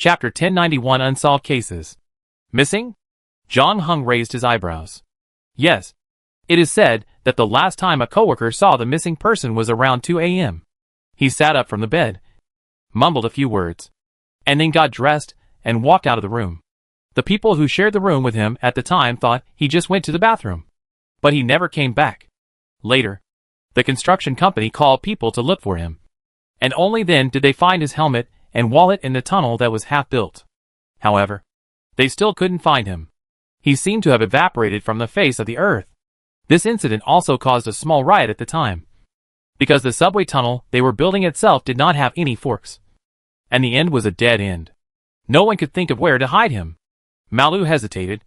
Chapter 1091 Unsolved Cases. Missing? Zhang Heng raised his eyebrows. Yes. It is said that the last time a coworker saw the missing person was around 2 a.m. He sat up from the bed, mumbled a few words, and then got dressed and walked out of the room. The people who shared the room with him at the time thought he just went to the bathroom. But he never came back. Later, the construction company called people to look for him, and only then did they find his helmet and wallet in the tunnel that was half built. However, they still couldn't find him. He seemed to have evaporated from the face of the earth. This incident also caused a small riot at the time, because the subway tunnel they were building itself did not have any forks, and the end was a dead end. No one could think of where to hide him. Malu hesitated,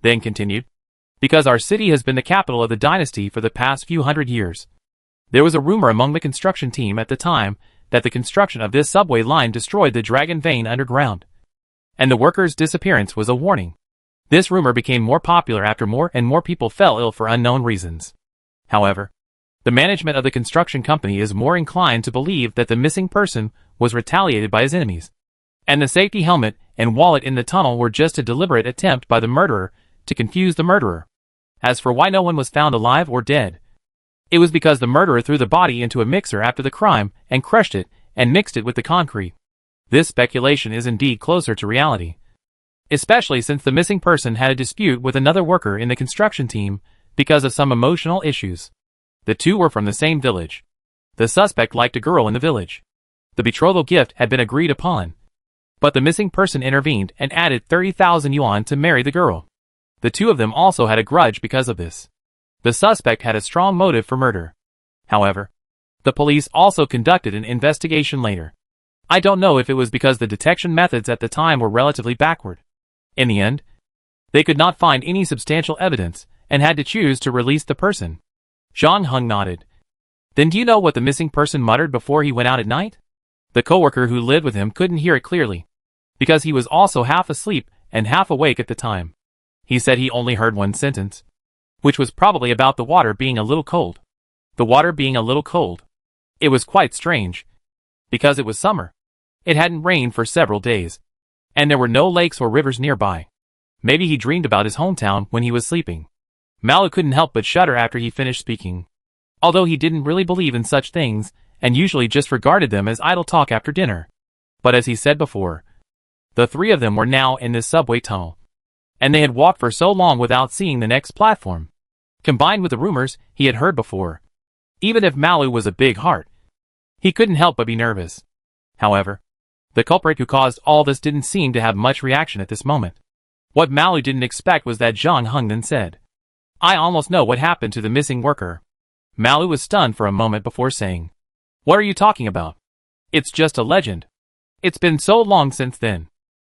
then continued, because our city has been the capital of the dynasty for the past few hundred years. There was a rumor among the construction team at the time that the construction of this subway line destroyed the Dragon Vein underground, and the workers' disappearance was a warning. This rumor became more popular after more and more people fell ill for unknown reasons. However, the management of the construction company is more inclined to believe that the missing person was retaliated by his enemies, and the safety helmet and wallet in the tunnel were just a deliberate attempt by the murderer to confuse the murderer. As for why no one was found alive or dead, it was because the murderer threw the body into a mixer after the crime and crushed it and mixed it with the concrete. This speculation is indeed closer to reality, especially since the missing person had a dispute with another worker in the construction team because of some emotional issues. The two were from the same village. The suspect liked a girl in the village. The betrothal gift had been agreed upon, but the missing person intervened and added 30,000 yuan to marry the girl. The two of them also had a grudge because of this. The suspect had a strong motive for murder. However, the police also conducted an investigation later. I don't know if it was because the detection methods at the time were relatively backward. In the end, they could not find any substantial evidence and had to choose to release the person. Zhang Heng nodded. Then do you know what the missing person muttered before he went out at night? The coworker who lived with him couldn't hear it clearly, because he was also half asleep and half awake at the time. He said he only heard one sentence, which was probably about the water being a little cold. The water being a little cold. It was quite strange, because it was summer. It hadn't rained for several days, and there were no lakes or rivers nearby. Maybe he dreamed about his hometown when he was sleeping. Malu couldn't help but shudder after he finished speaking, although he didn't really believe in such things and usually just regarded them as idle talk after dinner. But as he said before, the three of them were now in this subway tunnel, and they had walked for so long without seeing the next platform. Combined with the rumors he had heard before, even if Malu was a big heart, he couldn't help but be nervous. However, the culprit who caused all this didn't seem to have much reaction at this moment. What Malu didn't expect was that Zhang Heng then said, "I almost know what happened to the missing worker." Malu was stunned for a moment before saying, "What are you talking about? It's just a legend. It's been so long since then.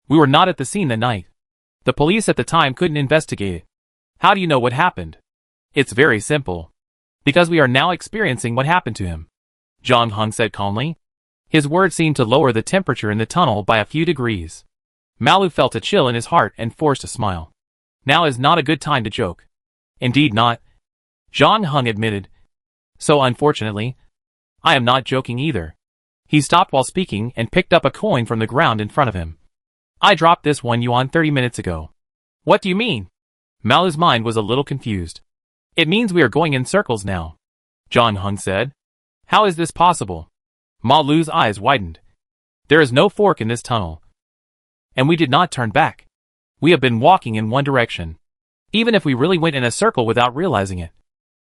We were not at the scene that night. The police at the time couldn't investigate it. How do you know what happened?" "It's very simple. Because we are now experiencing what happened to him," Zhang Heng said calmly. His words seemed to lower the temperature in the tunnel by a few degrees. Malu felt a chill in his heart and forced a smile. Now is not a good time to joke. Indeed not, Zhang Heng admitted. So unfortunately, I am not joking either. He stopped while speaking and picked up a coin from the ground in front of him. I dropped this 1 yuan 30 minutes ago. What do you mean? Malu's mind was a little confused. It means we are going in circles now, Zhang Heng said. How is this possible? Malu's eyes widened. There is no fork in this tunnel, and we did not turn back. We have been walking in one direction. Even if we really went in a circle without realizing it,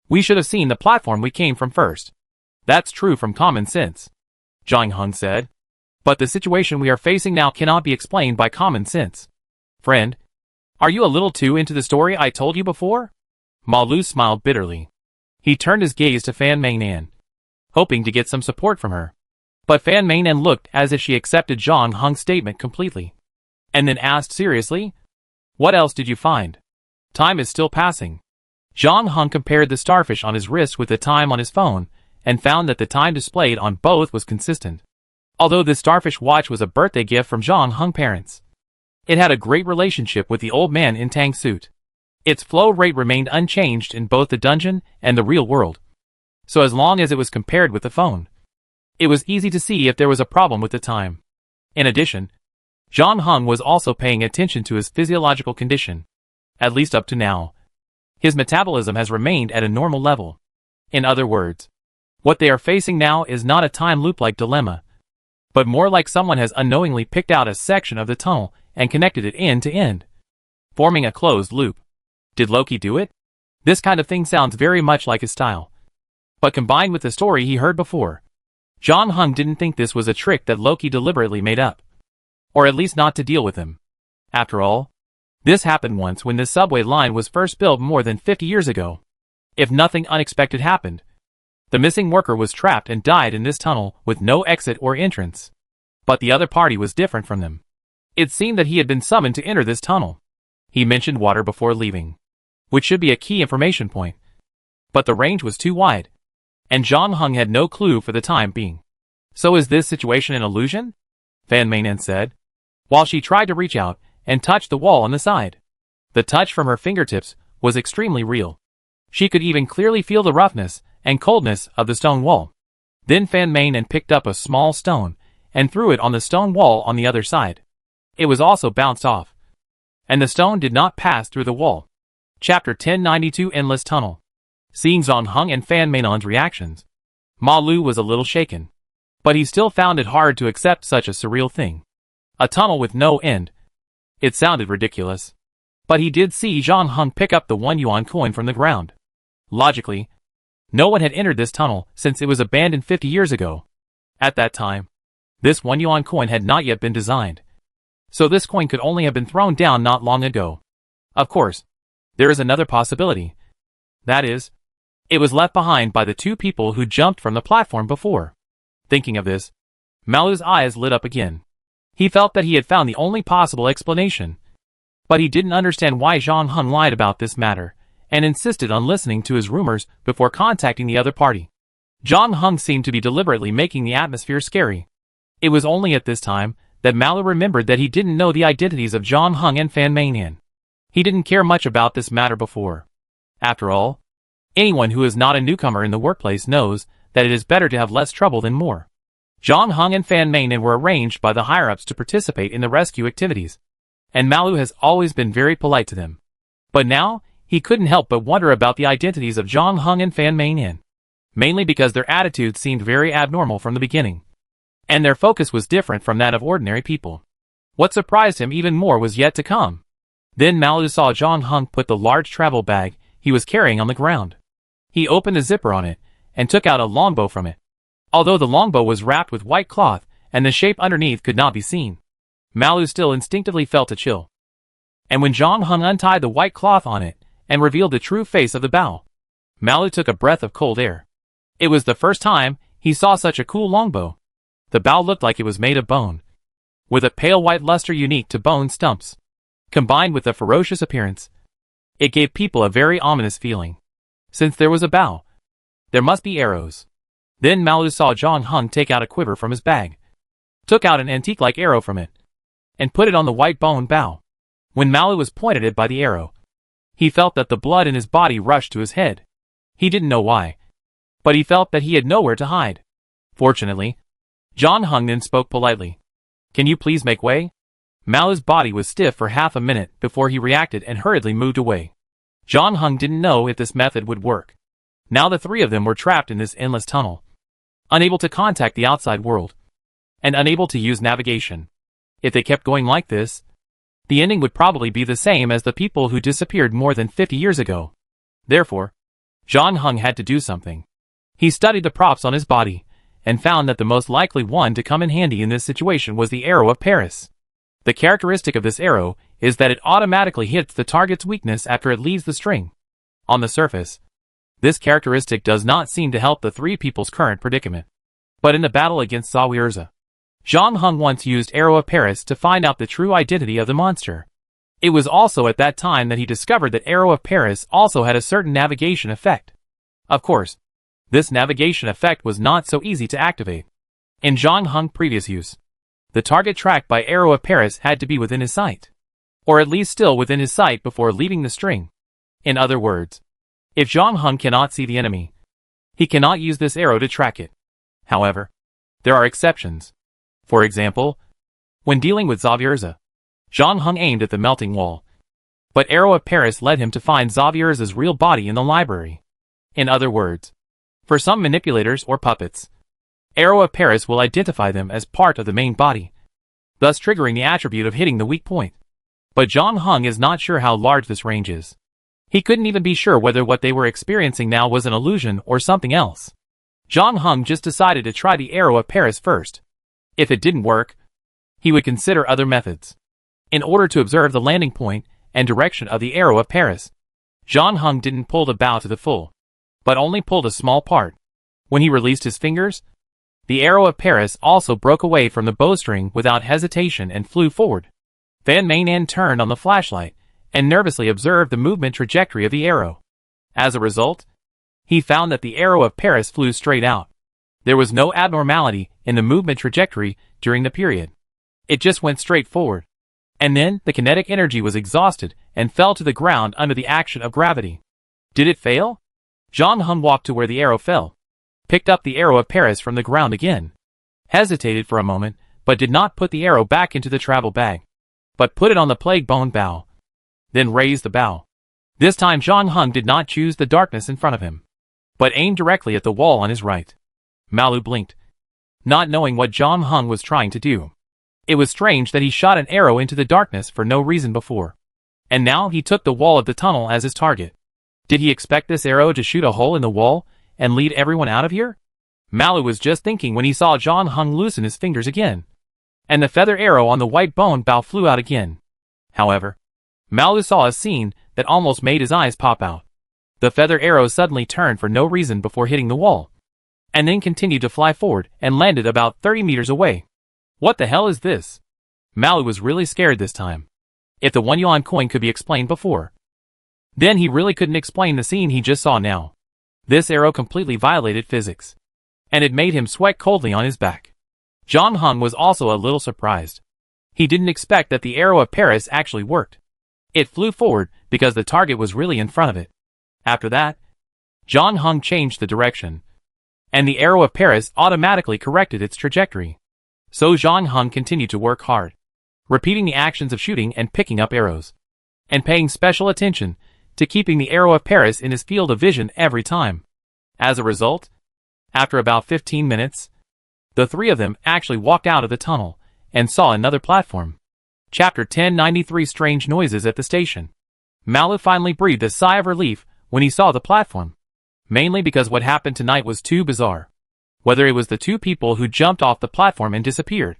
we should have seen the platform we came from first. That's true from common sense, Zhang Heng said. But the situation we are facing now cannot be explained by common sense. Friend, are you a little too into the story I told you before? Malu smiled bitterly. He turned his gaze to Fan Meinan, hoping to get some support from her. But Fan Meinan looked as if she accepted Zhang Heng's statement completely, and then asked seriously, "What else did you find? Time is still passing." Zhang Heng compared the starfish on his wrist with the time on his phone, and found that the time displayed on both was consistent. Although this starfish watch was a birthday gift from Zhang Heng's parents, it had a great relationship with the old man in Tang suit. Its flow rate remained unchanged in both the dungeon and the real world. So as long as it was compared with the phone, it was easy to see if there was a problem with the time. In addition, John Hung was also paying attention to his physiological condition. At least up to now. His metabolism has remained at a normal level. In other words, what they are facing now is not a time loop-like dilemma, but more like someone has unknowingly picked out a section of the tunnel and connected it end to end, forming a closed loop. Did Loki do it? This kind of thing sounds very much like his style. But combined with the story he heard before, John Hung didn't think this was a trick that Loki deliberately made up. Or at least not to deal with him. After all, this happened once when this subway line was first built more than 50 years ago. If nothing unexpected happened, the missing worker was trapped and died in this tunnel with no exit or entrance. But the other party was different from them. It seemed that he had been summoned to enter this tunnel. He mentioned water before leaving, which should be a key information point. But the range was too wide, and John Hung had no clue for the time being. So is this situation an illusion? Fan Meinan said, while she tried to reach out and touch the wall on the side. The touch from her fingertips was extremely real. She could even clearly feel the roughness and coldness of the stone wall. Then Fan Meinan picked up a small stone and threw it on the stone wall on the other side. It was also bounced off, and the stone did not pass through the wall. Chapter 1092 Endless Tunnel. Seeing John Hung and Fan Meinan's reactions, Ma Lu was a little shaken, but he still found it hard to accept such a surreal thing. A tunnel with no end. It sounded ridiculous. But he did see John Hung pick up the 1 yuan coin from the ground. Logically, no one had entered this tunnel since it was abandoned 50 years ago. At that time, this 1 yuan coin had not yet been designed. So this coin could only have been thrown down not long ago. Of course, there is another possibility. That is, it was left behind by the two people who jumped from the platform before. Thinking of this, Malu's eyes lit up again. He felt that he had found the only possible explanation. But he didn't understand why John Hung lied about this matter, and insisted on listening to his rumors before contacting the other party. John Hung seemed to be deliberately making the atmosphere scary. It was only at this time that Malu remembered that he didn't know the identities of John Hung and Fan Meinan. He didn't care much about this matter before. After all, anyone who is not a newcomer in the workplace knows that it is better to have less trouble than more. John Hung and Fan Meinan were arranged by the higher-ups to participate in the rescue activities, and Malu has always been very polite to them. But now, he couldn't help but wonder about the identities of John Hung and Fan Meinan, mainly because their attitudes seemed very abnormal from the beginning, and their focus was different from that of ordinary people. What surprised him even more was yet to come. Then Malu saw John Hung put the large travel bag he was carrying on the ground. He opened the zipper on it, and took out a longbow from it. Although the longbow was wrapped with white cloth, and the shape underneath could not be seen, Malu still instinctively felt a chill. And when John Hung untied the white cloth on it, and revealed the true face of the bow, Malu took a breath of cold air. It was the first time he saw such a cool longbow. The bow looked like it was made of bone, with a pale white luster unique to bone stumps. Combined with the ferocious appearance, it gave people a very ominous feeling. Since there was a bow, there must be arrows. Then Malu saw John Hung take out a quiver from his bag, took out an antique-like arrow from it, and put it on the white bone bow. When Malu was pointed at by the arrow, he felt that the blood in his body rushed to his head. He didn't know why, but he felt that he had nowhere to hide. Fortunately, John Hung then spoke politely. "Can you please make way?" Malu's body was stiff for half a minute before he reacted and hurriedly moved away. John Hung didn't know if this method would work. Now the three of them were trapped in this endless tunnel, unable to contact the outside world, and unable to use navigation. If they kept going like this, the ending would probably be the same as the people who disappeared more than 50 years ago. Therefore, John Hung had to do something. He studied the props on his body, and found that the most likely one to come in handy in this situation was the arrow of Paris. The characteristic of this arrow is that it automatically hits the target's weakness after it leaves the string. On the surface, this characteristic does not seem to help the three people's current predicament. But in the battle against Zawirza, John Hung once used Arrow of Paris to find out the true identity of the monster. It was also at that time that he discovered that Arrow of Paris also had a certain navigation effect. Of course, this navigation effect was not so easy to activate. In John Hung's previous use, the target tracked by Arrow of Paris had to be within his sight, or at least still within his sight before leaving the string. In other words, if John Hung cannot see the enemy, he cannot use this arrow to track it. However, there are exceptions. For example, When dealing with Xavierza, John Hung aimed at the melting wall. But Arrow of Paris led him to find Xavierza's real body in the library. In other words, for some manipulators or puppets, Arrow of Paris will identify them as part of the main body, thus triggering the attribute of hitting the weak point. But John Hung is not sure how large this range is. He couldn't even be sure whether what they were experiencing now was an illusion or something else. John Hung just decided to try the Arrow of Paris first. If it didn't work, he would consider other methods. In order to observe the landing point and direction of the Arrow of Paris, John Hung didn't pull the bow to the full, but only pulled a small part. When he released his fingers, the Arrow of Paris also broke away from the bowstring without hesitation and flew forward. Fan Meinan turned on the flashlight and nervously observed the movement trajectory of the arrow. As a result, he found that the Arrow of Paris flew straight out. There was no abnormality in the movement trajectory during the period. It just went straight forward. And then the kinetic energy was exhausted and fell to the ground under the action of gravity. Did it fail? John Hung walked to where the arrow fell, picked up the Arrow of Paris from the ground again, hesitated for a moment, but did not put the arrow back into the travel bag, but put it on the plague bone bow, then raised the bow. This time John Hung did not choose the darkness in front of him, but aimed directly at the wall on his right. Malu blinked, not knowing what John Hung was trying to do. It was strange that he shot an arrow into the darkness for no reason before, and now he took the wall of the tunnel as his target. Did he expect this arrow to shoot a hole in the wall and lead everyone out of here? Malu was just thinking when he saw John Hung loosen his fingers again, and the feather arrow on the white bone bow flew out again. However, Malu saw a scene that almost made his eyes pop out. The feather arrow suddenly turned for no reason before hitting the wall, and then continued to fly forward and landed about 30 meters away. What the hell is this? Malu was really scared this time. If the 1 yuan coin could be explained before, then he really couldn't explain the scene he just saw now. This arrow completely violated physics, and it made him sweat coldly on his back. John Hung was also a little surprised. He didn't expect that the Arrow of Paris actually worked. It flew forward because the target was really in front of it. After that, John Hung changed the direction, and the Arrow of Paris automatically corrected its trajectory. So John Hung continued to work hard, repeating the actions of shooting and picking up arrows, and paying special attention to keeping the Arrow of Paris in his field of vision every time. As a result, after about 15 minutes, the three of them actually walked out of the tunnel and saw another platform. Chapter 1093 Strange Noises at the Station. Malu finally breathed a sigh of relief when he saw the platform, mainly because what happened tonight was too bizarre. Whether it was the two people who jumped off the platform and disappeared,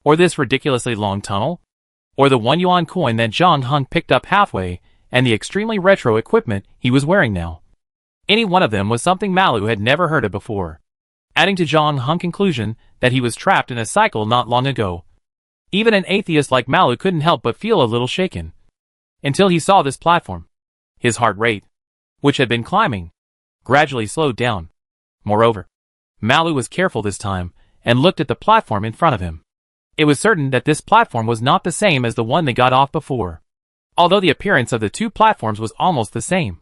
or this ridiculously long tunnel, or the 1 yuan coin that John Hung picked up halfway, and the extremely retro equipment he was wearing now. Any one of them was something Malu had never heard of before, adding to John Hung's conclusion that he was trapped in a cycle not long ago. Even an atheist like Malu couldn't help but feel a little shaken, until he saw this platform. His heart rate, which had been climbing, gradually slowed down. Moreover, Malu was careful this time, and looked at the platform in front of him. It was certain that this platform was not the same as the one they got off before, although the appearance of the two platforms was almost the same.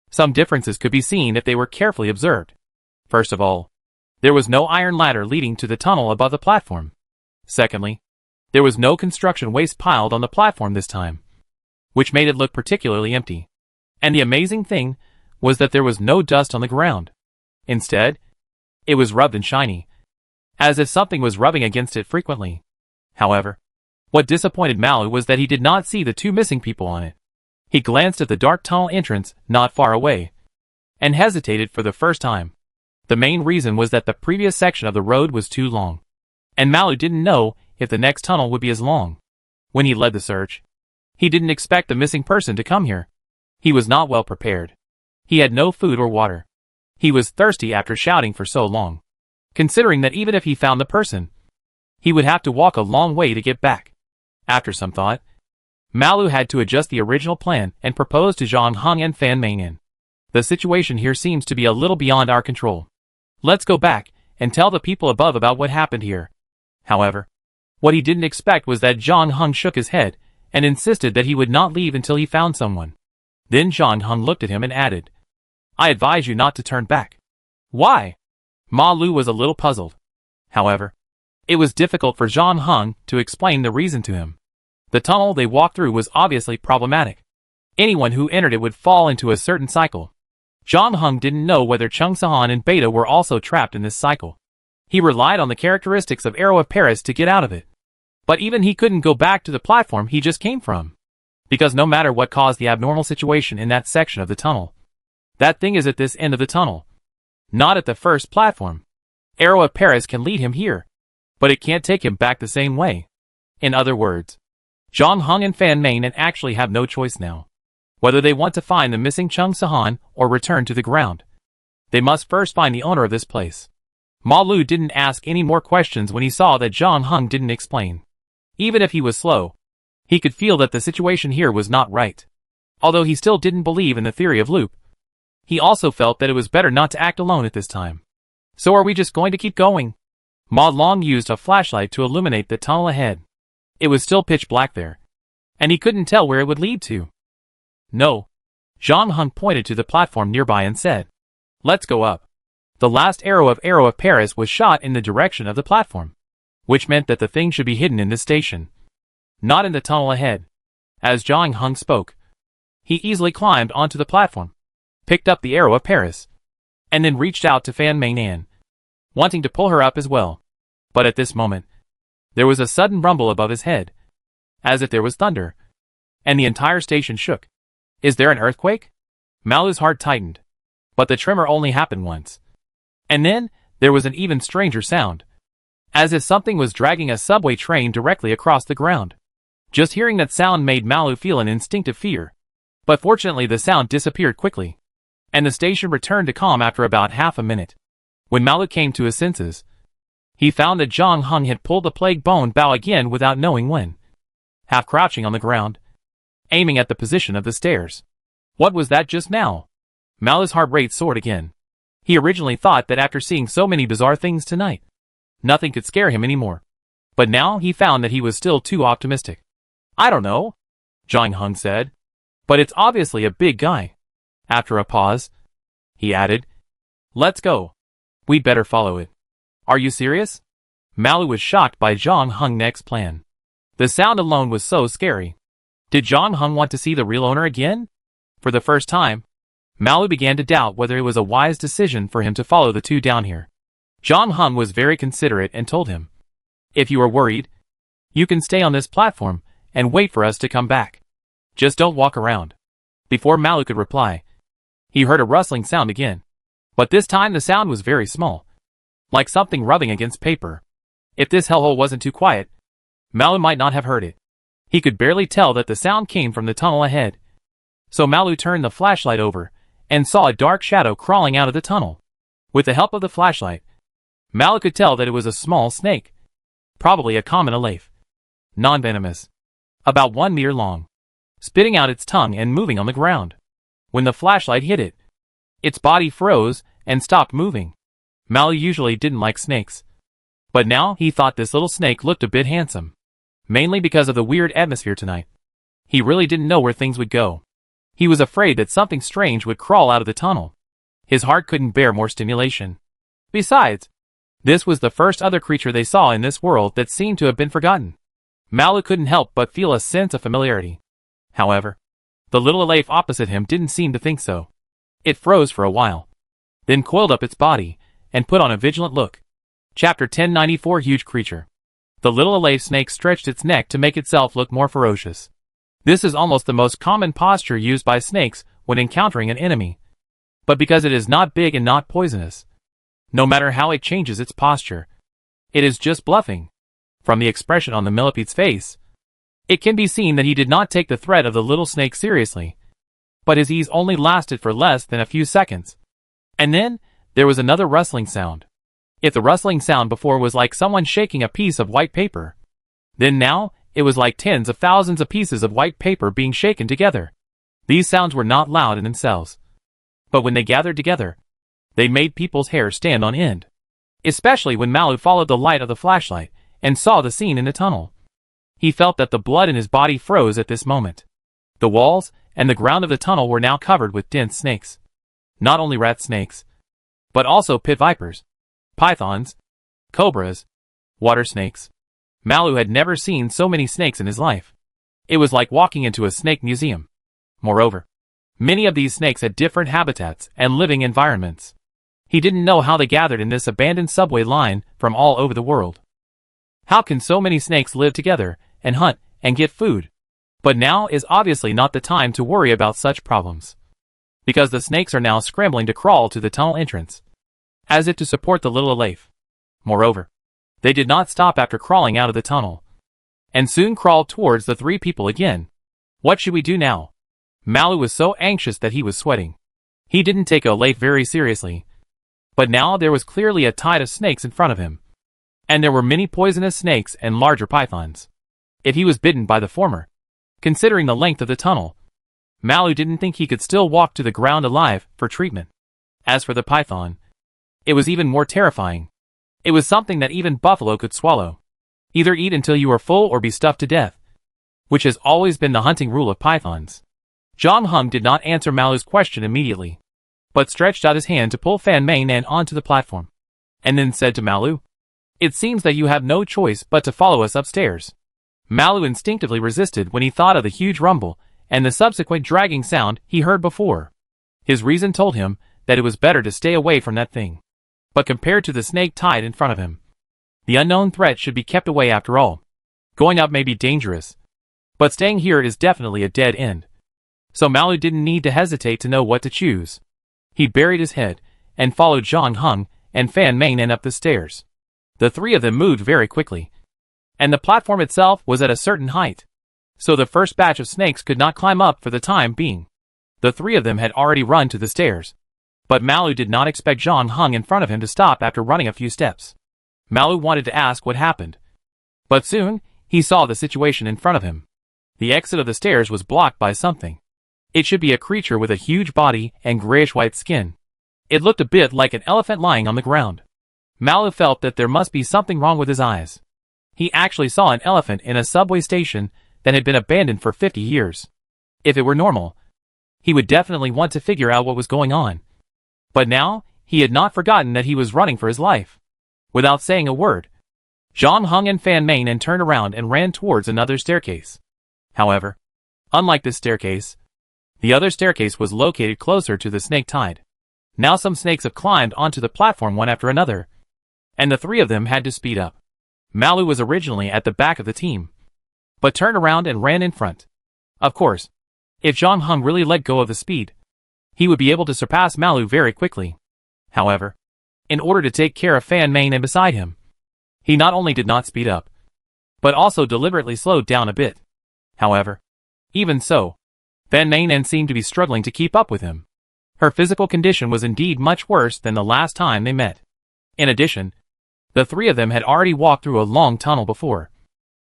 Some differences could be seen if they were carefully observed. First of all, there was no iron ladder leading to the tunnel above the platform. Secondly, there was no construction waste piled on the platform this time, which made it look particularly empty. And the amazing thing was that there was no dust on the ground. Instead, it was rubbed and shiny, as if something was rubbing against it frequently. However, what disappointed Malu was that he did not see the two missing people on it. He glanced at the dark tunnel entrance not far away, and hesitated for the first time. The main reason was that the previous section of the road was too long, and Malu didn't know if the next tunnel would be as long. When he led the search, he didn't expect the missing person to come here. He was not well prepared. He had no food or water. He was thirsty after shouting for so long, considering that even if he found the person, he would have to walk a long way to get back. After some thought, Malu had to adjust the original plan and propose to John Hung and Fan Meinan. The situation here seems to be a little beyond our control. Let's go back and tell the people above about what happened here. However, what he didn't expect was that John Hung shook his head and insisted that he would not leave until he found someone. Then John Hung looked at him and added, "I advise you not to turn back." Why? Malu was a little puzzled. However, It was difficult for John Hung to explain the reason to him. The tunnel they walked through was obviously problematic. Anyone who entered it would fall into a certain cycle. John Hung didn't know whether Chung Sahan and Beta were also trapped in this cycle. He relied on the characteristics of Arrow of Paris to get out of it. But even he couldn't go back to the platform he just came from. Because no matter what caused the abnormal situation in that section of the tunnel, that thing is at this end of the tunnel, not at the first platform. Arrow of Paris can lead him here, but it can't take him back the same way. In other words, John Hung and Fan Main actually have no choice now. Whether they want to find the missing Chung Sahan or return to the ground, they must first find the owner of this place. Ma Lu didn't ask any more questions when he saw that John Hung didn't explain. Even if he was slow, he could feel that the situation here was not right. Although he still didn't believe in the theory of loop, he also felt that it was better not to act alone at this time. So are we just going to keep going? Ma Long used a flashlight to illuminate the tunnel ahead. It was still pitch black there, and he couldn't tell where it would lead to. No. John Hung pointed to the platform nearby and said, "Let's go up." The last arrow of Paris was shot in the direction of the platform, which meant that the thing should be hidden in this station, not in the tunnel ahead. As John Hung spoke, he easily climbed onto the platform, picked up the Arrow of Paris, and then reached out to Fan Main An, wanting to pull her up as well. But at this moment, there was a sudden rumble above his head, as if there was thunder, and the entire station shook. Is there an earthquake? Malu's heart tightened, but the tremor only happened once. And then, there was an even stranger sound, as if something was dragging a subway train directly across the ground. Just hearing that sound made Malu feel an instinctive fear. But fortunately the sound disappeared quickly, and the station returned to calm after about half a minute. When Malu came to his senses, he found that John Hung had pulled the plague bone bow again without knowing when. Half crouching on the ground, aiming at the position of the stairs. What was that just now? Malu's heart rate soared again. He originally thought that after seeing so many bizarre things tonight, nothing could scare him anymore. But now he found that he was still too optimistic. I don't know, John Hung said. But it's obviously a big guy. After a pause, he added, "Let's go. We'd better follow it." Are you serious? Malu was shocked by John Hung's next plan. The sound alone was so scary. Did John Hung want to see the real owner again? For the first time, Malu began to doubt whether it was a wise decision for him to follow the two down here. John Hung was very considerate and told him, "If you are worried, you can stay on this platform and wait for us to come back. Just don't walk around." Before Malu could reply, he heard a rustling sound again. But this time the sound was very small, like something rubbing against paper. If this hellhole wasn't too quiet, Malu might not have heard it. He could barely tell that the sound came from the tunnel ahead. So Malu turned the flashlight over and saw a dark shadow crawling out of the tunnel. With the help of the flashlight, Malu could tell that it was a small snake, probably a common aleph, non-venomous, about 1 meter long, spitting out its tongue and moving on the ground. When the flashlight hit it, its body froze and stopped moving. Malu usually didn't like snakes, but now he thought this little snake looked a bit handsome, mainly because of the weird atmosphere tonight. He really didn't know where things would go. He was afraid that something strange would crawl out of the tunnel. His heart couldn't bear more stimulation. Besides, this was the first other creature they saw in this world that seemed to have been forgotten. Malu couldn't help but feel a sense of familiarity. However, the little aleph opposite him didn't seem to think so. It froze for a while, then coiled up its body and put on a vigilant look. Chapter 1094 Huge Creature. The little aleph snake stretched its neck to make itself look more ferocious. This is almost the most common posture used by snakes when encountering an enemy. But because it is not big and not poisonous, no matter how it changes its posture, it is just bluffing. From the expression on the millipede's face, it can be seen that he did not take the threat of the little snake seriously. But his ease only lasted for less than a few seconds. And then, there was another rustling sound. If the rustling sound before was like someone shaking a piece of white paper, then now, it was like tens of thousands of pieces of white paper being shaken together. These sounds were not loud in themselves, but when they gathered together, they made people's hair stand on end. Especially when Malu followed the light of the flashlight and saw the scene in the tunnel. He felt that the blood in his body froze at this moment. The walls and the ground of the tunnel were now covered with dense snakes. Not only rat snakes, but also pit vipers, pythons, cobras, Water snakes. Malu had never seen so many snakes in his life. It was like walking into a snake museum. Moreover, many of these snakes had different habitats and living environments. He didn't know how they gathered in this abandoned subway line from all over the world. How can so many snakes live together and hunt and get food? But now is obviously not the time to worry about such problems, because the snakes are now scrambling to crawl to the tunnel entrance, as if to support the little Elif. Moreover, they did not stop after crawling out of the tunnel, and soon crawled towards the three people again. What should we do now? Malu was so anxious that he was sweating. He didn't take Elif very seriously, but now there was clearly a tide of snakes in front of him, and there were many poisonous snakes and larger pythons. If he was bitten by the former, considering the length of the tunnel, Malu didn't think he could still walk to the ground alive for treatment. As for the python, it was even more terrifying. It was something that even buffalo could swallow. Either eat until you are full or be stuffed to death, which has always been the hunting rule of pythons. John Hung did not answer Malu's question immediately, but stretched out his hand to pull Fan Mei Nan onto the platform, and then said to Malu, "It seems that you have no choice but to follow us upstairs." Malu instinctively resisted when he thought of the huge rumble and the subsequent dragging sound he heard before. His reason told him that it was better to stay away from that thing. But compared to the snake tide in front of him, the unknown threat should be kept away after all. Going up may be dangerous, but staying here is definitely a dead end. So Malu didn't need to hesitate to know what to choose. He buried his head and followed Zhang Heng and Fan Mei Nan up the stairs. The three of them moved very quickly, and the platform itself was at a certain height, so the first batch of snakes could not climb up for the time being. The three of them had already run to the stairs, but Malu did not expect Zhang Heng in front of him to stop after running a few steps. Malu wanted to ask what happened, but soon he saw the situation in front of him. The exit of the stairs was blocked by something. It should be a creature with a huge body and grayish-white skin. It looked a bit like an elephant lying on the ground. Malu felt that there must be something wrong with his eyes. He actually saw an elephant in a subway station that had been abandoned for 50 years. If it were normal, he would definitely want to figure out what was going on. But now, he had not forgotten that he was running for his life. Without saying a word, Zhang Heng and Fan Mei Nan turned around and ran towards another staircase. However, unlike this staircase, the other staircase was located closer to the snake tide. Now some snakes have climbed onto the platform one after another, and the three of them had to speed up. Malu was originally at the back of the team, but turned around and ran in front. Of course, if Zhang Heng really let go of the speed, he would be able to surpass Malu very quickly. However, in order to take care of Fan Mei Nan beside him, he not only did not speed up, but also deliberately slowed down a bit. However, even so, Fan Mei Nan seemed to be struggling to keep up with him. Her physical condition was indeed much worse than the last time they met. In addition, the three of them had already walked through a long tunnel before,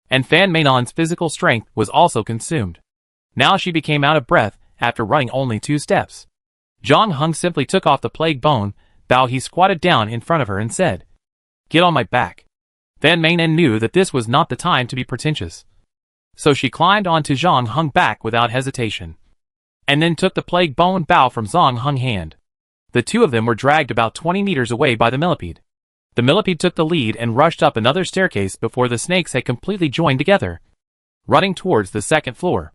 and Fan Mei Nan's physical strength was also consumed. Now she became out of breath after running only 2 steps. Zhang Heng simply took off the plague bone bow. He squatted down in front of her and said, "Get on my back." Fan Mei Nan knew that this was not the time to be pretentious, so she climbed onto Zhang Heng's back without hesitation, and then took the plague bone bow from Zhang Heng's hand. The two of them were dragged about 20 meters away by the millipede. The millipede took the lead and rushed up another staircase before the snakes had completely joined together, running towards the second floor.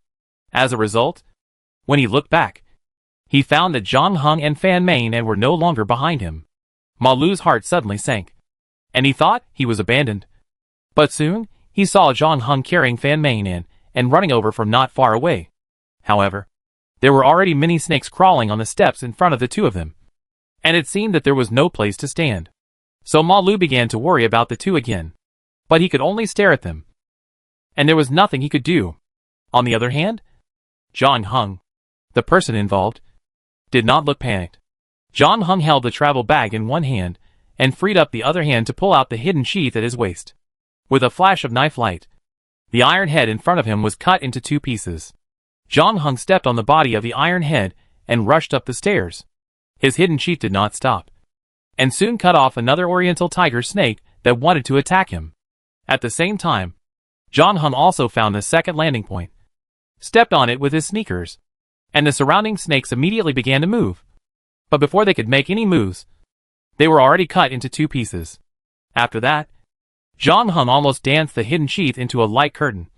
As a result, when he looked back, he found that Zhang Heng and Fan Mei Nan were no longer behind him. Malu's heart suddenly sank, and he thought he was abandoned. But soon, he saw Zhang Heng carrying Fan Mei Nan and running over from not far away. However, there were already many snakes crawling on the steps in front of the two of them, and it seemed that there was no place to stand. So Malu began to worry about the two again, but he could only stare at them, and there was nothing he could do. On the other hand, Zhang Heng, the person involved, did not look panicked. Zhang Heng held the travel bag in one hand and freed up the other hand to pull out the hidden sheath at his waist. With a flash of knife light, the iron head in front of him was cut into 2 pieces. Zhang Heng stepped on the body of the iron head and rushed up the stairs. His hidden sheath did not stop, and soon cut off another oriental tiger snake that wanted to attack him. At the same time, Zhang Heng also found the second landing point, stepped on it with his sneakers, and the surrounding snakes immediately began to move. But before they could make any moves, they were already cut into 2 pieces. After that, John Hung almost danced the hidden sheath into a light curtain,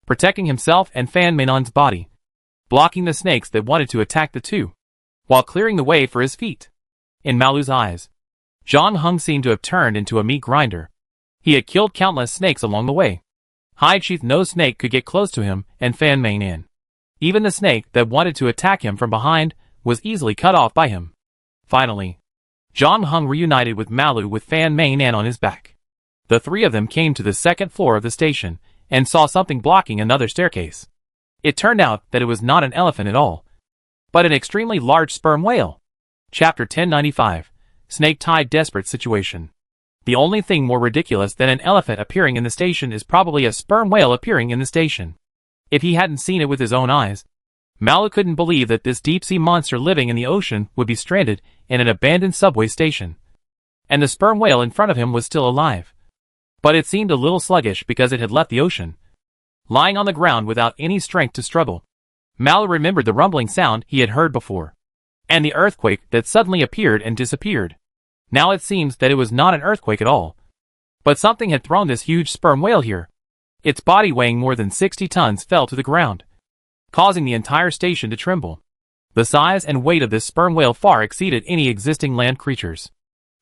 protecting himself and Fan Mainon's body, blocking the snakes that wanted to attack the two, while clearing the way for his feet. In Malu's eyes, John Hung seemed to have turned into a meat grinder. He had killed countless snakes along the way. Hide sheath no snake could get close to him and Fan Mainon. Even the snake that wanted to attack him from behind was easily cut off by him. Finally, John Hung reunited with Malu with Fan Mainon on his back. The three of them came to the second floor of the station and saw something blocking another staircase. It turned out that it was not an elephant at all, but an extremely large sperm whale. Chapter 1095, Snake-Tied Desperate Situation. The only thing more ridiculous than an elephant appearing in the station is probably a sperm whale appearing in the station. If he hadn't seen it with his own eyes, Malu couldn't believe that this deep-sea monster living in the ocean would be stranded in an abandoned subway station. And the sperm whale in front of him was still alive. But it seemed a little sluggish because it had left the ocean, lying on the ground without any strength to struggle. Malu remembered the rumbling sound he had heard before, and the earthquake that suddenly appeared and disappeared. Now it seems that it was not an earthquake at all, but something had thrown this huge sperm whale here. Its body weighing more than 60 tons fell to the ground, causing the entire station to tremble. The size and weight of this sperm whale far exceeded any existing land creatures.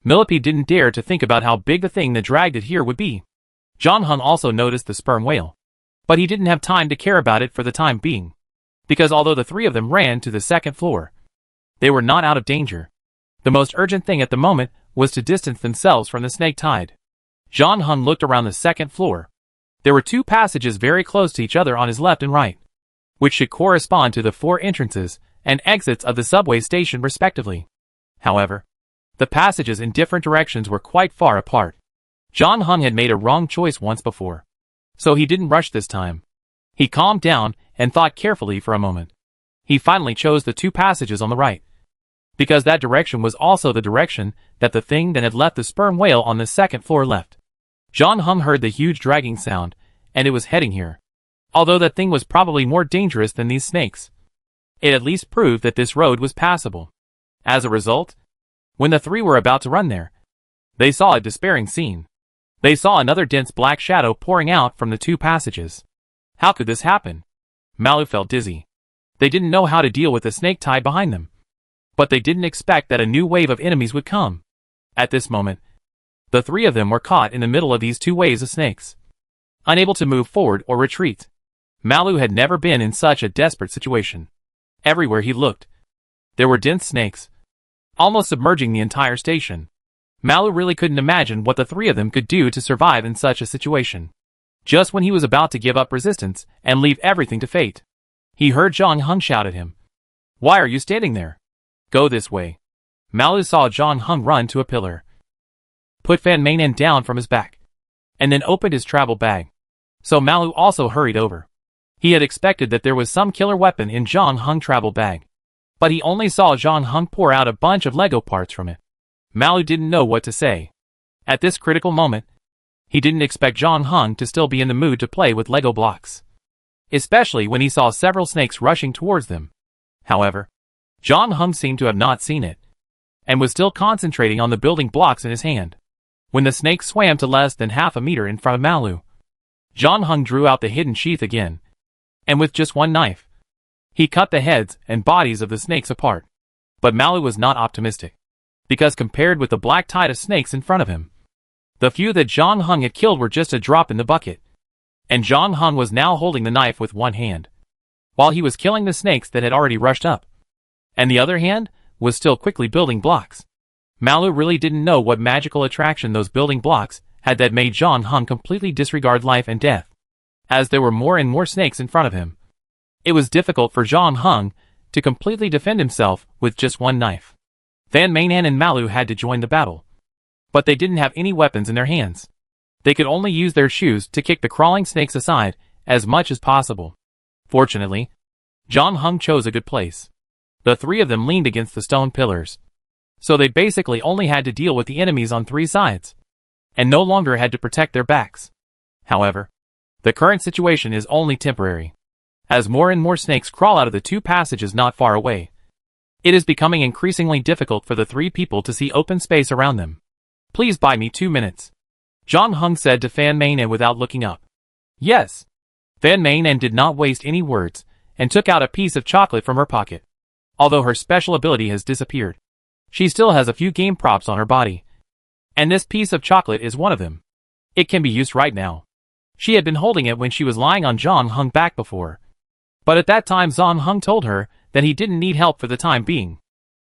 Millipede didn't dare to think about how big the thing that dragged it here would be. John Hung also noticed the sperm whale, but he didn't have time to care about it for the time being, because although the three of them ran to the second floor, they were not out of danger. The most urgent thing at the moment was to distance themselves from the snake tide. John Hung looked around the second floor. There were two passages very close to each other on his left and right, which should correspond to the four entrances and exits of the subway station respectively. However, the passages in different directions were quite far apart. John Hung had made a wrong choice once before, so he didn't rush this time. He calmed down and thought carefully for a moment. He finally chose the two passages on the right, because that direction was also the direction that the thing that had left the sperm whale on the second floor left. John Hung heard the huge dragging sound, and it was heading here. Although that thing was probably more dangerous than these snakes, it at least proved that this road was passable. As a result, when the three were about to run there, they saw a despairing scene. They saw another dense black shadow pouring out from the two passages. How could this happen? Malu felt dizzy. They didn't know how to deal with the snake tied behind them, but they didn't expect that a new wave of enemies would come. At this moment, the three of them were caught in the middle of these two waves of snakes, unable to move forward or retreat. Malu had never been in such a desperate situation. Everywhere he looked, there were dense snakes, almost submerging the entire station. Malu really couldn't imagine what the three of them could do to survive in such a situation. Just when he was about to give up resistance and leave everything to fate, he heard John Hung shout at him. "Why are you standing there? Go this way." Malu saw John Hung run to a pillar, put Fan Mainon down from his back, and then opened his travel bag. So Malu also hurried over. He had expected that there was some killer weapon in John Hung's travel bag, but he only saw John Hung pour out a bunch of Lego parts from it. Malu didn't know what to say. At this critical moment, he didn't expect John Hung to still be in the mood to play with Lego blocks, especially when he saw several snakes rushing towards them. However, John Hung seemed to have not seen it, and was still concentrating on the building blocks in his hand. When the snake swam to less than half a meter in front of Malu, John Hung drew out the hidden sheath again, and with just one knife, he cut the heads and bodies of the snakes apart. But Malu was not optimistic, because compared with the black tide of snakes in front of him, the few that John Hung had killed were just a drop in the bucket. And John Hung was now holding the knife with one hand, while he was killing the snakes that had already rushed up, and the other hand was still quickly building blocks. Malu really didn't know what magical attraction those building blocks had that made John Hung completely disregard life and death. As there were more and more snakes in front of him, it was difficult for John Hung to completely defend himself with just one knife. Fan Mainon and Malu had to join the battle, but they didn't have any weapons in their hands. They could only use their shoes to kick the crawling snakes aside as much as possible. Fortunately, John Hung chose a good place. The three of them leaned against the stone pillars, so they basically only had to deal with the enemies on three sides, and no longer had to protect their backs. However, the current situation is only temporary. As more and more snakes crawl out of the two passages not far away, it is becoming increasingly difficult for the three people to see open space around them. "Please buy me 2 minutes," John Hung said to Fan Meinan without looking up. Yes. Fan Meinan did not waste any words, and took out a piece of chocolate from her pocket. Although her special ability has disappeared, she still has a few game props on her body. And this piece of chocolate is one of them. It can be used right now. She had been holding it when she was lying on John Hung's back before. But at that time John Hung told her that he didn't need help for the time being.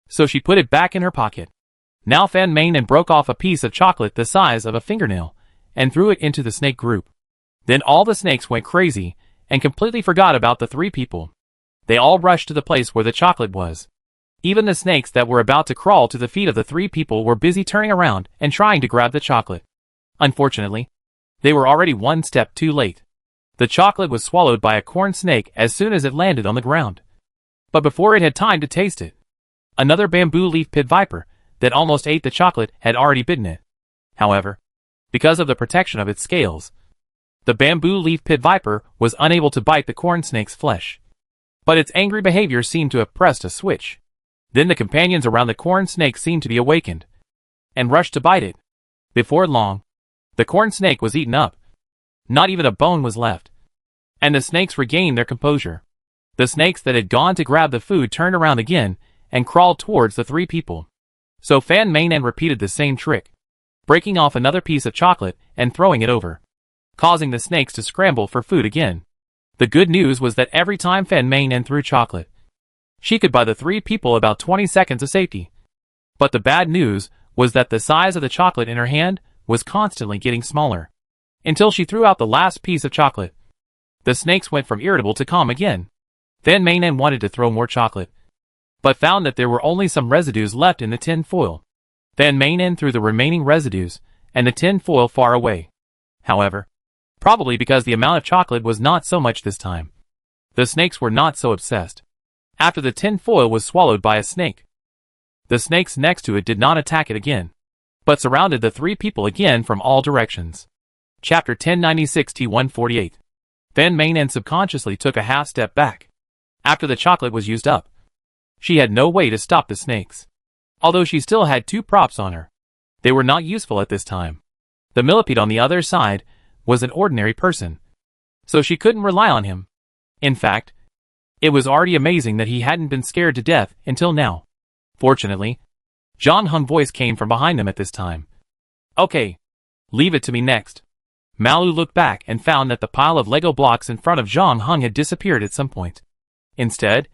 So she put it back in her pocket. Now Fan Meinan broke off a piece of chocolate the size of a fingernail, and threw it into the snake group. Then all the snakes went crazy, and completely forgot about the three people. They all rushed to the place where the chocolate was. Even the snakes that were about to crawl to the feet of the three people were busy turning around and trying to grab the chocolate. Unfortunately, they were already one step too late. The chocolate was swallowed by a corn snake as soon as it landed on the ground. But before it had time to taste it, another bamboo leaf pit viper that almost ate the chocolate had already bitten it. However, because of the protection of its scales, the bamboo leaf pit viper was unable to bite the corn snake's flesh. But its angry behavior seemed to have pressed a switch. Then the companions around the corn snake seemed to be awakened, and rushed to bite it. Before long, the corn snake was eaten up. Not even a bone was left. And the snakes regained their composure. The snakes that had gone to grab the food turned around again, and crawled towards the three people. So Fan Meinan repeated the same trick, breaking off another piece of chocolate and throwing it over, causing the snakes to scramble for food again. The good news was that every time Fan Meinan threw chocolate, she could buy the three people about 20 seconds of safety. But the bad news was that the size of the chocolate in her hand was constantly getting smaller, until she threw out the last piece of chocolate. The snakes went from irritable to calm again. Fan Meinan wanted to throw more chocolate, but found that there were only some residues left in the tin foil. Fan Meinan threw the remaining residues and the tin foil far away. However, probably because the amount of chocolate was not so much this time, the snakes were not so obsessed. After the tin foil was swallowed by a snake, the snakes next to it did not attack it again, but surrounded the three people again from all directions. Chapter 1096 T148. Fan Meinan subconsciously took a half step back. After the chocolate was used up, she had no way to stop the snakes. Although she still had two props on her, they were not useful at this time. The millipede on the other side was an ordinary person, so she couldn't rely on him. In fact, it was already amazing that he hadn't been scared to death until now. Fortunately, John Hung's voice came from behind them at this time. Okay, leave it to me next. Malu looked back and found that the pile of Lego blocks in front of John Hung had disappeared at some point. Instead,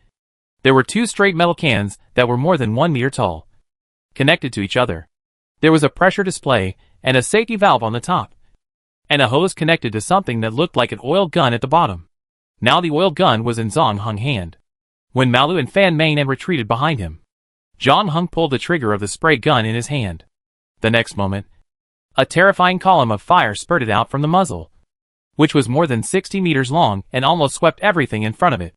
there were two straight metal cans that were more than 1 meter tall, connected to each other. There was a pressure display and a safety valve on the top, and a hose connected to something that looked like an oil gun at the bottom. Now the oil gun was in John Hung's hand. When Malu and Fan Meinan retreated behind him, John Hung pulled the trigger of the spray gun in his hand. The next moment, a terrifying column of fire spurted out from the muzzle, which was more than 60 meters long and almost swept everything in front of it.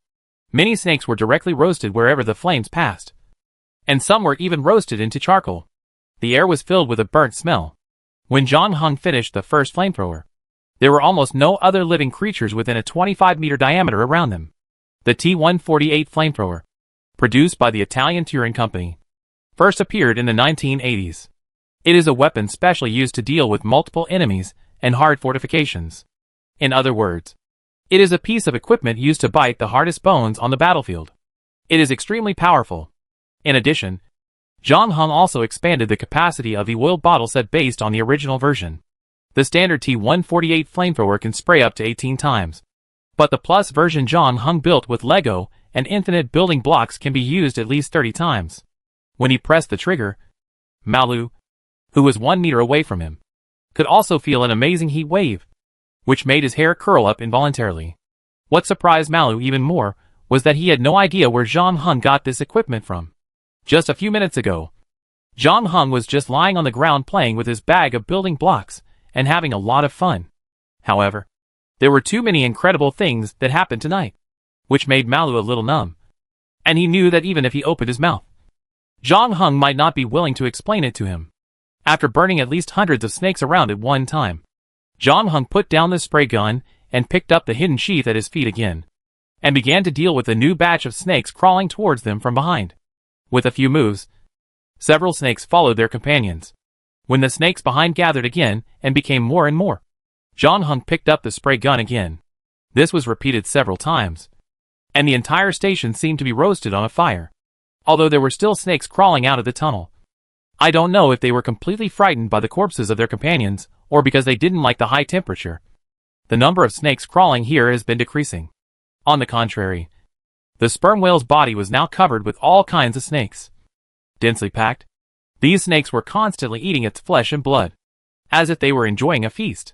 Many snakes were directly roasted wherever the flames passed, and some were even roasted into charcoal. The air was filled with a burnt smell. When John Hung finished the first flamethrower, there were almost no other living creatures within a 25-meter diameter around them. The T-148 flamethrower, produced by the Italian Turin Company, first appeared in the 1980s. It is a weapon specially used to deal with multiple enemies and hard fortifications. In other words, it is a piece of equipment used to bite the hardest bones on the battlefield. It is extremely powerful. In addition, John Hung also expanded the capacity of the oil bottle set based on the original version. The standard T-148 flamethrower can spray up to 18 times, but the plus version John Hung built with Lego and infinite building blocks can be used at least 30 times. When he pressed the trigger, Malu, who was 1 meter away from him, could also feel an amazing heat wave, which made his hair curl up involuntarily. What surprised Malu even more was that he had no idea where John Hung got this equipment from. Just a few minutes ago, John Hung was just lying on the ground playing with his bag of building blocks and having a lot of fun. However, there were too many incredible things that happened tonight, which made Malu a little numb. And he knew that even if he opened his mouth, John Hung might not be willing to explain it to him. After burning at least hundreds of snakes around at one time, John Hung put down the spray gun and picked up the hidden sheath at his feet again, and began to deal with the new batch of snakes crawling towards them from behind. With a few moves, several snakes followed their companions. when the snakes behind gathered again and became more and more. John Hung picked up the spray gun again. This was repeated several times, and the entire station seemed to be roasted on a fire, although there were still snakes crawling out of the tunnel. I don't know if they were completely frightened by the corpses of their companions, or because they didn't like the high temperature. The number of snakes crawling here has been decreasing. On the contrary, the sperm whale's body was now covered with all kinds of snakes. Densely packed, these snakes were constantly eating its flesh and blood, as if they were enjoying a feast.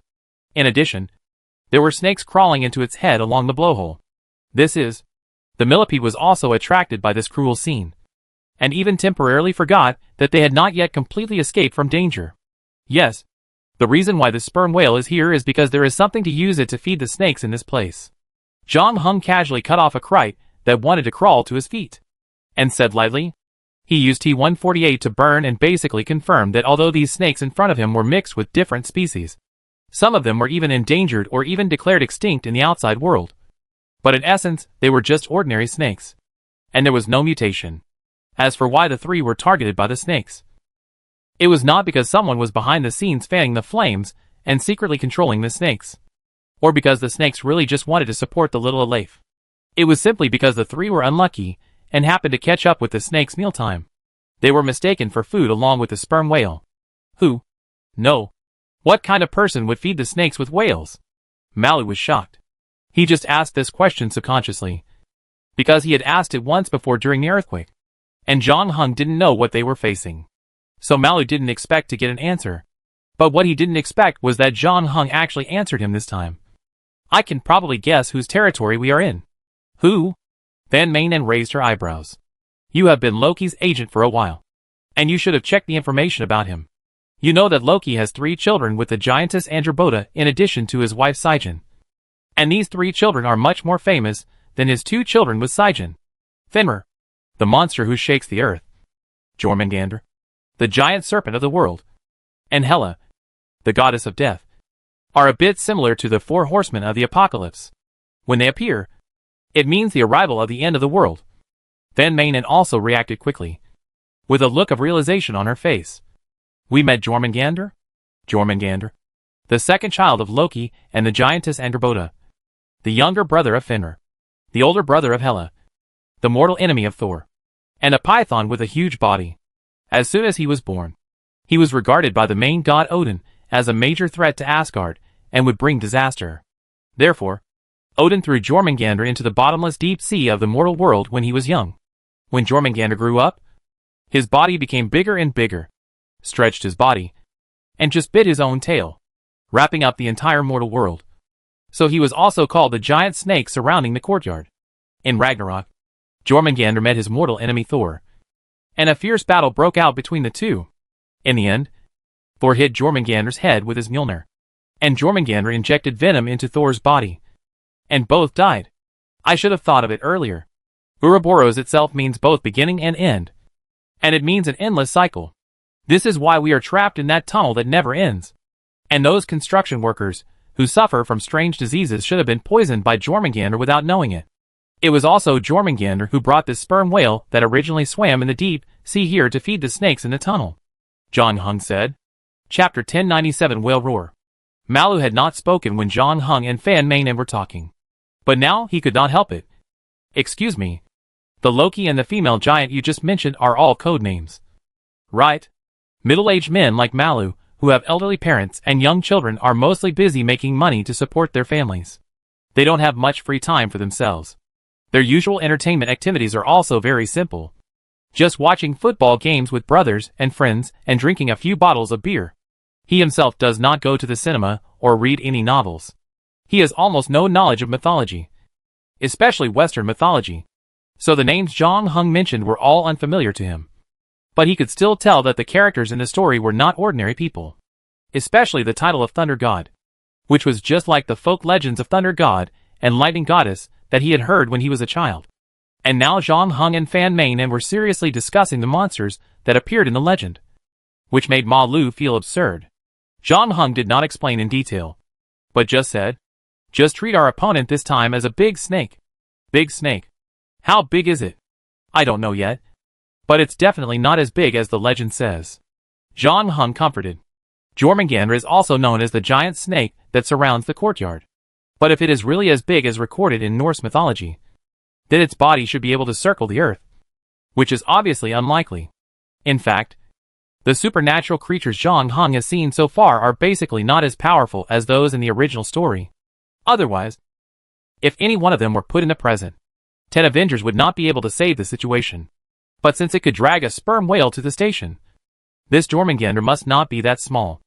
In addition, there were snakes crawling into its head along the blowhole. The millipede was also attracted by this cruel scene, and even temporarily forgot that they had not yet completely escaped from danger. Yes, the reason why the sperm whale is here is because there is something to use it to feed the snakes in this place. John Hung casually cut off a kite that wanted to crawl to his feet, and said lightly, he used T-148 to burn and basically confirmed that although these snakes in front of him were mixed with different species, some of them were even endangered or even declared extinct in the outside world. But in essence, they were just ordinary snakes, and there was no mutation. As for why the three were targeted by the snakes, it was not because someone was behind the scenes fanning the flames and secretly controlling the snakes, or because the snakes really just wanted to support the little Aleif. It was simply because the three were unlucky and happened to catch up with the snakes' mealtime. They were mistaken for food along with the sperm whale. Who? No. What kind of person would feed the snakes with whales? Malu was shocked. He just asked this question subconsciously, because he had asked it once before during the earthquake, and John Hung didn't know what they were facing. So Malu didn't expect to get an answer. But what he didn't expect was that John Hung actually answered him this time. I can probably guess whose territory we are in. Who? Van Manen raised her eyebrows. You have been Loki's agent for a while, and you should have checked the information about him. You know that Loki has 3 children with the giantess Angerboda in addition to his wife Seijen. And these 3 children are much more famous than his 2 children with Seijen. Fenrir, the monster who shakes the earth. Jormungandr, the giant serpent of the world. And Hela, the goddess of death, are a bit similar to the 4 horsemen of the apocalypse. When they appear, it means the arrival of the end of the world. Van Manen also reacted quickly, with a look of realization on her face. We met Jormungandr? Jormungandr, the second child of Loki and the giantess Angerboda, the younger brother of Fenrir, the older brother of Hela, the mortal enemy of Thor, and a python with a huge body. As soon as he was born, he was regarded by the main god Odin as a major threat to Asgard and would bring disaster. Therefore, Odin threw Jormungandr into the bottomless deep sea of the mortal world when he was young. When Jormungandr grew up, his body became bigger and bigger, stretched his body, and just bit his own tail, wrapping up the entire mortal world. So he was also called the giant snake surrounding the courtyard. In Ragnarok, Jormungandr met his mortal enemy Thor, and a fierce battle broke out between the two. In the end, Thor hit Jormungandr's head with his Mjolnir, and Jormungandr injected venom into Thor's body, and both died. I should have thought of it earlier. Ouroboros itself means both beginning and end, and it means an endless cycle. This is why we are trapped in that tunnel that never ends. And those construction workers, who suffer from strange diseases, should have been poisoned by Jormungandr without knowing it. It was also Jormungandr who brought this sperm whale that originally swam in the deep sea here to feed the snakes in the tunnel. John Hung said. Chapter 1097 Whale Roar. Malu had not spoken when John Hung and Van Manen were talking, but now he could not help it. Excuse me. The Loki and the female giant you just mentioned are all code names. Right? Middle-aged men like Malu, who have elderly parents and young children, are mostly busy making money to support their families. They don't have much free time for themselves. Their usual entertainment activities are also very simple. Just watching football games with brothers and friends and drinking a few bottles of beer. He himself does not go to the cinema or read any novels. He has almost no knowledge of mythology, especially Western mythology. So the names John Hung mentioned were all unfamiliar to him. But he could still tell that the characters in the story were not ordinary people. Especially the title of Thunder God, which was just like the folk legends of Thunder God and Lightning Goddess that he had heard when he was a child. And now John Hung and Van Manen were seriously discussing the monsters that appeared in the legend, which made Ma Lu feel absurd. John Hung did not explain in detail, but just said, just treat our opponent this time as a big snake. Big snake. How big is it? I don't know yet, but it's definitely not as big as the legend says. John Hung comforted. Jormungandr is also known as the giant snake that surrounds the courtyard. But if it is really as big as recorded in Norse mythology, then its body should be able to circle the earth, which is obviously unlikely. In fact, the supernatural creatures Zhang Heng has seen so far are basically not as powerful as those in the original story. Otherwise, if any one of them were put in the present, 10 Avengers would not be able to save the situation. But since it could drag a sperm whale to the station, this Jormungandr must not be that small.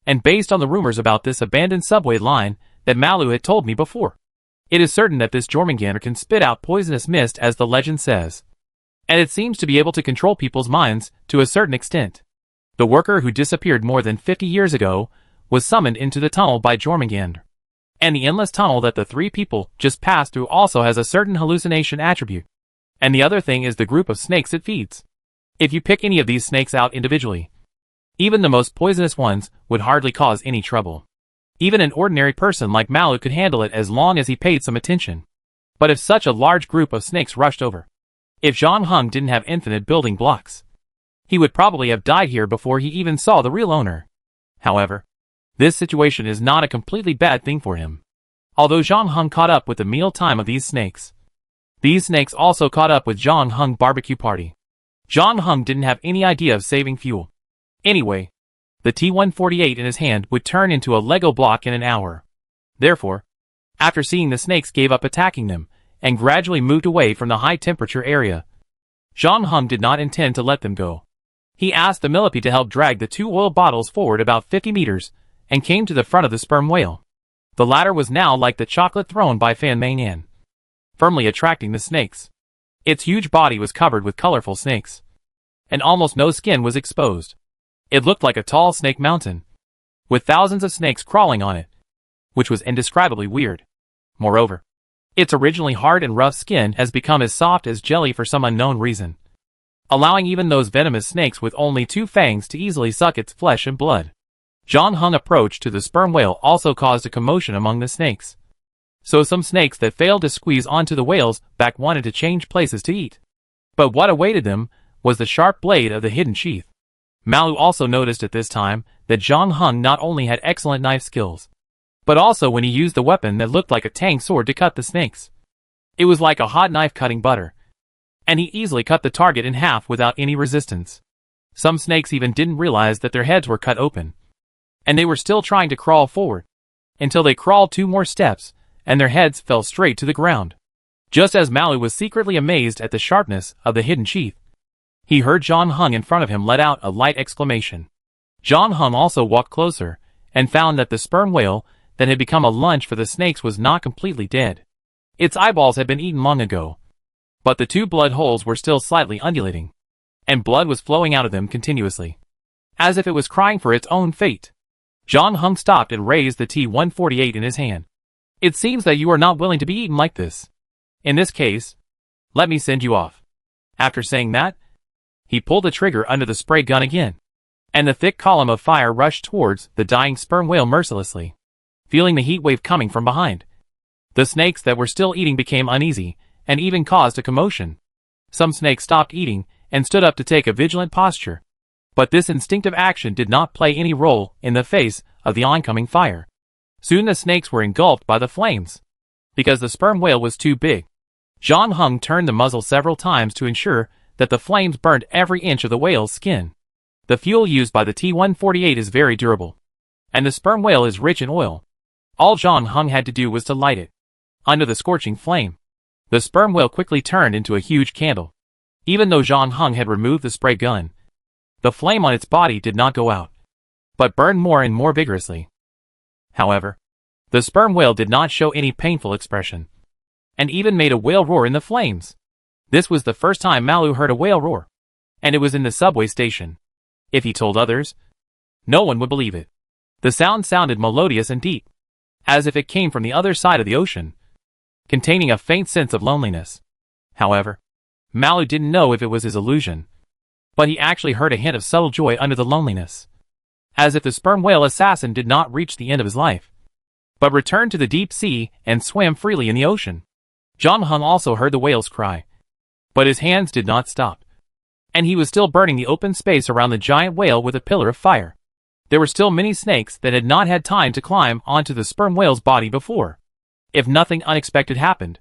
And based on the rumors about this abandoned subway line that Malu had told me before, it is certain that this Jormungandr can spit out poisonous mist as the legend says. And it seems to be able to control people's minds to a certain extent. The worker who disappeared more than 50 years ago was summoned into the tunnel by Jormungandr. And the endless tunnel that the 3 people just passed through also has a certain hallucination attribute. And the other thing is the group of snakes it feeds. If you pick any of these snakes out individually, even the most poisonous ones would hardly cause any trouble. Even an ordinary person like Malu could handle it as long as he paid some attention. But if such a large group of snakes rushed over, if Zhang Heng didn't have infinite building blocks, he would probably have died here before he even saw the real owner. However, this situation is not a completely bad thing for him. Although Zhang Heng caught up with the meal time of these snakes also caught up with Zhang Heng barbecue party. Zhang Heng didn't have any idea of saving fuel. Anyway, the T-148 in his hand would turn into a Lego block in an hour. Therefore, after seeing the snakes gave up attacking them, and gradually moved away from the high-temperature area, Zhang Heng did not intend to let them go. He asked the millipede to help drag the 2 oil bottles forward about 50 meters, and came to the front of the sperm whale. The latter was now like the chocolate thrown by Fan Meinan, firmly attracting the snakes. Its huge body was covered with colorful snakes, and almost no skin was exposed. It looked like a tall snake mountain, with thousands of snakes crawling on it, which was indescribably weird. Moreover, its originally hard and rough skin has become as soft as jelly for some unknown reason, allowing even those venomous snakes with only 2 fangs to easily suck its flesh and blood. Zhang Heng's approach to the sperm whale also caused a commotion among the snakes. So some snakes that failed to squeeze onto the whale's back wanted to change places to eat. But what awaited them was the sharp blade of the hidden sheath. Malu also noticed at this time that Zhang Heng not only had excellent knife skills, but also when he used the weapon that looked like a tang sword to cut the snakes. It was like a hot knife cutting butter, and he easily cut the target in half without any resistance. Some snakes even didn't realize that their heads were cut open, and they were still trying to crawl forward, until they crawled 2 more steps, and their heads fell straight to the ground. Just as Malu was secretly amazed at the sharpness of the hidden sheath, he heard Zhang Heng in front of him let out a light exclamation. Zhang Heng also walked closer, and found that the sperm whale that had become a lunch for the snakes was not completely dead. Its eyeballs had been eaten long ago, but the 2 blood holes were still slightly undulating, and blood was flowing out of them continuously, as if it was crying for its own fate. Zhang Heng stopped and raised the T-148 in his hand. It seems that you are not willing to be eaten like this. In this case, let me send you off. After saying that, he pulled the trigger under the spray gun again, and the thick column of fire rushed towards the dying sperm whale mercilessly, feeling the heat wave coming from behind. The snakes that were still eating became uneasy, and even caused a commotion. Some snakes stopped eating, and stood up to take a vigilant posture. But this instinctive action did not play any role in the face of the oncoming fire. Soon the snakes were engulfed by the flames, because the sperm whale was too big. Zhang Heng turned the muzzle several times to ensure that the flames burned every inch of the whale's skin. The fuel used by the T-148 is very durable, and the sperm whale is rich in oil. All Zhang Heng had to do was to light it. Under the scorching flame, the sperm whale quickly turned into a huge candle. Even though Zhang Heng had removed the spray gun, the flame on its body did not go out, but burned more and more vigorously. However, the sperm whale did not show any painful expression, and even made a whale roar in the flames. This was the first time Malu heard a whale roar, and it was in the subway station. If he told others, no one would believe it. The sound sounded melodious and deep, as if it came from the other side of the ocean, containing a faint sense of loneliness. However, Malu didn't know if it was his illusion, but he actually heard a hint of subtle joy under the loneliness, as if the sperm whale assassin did not reach the end of his life, but returned to the deep sea and swam freely in the ocean. Zhang Heng also heard the whale's cry, but his hands did not stop, and he was still burning the open space around the giant whale with a pillar of fire. There were still many snakes that had not had time to climb onto the sperm whale's body before. If nothing unexpected happened,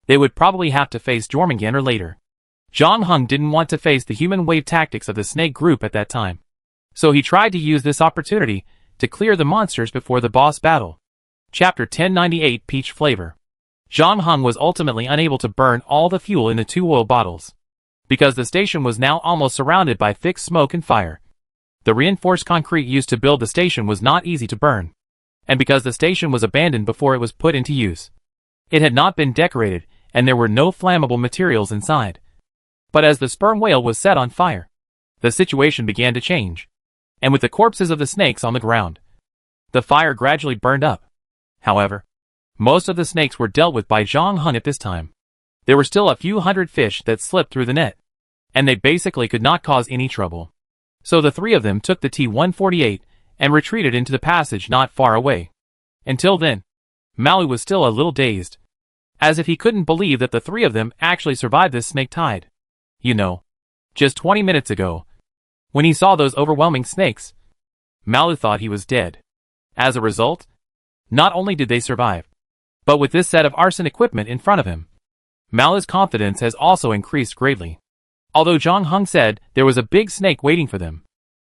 they would probably have to face Jormungandr later. John Hung didn't want to face the human wave tactics of the snake group at that time, so he tried to use this opportunity to clear the monsters before the boss battle. Chapter 1098 Peach Flavor. John Hung was ultimately unable to burn all the fuel in the 2 oil bottles, because the station was now almost surrounded by thick smoke and fire. The reinforced concrete used to build the station was not easy to burn, and because the station was abandoned before it was put into use, it had not been decorated and there were no flammable materials inside. But as the sperm whale was set on fire, the situation began to change, and with the corpses of the snakes on the ground, the fire gradually burned up. However, most of the snakes were dealt with by Zhang Hung at this time. There were still a few hundred fish that slipped through the net, and they basically could not cause any trouble. So the 3 of them took the T-148 and retreated into the passage not far away. Until then, Malu was still a little dazed, as if he couldn't believe that the 3 of them actually survived this snake tide. You know, just 20 minutes ago, when he saw those overwhelming snakes, Malu thought he was dead. As a result, not only did they survive, but with this set of arson equipment in front of him, Malu's confidence has also increased greatly. Although Zhang Hung said there was a big snake waiting for them,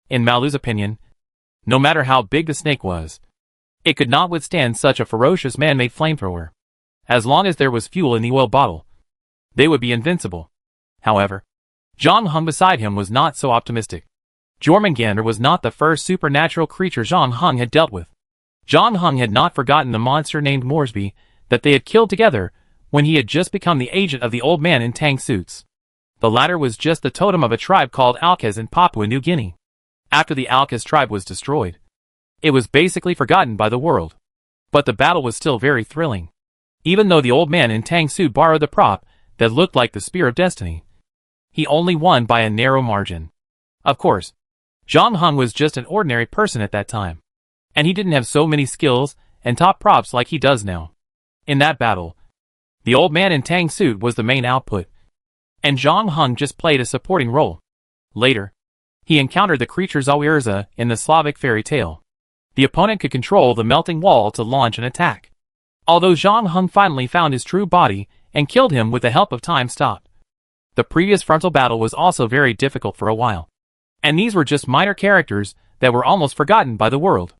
in Malu's opinion, no matter how big the snake was, it could not withstand such a ferocious man-made flamethrower. As long as there was fuel in the oil bottle, they would be invincible. However, Zhang Hung beside him was not so optimistic. Jormungandr was not the first supernatural creature Zhang Hung had dealt with. Zhang Hung had not forgotten the monster named Moresby that they had killed together when he had just become the agent of the old man in tang suits. The latter was just the totem of a tribe called Alkaz in Papua New Guinea. After the Alkaz tribe was destroyed, it was basically forgotten by the world. But the battle was still very thrilling. Even though the old man in tang suit borrowed the prop that looked like the Spear of Destiny, he only won by a narrow margin. Of course, Zhang Hung was just an ordinary person at that time, and he didn't have so many skills and top props like he does now. In that battle, the old man in tang suit was the main output, and Zhang Hung just played a supporting role. Later, he encountered the creature Zawirza in the Slavic fairy tale. The opponent could control the melting wall to launch an attack. Although Zhang Hung finally found his true body and killed him with the help of Time Stop, the previous frontal battle was also very difficult for a while. And these were just minor characters that were almost forgotten by the world.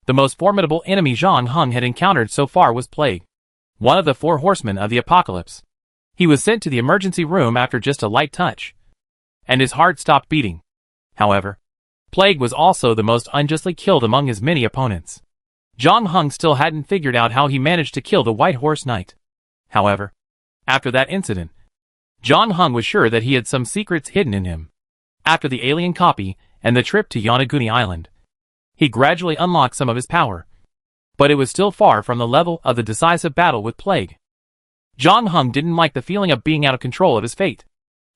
The most formidable enemy Zhang Hung had encountered so far was Plague, one of the 4 horsemen of the apocalypse. He was sent to the emergency room after just a light touch, and his heart stopped beating. However, Plague was also the most unjustly killed among his many opponents. Zhang Hung still hadn't figured out how he managed to kill the White Horse Knight. However, after that incident, Zhang Hung was sure that he had some secrets hidden in him. After the alien copy and the trip to Yonaguni Island, he gradually unlocked some of his power, but it was still far from the level of the decisive battle with Plague. Zhang Hung didn't like the feeling of being out of control of his fate,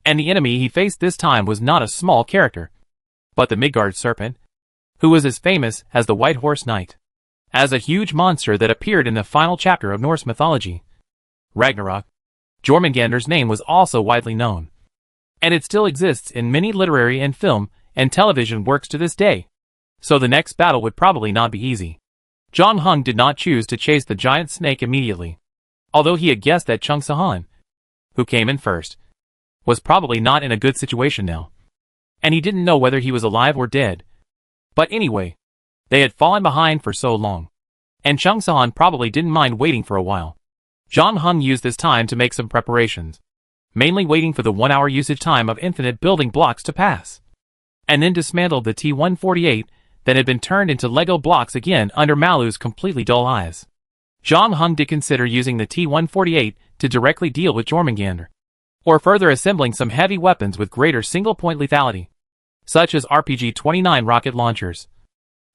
and the enemy he faced this time was not a small character, but the Midgard Serpent, who was as famous as the White Horse Knight. As a huge monster that appeared in the final chapter of Norse mythology, Ragnarok, Jormungandr's name was also widely known, and it still exists in many literary and film and television works to this day, so the next battle would probably not be easy. Zhang Hung did not choose to chase the giant snake immediately, although he had guessed that Chung Sahan, who came in first, was probably not in a good situation now, and he didn't know whether he was alive or dead. But anyway, they had fallen behind for so long, and Chung Sahan probably didn't mind waiting for a while. Zhang Hung used this time to make some preparations, mainly waiting for the 1-hour usage time of infinite building blocks to pass, and then dismantled the T-148 that had been turned into Lego blocks again under Malu's completely dull eyes. Zhang Hung did consider using the T-148 to directly deal with Jormungandr, or further assembling some heavy weapons with greater single-point lethality, such as RPG-29 rocket launchers,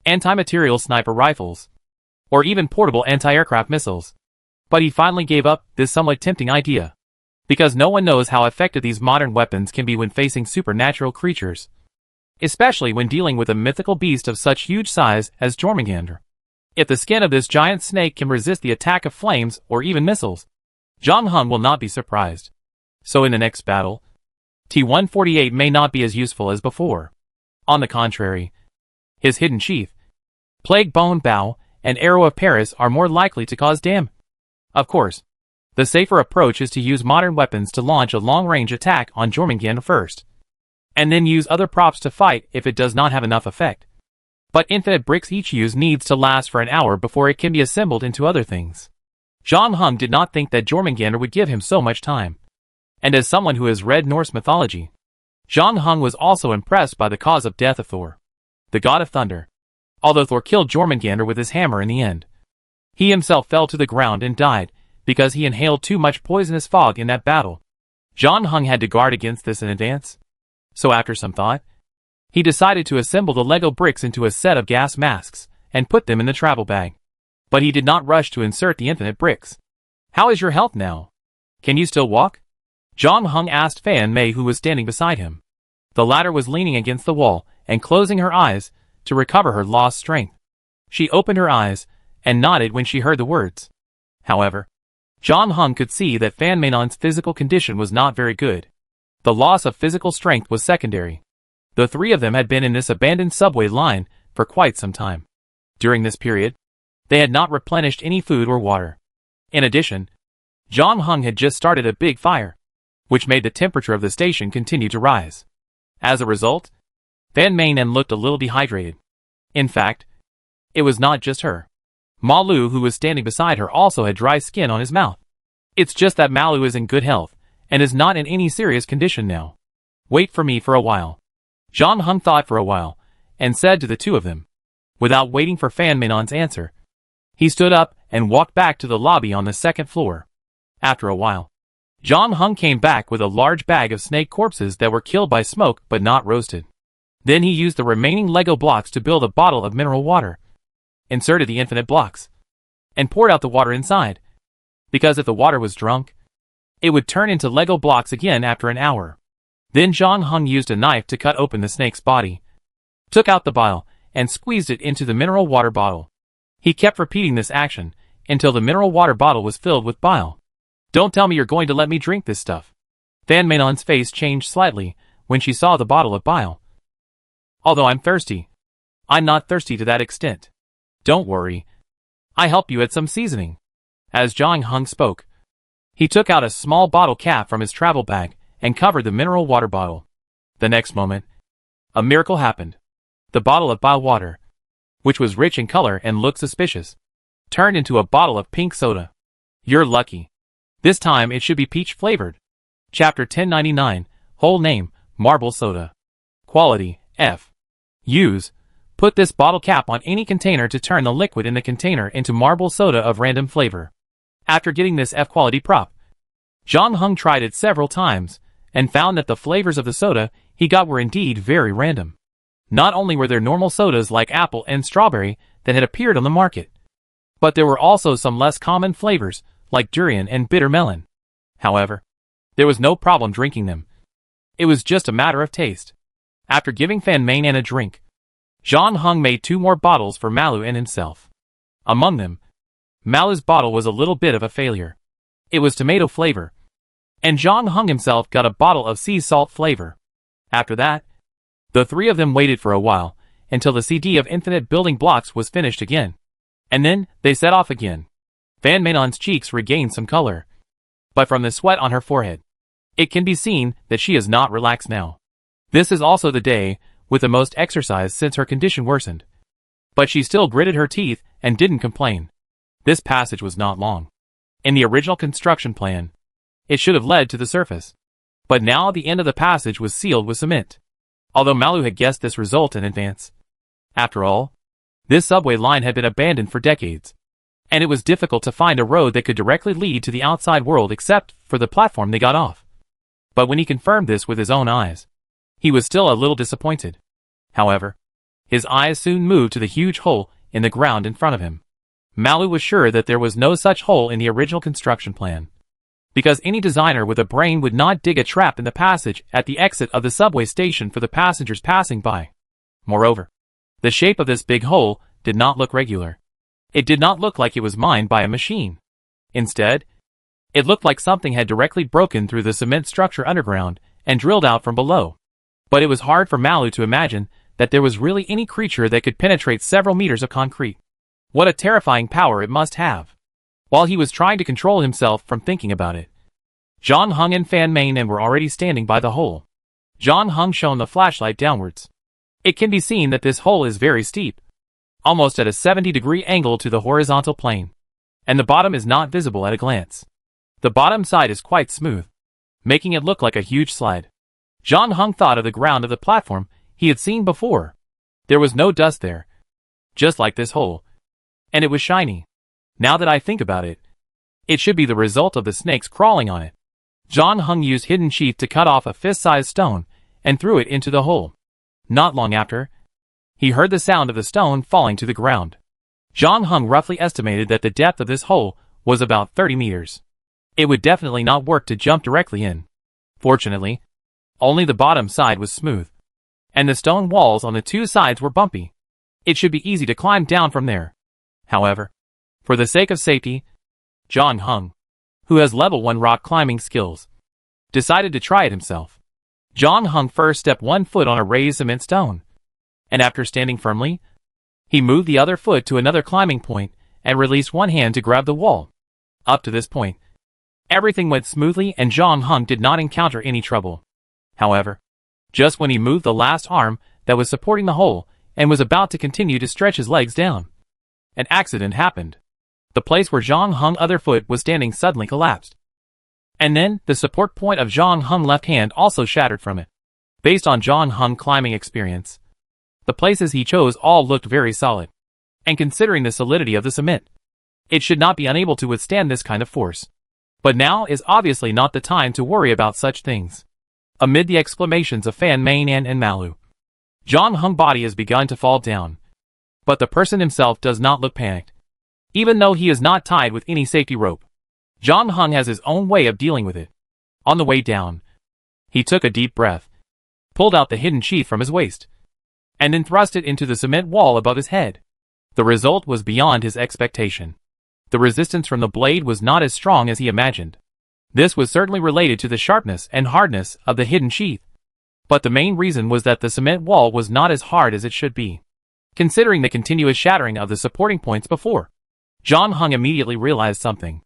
anti-material sniper rifles, or even portable anti-aircraft missiles. But he finally gave up this somewhat tempting idea, because no one knows how effective these modern weapons can be when facing supernatural creatures, especially when dealing with a mythical beast of such huge size as Jormungandr. If the skin of this giant snake can resist the attack of flames or even missiles, Zhang Hung will not be surprised. So in the next battle, T-148 may not be as useful as before. On the contrary, His hidden sheath, plague bone bow, and arrow of Paris are more likely to cause damage. Of course, the safer approach is to use modern weapons to launch a long-range attack on Jormungandr first, and then use other props to fight if it does not have enough effect. But infinite bricks each use needs to last for an hour before it can be assembled into other things. John Hung did not think that Jormungandr would give him so much time. And as someone who has read Norse mythology, John Hung was also impressed by the cause of death of Thor, the god of thunder. Although Thor killed Jormungandr with his hammer in the end, he himself fell to the ground and died because he inhaled too much poisonous fog in that battle. John Hung had to guard against this in advance. So after some thought, he decided to assemble the Lego bricks into a set of gas masks and put them in the travel bag. But he did not rush to insert the infinite bricks. "How is your health now? Can you still walk?" John Hung asked Fan Mei, who was standing beside him. The latter was leaning against the wall and closing her eyes to recover her lost strength. She opened her eyes and nodded when she heard the words. However, John Hung could see that Fan Mainon's physical condition was not very good. The loss of physical strength was secondary. The three of them had been in this abandoned subway line for quite some time. During this period, they had not replenished any food or water. In addition, John Hung had just started a big fire, which made the temperature of the station continue to rise. As a result, Fan Mainon looked a little dehydrated. In fact, it was not just her. Malu, who was standing beside her, also had dry skin on his mouth. It's just that Malu is in good health and is not in any serious condition now. "Wait for me for a while." John Hung thought for a while and said to the two of them. Without waiting for Fan Mainon's answer, he stood up and walked back to the lobby on the second floor. After a while, John Hung came back with a large bag of snake corpses that were killed by smoke but not roasted. Then he used the remaining Lego blocks to build a bottle of mineral water, inserted the infinite blocks, and poured out the water inside, because if the water was drunk, it would turn into Lego blocks again after an hour. Then John Hung used a knife to cut open the snake's body, took out the bile, and squeezed it into the mineral water bottle. He kept repeating this action until the mineral water bottle was filled with bile. "Don't tell me you're going to let me drink this stuff." Fan Mainon's face changed slightly when she saw the bottle of bile. "Although I'm thirsty, I'm not thirsty to that extent. Don't worry, I help you add some seasoning." As John Hung spoke, he took out a small bottle cap from his travel bag and covered the mineral water bottle. The next moment, a miracle happened. The bottle of bile water, which was rich in color and looked suspicious, turned into a bottle of pink soda. "You're lucky. This time it should be peach flavored." Chapter 1099, Whole Name, Marble Soda. Quality, F. Use. Put this bottle cap on any container to turn the liquid in the container into marble soda of random flavor. After getting this F quality prop, John Hung tried it several times and found that the flavors of the soda he got were indeed very random. Not only were there normal sodas like apple and strawberry that had appeared on the market, but there were also some less common flavors like durian and bitter melon. However, there was no problem drinking them. It was just a matter of taste. After giving Fan Mainon a drink, John Hung made 2 more bottles for Malu and himself. Among them, Malu's bottle was a little bit of a failure. It was tomato flavor, and John Hung himself got a bottle of sea salt flavor. After that, the three of them waited for a while until the CD of infinite building blocks was finished again, and then they set off again. Fan Mainon's cheeks regained some color, but from the sweat on her forehead, it can be seen that she is not relaxed now. This is also the day with the most exercise since her condition worsened. But she still gritted her teeth and didn't complain. This passage was not long. In the original construction plan, it should have led to the surface. But now the end of the passage was sealed with cement. Although Malu had guessed this result in advance. After all, this subway line had been abandoned for decades, and it was difficult to find a road that could directly lead to the outside world except for the platform they got off. But when he confirmed this with his own eyes, he was still a little disappointed. However, his eyes soon moved to the huge hole in the ground in front of him. Malu was sure that there was no such hole in the original construction plan, because any designer with a brain would not dig a trap in the passage at the exit of the subway station for the passengers passing by. Moreover, the shape of this big hole did not look regular. It did not look like it was mined by a machine. Instead, it looked like something had directly broken through the cement structure underground and drilled out from below. But it was hard for Malu to imagine that there was really any creature that could penetrate several meters of concrete. What a terrifying power it must have. While he was trying to control himself from thinking about it, John Hung and Fan Mei were already standing by the hole. John Hung shone the flashlight downwards. It can be seen that this hole is very steep, almost at a 70-degree angle to the horizontal plane, and the bottom is not visible at a glance. The bottom side is quite smooth, making it look like a huge slide. John Hung thought of the ground of the platform he had seen before. There was no dust there, just like this hole, and it was shiny. Now that I think about it, it should be the result of the snakes crawling on it. John Hung used hidden sheath to cut off a fist-sized stone and threw it into the hole. Not long after, he heard the sound of the stone falling to the ground. John Hung roughly estimated that the depth of this hole was about 30 meters. It would definitely not work to jump directly in. Fortunately, only the bottom side was smooth, and the stone walls on the two sides were bumpy. It should be easy to climb down from there. However, for the sake of safety, John Hung, who has level 1 rock climbing skills, decided to try it himself. John Hung first stepped one foot on a raised cement stone, and after standing firmly, he moved the other foot to another climbing point and released one hand to grab the wall. Up to this point, everything went smoothly and John Hung did not encounter any trouble. However, just when he moved the last arm that was supporting the hole and was about to continue to stretch his legs down, an accident happened. The place where John Hung's other foot was standing suddenly collapsed. And then, the support point of John Hung's left hand also shattered from it. Based on John Hung's climbing experience, the places he chose all looked very solid. And considering the solidity of the cement, it should not be unable to withstand this kind of force. But now is obviously not the time to worry about such things. Amid the exclamations of Fan Mei and Malu, John Hung's body has begun to fall down. But the person himself does not look panicked. Even though he is not tied with any safety rope, John Hung has his own way of dealing with it. On the way down, he took a deep breath, pulled out the hidden sheath from his waist, and then thrust it into the cement wall above his head. The result was beyond his expectation. The resistance from the blade was not as strong as he imagined. This was certainly related to the sharpness and hardness of the hidden sheath, but the main reason was that the cement wall was not as hard as it should be. Considering the continuous shattering of the supporting points before, John Hung immediately realized something.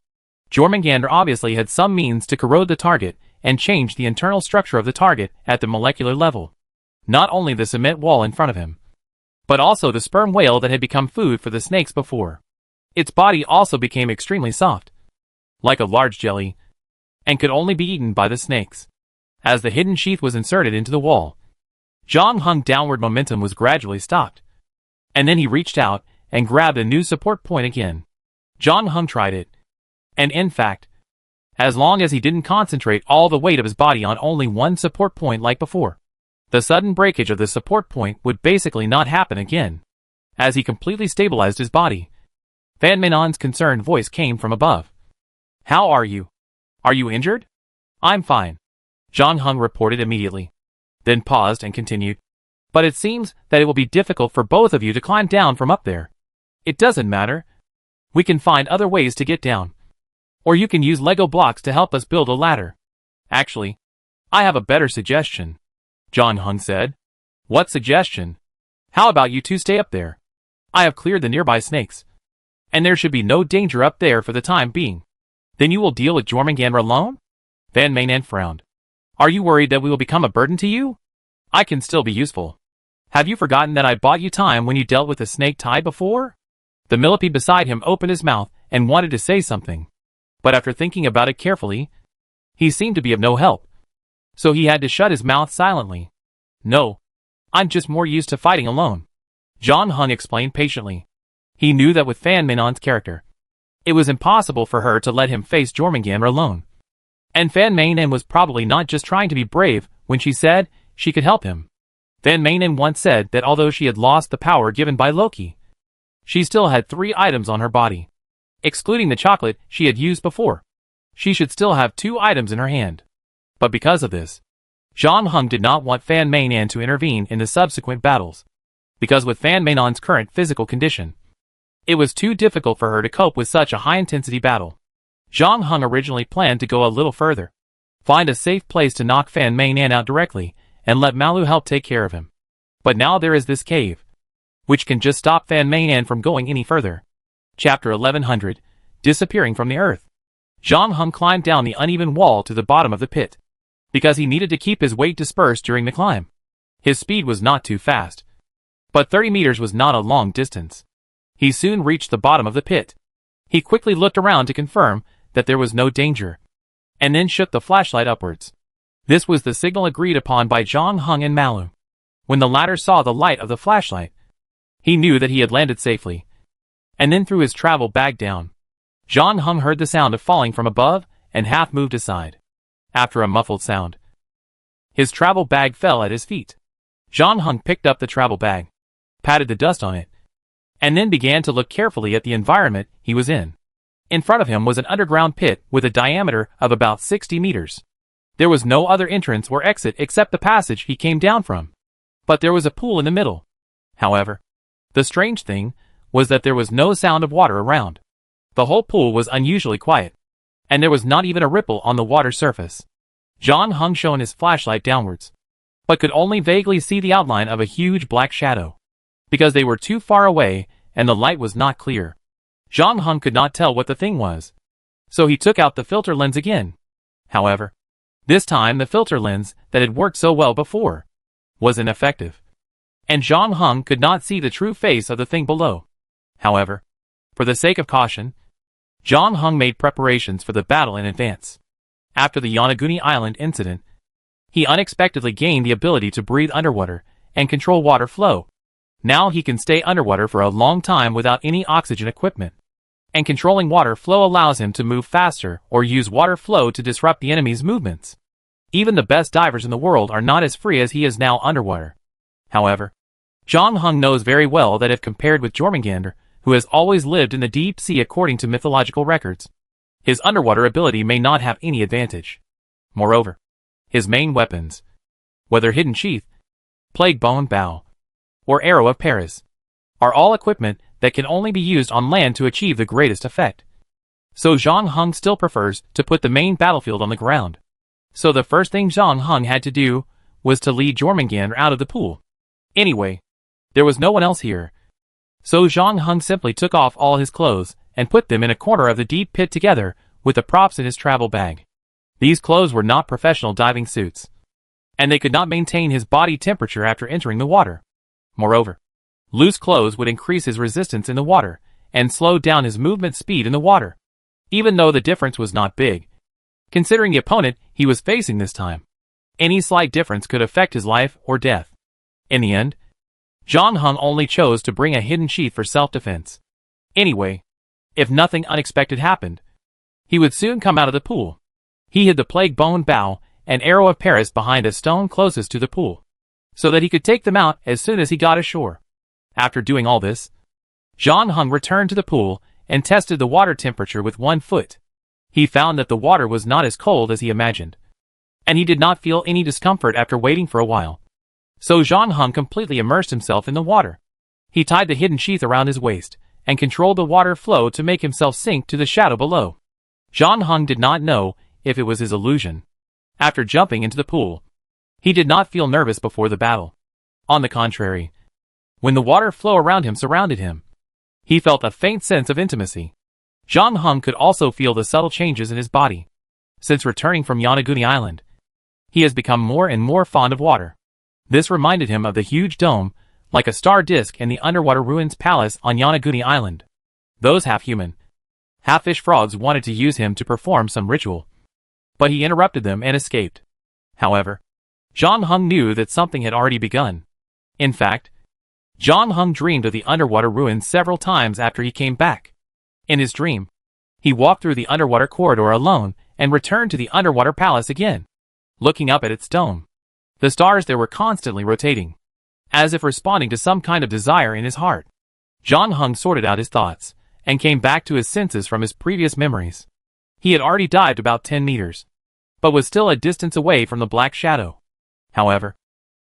Jormungandr obviously had some means to corrode the target and change the internal structure of the target at the molecular level. Not only the cement wall in front of him, but also the sperm whale that had become food for the snakes before. Its body also became extremely soft, like a large jelly, and could only be eaten by the snakes. As the hidden sheath was inserted into the wall, John Hung's downward momentum was gradually stopped, and then he reached out and grabbed a new support point again. John Hung tried it, and in fact, as long as he didn't concentrate all the weight of his body on only one support point like before, the sudden breakage of the support point would basically not happen again. As he completely stabilized his body, Fan Mei's concerned voice came from above. "How are you? Are you injured?" "I'm fine," John Hung reported immediately, then paused and continued. "But it seems that it will be difficult for both of you to climb down from up there." "It doesn't matter. We can find other ways to get down. Or you can use Lego blocks to help us build a ladder." "Actually, I have a better suggestion," John Hung said. "What suggestion?" "How about you two stay up there? I have cleared the nearby snakes, and there should be no danger up there for the time being. Then you will deal with Jormungandr alone?" Fan Mei frowned. "Are you worried that we will become a burden to you? I can still be useful. Have you forgotten that I bought you time when you dealt with the snake tide before?" The millipede beside him opened his mouth and wanted to say something, but after thinking about it carefully, he seemed to be of no help, so he had to shut his mouth silently. "No, I'm just more used to fighting alone," John Hung explained patiently. He knew that with Fan Mei's character, it was impossible for her to let him face Jormungandr alone. And Fan Mei was probably not just trying to be brave when she said she could help him. Fan Mei once said that although she had lost the power given by Loki, she still had 3 items on her body. Excluding the chocolate she had used before, she should still have 2 items in her hand. But because of this, John Hung did not want Fan Mei to intervene in the subsequent battles, because with Fan Mei's current physical condition, it was too difficult for her to cope with such a high-intensity battle. John Hung originally planned to go a little further, find a safe place to knock Fan Mei out directly, and let Malu help take care of him. But now there is this cave, which can just stop Fan Meian from going any further. Chapter 1100, Disappearing from the Earth. Zhang Heng climbed down the uneven wall to the bottom of the pit, because he needed to keep his weight dispersed during the climb. His speed was not too fast, but 30 meters was not a long distance. He soon reached the bottom of the pit. He quickly looked around to confirm that there was no danger, and then shook the flashlight upwards. This was the signal agreed upon by Zhang Heng and Malu. When the latter saw the light of the flashlight, he knew that he had landed safely, and then threw his travel bag down. Zhang Heng heard the sound of falling from above and half moved aside. After a muffled sound, his travel bag fell at his feet. Zhang Heng picked up the travel bag, patted the dust on it, and then began to look carefully at the environment he was in. In front of him was an underground pit with a diameter of about 60 meters. There was no other entrance or exit except the passage he came down from. But there was a pool in the middle. However, the strange thing was that there was no sound of water around. The whole pool was unusually quiet, and there was not even a ripple on the water surface. Zhang Heng shone his flashlight downwards, but could only vaguely see the outline of a huge black shadow, because they were too far away and the light was not clear. Zhang Heng could not tell what the thing was, so he took out the filter lens again. However, this time the filter lens that had worked so well before was ineffective, and Zhang Heng could not see the true face of the thing below. However, for the sake of caution, Zhang Heng made preparations for the battle in advance. After the Yonaguni Island incident, he unexpectedly gained the ability to breathe underwater and control water flow. Now he can stay underwater for a long time without any oxygen equipment, and controlling water flow allows him to move faster or use water flow to disrupt the enemy's movements. Even the best divers in the world are not as free as he is now underwater. However, Zhang Heng knows very well that if compared with Jormungandr, who has always lived in the deep sea according to mythological records, his underwater ability may not have any advantage. Moreover, his main weapons, whether Hidden Sheath, Plague Bone Bow, or Arrow of Paris, are all equipment that can only be used on land to achieve the greatest effect. So Zhang Heng still prefers to put the main battlefield on the ground. So the first thing Zhang Heng had to do was to lead Jormungandr out of the pool. Anyway, there was no one else here. So Zhang Heng simply took off all his clothes and put them in a corner of the deep pit together with the props in his travel bag. These clothes were not professional diving suits, and they could not maintain his body temperature after entering the water. Moreover, loose clothes would increase his resistance in the water and slow down his movement speed in the water, even though the difference was not big, considering the opponent he was facing this time. Any slight difference could affect his life or death. In the end, Zhang Heng only chose to bring a hidden sheath for self-defense. Anyway, if nothing unexpected happened, he would soon come out of the pool. He hid the Plague Bone Bow and Arrow of Paris behind a stone closest to the pool, so that he could take them out as soon as he got ashore. After doing all this, Zhang Heng returned to the pool and tested the water temperature with 1 foot. He found that the water was not as cold as he imagined, and he did not feel any discomfort after waiting for a while. So Zhang Heng completely immersed himself in the water. He tied the hidden sheath around his waist and controlled the water flow to make himself sink to the shadow below. Zhang Heng did not know if it was his illusion. After jumping into the pool, he did not feel nervous before the battle. On the contrary, when the water flow around him surrounded him, he felt a faint sense of intimacy. Zhang Heng could also feel the subtle changes in his body. Since returning from Yonaguni Island, he has become more and more fond of water. This reminded him of the huge dome, like a star disk in the underwater ruins palace on Yonaguni Island. Those half-human, half-fish frogs wanted to use him to perform some ritual, but he interrupted them and escaped. However, Zhang Heng knew that something had already begun. In fact, Zhang Heng dreamed of the underwater ruins several times after he came back. In his dream, he walked through the underwater corridor alone and returned to the underwater palace again, looking up at its dome. The stars there were constantly rotating, as if responding to some kind of desire in his heart. Zhang Heng sorted out his thoughts and came back to his senses from his previous memories. He had already dived about 10 meters, but was still a distance away from the black shadow. However,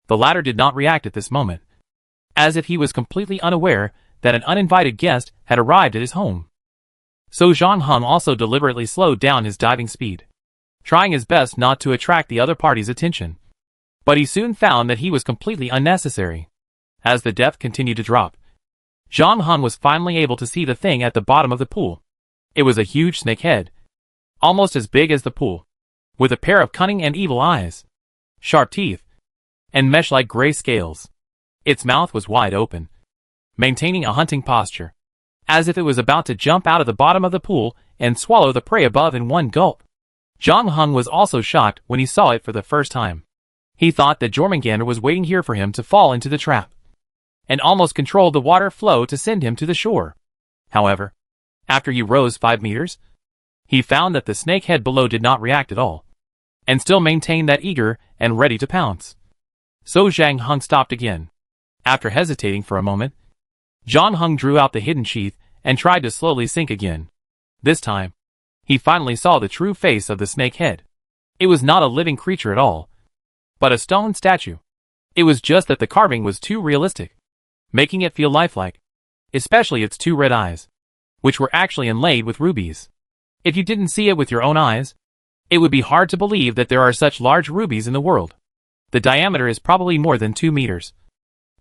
the latter did not react at this moment, as if he was completely unaware that an uninvited guest had arrived at his home. So Zhang Heng also deliberately slowed down his diving speed, trying his best not to attract the other party's attention. But he soon found that he was completely unnecessary. As the depth continued to drop, John Hung was finally able to see the thing at the bottom of the pool. It was a huge snake head, almost as big as the pool, with a pair of cunning and evil eyes, sharp teeth, and mesh-like gray scales. Its mouth was wide open, maintaining a hunting posture, as if it was about to jump out of the bottom of the pool and swallow the prey above in one gulp. John Hung was also shocked when he saw it for the first time. He thought that Jormungandr was waiting here for him to fall into the trap, and almost controlled the water flow to send him to the shore. However, after he rose 5 meters, he found that the snake head below did not react at all, and still maintained that eager and ready to pounce. So John Hung stopped again. After hesitating for a moment, John Hung drew out the hidden sheath and tried to slowly sink again. This time, he finally saw the true face of the snake head. It was not a living creature at all, but a stone statue. It was just that the carving was too realistic, making it feel lifelike, especially its 2 red eyes, which were actually inlaid with rubies. If you didn't see it with your own eyes, it would be hard to believe that there are such large rubies in the world. The diameter is probably more than 2 meters,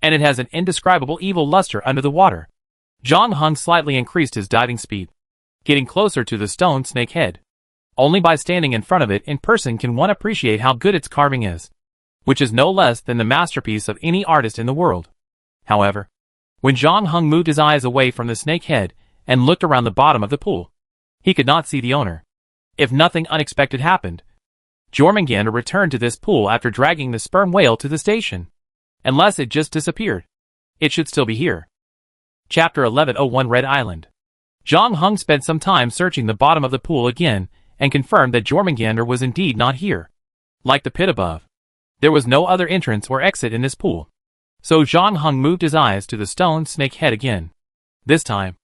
and it has an indescribable evil luster under the water. John Hung slightly increased his diving speed, getting closer to the stone snake head. Only by standing in front of it in person can one appreciate how good its carving is, which is no less than the masterpiece of any artist in the world. However, when John Hung moved his eyes away from the snake head and looked around the bottom of the pool, he could not see the owner. If nothing unexpected happened, Jormungandr returned to this pool after dragging the sperm whale to the station. Unless it just disappeared, it should still be here. Chapter 1101 Red Island. John Hung spent some time searching the bottom of the pool again and confirmed that Jormungandr was indeed not here. Like the pit above, there was no other entrance or exit in this pool. So John Hung moved his eyes to the stone snake head again. This time,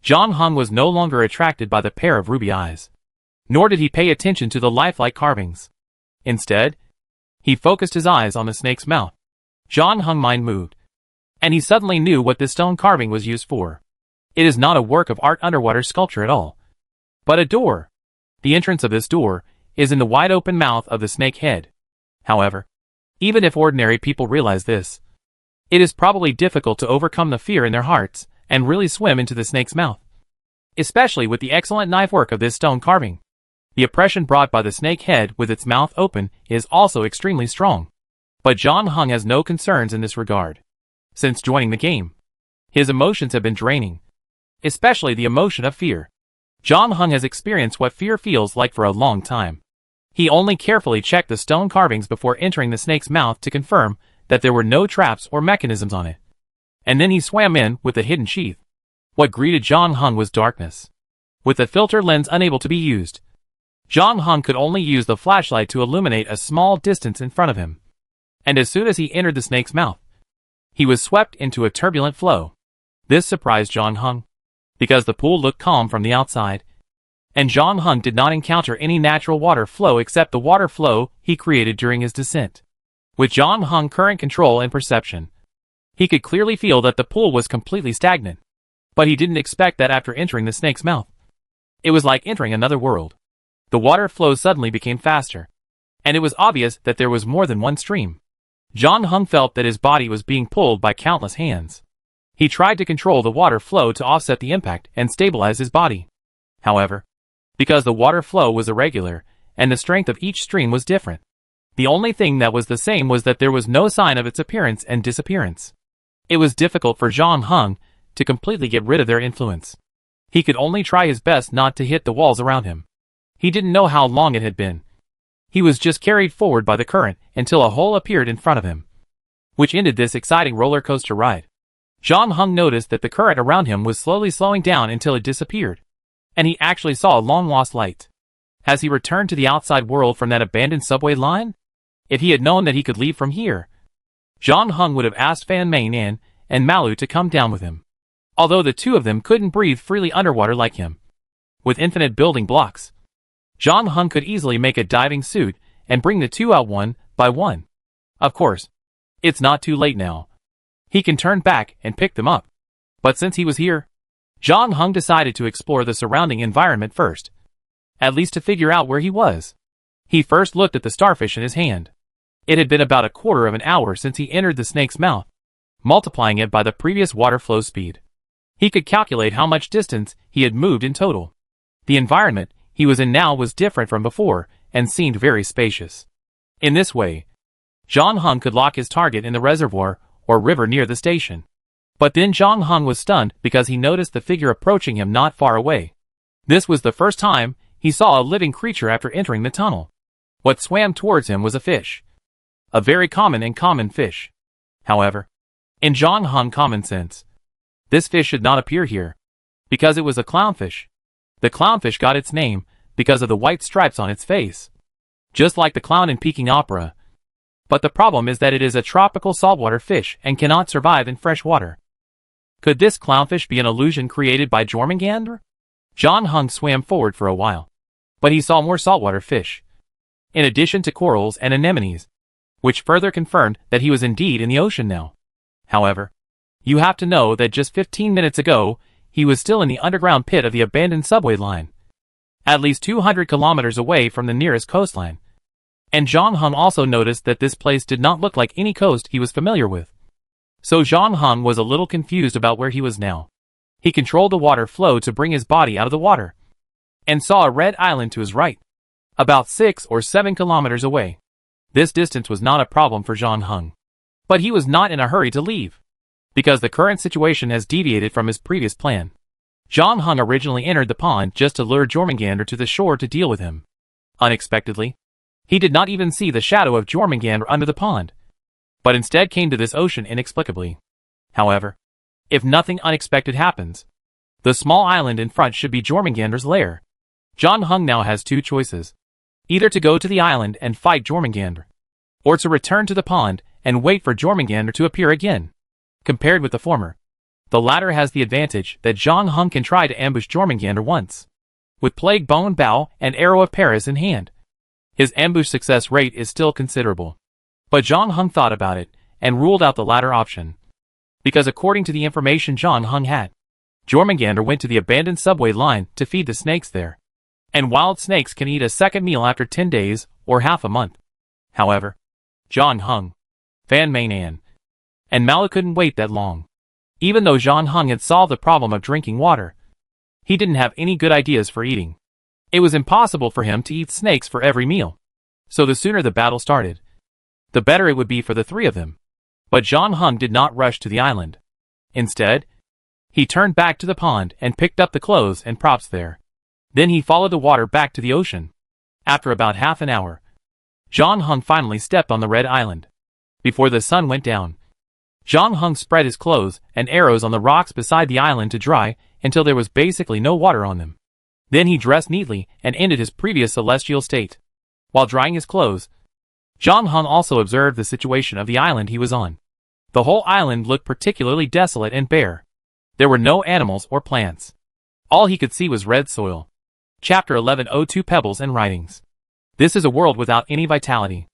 John Hung was no longer attracted by the pair of ruby eyes, nor did he pay attention to the lifelike carvings. Instead, he focused his eyes on the snake's mouth. John Hung's mind moved, and he suddenly knew what this stone carving was used for. It is not a work of art underwater sculpture at all, but a door. The entrance of this door is in the wide open mouth of the snake head. However, even if ordinary people realize this, it is probably difficult to overcome the fear in their hearts and really swim into the snake's mouth, especially with the excellent knife work of this stone carving. The oppression brought by the snake head with its mouth open is also extremely strong. But John Hung has no concerns in this regard. Since joining the game, his emotions have been draining, especially the emotion of fear. John Hung has experienced what fear feels like for a long time. He only carefully checked the stone carvings before entering the snake's mouth to confirm that there were no traps or mechanisms on it. And then he swam in with the hidden sheath. What greeted John Hung was darkness. With the filter lens unable to be used, John Hung could only use the flashlight to illuminate a small distance in front of him. And as soon as he entered the snake's mouth, he was swept into a turbulent flow. This surprised John Hung, because the pool looked calm from the outside, and John Hung did not encounter any natural water flow except the water flow he created during his descent. With John Hung's current control and perception, he could clearly feel that the pool was completely stagnant, but he didn't expect that after entering the snake's mouth. It was like entering another world. The water flow suddenly became faster, and it was obvious that there was more than one stream. John Hung felt that his body was being pulled by countless hands. He tried to control the water flow to offset the impact and stabilize his body. However, because the water flow was irregular and the strength of each stream was different, the only thing that was the same was that there was no sign of its appearance and disappearance. It was difficult for John Hung to completely get rid of their influence. He could only try his best not to hit the walls around him. He didn't know how long it had been. He was just carried forward by the current until a hole appeared in front of him, which ended this exciting roller coaster ride. John Hung noticed that the current around him was slowly slowing down until it disappeared, and he actually saw a long-lost light. Has he returned to the outside world from that abandoned subway line? If he had known that he could leave from here, John Hung would have asked Fan Mei and Malu to come down with him, although the two of them couldn't breathe freely underwater like him. With infinite building blocks, John Hung could easily make a diving suit and bring the two out one by one. Of course, it's not too late now. He can turn back and pick them up. But since he was here, John Hung decided to explore the surrounding environment first, at least to figure out where he was. He first looked at the starfish in his hand. It had been about a quarter of an hour since he entered the snake's mouth. multiplying it by the previous water flow speed. He could calculate how much distance he had moved in total. The environment he was in now was different from before and seemed very spacious. In this way, John Hung could lock his target in the reservoir or river near the station. But then John Hung was stunned because he noticed the figure approaching him not far away. This was the first time he saw a living creature after entering the tunnel. What swam towards him was a fish. A very common fish. However, in John Hung common sense, this fish should not appear here, because it was a clownfish. The clownfish got its name because of the white stripes on its face, just like the clown in Peking opera. But the problem is that it is a tropical saltwater fish and cannot survive in fresh water. Could this clownfish be an illusion created by Jormungandr? John Hung swam forward for a while, but he saw more saltwater fish, in addition to corals and anemones, which further confirmed that he was indeed in the ocean now. However, you have to know that just 15 minutes ago, he was still in the underground pit of the abandoned subway line, at least 200 kilometers away from the nearest coastline. And John Hung also noticed that this place did not look like any coast he was familiar with. So John Hung was a little confused about where he was now. He controlled the water flow to bring his body out of the water, and saw a red island to his right, about 6 or 7 kilometers away. This distance was not a problem for John Hung. But he was not in a hurry to leave, because the current situation has deviated from his previous plan. John Hung originally entered the pond just to lure Jormungandr to the shore to deal with him. Unexpectedly, he did not even see the shadow of Jormungandr under the pond, but instead came to this ocean inexplicably. However, if nothing unexpected happens, the small island in front should be Jormungandr's lair. John Hung now has two choices: either to go to the island and fight Jormungandr, or to return to the pond and wait for Jormungandr to appear again. Compared with the former, the latter has the advantage that John Hung can try to ambush Jormungandr once, with Plague Bone Bow and Arrow of Paris in hand. His ambush success rate is still considerable. But John Hung thought about it and ruled out the latter option, because according to the information John Hung had, Jormungandr went to the abandoned subway line to feed the snakes there. And wild snakes can eat a second meal after 10 days or half a month. However, John Hung, Fan Mainan, and Malu couldn't wait that long. Even though John Hung had solved the problem of drinking water, he didn't have any good ideas for eating. It was impossible for him to eat snakes for every meal. So the sooner the battle started, the better it would be for the three of them. But John Hung did not rush to the island. Instead, he turned back to the pond and picked up the clothes and props there. Then he followed the water back to the ocean. After about half an hour, John Hung finally stepped on the red island. Before the sun went down, John Hung spread his clothes and arrows on the rocks beside the island to dry until there was basically no water on them. Then he dressed neatly and ended his previous celestial state. While drying his clothes, John Hung also observed the situation of the island he was on. The whole island looked particularly desolate and bare. There were no animals or plants. All he could see was red soil. Chapter 1102 Pebbles and Writings. This is a world without any vitality.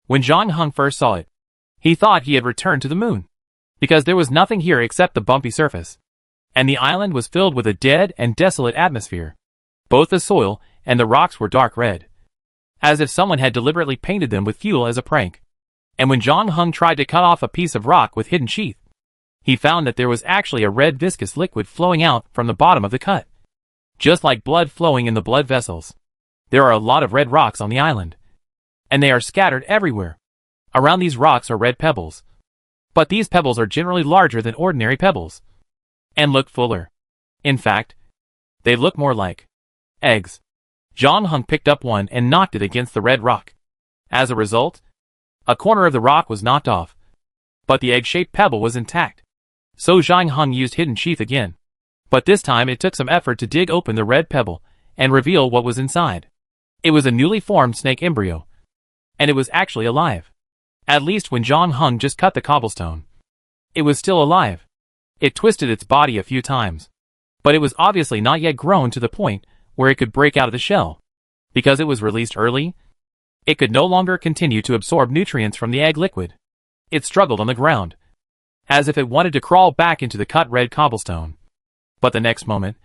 When John Hung first saw it, he thought he had returned to the moon, because there was nothing here except the bumpy surface, and the island was filled with a dead and desolate atmosphere. Both the soil and the rocks were dark red, as if someone had deliberately painted them with fuel as a prank. And when John Hung tried to cut off a piece of rock with hidden sheath, he found that there was actually a red viscous liquid flowing out from the bottom of the cut, just like blood flowing in the blood vessels. There are a lot of red rocks on the island, and they are scattered everywhere. Around these rocks are red pebbles, but these pebbles are generally larger than ordinary pebbles, and look fuller. In fact, they look more like eggs. John Hung picked up one and knocked it against the red rock. As a result, a corner of the rock was knocked off, but the egg-shaped pebble was intact. So John Hung used hidden sheath again, but this time it took some effort to dig open the red pebble and reveal what was inside. It was a newly formed snake embryo, and it was actually alive. At least when John Hung just cut the cobblestone, it was still alive. It twisted its body a few times, but it was obviously not yet grown to the point where it could break out of the shell. Because it was released early, it could no longer continue to absorb nutrients from the egg liquid. It struggled on the ground, as if it wanted to crawl back into the cut red cobblestone. But the next moment,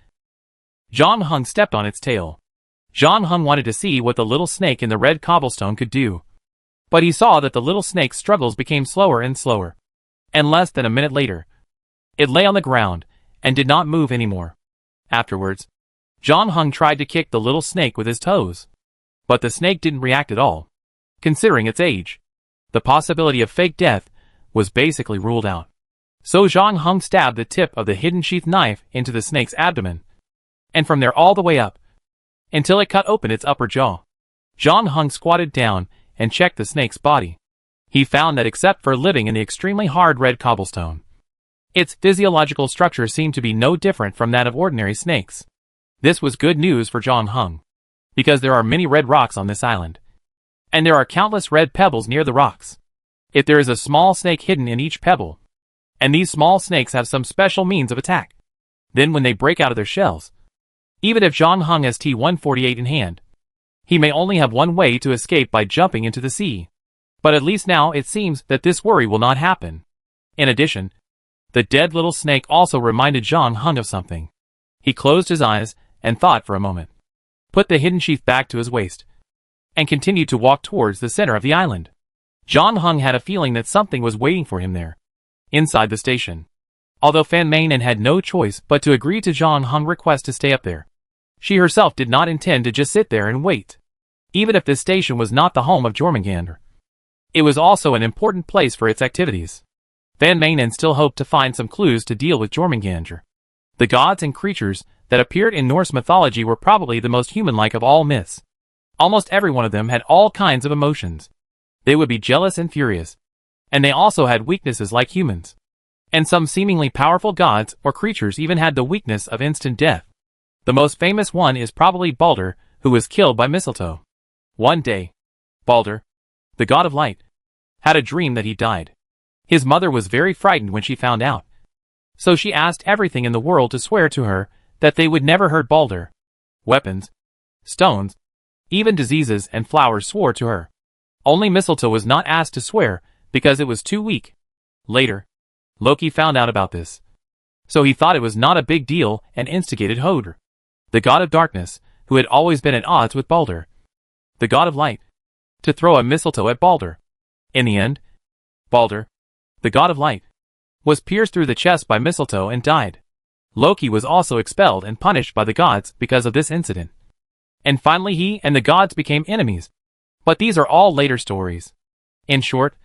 John Hung stepped on its tail. John Hung wanted to see what the little snake in the red cobblestone could do. But he saw that the little snake's struggles became slower and slower, and less than a minute later, it lay on the ground and did not move anymore. Afterwards, John Hung tried to kick the little snake with his toes, but the snake didn't react at all. Considering its age, the possibility of fake death was basically ruled out. So John Hung stabbed the tip of the hidden sheath knife into the snake's abdomen, and from there all the way up, until it cut open its upper jaw. John Hung squatted down and checked the snake's body. He found that except for living in the extremely hard red cobblestone, its physiological structure seemed to be no different from that of ordinary snakes. This was good news for John Hung, because there are many red rocks on this island, and there are countless red pebbles near the rocks. If there is a small snake hidden in each pebble, and these small snakes have some special means of attack, then when they break out of their shells, even if John Hung has T-148 in hand, he may only have one way to escape by jumping into the sea. But at least now it seems that this worry will not happen. In addition, the dead little snake also reminded John Hung of something. He closed his eyes and thought for a moment, put the hidden sheath back to his waist, and continued to walk towards the center of the island. John Hung had a feeling that something was waiting for him there, inside the station. Although Fan Mainen had no choice but to agree to John Hung's request to stay up there, she herself did not intend to just sit there and wait. Even if this station was not the home of Jormungandr, it was also an important place for its activities. Fan Mainen still hoped to find some clues to deal with Jormungandr. The gods and creatures that appeared in Norse mythology were probably the most human-like of all myths. Almost every one of them had all kinds of emotions. They would be jealous and furious, and they also had weaknesses like humans. And some seemingly powerful gods or creatures even had the weakness of instant death. The most famous one is probably Balder, who was killed by mistletoe. One day, Balder, the god of light, had a dream that he died. His mother was very frightened when she found out, so she asked everything in the world to swear to her that they would never hurt Balder. Weapons, stones, even diseases and flowers swore to her. Only mistletoe was not asked to swear because it was too weak. Later, Loki found out about this, so he thought it was not a big deal and instigated Hodr, the god of darkness, who had always been at odds with Balder, the god of light, to throw a mistletoe at Balder. In the end, Balder, the god of light, was pierced through the chest by mistletoe and died. Loki was also expelled and punished by the gods because of this incident. And finally he and the gods became enemies. But these are all later stories. In short,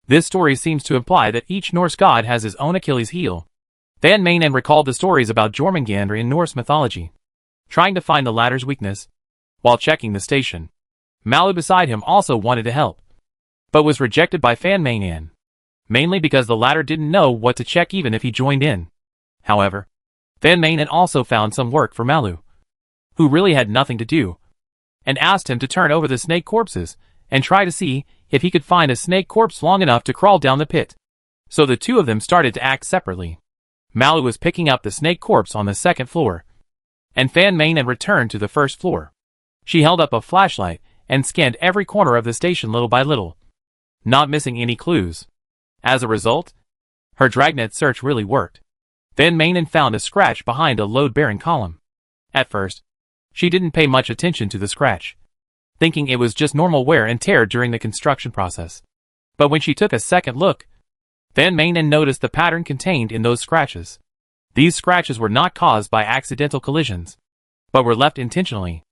this story seems to imply that each Norse god has his own Achilles heel. Fan Mainen recalled the stories about Jormungandr in Norse mythology, trying to find the latter's weakness. While checking the station, Malu beside him also wanted to help, but was rejected by Fan Mainen, mainly because the latter didn't know what to check even if he joined in. However, Fan Mainen also found some work for Malu, who really had nothing to do, and asked him to turn over the snake corpses and try to see if he could find a snake corpse long enough to crawl down the pit. So the two of them started to act separately. Malu was picking up the snake corpse on the second floor, and Fan Mainen returned to the first floor. She held up a flashlight and scanned every corner of the station little by little, not missing any clues. As a result, her dragnet search really worked. Fan Mainen found a scratch behind a load-bearing column. At first, she didn't pay much attention to the scratch, thinking it was just normal wear and tear during the construction process. But when she took a second look, Fan Mainen noticed the pattern contained in those scratches. These scratches were not caused by accidental collisions, but were left intentionally.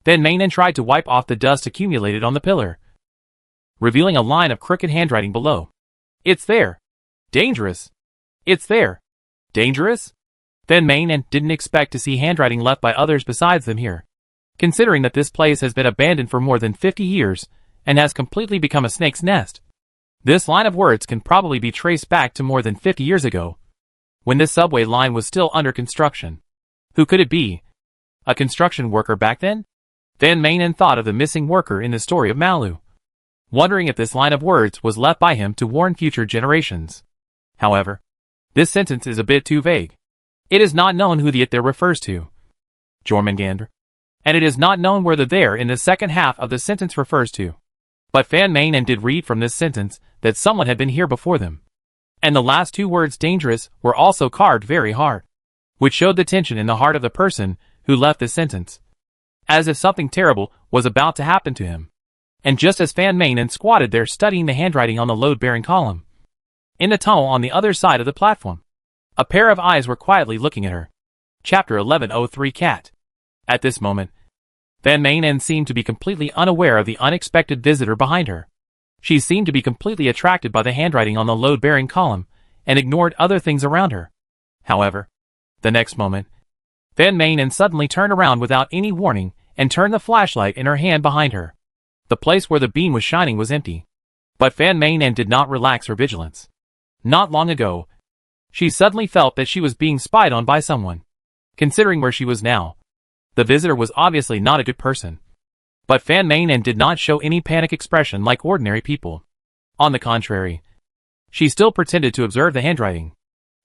Fan Mainen tried to wipe off the dust accumulated on the pillar, revealing a line of crooked handwriting below. "It's there. Dangerous. It's there. Dangerous?" Fan Mainen didn't expect to see handwriting left by others besides them here, considering that this place has been abandoned for more than 50 years and has completely become a snake's nest. This line of words can probably be traced back to more than 50 years ago, when this subway line was still under construction. Who could it be? A construction worker back then? Fan Mainen thought of the missing worker in the story of Malu, wondering if this line of words was left by him to warn future generations. However, this sentence is a bit too vague. It is not known who the it there refers to, Jormungandr, and it is not known where the there in the second half of the sentence refers to. But Fan Mainen did read from this sentence that someone had been here before them, and the last two words dangerous were also carved very hard, which showed the tension in the heart of the person who left this sentence, as if something terrible was about to happen to him. And just as Fan Mainen squatted there studying the handwriting on the load-bearing column, In the tunnel on the other side of the platform, a pair of eyes were quietly looking at her. Chapter 1103 Cat. At this moment, Van Manen seemed to be completely unaware of the unexpected visitor behind her. She seemed to be completely attracted by the handwriting on the load-bearing column and ignored other things around her. However, the next moment, Van Manen suddenly turned around without any warning and turned the flashlight in her hand behind her. The place where the beam was shining was empty. But Van Manen did not relax her vigilance. Not long ago, she suddenly felt that she was being spied on by someone. Considering where she was now, the visitor was obviously not a good person. But Van Manen did not show any panic expression like ordinary people. On the contrary, she still pretended to observe the handwriting,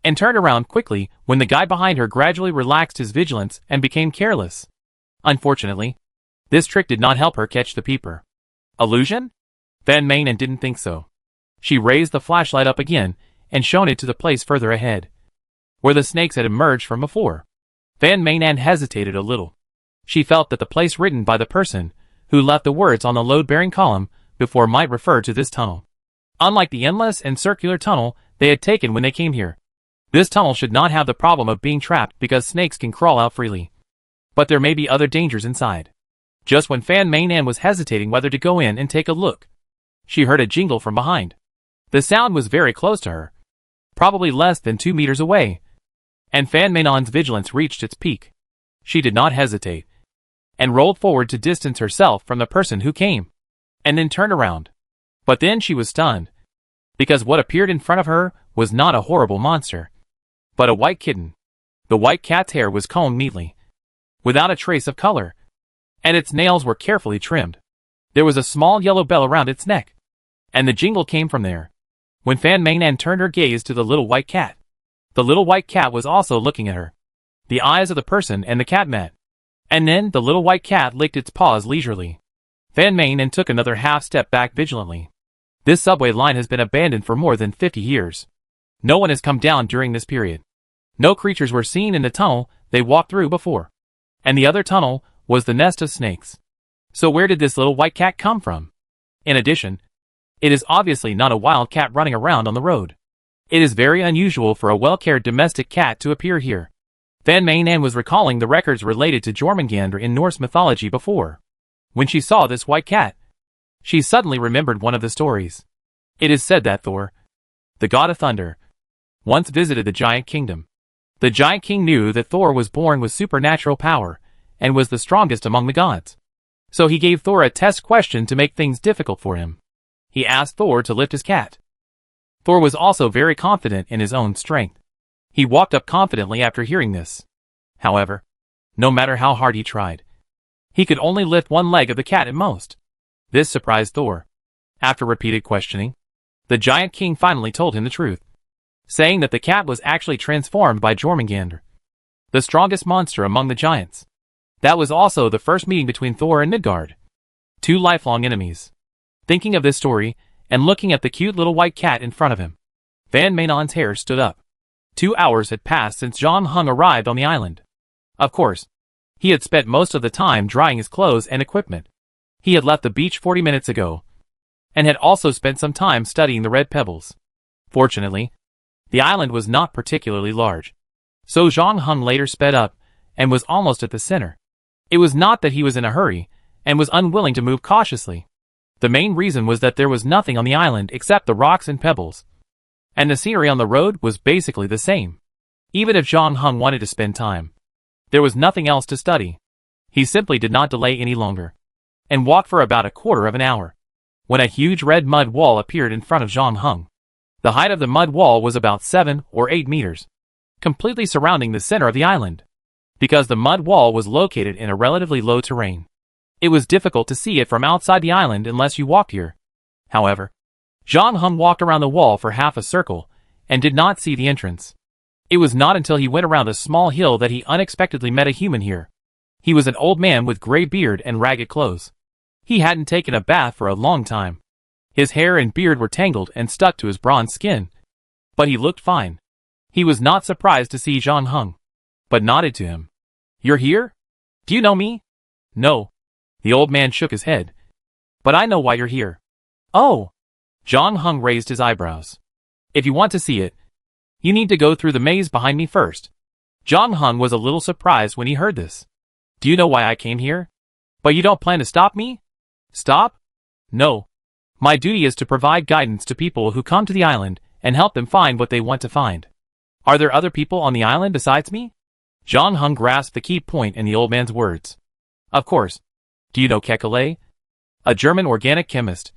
and turned around quickly when the guy behind her gradually relaxed his vigilance and became careless. Unfortunately, this trick did not help her catch the peeper. Illusion? Van Manen didn't think so. She raised the flashlight up again and shone it to the place further ahead, where the snakes had emerged from before. Van Manen hesitated a little. She felt that the place written by the person who left the words on the load-bearing column before might refer to this tunnel. Unlike the endless and circular tunnel they had taken when they came here, this tunnel should not have the problem of being trapped because snakes can crawl out freely. But there may be other dangers inside. Just when Van Manen was hesitating whether to go in and take a look, she heard a jingle from behind. The sound was very close to her, probably less than 2 meters away, and Van Manen's vigilance reached its peak. She did not hesitate, and rolled forward to distance herself from the person who came, and then turned around. But then she was stunned, because what appeared in front of her was not a horrible monster, but a white kitten. The white cat's hair was combed neatly, without a trace of color, and its nails were carefully trimmed. There was a small yellow bell around its neck, and the jingle came from there. When Van Manen turned her gaze to the little white cat, the little white cat was also looking at her. The eyes of the person and the cat met, and then the little white cat licked its paws leisurely. Van Manen took another half step back vigilantly. This subway line has been abandoned for more than 50 years. No one has come down during this period. No creatures were seen in the tunnel they walked through before, and the other tunnel was the nest of snakes. So where did this little white cat come from? In addition, it is obviously not a wild cat running around on the road. It is very unusual for a well-cared domestic cat to appear here. Van Manen was recalling the records related to Jormungandr in Norse mythology before. When she saw this white cat, she suddenly remembered one of the stories. It is said that Thor, the god of thunder, once visited the giant kingdom. The giant king knew that Thor was born with supernatural power and was the strongest among the gods. So he gave Thor a test question to make things difficult for him. He asked Thor to lift his cat. Thor was also very confident in his own strength. He walked up confidently after hearing this. However, no matter how hard he tried, he could only lift one leg of the cat at most. This surprised Thor. After repeated questioning, the giant king finally told him the truth, saying that the cat was actually transformed by Jormungandr, the strongest monster among the giants. That was also the first meeting between Thor and Midgard, two lifelong enemies. Thinking of this story, and looking at the cute little white cat in front of him, Van Manen's hair stood up. 2 hours had passed since John Hung arrived on the island. Of course, he had spent most of the time drying his clothes and equipment. He had left the beach 40 minutes ago, and had also spent some time studying the red pebbles. Fortunately, the island was not particularly large, so Zhang Hung later sped up, and was almost at the center. It was not that he was in a hurry, and was unwilling to move cautiously. The main reason was that there was nothing on the island except the rocks and pebbles, and the scenery on the road was basically the same. Even if Zhang Hung wanted to spend time, there was nothing else to study. He simply did not delay any longer, and walked for about a quarter of an hour, when a huge red mud wall appeared in front of Zhang Hung. The height of the mud wall was about 7 or 8 meters, completely surrounding the center of the island. Because the mud wall was located in a relatively low terrain, it was difficult to see it from outside the island unless you walked here. However, Zhang Hung walked around the wall for half a circle, and did not see the entrance. It was not until he went around a small hill that he unexpectedly met a human here. He was an old man with gray beard and ragged clothes. He hadn't taken a bath for a long time. His hair and beard were tangled and stuck to his bronze skin, but he looked fine. He was not surprised to see Zhang Hung, but nodded to him. "You're here? Do you know me?" "No." The old man shook his head. "But I know why you're here." "Oh." Zhang Hung raised his eyebrows. If you want to see it, you need to go through the maze behind me first. Zhang Heng was a little surprised when he heard this. Do you know why I came here? But you don't plan to stop me? Stop? No. My duty is to provide guidance to people who come to the island and help them find what they want to find. Are there other people on the island besides me? Zhang Heng grasped the key point in the old man's words. Of course. Do you know Kekulé? A German organic chemist,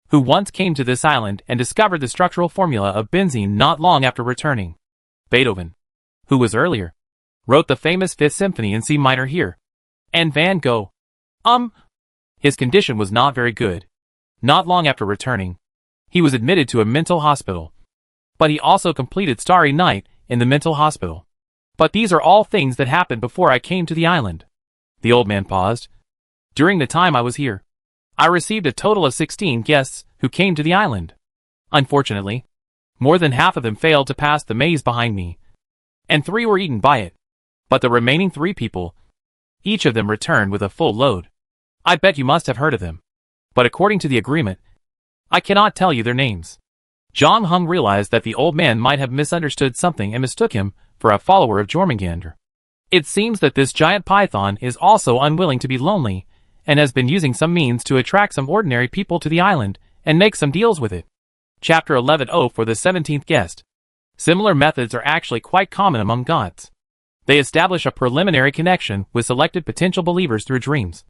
who once came to this island and discovered the structural formula of benzene not long after returning. Beethoven, who was earlier, wrote the famous Fifth Symphony in C minor here. And Van Gogh. His condition was not very good. Not long after returning, he was admitted to a mental hospital. But he also completed Starry Night in the mental hospital. But these are all things that happened before I came to the island. The old man paused. During the time I was here, I received a total of 16 guests who came to the island. Unfortunately, more than half of them failed to pass the maze behind me, and 3 were eaten by it. But the remaining 3 people, each of them returned with a full load. I bet you must have heard of them. But according to the agreement, I cannot tell you their names. Zhang Heng realized that the old man might have misunderstood something and mistook him for a follower of Jormungandr. It seems that this giant python is also unwilling to be lonely, and has been using some means to attract some ordinary people to the island and make some deals with it. Chapter 11:0 for the 17th guest. Similar methods are actually quite common among gods. They establish a preliminary connection with selected potential believers through dreams,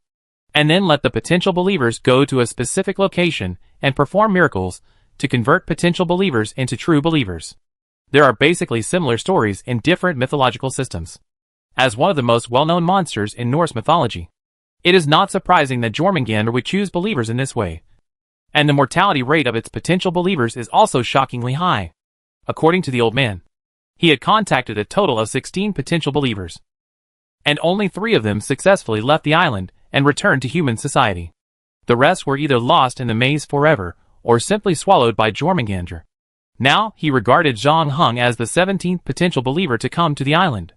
and then let the potential believers go to a specific location and perform miracles to convert potential believers into true believers. There are basically similar stories in different mythological systems. As one of the most well-known monsters in Norse mythology, it is not surprising that Jormungandr would choose believers in this way. And the mortality rate of its potential believers is also shockingly high. According to the old man, he had contacted a total of 16 potential believers, and only 3 of them successfully left the island and returned to human society. The rest were either lost in the maze forever or simply swallowed by Jormungandr. Now he regarded Zhang Heng as the 17th potential believer to come to the island.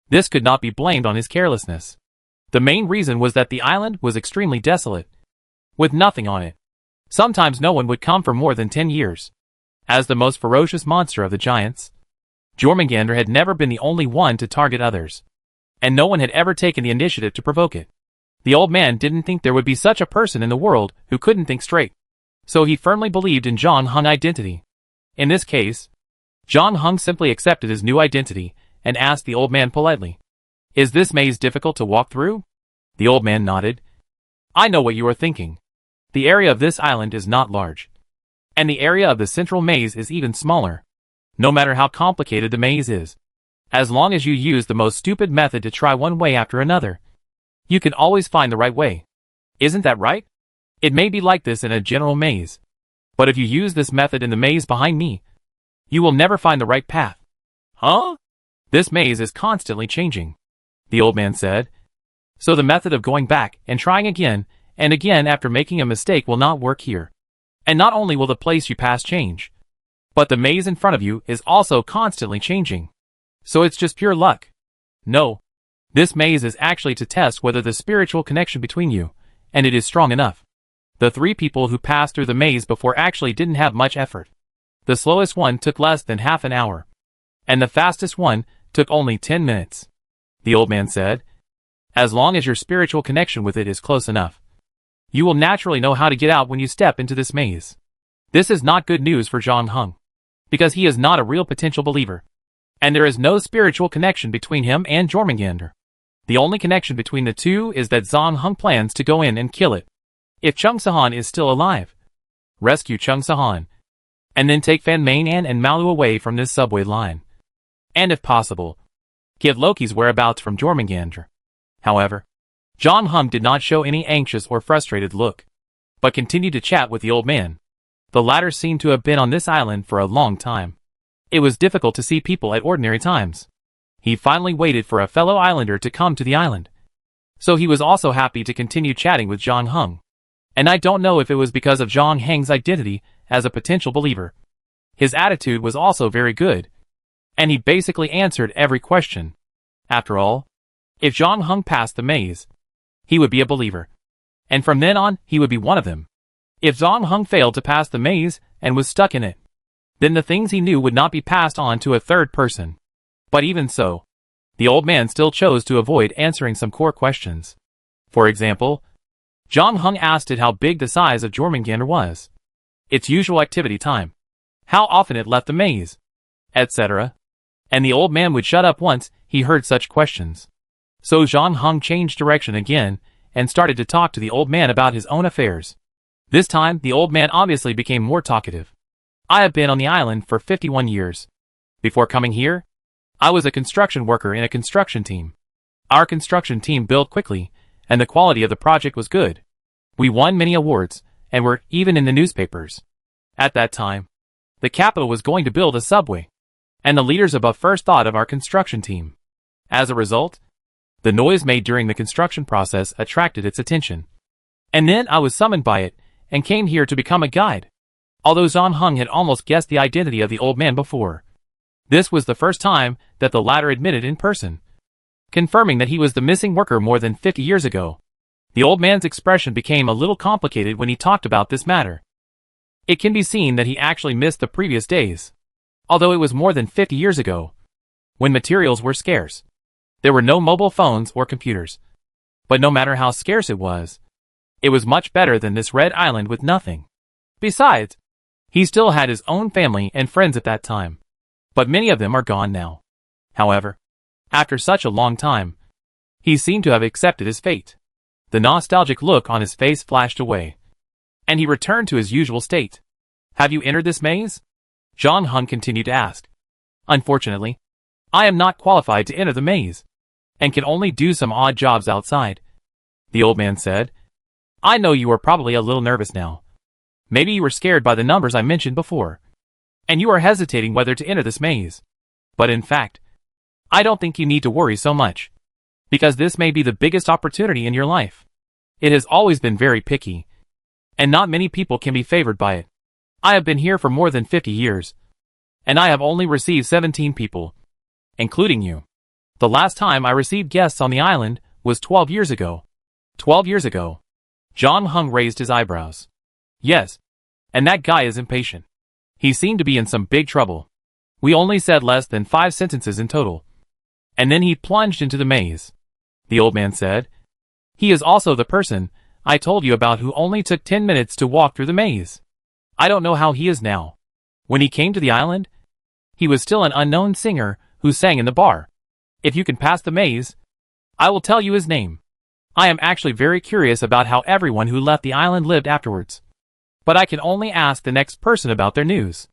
This could not be blamed on his carelessness. The main reason was that the island was extremely desolate, with nothing on it. Sometimes no one would come for more than 10 years. As the most ferocious monster of the giants, Jormungandr had never been the only one to target others, and no one had ever taken the initiative to provoke it. The old man didn't think there would be such a person in the world who couldn't think straight, so he firmly believed in Zhang Heng's identity. In this case, Zhang Heng simply accepted his new identity and asked the old man politely, "Is this maze difficult to walk through?" The old man nodded. "I know what you are thinking. The area of this island is not large, and the area of the central maze is even smaller. No matter how complicated the maze is, as long as you use the most stupid method to try one way after another, you can always find the right way. Isn't that right? It may be like this in a general maze, but if you use this method in the maze behind me, you will never find the right path." "Huh? This maze is constantly changing," the old man said. "So the method of going back and trying again and again after making a mistake will not work here. And not only will the place you pass change, but the maze in front of you is also constantly changing. So it's just pure luck. No. This maze is actually to test whether the spiritual connection between you and it is strong enough." The 3 people who passed through the maze before actually didn't have much effort. The slowest one took less than half an hour, and the fastest one took only 10 minutes. The old man said, "As long as your spiritual connection with it is close enough, you will naturally know how to get out when you step into this maze." This is not good news for Zhang Heng, because he is not a real potential believer, and there is no spiritual connection between him and Jormungandr. The only connection between the two is that Zhang Heng plans to go in and kill it. If Chung Sahan is still alive, rescue Chung Sahan, and then take Fan Mainan and Malu away from this subway line. And if possible, get Loki's whereabouts from Jormungandr. However, Zhang Heng did not show any anxious or frustrated look, but continued to chat with the old man. The latter seemed to have been on this island for a long time. It was difficult to see people at ordinary times. He finally waited for a fellow islander to come to the island, so he was also happy to continue chatting with Zhang Heng. And I don't know if it was because of Zhang Heng's identity as a potential believer. His attitude was also very good, and he basically answered every question. After all, if Zhang Heng passed the maze, he would be a believer, and from then on he would be one of them. If Zhang Heng failed to pass the maze and was stuck in it, then the things he knew would not be passed on to a third person. But even so, the old man still chose to avoid answering some core questions. For example, John Hung asked it how big the size of Jormungandr was, its usual activity time, how often it left the maze, etc. And the old man would shut up once he heard such questions. So John Hung changed direction again and started to talk to the old man about his own affairs. This time, the old man obviously became more talkative. I have been on the island for 51 years. Before coming here, I was a construction worker in a construction team. Our construction team built quickly, and the quality of the project was good. We won many awards, and were even in the newspapers. At that time, the capital was going to build a subway, and the leaders above first thought of our construction team. As a result, the noise made during the construction process attracted its attention. And then I was summoned by it, and came here to become a guide. Although John Hung had almost guessed the identity of the old man before. This was the first time that the latter admitted in person, confirming that he was the missing worker more than 50 years ago. The old man's expression became a little complicated when he talked about this matter. It can be seen that he actually missed the previous days. Although it was more than 50 years ago, when materials were scarce. There were no mobile phones or computers. But no matter how scarce it was much better than this red island with nothing. Besides, he still had his own family and friends at that time. But many of them are gone now. However, after such a long time, he seemed to have accepted his fate. The nostalgic look on his face flashed away, and he returned to his usual state. Have you entered this maze? John Hung continued to ask. Unfortunately, I am not qualified to enter the maze, and can only do some odd jobs outside. The old man said. I know you are probably a little nervous now. Maybe you were scared by the numbers I mentioned before, and you are hesitating whether to enter this maze. But in fact, I don't think you need to worry so much, because this may be the biggest opportunity in your life. It has always been very picky, and not many people can be favored by it. I have been here for more than 50 years, and I have only received 17 people, including you. The last time I received guests on the island was 12 years ago. 12 years ago. John Hung raised his eyebrows. Yes, and that guy is impatient. He seemed to be in some big trouble. We only said less than 5 sentences in total. And then he plunged into the maze. The old man said. He is also the person I told you about who only took 10 minutes to walk through the maze. I don't know how he is now. When he came to the island, he was still an unknown singer who sang in the bar. If you can pass the maze, I will tell you his name. I am actually very curious about how everyone who left the island lived afterwards. But I can only ask the next person about their news.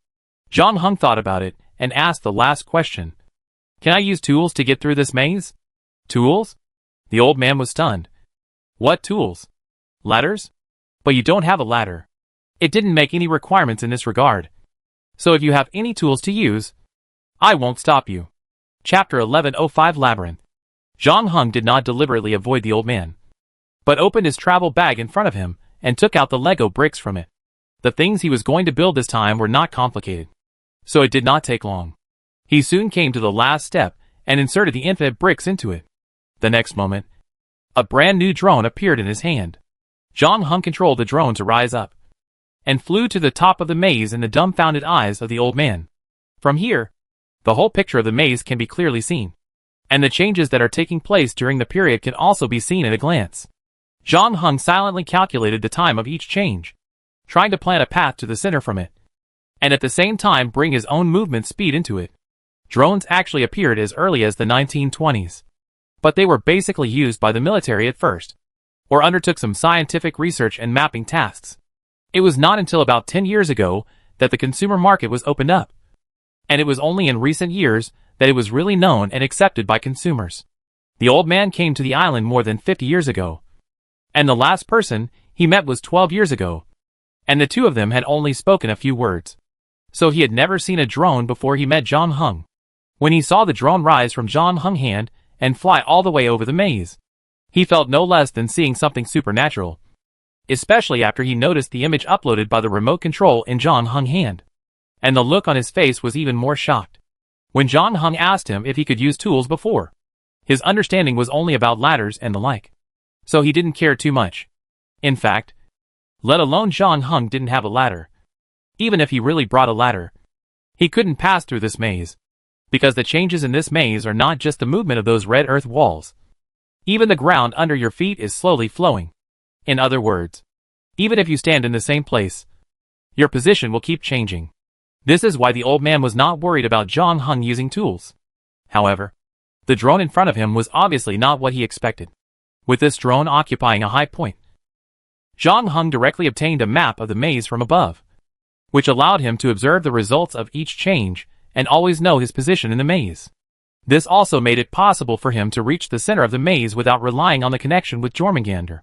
John Hung thought about it and asked the last question. Can I use tools to get through this maze? Tools? The old man was stunned. What tools? Ladders? But you don't have a ladder. It didn't make any requirements in this regard. So if you have any tools to use, I won't stop you. Chapter 1105 Labyrinth. John Hung did not deliberately avoid the old man, but opened his travel bag in front of him and took out the Lego bricks from it. The things he was going to build this time were not complicated, so it did not take long. He soon came to the last step and inserted the infinite bricks into it. The next moment, a brand new drone appeared in his hand. John Hung controlled the drone to rise up and flew to the top of the maze in the dumbfounded eyes of the old man. From here, the whole picture of the maze can be clearly seen, and the changes that are taking place during the period can also be seen at a glance. John Hung silently calculated the time of each change, trying to plan a path to the center from it, and at the same time bring his own movement speed into it. Drones actually appeared as early as the 1920s, but they were basically used by the military at first, or undertook some scientific research and mapping tasks. It was not until about 10 years ago that the consumer market was opened up, and it was only in recent years that it was really known and accepted by consumers. The old man came to the island more than 50 years ago, and the last person he met was 12 years ago, and the two of them had only spoken a few words. So he had never seen a drone before he met John Hung. When he saw the drone rise from John Hung's hand and fly all the way over the maze, he felt no less than seeing something supernatural, especially after he noticed the image uploaded by the remote control in John Hung's hand. And the look on his face was even more shocked. When John Hung asked him if he could use tools before, his understanding was only about ladders and the like, so he didn't care too much. In fact, let alone John Hung didn't have a ladder. Even if he really brought a ladder, He couldn't pass through this maze, because the changes in this maze are not just the movement of those red earth walls. Even the ground under your feet is slowly flowing. In other words, even if you stand in the same place, your position will keep changing. This is why the old man was not worried about John Hung using tools. However, the drone in front of him was obviously not what he expected. With this drone occupying a high point, John Hung directly obtained a map of the maze from above, which allowed him to observe the results of each change and always know his position in the maze. This also made it possible for him to reach the center of the maze without relying on the connection with Jormungandr.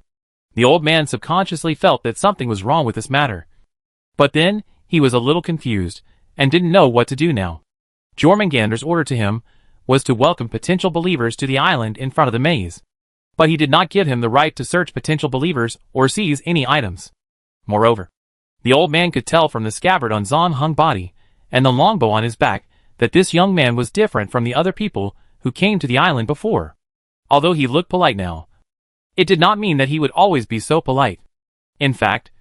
The old man subconsciously felt that something was wrong with this matter. But then, he was a little confused, and didn't know what to do now. Jormungandr's order to him was to welcome potential believers to the island in front of the maze. But he did not give him the right to search potential believers or seize any items. Moreover, the old man could tell from the scabbard on John Hung's body and the longbow on his back that this young man was different from the other people who came to the island before. Although he looked polite now, it did not mean that he would always be so polite. In fact,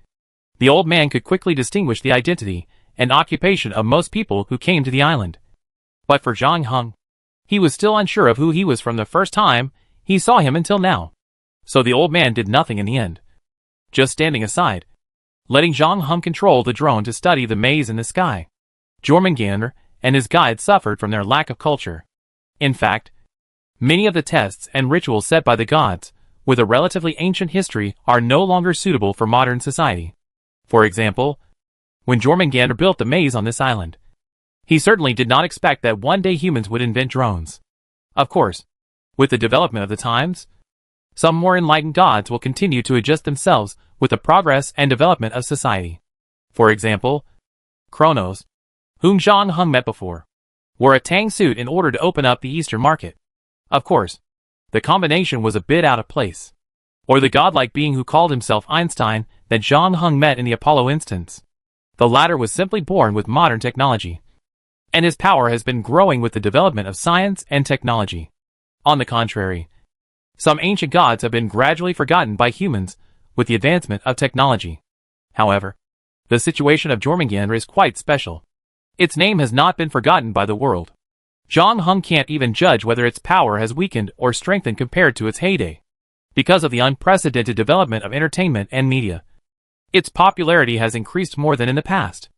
the old man could quickly distinguish the identity and occupation of most people who came to the island. But for John Hung, he was still unsure of who he was from the first time he saw him until now. So the old man did nothing in the end, just standing aside, letting John Hung control the drone to study the maze in the sky. Jormungandr and his guide suffered from their lack of culture. In fact, many of the tests and rituals set by the gods, with a relatively ancient history, are no longer suitable for modern society. For example, when Jormungandr built the maze on this island, he certainly did not expect that one day humans would invent drones. Of course, with the development of the times, some more enlightened gods will continue to adjust themselves with the progress and development of society. For example, Kronos, whom John Hung met before, wore a tang suit in order to open up the Eastern market. Of course, the combination was a bit out of place. Or the godlike being who called himself Einstein that John Hung met in the Apollo instance. The latter was simply born with modern technology, and his power has been growing with the development of science and technology. On the contrary, some ancient gods have been gradually forgotten by humans with the advancement of technology. However, the situation of Jormungandr is quite special. Its name has not been forgotten by the world. John Hung can't even judge whether its power has weakened or strengthened compared to its heyday. Because of the unprecedented development of entertainment and media, its popularity has increased more than in the past.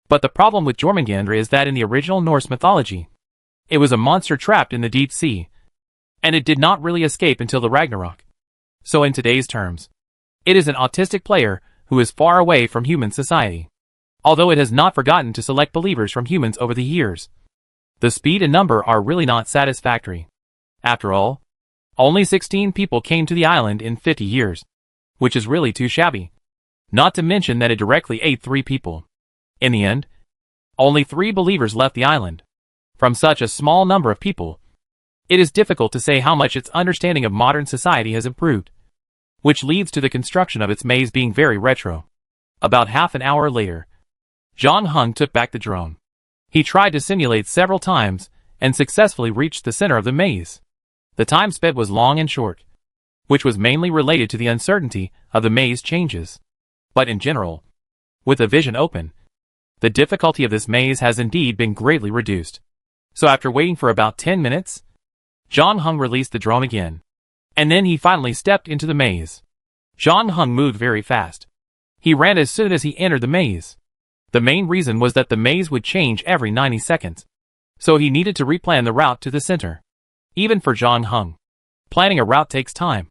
But the problem with Jormungandr is that in the original Norse mythology, it was a monster trapped in the deep sea, and it did not really escape until the Ragnarok. So in today's terms, it is an autistic player who is far away from human society. Although it has not forgotten to select believers from humans over the years, the speed and number are really not satisfactory. After all, only 16 people came to the island in 50 years, which is really too shabby. Not to mention that it directly ate 3 people. In the end, only 3 believers left the island. From such a small number of people, it is difficult to say how much its understanding of modern society has improved, which leads to the construction of its maze being very retro. About half an hour later, John Hung took back the drone. He tried to simulate several times and successfully reached the center of the maze. The time spent was long and short, which was mainly related to the uncertainty of the maze changes. But in general, with the vision open, the difficulty of this maze has indeed been greatly reduced. So after waiting for about 10 minutes, John Hung released the drone again. And then he finally stepped into the maze. John Hung moved very fast. He ran as soon as he entered the maze. The main reason was that the maze would change every 90 seconds. So he needed to replan the route to the center. Even for John Hung, planning a route takes time,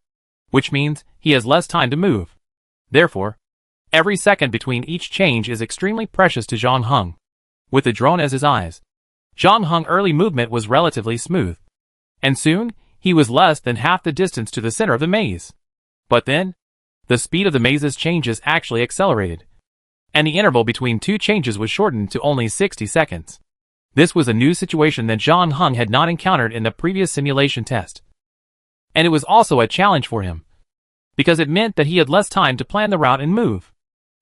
which means he has less time to move. Therefore, every second between each change is extremely precious to John Hung. With the drone as his eyes, John Hung's early movement was relatively smooth. And soon, he was less than half the distance to the center of the maze. But then, the speed of the maze's changes actually accelerated, and the interval between 2 changes was shortened to only 60 seconds. This was a new situation that John Hung had not encountered in the previous simulation test. And it was also a challenge for him, because it meant that he had less time to plan the route and move.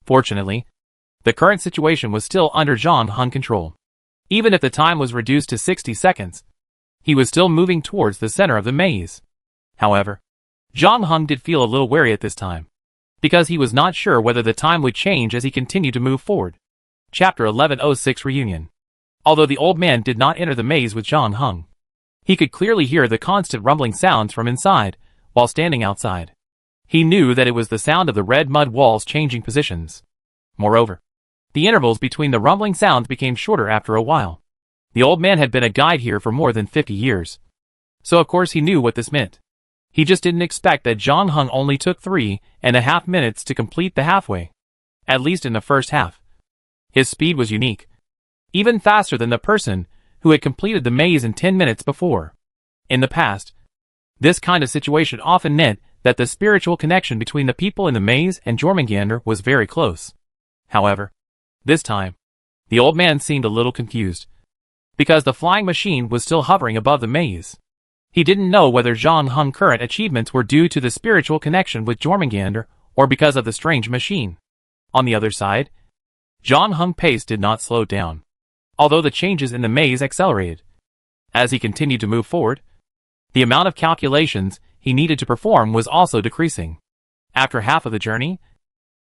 Fortunately, the current situation was still under John Hung's control. Even if the time was reduced to 60 seconds, he was still moving towards the center of the maze. However, John Hung did feel a little wary at this time, because he was not sure whether the time would change as he continued to move forward. Chapter 1106 Reunion. Although the old man did not enter the maze with John Hung, he could clearly hear the constant rumbling sounds from inside, while standing outside. He knew that it was the sound of the red mud walls changing positions. Moreover, the intervals between the rumbling sounds became shorter after a while. The old man had been a guide here for more than 50 years. So of course he knew what this meant. He just didn't expect that John Hung only took 3.5 minutes to complete the halfway. At least in the first half. His speed was unique. Even faster than the person who had completed the maze in 10 minutes before. In the past, this kind of situation often meant that the spiritual connection between the people in the maze and Jormungandr was very close. However, this time, the old man seemed a little confused. Because the flying machine was still hovering above the maze. He didn't know whether John Hung's current achievements were due to the spiritual connection with Jormungandr or because of the strange machine. On the other side, John Hung's pace did not slow down, although the changes in the maze accelerated. As he continued to move forward, the amount of calculations he needed to perform was also decreasing. After half of the journey,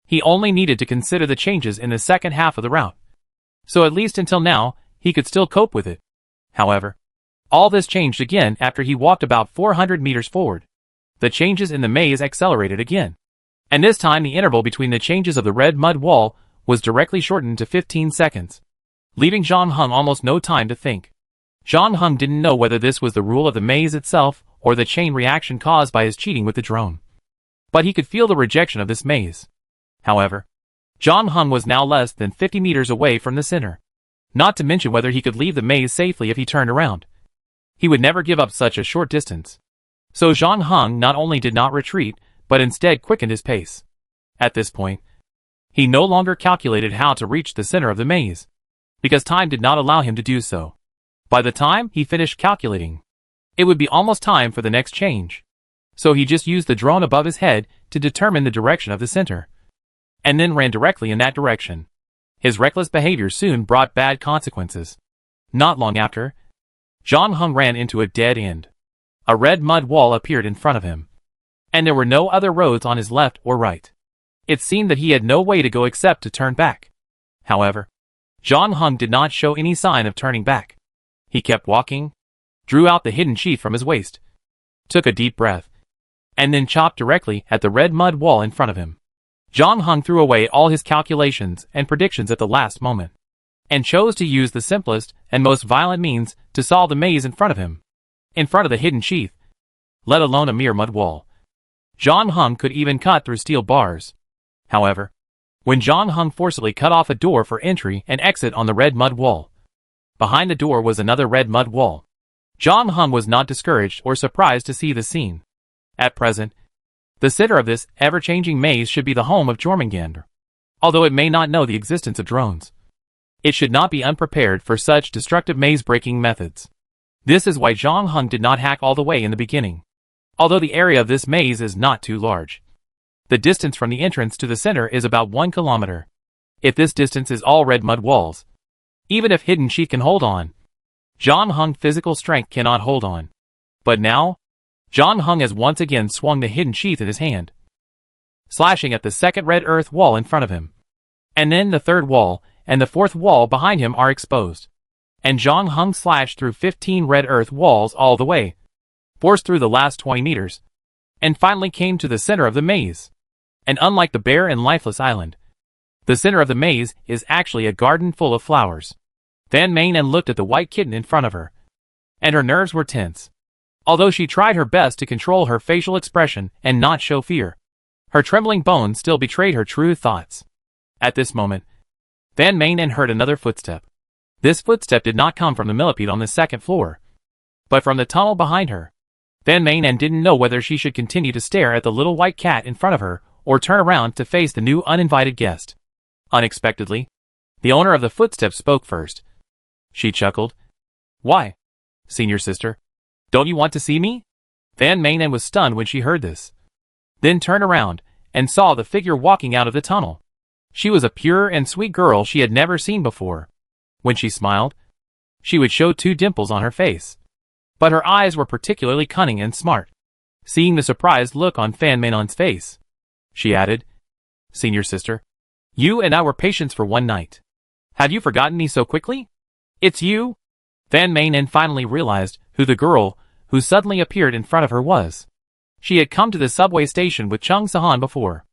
he only needed to consider the changes in the second half of the route. So at least until now, he could still cope with it. However, all this changed again after he walked about 400 meters forward. The changes in the maze accelerated again. And this time the interval between the changes of the red mud wall was directly shortened to 15 seconds, leaving John Hung almost no time to think. John Hung didn't know whether this was the rule of the maze itself or the chain reaction caused by his cheating with the drone. But he could feel the rejection of this maze. However, John Hung was now less than 50 meters away from the center. Not to mention whether he could leave the maze safely if he turned around. He would never give up such a short distance. So John Hung not only did not retreat, but instead quickened his pace. At this point, he no longer calculated how to reach the center of the maze, because time did not allow him to do so. By the time he finished calculating, it would be almost time for the next change. So he just used the drone above his head to determine the direction of the center, and then ran directly in that direction. His reckless behavior soon brought bad consequences. Not long after, John Hung ran into a dead end. A red mud wall appeared in front of him, and there were no other roads on his left or right. It seemed that he had no way to go except to turn back. However, John Hung did not show any sign of turning back. He kept walking, drew out the hidden sheath from his waist, took a deep breath, and then chopped directly at the red mud wall in front of him. John Hung threw away all his calculations and predictions at the last moment, and chose to use the simplest and most violent means to solve the maze in front of him. In front of the hidden sheath, let alone a mere mud wall. John Hung could even cut through steel bars. However, when John Hung forcibly cut off a door for entry and exit on the red mud wall, behind the door was another red mud wall. John Hung was not discouraged or surprised to see the scene. At present, the center of this ever-changing maze should be the home of Jormungandr. Although it may not know the existence of drones, it should not be unprepared for such destructive maze-breaking methods. This is why John Hung did not hack all the way in the beginning. Although the area of this maze is not too large, the distance from the entrance to the center is about 1 kilometer. If this distance is all red mud walls, even if hidden sheath can hold on, John Hung's physical strength cannot hold on. But now, John Hung has once again swung the hidden sheath in his hand, slashing at the second red earth wall in front of him. And then the third wall and the fourth wall behind him are exposed. And John Hung slashed through 15 red earth walls all the way, forced through the last 20 meters, and finally came to the center of the maze. And unlike the bare and lifeless island, the center of the maze is actually a garden full of flowers. Van Manen looked at the white kitten in front of her, and her nerves were tense. Although she tried her best to control her facial expression and not show fear, her trembling bones still betrayed her true thoughts. At this moment, Van Manen heard another footstep. This footstep did not come from the millipede on the second floor, but from the tunnel behind her. Van Manen didn't know whether she should continue to stare at the little white cat in front of her or turn around to face the new uninvited guest. Unexpectedly, the owner of the footsteps spoke first. She chuckled. "Why, senior sister, don't you want to see me?" Van Manen was stunned when she heard this, then turned around and saw the figure walking out of the tunnel. She was a pure and sweet girl she had never seen before. When she smiled, she would show 2 dimples on her face, but her eyes were particularly cunning and smart. Seeing the surprised look on Van Manen's face, she added, "Senior sister, you and I were patients for one night. Have you forgotten me so quickly?" It's you? Van Manen finally realized who the girl who suddenly appeared in front of her was. She had come to the subway station with Chung Sahan before.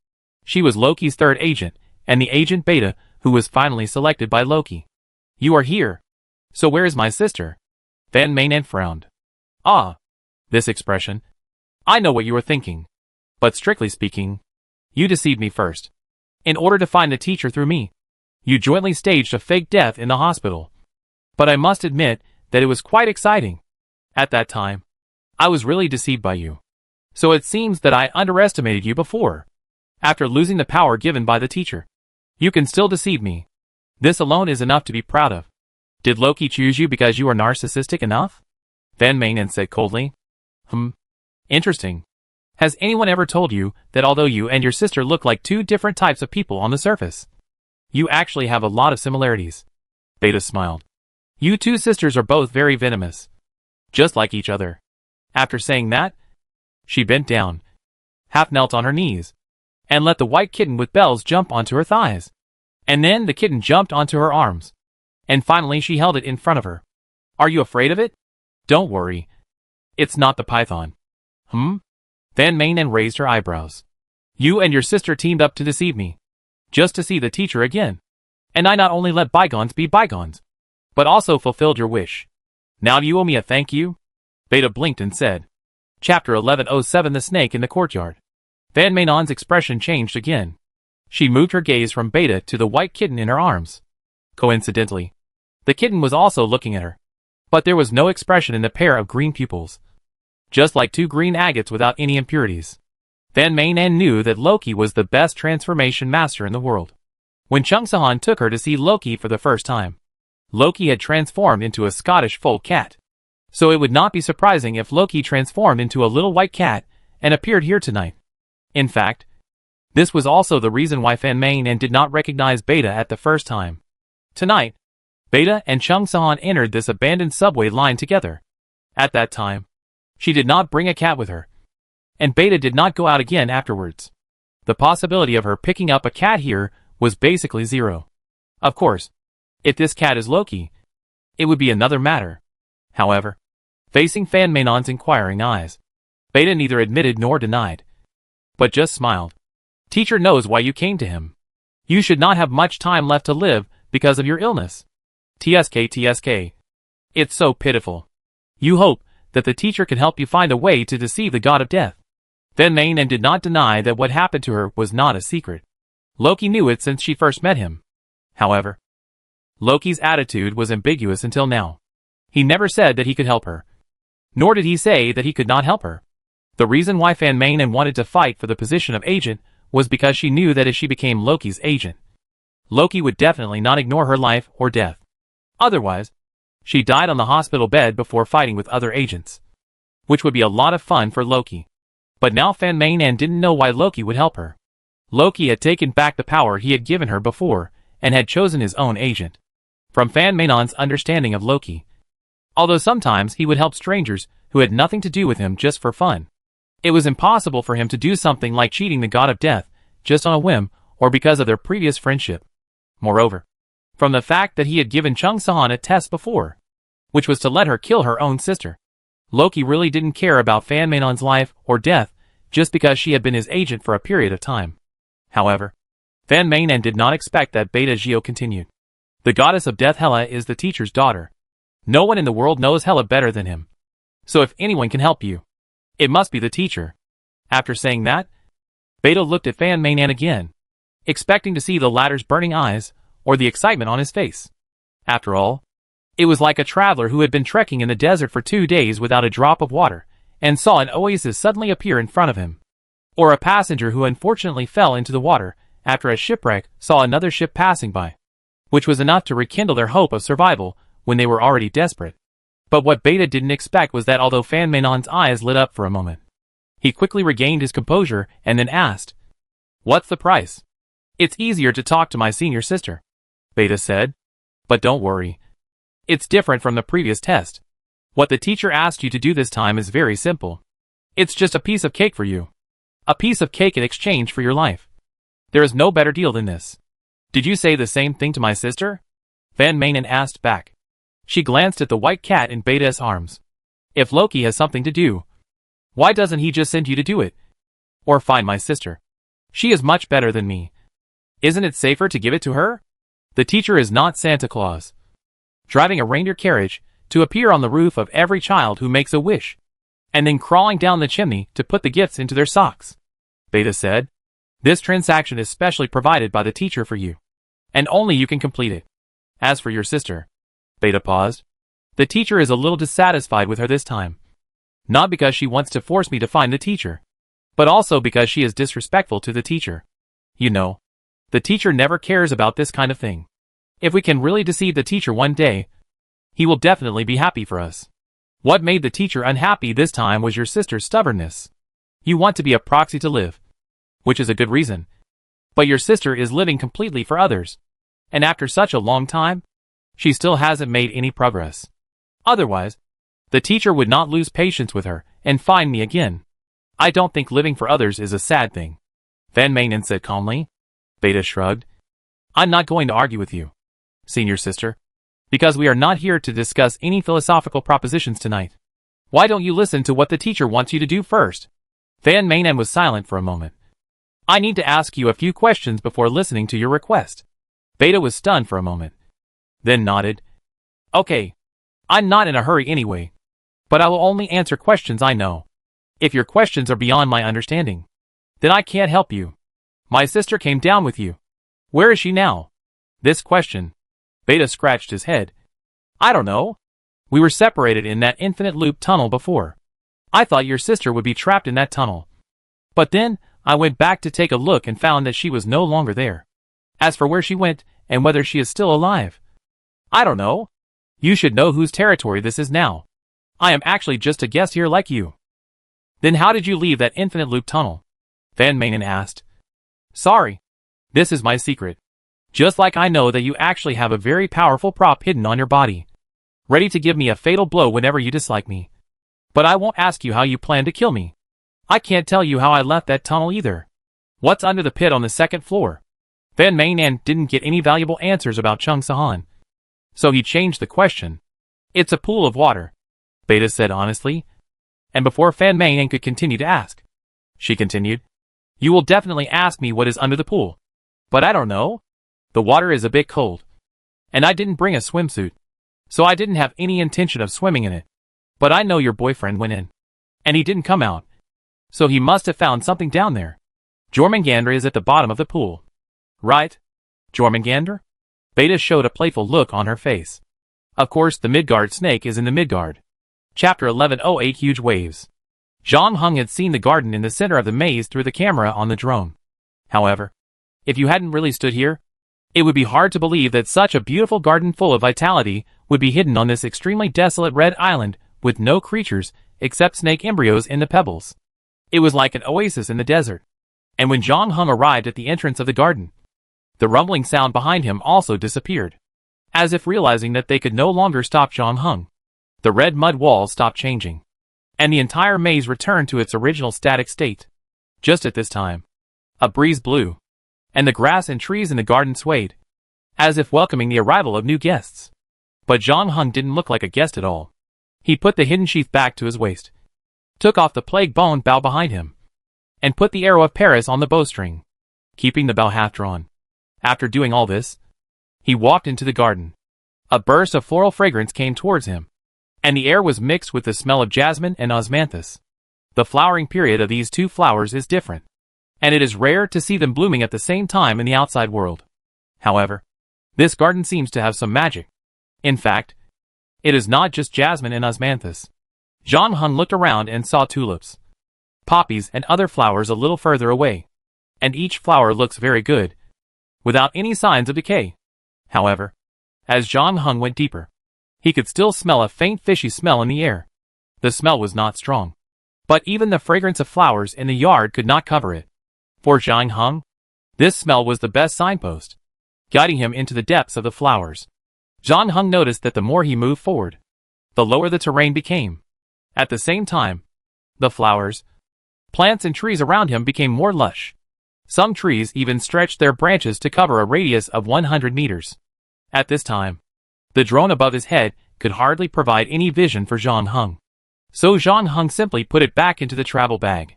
She was Loki's third agent, and the agent Beta, who was finally selected by Loki. You are here. So where is my sister? Van Manen frowned. Ah. This expression. I know what you were thinking. But strictly speaking, you deceived me first. In order to find the teacher through me, you jointly staged a fake death in the hospital. But I must admit that it was quite exciting. At that time, I was really deceived by you. So it seems that I underestimated you before. After losing the power given by the teacher, you can still deceive me. This alone is enough to be proud of. Did Loki choose you because you are narcissistic enough? Van Manen said coldly. Interesting. Has anyone ever told you that although you and your sister look like two different types of people on the surface, you actually have a lot of similarities? Beta smiled. You two sisters are both very venomous. Just like each other. After saying that, she bent down, half knelt on her knees, and let the white kitten with bells jump onto her thighs. And then the kitten jumped onto her arms. And finally she held it in front of her. Are you afraid of it? Don't worry. It's not the python. Van Manen raised her eyebrows. You and your sister teamed up to deceive me. Just to see the teacher again. And I not only let bygones be bygones, but also fulfilled your wish. Now do you owe me a thank you? Beta blinked and said. Chapter 1107 The Snake in the Courtyard. Van Manen's expression changed again. She moved her gaze from Beta to the white kitten in her arms. Coincidentally, the kitten was also looking at her. But there was no expression in the pair of green pupils. Just like two green agates without any impurities. Van Manen knew that Loki was the best transformation master in the world. When Chung Sahan took her to see Loki for the first time, Loki had transformed into a Scottish fold cat. So it would not be surprising if Loki transformed into a little white cat and appeared here tonight. In fact, this was also the reason why Van Manen did not recognize Beta at the first time. Tonight, Beta and Chung Sahan entered this abandoned subway line together. At that time, she did not bring a cat with her. And Beta did not go out again afterwards. The possibility of her picking up a cat here was basically zero. Of course, if this cat is Loki, it would be another matter. However, facing Van Manen's inquiring eyes, Beta neither admitted nor denied, but just smiled. Teacher knows why you came to him. You should not have much time left to live because of your illness. TSK. It's so pitiful. You hope that the teacher can help you find a way to deceive the god of death. Van Manen did not deny that what happened to her was not a secret. Loki knew it since she first met him. However, Loki's attitude was ambiguous until now. He never said that he could help her. Nor did he say that he could not help her. The reason why Van Manen wanted to fight for the position of agent was because she knew that if she became Loki's agent, Loki would definitely not ignore her life or death. Otherwise, she died on the hospital bed before fighting with other agents. Which would be a lot of fun for Loki. But now Van Manen didn't know why Loki would help her. Loki had taken back the power he had given her before, and had chosen his own agent. From Van Manen's understanding of Loki, although sometimes he would help strangers who had nothing to do with him just for fun, it was impossible for him to do something like cheating the god of death, just on a whim, or because of their previous friendship. Moreover, from the fact that he had given Chung Sahan a test before, which was to let her kill her own sister, Loki really didn't care about Van Manen's life or death just because she had been his agent for a period of time. However, Van Manen did not expect that. Beta Geo continued. The goddess of death Hela is the teacher's daughter. No one in the world knows Hela better than him. So if anyone can help you, it must be the teacher. After saying that, Beta looked at Van Manen again, expecting to see the latter's burning eyes or the excitement on his face. After all, it was like a traveler who had been trekking in the desert for 2 days without a drop of water and saw an oasis suddenly appear in front of him. Or a passenger who unfortunately fell into the water after a shipwreck saw another ship passing by, which was enough to rekindle their hope of survival when they were already desperate. But what Beta didn't expect was that although Van Manen's eyes lit up for a moment, he quickly regained his composure and then asked, "What's the price?" "It's easier to talk to my senior sister," Beta said. "But don't worry. It's different from the previous test. What the teacher asked you to do this time is very simple. It's just a piece of cake for you. A piece of cake in exchange for your life. There is no better deal than this." "Did you say the same thing to my sister?" Van Manen asked back. She glanced at the white cat in Beta's arms. If Loki has something to do, why doesn't he just send you to do it? Or find my sister? She is much better than me. Isn't it safer to give it to her? The teacher is not Santa Claus, driving a reindeer carriage to appear on the roof of every child who makes a wish, and then crawling down the chimney to put the gifts into their socks. Beta said, this transaction is specially provided by the teacher for you, and only you can complete it. As for your sister, Beta paused. The teacher is a little dissatisfied with her this time. Not because she wants to force me to find the teacher, but also because she is disrespectful to the teacher. You know, the teacher never cares about this kind of thing. If we can really deceive the teacher one day, he will definitely be happy for us. What made the teacher unhappy this time was your sister's stubbornness. You want to be a proxy to live, which is a good reason. But your sister is living completely for others, and after such a long time, she still hasn't made any progress. Otherwise, the teacher would not lose patience with her and find me again. I don't think living for others is a sad thing, Van Manen said calmly. Beta shrugged. I'm not going to argue with you, senior sister, because we are not here to discuss any philosophical propositions tonight. Why don't you listen to what the teacher wants you to do first? Van Manen was silent for a moment. I need to ask you a few questions before listening to your request. Beta was stunned for a moment, then nodded. Okay. I'm not in a hurry anyway, but I will only answer questions I know. If your questions are beyond my understanding, then I can't help you. My sister came down with you. Where is she now? This question. Beta scratched his head. I don't know. We were separated in that infinite loop tunnel before. I thought your sister would be trapped in that tunnel. But then, I went back to take a look and found that she was no longer there. As for where she went, and whether she is still alive, I don't know. You should know whose territory this is now. I am actually just a guest here like you. Then how did you leave that infinite loop tunnel? Van Manen asked. Sorry. This is my secret. Just like I know that you actually have a very powerful prop hidden on your body, ready to give me a fatal blow whenever you dislike me. But I won't ask you how you plan to kill me. I can't tell you how I left that tunnel either. What's under the pit on the second floor? Van Manen didn't get any valuable answers about Chung Sahan, so he changed the question. It's a pool of water, Beta said honestly. And before Van Manen could continue to ask, she continued, you will definitely ask me what is under the pool. But I don't know. The water is a bit cold. And I didn't bring a swimsuit, so I didn't have any intention of swimming in it. But I know your boyfriend went in, and he didn't come out. So he must have found something down there. Jormungandr is at the bottom of the pool. Right? Jormungandr? Beta showed a playful look on her face. Of course, the Midgard snake is in the Midgard. Chapter 1108 Huge Waves. Zhang Heng had seen the garden in the center of the maze through the camera on the drone. However, if you hadn't really stood here, it would be hard to believe that such a beautiful garden full of vitality would be hidden on this extremely desolate red island with no creatures except snake embryos in the pebbles. It was like an oasis in the desert. And when Zhang Heng arrived at the entrance of the garden, the rumbling sound behind him also disappeared. As if realizing that they could no longer stop Zhang Heng, the red mud walls stopped changing, and the entire maze returned to its original static state. Just at this time, a breeze blew, and the grass and trees in the garden swayed, as if welcoming the arrival of new guests. But Zhang Heng didn't look like a guest at all. He put the hidden sheath back to his waist, took off the plague bone bow behind him, and put the arrow of Paris on the bowstring, keeping the bow half drawn. After doing all this, he walked into the garden. A burst of floral fragrance came towards him, and the air was mixed with the smell of jasmine and osmanthus. The flowering period of these two flowers is different, and it is rare to see them blooming at the same time in the outside world. However, this garden seems to have some magic. In fact, it is not just jasmine and osmanthus. Zhang Heng looked around and saw tulips, poppies and other flowers a little further away, and each flower looks very good, without any signs of decay. However, as Zhang Heng went deeper, he could still smell a faint fishy smell in the air. The smell was not strong, but even the fragrance of flowers in the yard could not cover it. For Zhang Heng, this smell was the best signpost, guiding him into the depths of the flowers. Zhang Heng noticed that the more he moved forward, the lower the terrain became. At the same time, the flowers, plants and trees around him became more lush. Some trees even stretched their branches to cover a radius of 100 meters. At this time, the drone above his head could hardly provide any vision for John Hung. So John Hung simply put it back into the travel bag.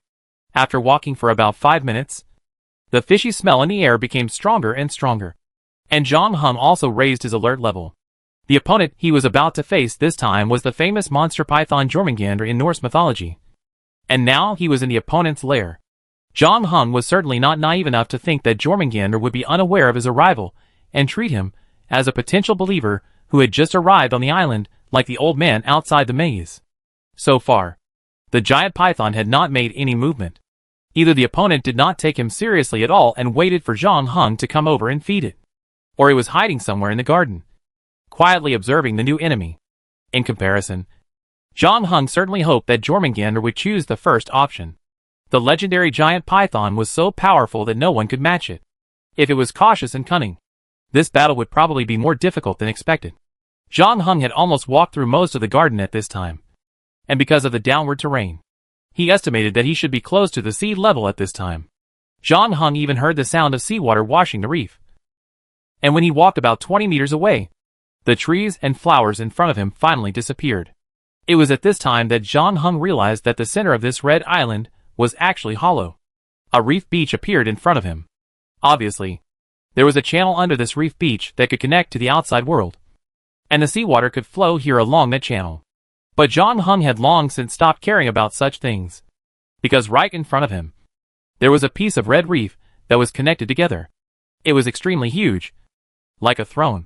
After walking for about 5 minutes, the fishy smell in the air became stronger and stronger. And John Hung also raised his alert level. The opponent he was about to face this time was the famous monster python Jormungandr in Norse mythology. And now he was in the opponent's lair. John Hung was certainly not naive enough to think that Jormungandr would be unaware of his arrival and treat him as a potential believer who had just arrived on the island like the old man outside the maze. So far, the giant python had not made any movement. Either the opponent did not take him seriously at all and waited for John Hung to come over and feed it, or he was hiding somewhere in the garden, quietly observing the new enemy. In comparison, John Hung certainly hoped that Jormungandr would choose the first option. The legendary giant python was so powerful that no one could match it. If it was cautious and cunning, this battle would probably be more difficult than expected. John Hung had almost walked through most of the garden at this time, and because of the downward terrain, he estimated that he should be close to the sea level at this time. John Hung even heard the sound of seawater washing the reef. And when he walked about 20 meters away, the trees and flowers in front of him finally disappeared. It was at this time that John Hung realized that the center of this red island was actually hollow. A reef beach appeared in front of him. Obviously, there was a channel under this reef beach that could connect to the outside world, and the seawater could flow here along that channel. But John Hung had long since stopped caring about such things, because right in front of him, there was a piece of red reef that was connected together. It was extremely huge, like a throne,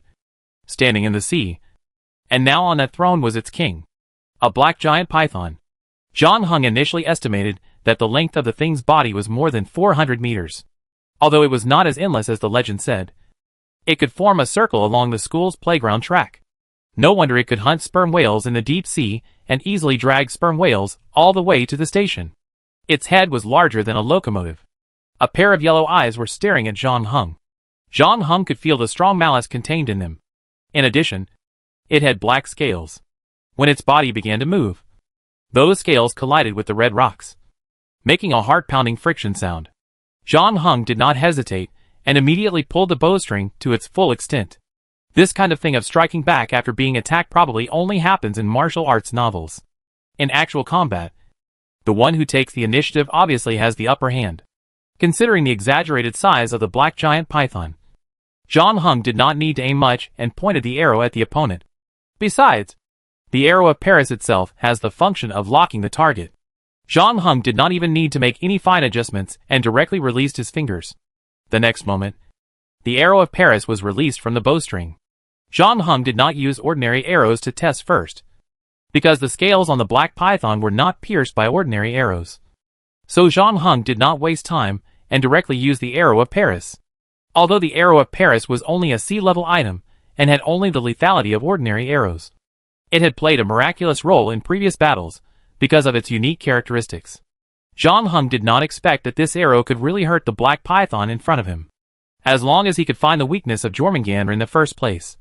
standing in the sea, and now on that throne was its king, a black giant python. John Hung initially estimated that the length of the thing's body was more than 400 meters. Although it was not as endless as the legend said, it could form a circle along the school's playground track. No wonder it could hunt sperm whales in the deep sea and easily drag sperm whales all the way to the station. Its head was larger than a locomotive. A pair of yellow eyes were staring at John Hung. John Hung could feel the strong malice contained in them. In addition, it had black scales. When its body began to move, those scales collided with the red rocks, making a heart-pounding friction sound. John Hung did not hesitate and immediately pulled the bowstring to its full extent. This kind of thing of striking back after being attacked probably only happens in martial arts novels. In actual combat, the one who takes the initiative obviously has the upper hand. Considering the exaggerated size of the black giant python, John Hung did not need to aim much and pointed the arrow at the opponent. Besides, the arrow of Paris itself has the function of locking the target. John Hung did not even need to make any fine adjustments and directly released his fingers. The next moment, the arrow of Paris was released from the bowstring. John Hung did not use ordinary arrows to test first, because the scales on the black python were not pierced by ordinary arrows. So John Hung did not waste time and directly used the arrow of Paris. Although the arrow of Paris was only a sea-level item and had only the lethality of ordinary arrows, it had played a miraculous role in previous battles because of its unique characteristics. John Hung did not expect that this arrow could really hurt the black python in front of him, as long as he could find the weakness of Jormungandr in the first place.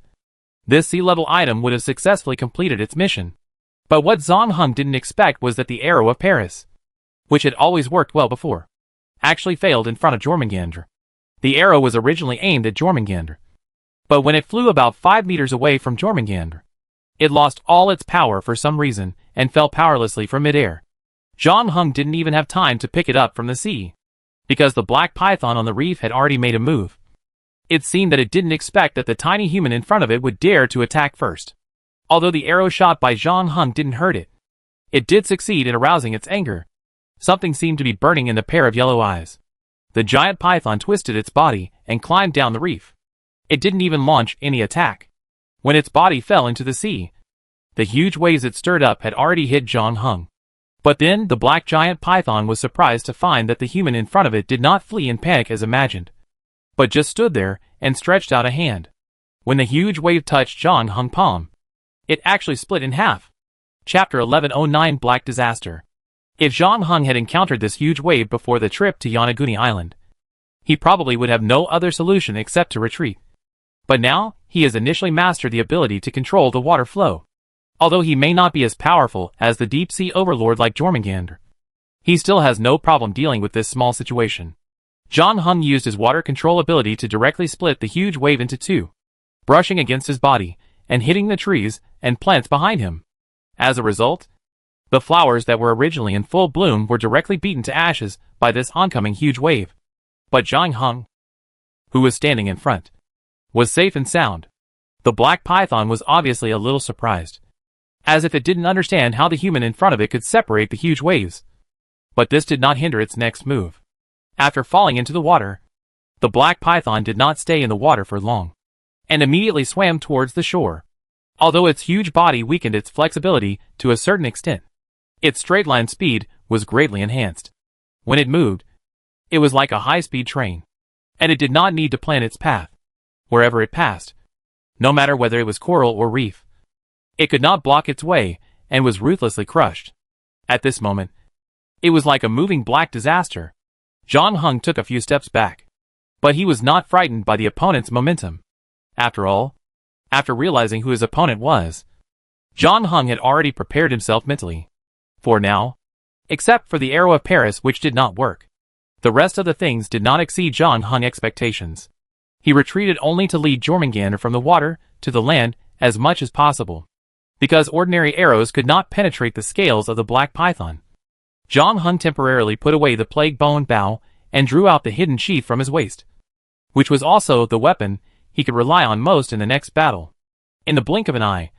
This sea-level item would have successfully completed its mission. But what John Hung didn't expect was that the arrow of Paris, which had always worked well before, actually failed in front of Jormungandr. The arrow was originally aimed at Jormungandr, but when it flew about 5 meters away from Jormungandr, it lost all its power for some reason and fell powerlessly from midair. John Hung didn't even have time to pick it up from the sea, because the black python on the reef had already made a move. It seemed that it didn't expect that the tiny human in front of it would dare to attack first. Although the arrow shot by John Hung didn't hurt it, it did succeed in arousing its anger. Something seemed to be burning in the pair of yellow eyes. The giant python twisted its body and climbed down the reef. It didn't even launch any attack. When its body fell into the sea, the huge waves it stirred up had already hit John Hung. But then the black giant python was surprised to find that the human in front of it did not flee in panic as imagined, but just stood there and stretched out a hand. When the huge wave touched John Hung's palm, it actually split in half. Chapter 1109 Black Disaster. If John Hung had encountered this huge wave before the trip to Yonaguni Island, he probably would have no other solution except to retreat. But now, he has initially mastered the ability to control the water flow. Although he may not be as powerful as the deep-sea overlord like Jormungandr, he still has no problem dealing with this small situation. John Hung used his water control ability to directly split the huge wave into two, brushing against his body and hitting the trees and plants behind him. As a result, the flowers that were originally in full bloom were directly beaten to ashes by this oncoming huge wave. But John Hung, who was standing in front, was safe and sound. The black python was obviously a little surprised, as if it didn't understand how the human in front of it could separate the huge waves. But this did not hinder its next move. After falling into the water, the black python did not stay in the water for long, and immediately swam towards the shore. Although its huge body weakened its flexibility to a certain extent, its straight-line speed was greatly enhanced. When it moved, it was like a high-speed train, and it did not need to plan its path. Wherever it passed, no matter whether it was coral or reef, it could not block its way and was ruthlessly crushed. At this moment, it was like a moving black disaster. John Hung took a few steps back, but he was not frightened by the opponent's momentum. After all, after realizing who his opponent was, John Hung had already prepared himself mentally. For now, except for the arrow of Paris which did not work, the rest of the things did not exceed John Hung's expectations. He retreated only to lead Jormungandr from the water to the land as much as possible, because ordinary arrows could not penetrate the scales of the black python. John Hung temporarily put away the plague bone bow and drew out the hidden sheath from his waist, which was also the weapon he could rely on most in the next battle. In the blink of an eye,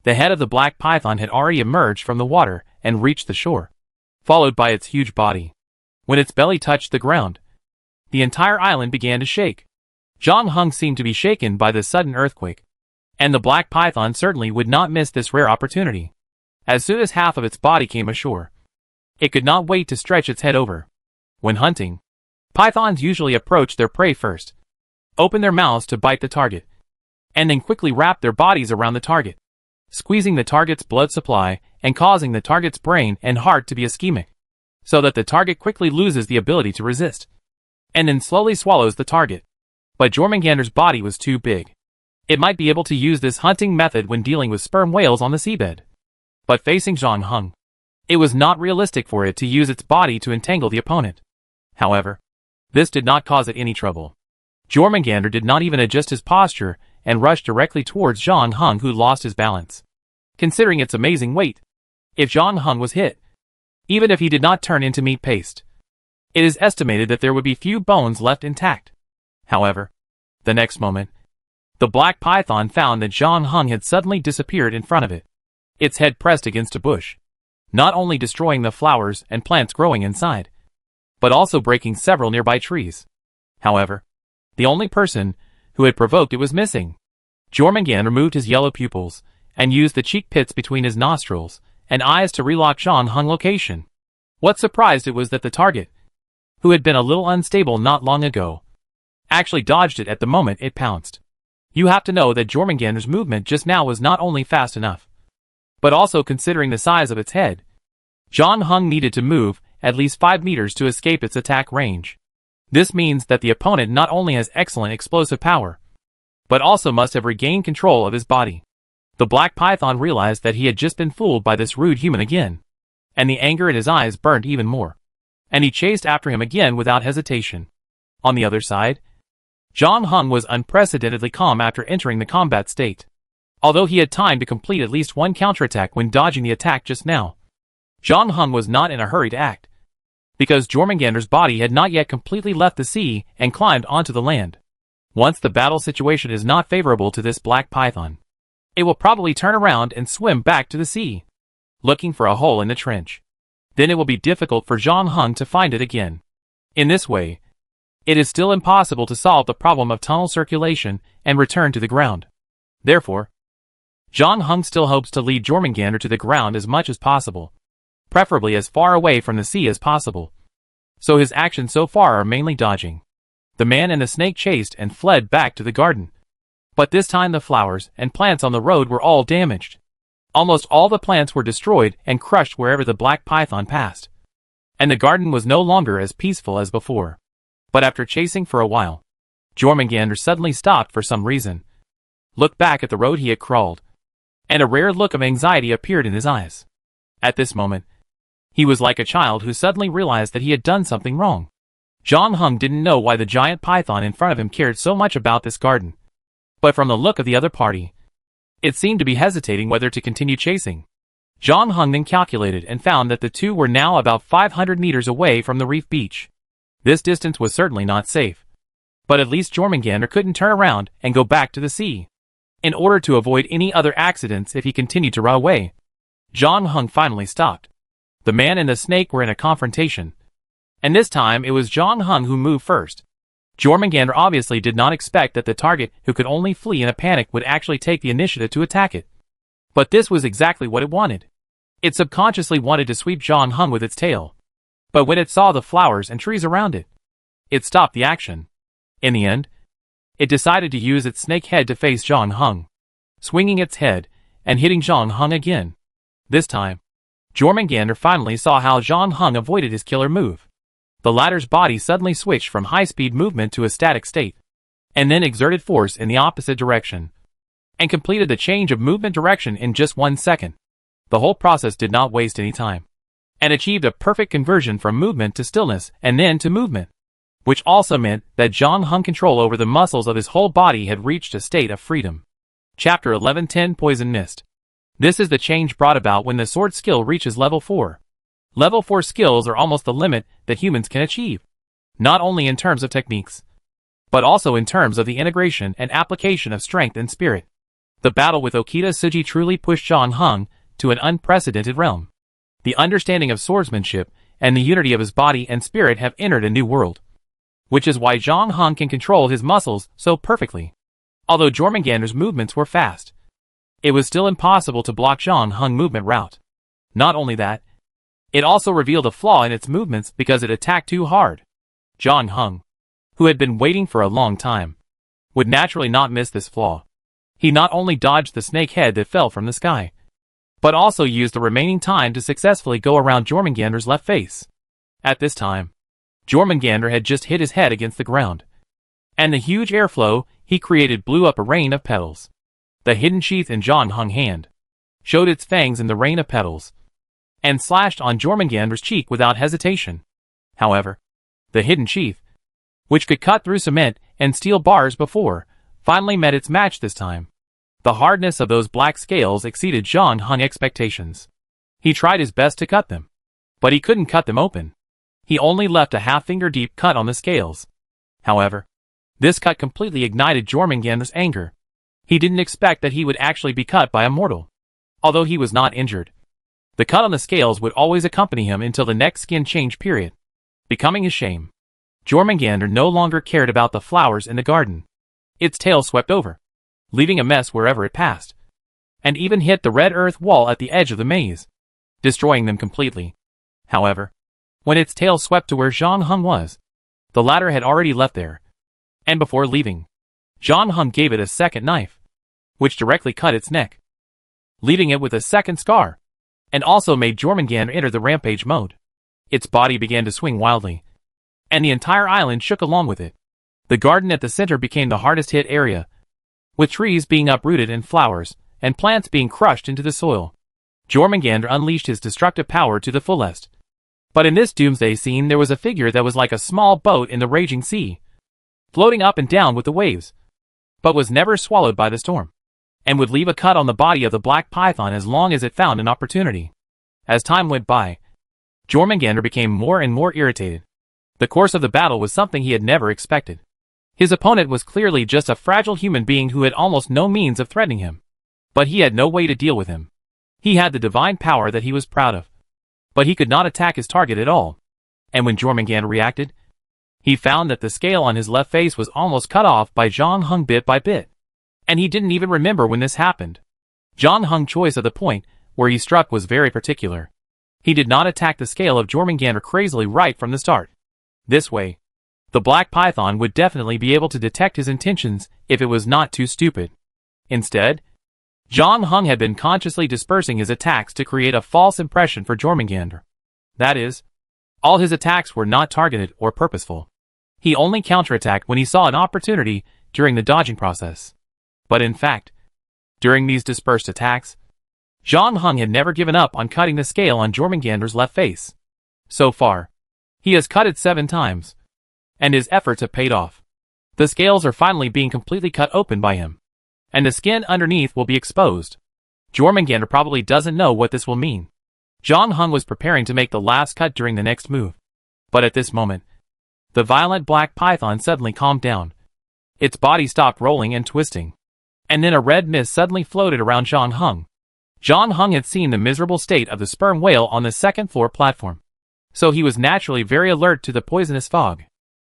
the head of the black python had already emerged from the water and reached the shore, followed by its huge body. When its belly touched the ground, the entire island began to shake. John Hung seemed to be shaken by this sudden earthquake, and the black python certainly would not miss this rare opportunity. As soon as half of its body came ashore, it could not wait to stretch its head over. When hunting, pythons usually approach their prey first, open their mouths to bite the target, and then quickly wrap their bodies around the target, squeezing the target's blood supply and causing the target's brain and heart to be ischemic, so that the target quickly loses the ability to resist, and then slowly swallows the target. But Jormungandr's body was too big. It might be able to use this hunting method when dealing with sperm whales on the seabed. But facing John Hung, it was not realistic for it to use its body to entangle the opponent. However, this did not cause it any trouble. Jormungandr did not even adjust his posture and rushed directly towards John Hung, who lost his balance. Considering its amazing weight, if John Hung was hit, even if he did not turn into meat paste, it is estimated that there would be few bones left intact. However, the next moment, the black python found that John Hung had suddenly disappeared in front of it, its head pressed against a bush, not only destroying the flowers and plants growing inside, but also breaking several nearby trees. However, the only person who had provoked it was missing. Jormungandr removed his yellow pupils and used the cheek pits between his nostrils and eyes to relock John Hung's location. What surprised it was that the target, who had been a little unstable not long ago, actually dodged it at the moment it pounced. You have to know that Jormungandr's movement just now was not only fast enough, but also considering the size of its head, John Hung needed to move at least 5 meters to escape its attack range. This means that the opponent not only has excellent explosive power, but also must have regained control of his body. The black python realized that he had just been fooled by this rude human again, and the anger in his eyes burned even more, and he chased after him again without hesitation. On the other side, John Hung was unprecedentedly calm after entering the combat state. Although he had time to complete at least one counterattack when dodging the attack just now, John Hung was not in a hurry to act, because Jormungandr's body had not yet completely left the sea and climbed onto the land. Once the battle situation is not favorable to this black python, it will probably turn around and swim back to the sea, looking for a hole in the trench. Then it will be difficult for John Hung to find it again. In this way, it is still impossible to solve the problem of tunnel circulation and return to the ground. Therefore, John Hung still hopes to lead Jormungandr to the ground as much as possible, preferably as far away from the sea as possible. So his actions so far are mainly dodging. The man and the snake chased and fled back to the garden. But this time the flowers and plants on the road were all damaged. Almost all the plants were destroyed and crushed wherever the black python passed, and the garden was no longer as peaceful as before. But after chasing for a while, Jormungandr suddenly stopped for some reason, looked back at the road he had crawled, and a rare look of anxiety appeared in his eyes. At this moment, he was like a child who suddenly realized that he had done something wrong. John Hung didn't know why the giant python in front of him cared so much about this garden, but from the look of the other party, It seemed to be hesitating whether to continue chasing. John Hung then calculated and found that the two were now about 500 meters away from the reef beach. This distance was certainly not safe. But at least Jormungandr couldn't turn around and go back to the sea. In order to avoid any other accidents if he continued to run away, John Hung finally stopped. The man and the snake were in a confrontation. And this time it was John Hung who moved first. Jormungandr obviously did not expect that the target, who could only flee in a panic, would actually take the initiative to attack it. But this was exactly what it wanted. It subconsciously wanted to sweep John Hung with its tail. But when it saw the flowers and trees around it, it stopped the action. In the end, it decided to use its snake head to face John Hung, swinging its head and hitting John Hung again. This time, Jormungandr finally saw how John Hung avoided his killer move. The latter's body suddenly switched from high-speed movement to a static state, and then exerted force in the opposite direction, and completed the change of movement direction in just 1 second. The whole process did not waste any time, and achieved a perfect conversion from movement to stillness and then to movement, which also meant that John Hung's control over the muscles of his whole body had reached a state of freedom. Chapter 11:10 Poison Mist. This is the change brought about when the sword skill reaches level 4. Level 4 skills are almost the limit that humans can achieve, not only in terms of techniques, but also in terms of the integration and application of strength and spirit. The battle with Okita Tsuji truly pushed John Hung to an unprecedented realm. The understanding of swordsmanship and the unity of his body and spirit have entered a new world, which is why John Hung can control his muscles so perfectly. Although Jormungandr's movements were fast, it was still impossible to block John Hung's movement route. Not only that, it also revealed a flaw in its movements because it attacked too hard. John Hung, who had been waiting for a long time, would naturally not miss this flaw. He not only dodged the snake head that fell from the sky, but also used the remaining time to successfully go around Jormungandr's left face. At this time, Jormungandr had just hit his head against the ground, and the huge airflow he created blew up a rain of petals. The hidden sheath in John Hung's hand showed its fangs in the rain of petals, and slashed on Jormungandr's cheek without hesitation. However, the hidden sheath, which could cut through cement and steel bars before, finally met its match this time. The hardness of those black scales exceeded John Hung's expectations. He tried his best to cut them, but he couldn't cut them open. He only left a half-finger deep cut on the scales. However, this cut completely ignited Jormungandr's anger. He didn't expect that he would actually be cut by a mortal. Although he was not injured, the cut on the scales would always accompany him until the next skin change period. Becoming his shame, Jormungandr no longer cared about the flowers in the garden. Its tail swept over, leaving a mess wherever it passed, and even hit the red earth wall at the edge of the maze, destroying them completely. However, when its tail swept to where John Hung was, the latter had already left there, and before leaving, John Hung gave it a second knife, which directly cut its neck, leaving it with a second scar, and also made Jormungandr enter the rampage mode. Its body began to swing wildly, and the entire island shook along with it. The garden at the center became the hardest hit area, with trees being uprooted and flowers and plants being crushed into the soil. Jormungandr unleashed his destructive power to the fullest. But in this doomsday scene there was a figure that was like a small boat in the raging sea, floating up and down with the waves, but was never swallowed by the storm, and would leave a cut on the body of the black python as long as it found an opportunity. As time went by, Jormungandr became more and more irritated. The course of the battle was something he had never expected. His opponent was clearly just a fragile human being who had almost no means of threatening him. But he had no way to deal with him. He had the divine power that he was proud of, but he could not attack his target at all. And when Jormungandr reacted, he found that the scale on his left face was almost cut off by John Hung bit by bit. And he didn't even remember when this happened. John Hung's choice of the point where he struck was very particular. He did not attack the scale of Jormungandr crazily right from the start. This way, the black python would definitely be able to detect his intentions if it was not too stupid. Instead, John Hung had been consciously dispersing his attacks to create a false impression for Jormungandr. That is, all his attacks were not targeted or purposeful. He only counterattacked when he saw an opportunity during the dodging process. But in fact, during these dispersed attacks, John Hung had never given up on cutting the scale on Jormungandr's left face. So far, he has cut it 7 times, and his efforts have paid off. The scales are finally being completely cut open by him. and the skin underneath will be exposed. Jormungandr probably doesn't know what this will mean. John Hung was preparing to make the last cut during the next move. But at this moment, the violent black python suddenly calmed down. Its body stopped rolling and twisting. And then a red mist suddenly floated around John Hung. John Hung had seen the miserable state of the sperm whale on the second floor platform. So he was naturally very alert to the poisonous fog.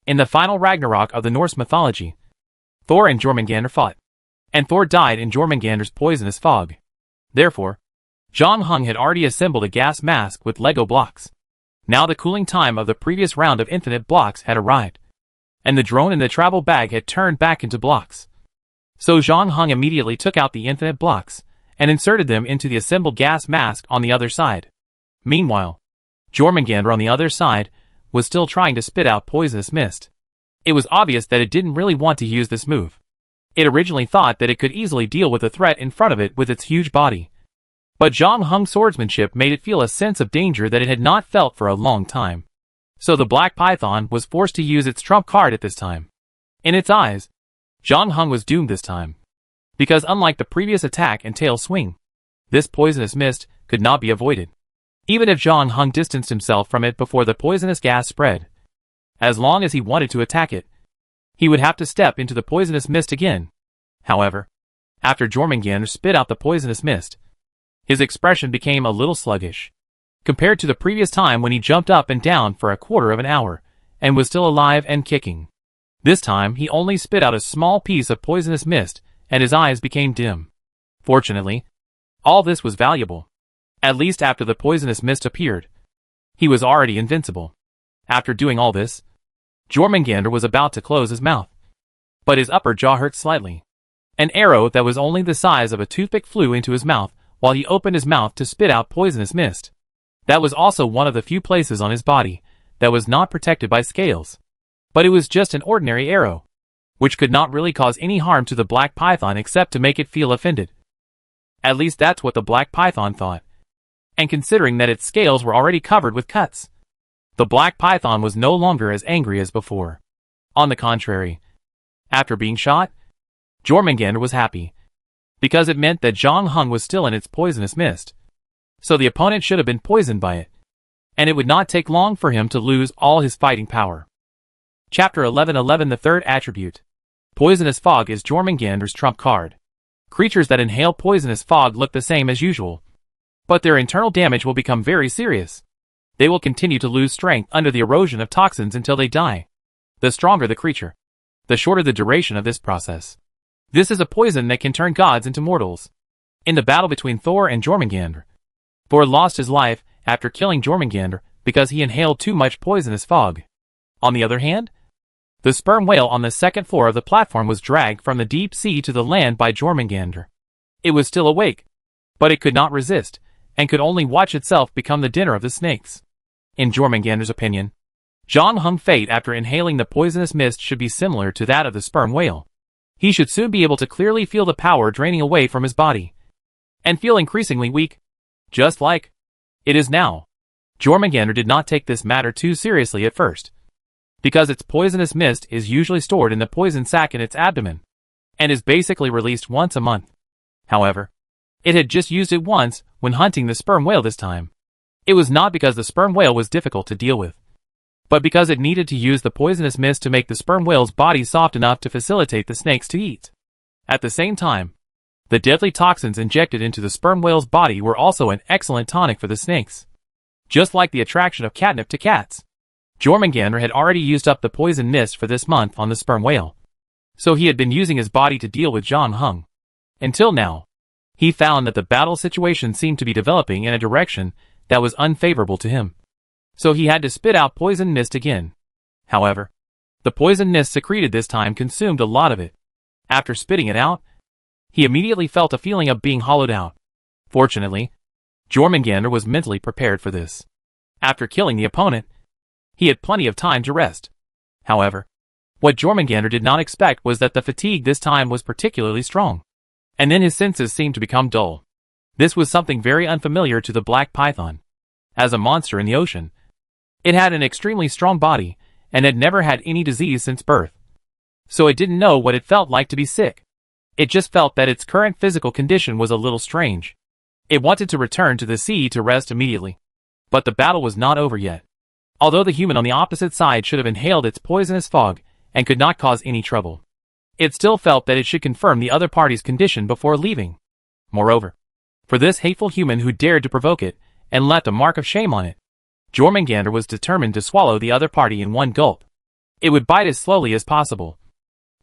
In the final Ragnarok of the Norse mythology, Thor and Jormungandr fought. And Thor died in Jormungandr's poisonous fog. Therefore, John Hung had already assembled a gas mask with Lego blocks. Now the cooling time of the previous round of infinite blocks had arrived. And the drone in the travel bag had turned back into blocks. So John Hung immediately took out the infinite blocks and inserted them into the assembled gas mask on the other side. Meanwhile, Jormungandr on the other side was still trying to spit out poisonous mist. It was obvious that it didn't really want to use this move. It originally thought that it could easily deal with the threat in front of it with its huge body. But John Hung's swordsmanship made it feel a sense of danger that it had not felt for a long time. So the black python was forced to use its trump card at this time. In its eyes, John Hung was doomed this time. Because unlike the previous attack and tail swing, this poisonous mist could not be avoided. Even if John Hung distanced himself from it before the poisonous gas spread. As long as he wanted to attack it, he would have to step into the poisonous mist again. However, after Jormungandr spit out the poisonous mist, his expression became a little sluggish, compared to the previous time when he jumped up and down for a quarter of an hour, and was still alive and kicking. This time he only spit out a small piece of poisonous mist, and his eyes became dim. Fortunately, all this was valuable. At least after the poisonous mist appeared, he was already invincible. After doing all this, Jormungandr was about to close his mouth. But his upper jaw hurt slightly. An arrow that was only the size of a toothpick flew into his mouth while he opened his mouth to spit out poisonous mist. That was also one of the few places on his body that was not protected by scales. But it was just an ordinary arrow, which could not really cause any harm to the black python except to make it feel offended. At least that's what the black python thought. And considering that its scales were already covered with cuts, the black python was no longer as angry as before. On the contrary, after being shot, Jormungandr was happy, because it meant that John Hung was still in its poisonous mist. So the opponent should have been poisoned by it, and it would not take long for him to lose all his fighting power. Chapter 11:11 The third attribute. Poisonous fog is Jormungandr's trump card. Creatures that inhale poisonous fog look the same as usual, but their internal damage will become very serious. They will continue to lose strength under the erosion of toxins until they die. The stronger the creature, the shorter the duration of this process. This is a poison that can turn gods into mortals. In the battle between Thor and Jormungandr, Thor lost his life after killing Jormungandr because he inhaled too much poisonous fog. On the other hand, the sperm whale on the second floor of the platform was dragged from the deep sea to the land by Jormungandr. It was still awake, but it could not resist, and could only watch itself become the dinner of the snakes. In Jormungandr's opinion, John Hung's fate after inhaling the poisonous mist should be similar to that of the sperm whale. He should soon be able to clearly feel the power draining away from his body, and feel increasingly weak, just like it is now. Jormungandr did not take this matter too seriously at first, because its poisonous mist is usually stored in the poison sac in its abdomen, and is basically released once a month. However, it had just used it once when hunting the sperm whale this time. It was not because the sperm whale was difficult to deal with, but because it needed to use the poisonous mist to make the sperm whale's body soft enough to facilitate the snakes to eat. At the same time, the deadly toxins injected into the sperm whale's body were also an excellent tonic for the snakes. Just like the attraction of catnip to cats, Jormungandr had already used up the poison mist for this month on the sperm whale, so he had been using his body to deal with John Hung. Until now, he found that the battle situation seemed to be developing in a direction that was unfavorable to him. So he had to spit out poison mist again. However, the poison mist secreted this time consumed a lot of it. After spitting it out, he immediately felt a feeling of being hollowed out. Fortunately, Jormungandr was mentally prepared for this. After killing the opponent, he had plenty of time to rest. However, what Jormungandr did not expect was that the fatigue this time was particularly strong. And then his senses seemed to become dull. This was something very unfamiliar to the black python. As a monster in the ocean, it had an extremely strong body, and had never had any disease since birth. So it didn't know what it felt like to be sick. It just felt that its current physical condition was a little strange. It wanted to return to the sea to rest immediately. But the battle was not over yet. Although the human on the opposite side should have inhaled its poisonous fog and could not cause any trouble, it still felt that it should confirm the other party's condition before leaving. Moreover, for this hateful human who dared to provoke it and left a mark of shame on it, Jormungandr was determined to swallow the other party in one gulp. It would bite as slowly as possible,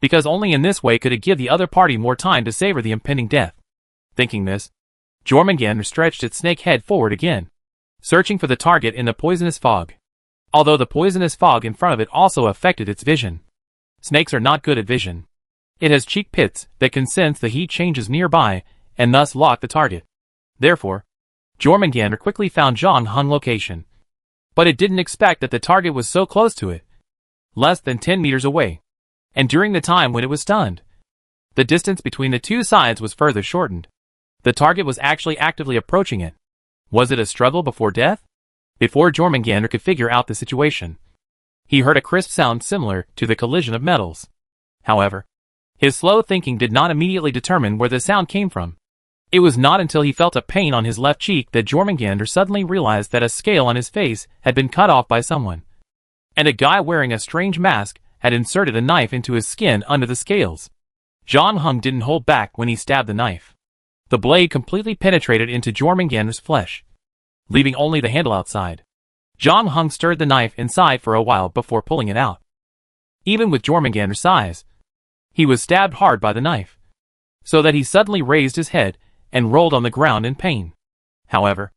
because only in this way could it give the other party more time to savor the impending death. Thinking this, Jormungandr stretched its snake head forward again, searching for the target in the poisonous fog. Although the poisonous fog in front of it also affected its vision. Snakes are not good at vision. It has cheek pits that can sense the heat changes nearby and thus lock the target. Therefore, Jormungandr quickly found Zhang Hung's location. But it didn't expect that the target was so close to it, less than 10 meters away, and during the time when it was stunned. The distance between the two sides was further shortened. The target was actually actively approaching it. Was it a struggle before death? Before Jormungandr could figure out the situation, he heard a crisp sound similar to the collision of metals. However, his slow thinking did not immediately determine where the sound came from. It was not until he felt a pain on his left cheek that Jormungandr suddenly realized that a scale on his face had been cut off by someone, and a guy wearing a strange mask had inserted a knife into his skin under the scales. Zhang Hung didn't hold back when he stabbed the knife. The blade completely penetrated into Jormungandr's flesh, leaving only the handle outside. Zhang Hung stirred the knife inside for a while before pulling it out. Even with Jormungandr's size, he was stabbed hard by the knife, so that he suddenly raised his head and rolled on the ground in pain. However,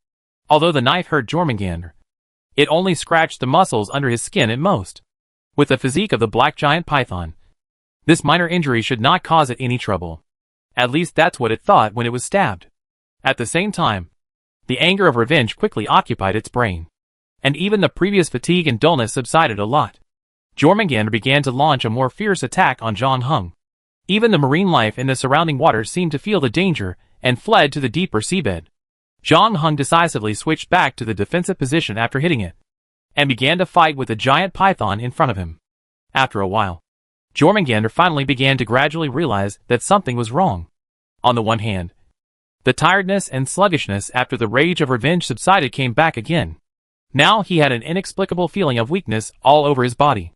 although the knife hurt Jormungandr, it only scratched the muscles under his skin at most. With the physique of the black giant python, this minor injury should not cause it any trouble. At least that's what it thought when it was stabbed. At the same time, the anger of revenge quickly occupied its brain, and even the previous fatigue and dullness subsided a lot. Jormungandr began to launch a more fierce attack on Zhang Hung. Even the marine life in the surrounding waters seemed to feel the danger and fled to the deeper seabed. Zhang Hung decisively switched back to the defensive position after hitting it, and began to fight with the giant python in front of him. After a while, Jormungandr finally began to gradually realize that something was wrong. On the one hand, the tiredness and sluggishness after the rage of revenge subsided came back again. Now he had an inexplicable feeling of weakness all over his body.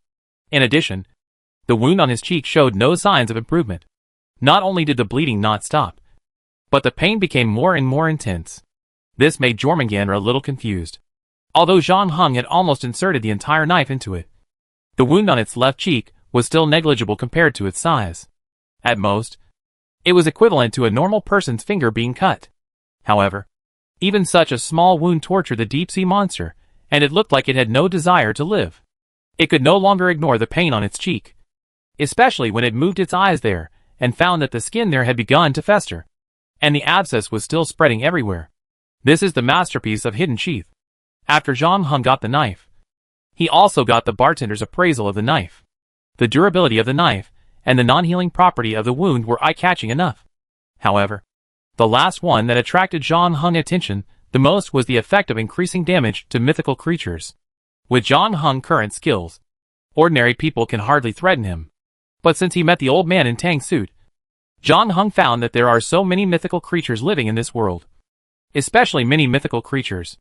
In addition, the wound on his cheek showed no signs of improvement. Not only did the bleeding not stop, but the pain became more and more intense. This made Jormungandr a little confused. Although Zhang Hung had almost inserted the entire knife into it, the wound on its left cheek was still negligible compared to its size. At most, it was equivalent to a normal person's finger being cut. However, even such a small wound tortured the deep-sea monster, and it looked like it had no desire to live. It could no longer ignore the pain on its cheek, especially when it moved its eyes there and found that the skin there had begun to fester, and the abscess was still spreading everywhere. This is the masterpiece of hidden sheath. After Zhang Hung got the knife, he also got the bartender's appraisal of the knife. The durability of the knife and the non-healing property of the wound were eye-catching enough. However, the last one that attracted Zhang Hung's attention the most was the effect of increasing damage to mythical creatures. With Zhang Hung's current skills, ordinary people can hardly threaten him. But since he met the old man in Tang suit, Zhang Hung found that there are so many mythical creatures living in this world. Especially many mythical creatures.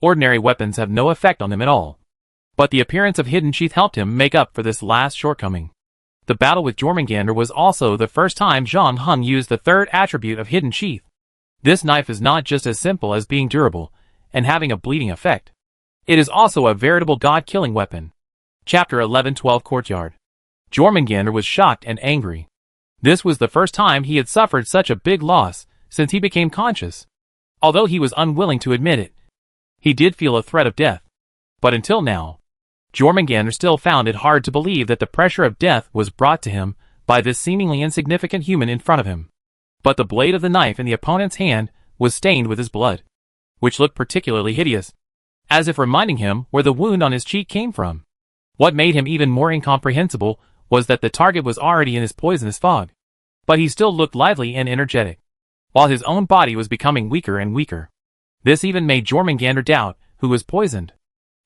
Ordinary weapons have no effect on them at all. But the appearance of Hidden Sheath helped him make up for this last shortcoming. The battle with Jormungandr was also the first time Zhang Hung used the third attribute of Hidden Sheath. This knife is not just as simple as being durable and having a bleeding effect. It is also a veritable god-killing weapon. Chapter 11-12 Courtyard. Jormungandr was shocked and angry. This was the first time he had suffered such a big loss since he became conscious. Although he was unwilling to admit it, he did feel a threat of death. But until now, Jormungandr still found it hard to believe that the pressure of death was brought to him by this seemingly insignificant human in front of him. But the blade of the knife in the opponent's hand was stained with his blood, which looked particularly hideous, as if reminding him where the wound on his cheek came from. What made him even more incomprehensible was that the target was already in his poisonous fog. But he still looked lively and energetic, while his own body was becoming weaker and weaker. This even made Jormungandr doubt who was poisoned.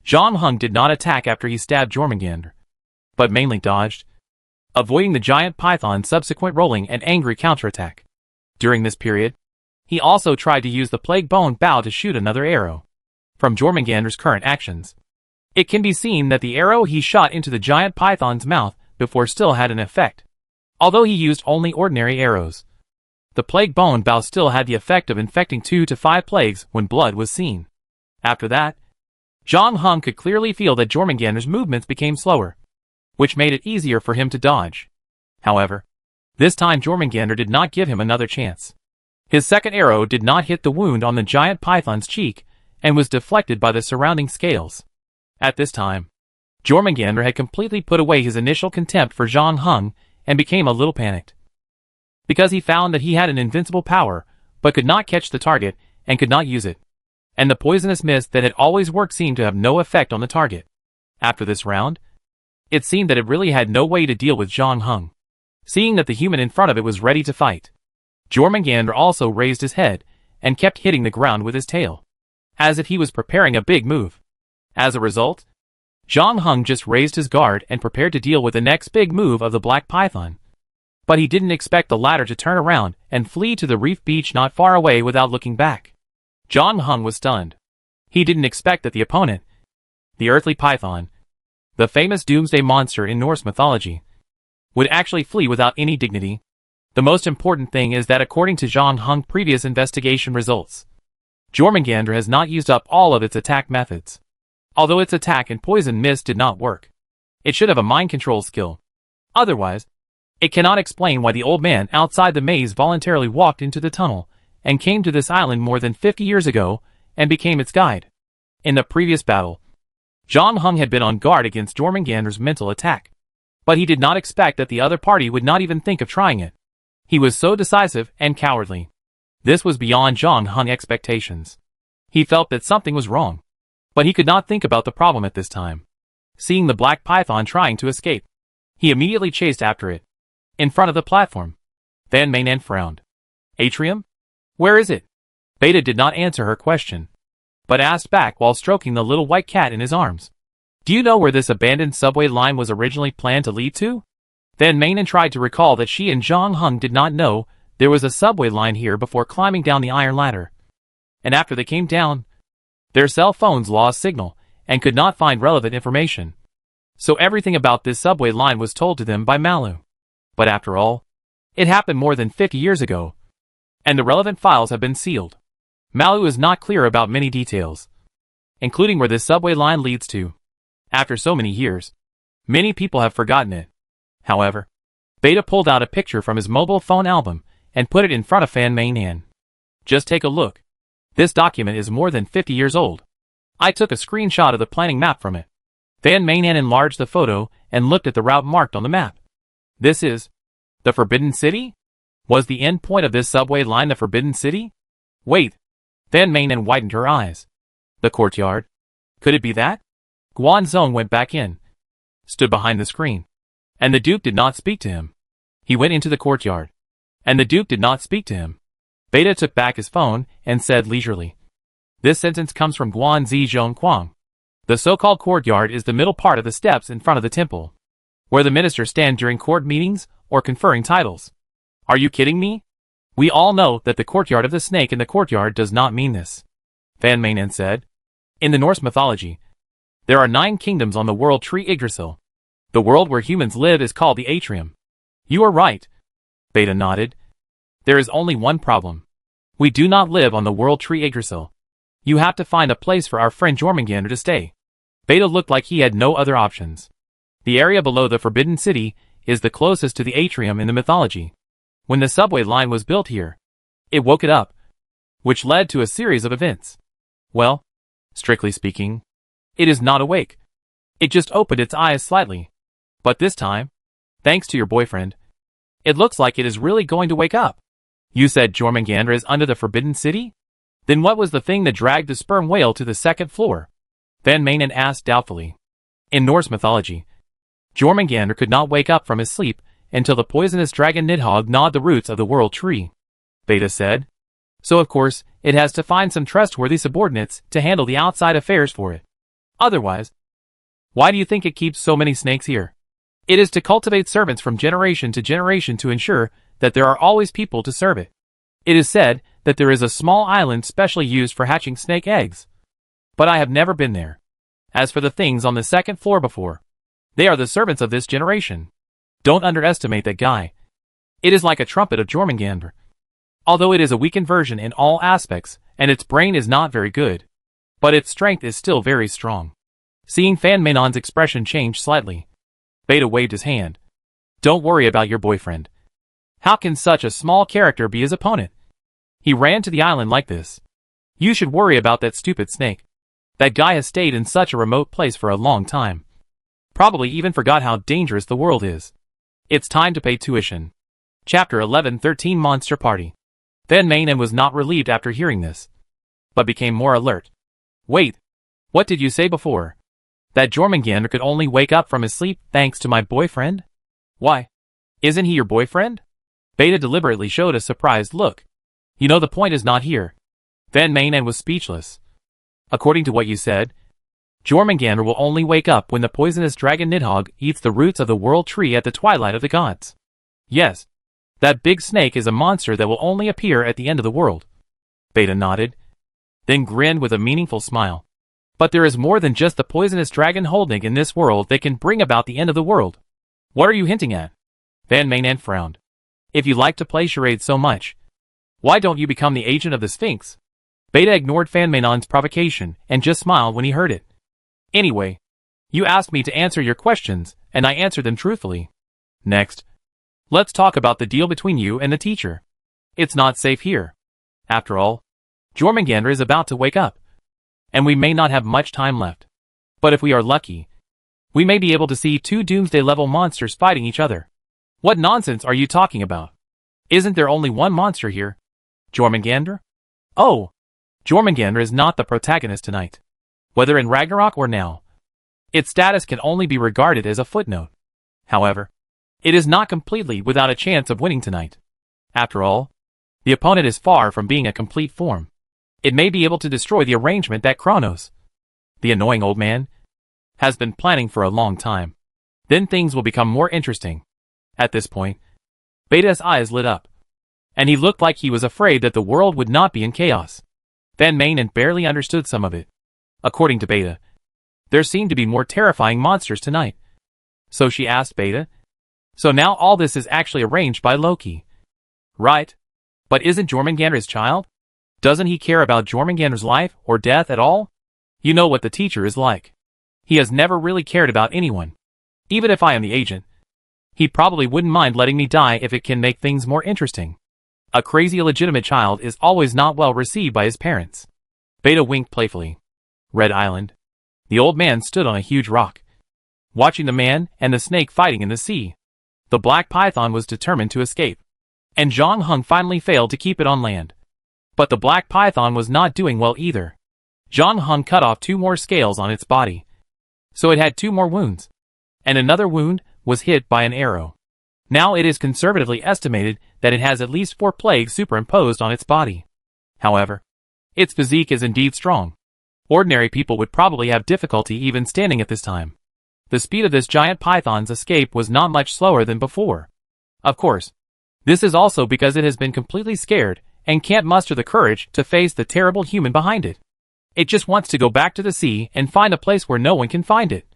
Zhang Hung did not attack after he stabbed Jormungandr, but mainly dodged. avoiding the giant python's subsequent rolling and angry counterattack. During this period, he also tried to use the plague bone bow to shoot another arrow. From Jormungandr's current actions, it can be seen that the arrow he shot into the giant python's mouth before still had an effect. Although he used only ordinary arrows, the plague bone bow still had the effect of infecting 2 to 5 plagues when blood was seen. After that, Zhang Heng could clearly feel that Jormungandr's movements became slower, which made it easier for him to dodge. However, this time Jormungandr did not give him another chance. His second arrow did not hit the wound on the giant python's cheek and was deflected by the surrounding scales. At this time, Jormungandr had completely put away his initial contempt for Zhang Heng and became a little panicked, because he found that he had an invincible power but could not catch the target and could not use it, and the poisonous mist that had always worked seemed to have no effect on the target. After this round, it seemed that it really had no way to deal with Zhang Heng. Seeing that the human in front of it was ready to fight, Jormungandr also raised his head and kept hitting the ground with his tail, as if he was preparing a big move. As a result, Zhang Heng just raised his guard and prepared to deal with the next big move of the black python. But he didn't expect the latter to turn around and flee to the reef beach not far away without looking back. Zhang Heng was stunned. He didn't expect that the opponent, the earthly python, the famous doomsday monster in Norse mythology, would actually flee without any dignity. The most important thing is that according to Zhang Heng's previous investigation results, Jormungandr has not used up all of its attack methods. Although its attack and poison mist did not work, it should have a mind control skill. Otherwise, it cannot explain why the old man outside the maze voluntarily walked into the tunnel and came to this island more than 50 years ago and became its guide. In the previous battle, Zhang Heng had been on guard against Jormungandr's mental attack, but he did not expect that the other party would not even think of trying it. He was so decisive and cowardly. This was beyond Zhang Heng's expectations. He felt that something was wrong, but he could not think about the problem at this time. Seeing the black python trying to escape, he immediately chased after it. In front of the platform, Van Manen frowned. Atrium? Where is it? Beta did not answer her question, but asked back while stroking the little white cat in his arms. Do you know where this abandoned subway line was originally planned to lead to? Van Manen tried to recall that she and Zhang Heng did not know there was a subway line here before climbing down the iron ladder. And after they came down, their cell phones lost signal and could not find relevant information. So everything about this subway line was told to them by Malu. But after all, it happened more than 50 years ago, and the relevant files have been sealed. Malu is not clear about many details, including where this subway line leads to. After so many years, many people have forgotten it. However, Beta pulled out a picture from his mobile phone album and put it in front of Van Manen. Just take a look. This document is more than 50 years old. I took a screenshot of the planning map from it. Van Manen enlarged the photo and looked at the route marked on the map. This is the Forbidden City? Was the end point of this subway line the Forbidden City? Wait. Van Manen widened her eyes. The courtyard? Could it be that? Guanzong went back in, stood behind the screen, and the Duke did not speak to him. He went into the courtyard, and the Duke did not speak to him. Beta took back his phone and said leisurely, this sentence comes from Guanzi Zhongquang. The so-called courtyard is the middle part of the steps in front of the temple, where the ministers stand during court meetings or conferring titles. Are you kidding me? We all know that the courtyard of the snake in the courtyard does not mean this. Van Manen said. In the Norse mythology, there are 9 kingdoms on the world tree Yggdrasil. The world where humans live is called the Atrium. You are right. Beta nodded. There is only one problem. We do not live on the world tree Yggdrasil. You have to find a place for our friend Jormungandr to stay. Beta looked like he had no other options. The area below the Forbidden City is the closest to the atrium in the mythology. When the subway line was built here, it woke it up, which led to a series of events. Well, strictly speaking, it is not awake. It just opened its eyes slightly. But this time, thanks to your boyfriend, it looks like it is really going to wake up. You said Jormungandr is under the Forbidden City? Then what was the thing that dragged the sperm whale to the 2nd floor? Van Manen asked doubtfully. In Norse mythology, Jormungandr could not wake up from his sleep until the poisonous dragon Nidhogg gnawed the roots of the world tree. Beta said. So of course, it has to find some trustworthy subordinates to handle the outside affairs for it. Otherwise, why do you think it keeps so many snakes here? It is to cultivate servants from generation to generation to ensure that there are always people to serve it. It is said that there is a small island specially used for hatching snake eggs. But I have never been there. As for the things on the second floor before, they are the servants of this generation. Don't underestimate that guy. It is like a trumpet of Jormungandr. Although it is a weakened version in all aspects, and its brain is not very good, but its strength is still very strong. Seeing Fan Mainon's expression change slightly, Beta waved his hand. Don't worry about your boyfriend. How can such a small character be his opponent? He ran to the island like this. You should worry about that stupid snake. That guy has stayed in such a remote place for a long time. Probably even forgot how dangerous the world is. It's time to pay tuition. Chapter 11-13 Monster Party. Fan Mainon was not relieved after hearing this, but became more alert. Wait, what did you say before? That Jormungandr could only wake up from his sleep thanks to my boyfriend? Why? Isn't he your boyfriend? Beta deliberately showed a surprised look. You know the point is not here. Fan Mainon was speechless. According to what you said, Jormungandr will only wake up when the poisonous dragon Nidhogg eats the roots of the world tree at the twilight of the gods. Yes, that big snake is a monster that will only appear at the end of the world. Beta nodded, then grinned with a meaningful smile. But there is more than just the poisonous dragon Holdnig in this world that can bring about the end of the world. What are you hinting at? Fan Mainon frowned. If you like to play charades so much, why don't you become the agent of the Sphinx? Beta ignored Fan Mainon's provocation and just smiled when he heard it. Anyway, you asked me to answer your questions, and I answered them truthfully. Next, let's talk about the deal between you and the teacher. It's not safe here. After all, Jormungandr is about to wake up, and we may not have much time left. But if we are lucky, we may be able to see two Doomsday-level monsters fighting each other. What nonsense are you talking about? Isn't there only one monster here? Jormungandr? Oh, Jormungandr is not the protagonist tonight. Whether in Ragnarok or now, its status can only be regarded as a footnote. However, it is not completely without a chance of winning tonight. After all, the opponent is far from being a complete form. It may be able to destroy the arrangement that Kronos, the annoying old man, has been planning for a long time. Then things will become more interesting. At this point, Beta's eyes lit up, and he looked like he was afraid that the world would not be in chaos. Fan Mainon barely understood some of it. According to Beta, there seemed to be more terrifying monsters tonight. So she asked Beta, so now all this is actually arranged by Loki. Right. But isn't Jormungandr his child? Doesn't he care about Jormungandr's life or death at all? You know what the teacher is like. He has never really cared about anyone. Even if I am the agent, he probably wouldn't mind letting me die if it can make things more interesting. A crazy illegitimate child is always not well received by his parents. Beta winked playfully. Red Island. The old man stood on a huge rock, watching the man and the snake fighting in the sea. The black python was determined to escape, and Zhang Heng finally failed to keep it on land. But the black python was not doing well either. Zhang Heng cut off 2 more scales on its body, so it had 2 more wounds, and another wound was hit by an arrow. Now it is conservatively estimated that it has at least 4 plagues superimposed on its body. However, its physique is indeed strong. Ordinary people would probably have difficulty even standing at this time. The speed of this giant python's escape was not much slower than before. Of course, this is also because it has been completely scared and can't muster the courage to face the terrible human behind it. It just wants to go back to the sea and find a place where no one can find it,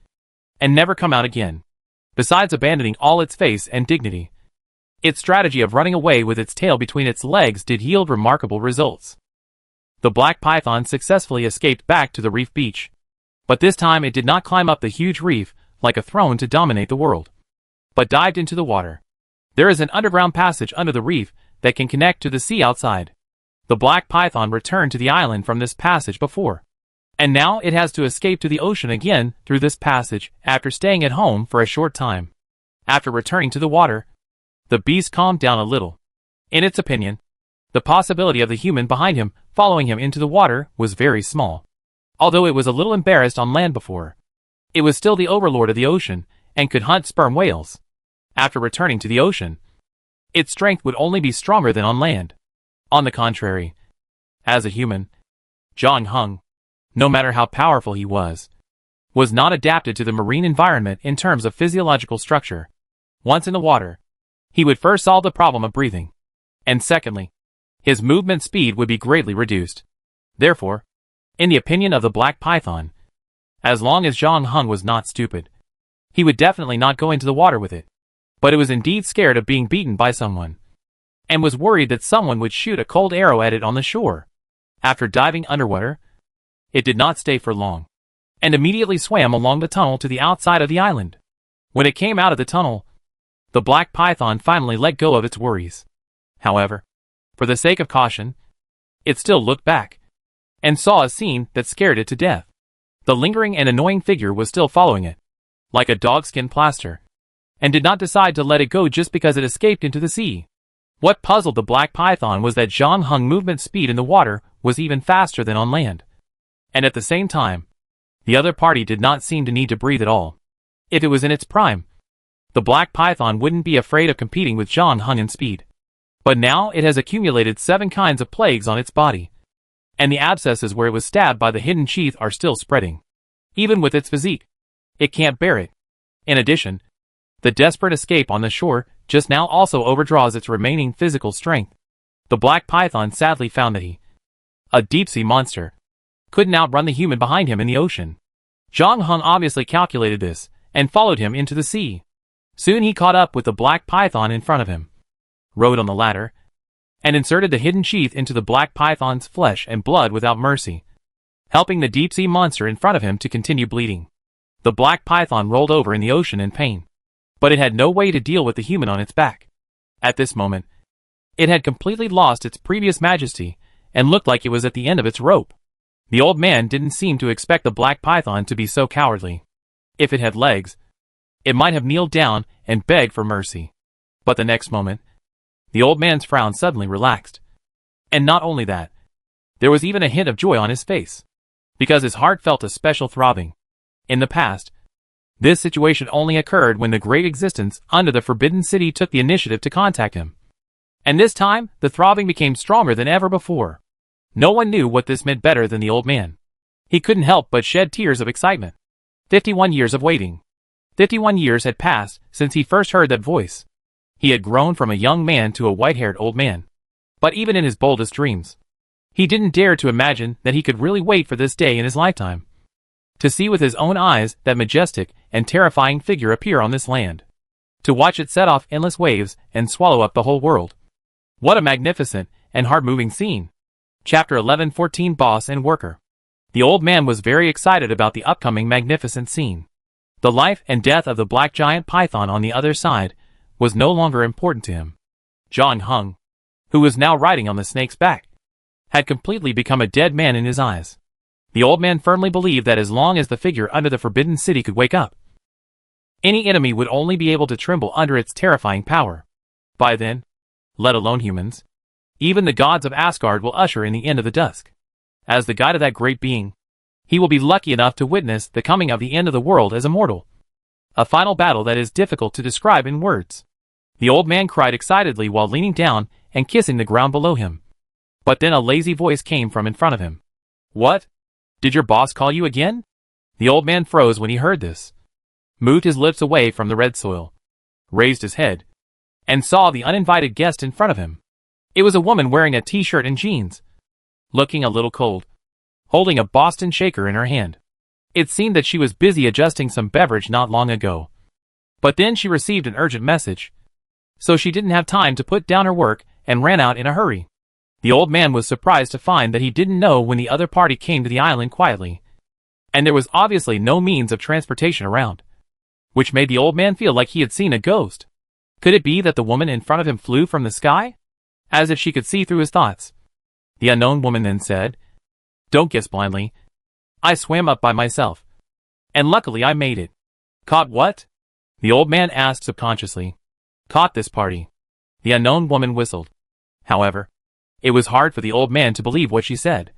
and never come out again. Besides abandoning all its face and dignity, its strategy of running away with its tail between its legs did yield remarkable results. The black python successfully escaped back to the reef beach, but this time it did not climb up the huge reef like a throne to dominate the world, but dived into the water. There is an underground passage under the reef that can connect to the sea outside. The black python returned to the island from this passage before, and now it has to escape to the ocean again through this passage after staying at home for a short time. After returning to the water, the beast calmed down a little. In its opinion, the possibility of the human behind him following him into the water was very small. Although it was a little embarrassed on land before, it was still the overlord of the ocean and could hunt sperm whales. After returning to the ocean, its strength would only be stronger than on land. On the contrary, as a human, Zhang Heng, no matter how powerful he was, was not adapted to the marine environment in terms of physiological structure. Once in the water, he would first solve the problem of breathing. And secondly, his movement speed would be greatly reduced. Therefore, in the opinion of the black python, as long as Zhang Heng was not stupid, he would definitely not go into the water with it. But it was indeed scared of being beaten by someone, and was worried that someone would shoot a cold arrow at it on the shore. After diving underwater, it did not stay for long, and immediately swam along the tunnel to the outside of the island. When it came out of the tunnel, the black python finally let go of its worries. However, for the sake of caution, it still looked back, and saw a scene that scared it to death. The lingering and annoying figure was still following it, like a dogskin plaster, and did not decide to let it go just because it escaped into the sea. What puzzled the black python was that Zhang Heng's movement speed in the water was even faster than on land. And at the same time, the other party did not seem to need to breathe at all. If it was in its prime, the black python wouldn't be afraid of competing with Zhang Heng in speed. But now it has accumulated 7 kinds of plagues on its body, and the abscesses where it was stabbed by the hidden sheath are still spreading. Even with its physique, it can't bear it. In addition, the desperate escape on the shore just now also overdraws its remaining physical strength. The black python sadly found that he, a deep-sea monster, couldn't outrun the human behind him in the ocean. Zhang Heng obviously calculated this, and followed him into the sea. Soon he caught up with the black python in front of him, rode on the ladder, and inserted the hidden sheath into the black python's flesh and blood without mercy, helping the deep-sea monster in front of him to continue bleeding. The black python rolled over in the ocean in pain, but it had no way to deal with the human on its back. At this moment, it had completely lost its previous majesty and looked like it was at the end of its rope. The old man didn't seem to expect the black python to be so cowardly. If it had legs, it might have kneeled down and begged for mercy. But the next moment, the old man's frown suddenly relaxed. And not only that, there was even a hint of joy on his face, because his heart felt a special throbbing. In the past, this situation only occurred when the great existence under the Forbidden City took the initiative to contact him. And this time, the throbbing became stronger than ever before. No one knew what this meant better than the old man. He couldn't help but shed tears of excitement. 51 years of waiting. 51 years had passed since he first heard that voice. He had grown from a young man to a white-haired old man. But even in his boldest dreams, he didn't dare to imagine that he could really wait for this day in his lifetime. To see with his own eyes that majestic and terrifying figure appear on this land. To watch it set off endless waves and swallow up the whole world. What a magnificent and heart-moving scene. Chapter 11:14 Boss and Worker. The old man was very excited about the upcoming magnificent scene. The life and death of the black giant python on the other side was no longer important to him. Zhang Heng, who was now riding on the snake's back, had completely become a dead man in his eyes. The old man firmly believed that as long as the figure under the Forbidden City could wake up, any enemy would only be able to tremble under its terrifying power. By then, let alone humans, even the gods of Asgard will usher in the end of the dusk. As the guide of that great being, he will be lucky enough to witness the coming of the end of the world as a mortal. A final battle that is difficult to describe in words. The old man cried excitedly while leaning down and kissing the ground below him. But then a lazy voice came from in front of him. What? Did your boss call you again? The old man froze when he heard this, moved his lips away from the red soil, raised his head, and saw the uninvited guest in front of him. It was a woman wearing a t-shirt and jeans, looking a little cold, holding a Boston shaker in her hand. It seemed that she was busy adjusting some beverage not long ago. But then she received an urgent message, so she didn't have time to put down her work and ran out in a hurry. The old man was surprised to find that he didn't know when the other party came to the island quietly, and there was obviously no means of transportation around, which made the old man feel like he had seen a ghost. Could it be that the woman in front of him flew from the sky, as if she could see through his thoughts? The unknown woman then said, "Don't guess blindly. I swam up by myself, and luckily I made it." Caught what? The old man asked subconsciously. Caught this party. The unknown woman whistled. However, it was hard for the old man to believe what she said,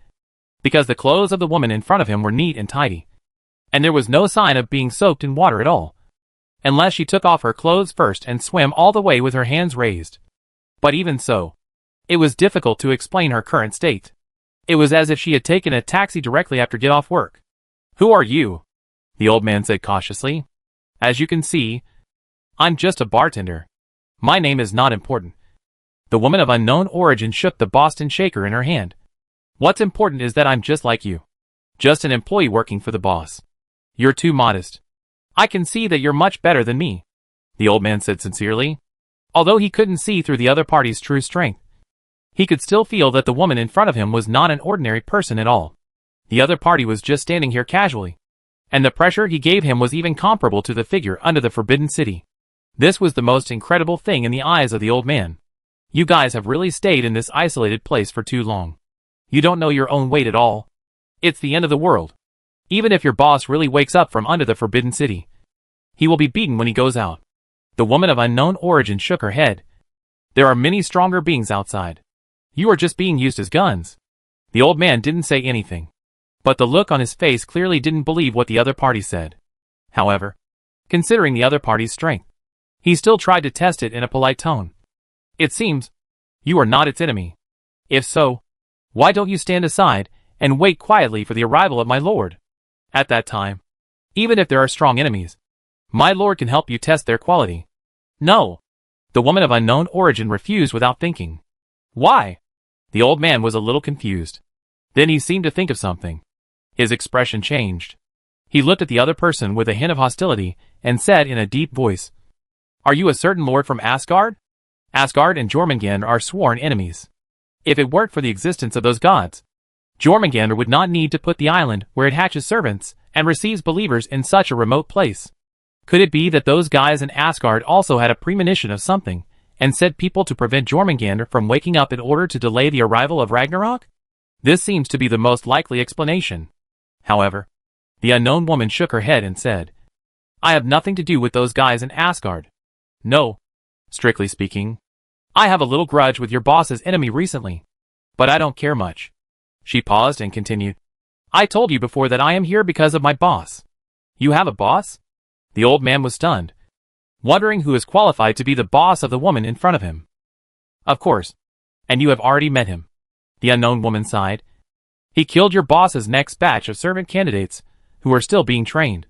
because the clothes of the woman in front of him were neat and tidy, and there was no sign of being soaked in water at all, unless she took off her clothes first and swam all the way with her hands raised. But even so, it was difficult to explain her current state. It was as if she had taken a taxi directly after get off work. "Who are you?" the old man said cautiously. As you can see, I'm just a bartender. My name is not important. The woman of unknown origin shook the Boston shaker in her hand. What's important is that I'm just like you. Just an employee working for the boss. You're too modest. I can see that you're much better than me, the old man said sincerely. Although he couldn't see through the other party's true strength, he could still feel that the woman in front of him was not an ordinary person at all. The other party was just standing here casually, and the pressure he gave him was even comparable to the figure under the Forbidden City. This was the most incredible thing in the eyes of the old man. You guys have really stayed in this isolated place for too long. You don't know your own weight at all. It's the end of the world. Even if your boss really wakes up from under the Forbidden City, he will be beaten when he goes out. The woman of unknown origin shook her head. There are many stronger beings outside. You are just being used as guns. The old man didn't say anything, but the look on his face clearly didn't believe what the other party said. However, considering the other party's strength, he still tried to test it in a polite tone. It seems you are not its enemy. If so, why don't you stand aside and wait quietly for the arrival of my lord? At that time, even if there are strong enemies, my lord can help you test their quality. No. The woman of unknown origin refused without thinking. Why? The old man was a little confused. Then he seemed to think of something. His expression changed. He looked at the other person with a hint of hostility and said in a deep voice, Are you a certain lord from Asgard? Asgard and Jormungandr are sworn enemies. If it weren't for the existence of those gods, Jormungandr would not need to put the island where it hatches servants and receives believers in such a remote place. Could it be that those guys in Asgard also had a premonition of something, and sent people to prevent Jormungandr from waking up in order to delay the arrival of Ragnarok? This seems to be the most likely explanation. However, the unknown woman shook her head and said, I have nothing to do with those guys in Asgard. No. Strictly speaking, I have a little grudge with your boss's enemy recently, but I don't care much. She paused and continued, I told you before that I am here because of my boss. You have a boss? The old man was stunned, wondering who is qualified to be the boss of the woman in front of him. Of course. And you have already met him. The unknown woman sighed. He killed your boss's next batch of servant candidates, who are still being trained.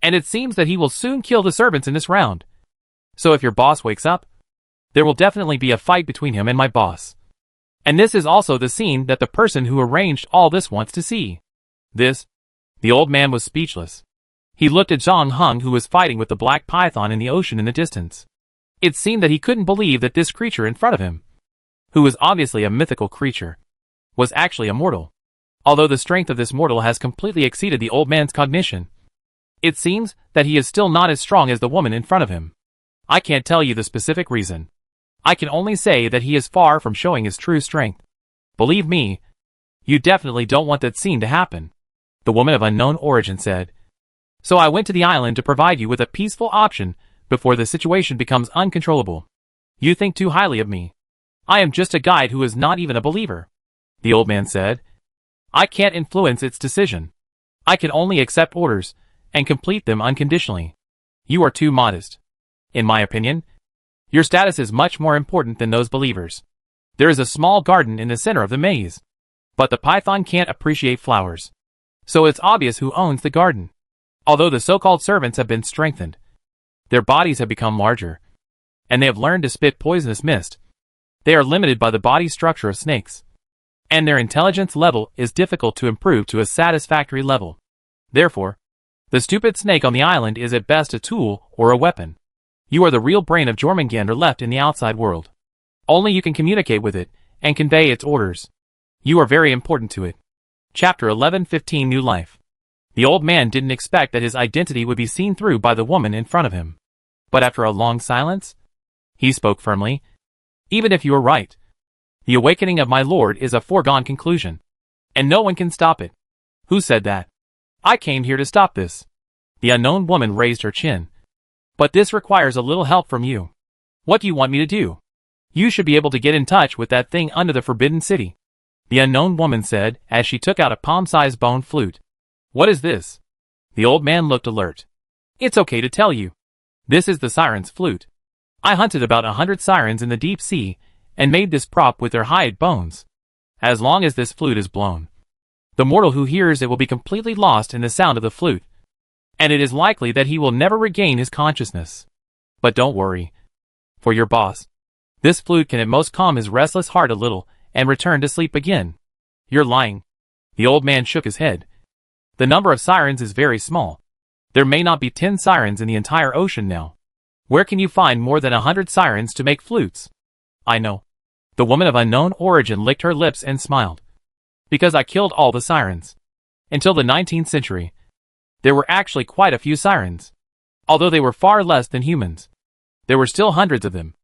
And it seems that he will soon kill the servants in this round. So if your boss wakes up, there will definitely be a fight between him and my boss. And this is also the scene that the person who arranged all this wants to see. This? The old man was speechless. He looked at Zhang Heng, who was fighting with the black python in the ocean in the distance. It seemed that he couldn't believe that this creature in front of him, who was obviously a mythical creature, was actually a mortal. Although the strength of this mortal has completely exceeded the old man's cognition, it seems that he is still not as strong as the woman in front of him. I can't tell you the specific reason. I can only say that he is far from showing his true strength. Believe me, you definitely don't want that scene to happen, the woman of unknown origin said. So I went to the island to provide you with a peaceful option before the situation becomes uncontrollable. You think too highly of me. I am just a guide who is not even a believer, the old man said. I can't influence its decision. I can only accept orders and complete them unconditionally. You are too modest. In my opinion, your status is much more important than those believers. There is a small garden in the center of the maze, but the python can't appreciate flowers, so it's obvious who owns the garden. Although the so-called servants have been strengthened, their bodies have become larger, and they have learned to spit poisonous mist. They are limited by the body structure of snakes, and their intelligence level is difficult to improve to a satisfactory level. Therefore, the stupid snake on the island is at best a tool or a weapon. You are the real brain of Jormungandr left in the outside world. Only you can communicate with it and convey its orders. You are very important to it. Chapter 11:15 New Life. The old man didn't expect that his identity would be seen through by the woman in front of him. But after a long silence, he spoke firmly. Even if you are right, the awakening of my lord is a foregone conclusion, and no one can stop it. Who said that? I came here to stop this. The unknown woman raised her chin. But this requires a little help from you. What do you want me to do? You should be able to get in touch with that thing under the Forbidden City, the unknown woman said as she took out a palm-sized bone flute. What is this? The old man looked alert. It's okay to tell you. This is the siren's flute. I hunted about 100 sirens in the deep sea and made this prop with their hide bones. As long as this flute is blown, the mortal who hears it will be completely lost in the sound of the flute. and it is likely that he will never regain his consciousness. But don't worry. For your boss, this flute can at most calm his restless heart a little and return to sleep again. You're lying. The old man shook his head. The number of sirens is very small. There may not be 10 sirens in the entire ocean now. Where can you find more than 100 sirens to make flutes? I know. The woman of unknown origin licked her lips and smiled. Because I killed all the sirens. Until the 19th century, there were actually quite a few sirens. Although they were far less than humans, there were still hundreds of them.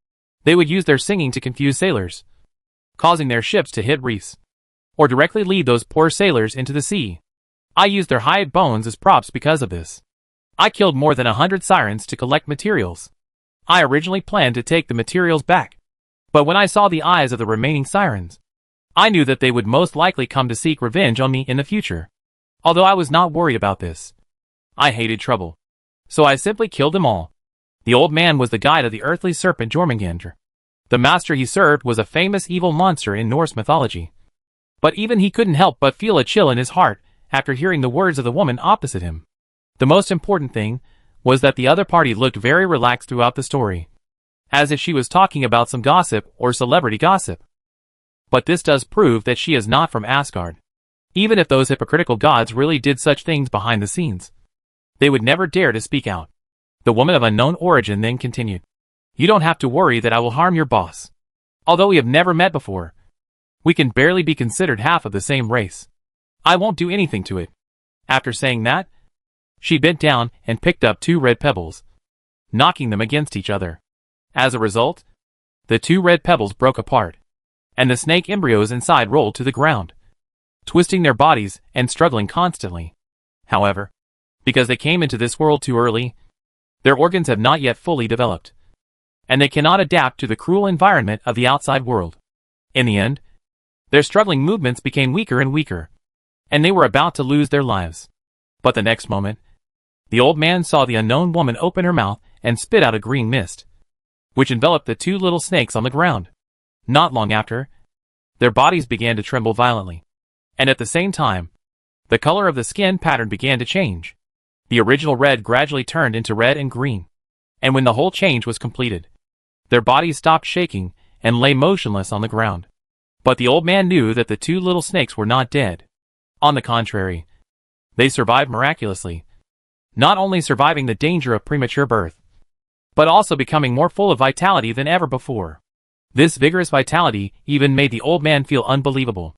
They would use their singing to confuse sailors, causing their ships to hit reefs, or directly lead those poor sailors into the sea. I used their hide bones as props because of this. I killed more than 100 sirens to collect materials. I originally planned to take the materials back, but when I saw the eyes of the remaining sirens, I knew that they would most likely come to seek revenge on me in the future. Although I was not worried about this. I hated trouble, so I simply killed them all. The old man was the guide of the earthly serpent Jormungandr. The master he served was a famous evil monster in Norse mythology. But even he couldn't help but feel a chill in his heart after hearing the words of the woman opposite him. The most important thing was that the other party looked very relaxed throughout the story, as if she was talking about some gossip or celebrity gossip. But this does prove that she is not from Asgard. Even if those hypocritical gods really did such things behind the scenes, they would never dare to speak out. The woman of unknown origin then continued. You don't have to worry that I will harm your boss. Although we have never met before, we can barely be considered half of the same race. I won't do anything to it. After saying that, she bent down and picked up 2 red pebbles, knocking them against each other. As a result, the 2 red pebbles broke apart, and the snake embryos inside rolled to the ground, twisting their bodies and struggling constantly. However, because they came into this world too early, their organs have not yet fully developed, and they cannot adapt to the cruel environment of the outside world. In the end, their struggling movements became weaker and weaker, and they were about to lose their lives. But the next moment, the old man saw the unknown woman open her mouth and spit out a green mist, which enveloped the 2 little snakes on the ground. Not long after, their bodies began to tremble violently, and at the same time, the color of the skin pattern began to change. The original red gradually turned into red and green, and when the whole change was completed, their bodies stopped shaking and lay motionless on the ground. But the old man knew that the 2 little snakes were not dead. On the contrary, they survived miraculously, not only surviving the danger of premature birth, but also becoming more full of vitality than ever before. This vigorous vitality even made the old man feel unbelievable.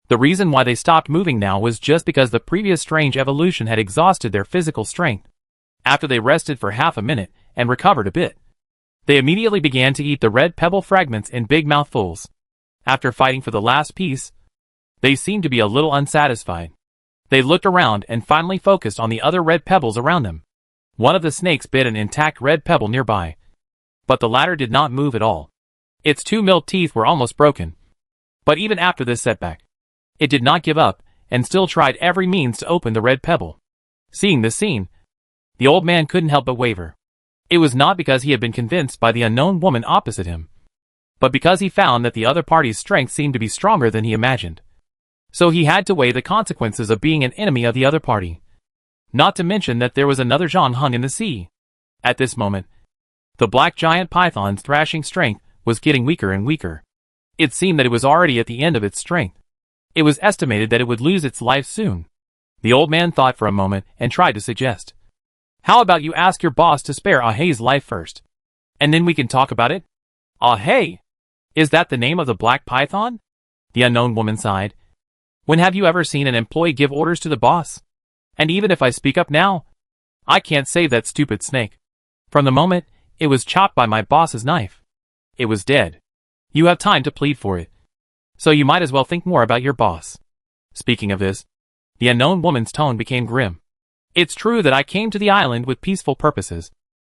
The reason why they stopped moving now was just because the previous strange evolution had exhausted their physical strength. After they rested for half a minute and recovered a bit, they immediately began to eat the red pebble fragments in big mouthfuls. After fighting for the last piece, they seemed to be a little unsatisfied. They looked around and finally focused on the other red pebbles around them. One of the snakes bit an intact red pebble nearby, but the latter did not move at all. Its 2 milk teeth were almost broken. But even after this setback, it did not give up and still tried every means to open the red pebble. Seeing this scene, the old man couldn't help but waver. It was not because he had been convinced by the unknown woman opposite him, but because he found that the other party's strength seemed to be stronger than he imagined. So he had to weigh the consequences of being an enemy of the other party. Not to mention that there was another John hung in the sea. At this moment, the black giant python's thrashing strength was getting weaker and weaker. It seemed that it was already at the end of its strength. It was estimated that it would lose its life soon. The old man thought for a moment and tried to suggest. How about you ask your boss to spare Ahei's life first, and then we can talk about it? Ahei? Is that the name of the black python? The unknown woman sighed. When have you ever seen an employee give orders to the boss? And even if I speak up now, I can't save that stupid snake. From the moment it was chopped by my boss's knife, it was dead. You have time to plead for it, so you might as well think more about your boss. Speaking of this, the unknown woman's tone became grim. It's true that I came to the island with peaceful purposes,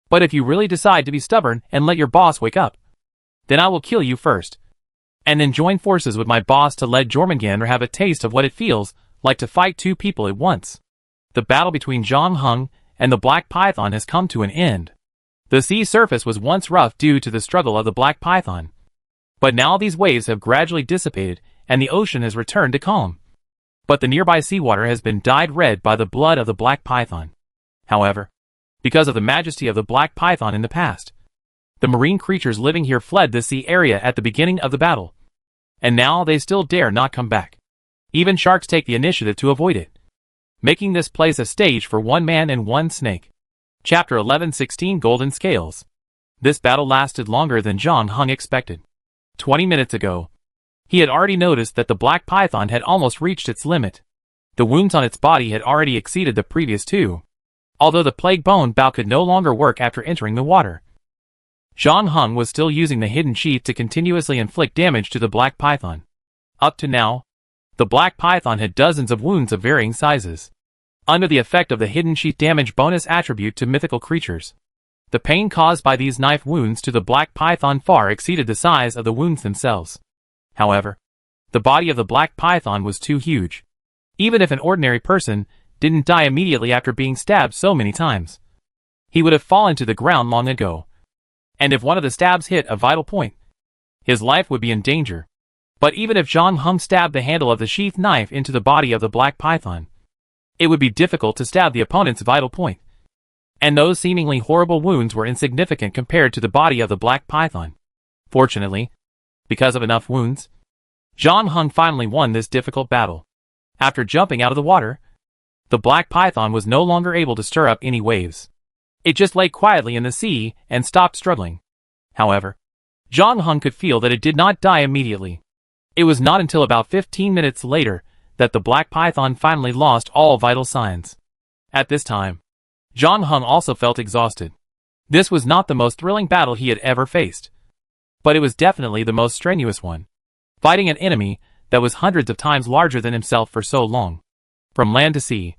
but if you really decide to be stubborn and let your boss wake up, then I will kill you first, and then join forces with my boss to let Jormungandr have a taste of what it feels like to fight 2 people at once. The battle between Zhang Heng and the black python has come to an end. The sea surface was once rough due to the struggle of the black python, but now these waves have gradually dissipated and the ocean has returned to calm. But the nearby seawater has been dyed red by the blood of the black python. However, because of the majesty of the black python in the past, the marine creatures living here fled the sea area at the beginning of the battle. And now they still dare not come back. Even sharks take the initiative to avoid it, making this place a stage for one man and one snake. Chapter 11:16 Golden Scales. This battle lasted longer than John Hung expected. 20 minutes ago, he had already noticed that the black python had almost reached its limit. The wounds on its body had already exceeded the previous two, although the plague bone bow could no longer work after entering the water. John Hung was still using the hidden sheath to continuously inflict damage to the black python. Up to now, the black python had dozens of wounds of varying sizes. Under the effect of the hidden sheath damage bonus attribute to mythical creatures, the pain caused by these knife wounds to the black python far exceeded the size of the wounds themselves. However, the body of the black python was too huge. Even if an ordinary person didn't die immediately after being stabbed so many times, he would have fallen to the ground long ago. And if one of the stabs hit a vital point, his life would be in danger. But even if John Hung stabbed the handle of the sheath knife into the body of the black python, it would be difficult to stab the opponent's vital point. And those seemingly horrible wounds were insignificant compared to the body of the black python. Fortunately, because of enough wounds, John Hung finally won this difficult battle. After jumping out of the water, the black python was no longer able to stir up any waves. It just lay quietly in the sea and stopped struggling. However, John Hung could feel that it did not die immediately. It was not until about 15 minutes later that the black python finally lost all vital signs. At this time, John Hung also felt exhausted. This was not the most thrilling battle he had ever faced, but it was definitely the most strenuous one. Fighting an enemy that was hundreds of times larger than himself for so long. From land to sea,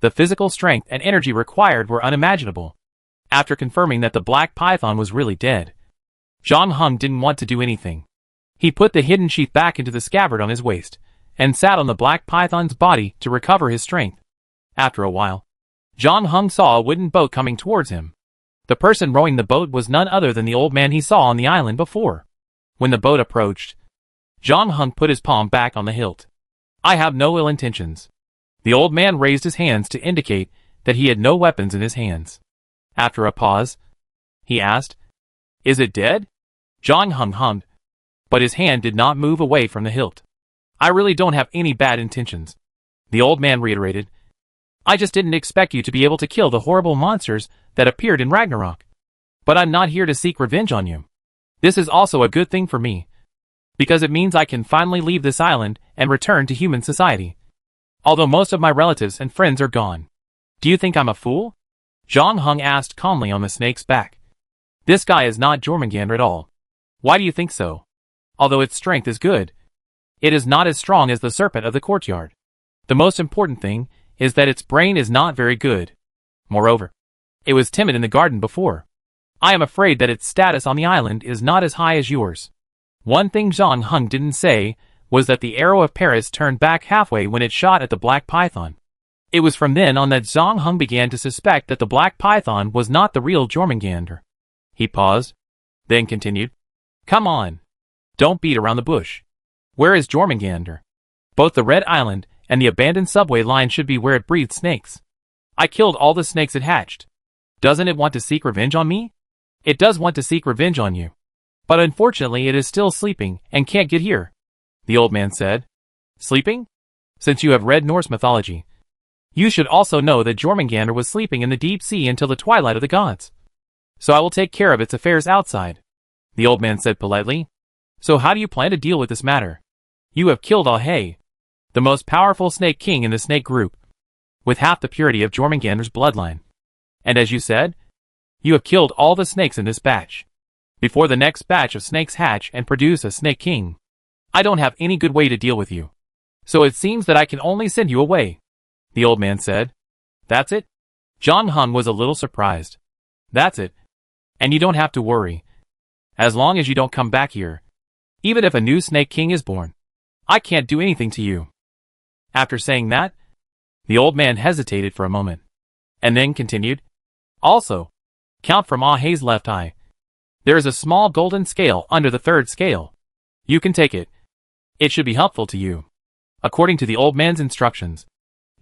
the physical strength and energy required were unimaginable. After confirming that the black python was really dead, John Hung didn't want to do anything. He put the hidden sheath back into the scabbard on his waist, and sat on the black python's body to recover his strength. After a while, John Hung saw a wooden boat coming towards him. The person rowing the boat was none other than the old man he saw on the island before. When the boat approached, John Hung put his palm back on the hilt. "I have no ill intentions." The old man raised his hands to indicate that he had no weapons in his hands. After a pause, he asked, "Is it dead?" John Hung hummed, but his hand did not move away from the hilt. "I really don't have any bad intentions," the old man reiterated. "I just didn't expect you to be able to kill the horrible monsters that appeared in Ragnarok. But I'm not here to seek revenge on you. This is also a good thing for me, because it means I can finally leave this island and return to human society. Although most of my relatives and friends are gone. Do you think I'm a fool?" John Hung asked calmly on the snake's back. "This guy is not Jormungandr at all. Why do you think so? Although its strength is good, it is not as strong as the serpent of the courtyard. The most important thing is that its brain is not very good. Moreover, it was timid in the garden before. I am afraid that its status on the island is not as high as yours." One thing John Hung didn't say was that the arrow of Paris turned back halfway when it shot at the black python. It was from then on that John Hung began to suspect that the black python was not the real Jormungandr. He paused, then continued, "Come on. Don't beat around the bush. Where is Jormungandr? Both the Red Island and the abandoned subway line should be where it breeds snakes. I killed all the snakes it hatched. Doesn't it want to seek revenge on me? It does want to seek revenge on you. But unfortunately it is still sleeping and can't get here," the old man said. "Sleeping? Since you have read Norse mythology, you should also know that Jormungandr was sleeping in the deep sea until the twilight of the gods. So I will take care of its affairs outside," the old man said politely. "So how do you plan to deal with this matter? You have killed Alhei, the most powerful snake king in the snake group, with half the purity of Jormungandr's bloodline. And as you said, you have killed all the snakes in this batch. Before the next batch of snakes hatch and produce a snake king, I don't have any good way to deal with you. So it seems that I can only send you away," the old man said. "That's it?" John Hung was a little surprised. "That's it. And you don't have to worry. As long as you don't come back here, even if a new snake king is born, I can't do anything to you." After saying that, the old man hesitated for a moment, and then continued, "Also, count from Ahei's left eye. There is a small golden scale under the third scale. You can take it. It should be helpful to you." According to the old man's instructions,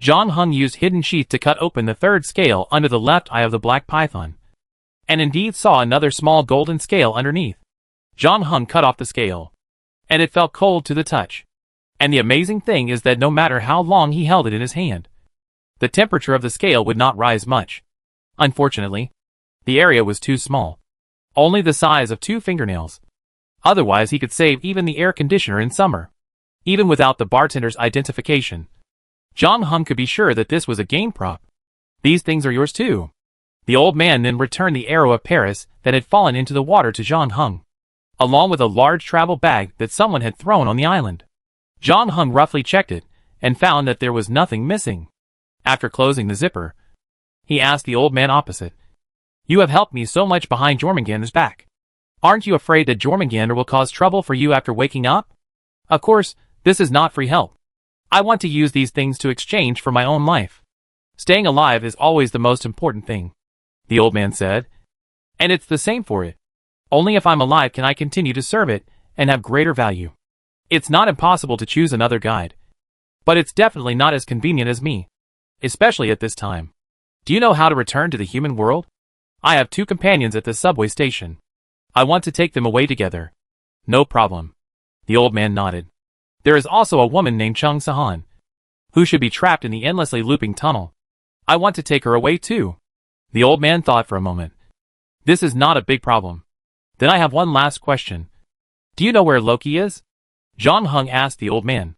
John Hung used hidden sheath to cut open the third scale under the left eye of the black python, and indeed saw another small golden scale underneath. John Hung cut off the scale, and it felt cold to the touch. And the amazing thing is that no matter how long he held it in his hand, the temperature of the scale would not rise much. Unfortunately, the area was too small, only the size of 2 fingernails. Otherwise he could save even the air conditioner in summer. Even without the bartender's identification, John Hung could be sure that this was a game prop. These things are yours too. The old man then returned the arrow of Paris that had fallen into the water to John Hung, along with a large travel bag that someone had thrown on the island. John Hung roughly checked it, and found that there was nothing missing. After closing the zipper, he asked the old man opposite, "You have helped me so much behind Jormungandr's back. Aren't you afraid that Jormungandr will cause trouble for you after waking up? Of course, this is not free help. I want to use these things to exchange for my own life. Staying alive is always the most important thing," the old man said. "And it's the same for it. Only if I'm alive can I continue to serve it and have greater value. It's not impossible to choose another guide, but it's definitely not as convenient as me, especially at this time. Do you know how to return to the human world? I have 2 companions at the subway station. I want to take them away together." "No problem." The old man nodded. "There is also a woman named Chung Sahan, who should be trapped in the endlessly looping tunnel. I want to take her away too." The old man thought for a moment. "This is not a big problem. Then I have one last question. Do you know where Loki is?" John Hung asked the old man.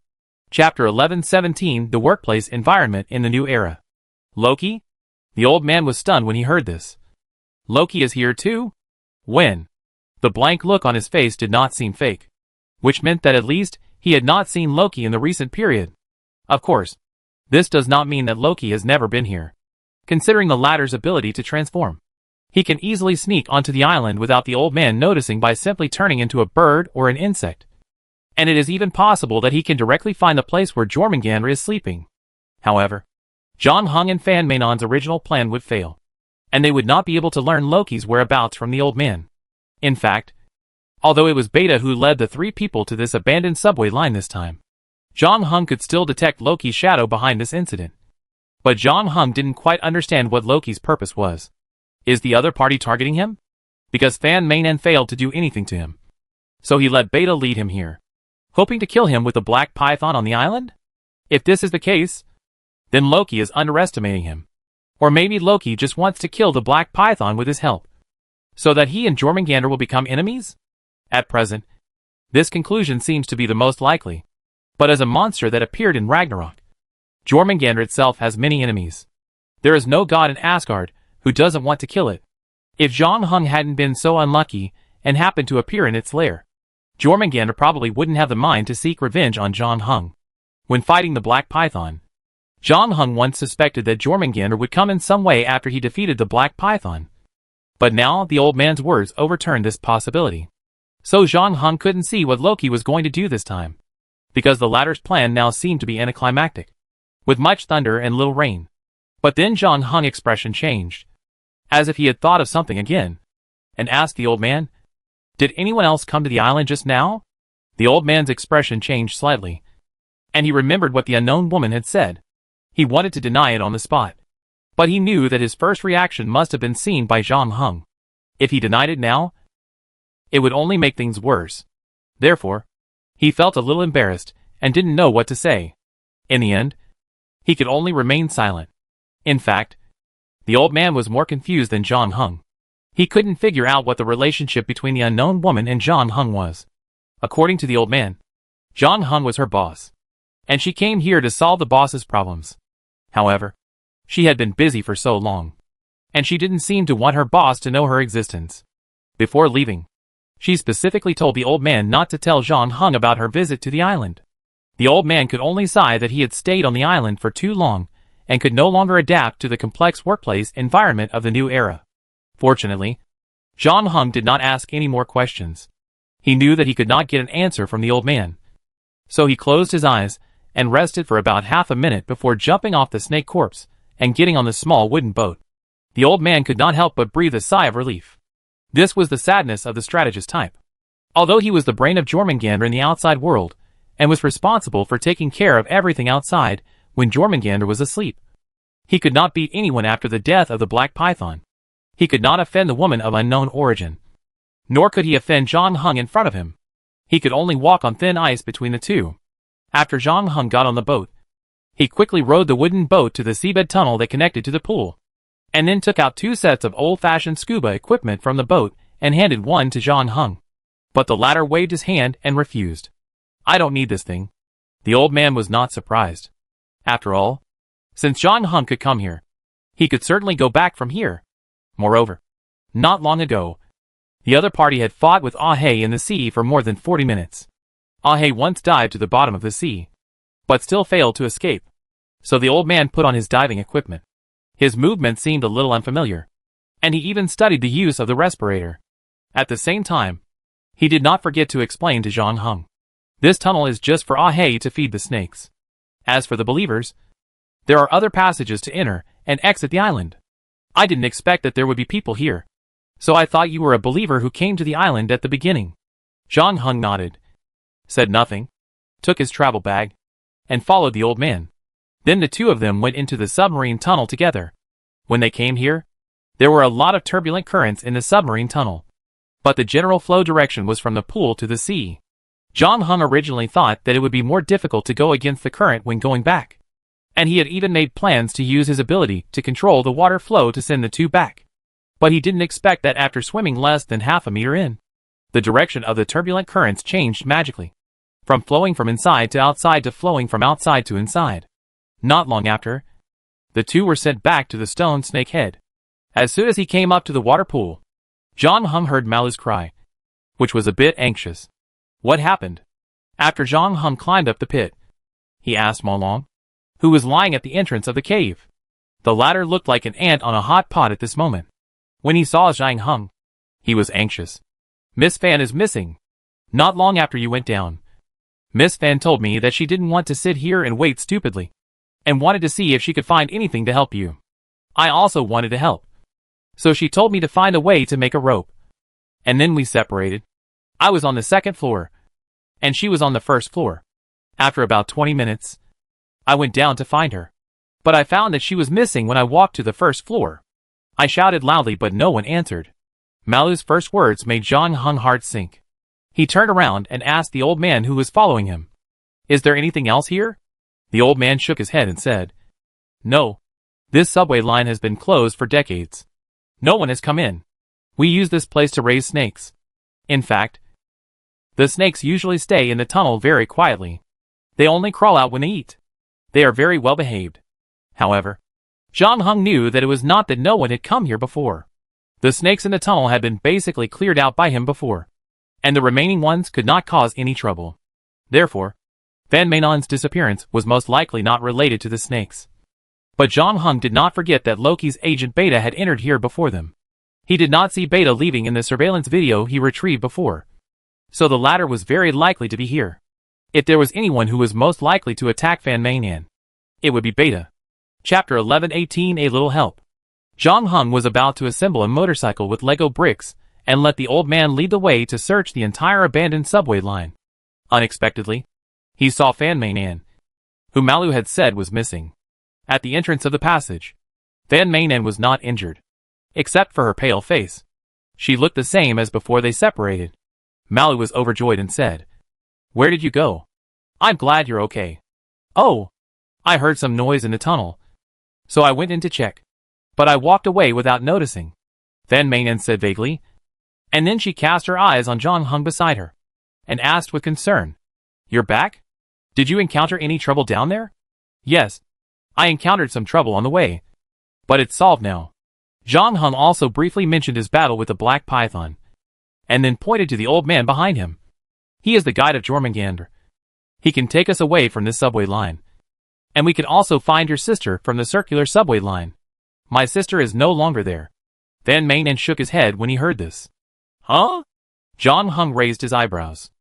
Chapter 11:17 The Workplace Environment in the New Era. Loki? The old man was stunned when he heard this. Loki is here too? When? The blank look on his face did not seem fake, which meant that at least he had not seen Loki in the recent period. Of course, this does not mean that Loki has never been here. Considering the latter's ability to transform, he can easily sneak onto the island without the old man noticing by simply turning into a bird or an insect. And it is even possible that he can directly find the place where Jormungandr is sleeping. However, John Hung and Fan Mainon's original plan would fail, and they would not be able to learn Loki's whereabouts from the old man. In fact, although it was Beta who led the 3 people to this abandoned subway line this time, John Hung could still detect Loki's shadow behind this incident. But John Hung didn't quite understand what Loki's purpose was. Is the other party targeting him? Because Fan Mainon failed to do anything to him, so he let Beta lead him here, hoping to kill him with the black python on the island? If this is the case, then Loki is underestimating him. Or maybe Loki just wants to kill the black python with his help, so that he and Jormungandr will become enemies? At present, this conclusion seems to be the most likely. But as a monster that appeared in Ragnarok, Jormungandr itself has many enemies. There is no god in Asgard who doesn't want to kill it. If John Hung hadn't been so unlucky and happened to appear in its lair, Jormungandr probably wouldn't have the mind to seek revenge on John Hung. When fighting the black python, John Hung once suspected that Jormungandr would come in some way after he defeated the black python. But now the old man's words overturned this possibility. So John Hung couldn't see what Loki was going to do this time, because the latter's plan now seemed to be anticlimactic, with much thunder and little rain. But then John Hung's expression changed, as if he had thought of something again, and asked the old man, "Did anyone else come to the island just now?" The old man's expression changed slightly, and he remembered what the unknown woman had said. He wanted to deny it on the spot, but he knew that his first reaction must have been seen by John Hung. If he denied it now, it would only make things worse. Therefore, he felt a little embarrassed and didn't know what to say. In the end, he could only remain silent. In fact, the old man was more confused than John Hung. He couldn't figure out what the relationship between the unknown woman and John Hung was. According to the old man, John Hung was her boss, and she came here to solve the boss's problems. However, she had been busy for so long, and she didn't seem to want her boss to know her existence. Before leaving, she specifically told the old man not to tell John Hung about her visit to the island. The old man could only sigh that he had stayed on the island for too long and could no longer adapt to the complex workplace environment of the new era. Fortunately, John Hung did not ask any more questions. He knew that he could not get an answer from the old man. So he closed his eyes and rested for about half a minute before jumping off the snake corpse and getting on the small wooden boat. The old man could not help but breathe a sigh of relief. This was the sadness of the strategist type. Although he was the brain of Jormungandr in the outside world, and was responsible for taking care of everything outside, when Jormungandr was asleep. He could not beat anyone after the death of the Black Python. He could not offend the woman of unknown origin. Nor could he offend John Hung in front of him. He could only walk on thin ice between the two. After John Hung got on the boat, he quickly rowed the wooden boat to the seabed tunnel that connected to the pool, and then took out 2 sets of old-fashioned scuba equipment from the boat and handed one to John Hung. But the latter waved his hand and refused. "I don't need this thing." The old man was not surprised. After all, since John Hung could come here, he could certainly go back from here. Moreover, not long ago, the other party had fought with Ahe in the sea for more than 40 minutes. Ahe once dived to the bottom of the sea, but still failed to escape. So the old man put on his diving equipment. His movements seemed a little unfamiliar, and he even studied the use of the respirator. At the same time, he did not forget to explain to John Hung, "This tunnel is just for Ahe to feed the snakes. As for the believers, there are other passages to enter and exit the island. I didn't expect that there would be people here, so I thought you were a believer who came to the island at the beginning." John Hung nodded, said nothing, took his travel bag, and followed the old man. Then the two of them went into the submarine tunnel together. When they came here, there were a lot of turbulent currents in the submarine tunnel, but the general flow direction was from the pool to the sea. John Hung originally thought that it would be more difficult to go against the current when going back, and he had even made plans to use his ability to control the water flow to send the two back. But he didn't expect that after swimming less than half a meter in, the direction of the turbulent currents changed magically, from flowing from inside to outside to flowing from outside to inside. Not long after, the two were sent back to the stone snake head. As soon as he came up to the water pool, John Hung heard Malu's cry, which was a bit anxious. What happened? After John Hung climbed up the pit, he asked Molong, who was lying at the entrance of the cave. The latter looked like an ant on a hot pot at this moment. When he saw Zhang Hung, he was anxious. "Miss Fan is missing. Not long after you went down, Miss Fan told me that she didn't want to sit here and wait stupidly, and wanted to see if she could find anything to help you. I also wanted to help. So she told me to find a way to make a rope. And then we separated. I was on the 2nd floor, and she was on the 1st floor. After about 20 minutes, I went down to find her. But I found that she was missing when I walked to the 1st floor. I shouted loudly but no one answered." Malu's first words made John Hung's heart sink. He turned around and asked the old man who was following him, "Is there anything else here?" The old man shook his head and said, "No. This subway line has been closed for decades. No one has come in. We use this place to raise snakes. In fact, the snakes usually stay in the tunnel very quietly. They only crawl out when they eat. They are very well behaved." However, John Hung knew that it was not that no one had come here before. The snakes in the tunnel had been basically cleared out by him before, and the remaining ones could not cause any trouble. Therefore, Van Mainon's disappearance was most likely not related to the snakes. But John Hung did not forget that Loki's agent Beta had entered here before them. He did not see Beta leaving in the surveillance video he retrieved before, so the latter was very likely to be here. If there was anyone who was most likely to attack Van Mainan, it would be Beta. Chapter 11:18 A Little Help. John Hung was about to assemble a motorcycle with Lego bricks and let the old man lead the way to search the entire abandoned subway line. Unexpectedly, he saw Fan Mainan, who Malu had said was missing, at the entrance of the passage. Fan Mainan was not injured, except for her pale face. She looked the same as before they separated. Malu was overjoyed and said, "Where did you go? I'm glad you're okay." "Oh, I heard some noise in the tunnel, so I went in to check. But I walked away without noticing," Fan Mainan said vaguely, and then she cast her eyes on John Hung beside her, and asked with concern, "You're back? Did you encounter any trouble down there?" "Yes, I encountered some trouble on the way, but it's solved now." John Hung also briefly mentioned his battle with the Black Python, and then pointed to the old man behind him. "He is the guide of Jormungandr. He can take us away from this subway line. And we can also find your sister from the circular subway line." "My sister is no longer there." Van Mainan shook his head when he heard this. "Huh?" John Hung raised his eyebrows.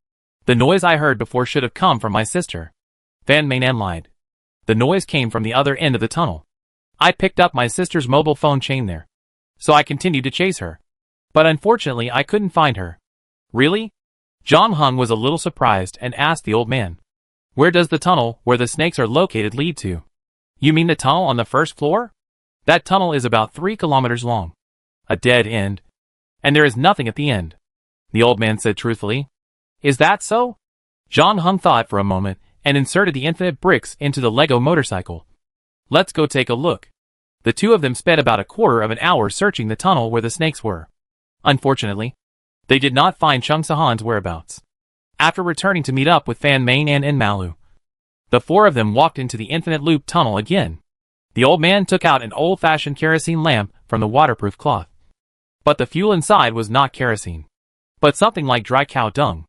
"The noise I heard before should have come from my sister." Van Mainan lied. "The noise came from the other end of the tunnel. I picked up my sister's mobile phone chain there, so I continued to chase her. But unfortunately I couldn't find her." "Really?" John Hung was a little surprised and asked the old man, "Where does the tunnel where the snakes are located lead to?" You mean the tunnel on the first floor? That tunnel is about 3 kilometers long. A dead end. And there is nothing at the end. The old man said truthfully. Is that so? John Hung thought for a moment and inserted the infinite bricks into the Lego motorcycle. Let's go take a look. The two of them spent about a quarter of an hour searching the tunnel where the snakes were. Unfortunately, they did not find Chung Sahan's whereabouts. After returning to meet up with Fan Main and Malu, the four of them walked into the infinite loop tunnel again. The old man took out an old-fashioned kerosene lamp from the waterproof cloth. But the fuel inside was not kerosene, but something like dry cow dung.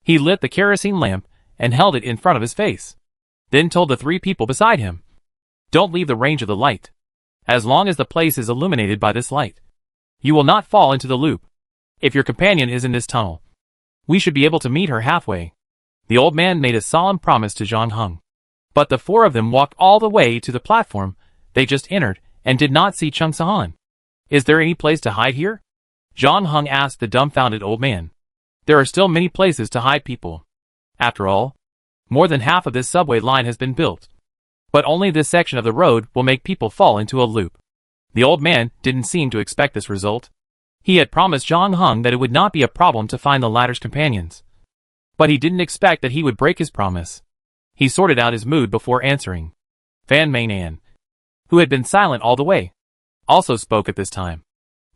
He lit the kerosene lamp and held it in front of his face, then told the three people beside him, "Don't leave the range of the light. As long as the place is illuminated by this light, you will not fall into the loop. If your companion is in this tunnel, we should be able to meet her halfway." The old man made a solemn promise to John Hung. But the four of them walked all the way to the platform they just entered and did not see Chung Sahan. "Is there any place to hide here?" John Hung asked the dumbfounded old man. "There are still many places to hide people. After all, more than half of this subway line has been built. But only this section of the road will make people fall into a loop." The old man didn't seem to expect this result. He had promised John Hung that it would not be a problem to find the latter's companions. But he didn't expect that he would break his promise. He sorted out his mood before answering. Fan Mainan, who had been silent all the way, also spoke at this time.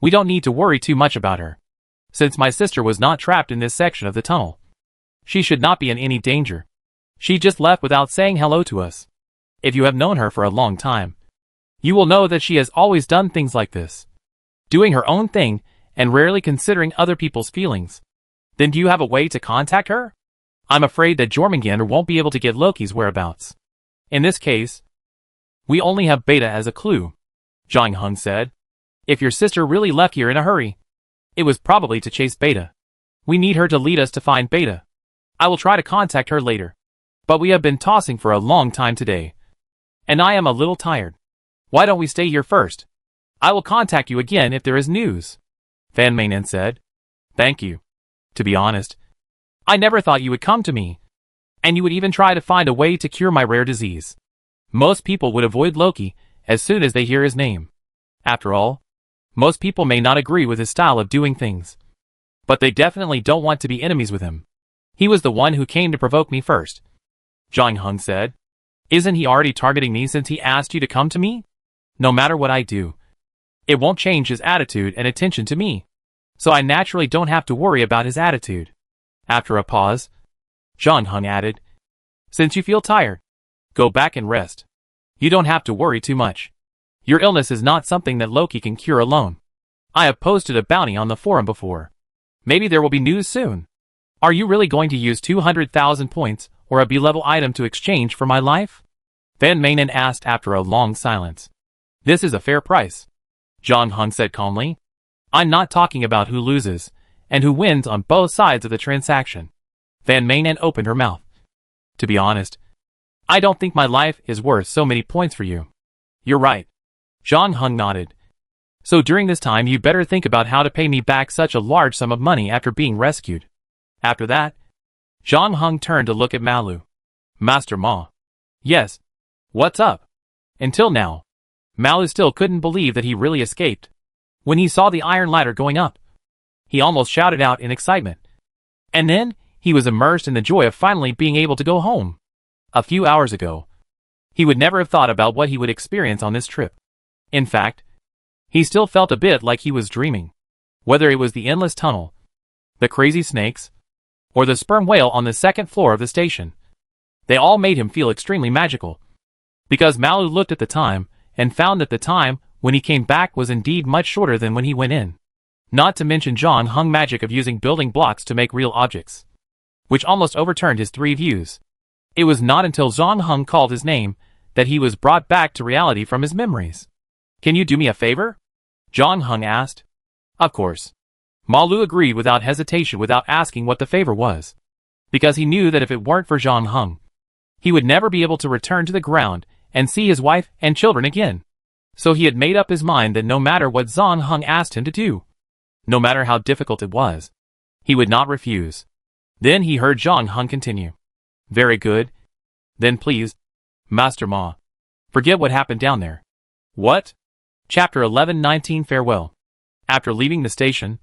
"We don't need to worry too much about her. Since my sister was not trapped in this section of the tunnel, she should not be in any danger. She just left without saying hello to us. If you have known her for a long time, you will know that she has always done things like this, doing her own thing and rarely considering other people's feelings. Then do you have a way to contact her? I'm afraid that Jormungandr won't be able to get Loki's whereabouts. In this case, we only have Beta as a clue," John Hung said. "If your sister really left here in a hurry, it was probably to chase Beta. We need her to lead us to find Beta. I will try to contact her later. But we have been tossing for a long time today, and I am a little tired. Why don't we stay here first? I will contact you again if there is news," Fan Mainan said. "Thank you. To be honest, I never thought you would come to me, and you would even try to find a way to cure my rare disease. Most people would avoid Loki as soon as they hear his name. After all, most people may not agree with his style of doing things, but they definitely don't want to be enemies with him. He was the one who came to provoke me first," John Hung said. "Isn't he already targeting me since he asked you to come to me? No matter what I do, it won't change his attitude and attention to me, so I naturally don't have to worry about his attitude." After a pause, John Hung added, "Since you feel tired, go back and rest. You don't have to worry too much. Your illness is not something that Loki can cure alone. I have posted a bounty on the forum before. Maybe there will be news soon. Are you really going to use 200,000 points or a B-level item to exchange for my life?" Fan Mainan asked after a long silence. "This is a fair price," John Hung said calmly. "I'm not talking about who loses and who wins on both sides of the transaction." Fan Mainan opened her mouth. "To be honest, I don't think my life is worth so many points for you." "You're right," John Hung nodded. "So during this time you better think about how to pay me back such a large sum of money after being rescued." After that, John Hung turned to look at Malu. "Master Ma." "Yes. What's up?" Until now, Malu still couldn't believe that he really escaped. When he saw the iron ladder going up, he almost shouted out in excitement. And then, he was immersed in the joy of finally being able to go home. A few hours ago, he would never have thought about what he would experience on this trip. In fact, he still felt a bit like he was dreaming. Whether it was the endless tunnel, the crazy snakes, or the sperm whale on the second floor of the station, they all made him feel extremely magical. Because Malu looked at the time, and found that the time when he came back was indeed much shorter than when he went in. Not to mention John Hung magic of using building blocks to make real objects, which almost overturned his 3 views. It was not until John Hung called his name that he was brought back to reality from his memories. "Can you do me a favor?" John Hung asked. Of course. Malu agreed without hesitation, without asking what the favor was, because he knew that if it weren't for John Hung, he would never be able to return to the ground and see his wife and children again. So he had made up his mind that no matter what John Hung asked him to do, no matter how difficult it was, he would not refuse. Then he heard John Hung continue. "Very good. Then please, Master Ma, Forget what happened down there. What? Chapter 1119 Farewell. After leaving the station,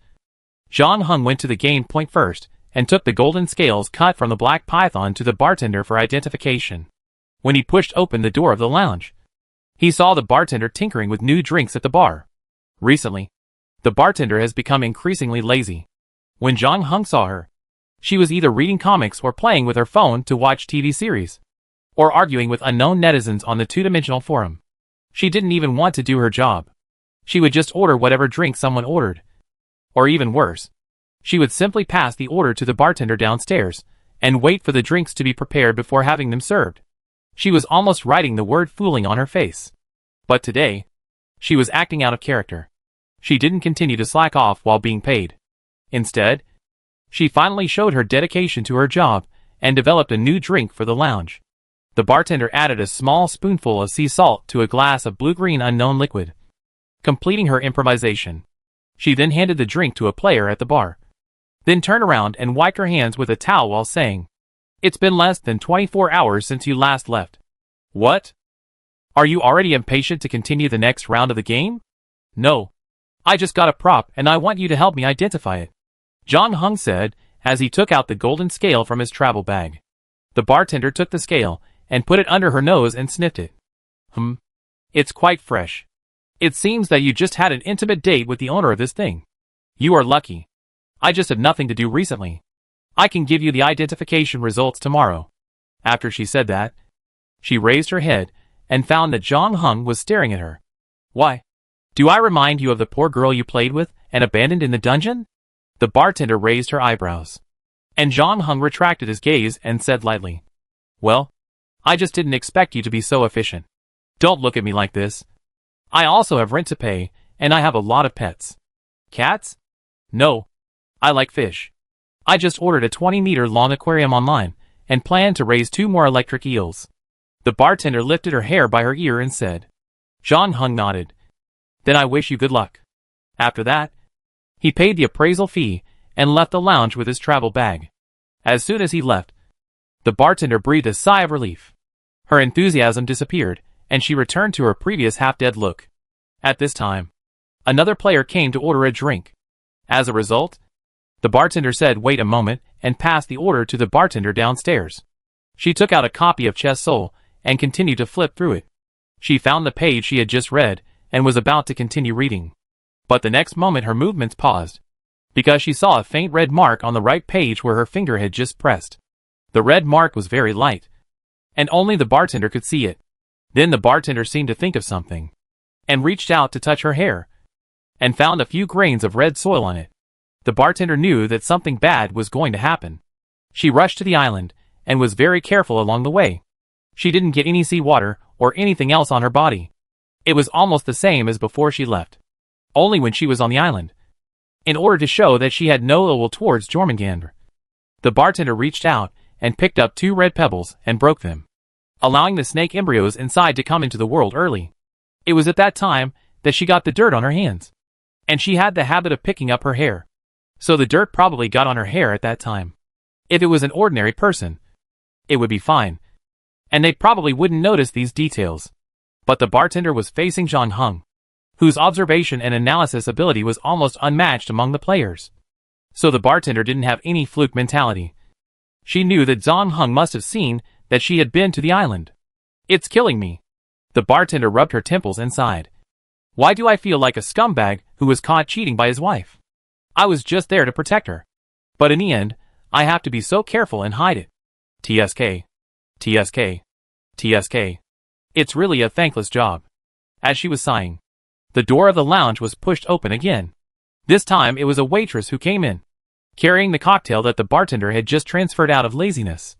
John Hung went to the game point first and took the golden scales cut from the black python to the bartender for identification. When he pushed open the door of the lounge, he saw the bartender tinkering with new drinks at the bar. Recently, the bartender has become increasingly lazy. When John Hung saw her, she was either reading comics or playing with her phone to watch TV series, or arguing with unknown netizens on the two-dimensional forum. She didn't even want to do her job. She would just order whatever drink someone ordered. Or even worse, she would simply pass the order to the bartender downstairs and wait for the drinks to be prepared before having them served. She was almost writing the word fooling on her face. But today, she was acting out of character. She didn't continue to slack off while being paid. Instead, she finally showed her dedication to her job and developed a new drink for the lounge. The bartender added a small spoonful of sea salt to a glass of blue-green unknown liquid. Completing her improvisation, she then handed the drink to a player at the bar. Then turned around and wiped her hands with a towel while saying, "It's been less than 24 hours since you last left." What? Are you already impatient to continue the next round of the game? No. I just got a prop and I want you to help me identify it, John Hung said as he took out the golden scale from his travel bag. The bartender took the scale and put it under her nose and sniffed it. It's quite fresh. It seems that you just had an intimate date with the owner of this thing. You are lucky. I just have nothing to do recently. I can give you the identification results tomorrow. After she said that, she raised her head and found that John Hung was staring at her. Why? Do I remind you of the poor girl you played with and abandoned in the dungeon? The bartender raised her eyebrows. And John Hung retracted his gaze and said lightly, "Well, I just didn't expect you to be so efficient. Don't look at me like this. I also have rent to pay, and I have a lot of pets." Cats? No. I like fish. I just ordered a 20-meter long aquarium online, and plan to raise 2 more electric eels. The bartender lifted her hair by her ear and said. John Hung nodded. Then I wish you good luck. After that, he paid the appraisal fee and left the lounge with his travel bag. As soon as he left, the bartender breathed a sigh of relief. Her enthusiasm disappeared, and she returned to her previous half-dead look. At this time, another player came to order a drink. As a result, the bartender said wait a moment and passed the order to the bartender downstairs. She took out a copy of Chess Soul and continued to flip through it. She found the page she had just read and was about to continue reading. But the next moment her movements paused, because she saw a faint red mark on the right page where her finger had just pressed. The red mark was very light, and only the bartender could see it. Then the bartender seemed to think of something, and reached out to touch her hair, and found a few grains of red soil on it. The bartender knew that something bad was going to happen. She rushed to the island, and was very careful along the way. She didn't get any seawater or anything else on her body. It was almost the same as before she left, only when she was on the island. In order to show that she had no ill will towards Jormungandr, the bartender reached out and picked up 2 red pebbles and broke them, allowing the snake embryos inside to come into the world early. It was at that time that she got the dirt on her hands, and she had the habit of picking up her hair, so the dirt probably got on her hair at that time. If it was an ordinary person, it would be fine, and they probably wouldn't notice these details. But the bartender was facing John Hung, whose observation and analysis ability was almost unmatched among the players. So the bartender didn't have any fluke mentality. She knew that John Hung must have seen that she had been to the island. It's killing me. The bartender rubbed her temples and sighed. Why do I feel like a scumbag who was caught cheating by his wife? I was just there to protect her. But in the end, I have to be so careful and hide it. TSK. TSK. TSK. It's really a thankless job. As she was sighing, the door of the lounge was pushed open again. This time it was a waitress who came in, carrying the cocktail that the bartender had just transferred out of laziness.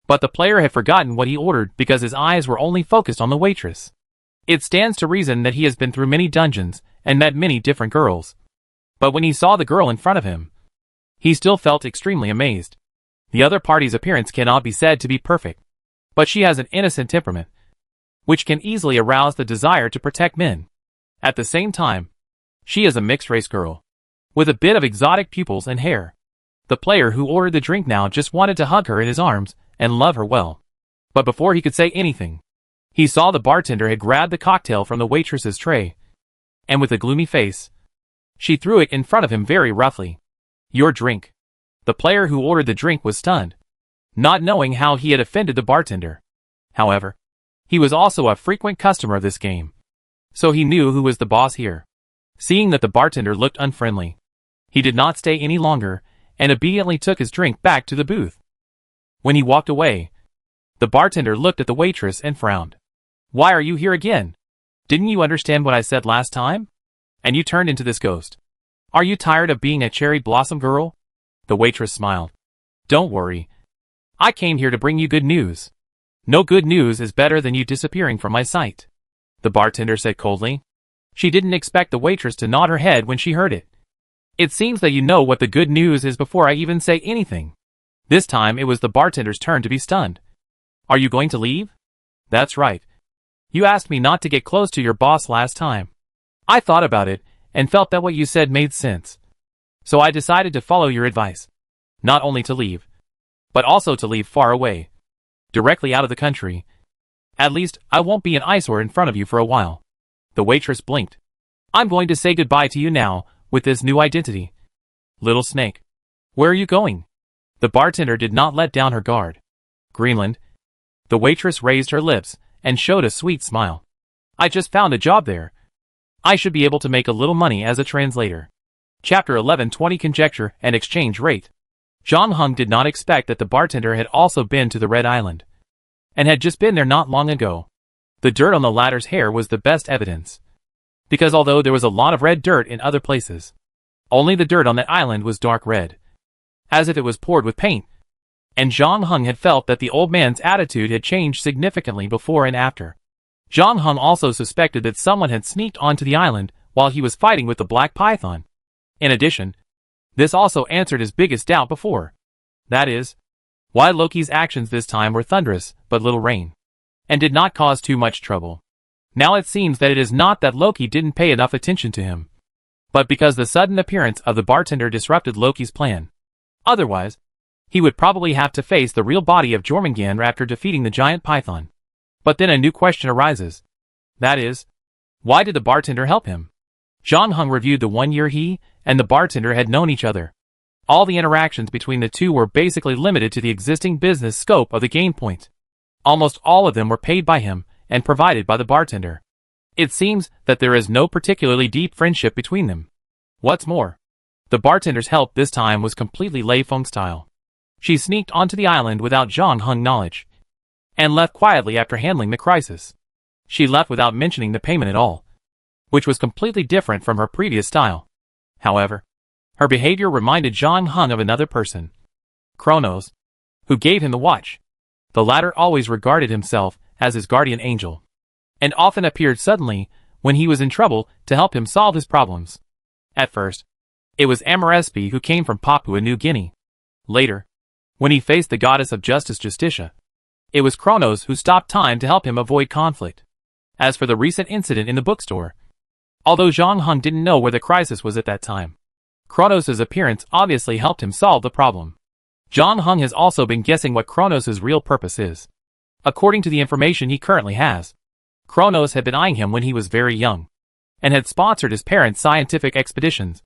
But the player had forgotten what he ordered because his eyes were only focused on the waitress. It stands to reason that he has been through many dungeons and met many different girls. But when he saw the girl in front of him, he still felt extremely amazed. The other party's appearance cannot be said to be perfect, but she has an innocent temperament, which can easily arouse the desire to protect men. At the same time, she is a mixed-race girl, with a bit of exotic pupils and hair. The player who ordered the drink now just wanted to hug her in his arms and love her well. But before he could say anything, He saw the bartender had grabbed the cocktail from the waitress's tray, and with a gloomy face, she threw it in front of him very roughly. "Your drink." The player who ordered the drink was stunned, not knowing how he had offended the bartender. However, he was also a frequent customer of this game, so he knew who was the boss here. Seeing that the bartender looked unfriendly, he did not stay any longer and obediently took his drink back to the booth. When he walked away, the bartender looked at the waitress and frowned. "Why are you here again? Didn't you understand what I said last time? And you turned into this ghost. Are you tired of being a cherry blossom girl?" The waitress smiled. "Don't worry. I came here to bring you good news. No good news is better than you disappearing from my sight," the bartender said coldly. She didn't expect the waitress to nod her head when she heard it. "It seems that you know what the good news is before I even say anything." This time it was the bartender's turn to be stunned. "Are you going to leave?" "That's right. You asked me not to get close to your boss last time. I thought about it and felt that what you said made sense. So I decided to follow your advice. Not only to leave, but also to leave far away. Directly out of the country. At least, I won't be an eyesore in front of you for a while." The waitress blinked. "I'm going to say goodbye to you now, with this new identity. Little snake. Where are you going?" The bartender did not let down her guard. "Greenland." The waitress raised her lips and showed a sweet smile. "I just found a job there. I should be able to make a little money as a translator." Chapter 11:20 Conjecture and Exchange Rate. John Hung did not expect that the bartender had also been to the Red Island, and had just been there not long ago. The dirt on the latter's hair was the best evidence, because although there was a lot of red dirt in other places, only the dirt on that island was dark red, as if it was poured with paint. And John Hung had felt that the old man's attitude had changed significantly before and after. John Hung also suspected that someone had sneaked onto the island while he was fighting with the Black Python. In addition, this also answered his biggest doubt before. That is, why Loki's actions this time were thunderous, but little rain, and did not cause too much trouble. Now it seems that it is not that Loki didn't pay enough attention to him, but because the sudden appearance of the bartender disrupted Loki's plan. Otherwise, he would probably have to face the real body of Jormungandr after defeating the giant python. But then a new question arises. That is, why did the bartender help him? John Hung reviewed the 1 year he and the bartender had known each other. All the interactions between the two were basically limited to the existing business scope of the game point. Almost all of them were paid by him and provided by the bartender. It seems that there is no particularly deep friendship between them. What's more, the bartender's help this time was completely Lei Feng style. She sneaked onto the island without John Hung knowledge, and left quietly after handling the crisis. She left without mentioning the payment at all, which was completely different from her previous style. However, her behavior reminded John Hung of another person, Kronos, who gave him the watch. The latter always regarded himself as his guardian angel, and often appeared suddenly when he was in trouble to help him solve his problems. At first, it was Amorespi who came from Papua New Guinea. Later, when he faced the goddess of justice Justitia, it was Kronos who stopped time to help him avoid conflict. As for the recent incident in the bookstore, although John Hung didn't know where the crisis was at that time, Kronos' appearance obviously helped him solve the problem. John Hung has also been guessing what Kronos' real purpose is. According to the information he currently has, Kronos had been eyeing him when he was very young, and had sponsored his parents' scientific expeditions.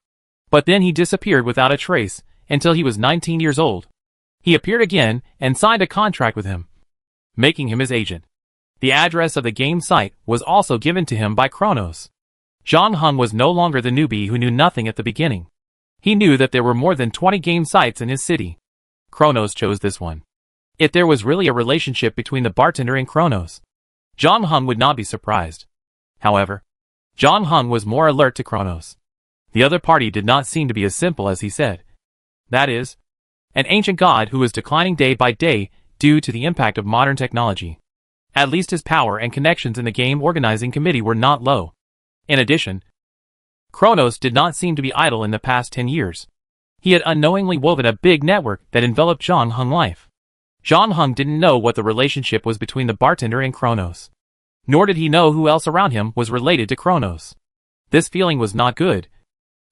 But then he disappeared without a trace until he was 19 years old. He appeared again and signed a contract with him, making him his agent. The address of the game site was also given to him by Kronos. John Hung was no longer the newbie who knew nothing at the beginning. He knew that there were more than 20 game sites in his city. Kronos chose this one. If there was really a relationship between the bartender and Kronos, John Hung would not be surprised. However, John Hung was more alert to Kronos. The other party did not seem to be as simple as he said. That is, an ancient god who was declining day by day due to the impact of modern technology. At least his power and connections in the game organizing committee were not low. In addition, Kronos did not seem to be idle in the past 10 years. He had unknowingly woven a big network that enveloped John Hung's life. John Hung didn't know what the relationship was between the bartender and Kronos, nor did he know who else around him was related to Kronos. This feeling was not good,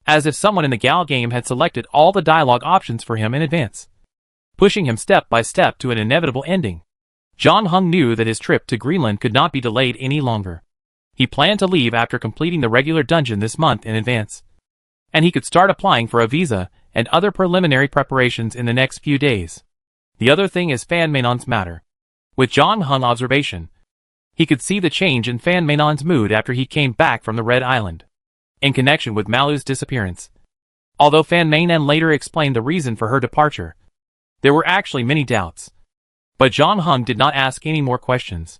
as if someone in the Gal game had selected all the dialogue options for him in advance, pushing him step by step to an inevitable ending. John Hung knew that his trip to Greenland could not be delayed any longer. He planned to leave after completing the regular dungeon this month in advance, and he could start applying for a visa and other preliminary preparations in the next few days. The other thing is Fan Mainon's matter. With John Hung's observation, he could see the change in Fan Mainon's mood after he came back from the Red Island, in connection with Malu's disappearance. Although Fan Mainon later explained the reason for her departure, there were actually many doubts. But John Hung did not ask any more questions.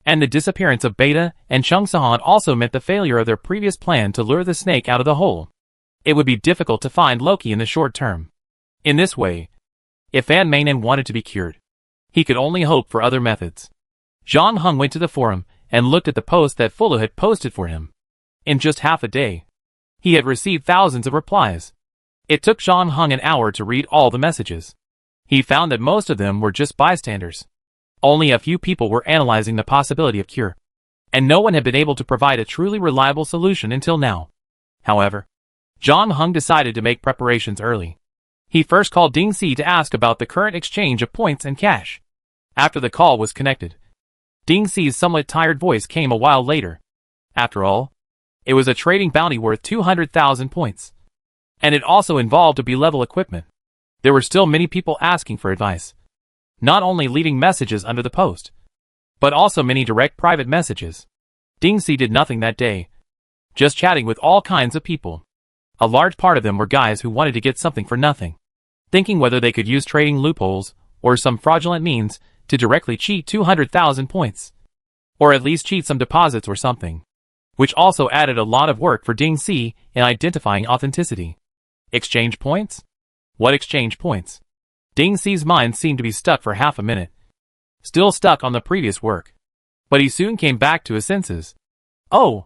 And the disappearance of Beta and Chung Sahan also meant the failure of their previous plan to lure the snake out of the hole. It would be difficult to find Loki in the short term. In this way, if Fan Mainon wanted to be cured, he could only hope for other methods. John Hung went to the forum and looked at the post that Fulu had posted for him. In just half a day, he had received thousands of replies. It took John Hung an hour to read all the messages. He found that most of them were just bystanders. Only a few people were analyzing the possibility of cure, and no one had been able to provide a truly reliable solution until now. However, John Hung decided to make preparations early. He first called Ding Si to ask about the current exchange of points and cash. After the call was connected, Ding Si's somewhat tired voice came a while later. After all, it was a trading bounty worth 200,000 points, and it also involved a B-level equipment. There were still many people asking for advice, not only leaving messages under the post, but also many direct private messages. Ding Si did nothing that day, just chatting with all kinds of people. A large part of them were guys who wanted to get something for nothing, thinking whether they could use trading loopholes or some fraudulent means to directly cheat 200,000 points, or at least cheat some deposits or something, which also added a lot of work for Ding Si in identifying authenticity. Exchange points? What exchange points? Ding Si's mind seemed to be stuck for half a minute, still stuck on the previous work. But he soon came back to his senses. Oh,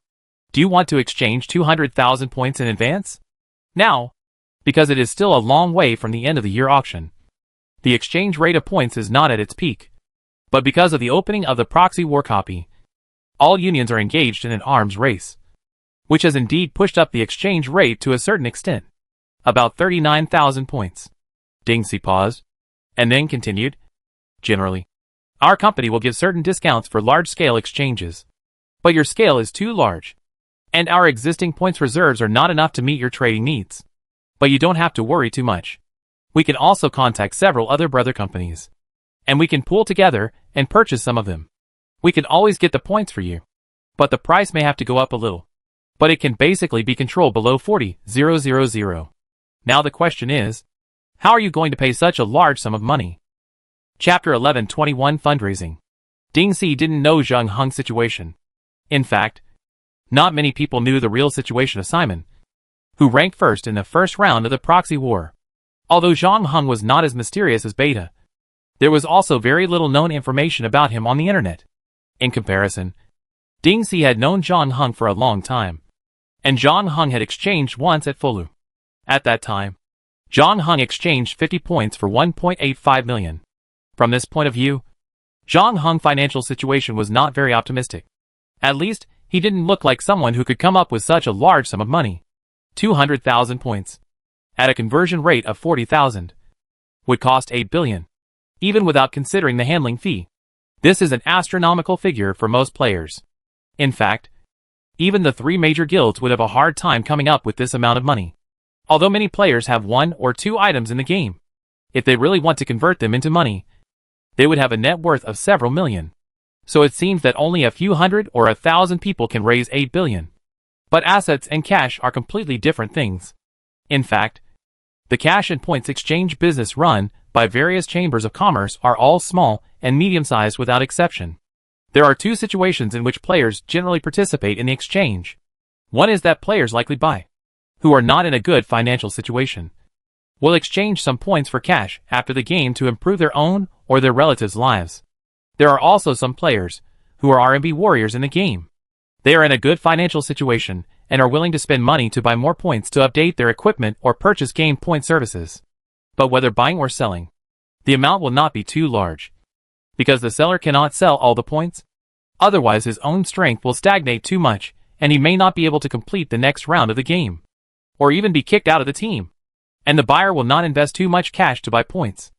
do you want to exchange 200,000 points in advance? Now, because it is still a long way from the end of the year auction. The exchange rate of points is not at its peak. But because of the opening of the proxy war copy, all unions are engaged in an arms race, which has indeed pushed up the exchange rate to a certain extent. About 39,000 points. Ding Si paused, and then continued. Generally, our company will give certain discounts for large-scale exchanges. But your scale is too large, and our existing points reserves are not enough to meet your trading needs. But you don't have to worry too much. We can also contact several other brother companies, and we can pool together and purchase some of them. We can always get the points for you, but the price may have to go up a little. But it can basically be controlled below 40,000. Now the question is, how are you going to pay such a large sum of money? Chapter 1121 Fundraising. Ding Si didn't know Zheng Hung's situation. In fact, not many people knew the real situation of Simon, who ranked first in the first round of the proxy war. Although Zheng Hung was not as mysterious as Beta, there was also very little known information about him on the internet. In comparison, Ding Si had known Zheng Hung for a long time, and Zheng Hung had exchanged once at Fulu. At that time, Zheng Hung exchanged 50 points for 1.85 million. From this point of view, Zheng Hung's financial situation was not very optimistic. At least, he didn't look like someone who could come up with such a large sum of money. 200,000 points, at a conversion rate of 40,000, would cost 8 billion, even without considering the handling fee. This is an astronomical figure for most players. In fact, even the 3 major guilds would have a hard time coming up with this amount of money. Although many players have 1 or 2 items in the game, if they really want to convert them into money, they would have a net worth of several million. So it seems that only a few hundred or 1,000 people can raise 8 billion. But assets and cash are completely different things. In fact, the cash and points exchange business run by various chambers of commerce are all small and medium-sized without exception. There are 2 situations in which players generally participate in the exchange. One is that players likely buy, who are not in a good financial situation, will exchange some points for cash after the game to improve their own or their relatives' lives. There are also some players who are RMB warriors in the game. They are in a good financial situation and are willing to spend money to buy more points to update their equipment or purchase game point services. But whether buying or selling, the amount will not be too large, because the seller cannot sell all the points. Otherwise his own strength will stagnate too much, and he may not be able to complete the next round of the game, or even be kicked out of the team. And the buyer will not invest too much cash to buy points.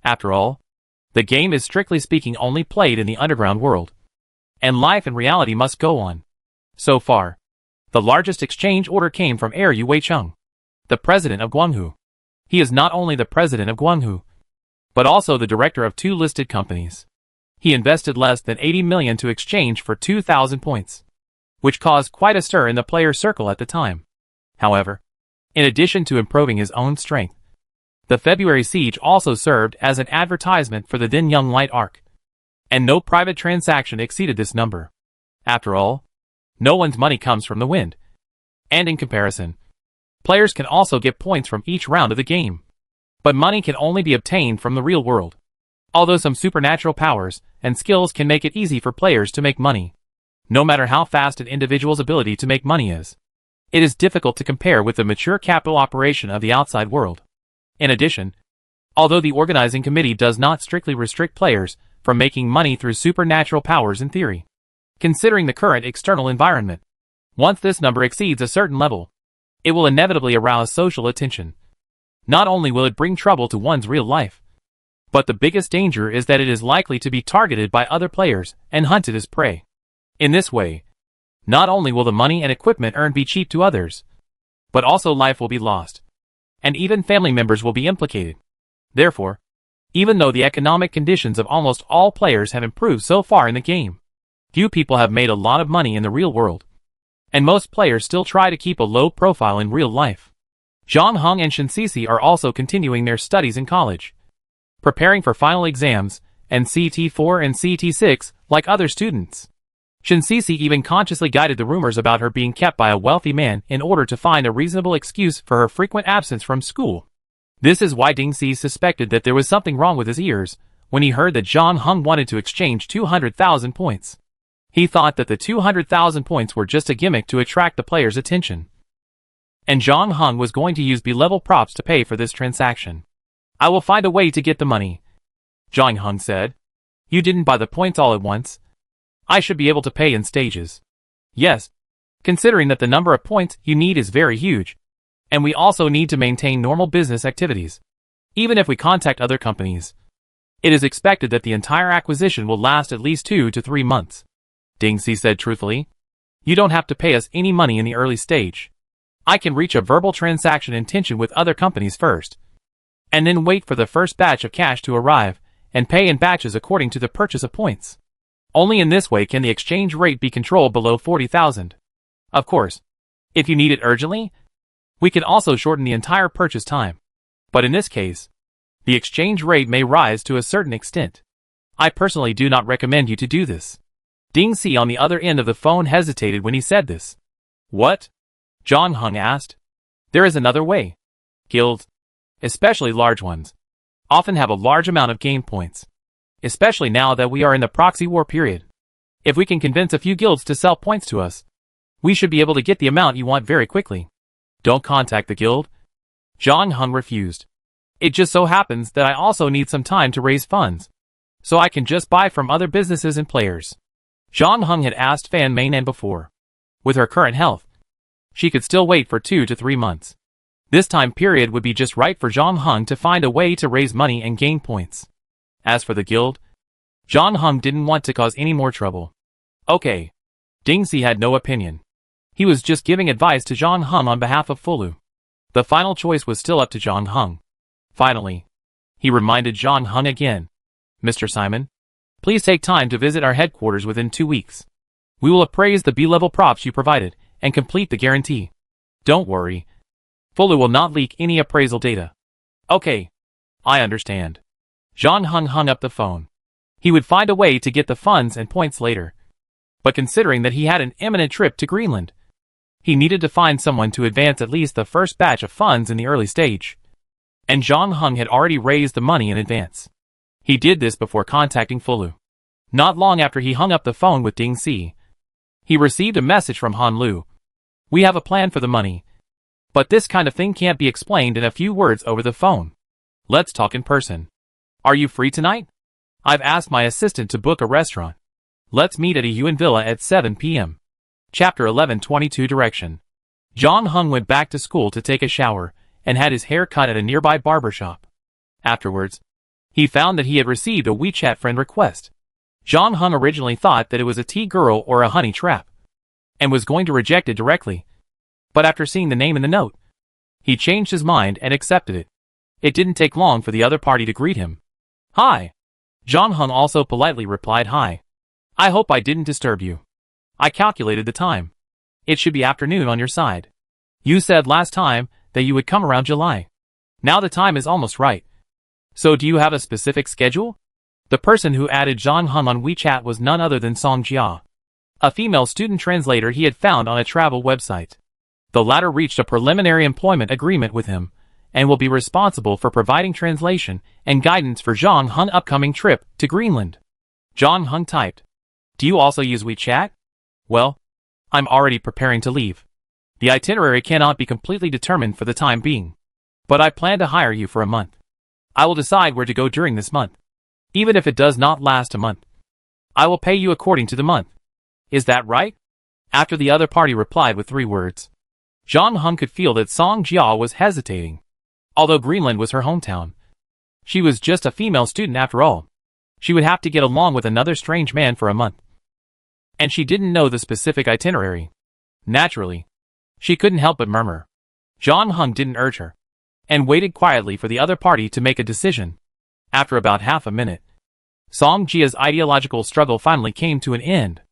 After all, The game is strictly speaking only played in the underground world. And life and reality must go on. So far, the largest exchange order came from Heir Yue Chung, the president of Guanghu. He is not only the president of Guanghu, but also the director of 2 listed companies. He invested less than 80 million to exchange for 2,000 points, which caused quite a stir in the player circle at the time. However, in addition to improving his own strength, the February siege also served as an advertisement for the then Young Light arc, and no private transaction exceeded this number. After all, no one's money comes from the wind. And in comparison, players can also get points from each round of the game. But money can only be obtained from the real world. Although some supernatural powers and skills can make it easy for players to make money, no matter how fast an individual's ability to make money is, it is difficult to compare with the mature capital operation of the outside world. In addition, although the organizing committee does not strictly restrict players from making money through supernatural powers in theory, considering the current external environment, once this number exceeds a certain level, it will inevitably arouse social attention. Not only will it bring trouble to one's real life, but the biggest danger is that it is likely to be targeted by other players and hunted as prey. In this way, not only will the money and equipment earned be cheap to others, but also life will be lost, and even family members will be implicated. Therefore, even though the economic conditions of almost all players have improved so far in the game, few people have made a lot of money in the real world, and most players still try to keep a low profile in real life. Zhang Heng and Shen Sisi are also continuing their studies in college, preparing for final exams and CT4 and CT6 like other students. Shen Sisi even consciously guided the rumors about her being kept by a wealthy man in order to find a reasonable excuse for her frequent absence from school. This is why Ding Si suspected that there was something wrong with his ears when he heard that Zhang Heng wanted to exchange 200,000 points. He thought that the 200,000 points were just a gimmick to attract the player's attention, and Zhang Heng was going to use B-level props to pay for this transaction. "I will find a way to get the money," Zhang Heng said. "You didn't buy the points all at once. I should be able to pay in stages." "Yes, considering that the number of points you need is very huge, and we also need to maintain normal business activities. Even if we contact other companies, it is expected that the entire acquisition will last at least 2 to 3 months. Ding Si said truthfully. "You don't have to pay us any money in the early stage. I can reach a verbal transaction intention with other companies first, and then wait for the first batch of cash to arrive, and pay in batches according to the purchase of points. Only in this way can the exchange rate be controlled below 40,000. Of course, if you need it urgently, we can also shorten the entire purchase time. But in this case, the exchange rate may rise to a certain extent. I personally do not recommend you to do this." Ding Si on the other end of the phone hesitated when he said this. "What?" Zhang Heng asked. "There is another way. Guilds, especially large ones, often have a large amount of game points, especially now that we are in the proxy war period. If we can convince a few guilds to sell points to us, we should be able to get the amount you want very quickly." "Don't contact the guild." Zhang Heng refused. "It just so happens that I also need some time to raise funds, so I can just buy from other businesses and players." Zhang Heng had asked Fan Meinan before. With her current health, she could still wait for 2 to 3 months. This time period would be just right for Zhang Heng to find a way to raise money and gain points. As for the guild, Zhang Heng didn't want to cause any more trouble. Okay. Ding Si had no opinion. He was just giving advice to Zhang Heng on behalf of Fulu. The final choice was still up to Zhang Heng. Finally, he reminded Zhang Heng again. "Mr. Simon, please take time to visit our headquarters within 2 weeks. We will appraise the B-level props you provided and complete the guarantee. Don't worry. Fulu will not leak any appraisal data." "Okay. I understand." Zhang Heng hung up the phone. He would find a way to get the funds and points later. But considering that he had an imminent trip to Greenland, he needed to find someone to advance at least the first batch of funds in the early stage. And Zhang Heng had already raised the money in advance. He did this before contacting Fulu. Not long after he hung up the phone with Ding Si, he received a message from Han Lu. "We have a plan for the money, but this kind of thing can't be explained in a few words over the phone. Let's talk in person. Are you free tonight? I've asked my assistant to book a restaurant. Let's meet at a Yuan Villa at 7 p.m. Chapter 11:22 Direction. Zhang Heng went back to school to take a shower and had his hair cut at a nearby barber shop. Afterwards, He found that he had received a WeChat friend request. John Hung originally thought that it was a T-girl or a honey trap, and was going to reject it directly. But after seeing the name in the note, he changed his mind and accepted it. It didn't take long for the other party to greet him. "Hi." John Hung also politely replied, "Hi. I hope I didn't disturb you. I calculated the time. It should be afternoon on your side. You said last time that you would come around July. Now the time is almost right. So do you have a specific schedule?" The person who added John Hung on WeChat was none other than Song Jia, a female student translator he had found on a travel website. The latter reached a preliminary employment agreement with him, and will be responsible for providing translation and guidance for John Hung's upcoming trip to Greenland. John Hung typed, "Do you also use WeChat? Well, I'm already preparing to leave. The itinerary cannot be completely determined for the time being, but I plan to hire you for a month. I will decide where to go during this month. Even if it does not last a month, I will pay you according to the month. Is that right?" After the other party replied with 3 words, John Hung could feel that Song Jia was hesitating. Although Greenland was her hometown, she was just a female student after all. She would have to get along with another strange man for a month. And she didn't know the specific itinerary. Naturally, she couldn't help but murmur. John Hung didn't urge her, and waited quietly for the other party to make a decision. After about half a minute, Song Jia's ideological struggle finally came to an end.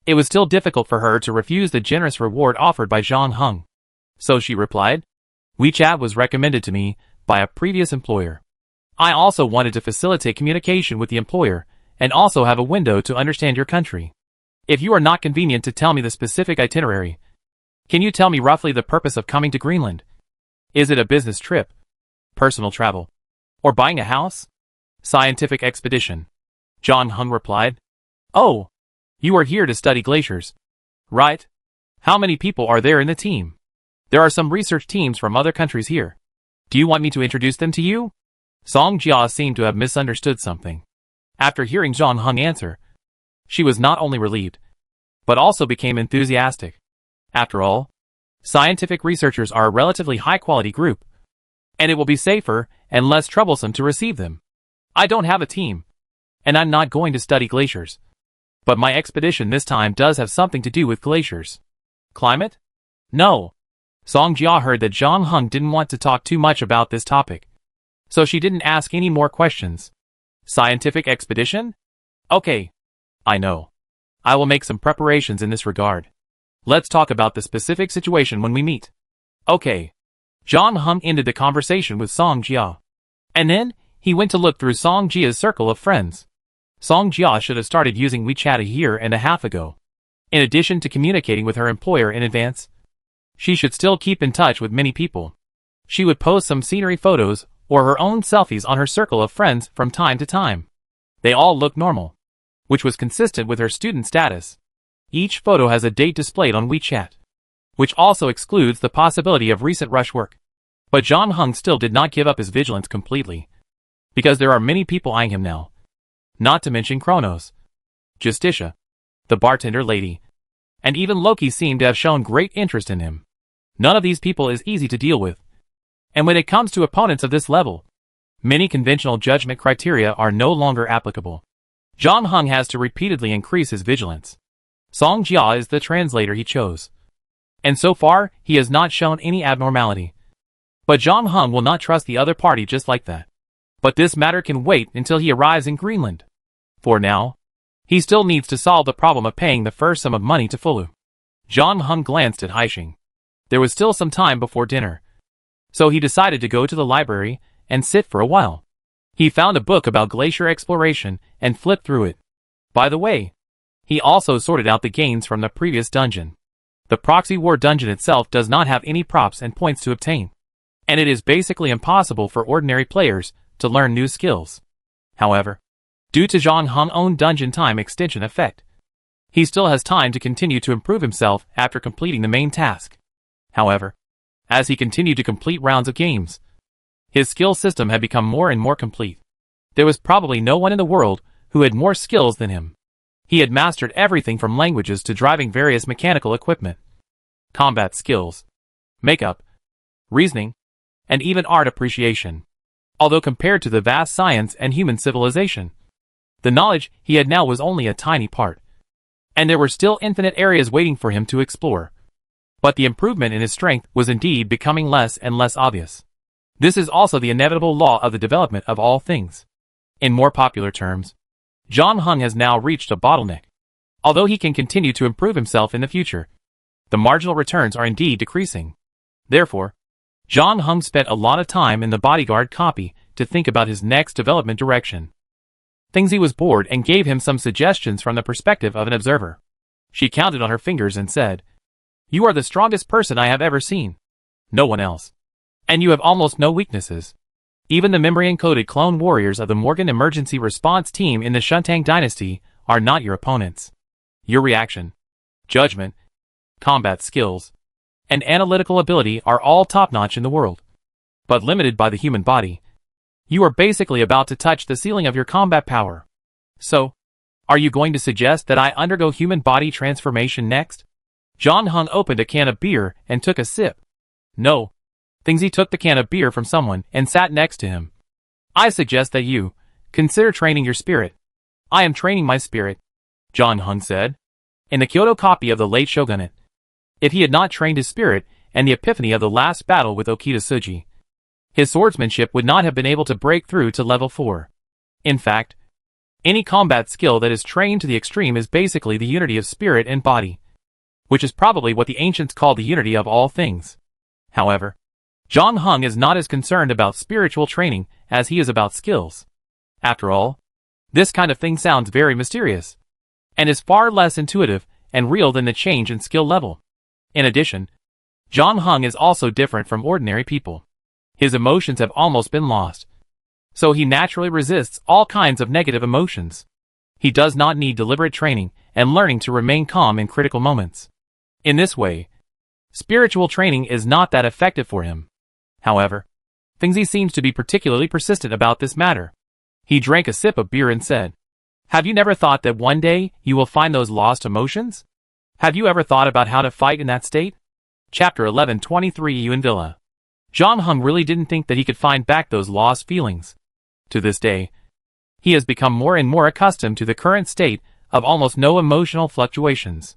It was still difficult for her to refuse the generous reward offered by John Hung. So she replied, "WeChat was recommended to me by a previous employer. I also wanted to facilitate communication with the employer and also have a window to understand your country. If you are not convenient to tell me the specific itinerary, can you tell me roughly the purpose of coming to Greenland? Is it a business trip, personal travel, or buying a house? Scientific expedition?" John Hung replied, "Oh, you are here to study glaciers, right? How many people are there in the team? There are some research teams from other countries here. Do you want me to introduce them to you?" Song Jia seemed to have misunderstood something. After hearing John Hung answer, she was not only relieved, but also became enthusiastic. After all, scientific researchers are a relatively high-quality group, and it will be safer and less troublesome to receive them. I don't have a team, and I'm not going to study glaciers. But my expedition this time does have something to do with glaciers. Climate? No. Song Jia heard that John Hung didn't want to talk too much about this topic, so she didn't ask any more questions. Scientific expedition? Okay. I know. I will make some preparations in this regard. Let's talk about the specific situation when we meet. Okay. John Hung ended the conversation with Song Jia. And then, he went to look through Song Jia's circle of friends. Song Jia should have started using WeChat a year and a half ago. In addition to communicating with her employer in advance, she should still keep in touch with many people. She would post some scenery photos or her own selfies on her circle of friends from time to time. They all looked normal, which was consistent with her student status. Each photo has a date displayed on WeChat, which also excludes the possibility of recent rush work. But John Hung still did not give up his vigilance completely, because there are many people eyeing him now. Not to mention Kronos, Justitia, the bartender lady, and even Loki seemed to have shown great interest in him. None of these people is easy to deal with. And when it comes to opponents of this level, many conventional judgment criteria are no longer applicable. John Hung has to repeatedly increase his vigilance. Song Jia is the translator he chose, and so far he has not shown any abnormality. But John Hung will not trust the other party just like that. But this matter can wait until he arrives in Greenland. For now, he still needs to solve the problem of paying the first sum of money to Fulu. John Hung glanced at Haisheng. There was still some time before dinner, so he decided to go to the library and sit for a while. He found a book about glacier exploration and flipped through it. By the way, he also sorted out the gains from the previous dungeon. The proxy war dungeon itself does not have any props and points to obtain, and it is basically impossible for ordinary players to learn new skills. However, due to John Hung's own dungeon time extension effect, he still has time to continue to improve himself after completing the main task. However, as he continued to complete rounds of games, his skill system had become more and more complete. There was probably no one in the world who had more skills than him. He had mastered everything from languages to driving various mechanical equipment, combat skills, makeup, reasoning, and even art appreciation. although compared to the vast science and human civilization, the knowledge he had now was only a tiny part, and there were still infinite areas waiting for him to explore. But the improvement in his strength was indeed becoming less and less obvious. This is also the inevitable law of the development of all things. In more popular terms, John Hung has now reached a bottleneck. Although he can continue to improve himself in the future, the marginal returns are indeed decreasing. Therefore, John Hung spent a lot of time in the bodyguard copy to think about his next development direction. Thingzi was bored and gave him some suggestions from the perspective of an observer. She counted on her fingers and said, "You are the strongest person I have ever seen. No one else. And you have almost no weaknesses. Even the memory-encoded clone warriors of the Morgan Emergency Response Team in the Shuntang Dynasty are not your opponents. Your reaction, judgment, combat skills, and analytical ability are all top-notch in the world, but limited by the human body. You are basically about to touch the ceiling of your combat power. So, are you going to suggest that I undergo human body transformation next?" John Hung opened a can of beer and took a sip. "No." Thingzi took the can of beer from someone and sat next to him. "I suggest that you consider training your spirit." "I am training my spirit," John Hung said, in the Kyoto copy of the late shogunate. If he had not trained his spirit and the epiphany of the last battle with Okita Tsuji, his swordsmanship would not have been able to break through to level 4. In fact, any combat skill that is trained to the extreme is basically the unity of spirit and body, which is probably what the ancients called the unity of all things. However, John Hung is not as concerned about spiritual training as he is about skills. After all, this kind of thing sounds very mysterious, and is far less intuitive and real than the change in skill level. In addition, John Hung is also different from ordinary people. His emotions have almost been lost, so he naturally resists all kinds of negative emotions. He does not need deliberate training and learning to remain calm in critical moments. In this way, spiritual training is not that effective for him. However, Thingzi seems to be particularly persistent about this matter. He drank a sip of beer and said, "Have you never thought that one day you will find those lost emotions? Have you ever thought about how to fight in that state?" Chapter 1123 Yuan Villa. John Hung really didn't think that he could find back those lost feelings. To this day, he has become more and more accustomed to the current state of almost no emotional fluctuations.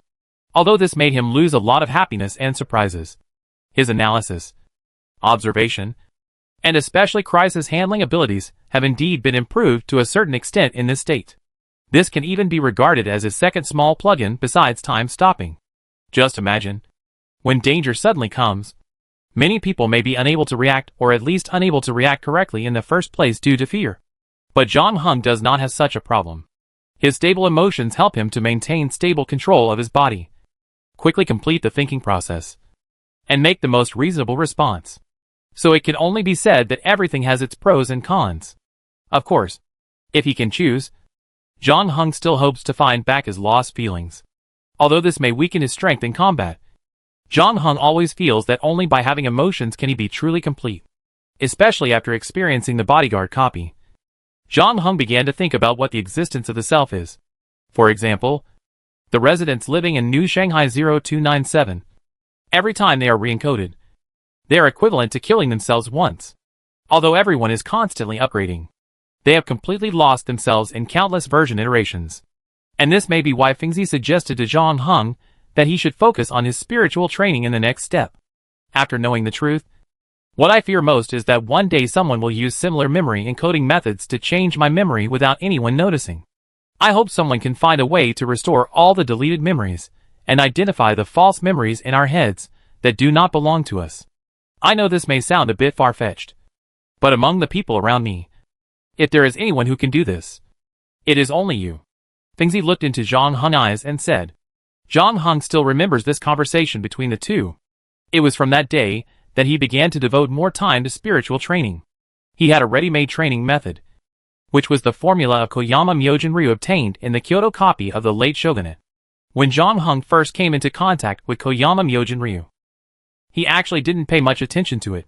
Although this made him lose a lot of happiness and surprises, his analysis, observation, and especially crisis handling abilities have indeed been improved to a certain extent in this state. This can even be regarded as his second small plugin besides time stopping. Just imagine, when danger suddenly comes, many people may be unable to react or at least unable to react correctly in the first place due to fear. But John Hung does not have such a problem. His stable emotions help him to maintain stable control of his body, quickly complete the thinking process, and make the most reasonable response. So it can only be said that everything has its pros and cons. Of course, if he can choose, John Hung still hopes to find back his lost feelings. Although this may weaken his strength in combat, John Hung always feels that only by having emotions can he be truly complete. Especially after experiencing the bodyguard copy, John Hung began to think about what the existence of the self is. For example, the residents living in New Shanghai 0297. Every time they are re-encoded, they are equivalent to killing themselves once. Although everyone is constantly upgrading, they have completely lost themselves in countless version iterations. And this may be why Thingzi suggested to John Hung that he should focus on his spiritual training in the next step. After knowing the truth, what I fear most is that one day someone will use similar memory encoding methods to change my memory without anyone noticing. I hope someone can find a way to restore all the deleted memories and identify the false memories in our heads that do not belong to us. I know this may sound a bit far-fetched, but among the people around me, if there is anyone who can do this, it is only you." Thingzi looked into John Hung's eyes and said. John Hung still remembers this conversation between the two. It was from that day that he began to devote more time to spiritual training. He had a ready-made training method, which was the formula of Koyama Myojin Ryu obtained in the Kyoto copy of the late shogunate. When John Hung first came into contact with Koyama Myojin Ryu, he actually didn't pay much attention to it,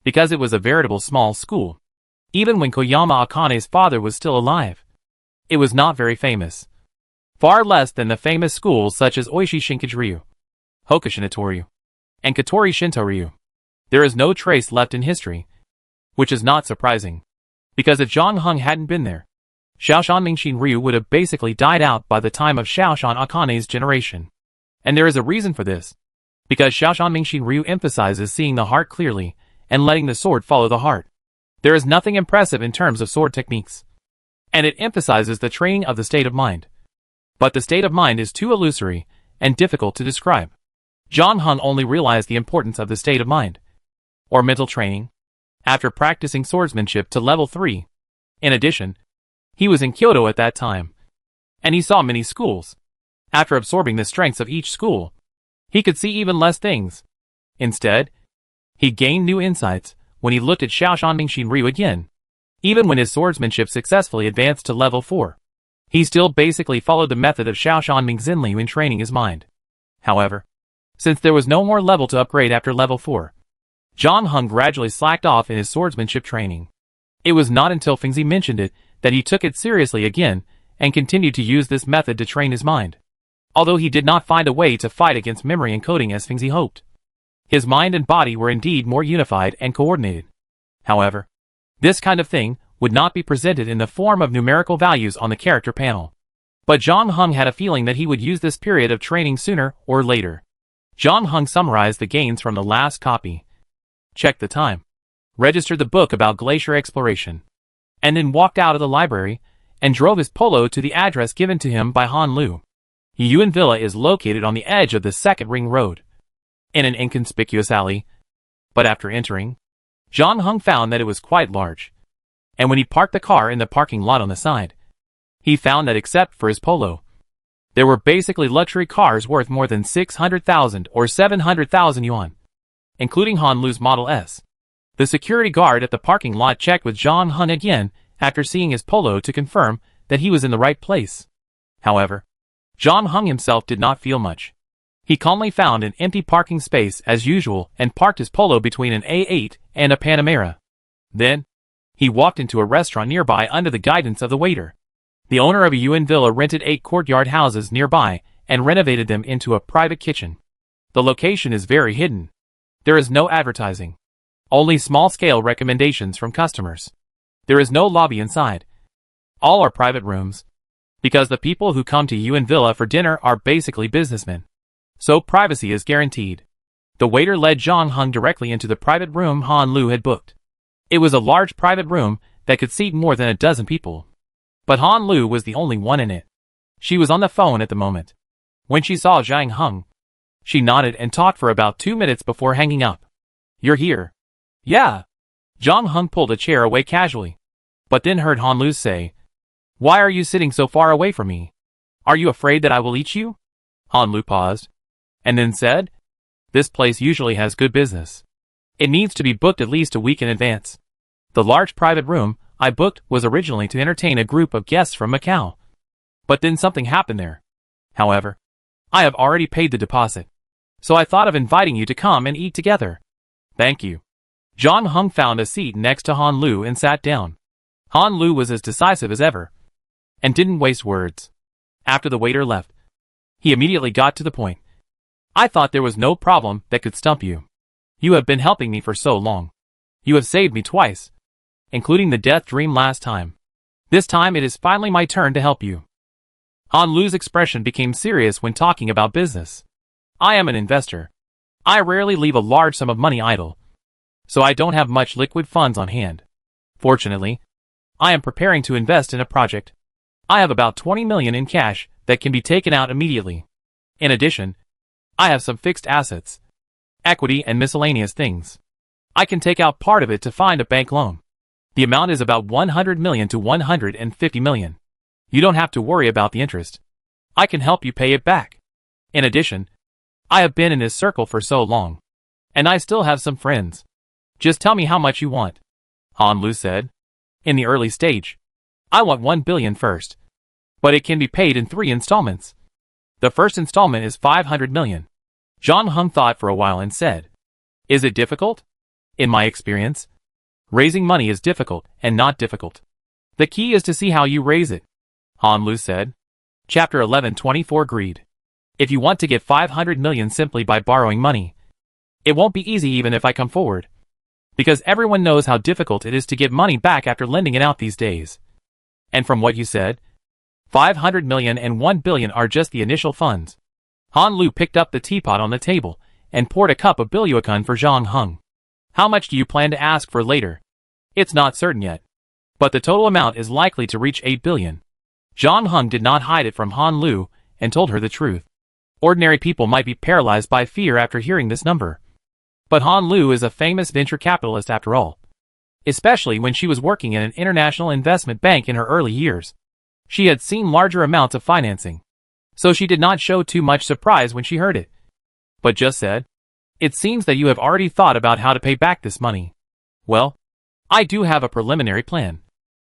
because it was a veritable small school. Even when Koyama Akane's father was still alive, it was not very famous. Far less than the famous schools such as Oishi Shinkaji Ryu, Hokushin Ryu, and Katori Shinto Ryu. There is no trace left in history. Which is not surprising. Because if Zhang Heng hadn't been there, Xiaoshan Mingxin Ryu would have basically died out by the time of Xiaoshan Akane's generation. And there is a reason for this. Because Xiaoshan Mingxin Ryu emphasizes seeing the heart clearly and letting the sword follow the heart. There is nothing impressive in terms of sword techniques. And it emphasizes the training of the state of mind. But the state of mind is too illusory and difficult to describe. Zhang Heng only realized the importance of the state of mind, or mental training, after practicing swordsmanship to level 3. In addition, he was in Kyoto at that time, and he saw many schools. After absorbing the strengths of each school, he could see even less things. Instead, he gained new insights when he looked at Xiaoshan Mingxin Ryu again. Even when his swordsmanship successfully advanced to level 4, he still basically followed the method of Xiaoshan Mingxin Ryu in training his mind. However, since there was no more level to upgrade after level 4, Zhang Heng gradually slacked off in his swordsmanship training. It was not until Fengzi mentioned it that he took it seriously again and continued to use this method to train his mind. Although he did not find a way to fight against memory encoding as Fengzi hoped. His mind and body were indeed more unified and coordinated. However, this kind of thing would not be presented in the form of numerical values on the character panel. But Zhang Heng had a feeling that he would use this period of training sooner or later. Zhang Heng summarized the gains from the last copy, checked the time, registered the book about glacier exploration, and then walked out of the library and drove his polo to the address given to him by Han Lu. Yuan Villa is located on the edge of the second ring road, in an inconspicuous alley, but after entering, Zhang Heng found that it was quite large, and when he parked the car in the parking lot on the side, he found that except for his polo, there were basically luxury cars worth more than 600,000 or 700,000 yuan, including Han Lu's Model S. The security guard at the parking lot checked with Zhang Heng again after seeing his polo to confirm that he was in the right place. However, Zhang Heng himself did not feel much. He calmly found an empty parking space as usual and parked his polo between an A8 and a Panamera. Then, he walked into a restaurant nearby under the guidance of the waiter. The owner of a Yuan Villa rented 8 courtyard houses nearby and renovated them into a private kitchen. The location is very hidden. There is no advertising. Only small-scale recommendations from customers. There is no lobby inside. All are private rooms. Because the people who come to Yuan Villa for dinner are basically businessmen. So privacy is guaranteed. The waiter led Zhang Heng directly into the private room Han Lu had booked. It was a large private room that could seat more than a dozen people. But Han Lu was the only one in it. She was on the phone at the moment. When she saw Zhang Heng, she nodded and talked for about 2 minutes before hanging up. "You're here." "Yeah." Zhang Heng pulled a chair away casually, but then heard Han Lu say, "Why are you sitting so far away from me? Are you afraid that I will eat you?" Han Lu paused, and then said, "This place usually has good business. It needs to be booked at least a week in advance. The large private room I booked was originally to entertain a group of guests from Macau. But then something happened there. However, I have already paid the deposit, so I thought of inviting you to come and eat together." "Thank you." Zhang Heng found a seat next to Han Lu and sat down. Han Lu was as decisive as ever, and didn't waste words. After the waiter left, he immediately got to the point. "I thought there was no problem that could stump you. You have been helping me for so long. You have saved me twice, including the death dream last time. This time it is finally my turn to help you." Han Lu's expression became serious when talking about business. "I am an investor. I rarely leave a large sum of money idle, so I don't have much liquid funds on hand. Fortunately, I am preparing to invest in a project. I have about 20 million in cash that can be taken out immediately. In addition, I have some fixed assets, equity and miscellaneous things. I can take out part of it to find a bank loan. The amount is about 100 million to 150 million. You don't have to worry about the interest. I can help you pay it back. In addition, I have been in this circle for so long, and I still have some friends. Just tell me how much you want." Han Lu said. "In the early stage, I want 1 billion first, but it can be paid in 3 installments. The first installment is 500 million. Zhang Heng thought for a while and said, "Is it difficult?" "In my experience, raising money is difficult and not difficult. The key is to see how you raise it," Han Lu said. Chapter 1124 Greed. If you want to get 500 million simply by borrowing money, it won't be easy even if I come forward. Because everyone knows how difficult it is to get money back after lending it out these days. And from what you said, 500 million and 1 billion are just the initial funds. Han Lu picked up the teapot on the table and poured a cup of Bilyuakun for Zhang Heng. How much do you plan to ask for later? It's not certain yet. But the total amount is likely to reach 8 billion. Zhang Heng did not hide it from Han Lu and told her the truth. Ordinary people might be paralyzed by fear after hearing this number. But Han Lu is a famous venture capitalist after all. Especially when she was working in an international investment bank in her early years. She had seen larger amounts of financing. So she did not show too much surprise when she heard it. But just said, "It seems that you have already thought about how to pay back this money." Well, I do have a preliminary plan.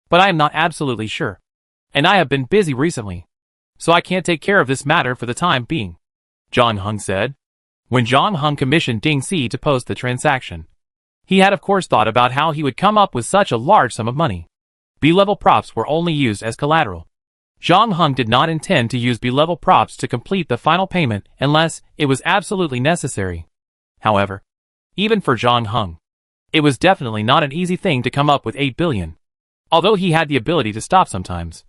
But I am not absolutely sure. And I have been busy recently. So I can't take care of this matter for the time being, Zhang Heng said. When Zhang Heng commissioned Ding Si to post the transaction, he had of course thought about how he would come up with such a large sum of money. B-level props were only used as collateral. Zhang Heng did not intend to use B-level props to complete the final payment unless it was absolutely necessary. However, even for Zhang Heng, it was definitely not an easy thing to come up with 8 billion. Although he had the ability to stop sometimes,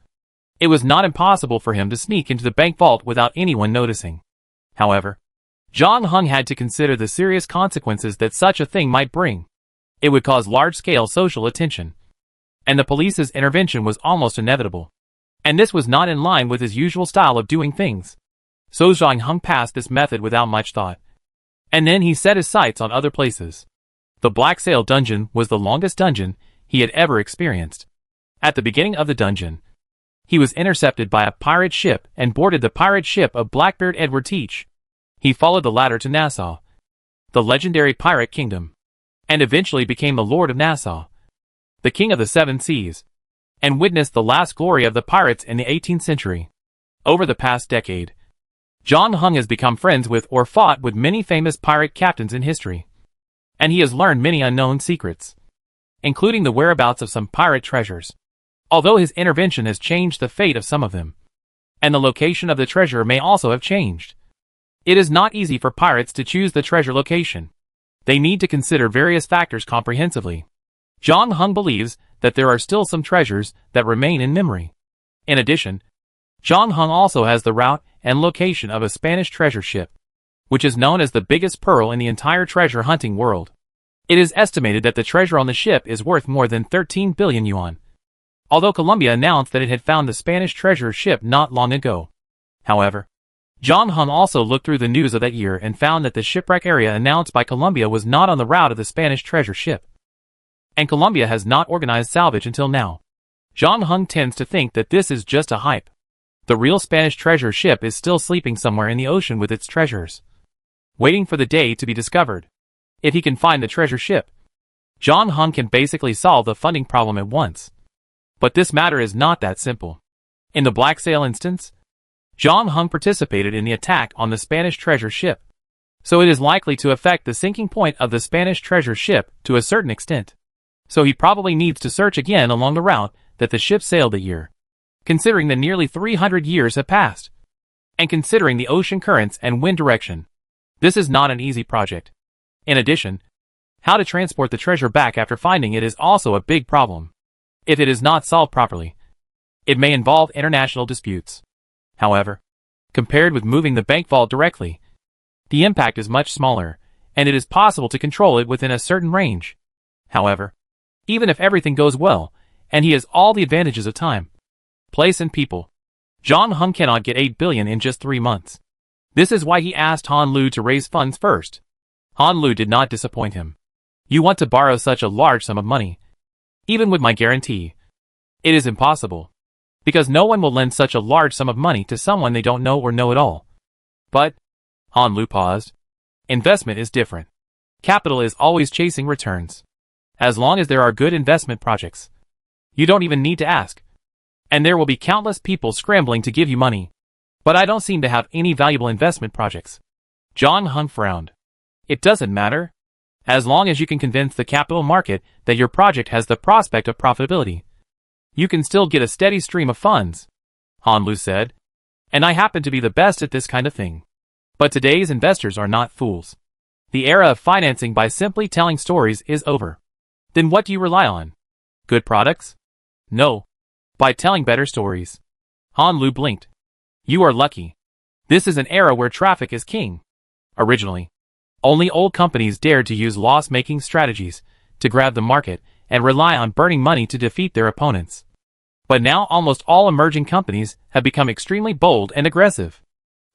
it was not impossible for him to sneak into the bank vault without anyone noticing. However, Zhang Heng had to consider the serious consequences that such a thing might bring. It would cause large-scale social attention. And the police's intervention was almost inevitable. And this was not in line with his usual style of doing things. So Zhang Heng passed this method without much thought. And then he set his sights on other places. The Black Sail dungeon was the longest dungeon he had ever experienced. At the beginning of the dungeon, he was intercepted by a pirate ship and boarded the pirate ship of Blackbeard Edward Teach. He followed the ladder to Nassau, the legendary pirate kingdom, and eventually became the Lord of Nassau, the King of the Seven Seas, and witnessed the last glory of the pirates in the 18th century. Over the past decade, Zhang Heng has become friends with or fought with many famous pirate captains in history, and he has learned many unknown secrets, including the whereabouts of some pirate treasures. Although his intervention has changed the fate of some of them, and the location of the treasure may also have changed. It is not easy for pirates to choose the treasure location. They need to consider various factors comprehensively. Zhang Heng believes that there are still some treasures that remain in memory. In addition, Zhang Heng also has the route and location of a Spanish treasure ship, which is known as the biggest pearl in the entire treasure hunting world. It is estimated that the treasure on the ship is worth more than 13 billion yuan. Although Colombia announced that it had found the Spanish treasure ship not long ago. However, Zhang Heng also looked through the news of that year and found that the shipwreck area announced by Colombia was not on the route of the Spanish treasure ship. And Colombia has not organized salvage until now. Zhang Heng tends to think that this is just a hype. The real Spanish treasure ship is still sleeping somewhere in the ocean with its treasures, waiting for the day to be discovered. If he can find the treasure ship, Zhang Heng can basically solve the funding problem at once. But this matter is not that simple. In the Black Sail instance, Zhang Heng participated in the attack on the Spanish treasure ship, so it is likely to affect the sinking point of the Spanish treasure ship to a certain extent. So he probably needs to search again along the route that the ship sailed a year, considering that nearly 300 years have passed, and considering the ocean currents and wind direction. This is not an easy project. In addition, how to transport the treasure back after finding it is also a big problem. If it is not solved properly, it may involve international disputes. However, compared with moving the bank vault directly, the impact is much smaller, and it is possible to control it within a certain range. However, even if everything goes well, and he has all the advantages of time, place and people, Zhang Heng cannot get 8 billion in just 3 months. This is why he asked Han Lu to raise funds first. Han Lu did not disappoint him. You want to borrow such a large sum of money? Even with my guarantee, it is impossible, because no one will lend such a large sum of money to someone they don't know or know at all. But, Han Lu paused, investment is different. Capital is always chasing returns. As long as there are good investment projects, you don't even need to ask. And there will be countless people scrambling to give you money. But I don't seem to have any valuable investment projects. Zhang Heng frowned. It doesn't matter. As long as you can convince the capital market that your project has the prospect of profitability, you can still get a steady stream of funds, Han Lu said. And I happen to be the best at this kind of thing. But today's investors are not fools. The era of financing by simply telling stories is over. Then what do you rely on? Good products? No. By telling better stories. Han Lu blinked. You are lucky. This is an era where traffic is king. Originally, only old companies dared to use loss-making strategies to grab the market and rely on burning money to defeat their opponents. But now almost all emerging companies have become extremely bold and aggressive.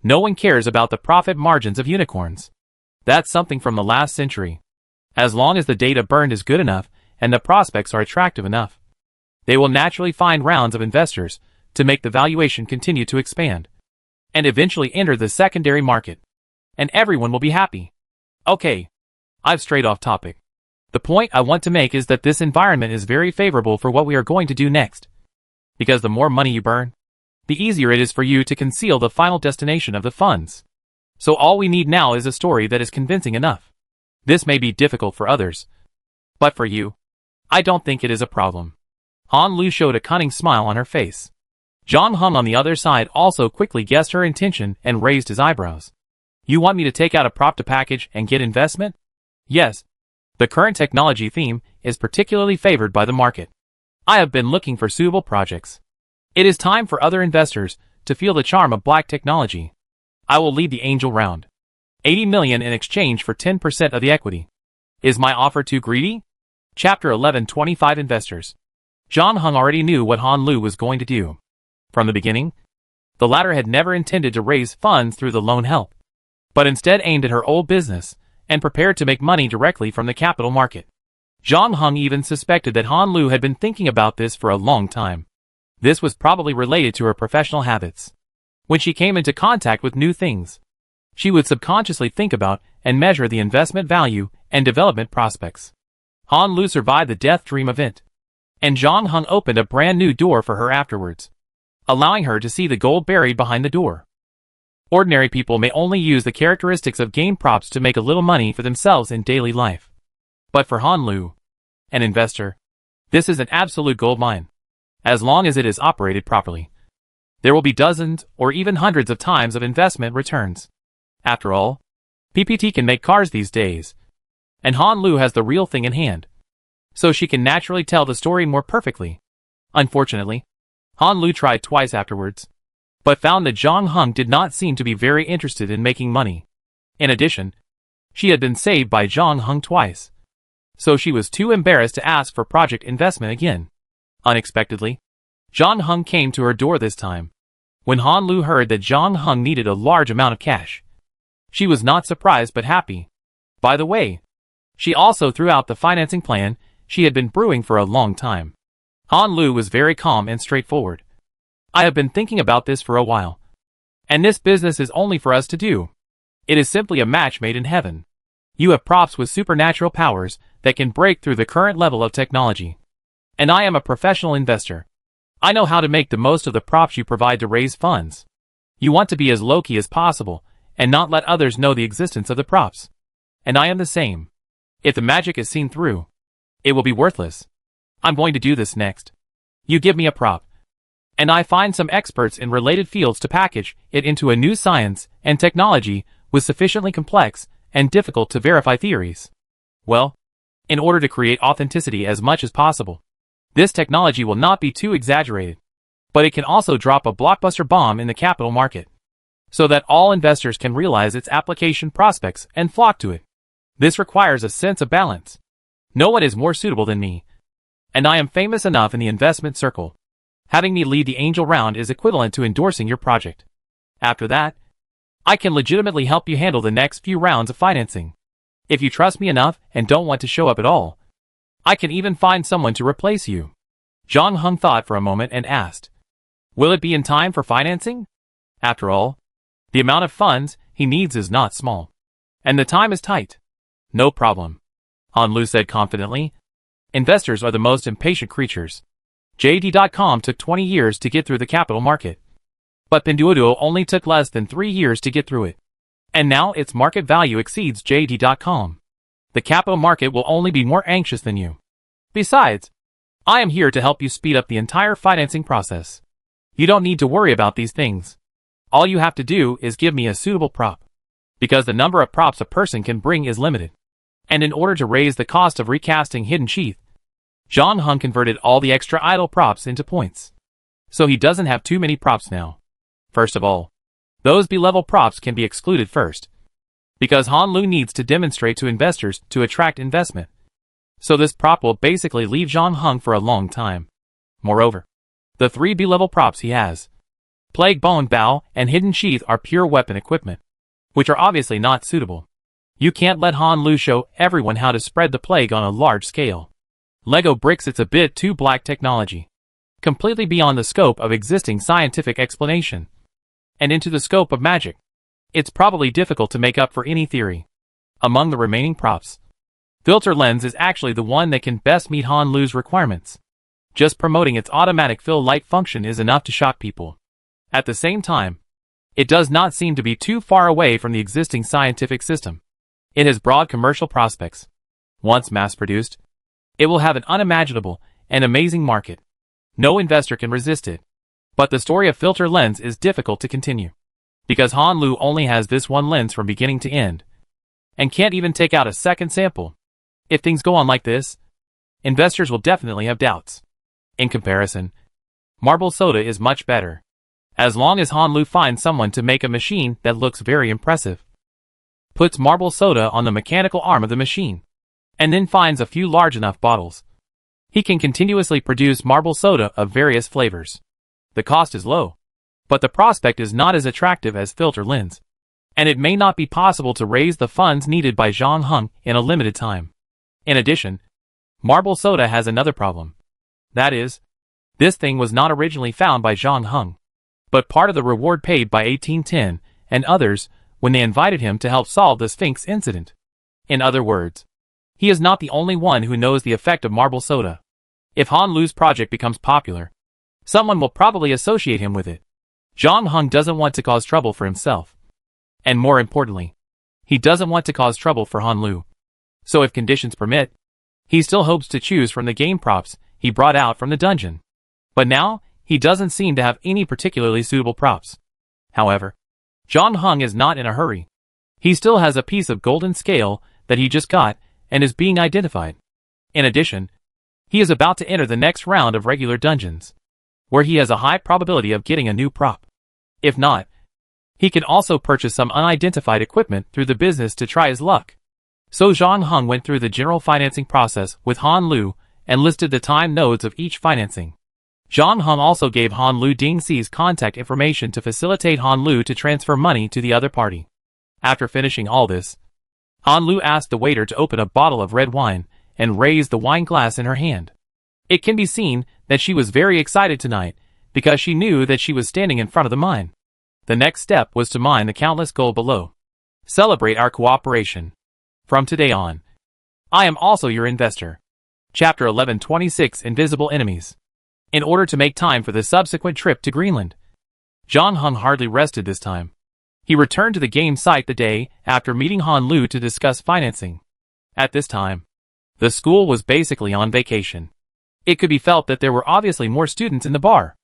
No one cares about the profit margins of unicorns. That's something from the last century. As long as the data burned is good enough and the prospects are attractive enough, they will naturally find rounds of investors to make the valuation continue to expand, and eventually enter the secondary market. And everyone will be happy. Okay, I've strayed off topic. The point I want to make is that this environment is very favorable for what we are going to do next. Because the more money you burn, the easier it is for you to conceal the final destination of the funds. So all we need now is a story that is convincing enough. This may be difficult for others, but for you, I don't think it is a problem. Han Lu showed a cunning smile on her face. John Hung on the other side also quickly guessed her intention and raised his eyebrows. You want me to take out a prop to package and get investment? Yes. The current technology theme is particularly favored by the market. I have been looking for suitable projects. It is time for other investors to feel the charm of black technology. I will lead the angel round. 80 million in exchange for 10% of the equity. Is my offer too greedy? Chapter 11:25 Investors. John Hung already knew what Han Lu was going to do. From the beginning, the latter had never intended to raise funds through the loan help, but instead aimed at her old business and prepared to make money directly from the capital market. John Hung even suspected that Han Lu had been thinking about this for a long time. This was probably related to her professional habits. When she came into contact with new things, she would subconsciously think about and measure the investment value and development prospects. Han Lu survived the death dream event, and John Hung opened a brand new door for her afterwards, allowing her to see the gold buried behind the door. Ordinary people may only use the characteristics of game props to make a little money for themselves in daily life. But for Han Lu, an investor, this is an absolute gold mine. As long as it is operated properly, there will be dozens or even hundreds of times of investment returns. After all, PPT can make cars these days, and Han Lu has the real thing in hand, so she can naturally tell the story more perfectly. Unfortunately, Han Lu tried twice afterwards, but found that John Hung did not seem to be very interested in making money. In addition, she had been saved by John Hung twice, so she was too embarrassed to ask for project investment again. Unexpectedly, John Hung came to her door this time. When Han Lu heard that John Hung needed a large amount of cash, she was not surprised but happy. By the way, she also threw out the financing plan she had been brewing for a long time. Han Lu was very calm and straightforward. I have been thinking about this for a while, and this business is only for us to do. It is simply a match made in heaven. You have props with supernatural powers that can break through the current level of technology. And I am a professional investor. I know how to make the most of the props you provide to raise funds. You want to be as low-key as possible and not let others know the existence of the props. And I am the same. If the magic is seen through, it will be worthless. I'm going to do this next. You give me a prop, and I find some experts in related fields to package it into a new science and technology with sufficiently complex and difficult to verify theories. Well, in order to create authenticity as much as possible, this technology will not be too exaggerated, but it can also drop a blockbuster bomb in the capital market, so that all investors can realize its application prospects and flock to it. This requires a sense of balance. No one is more suitable than me, and I am famous enough in the investment circle. Having me lead the angel round is equivalent to endorsing your project. After that, I can legitimately help you handle the next few rounds of financing. If you trust me enough and don't want to show up at all, I can even find someone to replace you. John Hung thought for a moment and asked, will it be in time for financing? After all, the amount of funds he needs is not small, and the time is tight. No problem, Han Lu said confidently. Investors are the most impatient creatures. JD.com took 20 years to get through the capital market, but Pinduoduo only took less than 3 years to get through it. And now its market value exceeds JD.com. The capital market will only be more anxious than you. Besides, I am here to help you speed up the entire financing process. You don't need to worry about these things. All you have to do is give me a suitable prop, because the number of props a person can bring is limited. And in order to raise the cost of recasting Hidden Sheath, John Hung converted all the extra idle props into points. So he doesn't have too many props now. First of all, those B-level props can be excluded first, because Han Lu needs to demonstrate to investors to attract investment. So this prop will basically leave John Hung for a long time. Moreover, the 3 B-level props he has, Plague Bone Bow and Hidden Sheath, are pure weapon equipment, which are obviously not suitable. You can't let Han Lu show everyone how to spread the plague on a large scale. Lego bricks, it's a bit too black technology, completely beyond the scope of existing scientific explanation, and into the scope of magic. It's probably difficult to make up for any theory. Among the remaining props, Filter Lens is actually the one that can best meet Han Lu's requirements. Just promoting its automatic fill light function is enough to shock people. At the same time, it does not seem to be too far away from the existing scientific system. It has broad commercial prospects. Once mass-produced, it will have an unimaginable and amazing market. No investor can resist it. But the story of Filter Lens is difficult to continue, because Han Lu only has this one lens from beginning to end, and can't even take out a second sample. If things go on like this, investors will definitely have doubts. In comparison, Marble Soda is much better, as long as Han Lu finds someone to make a machine that looks very impressive, puts Marble Soda on the mechanical arm of the machine, and then finds a few large enough bottles. He can continuously produce Marble Soda of various flavors. The cost is low, but the prospect is not as attractive as Filter Lens, and it may not be possible to raise the funds needed by John Hung in a limited time. In addition, Marble Soda has another problem. That is, this thing was not originally found by John Hung, but part of the reward paid by 1810 and others when they invited him to help solve the Sphinx incident. In other words, he is not the only one who knows the effect of Marble Soda. If Han Lu's project becomes popular, someone will probably associate him with it. John Hung doesn't want to cause trouble for himself. And more importantly, he doesn't want to cause trouble for Han Lu. So if conditions permit, he still hopes to choose from the game props he brought out from the dungeon. But now, he doesn't seem to have any particularly suitable props. However, John Hung is not in a hurry. He still has a piece of golden scale that he just got and is being identified. In addition, he is about to enter the next round of regular dungeons, where he has a high probability of getting a new prop. If not, he can also purchase some unidentified equipment through the business to try his luck. So John Hung went through the general financing process with Han Lu and listed the time nodes of each financing. John Hung also gave Han Lu Ding Xi's contact information to facilitate Han Lu to transfer money to the other party. After finishing all this, Han Lu asked the waiter to open a bottle of red wine and raised the wine glass in her hand. It can be seen that she was very excited tonight because she knew that she was standing in front of the mine. The next step was to mine the countless gold below. Celebrate our cooperation. From today on, I am also your investor. Chapter 1126 Invisible Enemies. In order to make time for the subsequent trip to Greenland, John Hung hardly rested this time. He returned to the game site the day after meeting Han Lu to discuss financing. At this time, the school was basically on vacation. It could be felt that there were obviously more students in the bar.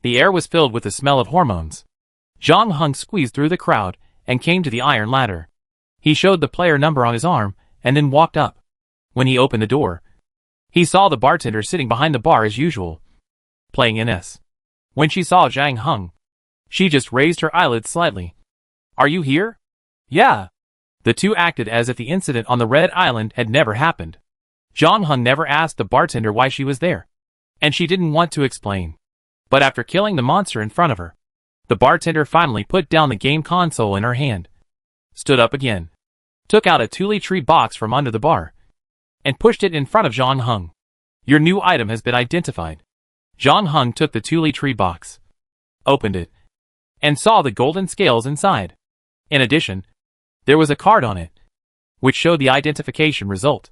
The air was filled with the smell of hormones. John Hung squeezed through the crowd and came to the iron ladder. He showed the player number on his arm and then walked up. When he opened the door, he saw the bartender sitting behind the bar as usual, playing NS. When she saw Zhang Hung, she just raised her eyelids slightly. "Are you here?" "Yeah." The two acted as if the incident on the Red Island had never happened. John Hung never asked the bartender why she was there, and she didn't want to explain. But after killing the monster in front of her, the bartender finally put down the game console in her hand, stood up again, took out a Tule Tree box from under the bar, and pushed it in front of John Hung. "Your new item has been identified." John Hung took the Tule Tree box, opened it, and saw the golden scales inside. In addition, there was a card on it, which showed the identification result.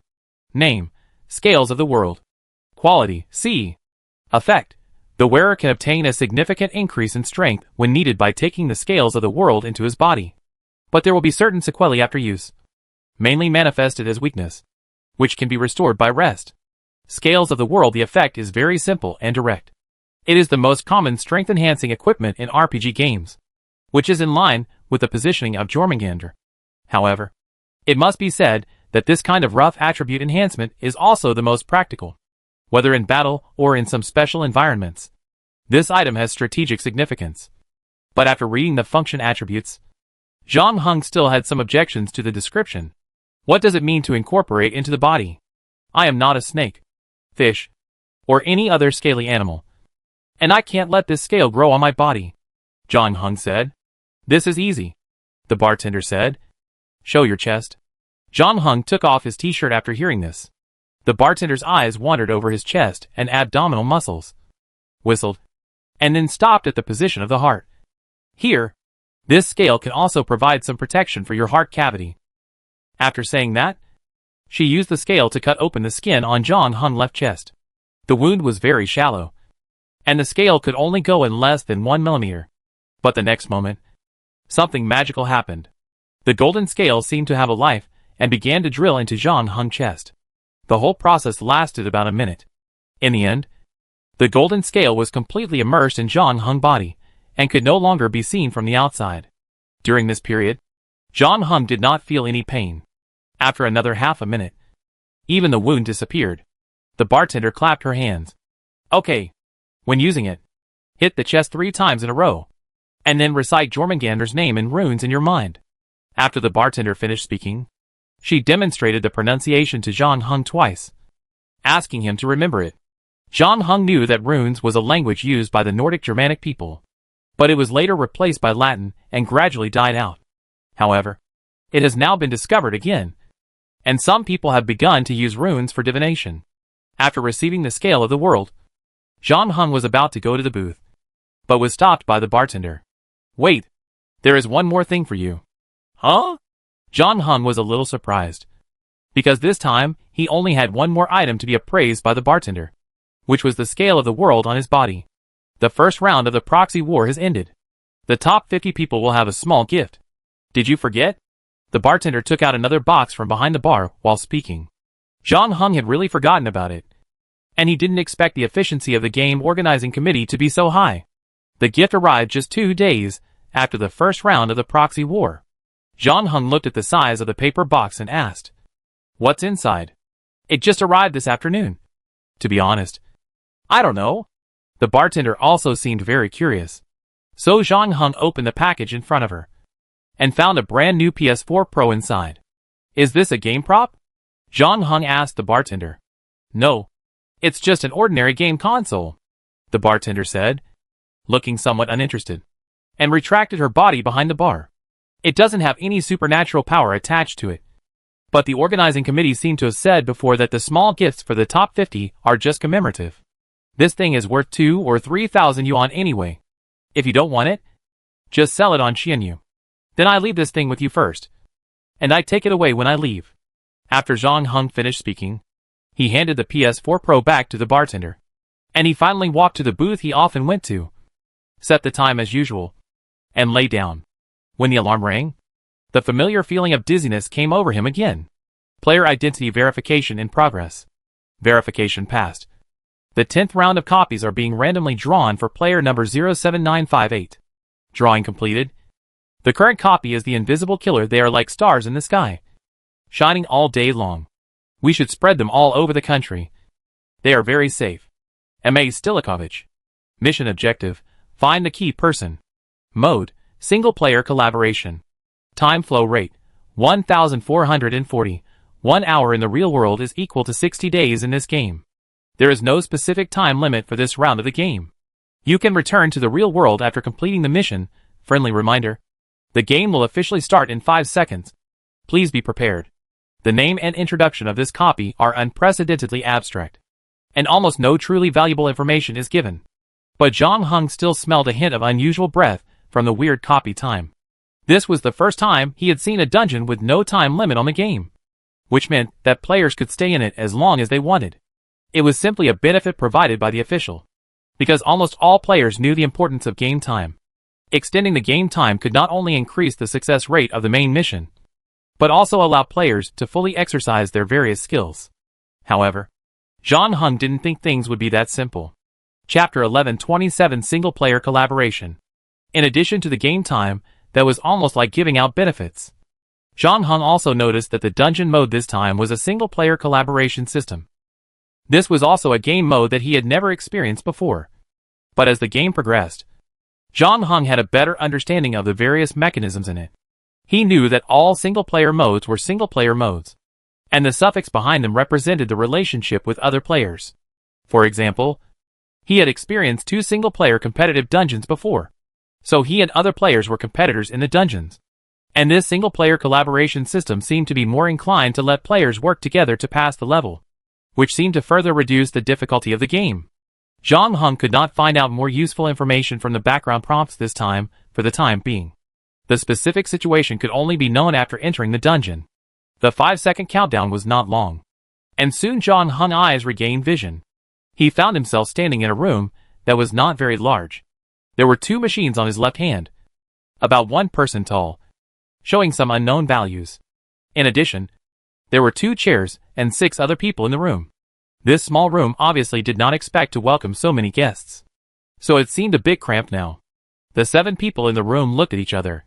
Name: Scales of the World. Quality: C. Effect: the wearer can obtain a significant increase in strength when needed by taking the scales of the world into his body. But there will be certain sequelae after use, mainly manifested as weakness, which can be restored by rest. Scales of the World. The effect is very simple and direct. It is the most common strength-enhancing equipment in RPG games, which is in line with the positioning of Jormungandr. However, it must be said that this kind of rough attribute enhancement is also the most practical. whether in battle or in some special environments. This item has strategic significance. But after reading the function attributes, Zhang Heng still had some objections to the description. What does it mean to incorporate into the body? I am not a snake, fish, or any other scaly animal. And I can't let this scale grow on my body, Zhang Heng said. This is easy, the bartender said. Show your chest. Zhang Heng took off his t-shirt after hearing this. The bartender's eyes wandered over his chest and abdominal muscles, whistled, and then stopped at the position of the heart. Here, this scale can also provide some protection for your heart cavity. After saying that, she used the scale to cut open the skin on Zhang Heng's left chest. The wound was very shallow, and the scale could only go in less than 1 millimeter. But the next moment, something magical happened. The golden scale seemed to have a life and began to drill into Zhang Heng's chest. The whole process lasted about a minute. In the end, the golden scale was completely immersed in Zhang Heng's body and could no longer be seen from the outside. During this period, Zhang Heng did not feel any pain. After another half a minute, even the wound disappeared. The bartender clapped her hands. Okay. When using it, hit the chest 3 times in a row, and then recite Jormungandr's name in runes in your mind. After the bartender finished speaking, she demonstrated the pronunciation to Zhang Heng twice, asking him to remember it. Zhang Heng knew that runes was a language used by the Nordic Germanic people, but it was later replaced by Latin and gradually died out. However, it has now been discovered again, and some people have begun to use runes for divination. After receiving the scale of the world, Zhang Heng was about to go to the booth, but was stopped by the bartender. Wait, there is one more thing for you. Huh? Zhang Heng was a little surprised, because this time he only had one more item to be appraised by the bartender, which was the scale of the world on his body. The first round of the proxy war has ended. The top 50 people will have a small gift. Did you forget? The bartender took out another box from behind the bar while speaking. Zhang Heng had really forgotten about it, and he didn't expect the efficiency of the game organizing committee to be so high. The gift arrived just 2 days after the first round of the proxy war. Zhang Heng looked at the size of the paper box and asked, "What's inside?" "It just arrived this afternoon. To be honest, I don't know." The bartender also seemed very curious. So Zhang Heng opened the package in front of her, and found a brand new PS4 Pro inside. "Is this a game prop?" Zhang Heng asked the bartender. "No, it's just an ordinary game console," the bartender said, looking somewhat uninterested, and retracted her body behind the bar. "It doesn't have any supernatural power attached to it. But the organizing committee seemed to have said before that the small gifts for the top 50 are just commemorative. This thing is worth 2,000 or 3,000 yuan anyway. If you don't want it, just sell it on Xianyu. Then I leave this thing with you first, and I take it away when I leave." After Zhang Heng finished speaking, he handed the PS4 Pro back to the bartender, and he finally walked to the booth he often went to, set the time as usual, and lay down. When the alarm rang, the familiar feeling of dizziness came over him again. Player identity verification in progress. Verification passed. The 10th round of copies are being randomly drawn for player number 07958. Drawing completed. The current copy is the Invisible Killer. They are like stars in the sky, shining all day long. We should spread them all over the country. They are very safe. M.A. Stilikovich. Mission objective: find the key person. Mode: single player collaboration. Time flow rate: 1440. 1 hour in the real world is equal to 60 days in this game. There is no specific time limit for this round of the game. You can return to the real world after completing the mission. Friendly reminder: the game will officially start in 5 seconds. Please be prepared. The name and introduction of this copy are unprecedentedly abstract, and almost no truly valuable information is given. But Zhang Heng still smelled a hint of unusual breath from the weird copy time. This was the first time he had seen a dungeon with no time limit on the game, which meant that players could stay in it as long as they wanted. It was simply a benefit provided by the official, because almost all players knew the importance of game time. Extending the game time could not only increase the success rate of the main mission, but also allow players to fully exercise their various skills. However, Zhang Heng didn't think things would be that simple. Chapter 1127: Single-player collaboration. In addition to the game time, that was almost like giving out benefits. Zhang Heng also noticed that the dungeon mode this time was a single-player collaboration system. This was also a game mode that he had never experienced before. But as the game progressed, Zhang Heng had a better understanding of the various mechanisms in it. He knew that all single-player modes were single-player modes, and the suffix behind them represented the relationship with other players. For example, he had experienced 2 single-player competitive dungeons before, so he and other players were competitors in the dungeons. And this single-player collaboration system seemed to be more inclined to let players work together to pass the level, which seemed to further reduce the difficulty of the game. Zhang Heng could not find out more useful information from the background prompts this time, for the time being. The specific situation could only be known after entering the dungeon. The 5-second countdown was not long, and soon Zhang Heng's eyes regained vision. He found himself standing in a room that was not very large. There were 2 machines on his left hand, about 1 person tall, showing some unknown values. In addition, there were 2 chairs and 6 other people in the room. This small room obviously did not expect to welcome so many guests, so it seemed a bit cramped now. The 7 people in the room looked at each other,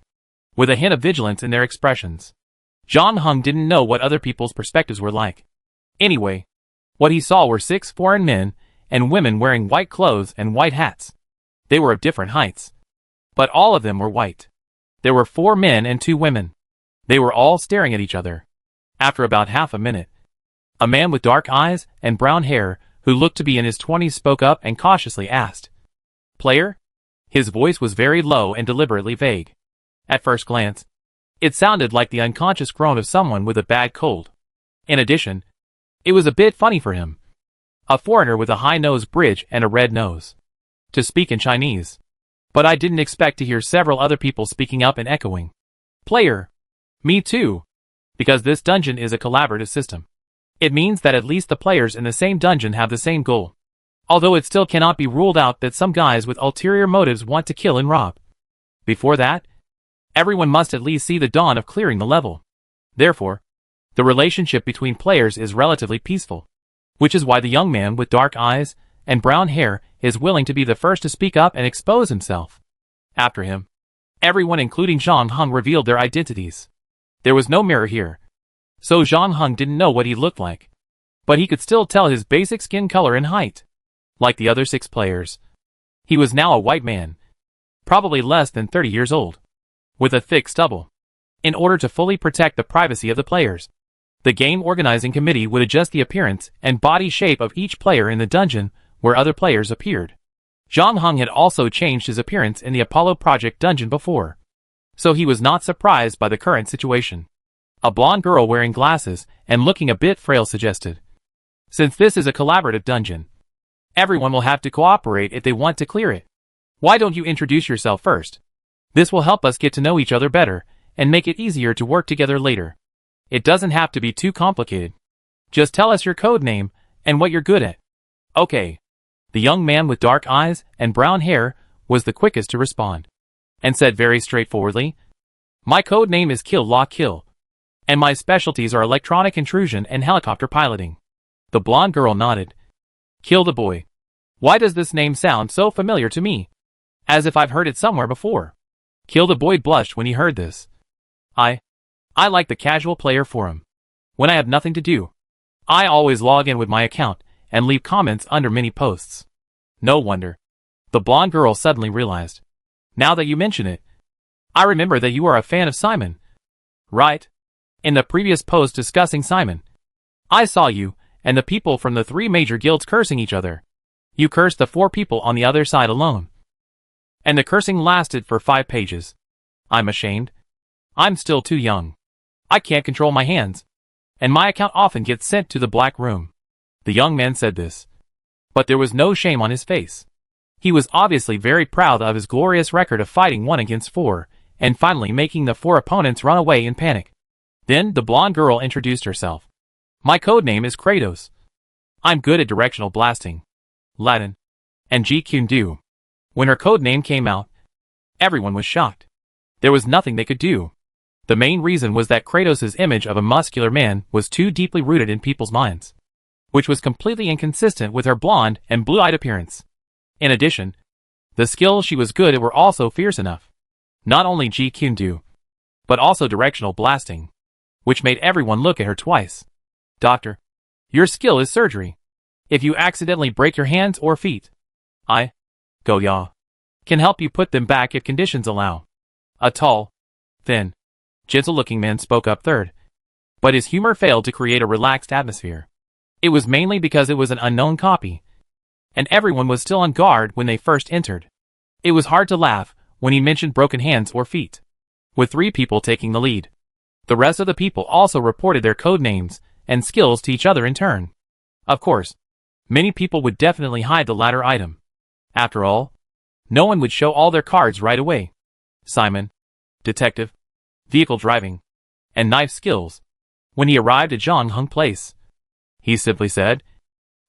with a hint of vigilance in their expressions. Zhang Heng didn't know what other people's perspectives were like. Anyway, what he saw were 6 foreign men and women wearing white clothes and white hats. They were of different heights, but all of them were white. There were 4 men and 2 women. They were all staring at each other. After about half a minute, a man with dark eyes and brown hair, who looked to be in his 20s, spoke up and cautiously asked, "Player?" His voice was very low and deliberately vague. At first glance, it sounded like the unconscious groan of someone with a bad cold. In addition, it was a bit funny for him, a foreigner with a high nose bridge and a red nose, to speak in Chinese. But I didn't expect to hear several other people speaking up and echoing, "Player." Me too. Because this dungeon is a collaborative system. It means that at least the players in the same dungeon have the same goal. Although it still cannot be ruled out that some guys with ulterior motives want to kill and rob. Before that, everyone must at least see the dawn of clearing the level. Therefore, the relationship between players is relatively peaceful, which is why the young man with dark eyes and brown hair is willing to be the first to speak up and expose himself. After him, everyone including Zhang Heng revealed their identities. There was no mirror here, so Zhang Heng didn't know what he looked like, but he could still tell his basic skin color and height. Like the other 6 players, he was now a white man, probably less than 30 years old, with a thick stubble. In order to fully protect the privacy of the players, the game organizing committee would adjust the appearance and body shape of each player in the dungeon where other players appeared. Zhang Heng had also changed his appearance in the Apollo Project dungeon before, so he was not surprised by the current situation. A blonde girl wearing glasses and looking a bit frail suggested, "Since this is a collaborative dungeon, everyone will have to cooperate if they want to clear it. Why don't you introduce yourself first? This will help us get to know each other better and make it easier to work together later. It doesn't have to be too complicated. Just tell us your code name and what you're good at." "Okay." The young man with dark eyes and brown hair was the quickest to respond, and said very straightforwardly, "My code name is Kill La Kill, and my specialties are electronic intrusion and helicopter piloting." The blonde girl nodded. "Kill the boy. Why does this name sound so familiar to me? As if I've heard it somewhere before." Kill the boy blushed when he heard this. I like the casual player forum. When I have nothing to do, I always log in with my account and leave comments under many posts." No wonder. The blonde girl suddenly realized. "Now that you mention it, I remember that you are a fan of Simon. Right? In the previous post discussing Simon, I saw you and the people from the 3 major guilds cursing each other. You cursed the 4 people on the other side alone. And the cursing lasted for 5 pages. I'm ashamed. I'm still too young. I can't control my hands, and my account often gets sent to the black room." The young man said this, but there was no shame on his face. He was obviously very proud of his glorious record of fighting 1 against 4, and finally making the 4 opponents run away in panic. Then the blonde girl introduced herself. "My code name is Kratos. I'm good at directional blasting, Latin, and Jeet-Kune-Do." When her code name came out, everyone was shocked. There was nothing they could do. The main reason was that Kratos' image of a muscular man was too deeply rooted in people's minds, which was completely inconsistent with her blonde and blue-eyed appearance. In addition, the skills she was good at were also fierce enough. Not only Jeet-Kune-Do, but also directional blasting, which made everyone look at her twice. "Doctor, your skill is surgery. If you accidentally break your hands or feet, I, Goya, can help you put them back if conditions allow. A tall, thin, gentle-looking man spoke up third. But his humor failed to create a relaxed atmosphere. It was mainly because it was an unknown copy, and everyone was still on guard when they first entered. It was hard to laugh when he mentioned broken hands or feet, with 3 people taking the lead. The rest of the people also reported their code names and skills to each other in turn. Of course, many people would definitely hide the latter item. After all, no one would show all their cards right away. Simon, detective, vehicle driving, and knife skills. When he arrived at Zhang Hung Place, he simply said,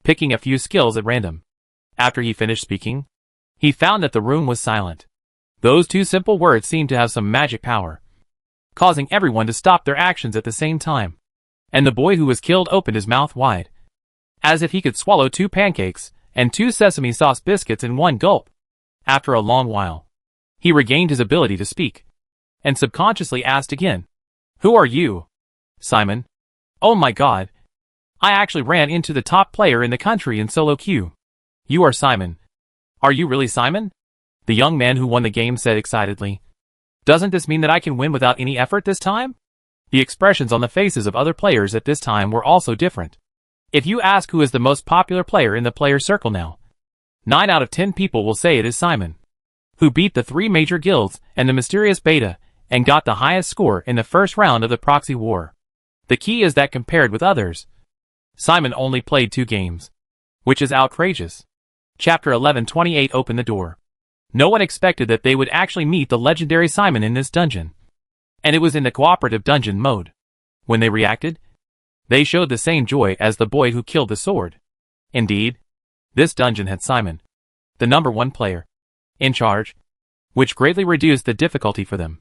picking a few skills at random. After he finished speaking, he found that the room was silent. Those 2 simple words seemed to have some magic power, causing everyone to stop their actions at the same time. And the boy who was killed opened his mouth wide, as if he could swallow 2 pancakes and 2 sesame sauce biscuits in one gulp. After a long while, he regained his ability to speak, and subconsciously asked again, "Who are you?" "Simon." "Oh my god. I actually ran into the top player in the country in solo queue." "You are Simon. Are you really Simon?" the young man who won the game said excitedly. "Doesn't this mean that I can win without any effort this time?" The expressions on the faces of other players at this time were also different. If you ask who is the most popular player in the player circle now, 9 out of 10 people will say it is Simon, who beat the 3 major guilds and the mysterious beta and got the highest score in the first round of the proxy war. The key is that compared with others, Simon only played 2 games, which is outrageous. Chapter 1128 opened the door. No one expected that they would actually meet the legendary Simon in this dungeon, and it was in the cooperative dungeon mode. When they reacted, they showed the same joy as the boy who killed the sword. Indeed, this dungeon had Simon, the number 1 player, in charge, which greatly reduced the difficulty for them.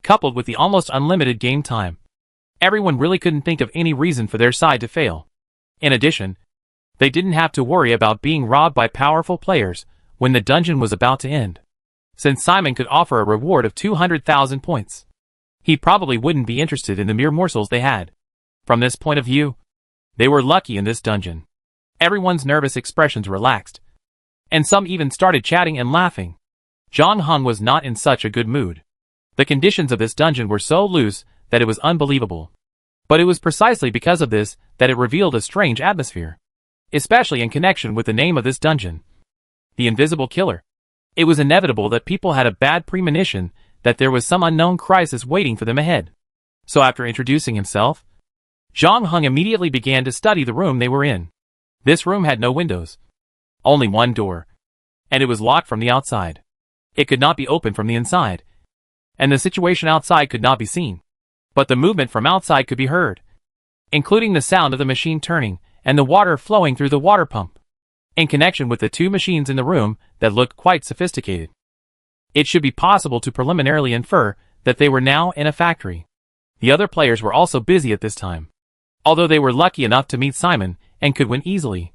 Coupled with the almost unlimited game time, everyone really couldn't think of any reason for their side to fail. In addition, they didn't have to worry about being robbed by powerful players when the dungeon was about to end, since Simon could offer a reward of 200,000 points. He probably wouldn't be interested in the mere morsels they had. From this point of view, they were lucky in this dungeon. Everyone's nervous expressions relaxed, and some even started chatting and laughing. Zhang Hung was not in such a good mood. The conditions of this dungeon were so loose that it was unbelievable. But it was precisely because of this that it revealed a strange atmosphere, especially in connection with the name of this dungeon, the Invisible Killer. It was inevitable that people had a bad premonition that there was some unknown crisis waiting for them ahead. So after introducing himself, Zhang Hung immediately began to study the room they were in. This room had no windows, only 1 door, and it was locked from the outside. It could not be opened from the inside, and the situation outside could not be seen. But the movement from outside could be heard, including the sound of the machine turning and the water flowing through the water pump, in connection with the 2 machines in the room that looked quite sophisticated. It should be possible to preliminarily infer that they were now in a factory. The other players were also busy at this time. Although they were lucky enough to meet Simon and could win easily,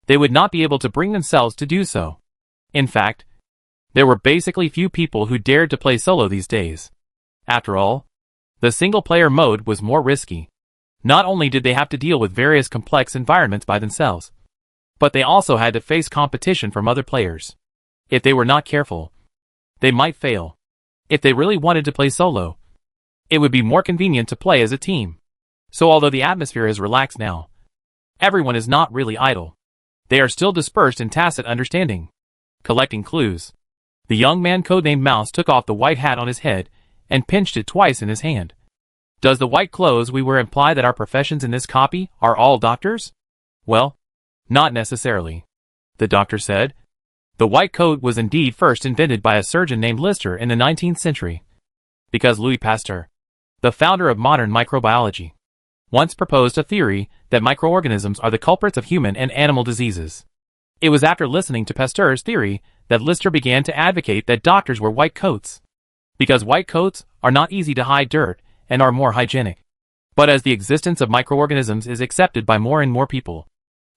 they would not be able to bring themselves to do so. In fact, there were basically few people who dared to play solo these days. After all, the single-player mode was more risky. Not only did they have to deal with various complex environments by themselves, but they also had to face competition from other players. If they were not careful, they might fail. If they really wanted to play solo, it would be more convenient to play as a team. So although the atmosphere is relaxed now, everyone is not really idle. They are still dispersed in tacit understanding, collecting clues. The young man codenamed Mouse took off the white hat on his head and pinched it twice in his hand. Does the white clothes we wear imply that our professions in this copy are all doctors? Well, not necessarily, the doctor said. The white coat was indeed first invented by a surgeon named Lister in the 19th century, because Louis Pasteur, the founder of modern microbiology, once proposed a theory that microorganisms are the culprits of human and animal diseases. It was after listening to Pasteur's theory that Lister began to advocate that doctors wear white coats, because white coats are not easy to hide dirt and are more hygienic. But as the existence of microorganisms is accepted by more and more people,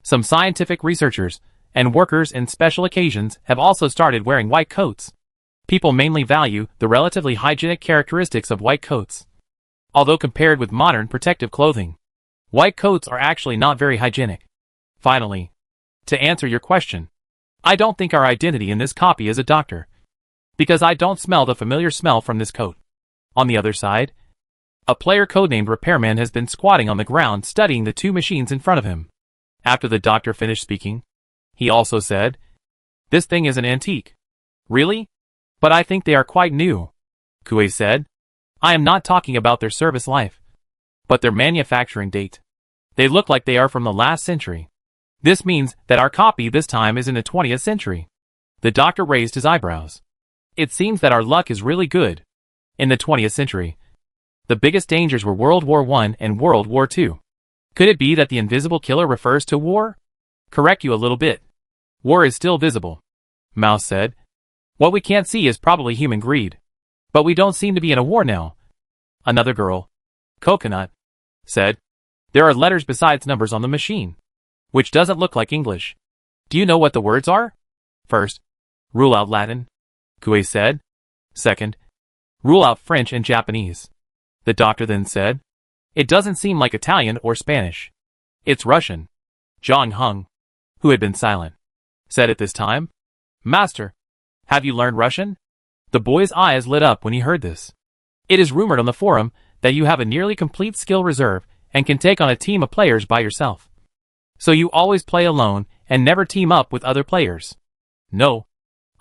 some scientific researchers and workers in special occasions have also started wearing white coats. People mainly value the relatively hygienic characteristics of white coats. Although compared with modern protective clothing, white coats are actually not very hygienic. Finally, To answer your question, I don't think our identity in this copy is a doctor. Because I don't smell the familiar smell from this coat. On the other side, a player codenamed Repairman has been squatting on the ground studying the two machines in front of him. After the doctor finished speaking, he also said, "This thing is an antique." "Really? But I think they are quite new," Kue said. "I am not talking about their service life, but their manufacturing date. They look like they are from the last century. This means that our copy this time is in the 20th century. The doctor raised his eyebrows. "It seems that our luck is really good. In the 20th century, the biggest dangers were World War I and World War II. Could it be that the invisible killer refers to war?" "Correct you a little bit. War is still visible," Mouse said. "What we can't see is probably human greed. But we don't seem to be in a war now." Another girl, Coconut, said, "There are letters besides numbers on the machine, which doesn't look like English. Do you know what the words are?" "First, rule out Latin," Kue said. "Second, rule out French and Japanese." The doctor then said, "It doesn't seem like Italian or Spanish. It's Russian." John Hung, who had been silent, said at this time, "Master, have you learned Russian?" The boy's eyes lit up when he heard this. "It is rumored on the forum that you have a nearly complete skill reserve and can take on a team of players by yourself. So you always play alone and never team up with other players." "No,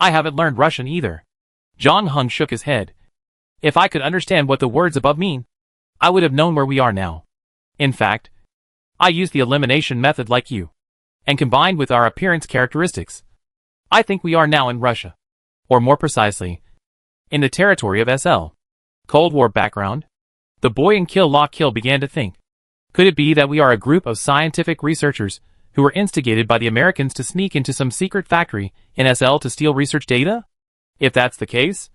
I haven't learned Russian either." John Hung shook his head. "If I could understand what the words above mean, I would have known where we are now. In fact, I used the elimination method like you, and combined with our appearance characteristics, I think we are now in Russia. Or more precisely, in the territory of SL. Cold War background." The boy in Kill La Kill began to think. Could it be that we are a group of scientific researchers who were instigated by the Americans to sneak into some secret factory in SL to steal research data? If that's the case,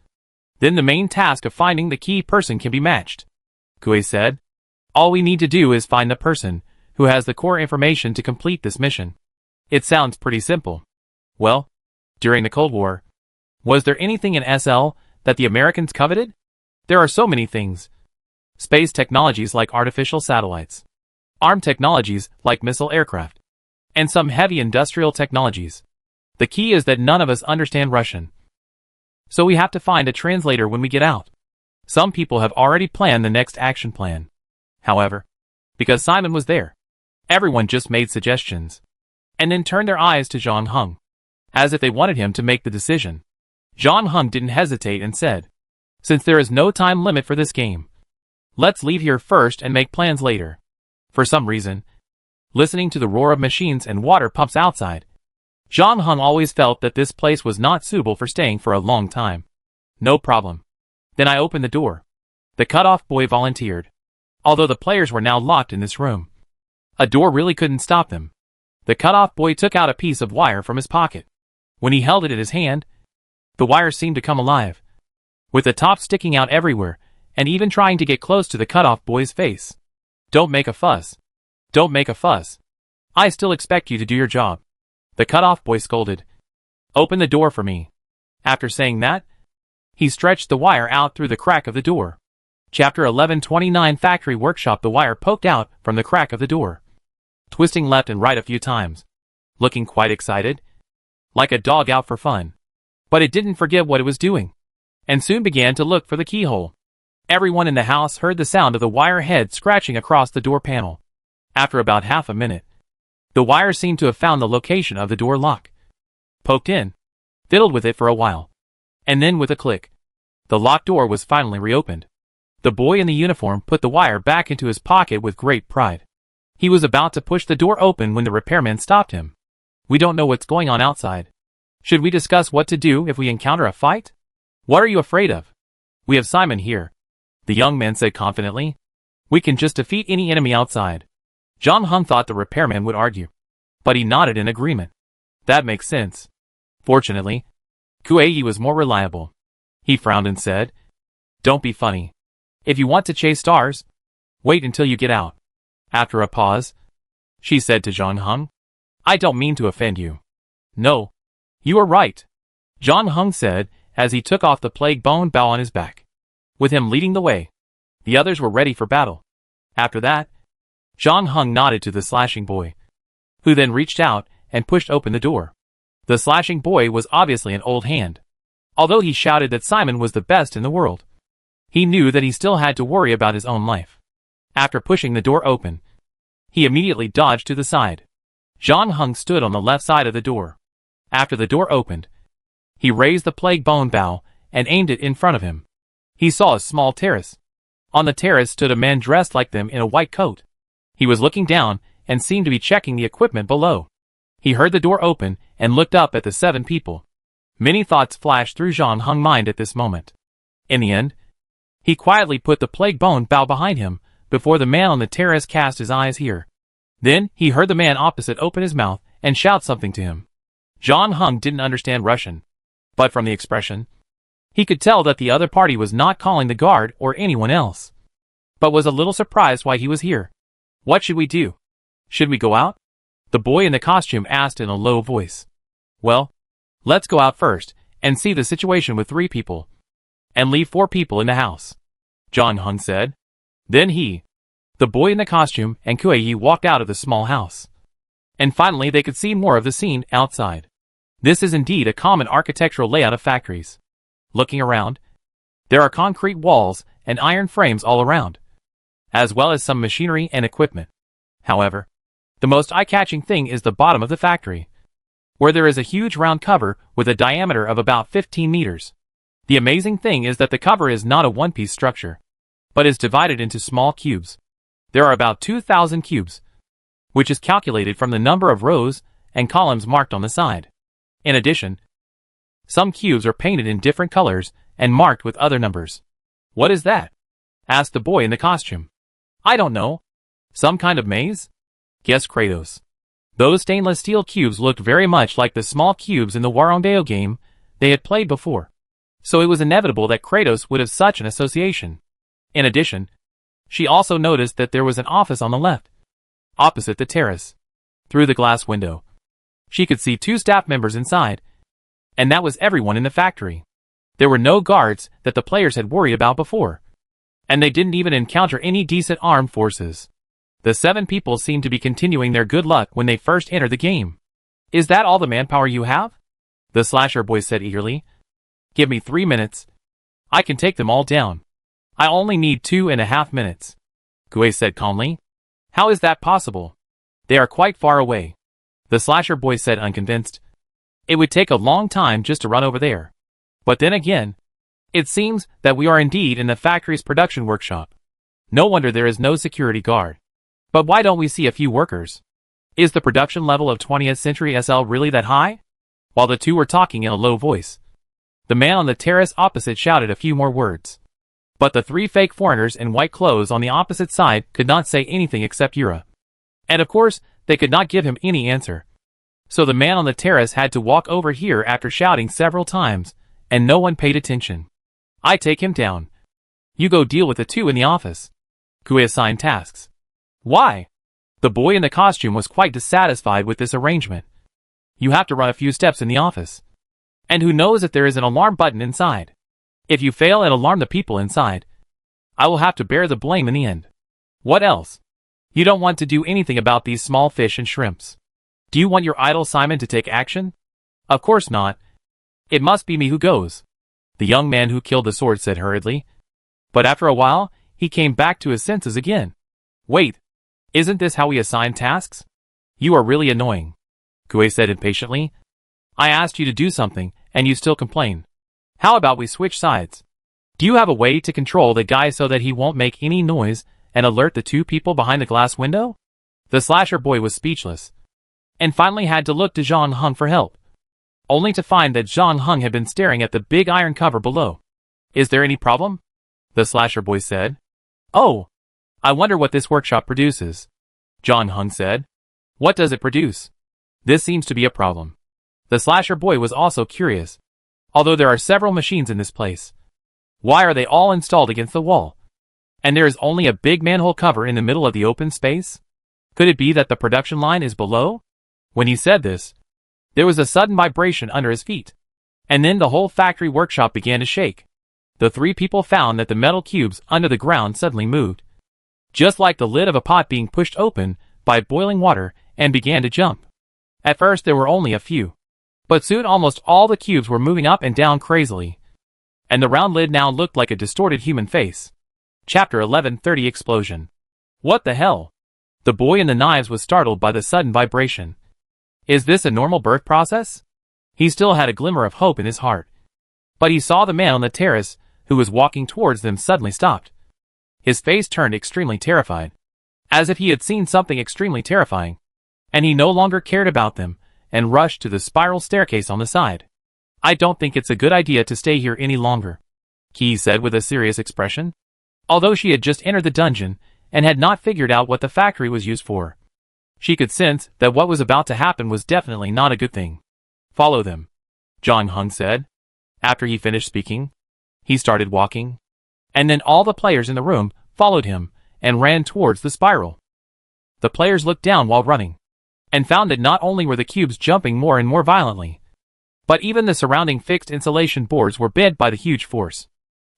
then the main task of finding the key person can be matched, Kue said. "All we need to do is find the person who has the core information to complete this mission." It sounds pretty simple. Well, during the Cold War, was there anything in SL that the Americans coveted? There are so many things. Space technologies like artificial satellites, armed technologies like missile aircraft, and some heavy industrial technologies. The key is that none of us understand Russian. So we have to find a translator when we get out. Some people have already planned the next action plan. However, because Simon was there, everyone just made suggestions, and then turned their eyes to John Hung, as if they wanted him to make the decision. John Hung didn't hesitate and said, "Since there is no time limit for this game, let's leave here first and make plans later." For some reason, listening to the roar of machines and water pumps outside, John Hung always felt that this place was not suitable for staying for a long time. "No problem. Then I opened the door." The cutoff boy volunteered. Although the players were now locked in this room, a door really couldn't stop them. The cutoff boy took out a piece of wire from his pocket. When he held it in his hand, the wire seemed to come alive, with the top sticking out everywhere, and even trying to get close to the cutoff boy's face. "Don't make a fuss. Don't make a fuss. I still expect you to do your job," the cutoff boy scolded. "Open the door for me." After saying that, he stretched the wire out through the crack of the door. Chapter 1129 Factory Workshop. The wire poked out from the crack of the door, twisting left and right a few times, looking quite excited, like a dog out for fun. But it didn't forget what it was doing, and soon began to look for the keyhole. Everyone in the house heard the sound of the wire head scratching across the door panel. After about half a minute, the wire seemed to have found the location of the door lock. Poked in, fiddled with it for a while, and then with a click, the locked door was finally reopened. The boy in the uniform put the wire back into his pocket with great pride. He was about to push the door open when the repairman stopped him. "We don't know what's going on outside. Should we discuss what to do if we encounter a fight?" "What are you afraid of? We have Simon here," the young man said confidently. "We can just defeat any enemy outside." John Hung thought the repairman would argue, but he nodded in agreement. "That makes sense." Fortunately, Kuei was more reliable. He frowned and said, "Don't be funny. If you want to chase stars, wait until you get out." After a pause, she said to John Hung, "I don't mean to offend you." "No, you are right," John Hung said as he took off the plague bone bow on his back. With him leading the way, the others were ready for battle. After that, John Hung nodded to the slashing boy, who then reached out and pushed open the door. The slashing boy was obviously an old hand. Although he shouted that Simon was the best in the world, he knew that he still had to worry about his own life. After pushing the door open, he immediately dodged to the side. John Hung stood on the left side of the door. After the door opened, he raised the plague bone bow and aimed it in front of him. He saw a small terrace. On the terrace stood a man dressed like them in a white coat. He was looking down and seemed to be checking the equipment below. He heard the door open and looked up at the 7 people. Many thoughts flashed through John Hung's mind at this moment. In the end, he quietly put the plague bone bow behind him before the man on the terrace cast his eyes here. Then he heard the man opposite open his mouth and shout something to him. John Hung didn't understand Russian, but from the expression, he could tell that the other party was not calling the guard or anyone else, but was a little surprised why he was here. What should we do? Should we go out? The boy in the costume asked in a low voice. Well, let's go out first and see the situation with 3 people, and leave 4 people in the house, John Hung said. Then the boy in the costume, and Kuei walked out of the small house. And finally they could see more of the scene outside. This is indeed a common architectural layout of factories. Looking around, there are concrete walls and iron frames all around, as well as some machinery and equipment. However, the most eye-catching thing is the bottom of the factory, where there is a huge round cover with a diameter of about 15 meters. The amazing thing is that the cover is not a one-piece structure, but is divided into small cubes. There are about 2,000 cubes, which is calculated from the number of rows and columns marked on the side. In addition, some cubes are painted in different colors and marked with other numbers. What is that? Asked the boy in the costume. I don't know. Some kind of maze? Guessed Kratos. Those stainless steel cubes looked very much like the small cubes in the Warondeo game they had played before, so it was inevitable that Kratos would have such an association. In addition, she also noticed that there was an office on the left, opposite the terrace. Through the glass window, she could see 2 staff members inside, and that was everyone in the factory. There were no guards that the players had worried about before, and they didn't even encounter any decent armed forces. The 7 people seemed to be continuing their good luck when they first entered the game. Is that all the manpower you have? The slasher boy said eagerly. Give me 3 minutes. I can take them all down. I only need 2.5 minutes. Kuei said calmly. How is that possible? They are quite far away. The slasher boy said unconvinced. It would take a long time just to run over there. But then again, it seems that we are indeed in the factory's production workshop. No wonder there is no security guard. But why don't we see a few workers? Is the production level of 20th Century SL really that high? While the 2 were talking in a low voice, the man on the terrace opposite shouted a few more words. But the 3 fake foreigners in white clothes on the opposite side could not say anything except Yura. And of course, they could not give him any answer. So the man on the terrace had to walk over here after shouting several times, and no one paid attention. I take him down. You go deal with the 2 in the office. Kuei assigned tasks. Why? The boy in the costume was quite dissatisfied with this arrangement. You have to run a few steps in the office. And who knows if there is an alarm button inside. If you fail and alarm the people inside, I will have to bear the blame in the end. What else? You don't want to do anything about these small fish and shrimps. Do you want your idol Simon to take action? Of course not. It must be me who goes. The young man who killed the sword said hurriedly. But after a while, he came back to his senses again. Wait. Isn't this how we assign tasks? You are really annoying, Kuei said impatiently. I asked you to do something, and you still complain. How about we switch sides? Do you have a way to control the guy so that he won't make any noise and alert the 2 people behind the glass window? The slasher boy was speechless, and finally had to look to John Hung for help, only to find that John Hung had been staring at the big iron cover below. Is there any problem? The slasher boy said. Oh, I wonder what this workshop produces, John Hung said. What does it produce? This seems to be a problem. The slasher boy was also curious. Although there are several machines in this place, why are they all installed against the wall? And there is only a big manhole cover in the middle of the open space? Could it be that the production line is below? When he said this, there was a sudden vibration under his feet, and then the whole factory workshop began to shake. The 3 people found that the metal cubes under the ground suddenly moved, just like the lid of a pot being pushed open by boiling water, and began to jump. At first there were only a few, but soon almost all the cubes were moving up and down crazily, and the round lid now looked like a distorted human face. Chapter 11:30 Explosion. What the hell? The boy in the knives was startled by the sudden vibration. Is this a normal birth process? He still had a glimmer of hope in his heart. But he saw the man on the terrace, who was walking towards them, suddenly stopped. His face turned extremely terrified, as if he had seen something extremely terrifying, and he no longer cared about them, and rushed to the spiral staircase on the side. I don't think it's a good idea to stay here any longer, Key said with a serious expression. Although she had just entered the dungeon, and had not figured out what the factory was used for, she could sense that what was about to happen was definitely not a good thing. Follow them, John Hung said. After he finished speaking, he started walking, and then all the players in the room followed him and ran towards the spiral. The players looked down while running, and found that not only were the cubes jumping more and more violently, but even the surrounding fixed insulation boards were bent by the huge force.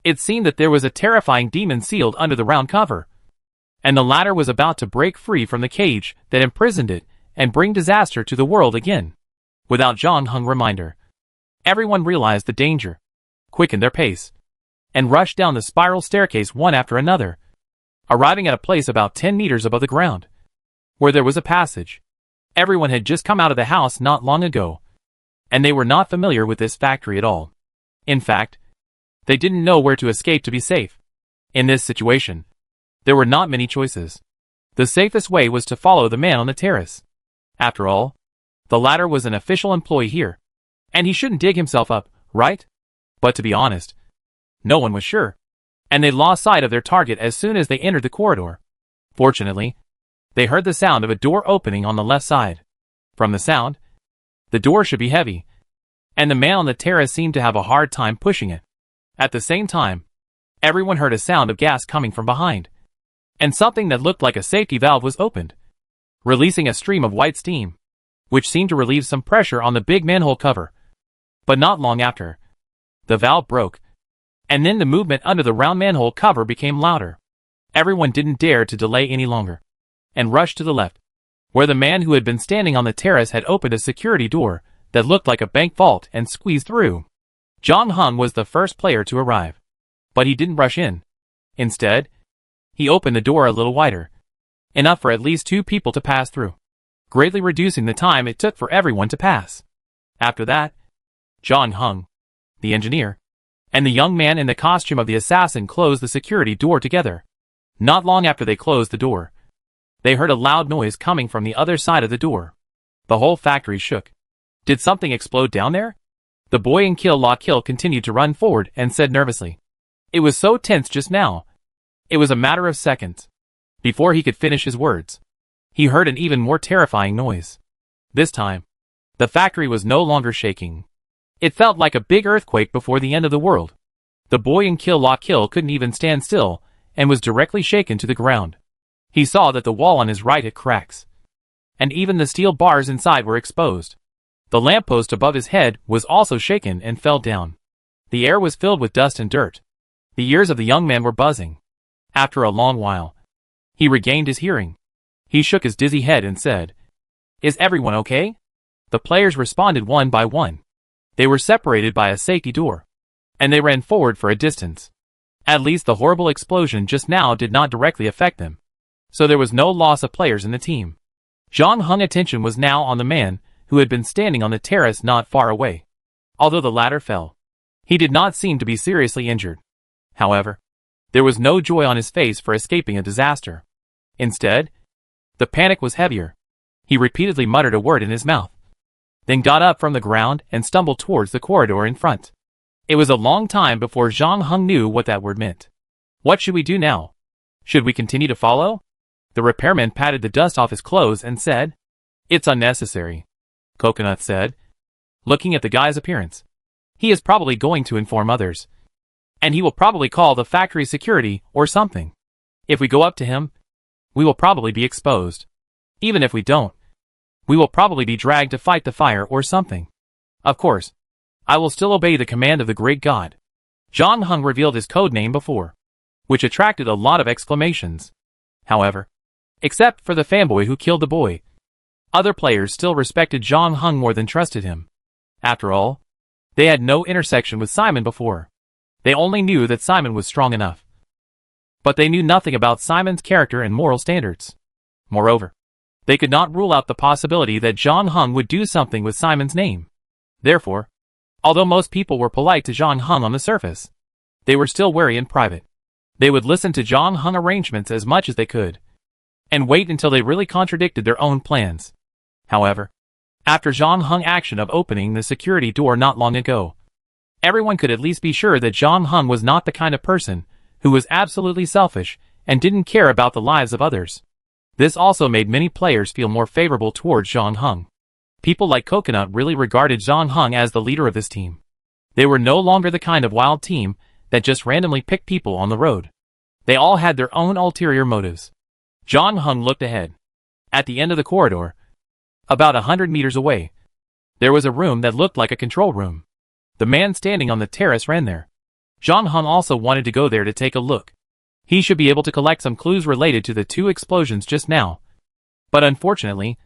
It seemed that there was a terrifying demon sealed under the round cover, and the latter was about to break free from the cage that imprisoned it and bring disaster to the world again. Without John Hung's reminder, everyone realized the danger, quickened their pace, and rushed down the spiral staircase one after another, arriving at a place about 10 meters above the ground, where there was a passage. Everyone had just come out of the house not long ago, and they were not familiar with this factory at all. In fact, they didn't know where to escape to be safe. In this situation, there were not many choices. The safest way was to follow the man on the terrace. After all, the latter was an official employee here, and he shouldn't dig himself up, right? But to be honest, no one was sure, and they lost sight of their target as soon as they entered the corridor. Fortunately, they heard the sound of a door opening on the left side. From the sound, the door should be heavy, and the man on the terrace seemed to have a hard time pushing it. At the same time, everyone heard a sound of gas coming from behind, and something that looked like a safety valve was opened, releasing a stream of white steam, which seemed to relieve some pressure on the big manhole cover. But not long after, the valve broke, and then the movement under the round manhole cover became louder. Everyone didn't dare to delay any longer, and rushed to the left, where the man who had been standing on the terrace had opened a security door that looked like a bank vault and squeezed through. John Hung was the first player to arrive, but he didn't rush in. Instead, he opened the door a little wider, enough for at least 2 people to pass through, greatly reducing the time it took for everyone to pass. After that, John Hung, the engineer, and the young man in the costume of the assassin closed the security door together. Not long after they closed the door, they heard a loud noise coming from the other side of the door. The whole factory shook. Did something explode down there? The boy in Kill La Kill continued to run forward and said nervously. It was so tense just now. It was a matter of seconds before he could finish his words. He heard an even more terrifying noise. This time, the factory was no longer shaking. It felt like a big earthquake before the end of the world. The boy in Kill La Kill couldn't even stand still and was directly shaken to the ground. He saw that the wall on his right had cracks, and even the steel bars inside were exposed. The lamppost above his head was also shaken and fell down. The air was filled with dust and dirt. The ears of the young man were buzzing. After a long while, he regained his hearing. He shook his dizzy head and said, "Is everyone okay?" The players responded one by one. They were separated by a safety door, and they ran forward for a distance. At least the horrible explosion just now did not directly affect them, so there was no loss of players in the team. John Hung's attention was now on the man who had been standing on the terrace not far away. Although the latter fell, he did not seem to be seriously injured. However, there was no joy on his face for escaping a disaster. Instead, the panic was heavier. He repeatedly muttered a word in his mouth, then got up from the ground and stumbled towards the corridor in front. It was a long time before Zhang Hung knew what that word meant. What should we do now? Should we continue to follow? The repairman patted the dust off his clothes and said, "It's unnecessary," Coconut said, looking at the guy's appearance. "He is probably going to inform others, and he will probably call the factory security or something. If we go up to him, we will probably be exposed. Even if we don't, we will probably be dragged to fight the fire or something. Of course, I will still obey the command of the great god." Zhang Hung revealed his code name before, which attracted a lot of exclamations. However, except for the fanboy who killed the boy, Other players still respected John Hung more than trusted him. After all, they had no intersection with Simon before. They only knew that Simon was strong enough. But they knew nothing about Simon's character and moral standards. Moreover, they could not rule out the possibility that John Hung would do something with Simon's name. Therefore, although most people were polite to John Hung on the surface, they were still wary in private. They would listen to John Hung arrangements as much as they could, and wait until they really contradicted their own plans. However, after John Hung action of opening the security door not long ago, everyone could at least be sure that John Hung was not the kind of person who was absolutely selfish and didn't care about the lives of others. This also made many players feel more favorable towards John Hung. People like Coconut really regarded John Hung as the leader of this team. They were no longer the kind of wild team that just randomly picked people on the road. They all had their own ulterior motives. John Hung looked ahead. At the end of the corridor, about 100 meters away, there was a room that looked like a control room. The man standing on the terrace ran there. John Hung also wanted to go there to take a look. He should be able to collect some clues related to the 2 explosions just now. But unfortunately,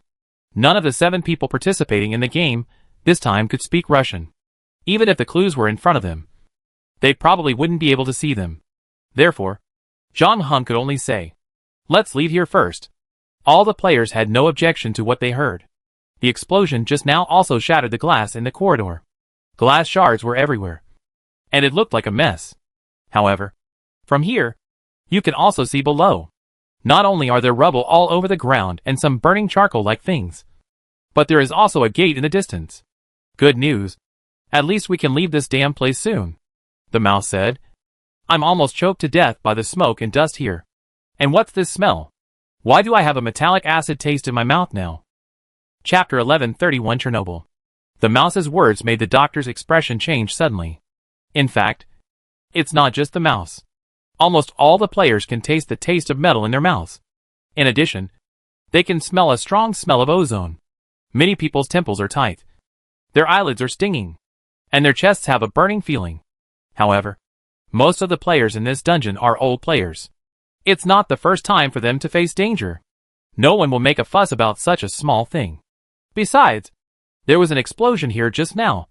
none of the 7 people participating in the game this time could speak Russian. Even if the clues were in front of them, they probably wouldn't be able to see them. Therefore, John Hung could only say, "Let's leave here first." All the players had no objection to what they heard. The explosion just now also shattered the glass in the corridor. Glass shards were everywhere, and it looked like a mess. However, from here, you can also see below. Not only are there rubble all over the ground and some burning charcoal-like things, but there is also a gate in the distance. Good news. At least we can leave this damn place soon, the mouse said. I'm almost choked to death by the smoke and dust here. And what's this smell? Why do I have a metallic acid taste in my mouth now? Chapter 1131 Chernobyl. The mouse's words made the doctor's expression change suddenly. In fact, it's not just the mouse. Almost all the players can taste the taste of metal in their mouths. In addition, they can smell a strong smell of ozone. Many people's temples are tight. Their eyelids are stinging, and their chests have a burning feeling. However, most of the players in this dungeon are old players. It's not the first time for them to face danger. No one will make a fuss about such a small thing. Besides, there was an explosion here just now,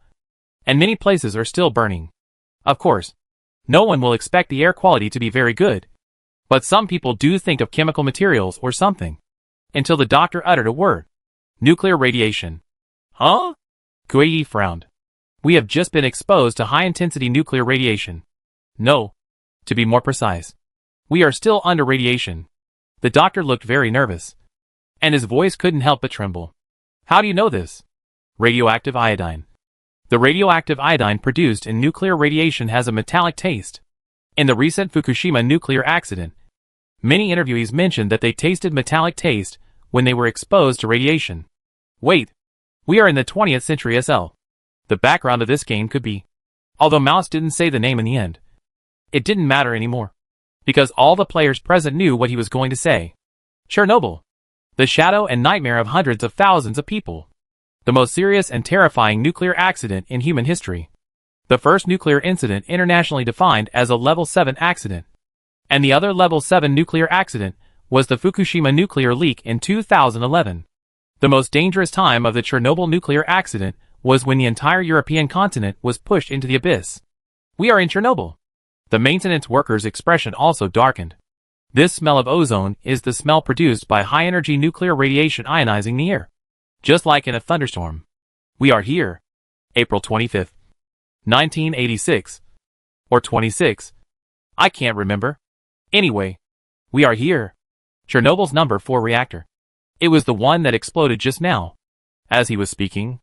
and many places are still burning. Of course, no one will expect the air quality to be very good, but some people do think of chemical materials or something. Until the doctor uttered a word. Nuclear radiation. Huh? Guyi frowned. We have just been exposed to high-intensity nuclear radiation. No. To be more precise, we are still under radiation. The doctor looked very nervous, and his voice couldn't help but tremble. How do you know this? Radioactive iodine. The radioactive iodine produced in nuclear radiation has a metallic taste. In the recent Fukushima nuclear accident, many interviewees mentioned that they tasted metallic taste when they were exposed to radiation. Wait, we are in the 20th century SL. The background of this game could be. Although Mouse didn't say the name in the end, it didn't matter anymore, because all the players present knew what he was going to say. Chernobyl. The shadow and nightmare of hundreds of thousands of people. The most serious and terrifying nuclear accident in human history. The first nuclear incident internationally defined as a Level 7 accident. And the other Level 7 nuclear accident was the Fukushima nuclear leak in 2011. The most dangerous time of the Chernobyl nuclear accident was when the entire European continent was pushed into the abyss. We are in Chernobyl. The maintenance worker's expression also darkened. This smell of ozone is the smell produced by high-energy nuclear radiation ionizing the air. Just like in a thunderstorm. We are here. April 25th, 1986. Or 26. I can't remember. Anyway, we are here. Chernobyl's number 4 reactor. It was the one that exploded just now. As he was speaking,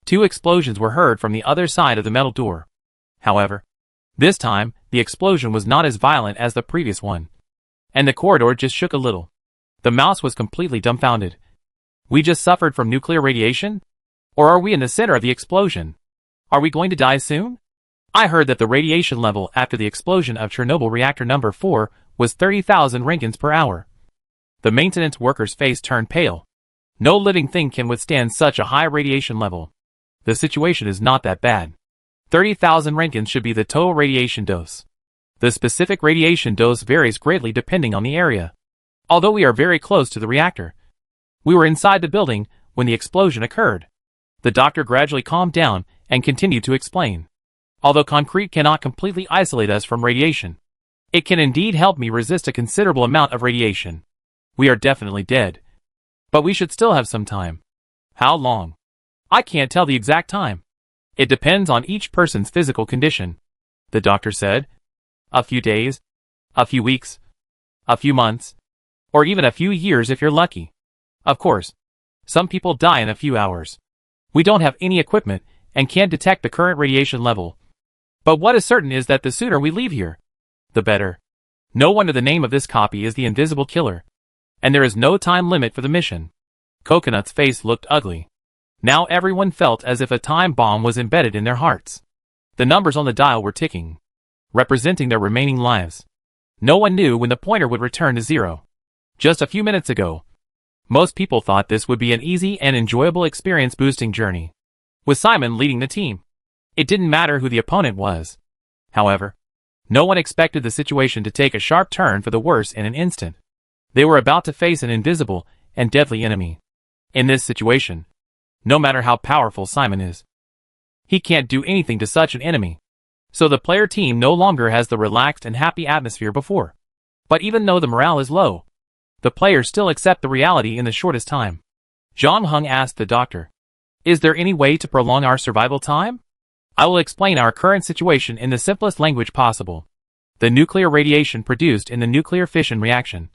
2 explosions were heard from the other side of the metal door. However, this time, the explosion was not as violent as the previous one, and the corridor just shook a little. The mouse was completely dumbfounded. We just suffered from nuclear radiation? Or are we in the center of the explosion? Are we going to die soon? I heard that the radiation level after the explosion of Chernobyl reactor number 4 was 30,000 roentgens per hour. The maintenance worker's face turned pale. No living thing can withstand such a high radiation level. The situation is not that bad. 30,000 roentgens should be the total radiation dose. The specific radiation dose varies greatly depending on the area. Although we are very close to the reactor, we were inside the building when the explosion occurred. The doctor gradually calmed down and continued to explain. Although concrete cannot completely isolate us from radiation, it can indeed help me resist a considerable amount of radiation. We are definitely dead. But we should still have some time. How long? I can't tell the exact time. It depends on each person's physical condition, the doctor said. A few days, a few weeks, a few months, or even a few years if you're lucky. Of course, some people die in a few hours. We don't have any equipment and can't detect the current radiation level. But what is certain is that the sooner we leave here, the better. No wonder the name of this copy is the Invisible Killer. And there is no time limit for the mission. Coconut's face looked ugly. Now everyone felt as if a time bomb was embedded in their hearts. The numbers on the dial were ticking, representing their remaining lives. No one knew when the pointer would return to zero. Just a few minutes ago, most people thought this would be an easy and enjoyable experience-boosting journey, with Simon leading the team. It didn't matter who the opponent was. However, no one expected the situation to take a sharp turn for the worse in an instant. They were about to face an invisible and deadly enemy. In this situation, no matter how powerful Simon is, he can't do anything to such an enemy. So the player team no longer has the relaxed and happy atmosphere before. But even though the morale is low, the players still accept the reality in the shortest time. John Hung asked the doctor, "Is there any way to prolong our survival time?" "I will explain our current situation in the simplest language possible. The nuclear radiation produced in the nuclear fission reaction,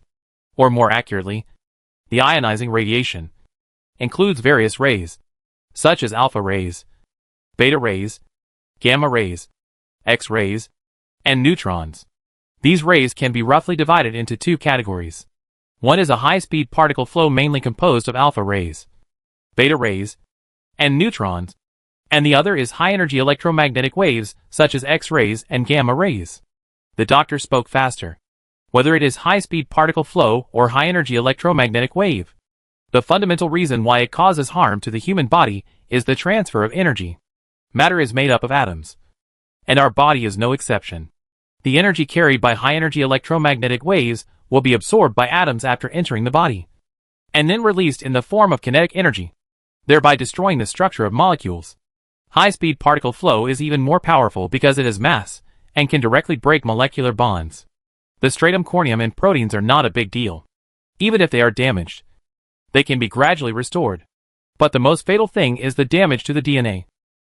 or more accurately, the ionizing radiation, includes various rays, such as alpha rays, beta rays, gamma rays, X-rays, and neutrons. These rays can be roughly divided into two categories. One is a high-speed particle flow mainly composed of alpha rays, beta rays, and neutrons, and the other is high-energy electromagnetic waves such as X-rays and gamma rays. The doctor spoke faster. Whether it is high-speed particle flow or high-energy electromagnetic wave, the fundamental reason why it causes harm to the human body is the transfer of energy. Matter is made up of atoms, and our body is no exception. The energy carried by high-energy electromagnetic waves will be absorbed by atoms after entering the body, and then released in the form of kinetic energy, thereby destroying the structure of molecules. High-speed particle flow is even more powerful because it has mass and can directly break molecular bonds. The stratum corneum and proteins are not a big deal. Even if they are damaged, they can be gradually restored. But the most fatal thing is the damage to the DNA,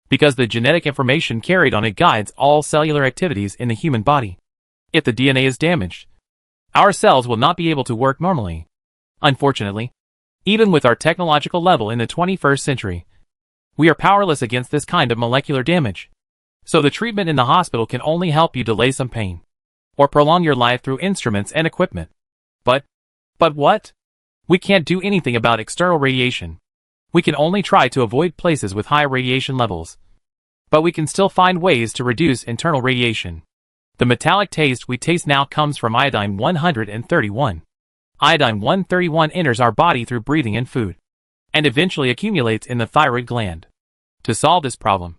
because the genetic information carried on it guides all cellular activities in the human body. If the DNA is damaged, our cells will not be able to work normally. Unfortunately, even with our technological level in the 21st century, we are powerless against this kind of molecular damage. So the treatment in the hospital can only help you delay some pain, or prolong your life through instruments and equipment. But what? We can't do anything about external radiation. We can only try to avoid places with high radiation levels. But we can still find ways to reduce internal radiation. The metallic taste we taste now comes from iodine 131. Iodine 131 enters our body through breathing and food, and eventually accumulates in the thyroid gland. To solve this problem,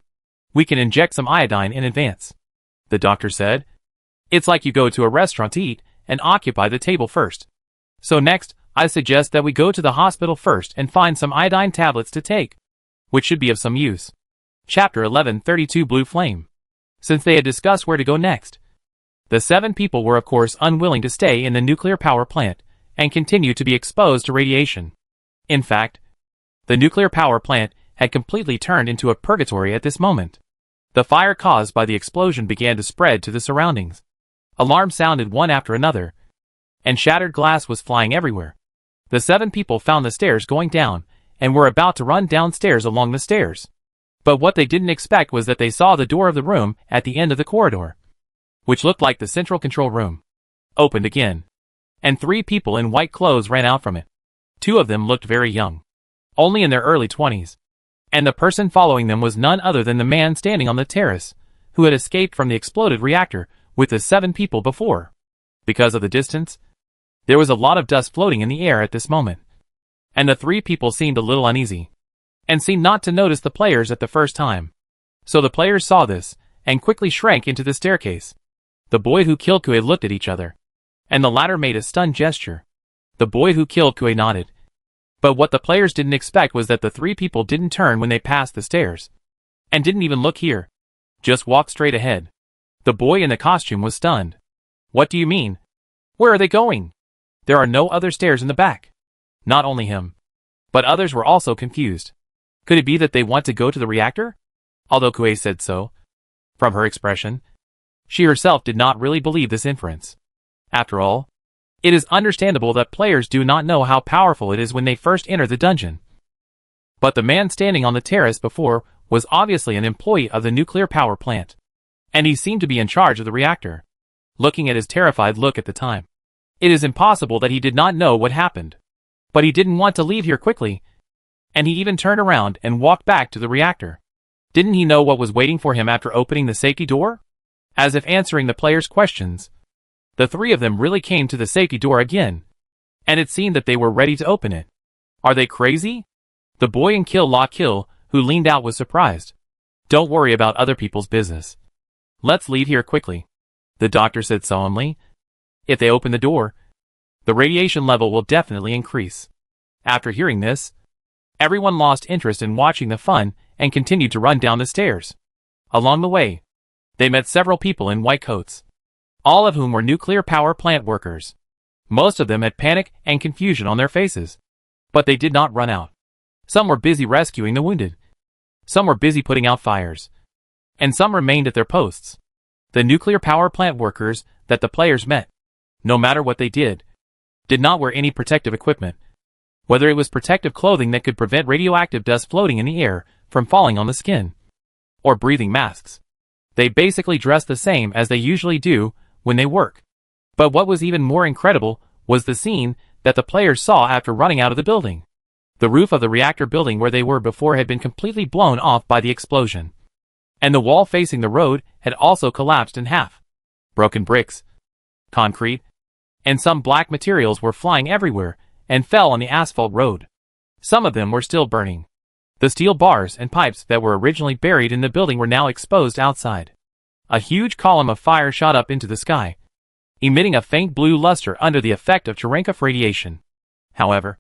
we can inject some iodine in advance, the doctor said. It's like you go to a restaurant to eat and occupy the table first. So next, I suggest that we go to the hospital first and find some iodine tablets to take, which should be of some use. Chapter 11:32 Blue Flame. Since they had discussed where to go next, the 7 people were of course unwilling to stay in the nuclear power plant and continue to be exposed to radiation. In fact, the nuclear power plant had completely turned into a purgatory at this moment. The fire caused by the explosion began to spread to the surroundings. Alarms sounded one after another, and shattered glass was flying everywhere. The 7 people found the stairs going down and were about to run downstairs along the stairs. But what they didn't expect was that they saw the door of the room at the end of the corridor, which looked like the central control room, opened again, and 3 people in white clothes ran out from it. 2 of them looked very young, only in their early 20s, and the person following them was none other than the man standing on the terrace, who had escaped from the exploded reactor with the 7 people before. Because of the distance, there was a lot of dust floating in the air at this moment, and the 3 people seemed a little uneasy, and seemed not to notice the players at the first time. So the players saw this, and quickly shrank into the staircase. The boy who killed Kue looked at each other, and the latter made a stunned gesture. The boy who killed Kue nodded, But what the players didn't expect was that the three people didn't turn when they passed the stairs. And didn't even look here. Just walked straight ahead. The boy in the costume was stunned. What do you mean? Where are they going? There are no other stairs in the back. Not only him, but others were also confused. Could it be that they want to go to the reactor? Although Kuei said so. From her expression, she herself did not really believe this inference. After all, it is understandable that players do not know how powerful it is when they first enter the dungeon. But the man standing on the terrace before was obviously an employee of the nuclear power plant, and he seemed to be in charge of the reactor. Looking at his terrified look at the time, it is impossible that he did not know what happened. But he didn't want to leave here quickly, and he even turned around and walked back to the reactor. Didn't he know what was waiting for him after opening the safety door? As if answering the players' questions, the three of them really came to the safety door again, and it seemed that they were ready to open it. Are they crazy? The boy in Kill La Kill, who leaned out, was surprised. Don't worry about other people's business. Let's leave here quickly, the doctor said solemnly. If they open the door, the radiation level will definitely increase. After hearing this, everyone lost interest in watching the fun and continued to run down the stairs. Along the way, they met several people in white coats, all of whom were nuclear power plant workers. Most of them had panic and confusion on their faces, but they did not run out. Some were busy rescuing the wounded. Some were busy putting out fires, and some remained at their posts. The nuclear power plant workers that the players met, no matter what they did not wear any protective equipment. Whether it was protective clothing that could prevent radioactive dust floating in the air from falling on the skin, or breathing masks. They basically dressed the same as they usually do when they work. But what was even more incredible was the scene that the players saw after running out of the building. The roof of the reactor building where they were before had been completely blown off by the explosion, and the wall facing the road had also collapsed in half. Broken bricks, concrete, and some black materials were flying everywhere and fell on the asphalt road. Some of them were still burning. The steel bars and pipes that were originally buried in the building were now exposed outside. A huge column of fire shot up into the sky, emitting a faint blue luster under the effect of Cherenkov radiation. However,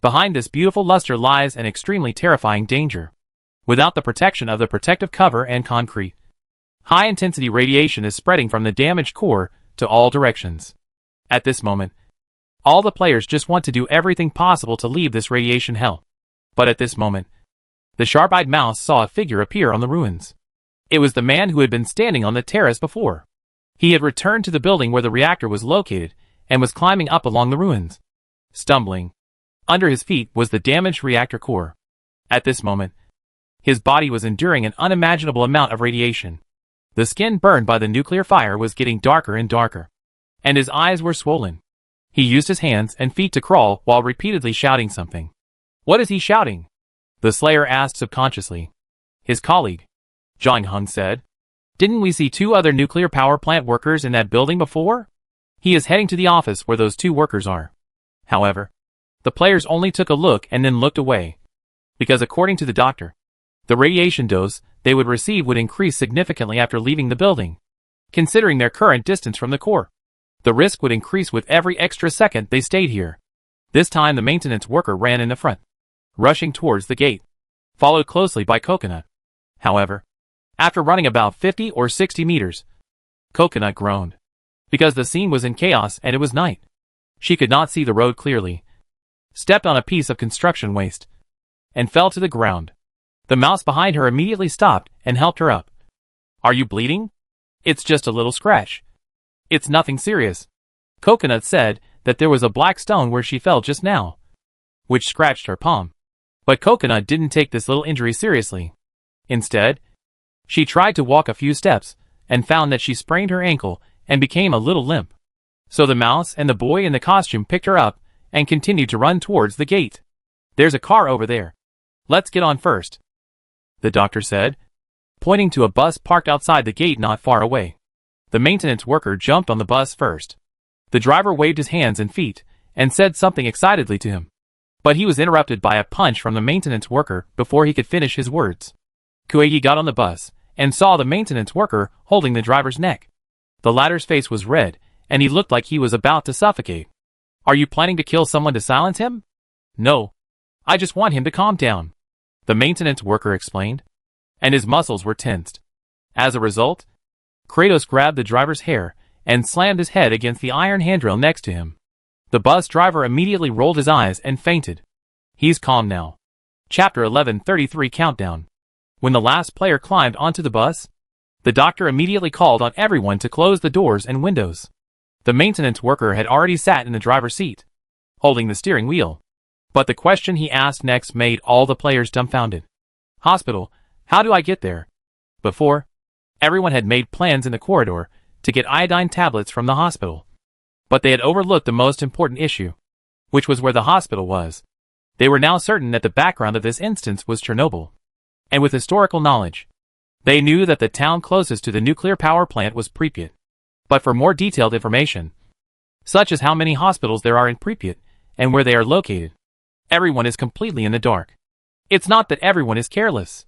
behind this beautiful luster lies an extremely terrifying danger. Without the protection of the protective cover and concrete, high-intensity radiation is spreading from the damaged core to all directions. At this moment, all the players just want to do everything possible to leave this radiation hell. But at this moment, the sharp-eyed mouse saw a figure appear on the ruins. It was the man who had been standing on the terrace before. He had returned to the building where the reactor was located and was climbing up along the ruins. Stumbling, under his feet was the damaged reactor core. At this moment, his body was enduring an unimaginable amount of radiation. The skin burned by the nuclear fire was getting darker and darker, and his eyes were swollen. He used his hands and feet to crawl while repeatedly shouting something. What is he shouting? The Slayer asked subconsciously. His colleague, Zhang Heng, said. Didn't we see two other nuclear power plant workers in that building before? He is heading to the office where those two workers are. However, the players only took a look and then looked away, because according to the doctor, the radiation dose they would receive would increase significantly after leaving the building. Considering their current distance from the core, the risk would increase with every extra second they stayed here. This time the maintenance worker ran in the front, rushing towards the gate, followed closely by Coconut. However, after running about 50 or 60 meters, Coconut groaned, because the scene was in chaos and it was night. She could not see the road clearly, stepped on a piece of construction waste, and fell to the ground. The mouse behind her immediately stopped and helped her up. Are you bleeding? It's just a little scratch. It's nothing serious. Coconut said that there was a black stone where she fell just now, which scratched her palm. But Coconut didn't take this little injury seriously. Instead, she tried to walk a few steps and found that she sprained her ankle and became a little limp. So the mouse and the boy in the costume picked her up and continued to run towards the gate. There's a car over there. Let's get on first, the doctor said, pointing to a bus parked outside the gate not far away. The maintenance worker jumped on the bus first. The driver waved his hands and feet and said something excitedly to him. But he was interrupted by a punch from the maintenance worker before he could finish his words. Kuei got on the bus and saw the maintenance worker holding the driver's neck. The latter's face was red, and he looked like he was about to suffocate. Are you planning to kill someone to silence him? No, I just want him to calm down, the maintenance worker explained, and his muscles were tensed. As a result, Kratos grabbed the driver's hair and slammed his head against the iron handrail next to him. The bus driver immediately rolled his eyes and fainted. He's calm now. Chapter 11:33 Countdown. When the last player climbed onto the bus, the doctor immediately called on everyone to close the doors and windows. The maintenance worker had already sat in the driver's seat, holding the steering wheel. But the question he asked next made all the players dumbfounded. Hospital, how do I get there? Before, everyone had made plans in the corridor to get iodine tablets from the hospital. But they had overlooked the most important issue, which was where the hospital was. They were now certain that the background of this instance was Chernobyl. And with historical knowledge, they knew that the town closest to the nuclear power plant was Pripyat. But for more detailed information, such as how many hospitals there are in Pripyat and where they are located, everyone is completely in the dark. It's not that everyone is careless.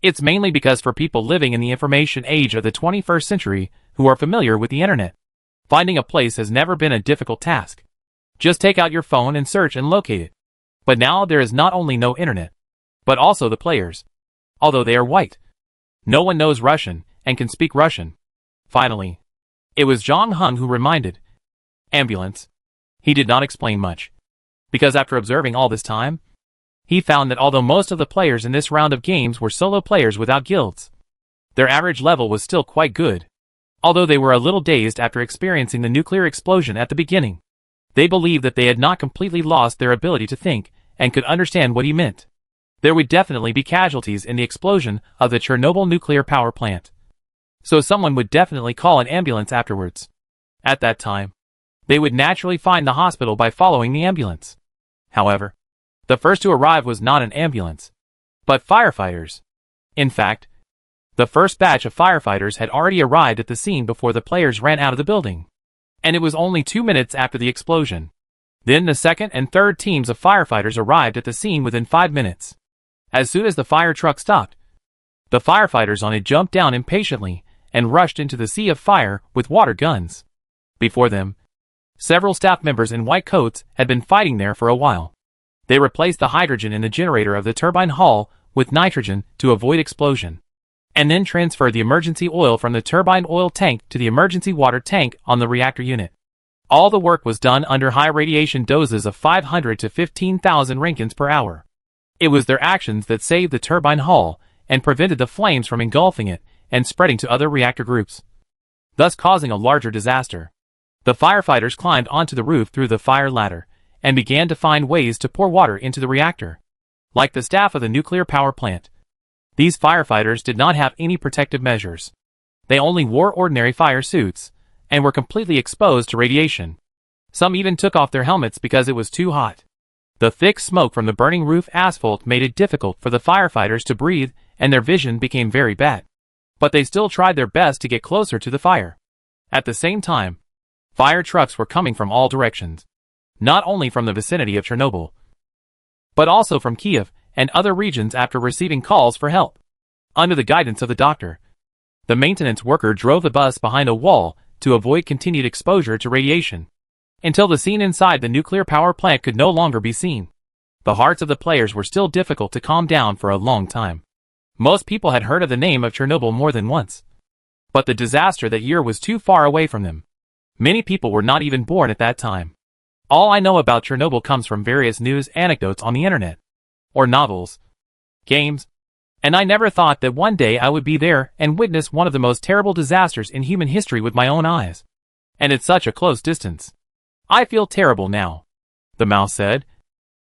It's mainly because for people living in the information age of the 21st century who are familiar with the internet, finding a place has never been a difficult task. Just take out your phone and search and locate it. But now there is not only no internet, but also the players. Although they are white, no one knows Russian and can speak Russian. Finally, it was Zhang Heng who reminded. Ambulance. He did not explain much, because after observing all this time, he found that although most of the players in this round of games were solo players without guilds, their average level was still quite good. Although they were a little dazed after experiencing the nuclear explosion at the beginning, they believed that they had not completely lost their ability to think and could understand what he meant. There would definitely be casualties in the explosion of the Chernobyl nuclear power plant, so someone would definitely call an ambulance afterwards. At that time, they would naturally find the hospital by following the ambulance. However, the first to arrive was not an ambulance, but firefighters. In fact, the first batch of firefighters had already arrived at the scene before the players ran out of the building, and it was only 2 minutes after the explosion. Then the second and third teams of firefighters arrived at the scene within 5 minutes. As soon as the fire truck stopped, the firefighters on it jumped down impatiently and rushed into the sea of fire with water guns. Before them, several staff members in white coats had been fighting there for a while. They replaced the hydrogen in the generator of the turbine hull with nitrogen to avoid explosion, and then transferred the emergency oil from the turbine oil tank to the emergency water tank on the reactor unit. All the work was done under high radiation doses of 500 to 15,000 Rankins per hour. It was their actions that saved the turbine hull and prevented the flames from engulfing it and spreading to other reactor groups, thus causing a larger disaster. The firefighters climbed onto the roof through the fire ladder and began to find ways to pour water into the reactor. Like the staff of the nuclear power plant, these firefighters did not have any protective measures. They only wore ordinary fire suits and were completely exposed to radiation. Some even took off their helmets because it was too hot. The thick smoke from the burning roof asphalt made it difficult for the firefighters to breathe, and their vision became very bad. But they still tried their best to get closer to the fire. At the same time, fire trucks were coming from all directions, not only from the vicinity of Chernobyl, but also from Kiev and other regions after receiving calls for help. Under the guidance of the doctor, the maintenance worker drove the bus behind a wall to avoid continued exposure to radiation, until the scene inside the nuclear power plant could no longer be seen. The hearts of the players were still difficult to calm down for a long time. Most people had heard of the name of Chernobyl more than once, but the disaster that year was too far away from them. Many people were not even born at that time. All I know about Chernobyl comes from various news anecdotes on the internet, or novels, games, and I never thought that one day I would be there and witness one of the most terrible disasters in human history with my own eyes, and at such a close distance. I feel terrible now, the mouse said.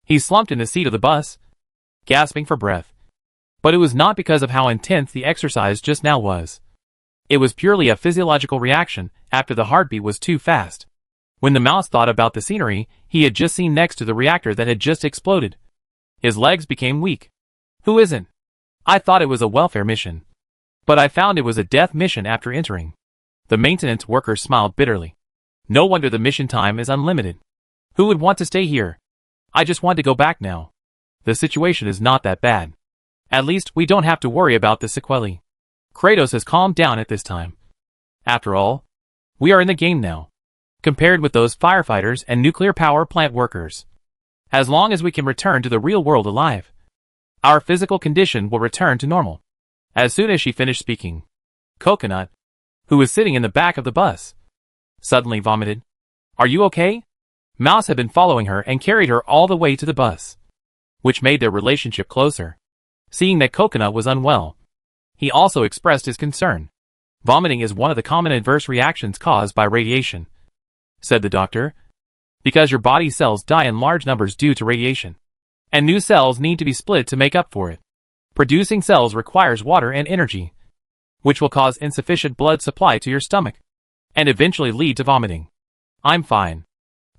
He slumped in the seat of the bus, gasping for breath. But it was not because of how intense the exercise just now was. It was purely a physiological reaction after the heartbeat was too fast. When the mouse thought about the scenery he had just seen next to the reactor that had just exploded, his legs became weak. Who isn't? I thought it was a welfare mission, but I found it was a death mission after entering. The maintenance worker smiled bitterly. No wonder the mission time is unlimited. Who would want to stay here? I just want to go back now. The situation is not that bad. At least we don't have to worry about the sequelae. Kratos has calmed down at this time. After all, we are in the game now, compared with those firefighters and nuclear power plant workers. As long as we can return to the real world alive, our physical condition will return to normal. As soon as she finished speaking, Coconut, who was sitting in the back of the bus, suddenly vomited. Are you okay? Mouse had been following her and carried her all the way to the bus, which made their relationship closer. Seeing that Coconut was unwell, he also expressed his concern. Vomiting is one of the common adverse reactions caused by radiation, said the doctor, because your body cells die in large numbers due to radiation, and new cells need to be split to make up for it. Producing cells requires water and energy, which will cause insufficient blood supply to your stomach, and eventually lead to vomiting. I'm fine.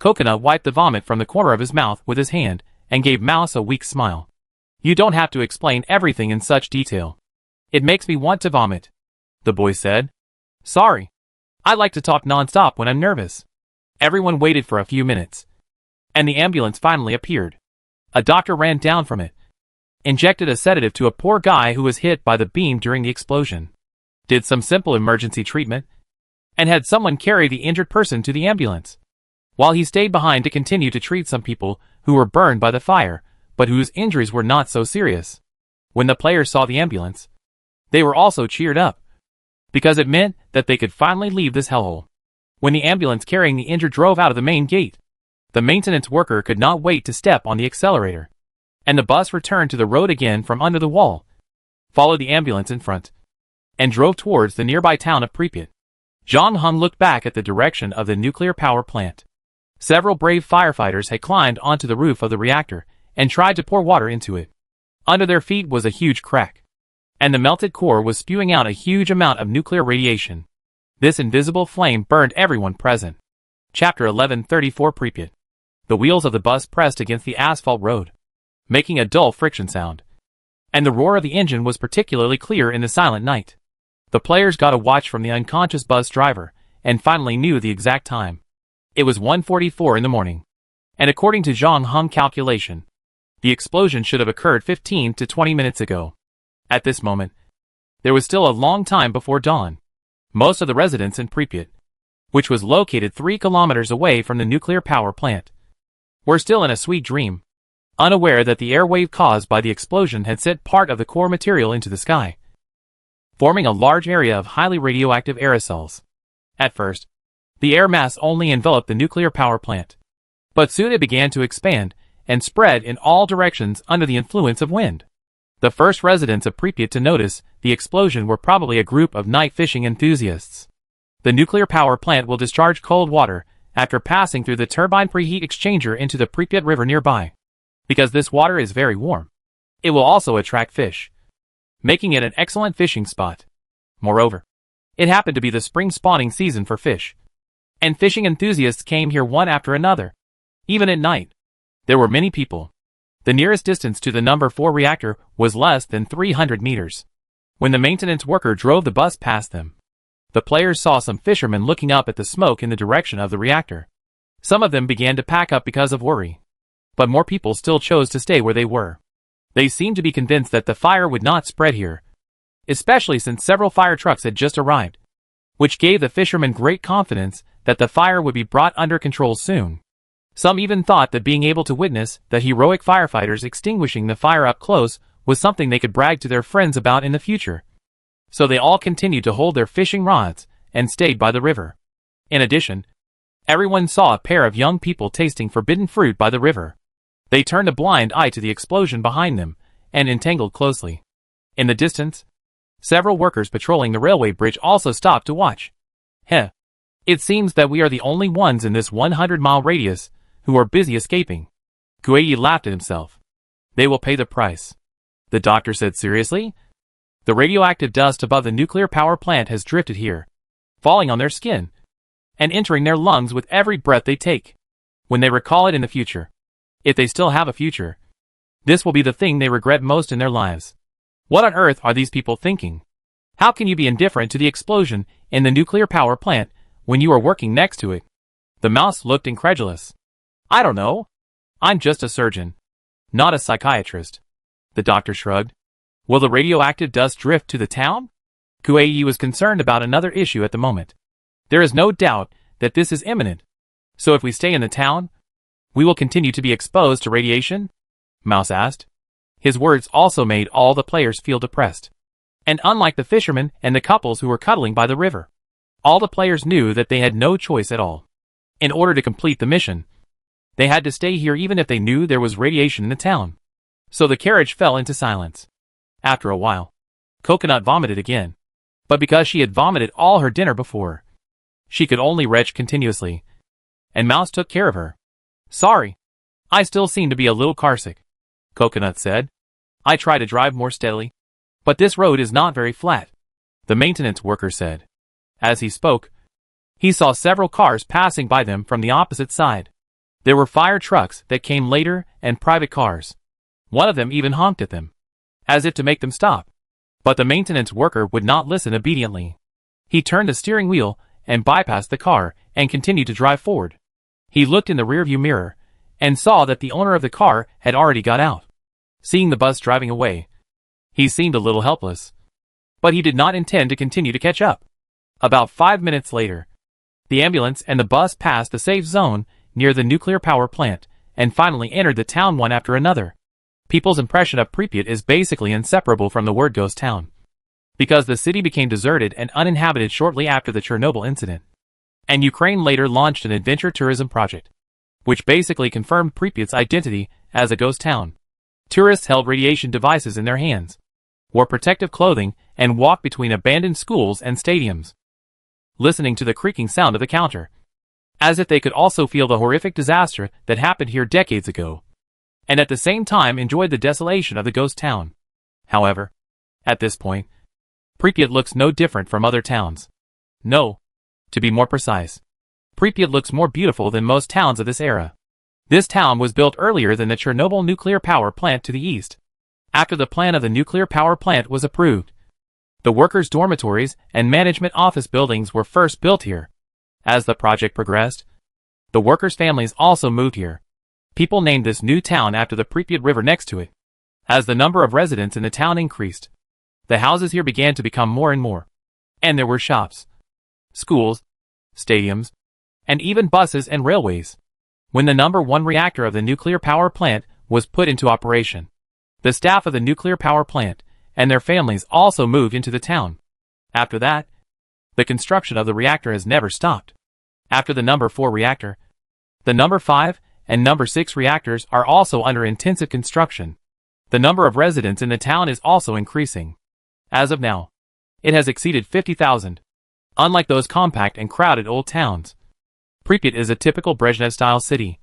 Coconut wiped the vomit from the corner of his mouth with his hand and gave Mouse a weak smile. You don't have to explain everything in such detail. It makes me want to vomit, the boy said. Sorry. I like to talk non-stop when I'm nervous. Everyone waited for a few minutes, and the ambulance finally appeared. A doctor ran down from it, injected a sedative to a poor guy who was hit by the beam during the explosion, did some simple emergency treatment, and had someone carry the injured person to the ambulance, while he stayed behind to continue to treat some people who were burned by the fire, but whose injuries were not so serious. When the players saw the ambulance, they were also cheered up, because it meant that they could finally leave this hellhole. When the ambulance carrying the injured drove out of the main gate, the maintenance worker could not wait to step on the accelerator, and the bus returned to the road again from under the wall, followed the ambulance in front, and drove towards the nearby town of Pripyat. John Hung looked back at the direction of the nuclear power plant. Several brave firefighters had climbed onto the roof of the reactor and tried to pour water into it. Under their feet was a huge crack, and the melted core was spewing out a huge amount of nuclear radiation. This invisible flame burned everyone present. Chapter 1134 Pripyat. The wheels of the bus pressed against the asphalt road, making a dull friction sound, and the roar of the engine was particularly clear in the silent night. The players got a watch from the unconscious bus driver and finally knew the exact time. It was 1:44 in the morning, and according to Zhang Hung calculation, the explosion should have occurred 15 to 20 minutes ago. At this moment, there was still a long time before dawn. Most of the residents in Pripyat, which was located 3 kilometers away from the nuclear power plant, were still in a sweet dream, unaware that the air wave caused by the explosion had sent part of the core material into the sky, forming a large area of highly radioactive aerosols. At first, the air mass only enveloped the nuclear power plant, but soon it began to expand and spread in all directions under the influence of wind. The first residents of Pripyat to notice the explosion were probably a group of night fishing enthusiasts. The nuclear power plant will discharge cold water after passing through the turbine preheat exchanger into the Pripyat River nearby. Because this water is very warm, it will also attract fish, making it an excellent fishing spot. Moreover, it happened to be the spring spawning season for fish, and fishing enthusiasts came here one after another. Even at night, there were many people. The nearest distance to the number 4 reactor was less than 300 meters. When the maintenance worker drove the bus past them, the players saw some fishermen looking up at the smoke in the direction of the reactor. Some of them began to pack up because of worry, but more people still chose to stay where they were. They seemed to be convinced that the fire would not spread here, especially since several fire trucks had just arrived, which gave the fishermen great confidence that the fire would be brought under control soon. Some even thought that being able to witness the heroic firefighters extinguishing the fire up close was something they could brag to their friends about in the future. So they all continued to hold their fishing rods and stayed by the river. In addition, everyone saw a pair of young people tasting forbidden fruit by the river. They turned a blind eye to the explosion behind them and entangled closely. In the distance, several workers patrolling the railway bridge also stopped to watch. It seems that we are the only ones in this 100-mile radius who are busy escaping. Kuei laughed at himself. They will pay the price, the doctor said seriously. The radioactive dust above the nuclear power plant has drifted here, falling on their skin, and entering their lungs with every breath they take. When they recall it in the future, if they still have a future, this will be the thing they regret most in their lives. What on earth are these people thinking? How can you be indifferent to the explosion in the nuclear power plant when you are working next to it? The mouse looked incredulous. I don't know. I'm just a surgeon, not a psychiatrist. The doctor shrugged. Will the radioactive dust drift to the town? Kuei was concerned about another issue at the moment. There is no doubt that this is imminent. So if we stay in the town, We will continue to be exposed to radiation? Mouse asked. His words also made all the players feel depressed. And unlike the fishermen and the couples who were cuddling by the river, all the players knew that they had no choice at all. In order to complete the mission, they had to stay here even if they knew there was radiation in the town. So the carriage fell into silence. After a while, Coconut vomited again. But because she had vomited all her dinner before, she could only retch continuously. And Mouse took care of her. Sorry. I still seem to be a little carsick, Coconut said. I try to drive more steadily. But this road is not very flat, the maintenance worker said. As he spoke, he saw several cars passing by them from the opposite side. There were fire trucks that came later and private cars. One of them even honked at them, as if to make them stop. But the maintenance worker would not listen obediently. He turned the steering wheel and bypassed the car and continued to drive forward. He looked in the rearview mirror and saw that the owner of the car had already got out. Seeing the bus driving away, he seemed a little helpless. But he did not intend to continue to catch up. About 5 minutes later, the ambulance and the bus passed the safe zone near the nuclear power plant and finally entered the town one after another. People's impression of Pripyat is basically inseparable from the word ghost town, because the city became deserted and uninhabited shortly after the Chernobyl incident. And Ukraine later launched an adventure tourism project, which basically confirmed Pripyat's identity as a ghost town. Tourists held radiation devices in their hands, wore protective clothing, and walked between abandoned schools and stadiums, listening to the creaking sound of the counter, as if they could also feel the horrific disaster that happened here decades ago, and at the same time enjoyed the desolation of the ghost town. However, at this point, Pripyat looks no different from other towns. No, to be more precise, Pripyat looks more beautiful than most towns of this era. This town was built earlier than the Chernobyl nuclear power plant to the east. After the plan of the nuclear power plant was approved, the workers' dormitories and management office buildings were first built here. As the project progressed, the workers' families also moved here. People named this new town after the Pripyat River next to it. As the number of residents in the town increased, the houses here began to become more and more. And there were shops, schools, stadiums, and even buses and railways. When the number 1 reactor of the nuclear power plant was put into operation, the staff of the nuclear power plant and their families also moved into the town. After that, the construction of the reactor has never stopped. After the number 4 reactor, the number 5 and number 6 reactors are also under intensive construction. The number of residents in the town is also increasing. As of now, it has exceeded 50,000. Unlike those compact and crowded old towns, Pripyat is a typical Brezhnev-style city,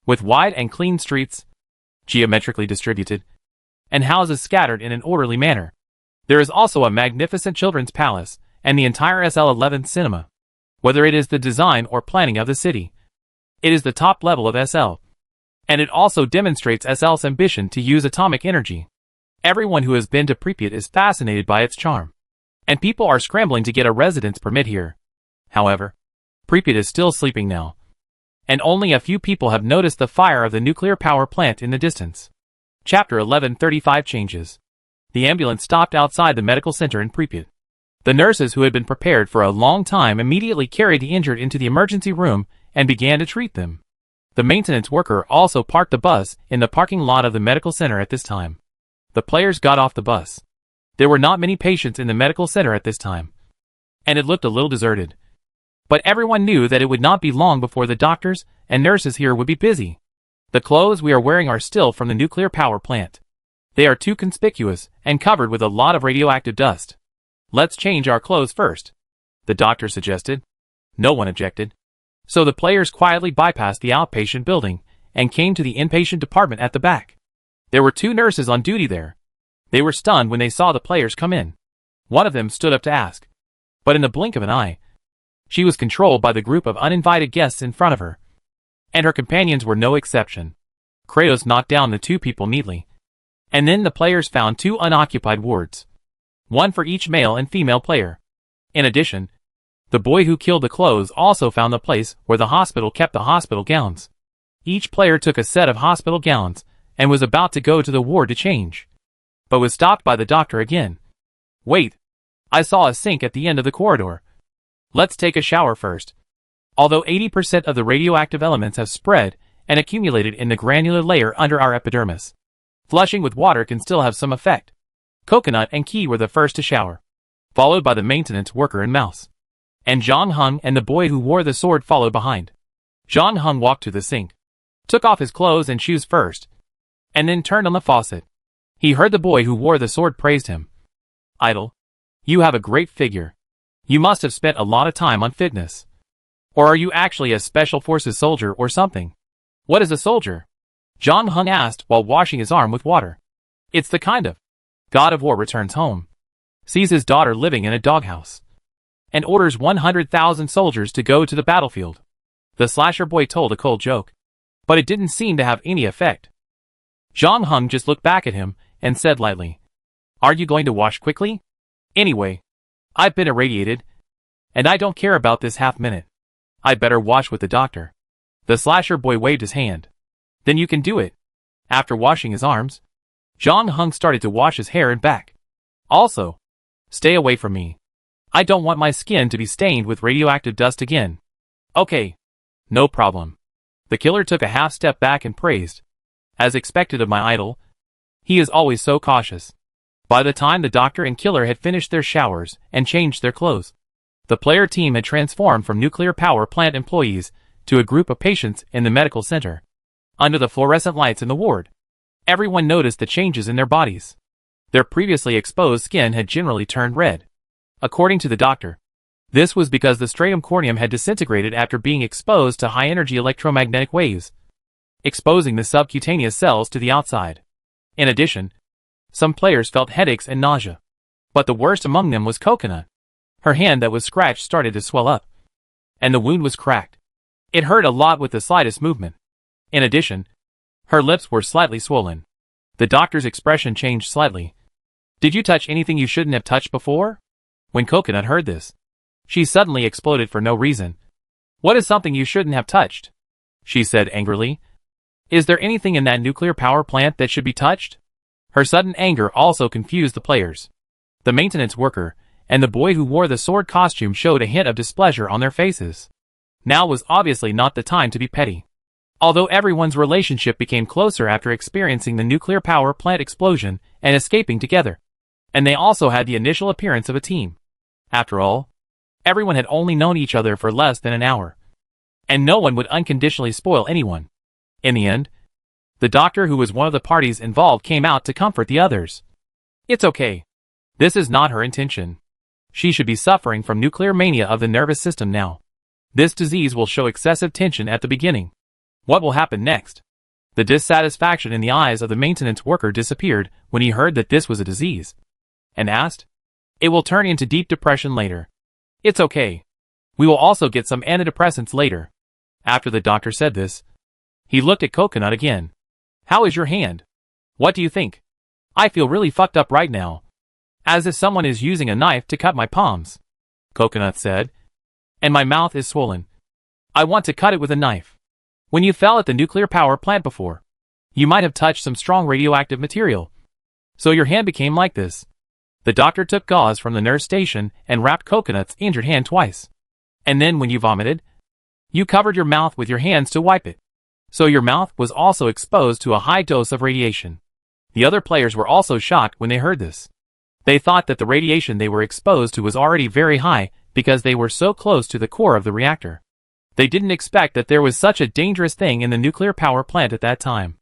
with wide and clean streets, geometrically distributed, and houses scattered in an orderly manner. There is also a magnificent children's palace and the entire SL-11 cinema. Whether it is the design or planning of the city, it is the top level of SL. And it also demonstrates SL's ambition to use atomic energy. Everyone who has been to Pripyat is fascinated by its charm, and people are scrambling to get a residence permit here. However, Pripyat is still sleeping now, and only a few people have noticed the fire of the nuclear power plant in the distance. Chapter 1135 changes. The ambulance stopped outside the medical center in Pripyat. The nurses who had been prepared for a long time immediately carried the injured into the emergency room and began to treat them. The maintenance worker also parked the bus in the parking lot of the medical center at this time. The players got off the bus. There were not many patients in the medical center at this time, and it looked a little deserted. But everyone knew that it would not be long before the doctors and nurses here would be busy. The clothes we are wearing are still from the nuclear power plant. They are too conspicuous and covered with a lot of radioactive dust. Let's change our clothes first, the doctor suggested. No one objected. So the players quietly bypassed the outpatient building and came to the inpatient department at the back. There were 2 nurses on duty there. They were stunned when they saw the players come in. One of them stood up to ask, but in the blink of an eye, she was controlled by the group of uninvited guests in front of her. And her companions were no exception. Kratos knocked down the 2 people neatly. And then the players found 2 unoccupied wards, one for each male and female player. In addition, the boy who killed the clothes also found the place where the hospital kept the hospital gowns. Each player took a set of hospital gowns and was about to go to the ward to change, but was stopped by the doctor again. Wait, I saw a sink at the end of the corridor. Let's take a shower first. Although 80% of the radioactive elements have spread and accumulated in the granular layer under our epidermis. Flushing with water can still have some effect. Coconut and Key were the first to shower, followed by the maintenance worker and Mouse. And John Hung and the boy who wore the sword followed behind. John Hung walked to the sink, took off his clothes and shoes first, and then turned on the faucet. He heard the boy who wore the sword praised him. "Idol, you have a great figure. You must have spent a lot of time on fitness. Or are you actually a special forces soldier or something?" "What is a soldier?" John Hung asked while washing his arm with water. "It's the kind of god of war returns home, sees his daughter living in a doghouse, and orders 100,000 soldiers to go to the battlefield." The slasher boy told a cold joke, but it didn't seem to have any effect. John Hung just looked back at him and said lightly, "Are you going to wash quickly? Anyway, I've been irradiated, and I don't care about this half-minute. I'd better wash with the doctor." The slasher boy waved his hand. "Then you can do it." After washing his arms, John Hung started to wash his hair and back. "Also, stay away from me. I don't want my skin to be stained with radioactive dust again." "Okay, no problem." The killer took a half step back and praised, "As expected of my idol. He is always so cautious." By the time the doctor and killer had finished their showers and changed their clothes, the player team had transformed from nuclear power plant employees to a group of patients in the medical center. Under the fluorescent lights in the ward, everyone noticed the changes in their bodies. Their previously exposed skin had generally turned red. According to the doctor, this was because the stratum corneum had disintegrated after being exposed to high-energy electromagnetic waves, exposing the subcutaneous cells to the outside. In addition, some players felt headaches and nausea. But the worst among them was Coconut. Her hand that was scratched started to swell up, and the wound was cracked. It hurt a lot with the slightest movement. In addition, her lips were slightly swollen. The doctor's expression changed slightly. "Did you touch anything you shouldn't have touched before?" When Coconut heard this, she suddenly exploded for no reason. "What is something you shouldn't have touched?" she said angrily. "Is there anything in that nuclear power plant that should be touched?" Her sudden anger also confused the players. The maintenance worker and the boy who wore the sword costume showed a hint of displeasure on their faces. Now was obviously not the time to be petty. Although everyone's relationship became closer after experiencing the nuclear power plant explosion and escaping together. And they also had the initial appearance of a team. After all, everyone had only known each other for less than an hour. And no one would unconditionally spoil anyone. In the end, the doctor who was one of the parties involved came out to comfort the others. "It's okay. This is not her intention. She should be suffering from nuclear mania of the nervous system now. This disease will show excessive tension at the beginning. What will happen next?" The dissatisfaction in the eyes of the maintenance worker disappeared when he heard that this was a disease, and asked, "It will turn into deep depression later." "It's okay. We will also get some antidepressants later." After the doctor said this, he looked at Coconut again. "How is your hand? What do you think?" "I feel really fucked up right now. As if someone is using a knife to cut my palms," Coconut said. "And my mouth is swollen. I want to cut it with a knife." "When you fell at the nuclear power plant before, you might have touched some strong radioactive material. So your hand became like this." The doctor took gauze from the nurse station and wrapped Coconut's injured hand twice. "And then when you vomited, you covered your mouth with your hands to wipe it. So your mouth was also exposed to a high dose of radiation." The other players were also shocked when they heard this. They thought that the radiation they were exposed to was already very high because they were so close to the core of the reactor. They didn't expect that there was such a dangerous thing in the nuclear power plant at that time.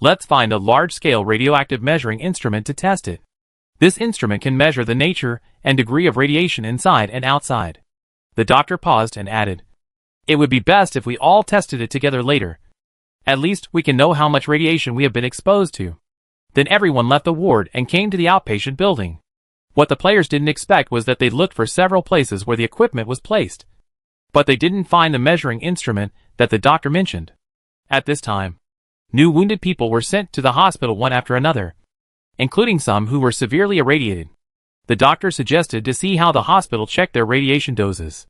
"Let's find a large-scale radioactive measuring instrument to test it. This instrument can measure the nature and degree of radiation inside and outside." The doctor paused and added, "It would be best if we all tested it together later. At least we can know how much radiation we have been exposed to." Then everyone left the ward and came to the outpatient building. What the players didn't expect was that they looked for several places where the equipment was placed, but they didn't find the measuring instrument that the doctor mentioned. At this time, new wounded people were sent to the hospital one after another, including some who were severely irradiated. The doctor suggested to see how the hospital checked their radiation doses.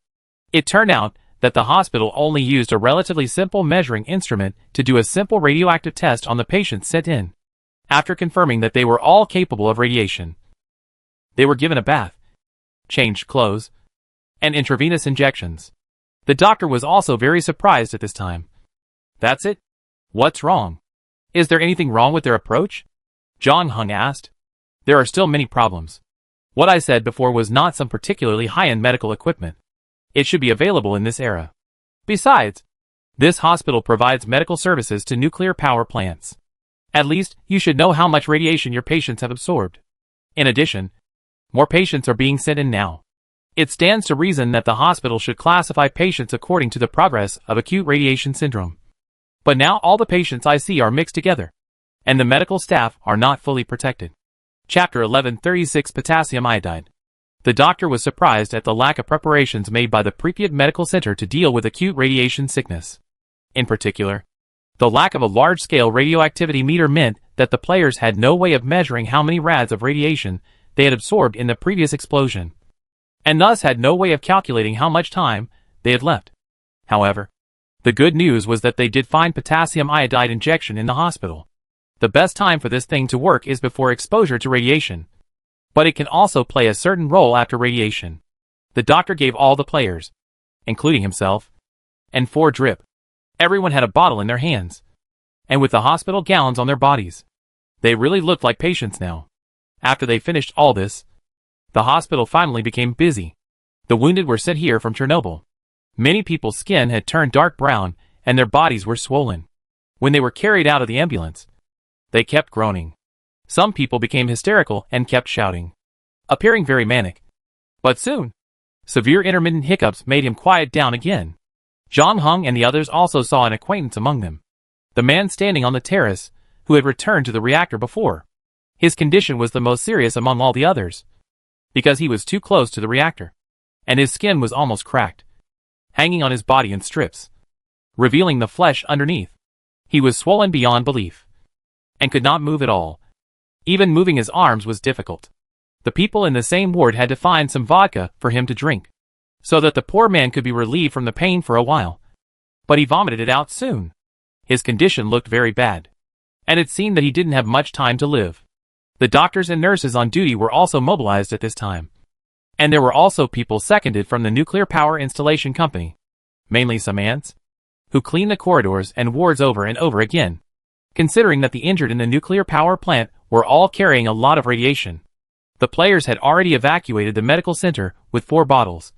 It turned out that the hospital only used a relatively simple measuring instrument to do a simple radioactive test on the patients sent in. After confirming that they were all capable of radiation, they were given a bath, changed clothes, and intravenous injections. The doctor was also very surprised at this time. "That's it? What's wrong? Is there anything wrong with their approach? John Hung asked. There are still many problems. What I said before was not some particularly high-end medical equipment. It should be available in this era. Besides, this hospital provides medical services to nuclear power plants. At least, you should know how much radiation your patients have absorbed. In addition, more patients are being sent in now. It stands to reason that the hospital should classify patients according to the progress of acute radiation syndrome. But now all the patients I see are mixed together, and the medical staff are not fully protected. Chapter 1136 Potassium Iodide. The doctor was surprised at the lack of preparations made by the Pripyat Medical Center to deal with acute radiation sickness. In particular, the lack of a large-scale radioactivity meter meant that the players had no way of measuring how many rads of radiation they had absorbed in the previous explosion, and thus had no way of calculating how much time they had left. However, the good news was that they did find potassium iodide injection in the hospital. The best time for this thing to work is before exposure to radiation, but it can also play a certain role after radiation. The doctor gave all the players, including himself, and 4 drip. Everyone had a bottle in their hands, and with the hospital gowns on their bodies. They really looked like patients now. After they finished all this, the hospital finally became busy. The wounded were sent here from Chernobyl. Many people's skin had turned dark brown, and their bodies were swollen. When they were carried out of the ambulance, they kept groaning. Some people became hysterical and kept shouting, appearing very manic. But soon, severe intermittent hiccups made him quiet down again. John Hung and the others also saw an acquaintance among them. The man standing on the terrace, who had returned to the reactor before. His condition was the most serious among all the others, because he was too close to the reactor, and his skin was almost cracked, hanging on his body in strips, revealing the flesh underneath. He was swollen beyond belief, and could not move at all. Even moving his arms was difficult. The people in the same ward had to find some vodka for him to drink, so that the poor man could be relieved from the pain for a while. But he vomited it out soon. His condition looked very bad, and it seemed that he didn't have much time to live. The doctors and nurses on duty were also mobilized at this time, and there were also people seconded from the nuclear power installation company, mainly some ants, who cleaned the corridors and wards over and over again, considering that the injured in the nuclear power plant were all carrying a lot of radiation. The players had already evacuated the medical center with 4 bottles,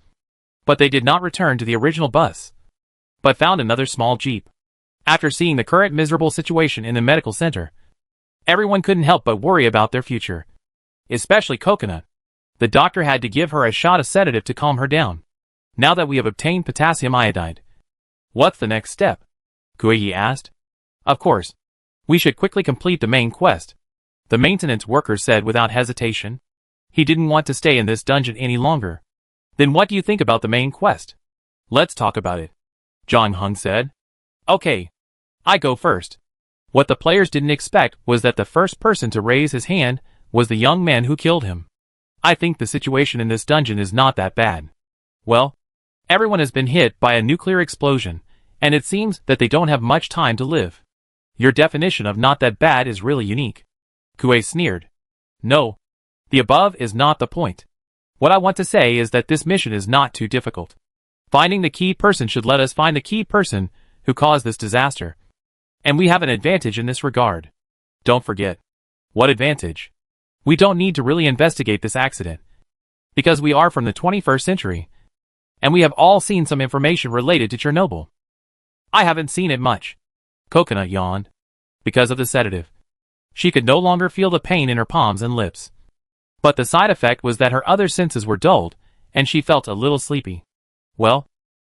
but they did not return to the original bus, but found another small jeep. After seeing the current miserable situation in the medical center, everyone couldn't help but worry about their future, especially Coconut. The doctor had to give her a shot of sedative to calm her down. Now that we have obtained potassium iodide, what's the next step? Kuei asked. Of course, we should quickly complete the main quest, the maintenance worker said without hesitation. He didn't want to stay in this dungeon any longer. Then what do you think about the main quest? Let's talk about it, John Hung said. Okay, I go first. What the players didn't expect was that the first person to raise his hand was the young man who killed him. I think the situation in this dungeon is not that bad. Well, everyone has been hit by a nuclear explosion, and it seems that they don't have much time to live. Your definition of not that bad is really unique. Kuei sneered. No, the above is not the point. What I want to say is that this mission is not too difficult. Finding the key person should let us find the key person who caused this disaster. And we have an advantage in this regard. Don't forget. What advantage? We don't need to really investigate this accident, because we are from the 21st century, and we have all seen some information related to Chernobyl. I haven't seen it much. Coconut yawned. Because of the sedative, she could no longer feel the pain in her palms and lips. But the side effect was that her other senses were dulled, and she felt a little sleepy. Well,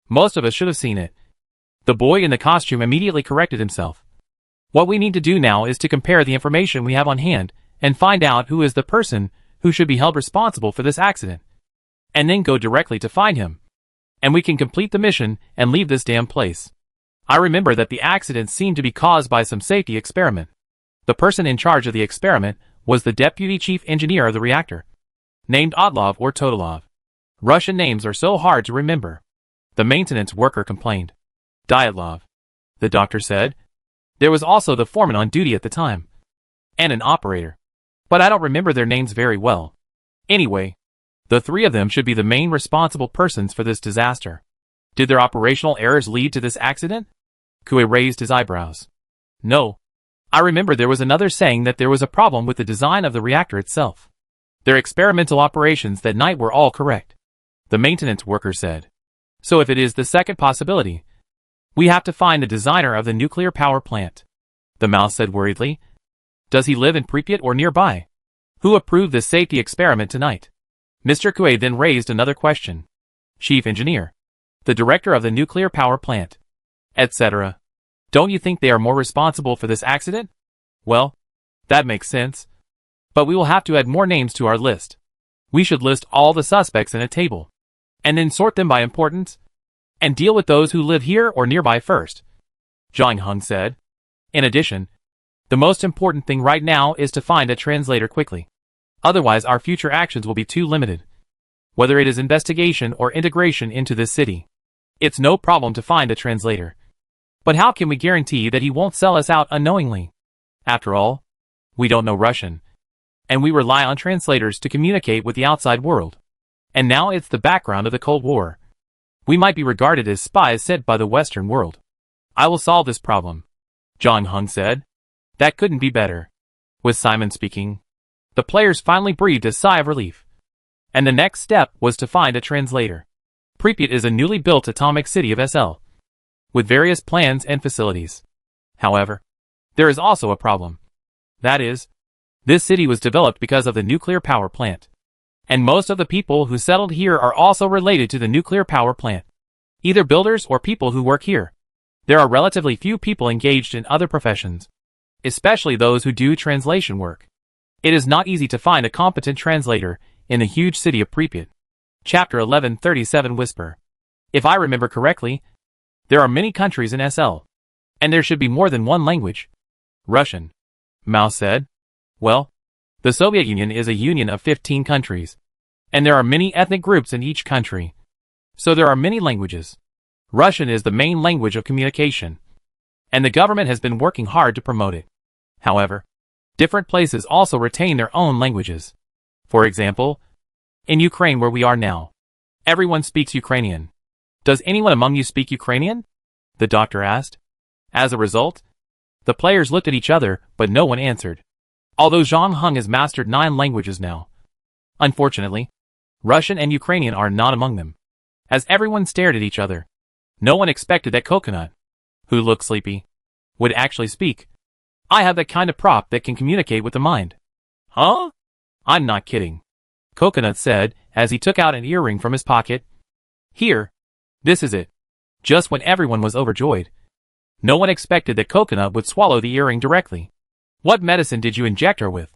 most of us should have seen it. The boy in the costume immediately corrected himself. What we need to do now is to compare the information we have on hand and find out who is the person who should be held responsible for this accident, and then go directly to find him. And we can complete the mission and leave this damn place. I remember that the accident seemed to be caused by some safety experiment. The person in charge of the experiment was the deputy chief engineer of the reactor, named Odlov or Todolov. Russian names are so hard to remember. The maintenance worker complained. Dyatlov, the doctor said. There was also the foreman on duty at the time, and an operator, but I don't remember their names very well. Anyway, the 3 of them should be the main responsible persons for this disaster. Did their operational errors lead to this accident? Kuei raised his eyebrows. No. I remember there was another saying that there was a problem with the design of the reactor itself. Their experimental operations that night were all correct, the maintenance worker said. So if it is the second possibility, we have to find the designer of the nuclear power plant, the mouse said worriedly. Does he live in Pripyat or nearby? Who approved this safety experiment tonight? Mr. Kue then raised another question. Chief engineer, the director of the nuclear power plant, etc. Don't you think they are more responsible for this accident? Well, that makes sense. But we will have to add more names to our list. We should list all the suspects in a table, and then sort them by importance, and deal with those who live here or nearby first, Zhang Heng said. In addition, the most important thing right now is to find a translator quickly. Otherwise our future actions will be too limited. Whether it is investigation or integration into this city, it's no problem to find a translator. But how can we guarantee that he won't sell us out unknowingly? After all, we don't know Russian, and we rely on translators to communicate with the outside world. And now it's the background of the Cold War. We might be regarded as spies sent by the Western world. I will solve this problem, Zhang Heng said. That couldn't be better. With Simon speaking, the players finally breathed a sigh of relief. And the next step was to find a translator. Pripyat is a newly built atomic city of SL, with various plans and facilities. However, there is also a problem. That is, this city was developed because of the nuclear power plant. And most of the people who settled here are also related to the nuclear power plant, either builders or people who work here. There are relatively few people engaged in other professions, especially those who do translation work. It is not easy to find a competent translator in the huge city of Pripyat. Chapter 1137 Whisper. If I remember correctly, there are many countries in SL, and there should be more than one language. Russian, Mao said. Well, the Soviet Union is a union of 15 countries, and there are many ethnic groups in each country. So there are many languages. Russian is the main language of communication, and the government has been working hard to promote it. However, different places also retain their own languages. For example, in Ukraine where we are now, everyone speaks Ukrainian. Does anyone among you speak Ukrainian? The doctor asked. As a result, the players looked at each other, but no one answered. Although Zhang Heng has mastered 9 languages now. Unfortunately, Russian and Ukrainian are not among them. As everyone stared at each other, no one expected that Coconut, who looked sleepy, would actually speak. I have that kind of prop that can communicate with the mind. Huh? I'm not kidding, Coconut said as he took out an earring from his pocket. Here. This is it. Just when everyone was overjoyed, no one expected that Coconut would swallow the earring directly. What medicine did you inject her with?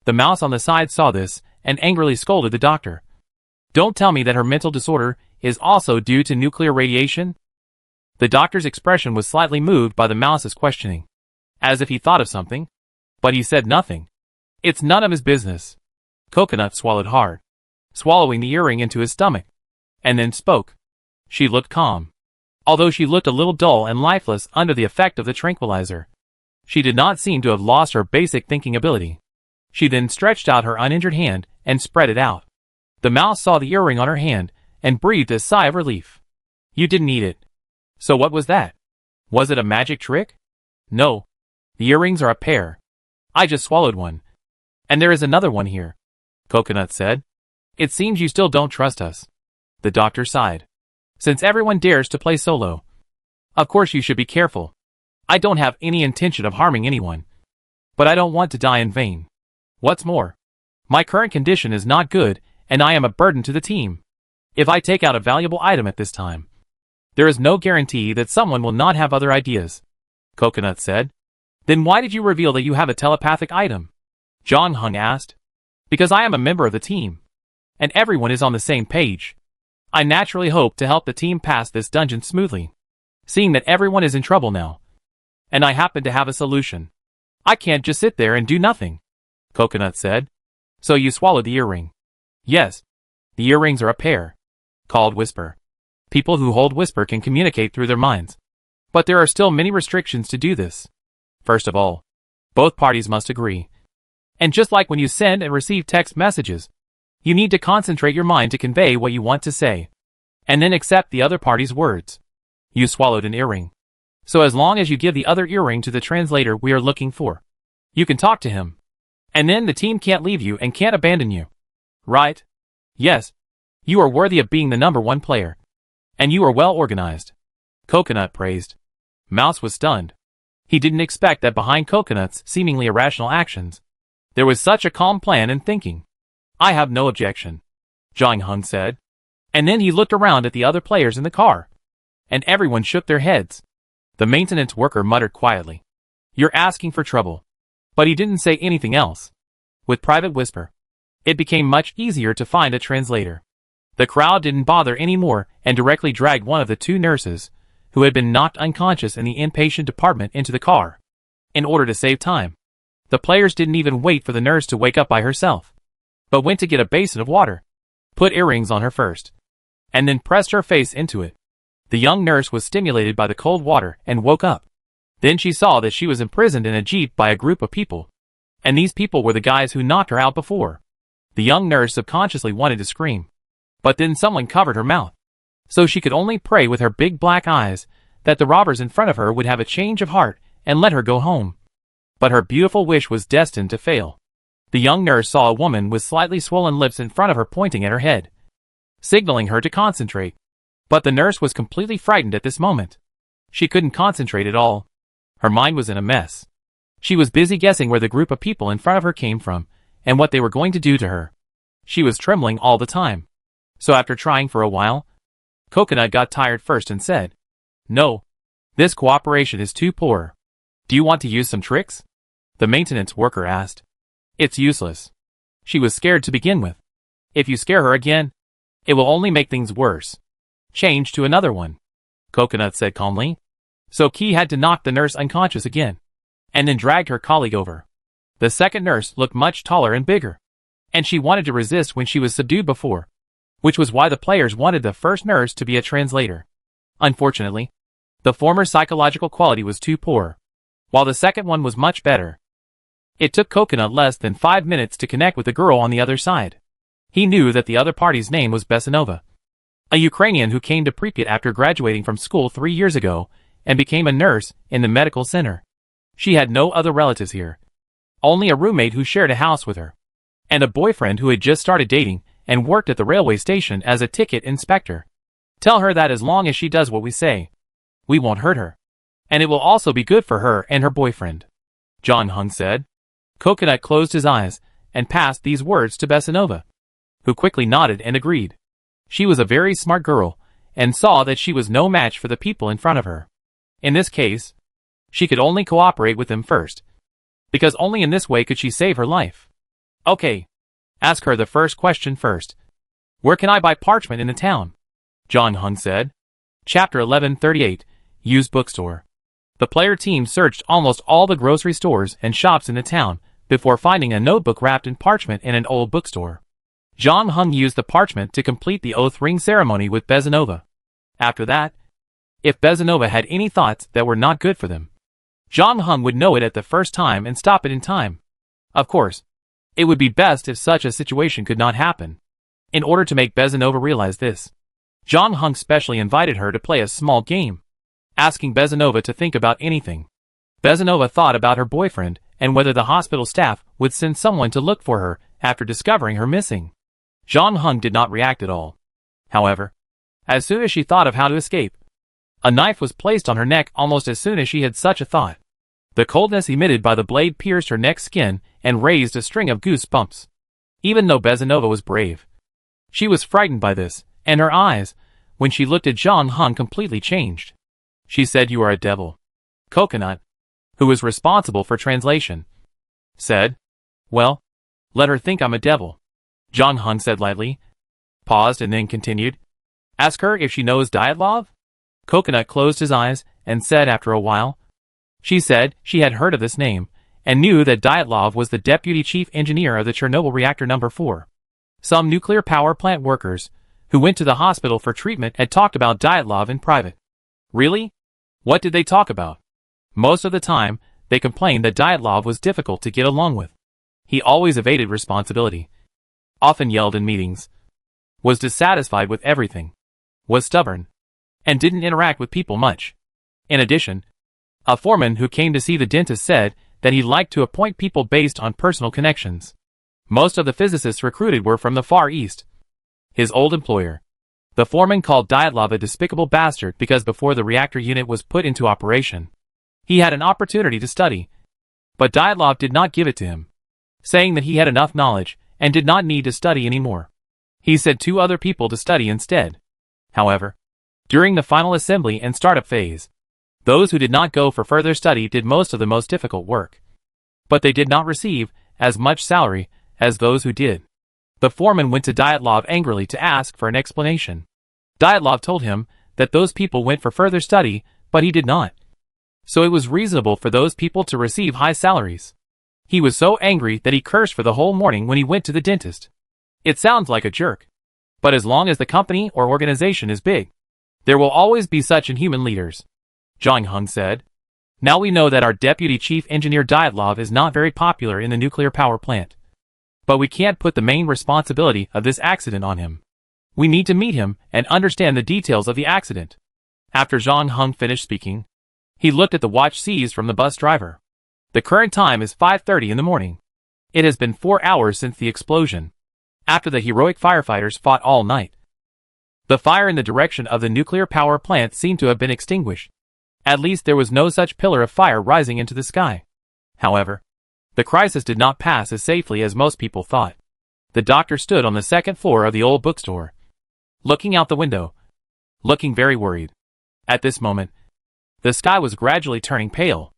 The mouse on the side saw this and angrily scolded the doctor. Don't tell me that her mental disorder is also due to nuclear radiation? The doctor's expression was slightly moved by the mouse's questioning, as if he thought of something, but he said nothing. It's none of his business. Coconut swallowed hard, swallowing the earring into his stomach, and then spoke. She looked calm, although she looked a little dull and lifeless under the effect of the tranquilizer. She did not seem to have lost her basic thinking ability. She then stretched out her uninjured hand and spread it out. The mouse saw the earring on her hand and breathed a sigh of relief. You didn't eat it. So what was that? Was it a magic trick? No. The earrings are a pair. I just swallowed one. And there is another one here, Coconut said. It seems you still don't trust us. The doctor sighed. Since everyone dares to play solo, of course you should be careful. I don't have any intention of harming anyone, but I don't want to die in vain. What's more, my current condition is not good, and I am a burden to the team. If I take out a valuable item at this time, there is no guarantee that someone will not have other ideas, Coconut said. Then why did you reveal that you have a telepathic item? Zhang Heng asked. Because I am a member of the team, and everyone is on the same page. I naturally hope to help the team pass this dungeon smoothly, seeing that everyone is in trouble now. And I happen to have a solution. I can't just sit there and do nothing, Coconut said. So you swallowed the earring? Yes. The earrings are a pair, called Whisper. People who hold Whisper can communicate through their minds. But there are still many restrictions to do this. First of all, both parties must agree. And just like when you send and receive text messages, you need to concentrate your mind to convey what you want to say, and then accept the other party's words. You swallowed an earring, So as long as you give the other earring to the translator we are looking for, you can talk to him. And then the team can't leave you and can't abandon you. Right? Yes. You are worthy of being the #1 player. And you are well organized. Coconut praised. Mouse was stunned. He didn't expect that behind Coconut's seemingly irrational actions, there was such a calm plan and thinking. I have no objection, John Hung said. And then he looked around at the other players in the car. And everyone shook their heads. The maintenance worker muttered quietly. You're asking for trouble. But he didn't say anything else. With private whisper, it became much easier to find a translator. The crowd didn't bother anymore and directly dragged one of the 2 nurses, who had been knocked unconscious in the inpatient department, into the car. In order to save time, the players didn't even wait for the nurse to wake up by herself, but went to get a basin of water, put earrings on her first, and then pressed her face into it. The young nurse was stimulated by the cold water and woke up. Then she saw that she was imprisoned in a jeep by a group of people, and these people were the guys who knocked her out before. The young nurse subconsciously wanted to scream, but then someone covered her mouth, so she could only pray with her big black eyes that the robbers in front of her would have a change of heart and let her go home. But her beautiful wish was destined to fail. The young nurse saw a woman with slightly swollen lips in front of her pointing at her head, signaling her to concentrate. But the nurse was completely frightened at this moment. She couldn't concentrate at all. Her mind was in a mess. She was busy guessing where the group of people in front of her came from and what they were going to do to her. She was trembling all the time. So after trying for a while, Coconut got tired first and said, No, this cooperation is too poor. Do you want to use some tricks? The maintenance worker asked. It's useless. She was scared to begin with. If you scare her again, it will only make things worse. Change to another one, Coconut said calmly. So Key had to knock the nurse unconscious again, and then dragged her colleague over. The second nurse looked much taller and bigger, and she wanted to resist when she was subdued before, which was why the players wanted the first nurse to be a translator. Unfortunately, the former psychological quality was too poor, while the second one was much better. It took Coconut less than 5 minutes to connect with the girl on the other side. He knew that the other party's name was Besanova, a Ukrainian who came to Pripyat after graduating from school 3 years ago and became a nurse in the medical center. She had no other relatives here, only a roommate who shared a house with her, and a boyfriend who had just started dating and worked at the railway station as a ticket inspector. Tell her that as long as she does what we say, we won't hurt her, and it will also be good for her and her boyfriend, John Hung said. Coconut closed his eyes and passed these words to Besanova, who quickly nodded and agreed. She was a very smart girl and saw that she was no match for the people in front of her. In this case, she could only cooperate with them first, because only in this way could she save her life. Okay, ask her the first question first. Where can I buy parchment in the town? John Hung said. Chapter 1138, Used Bookstore. The player team searched almost all the grocery stores and shops in the town before finding a notebook wrapped in parchment in an old bookstore. John Hung used the parchment to complete the oath ring ceremony with Besanova. After that, if Besanova had any thoughts that were not good for them, John Hung would know it at the first time and stop it in time. Of course, it would be best if such a situation could not happen. In order to make Besanova realize this, John Hung specially invited her to play a small game, asking Besanova to think about anything. Besanova thought about her boyfriend and whether the hospital staff would send someone to look for her after discovering her missing. John Hung did not react at all. However, as soon as she thought of how to escape, a knife was placed on her neck almost as soon as she had such a thought. The coldness emitted by the blade pierced her neck skin and raised a string of goosebumps. Even though Besanova was brave, she was frightened by this, and her eyes, when she looked at John Hung, completely changed. She said, "You are a devil." Coconut, who was responsible for translation, said, "Well, let her think I'm a devil." John Hung said lightly, paused and then continued, "Ask her if she knows Dyatlov?" Coconut closed his eyes and said after a while. She said she had heard of this name and knew that Dyatlov was the deputy chief engineer of the Chernobyl reactor number 4. Some nuclear power plant workers who went to the hospital for treatment had talked about Dyatlov in private. Really? What did they talk about? Most of the time, they complained that Dyatlov was difficult to get along with. He always evaded responsibility, often yelled in meetings, was dissatisfied with everything, was stubborn, and didn't interact with people much. In addition, A foreman who came to see the dentist said that he liked to appoint people based on personal connections. Most of the physicists recruited were from the Far East. His old employer. The foreman called Dyatlov a despicable bastard because before the reactor unit was put into operation, he had an opportunity to study. But Dyatlov did not give it to him, saying that he had enough knowledge and did not need to study anymore. He said 2 other people to study instead. However, during the final assembly and startup phase, those who did not go for further study did most of the most difficult work. But they did not receive as much salary as those who did. The foreman went to Dyatlov angrily to ask for an explanation. Dyatlov told him that those people went for further study, but he did not. So it was reasonable for those people to receive high salaries. He was so angry that he cursed for the whole morning when he went to the dentist. It sounds like a jerk. But as long as the company or organization is big, there will always be such inhuman leaders. Zhang Heng said. Now we know that our deputy chief engineer Dyatlov is not very popular in the nuclear power plant. But we can't put the main responsibility of this accident on him. We need to meet him and understand the details of the accident. After Zhang Heng finished speaking, he looked at the watch seized from the bus driver. The current time is 5:30 in the morning. It has been 4 hours since the explosion, after the heroic firefighters fought all night. The fire in the direction of the nuclear power plant seemed to have been extinguished. At least there was no such pillar of fire rising into the sky. However, the crisis did not pass as safely as most people thought. The doctor stood on the second floor of the old bookstore, looking out the window, looking very worried. At this moment, the sky was gradually turning pale,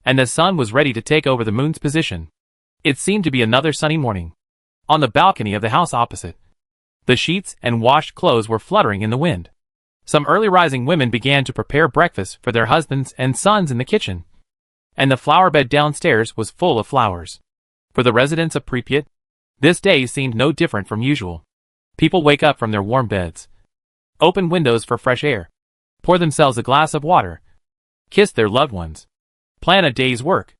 and the sun was ready to take over the moon's position. It seemed to be another sunny morning. On the balcony of the house opposite, the sheets and washed clothes were fluttering in the wind. Some early rising women began to prepare breakfast for their husbands and sons in the kitchen, and the flower bed downstairs was full of flowers. For the residents of Pripyat, this day seemed no different from usual. People wake up from their warm beds, open windows for fresh air, pour themselves a glass of water, kiss their loved ones, plan a day's work,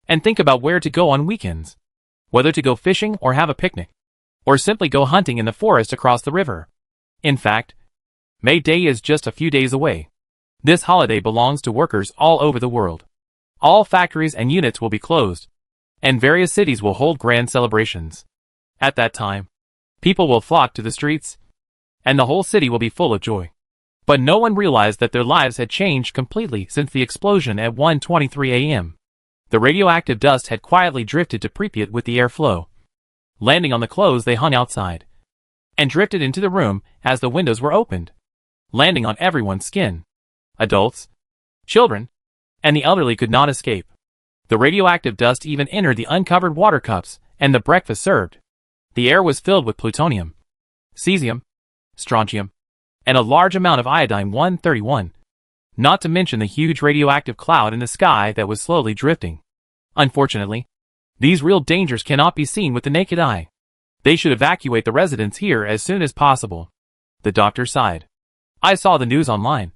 and think about where to go on weekends, whether to go fishing or have a picnic, or simply go hunting in the forest across the river. In fact, May Day is just a few days away. This holiday belongs to workers all over the world. All factories and units will be closed, and various cities will hold grand celebrations. At that time, people will flock to the streets, and the whole city will be full of joy. But no one realized that their lives had changed completely since the explosion at 1:23 a.m. The radioactive dust had quietly drifted to Pripyat with the airflow, landing on the clothes they hung outside, and drifted into the room as the windows were opened, landing on everyone's skin. Adults, children, and the elderly could not escape. The radioactive dust even entered the uncovered water cups and the breakfast served. The air was filled with plutonium, cesium, strontium, and a large amount of iodine-131, not to mention the huge radioactive cloud in the sky that was slowly drifting. Unfortunately, these real dangers cannot be seen with the naked eye. They should evacuate the residents here as soon as possible. The doctor sighed. I saw the news online,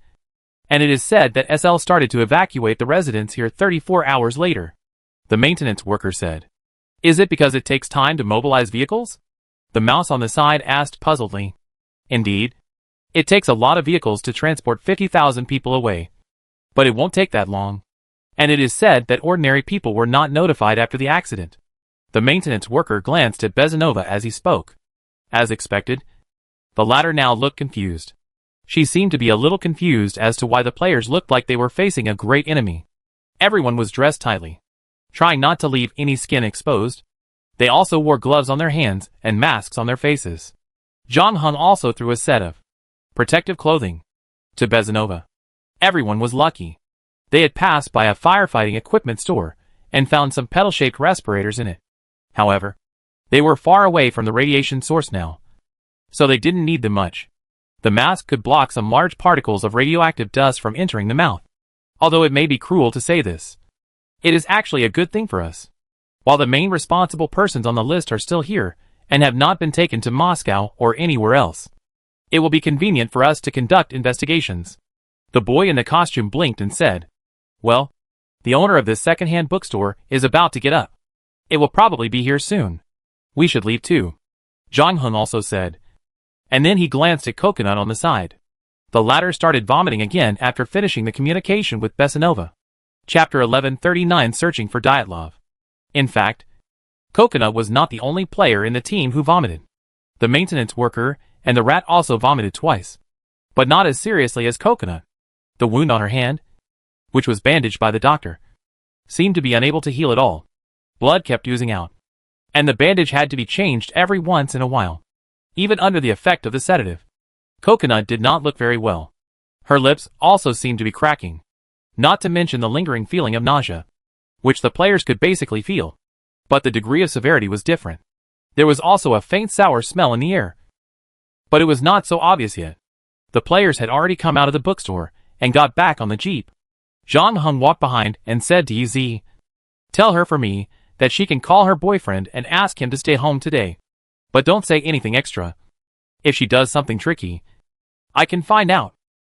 and it is said that SL started to evacuate the residents here 34 hours later. The maintenance worker said. Is it because it takes time to mobilize vehicles? The mouse on the side asked puzzledly. Indeed. It takes a lot of vehicles to transport 50,000 people away. But it won't take that long. And it is said that ordinary people were not notified after the accident. The maintenance worker glanced at Bezanova as he spoke. As expected, the latter now looked confused. She seemed to be a little confused as to why the players looked like they were facing a great enemy. Everyone was dressed tightly, trying not to leave any skin exposed. They also wore gloves on their hands and masks on their faces. Zhang Heng also threw a set of protective clothing to Bezanova. Everyone was lucky. They had passed by a firefighting equipment store and found some pedal-shaped respirators in it. However, they were far away from the radiation source now, so they didn't need them much. The mask could block some large particles of radioactive dust from entering the mouth. Although it may be cruel to say this, it is actually a good thing for us. While the main responsible persons on the list are still here and have not been taken to Moscow or anywhere else, it will be convenient for us to conduct investigations. The boy in the costume blinked and said, Well, the owner of this second-hand bookstore is about to get up. It will probably be here soon. We should leave too. Zhang Heng also said. And then he glanced at Coconut on the side. The latter started vomiting again after finishing the communication with Besanova. Chapter 1139 Searching for Dyatlov. In fact, Coconut was not the only player in the team who vomited. The maintenance worker and the rat also vomited twice. But not as seriously as Coconut. The wound on her hand, which was bandaged by the doctor, seemed to be unable to heal at all. Blood kept oozing out. And the bandage had to be changed every once in a while. Even under the effect of the sedative, Coconut did not look very well. Her lips also seemed to be cracking. Not to mention the lingering feeling of nausea, which the players could basically feel. But the degree of severity was different. There was also a faint sour smell in the air. But it was not so obvious yet. The players had already come out of the bookstore and got back on the jeep. John Hung walked behind and said to Yuzi, "Tell her for me that she can call her boyfriend and ask him to stay home today. But don't say anything extra. If she does something tricky, I can find out."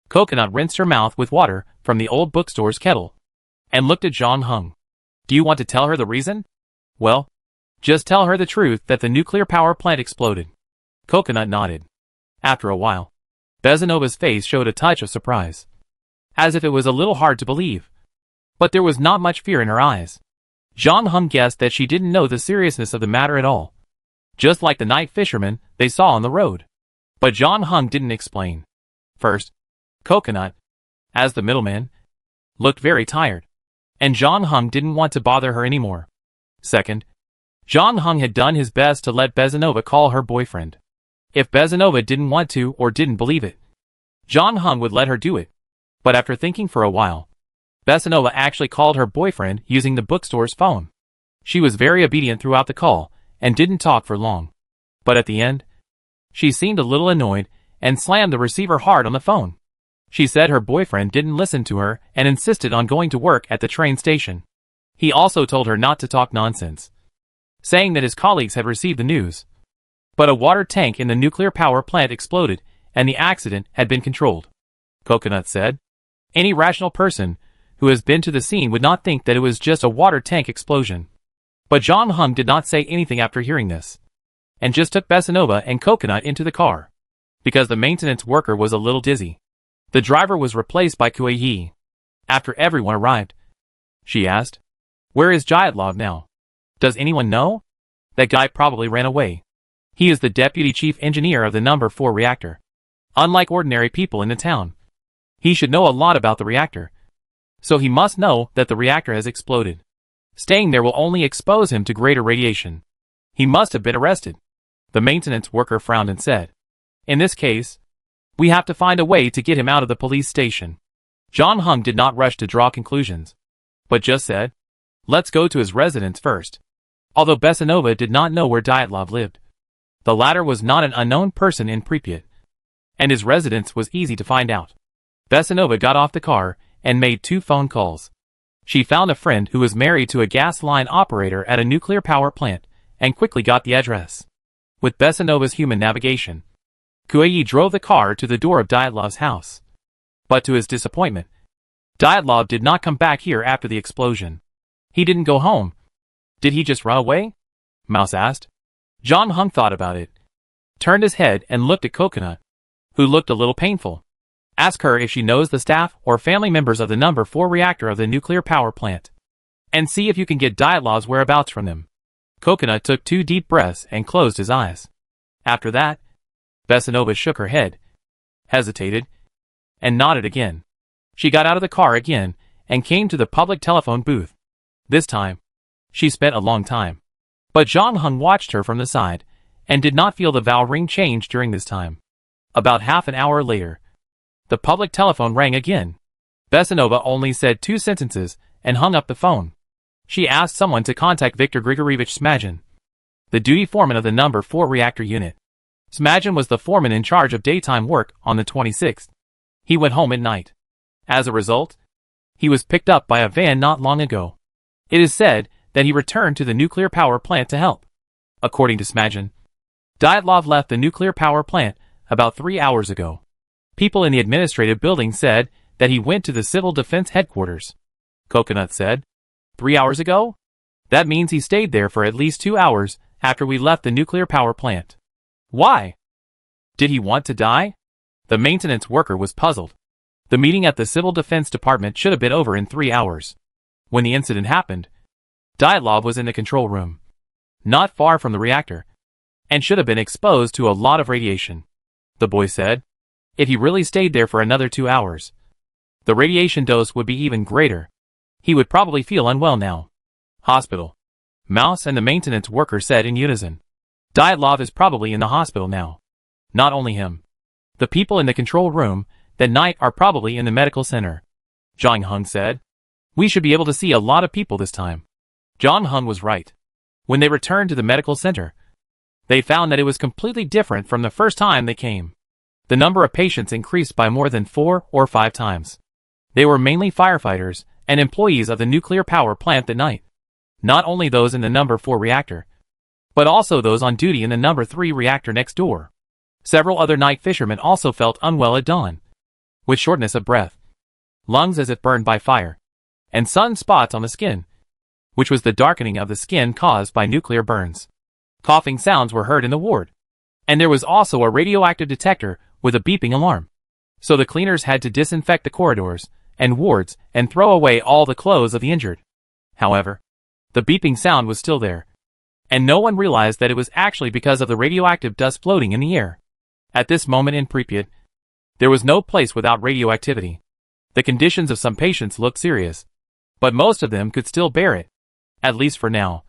Coconut rinsed her mouth with water from the old bookstore's kettle and looked at John Hung. "Do you want to tell her the reason?" "Well, just tell her the truth that the nuclear power plant exploded." Coconut nodded. After a while, Bezanova's face showed a touch of surprise, as if it was a little hard to believe. But there was not much fear in her eyes. John Hung guessed that she didn't know the seriousness of the matter at all, just like the night fisherman they saw on the road. But John Hung didn't explain. First, Coconut, as the middleman, looked very tired, and John Hung didn't want to bother her anymore. Second, John Hung had done his best to let Bezanova call her boyfriend. If Bezanova didn't want to or didn't believe it, John Hung would let her do it. But after thinking for a while, Bezanova actually called her boyfriend using the bookstore's phone. She was very obedient throughout the call and didn't talk for long. But at the end, she seemed a little annoyed and slammed the receiver hard on the phone. She said her boyfriend didn't listen to her and insisted on going to work at the train station. He also told her not to talk nonsense, saying that his colleagues had received the news. But a water tank in the nuclear power plant exploded and the accident had been controlled. Coconut said, "Any rational person who has been to the scene would not think that it was just a water tank explosion." But John Hung did not say anything after hearing this, and just took Bezanova and Coconut into the car, because the maintenance worker was a little dizzy. The driver was replaced by Kuei. After everyone arrived, she asked, "Where is Dyatlov now? Does anyone know?" "That guy probably ran away. He is the deputy chief engineer of the number 4 reactor. Unlike ordinary people in the town, he should know a lot about the reactor. So he must know that the reactor has exploded. Staying there will only expose him to greater radiation. He must have been arrested." The maintenance worker frowned and said, "In this case, we have to find a way to get him out of the police station." John Hung did not rush to draw conclusions, but just said, "Let's go to his residence first." Although Bezanova did not know where Dyatlov lived, the latter was not an unknown person in Pripyat, and his residence was easy to find out. Bezanova got off the car and made 2 phone calls. She found a friend who was married to a gas line operator at a nuclear power plant and quickly got the address. With Bezanova's human navigation, Kuei drove the car to the door of Dyatlov's house. But to his disappointment, Dyatlov did not come back here after the explosion. He didn't go home. Did he just run away? Mouse asked. John Hung thought about it, turned his head and looked at Coconut, who looked a little painful. Ask her if she knows the staff or family members of the number 4 reactor of the nuclear power plant, and see if you can get Dyatlov's whereabouts from them. Coconut took 2 deep breaths and closed his eyes. After that, Bezanova shook her head, hesitated, and nodded again. She got out of the car again and came to the public telephone booth. This time, she spent a long time. But John Hung watched her from the side and did not feel the vowel ring change during this time. About half an hour later, the public telephone rang again. Bezanova only said 2 sentences and hung up the phone. She asked someone to contact Viktor Grigorievich Smagin, the duty foreman of the number 4 reactor unit. Smagin was the foreman in charge of daytime work on the 26th. He went home at night. As a result, he was picked up by a van not long ago. It is said that he returned to the nuclear power plant to help. According to Smagin, Dyatlov left the nuclear power plant about 3 hours ago. People in the administrative building said that he went to the civil defense headquarters. Coconut said, 3 hours ago? That means he stayed there for at least 2 hours after we left the nuclear power plant. Why? Did he want to die? The maintenance worker was puzzled. The meeting at the civil defense department should have been over in 3 hours. When the incident happened, Dyatlov was in the control room, not far from the reactor, and should have been exposed to a lot of radiation. The boy said, if he really stayed there for another 2 hours, the radiation dose would be even greater. He would probably feel unwell now. Hospital. Mouse and the maintenance worker said in unison. Dyatlov is probably in the hospital now. Not only him. The people in the control room that night are probably in the medical center. Zhang Heng said. We should be able to see a lot of people this time. Zhang Heng was right. When they returned to the medical center, they found that it was completely different from the first time they came. The number of patients increased by more than 4 or 5 times. They were mainly firefighters and employees of the nuclear power plant that night. Not only those in the number 4 reactor, but also those on duty in the number 3 reactor next door. Several other night fishermen also felt unwell at dawn, with shortness of breath, lungs as if burned by fire, and sun spots on the skin, which was the darkening of the skin caused by nuclear burns. Coughing sounds were heard in the ward, and there was also a radioactive detector with a beeping alarm. So the cleaners had to disinfect the corridors and wards and throw away all the clothes of the injured. However, the beeping sound was still there, and no one realized that it was actually because of the radioactive dust floating in the air. At this moment in Pripyat, there was no place without radioactivity. The conditions of some patients looked serious, but most of them could still bear it, at least for now.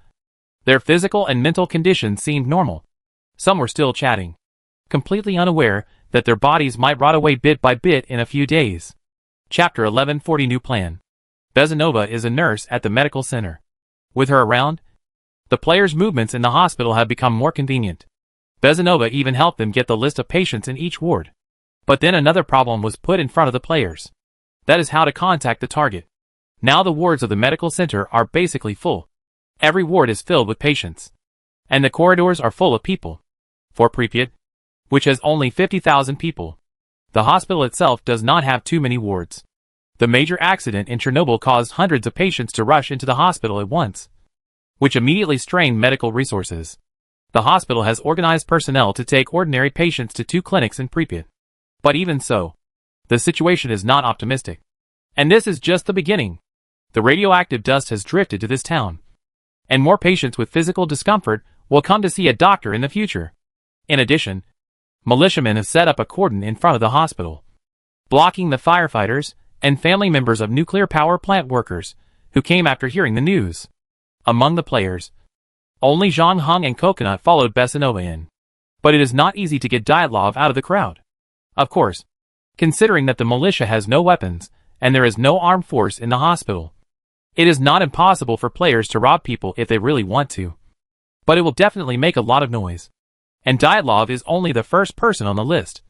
Their physical and mental conditions seemed normal. Some were still chatting, completely unaware that their bodies might rot away bit by bit in a few days. Chapter 1140 New Plan. Bezanova is a nurse at the medical center. With her around, the players' movements in the hospital have become more convenient. Bezanova even helped them get the list of patients in each ward. But then another problem was put in front of the players. That is how to contact the target. Now the wards of the medical center are basically full. Every ward is filled with patients, and the corridors are full of people. For Pripyat, which has only 50,000 people, the hospital itself does not have too many wards. The major accident in Chernobyl caused hundreds of patients to rush into the hospital at once, which immediately strained medical resources. The hospital has organized personnel to take ordinary patients to 2 clinics in Pripyat. But even so, the situation is not optimistic. And this is just the beginning. The radioactive dust has drifted to this town, and more patients with physical discomfort will come to see a doctor in the future. In addition, militiamen have set up a cordon in front of the hospital, blocking the firefighters and family members of nuclear power plant workers who came after hearing the news. Among the players, only Zhang Heng and Coconut followed Bezanova in. But it is not easy to get Dyatlov out of the crowd. Of course, considering that the militia has no weapons and there is no armed force in the hospital, it is not impossible for players to rob people if they really want to. But it will definitely make a lot of noise. And Dyatlov is only the first person on the list,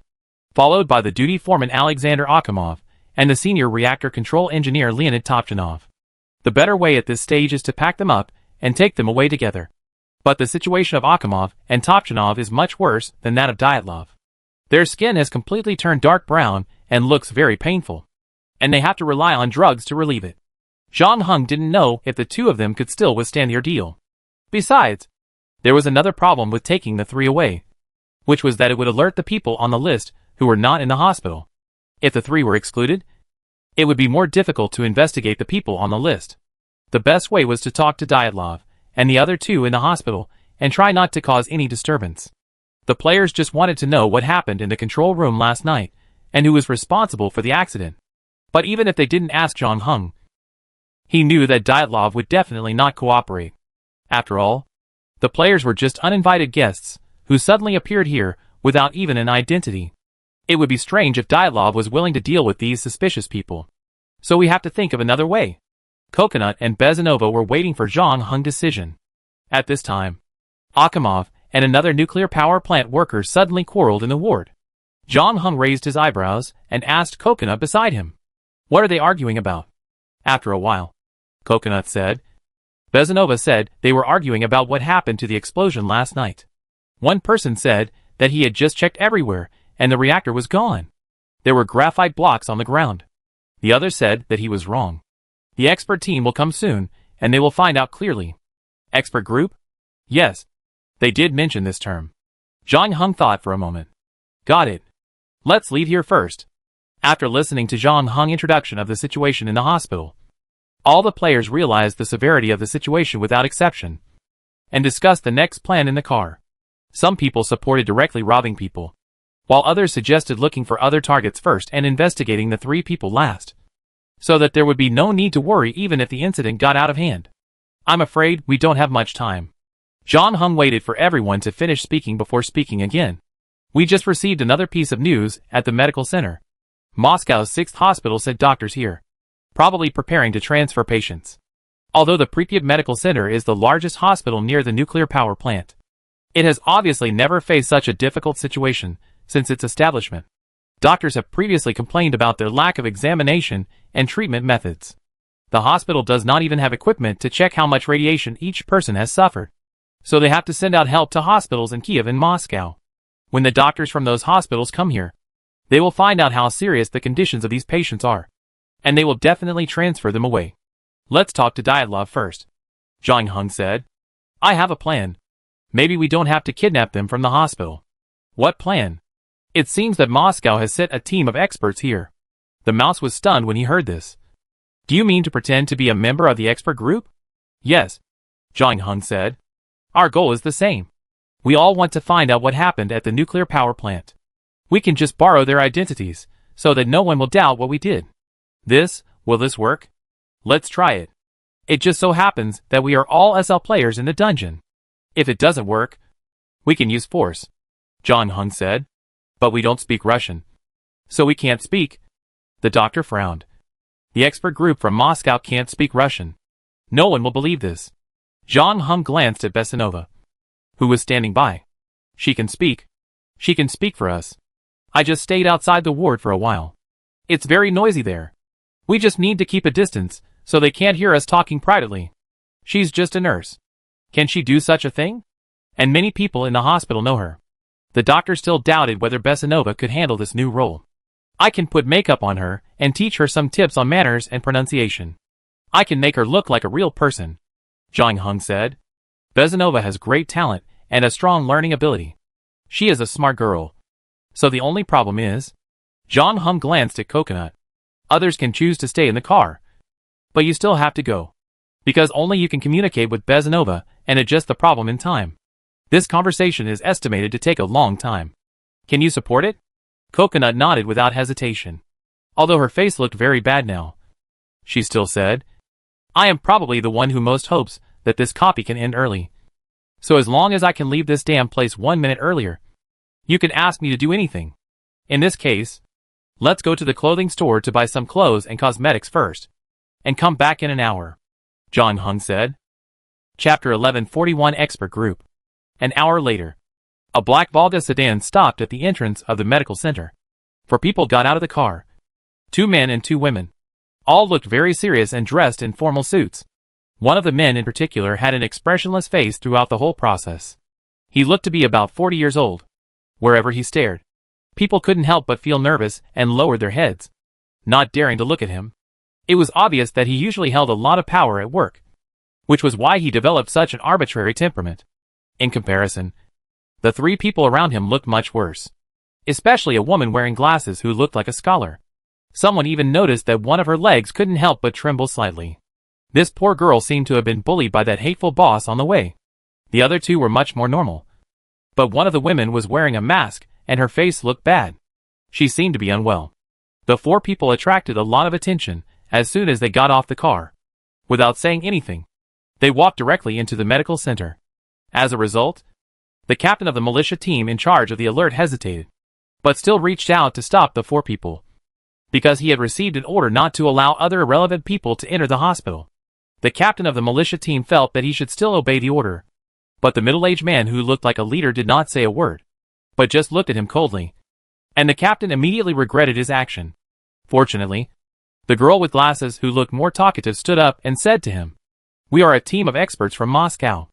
followed by the duty foreman Alexander Akimov and the senior reactor control engineer Leonid Topchanov. The better way at this stage is to pack them up and take them away together. But the situation of Akimov and Topchanov is much worse than that of Dyatlov. Their skin has completely turned dark brown and looks very painful, and they have to rely on drugs to relieve it. Zhang Heng didn't know if the 2 of them could still withstand the ordeal. Besides, there was another problem with taking the 3 away, which was that it would alert the people on the list who were not in the hospital. If the 3 were excluded, it would be more difficult to investigate the people on the list. The best way was to talk to Dyatlov and the other 2 in the hospital and try not to cause any disturbance. The players just wanted to know what happened in the control room last night and who was responsible for the accident. But even if they didn't ask Zhang Heng, he knew that Dyatlov would definitely not cooperate. After all, the players were just uninvited guests who suddenly appeared here without even an identity. It would be strange if Dyatlov was willing to deal with these suspicious people. So we have to think of another way. Coconut and Bezanova were waiting for Zhang Heng's decision. At this time, Akimov and another nuclear power plant worker suddenly quarreled in the ward. Zhang Heng raised his eyebrows and asked Coconut beside him, "What are they arguing about?" After a while, Coconut said, Bezanova said they were arguing about what happened to the explosion last night. One person said that he had just checked everywhere and the reactor was gone. There were graphite blocks on the ground. The other said that he was wrong. The expert team will come soon and they will find out clearly. Expert group? Yes, they did mention this term. Zhang Heng thought for a moment. Got it. Let's leave here first. After listening to Zhang Heng's introduction of the situation in the hospital, All the players realized the severity of the situation without exception, and discussed the next plan in the car. Some people supported directly robbing people, while others suggested looking for other targets first and investigating the 3 people last, so that there would be no need to worry even if the incident got out of hand. I'm afraid we don't have much time. John Hung waited for everyone to finish speaking before speaking again. We just received another piece of news at the medical center. Moscow's 6th hospital sent doctors here, probably preparing to transfer patients. Although the Pripyat Medical Center is the largest hospital near the nuclear power plant, it has obviously never faced such a difficult situation since its establishment. Doctors have previously complained about their lack of examination and treatment methods. The hospital does not even have equipment to check how much radiation each person has suffered, so they have to send out help to hospitals in Kiev and Moscow. When the doctors from those hospitals come here, they will find out how serious the conditions of these patients are, and they will definitely transfer them away. Let's talk to Dyatlov first, John Hung said. I have a plan. Maybe we don't have to kidnap them from the hospital. What plan? It seems that Moscow has sent a team of experts here. The mouse was stunned when he heard this. Do you mean to pretend to be a member of the expert group? Yes, John Hung said. Our goal is the same. We all want to find out what happened at the nuclear power plant. We can just borrow their identities, so that no one will doubt what we did. Will this work? Let's try it. It just so happens that we are all SL players in the dungeon. If it doesn't work, we can use force, John Hung said. But we don't speak Russian, so we can't speak. The doctor frowned. The expert group from Moscow can't speak Russian. No one will believe this. John Hung glanced at Besanova, who was standing by. She can speak. She can speak for us. I just stayed outside the ward for a while. It's very noisy there. We just need to keep a distance, so they can't hear us talking privately. She's just a nurse. Can she do such a thing? And many people in the hospital know her. The doctor still doubted whether Besanova could handle this new role. I can put makeup on her and teach her some tips on manners and pronunciation. I can make her look like a real person, John Hung said. Besanova has great talent and a strong learning ability. She is a smart girl. So the only problem is... John Hung glanced at Coconut. Others can choose to stay in the car, but you still have to go, because only you can communicate with Besanova and adjust the problem in time. This conversation is estimated to take a long time. Can you support it? Coconut nodded without hesitation, although her face looked very bad now. She still said, I am probably the one who most hopes that this copy can end early. So as long as I can leave this damn place 1 minute earlier, you can ask me to do anything. In this case, let's go to the clothing store to buy some clothes and cosmetics first, and come back in an hour, John Hung said. Chapter 1141 Expert Group. An hour later, a black Volga sedan stopped at the entrance of the medical center. 4 people got out of the car. 2 men and 2 women. All looked very serious and dressed in formal suits. One of the men in particular had an expressionless face throughout the whole process. He looked to be about 40 years old. Wherever he stared, people couldn't help but feel nervous and lowered their heads, not daring to look at him. It was obvious that he usually held a lot of power at work, which was why he developed such an arbitrary temperament. In comparison, the 3 people around him looked much worse, especially a woman wearing glasses who looked like a scholar. Someone even noticed that one of her legs couldn't help but tremble slightly. This poor girl seemed to have been bullied by that hateful boss on the way. The other 2 were much more normal. But one of the women was wearing a mask, and her face looked bad. She seemed to be unwell. The 4 people attracted a lot of attention as soon as they got off the car. Without saying anything, they walked directly into the medical center. As a result, the captain of the militia team in charge of the alert hesitated, but still reached out to stop the 4 people, because he had received an order not to allow other irrelevant people to enter the hospital. The captain of the militia team felt that he should still obey the order, but the middle-aged man who looked like a leader did not say a word, but just looked at him coldly, and the captain immediately regretted his action. Fortunately, the girl with glasses who looked more talkative stood up and said to him, We are a team of experts from Moscow.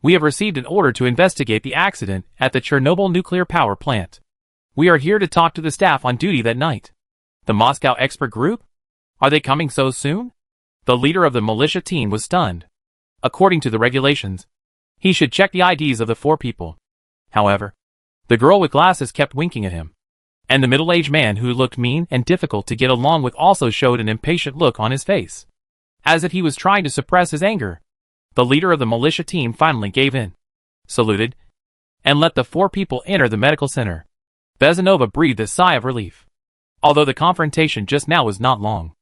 We have received an order to investigate the accident at the Chernobyl nuclear power plant. We are here to talk to the staff on duty that night. The Moscow expert group? Are they coming so soon? The leader of the militia team was stunned. According to the regulations, he should check the IDs of the 4 people. However, the girl with glasses kept winking at him, and the middle-aged man who looked mean and difficult to get along with also showed an impatient look on his face. as if he was trying to suppress his anger. The leader of the militia team finally gave in, saluted, and let the 4 people enter the medical center. Bezanova breathed a sigh of relief. Although the confrontation just now was not long,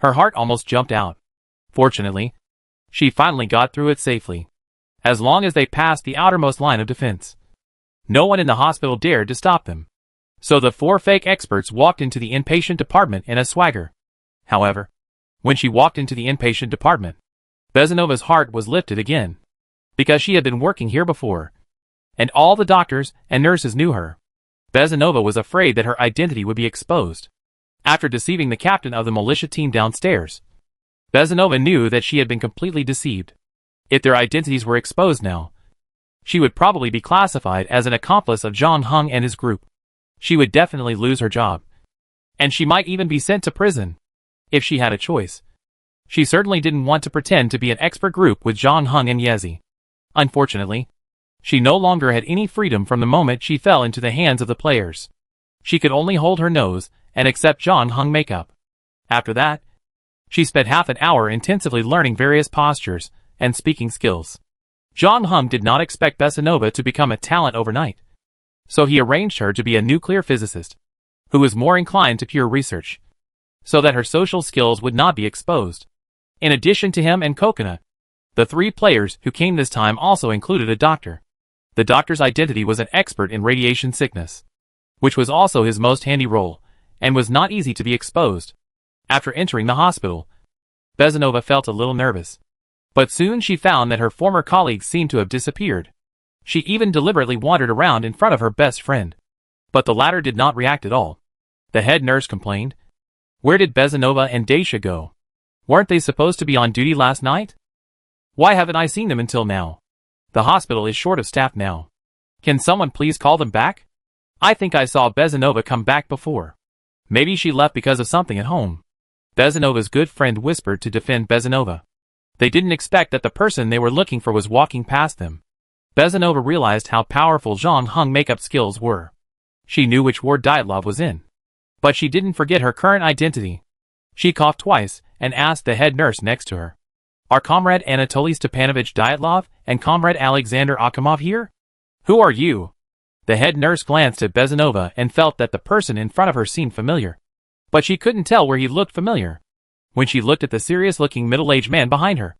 her heart almost jumped out. Fortunately, she finally got through it safely. As long as they passed the outermost line of defense, no one in the hospital dared to stop them. So the 4 fake experts walked into the inpatient department in a swagger. However, when she walked into the inpatient department, Bezanova's heart was lifted again, because she had been working here before, and all the doctors and nurses knew her. Bezanova was afraid that her identity would be exposed. After deceiving the captain of the militia team downstairs, Bezanova knew that she had been completely deceived. If their identities were exposed now, she would probably be classified as an accomplice of John Hung and his group. She would definitely lose her job, and she might even be sent to prison. If she had a choice, she certainly didn't want to pretend to be an expert group with John Hung and Yezi. Unfortunately, she no longer had any freedom from the moment she fell into the hands of the players. She could only hold her nose and accept John Hung makeup. After that, she spent half an hour intensively learning various postures and speaking skills. John Hung did not expect Bezanova to become a talent overnight, so he arranged her to be a nuclear physicist, who was more inclined to pure research, so that her social skills would not be exposed. In addition to him and Coconut, the 3 players who came this time also included a doctor. The doctor's identity was an expert in radiation sickness, which was also his most handy role, and was not easy to be exposed. After entering the hospital, Bezanova felt a little nervous, but soon she found that her former colleagues seemed to have disappeared. She even deliberately wandered around in front of her best friend, but the latter did not react at all. The head nurse complained. Where did Bezanova and Daisha go? Weren't they supposed to be on duty last night? Why haven't I seen them until now? The hospital is short of staff now. Can someone please call them back? I think I saw Bezanova come back before. Maybe she left because of something at home. Bezanova's good friend whispered to defend Bezanova. They didn't expect that the person they were looking for was walking past them. Bezanova realized how powerful John Hung makeup skills were. She knew which ward Dyatlov was in, but she didn't forget her current identity. She coughed twice and asked the head nurse next to her, Are Comrade Anatoly Stepanovich Dyatlov and Comrade Alexander Akimov here? Who are you? The head nurse glanced at Bezanova and felt that the person in front of her seemed familiar, but she couldn't tell where he looked familiar. When she looked at the serious-looking middle-aged man behind her,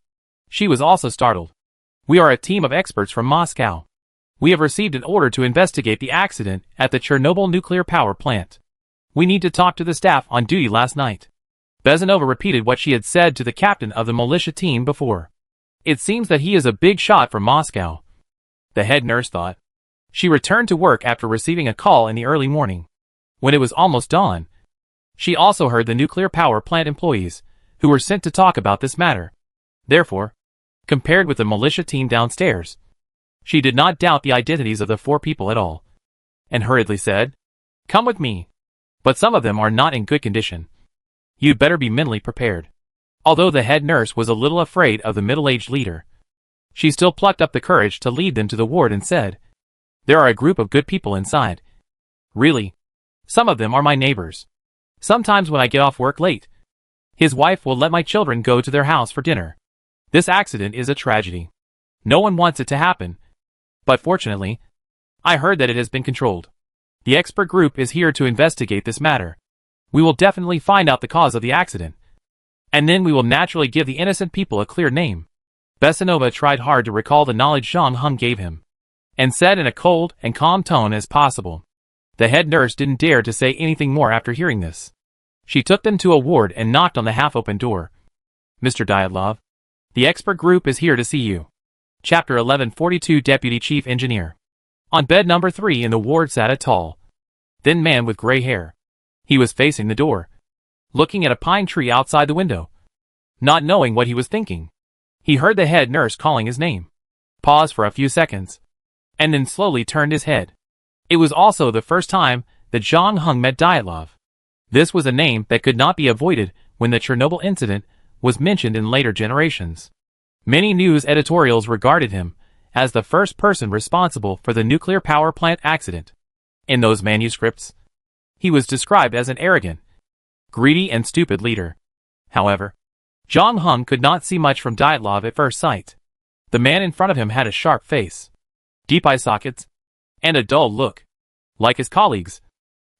she was also startled. We are a team of experts from Moscow. We have received an order to investigate the accident at the Chernobyl nuclear power plant. We need to talk to the staff on duty last night. Bezanova repeated what she had said to the captain of the militia team before. It seems that he is a big shot from Moscow, the head nurse thought. She returned to work after receiving a call in the early morning. When it was almost dawn, she also heard the nuclear power plant employees, who were sent to talk about this matter. Therefore, compared with the militia team downstairs, she did not doubt the identities of the 4 people at all, and hurriedly said, Come with me. But some of them are not in good condition. You'd better be mentally prepared. Although the head nurse was a little afraid of the middle-aged leader, she still plucked up the courage to lead them to the ward and said, There are a group of good people inside. Really? Some of them are my neighbors. Sometimes when I get off work late, his wife will let my children go to their house for dinner. This accident is a tragedy. No one wants it to happen. But fortunately, I heard that it has been controlled. The expert group is here to investigate this matter. We will definitely find out the cause of the accident, and then we will naturally give the innocent people a clear name. Bezanova tried hard to recall the knowledge John Hung gave him, and said in a cold and calm tone as possible. The head nurse didn't dare to say anything more after hearing this. She took them to a ward and knocked on the half-open door. Mr. Dyatlov, the expert group is here to see you. Chapter 1142 Deputy Chief Engineer. On bed number 3 in the ward sat a tall, thin man with gray hair. He was facing the door, looking at a pine tree outside the window. Not knowing what he was thinking, he heard the head nurse calling his name, paused for a few seconds, and then slowly turned his head. It was also the first time that John Hung met Dyatlov. This was a name that could not be avoided when the Chernobyl incident was mentioned in later generations. Many news editorials regarded him as the first person responsible for the nuclear power plant accident. In those manuscripts, he was described as an arrogant, greedy and stupid leader. However, John Hung could not see much from Dyatlov at first sight. The man in front of him had a sharp face, deep eye sockets, and a dull look. Like his colleagues,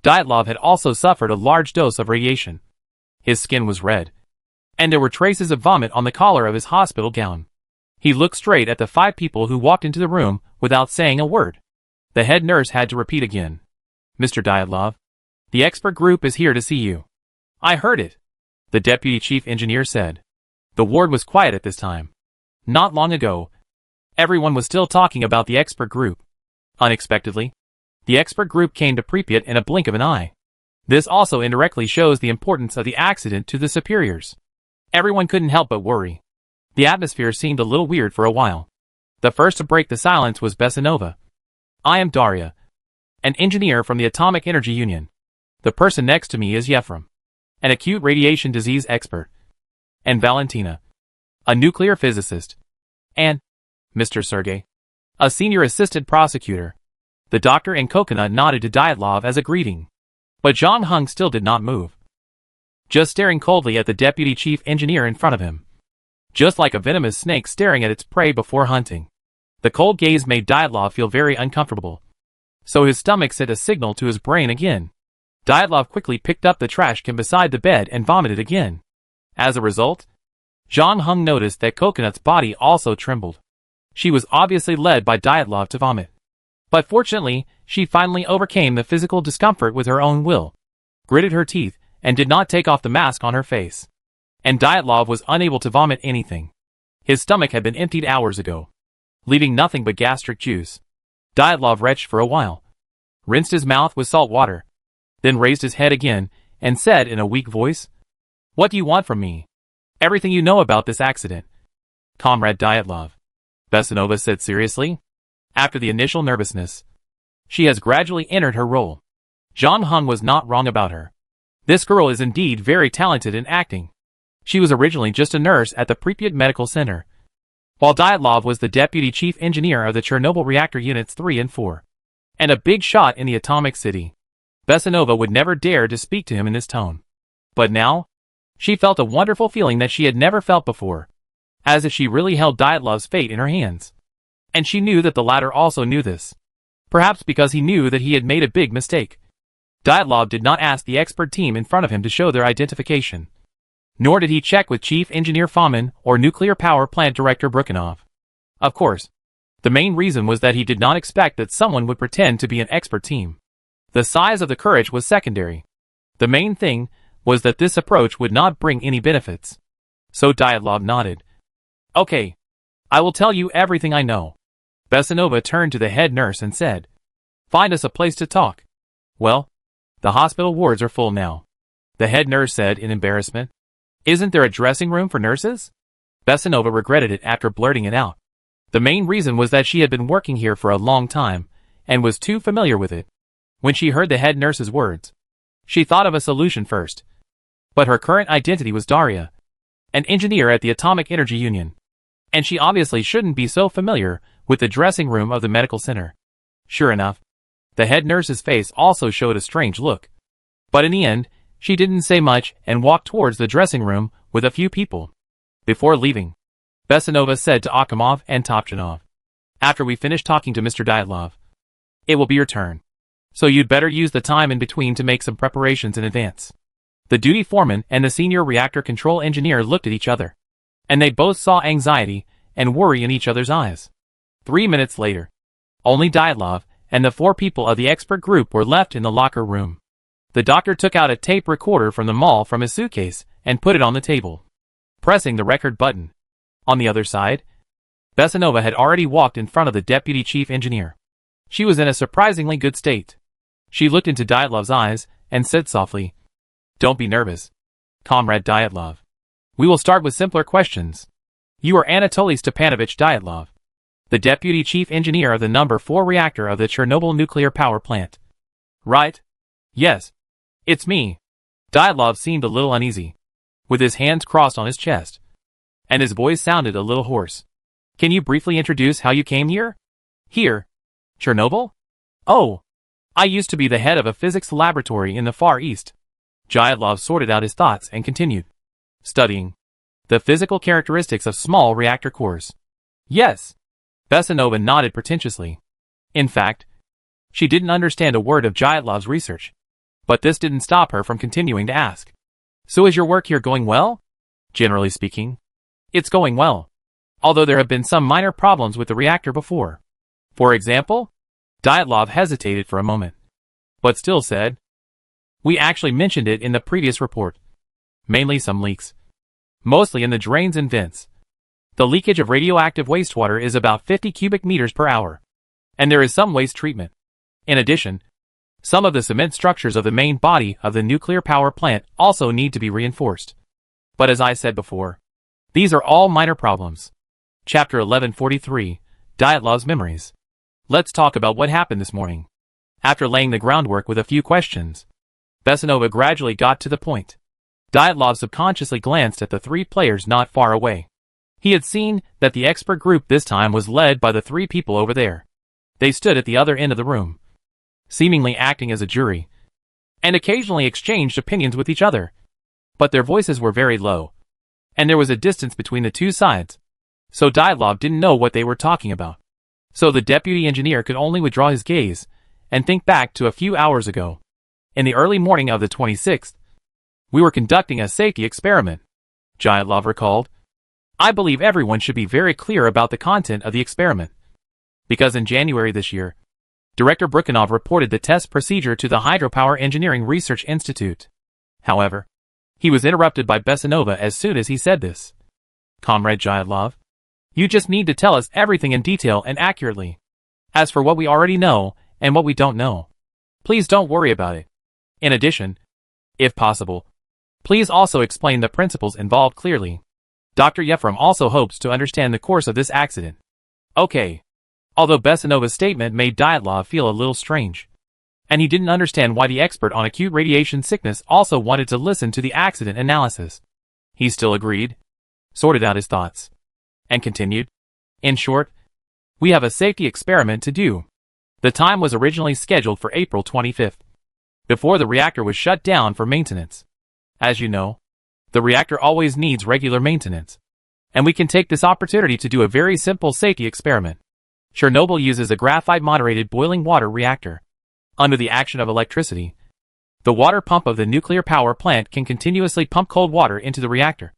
Dyatlov had also suffered a large dose of radiation. His skin was red, and there were traces of vomit on the collar of his hospital gown. He looked straight at the 5 people who walked into the room without saying a word. The head nurse had to repeat again. "Mr. Dyatlov, the expert group is here to see you." "I heard it," the deputy chief engineer said. The ward was quiet at this time. Not long ago, everyone was still talking about the expert group. Unexpectedly, the expert group came to Pripyat in a blink of an eye. This also indirectly shows the importance of the accident to the superiors. Everyone couldn't help but worry. The atmosphere seemed a little weird for a while. The first to break the silence was Besanova. "I am Daria, an engineer from the Atomic Energy Union. The person next to me is Yefrem, an acute radiation disease expert. And Valentina, a nuclear physicist. And Mr. Sergey, a senior assistant prosecutor." The doctor and Coconut nodded to Dyatlov as a greeting. But John Hung still did not move, just staring coldly at the deputy chief engineer in front of him, just like a venomous snake staring at its prey before hunting. The cold gaze made Dyatlov feel very uncomfortable, so his stomach sent a signal to his brain again. Dyatlov quickly picked up the trash can beside the bed and vomited again. As a result, John Hung noticed that Coconut's body also trembled. She was obviously led by Dyatlov to vomit. But fortunately, she finally overcame the physical discomfort with her own will, gritted her teeth, and did not take off the mask on her face. And Dyatlov was unable to vomit anything. His stomach had been emptied hours ago, leaving nothing but gastric juice. Dyatlov retched for a while, rinsed his mouth with salt water, then raised his head again, and said in a weak voice, "What do you want from me?" "Everything you know about this accident, Comrade Dyatlov," Besanova said seriously. After the initial nervousness, she has gradually entered her role. John Hung was not wrong about her. This girl is indeed very talented in acting. She was originally just a nurse at the Pripyat Medical Center, while Dyatlov was the deputy chief engineer of the Chernobyl reactor units 3 and 4, and a big shot in the atomic city. Besanova would never dare to speak to him in this tone. But now, she felt a wonderful feeling that she had never felt before, as if she really held Dyatlov's fate in her hands. And she knew that the latter also knew this, perhaps because he knew that he had made a big mistake. Dyatlov did not ask the expert team in front of him to show their identification, nor did he check with Chief Engineer Fomin or Nuclear Power Plant Director Brukhanov. Of course, the main reason was that he did not expect that someone would pretend to be an expert team. The size of the courage was secondary. The main thing was that this approach would not bring any benefits. So Dyatlov nodded. "Okay, I will tell you everything I know." Besanova turned to the head nurse and said, "Find us a place to talk." "Well, the hospital wards are full now," the head nurse said in embarrassment. "Isn't there a dressing room for nurses?" Besanova regretted it after blurting it out. The main reason was that she had been working here for a long time, and was too familiar with it. When she heard the head nurse's words, she thought of a solution first. But her current identity was Daria, an engineer at the Atomic Energy Union, and she obviously shouldn't be so familiar with the dressing room of the medical center. Sure enough, the head nurse's face also showed a strange look. But in the end, she didn't say much and walked towards the dressing room with a few people. Before leaving, Besanova said to Akhimov and Topchanov, "After we finish talking to Mr. Dyatlov, it will be your turn. So you'd better use the time in between to make some preparations in advance." The duty foreman and the senior reactor control engineer looked at each other, and they both saw anxiety and worry in each other's eyes. 3 minutes later, only Dyatlov and the 4 people of the expert group were left in the locker room. The doctor took out a tape recorder from the mall from his suitcase and put it on the table, pressing the record button. On the other side, Besanova had already walked in front of the deputy chief engineer. She was in a surprisingly good state. She looked into Dyatlov's eyes and said softly, "Don't be nervous, Comrade Dyatlov. We will start with simpler questions. You are Anatoly Stepanovich Dyatlov, the deputy chief engineer of the number 4 reactor of the Chernobyl nuclear power plant." "Right. Yes. It's me." Dyatlov seemed a little uneasy, with his hands crossed on his chest, and his voice sounded a little hoarse. "Can you briefly introduce how you came here?" "Here? Chernobyl? Oh, I used to be the head of a physics laboratory in the Far East." Dyatlov sorted out his thoughts and continued, "Studying The physical characteristics of small reactor cores. Yes. Besanova nodded pretentiously. In fact, she didn't understand a word of Dyatlov's research. But this didn't stop her from continuing to ask. So is your work here going well? Generally speaking, it's going well. Although there have been some minor problems with the reactor before. For example? Dyatlov hesitated for a moment. But still said, we actually mentioned it in the previous report. Mainly some leaks. Mostly in the drains and vents. The leakage of radioactive wastewater is about 50 cubic meters per hour. And there is some waste treatment. In addition, some of the cement structures of the main body of the nuclear power plant also need to be reinforced. But as I said before, these are all minor problems. Chapter 1143, Dyatlov's Memories. Let's talk about what happened this morning. After laying the groundwork with a few questions, Besanova gradually got to the point. Dyatlov subconsciously glanced at the three players not far away. He had seen that the expert group this time was led by the three people over there. They stood at the other end of the room, seemingly acting as a jury, and occasionally exchanged opinions with each other. But their voices were very low, and there was a distance between the two sides, so Dyatlov didn't know what they were talking about. So the deputy engineer could only withdraw his gaze and think back to a few hours ago. In the early morning of the 26th, we were conducting a safety experiment, Dyatlov recalled. I believe everyone should be very clear about the content of the experiment. Because in January this year, Director Brukhanov reported the test procedure to the Hydropower Engineering Research Institute. However, he was interrupted by Besanova as soon as he said this. Comrade Dyatlov, you just need to tell us everything in detail and accurately. As for what we already know and what we don't know, please don't worry about it. In addition, if possible, please also explain the principles involved clearly. Dr. Yefrem also hopes to understand the course of this accident. Okay. Although Besanova's statement made Dyatlov feel a little strange, and he didn't understand why the expert on acute radiation sickness also wanted to listen to the accident analysis. He still agreed, sorted out his thoughts, and continued. In short, we have a safety experiment to do. The time was originally scheduled for April 25th, before the reactor was shut down for maintenance. As you know, the reactor always needs regular maintenance, and we can take this opportunity to do a very simple safety experiment. Chernobyl uses a graphite-moderated boiling water reactor. Under the action of electricity, the water pump of the nuclear power plant can continuously pump cold water into the reactor,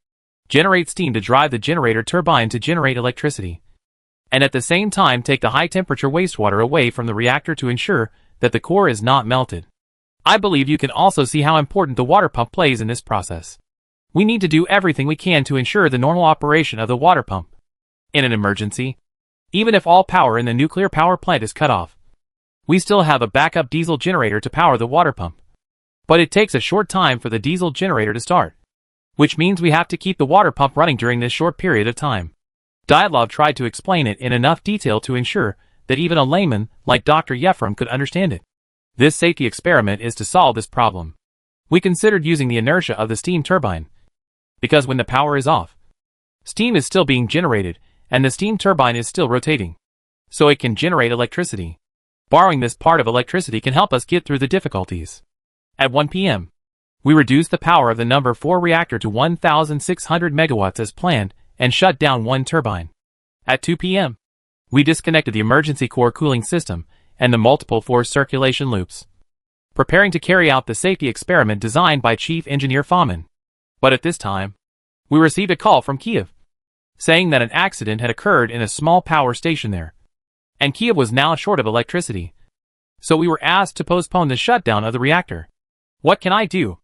generate steam to drive the generator turbine to generate electricity, and at the same time take the high-temperature wastewater away from the reactor to ensure that the core is not melted. I believe you can also see how important the water pump plays in this process. We need to do everything we can to ensure the normal operation of the water pump. In an emergency, even if all power in the nuclear power plant is cut off, we still have a backup diesel generator to power the water pump. But it takes a short time for the diesel generator to start, which means we have to keep the water pump running during this short period of time. Dyatlov tried to explain it in enough detail to ensure that even a layman like Dr. Yefrem could understand it. This safety experiment is to solve this problem. We considered using the inertia of the steam turbine, because when the power is off, steam is still being generated, and the steam turbine is still rotating, so it can generate electricity. Borrowing this part of electricity can help us get through the difficulties. At 1 p.m., we reduced the power of the number 4 reactor to 1,600 megawatts as planned and shut down one turbine. At 2 p.m., we disconnected the emergency core cooling system and the multiple force circulation loops, preparing to carry out the safety experiment designed by Chief Engineer Fomin. But at this time, we received a call from Kiev, saying that an accident had occurred in a small power station there, and Kiev was now short of electricity. So we were asked to postpone the shutdown of the reactor. What can I do?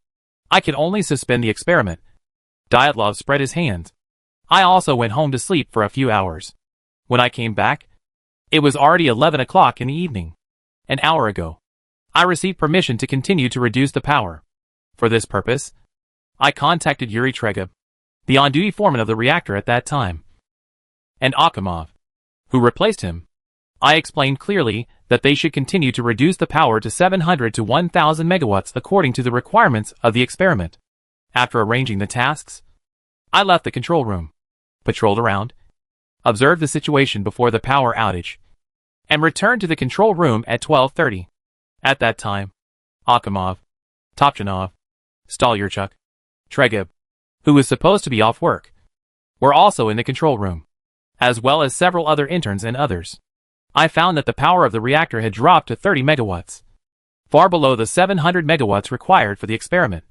I can only suspend the experiment. Dyatlov spread his hands. I also went home to sleep for a few hours. When I came back, it was already 11 o'clock in the evening. An hour ago, I received permission to continue to reduce the power. For this purpose, I contacted Yuri Tregub, the on-duty foreman of the reactor at that time, and Akimov, who replaced him. I explained clearly that they should continue to reduce the power to 700 to 1,000 megawatts according to the requirements of the experiment. After arranging the tasks, I left the control room, patrolled around, observed the situation before the power outage, and returned to the control room at 12:30. At that time, Akimov, Topchanov, Stolyarchuk, Tregub, who was supposed to be off work, were also in the control room, as well as several other interns and others. I found that the power of the reactor had dropped to 30 megawatts, far below the 700 megawatts required for the experiment.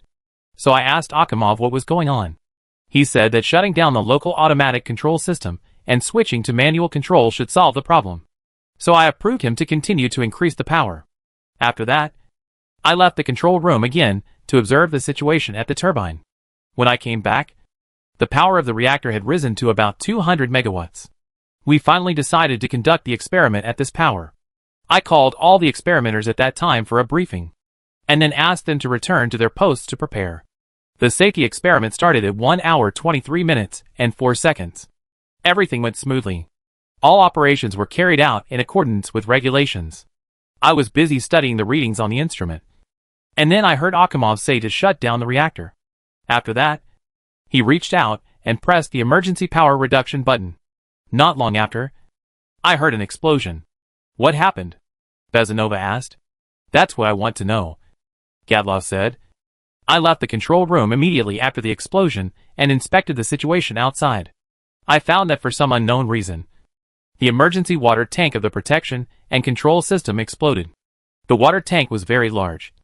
So I asked Akimov what was going on. He said that shutting down the local automatic control system and switching to manual control should solve the problem. So I approved him to continue to increase the power. After that, I left the control room again to observe the situation at the turbine. When I came back, the power of the reactor had risen to about 200 megawatts. We finally decided to conduct the experiment at this power. I called all the experimenters at that time for a briefing, and then asked them to return to their posts to prepare. The safety experiment started at 1 hour 23 minutes and 4 seconds. Everything went smoothly. All operations were carried out in accordance with regulations. I was busy studying the readings on the instrument, and then I heard Akimov say to shut down the reactor. After that, he reached out and pressed the emergency power reduction button. Not long after, I heard an explosion. What happened? Bezanova asked. That's what I want to know, Gadlov said. I left the control room immediately after the explosion and inspected the situation outside. I found that for some unknown reason, the emergency water tank of the protection and control system exploded. The water tank was very large,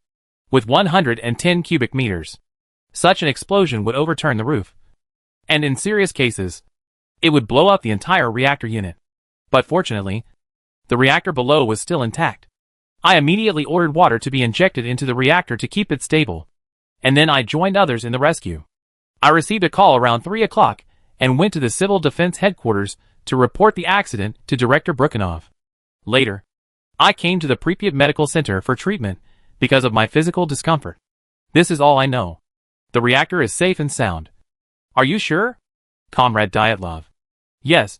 with 110 cubic meters. Such an explosion would overturn the roof, and in serious cases, it would blow up the entire reactor unit. But fortunately, the reactor below was still intact. I immediately ordered water to be injected into the reactor to keep it stable, and then I joined others in the rescue. I received a call around 3 o'clock and went to the Civil Defense Headquarters to report the accident to Director Brukhanov. Later, I came to the Pripyat Medical Center for treatment because of my physical discomfort. This is all I know. The reactor is safe and sound. Are you sure? Comrade Dyatlov. Yes,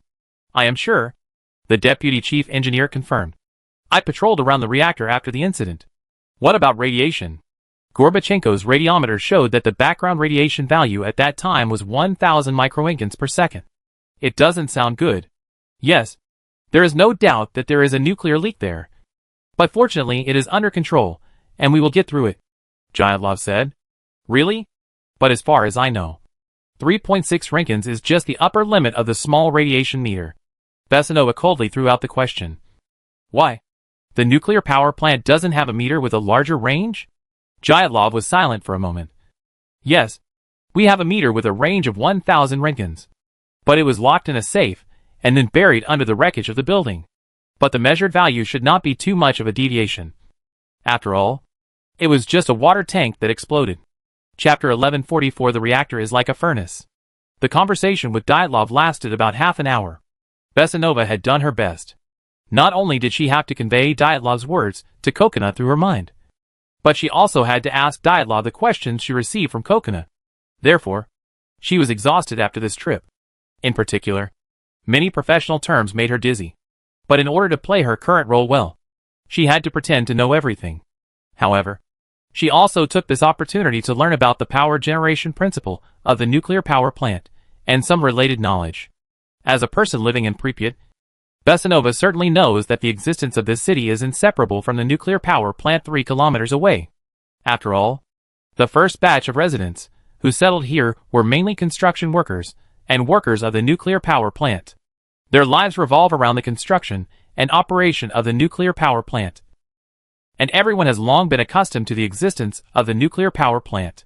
I am sure, the Deputy Chief Engineer confirmed. I patrolled around the reactor after the incident. What about radiation? Gorbachenko's radiometer showed that the background radiation value at that time was 1,000 microingens per second. It doesn't sound good. Yes, there is no doubt that there is a nuclear leak there. But fortunately it is under control, and we will get through it, Dyatlov said. Really? But as far as I know, 3.6 Roentgens is just the upper limit of the small radiation meter. Bezanova coldly threw out the question. Why? The nuclear power plant doesn't have a meter with a larger range? Dyatlov was silent for a moment. Yes, we have a meter with a range of 1,000 Roentgens. But it was locked in a safe, and then buried under the wreckage of the building. But the measured value should not be too much of a deviation. After all, it was just a water tank that exploded. Chapter 1144. The reactor is like a furnace. The conversation with Dyatlov lasted about half an hour. Bezanova had done her best. Not only did she have to convey Dyatlov's words to Kokina through her mind, but she also had to ask Dyatlov the questions she received from Kokina. Therefore, she was exhausted after this trip. In particular, many professional terms made her dizzy. But in order to play her current role well, she had to pretend to know everything. However, she also took this opportunity to learn about the power generation principle of the nuclear power plant and some related knowledge. As a person living in Pripyat, Bezanova certainly knows that the existence of this city is inseparable from the nuclear power plant 3 kilometers away. After all, the first batch of residents who settled here were mainly construction workers and workers of the nuclear power plant. Their lives revolve around the construction and operation of the nuclear power plant. And everyone has long been accustomed to the existence of the nuclear power plant.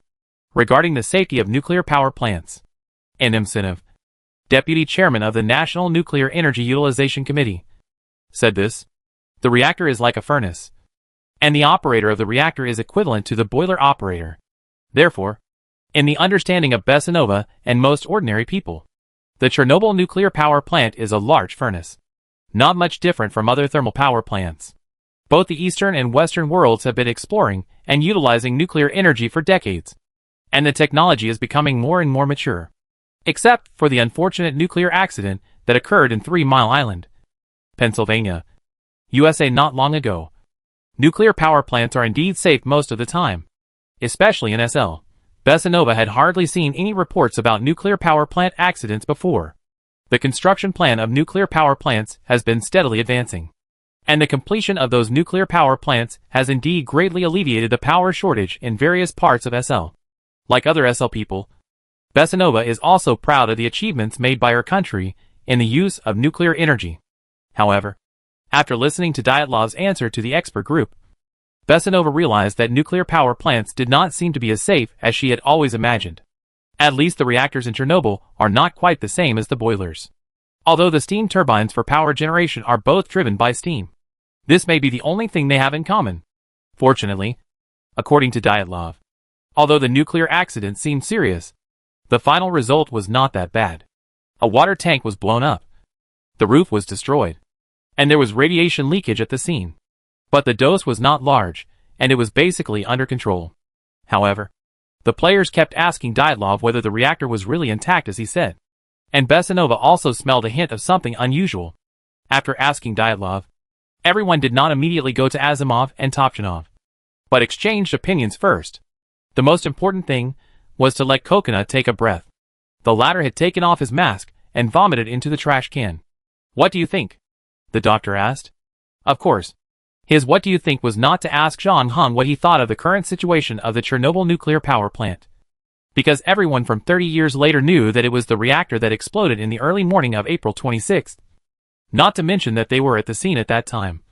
Regarding the safety of nuclear power plants, N.M. Sinov, Deputy Chairman of the National Nuclear Energy Utilization Committee, said this: the reactor is like a furnace, and the operator of the reactor is equivalent to the boiler operator. Therefore, in the understanding of Bezanova and most ordinary people, the Chernobyl nuclear power plant is a large furnace, not much different from other thermal power plants. Both the Eastern and Western worlds have been exploring and utilizing nuclear energy for decades, and the technology is becoming more and more mature. Except for the unfortunate nuclear accident that occurred in 3 Mile Island, Pennsylvania, USA not long ago. Nuclear power plants are indeed safe most of the time, especially in SL. Bezanova had hardly seen any reports about nuclear power plant accidents before. The construction plan of nuclear power plants has been steadily advancing, and the completion of those nuclear power plants has indeed greatly alleviated the power shortage in various parts of SL. Like other SL people, Besanova is also proud of the achievements made by her country in the use of nuclear energy. However, after listening to Dyatlov's answer to the expert group, Besanova realized that nuclear power plants did not seem to be as safe as she had always imagined. At least the reactors in Chernobyl are not quite the same as the boilers. Although the steam turbines for power generation are both driven by steam, this may be the only thing they have in common. Fortunately, according to Dyatlov, although the nuclear accident seemed serious, the final result was not that bad. A water tank was blown up, the roof was destroyed, and there was radiation leakage at the scene. But the dose was not large, and it was basically under control. However, the players kept asking Dyatlov whether the reactor was really intact as he said. And Besanova also smelled a hint of something unusual. After asking Dyatlov, everyone did not immediately go to Asimov and Topchanov, but exchanged opinions first. The most important thing was to let Coconut take a breath. The latter had taken off his mask and vomited into the trash can. "What do you think?" the doctor asked. Of course, his "what do you think" was not to ask John Hung what he thought of the current situation of the Chernobyl nuclear power plant, because everyone from 30 years later knew that it was the reactor that exploded in the early morning of April 26th. Not to mention that they were at the scene at that time,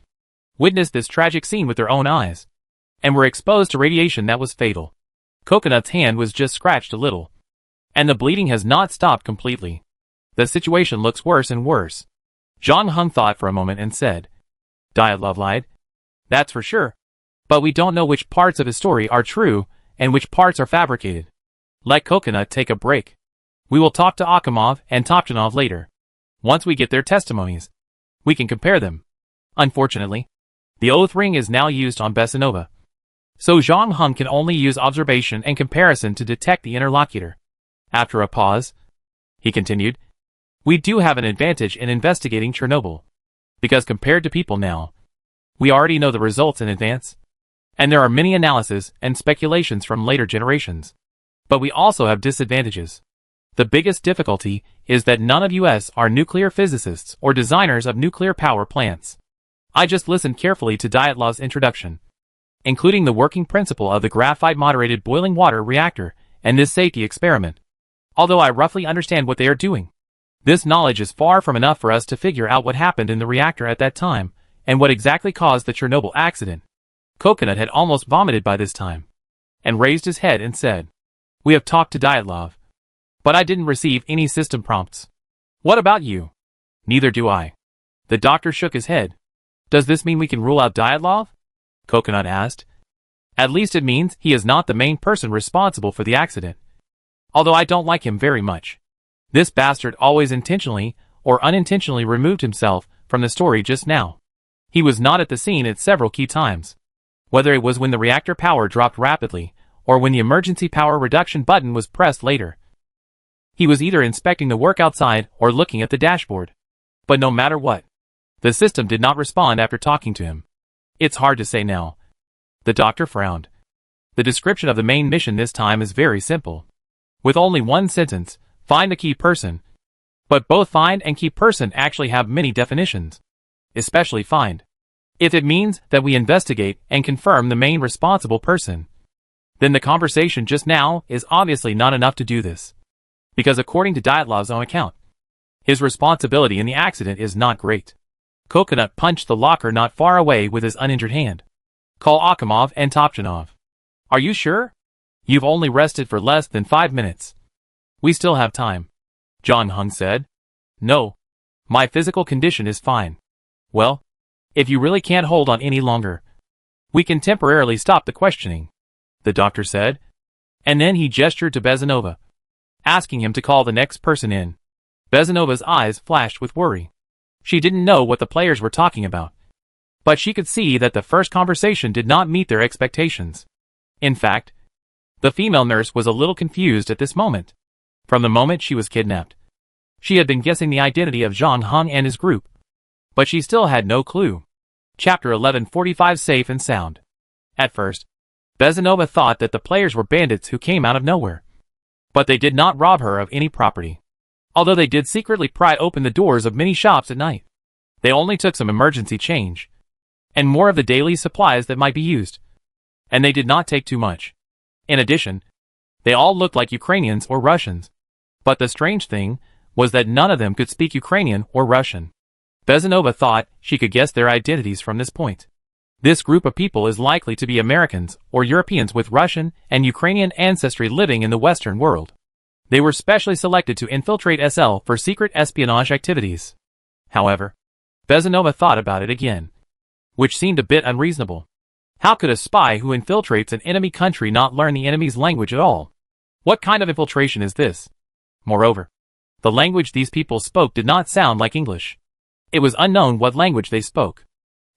witnessed this tragic scene with their own eyes, and were exposed to radiation that was fatal. Coconut's hand was just scratched a little, and the bleeding has not stopped completely. The situation looks worse and worse. John Hung thought for a moment and said, Dyatlov lied. That's for sure. But we don't know which parts of his story are true and which parts are fabricated. Let Coconut take a break. We will talk to Akimov and Topchanov later. Once we get their testimonies, we can compare them. Unfortunately, the oath ring is now used on Besanova, so Zhang Hung can only use observation and comparison to detect the interlocutor. After a pause, he continued, we do have an advantage in investigating Chernobyl, because compared to people now, we already know the results in advance, and there are many analyses and speculations from later generations. But we also have disadvantages. The biggest difficulty is that none of us are nuclear physicists or designers of nuclear power plants. I just listened carefully to Dyatlov's introduction, including the working principle of the graphite-moderated boiling water reactor and this safety experiment. Although I roughly understand what they are doing, this knowledge is far from enough for us to figure out what happened in the reactor at that time and what exactly caused the Chernobyl accident. Coconut had almost vomited by this time, and raised his head and said, we have talked to Dyatlov, but I didn't receive any system prompts. What about you? Neither do I. The doctor shook his head. Does this mean we can rule out Dyatlov? Coconut asked. At least it means he is not the main person responsible for the accident. Although I don't like him very much. This bastard always intentionally or unintentionally removed himself from the story just now. He was not at the scene at several key times. Whether it was when the reactor power dropped rapidly, or when the emergency power reduction button was pressed later. He was either inspecting the work outside or looking at the dashboard. But no matter what, the system did not respond after talking to him. It's hard to say now. The doctor frowned. The description of the main mission this time is very simple. With only one sentence, find the key person. But both find and key person actually have many definitions. Especially find. If it means that we investigate and confirm the main responsible person, then the conversation just now is obviously not enough to do this. Because according to Dyatlov's own account, his responsibility in the accident is not great. Coconut punched the locker not far away with his uninjured hand. Call Akimov and Topchanov. Are you sure? You've only rested for less than 5 minutes. We still have time. John Hung said. No. My physical condition is fine. Well, if you really can't hold on any longer, we can temporarily stop the questioning, the doctor said. And then he gestured to Besanova, asking him to call the next person in. Besanova's eyes flashed with worry. She didn't know what the players were talking about, but she could see that the first conversation did not meet their expectations. In fact, the female nurse was a little confused at this moment. From the moment she was kidnapped, she had been guessing the identity of Zhang Hung and his group, but she still had no clue. Chapter 1145 Safe and Sound. At first, Besanova thought that the players were bandits who came out of nowhere. But they did not rob her of any property. Although they did secretly pry open the doors of many shops at night. They only took some emergency change, and more of the daily supplies that might be used. And they did not take too much. In addition, They all looked like Ukrainians or Russians. But the strange thing was that none of them could speak Ukrainian or Russian. Bezanova thought she could guess their identities from this point. This group of people is likely to be Americans or Europeans with Russian and Ukrainian ancestry living in the Western world. They were specially selected to infiltrate SL for secret espionage activities. However, Bezanova thought about it again, which seemed a bit unreasonable. How could a spy who infiltrates an enemy country not learn the enemy's language at all? What kind of infiltration is this? Moreover, the language these people spoke did not sound like English. It was unknown what language they spoke.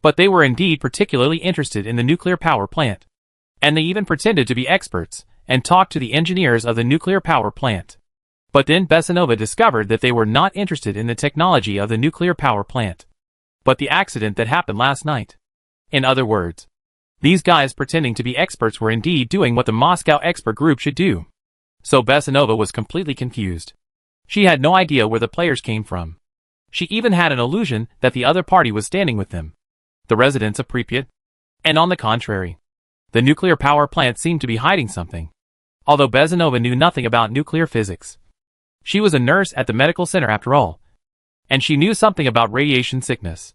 But they were indeed particularly interested in the nuclear power plant. And they even pretended to be experts, and talked to the engineers of the nuclear power plant. But then Bezanova discovered that they were not interested in the technology of the nuclear power plant, but the accident that happened last night. In other words, these guys pretending to be experts were indeed doing what the Moscow expert group should do. So Bezanova was completely confused. She had no idea where the players came from. She even had an illusion that the other party was standing with them, the residents of Pripyat. And on the contrary, the nuclear power plant seemed to be hiding something. Although Bezanova knew nothing about nuclear physics. She was a nurse at the medical center after all. And she knew something about radiation sickness.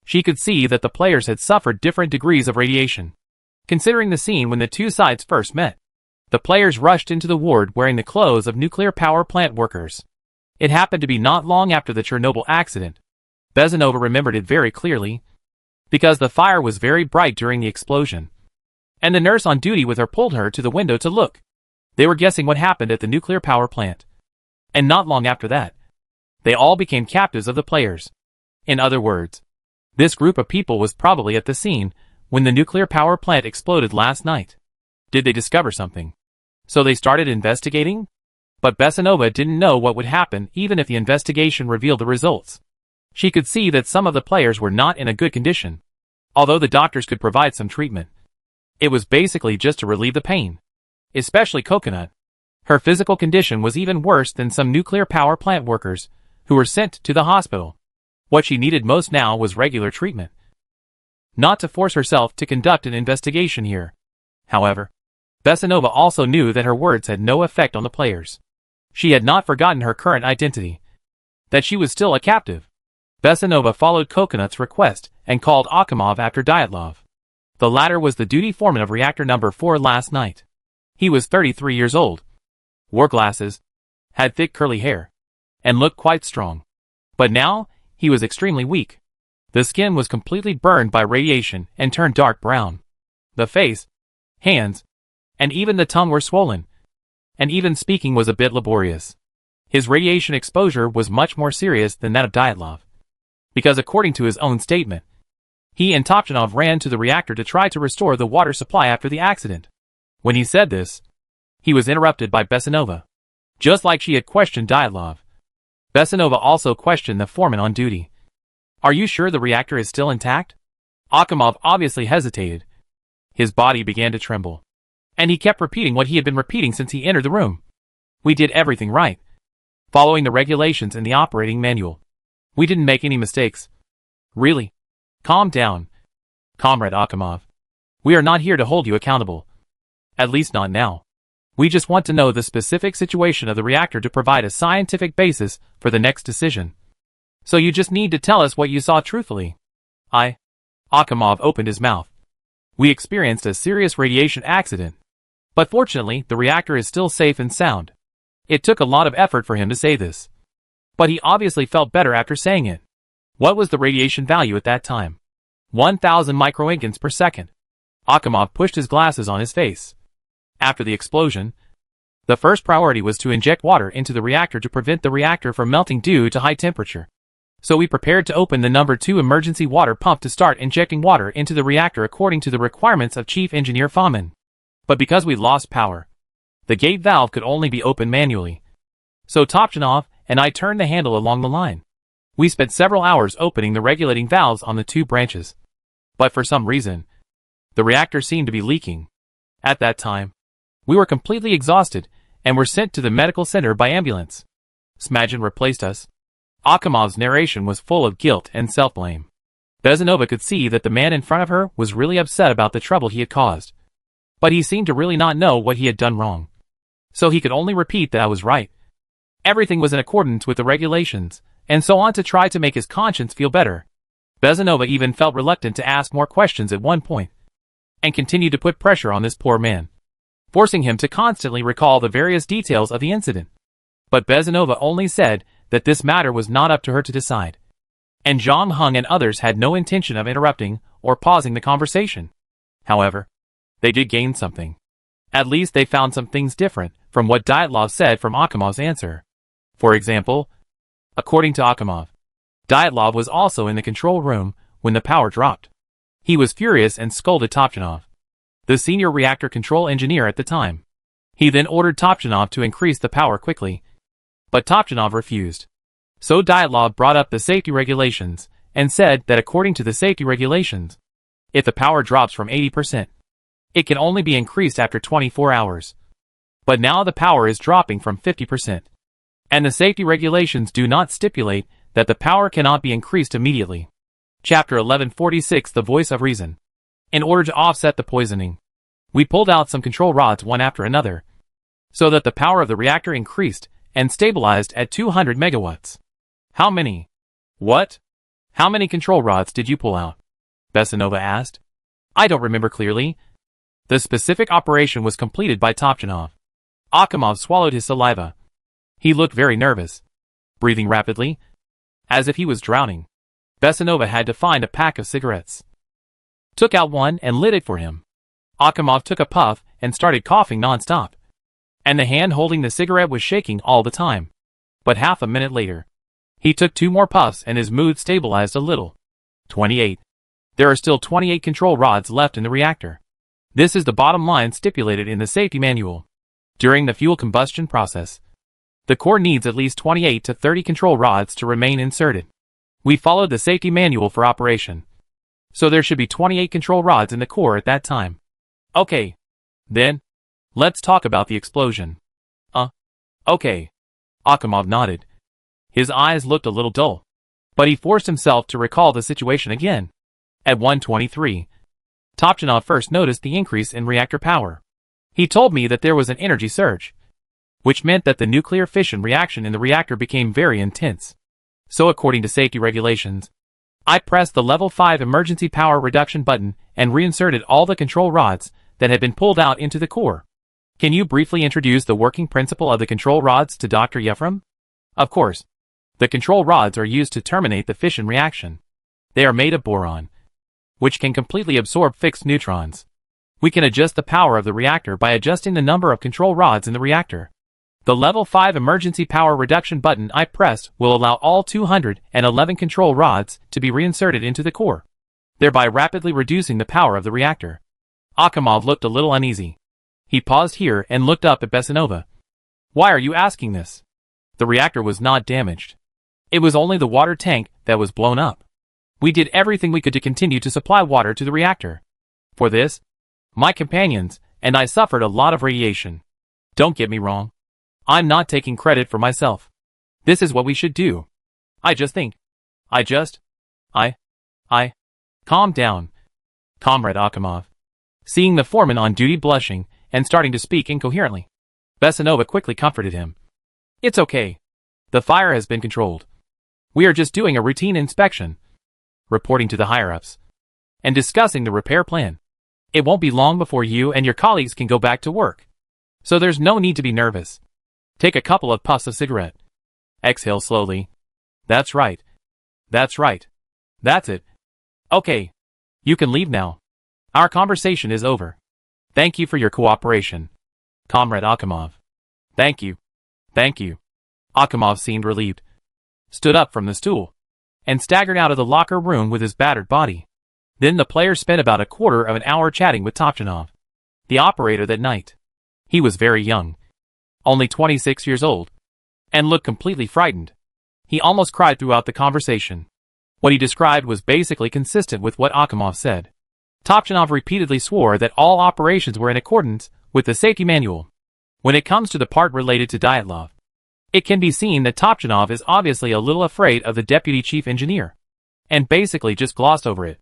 She could see that the players had suffered different degrees of radiation. Considering the scene when the two sides first met, the players rushed into the ward wearing the clothes of nuclear power plant workers. It happened to be not long after the Chernobyl accident. Bezanova remembered it very clearly, because the fire was very bright during the explosion. And the nurse on duty with her pulled her to the window to look. They were guessing what happened at the nuclear power plant. And not long after that, they all became captives of the players. In other words, this group of people was probably at the scene when the nuclear power plant exploded last night. Did they discover something? So they started investigating? But Bezanova didn't know what would happen even if the investigation revealed the results. She could see that some of the players were not in a good condition. Although the doctors could provide some treatment, it was basically just to relieve the pain. Especially Coconut. Her physical condition was even worse than some nuclear power plant workers who were sent to the hospital. What she needed most now was regular treatment. Not to force herself to conduct an investigation here. However, Bezanova also knew that her words had no effect on the players. She had not forgotten her current identity. That she was still a captive. Bezanova followed Coconut's request and called Akimov after Dyatlov. The latter was the duty foreman of reactor number 4 last night. He was 33 years old, wore glasses, had thick curly hair, and looked quite strong. But now, he was extremely weak. The skin was completely burned by radiation and turned dark brown. The face, hands, and even the tongue were swollen. And even speaking was a bit laborious. His radiation exposure was much more serious than that of Dyatlov. Because according to his own statement, he and Topchanov ran to the reactor to try to restore the water supply after the accident. When he said this, he was interrupted by Bezanova. Just like she had questioned Dyatlov, Bezanova also questioned the foreman on duty. Are you sure the reactor is still intact? Akimov obviously hesitated. His body began to tremble. And he kept repeating what he had been repeating since he entered the room. We did everything right, following the regulations in the operating manual. We didn't make any mistakes. Really? Calm down, Comrade Akimov. We are not here to hold you accountable. At least not now. We just want to know the specific situation of the reactor to provide a scientific basis for the next decision. So you just need to tell us what you saw truthfully. Akimov opened his mouth. We experienced a serious radiation accident. But fortunately, the reactor is still safe and sound. It took a lot of effort for him to say this. But he obviously felt better after saying it. What was the radiation value at that time? 1,000 microingens per second. Akimov pushed his glasses on his face. After the explosion, the first priority was to inject water into the reactor to prevent the reactor from melting due to high temperature. So we prepared to open the number 2 emergency water pump to start injecting water into the reactor according to the requirements of Chief Engineer Fomin. But because we lost power, the gate valve could only be opened manually. So Topchanov and I turned the handle along the line. We spent several hours opening the regulating valves on the 2 branches. But for some reason, the reactor seemed to be leaking. At that time, we were completely exhausted and were sent to the medical center by ambulance. Smagin replaced us. Akimov's narration was full of guilt and self-blame. Bezanova could see that the man in front of her was really upset about the trouble he had caused. But he seemed to really not know what he had done wrong. so he could only repeat that I was right. Everything was in accordance with the regulations, and so on to try to make his conscience feel better. Bezanova even felt reluctant to ask more questions at one point, and continued to put pressure on this poor man, forcing him to constantly recall the various details of the incident. But Bezanova only said that this matter was not up to her to decide, and Zhang Heng and others had no intention of interrupting or pausing the conversation. However, they did gain something. At least they found some things different from what Dyatlov said from Akimov's answer. For example, according to Akimov, Dyatlov was also in the control room when the power dropped. He was furious and scolded Topchanov, the senior reactor control engineer at the time. He then ordered Topchanov to increase the power quickly, but Topchanov refused. So Dyatlov brought up the safety regulations and said that according to the safety regulations, if the power drops from 80%, it can only be increased after 24 hours. But now the power is dropping from 50%. And the safety regulations do not stipulate that the power cannot be increased immediately. Chapter 1146 The Voice of Reason. In order to offset the poisoning, we pulled out some control rods one after another, so that the power of the reactor increased and stabilized at 200 megawatts. How many? What? How many control rods did you pull out? Bezanova asked. I don't remember clearly. The specific operation was completed by Topchanov. Akimov swallowed his saliva. He looked very nervous, breathing rapidly, as if he was drowning. Bezanova had to find a pack of cigarettes, took out one and lit it for him. Akimov took a puff and started coughing non-stop, and the hand holding the cigarette was shaking all the time. But half a minute later, he took 2 more puffs and his mood stabilized a little. 28. There are still 28 control rods left in the reactor. This is the bottom line stipulated in the safety manual. During the fuel combustion process, the core needs at least 28 to 30 control rods to remain inserted. We followed the safety manual for operation, so there should be 28 control rods in the core at that time. Okay. Then, let's talk about the explosion. Okay. Akimov nodded. His eyes looked a little dull, but he forced himself to recall the situation again. At 1:23, Topchanov first noticed the increase in reactor power. He told me that there was an energy surge, which meant that the nuclear fission reaction in the reactor became very intense. So according to safety regulations, I pressed the level 5 emergency power reduction button and reinserted all the control rods that had been pulled out into the core. Can you briefly introduce the working principle of the control rods to Dr. Yefrem? Of course. The control rods are used to terminate the fission reaction. They are made of boron, which can completely absorb fixed neutrons. We can adjust the power of the reactor by adjusting the number of control rods in the reactor. The level 5 emergency power reduction button I pressed will allow all 211 control rods to be reinserted into the core, thereby rapidly reducing the power of the reactor. Akimov looked a little uneasy. He paused here and looked up at Bezanova. Why are you asking this? The reactor was not damaged. It was only the water tank that was blown up. We did everything we could to continue to supply water to the reactor. For this, my companions and I suffered a lot of radiation. Don't get me wrong. I'm not taking credit for myself. This is what we should do. I just think. Calm down, Comrade Akimov. Seeing the foreman on duty blushing and starting to speak incoherently, Bezanova quickly comforted him. It's okay. The fire has been controlled. We are just doing a routine inspection, reporting to the higher-ups, and discussing the repair plan. It won't be long before you and your colleagues can go back to work, so there's no need to be nervous. Take a couple of puffs of cigarette. Exhale slowly. That's right. That's right. That's it. Okay. You can leave now. Our conversation is over. Thank you for your cooperation, Comrade Akimov. Thank you. Thank you. Akimov seemed relieved, stood up from the stool, and staggered out of the locker room with his battered body. Then the player spent about a quarter of an hour chatting with Topchanov, the operator that night. He was very young, only 26 years old, and looked completely frightened. He almost cried throughout the conversation. What he described was basically consistent with what Akimov said. Topchanov repeatedly swore that all operations were in accordance with the safety manual. When it comes to the part related to Dyatlov, it can be seen that Topchanov is obviously a little afraid of the deputy chief engineer, and basically just glossed over it.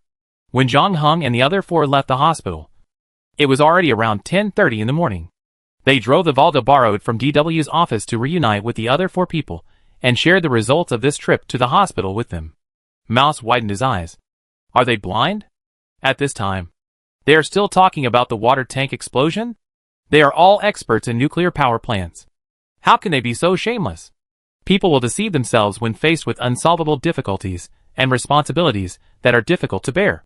When Zhang Heng and the other 4 left the hospital, it was already around 10:30 in the morning. They drove the Volvo borrowed from DW's office to reunite with the other 4 people, and shared the results of this trip to the hospital with them. Mouse widened his eyes. Are they blind? At this time, they are still talking about the water tank explosion? They are all experts in nuclear power plants. How can they be so shameless? People will deceive themselves when faced with unsolvable difficulties and responsibilities that are difficult to bear.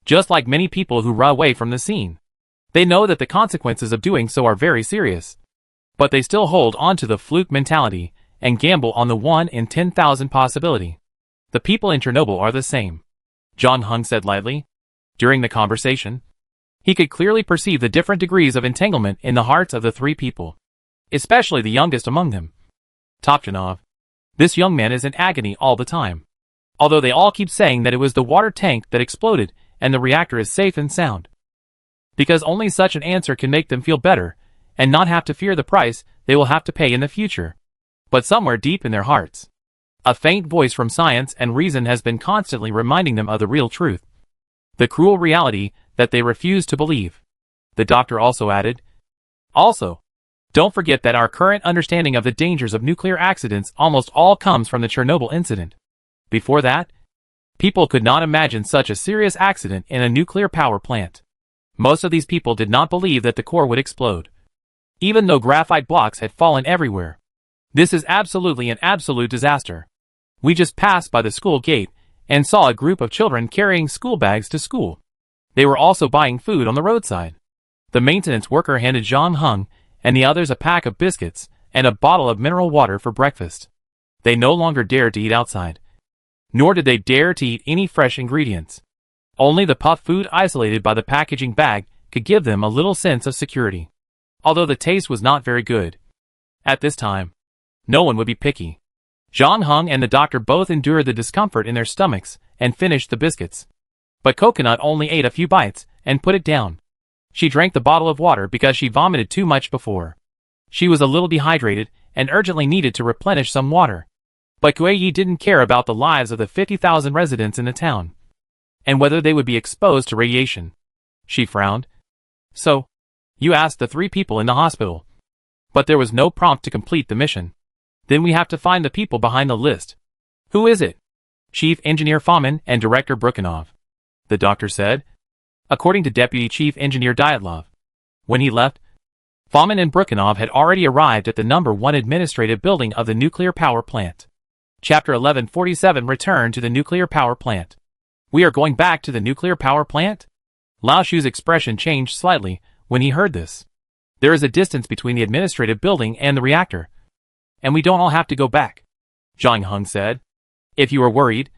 Just like many people who run away from the scene. They know that the consequences of doing so are very serious. But they still hold on to the fluke mentality and gamble on the 1 in 10,000 possibility. The people in Chernobyl are the same, John Hung said lightly. During the conversation, he could clearly perceive the different degrees of entanglement in the hearts of the 3 people, especially the youngest among them, Topchanov. This young man is in agony all the time. Although they all keep saying that it was the water tank that exploded and the reactor is safe and sound. Because only such an answer can make them feel better and not have to fear the price they will have to pay in the future. But somewhere deep in their hearts, a faint voice from science and reason has been constantly reminding them of the real truth. The cruel reality that they refuse to believe. The doctor also added. Also, don't forget that our current understanding of the dangers of nuclear accidents almost all comes from the Chernobyl incident. Before that, people could not imagine such a serious accident in a nuclear power plant. Most of these people did not believe that the core would explode, even though graphite blocks had fallen everywhere. This is absolutely an absolute disaster. We just passed by the school gate and saw a group of children carrying school bags to school. They were also buying food on the roadside. The maintenance worker handed John Hung and the others a pack of biscuits and a bottle of mineral water for breakfast. They no longer dared to eat outside. Nor did they dare to eat any fresh ingredients. Only the puff food isolated by the packaging bag could give them a little sense of security. Although the taste was not very good. At this time, no one would be picky. John Hung and the doctor both endured the discomfort in their stomachs and finished the biscuits. But Coconut only ate a few bites and put it down. She drank the bottle of water because she vomited too much before. She was a little dehydrated and urgently needed to replenish some water. But Guiyi didn't care about the lives of the 50,000 residents in the town, and whether they would be exposed to radiation. She frowned. So, you asked the 3 people in the hospital. But there was no prompt to complete the mission. Then we have to find the people behind the list. Who is it? Chief Engineer Fomin and Director Brukhanov. The doctor said, according to Deputy Chief Engineer Dyatlov. When he left, Fomin and Brukhanov had already arrived at the number 1 administrative building of the nuclear power plant. Chapter 1147 Return to the nuclear power plant. We are going back to the nuclear power plant? Lao Shu's expression changed slightly when he heard this. There is a distance between the administrative building and the reactor. And we don't all have to go back, Zhang Hung said. If you are worried,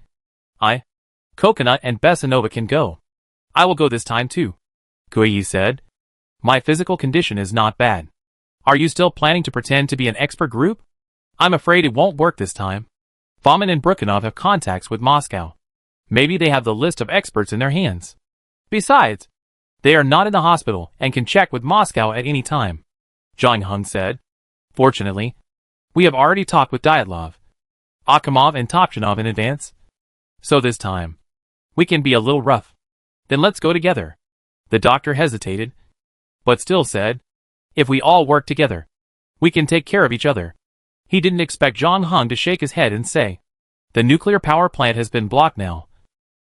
Coconut and Besanova can go. I will go this time too, Guiyi said. My physical condition is not bad. Are you still planning to pretend to be an expert group? I'm afraid it won't work this time. Fomin and Brukhanov have contacts with Moscow. Maybe they have the list of experts in their hands. Besides, they are not in the hospital and can check with Moscow at any time, Zhang Hung said. Fortunately, we have already talked with Dyatlov, Akhimov and Topchanov in advance. So this time, we can be a little rough. Then let's go together. The doctor hesitated, but still said, if we all work together, we can take care of each other. He didn't expect Zhang Hung to shake his head and say, the nuclear power plant has been blocked now.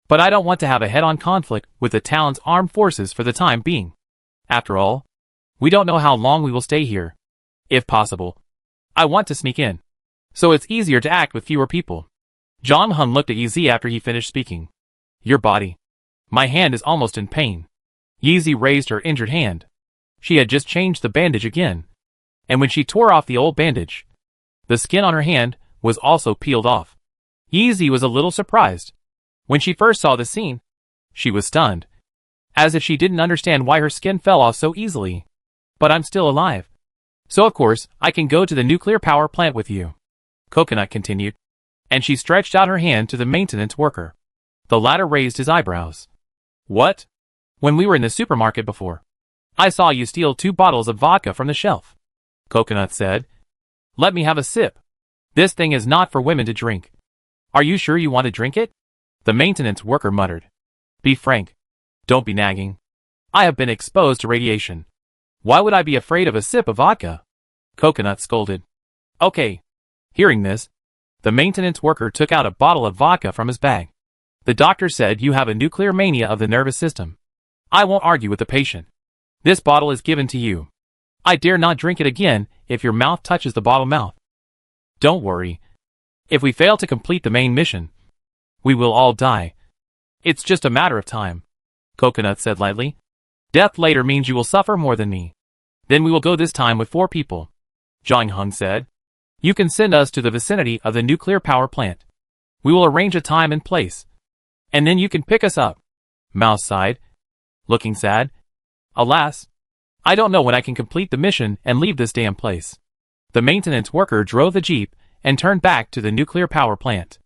But I don't want to have a head-on conflict with the town's armed forces for the time being. After all, we don't know how long we will stay here. If possible, I want to sneak in, so it's easier to act with fewer people. Zhang Hung looked at Yizi after he finished speaking. Your body. My hand is almost in pain. Yizi raised her injured hand. She had just changed the bandage again. And when she tore off the old bandage, the skin on her hand was also peeled off. Yizi was a little surprised. When she first saw the scene, she was stunned, as if she didn't understand why her skin fell off so easily. But I'm still alive. So of course, I can go to the nuclear power plant with you, Coconut continued. And she stretched out her hand to the maintenance worker. The latter raised his eyebrows. What? When we were in the supermarket before, I saw you steal 2 bottles of vodka from the shelf, Coconut said. Let me have a sip. This thing is not for women to drink. Are you sure you want to drink it? The maintenance worker muttered. Be frank. Don't be nagging. I have been exposed to radiation. Why would I be afraid of a sip of vodka? Coconut scolded. Okay. Hearing this, the maintenance worker took out a bottle of vodka from his bag. The doctor said you have a nuclear mania of the nervous system. I won't argue with the patient. This bottle is given to you. I dare not drink it again if your mouth touches the bottle mouth. Don't worry. If we fail to complete the main mission, we will all die. It's just a matter of time, Coconut said lightly. Death later means you will suffer more than me. Then we will go this time with 4 people, John Hung said. You can send us to the vicinity of the nuclear power plant. We will arrange a time and place. And then you can pick us up. Mouse sighed, looking sad. Alas, I don't know when I can complete the mission and leave this damn place. The maintenance worker drove the jeep and turned back to the nuclear power plant.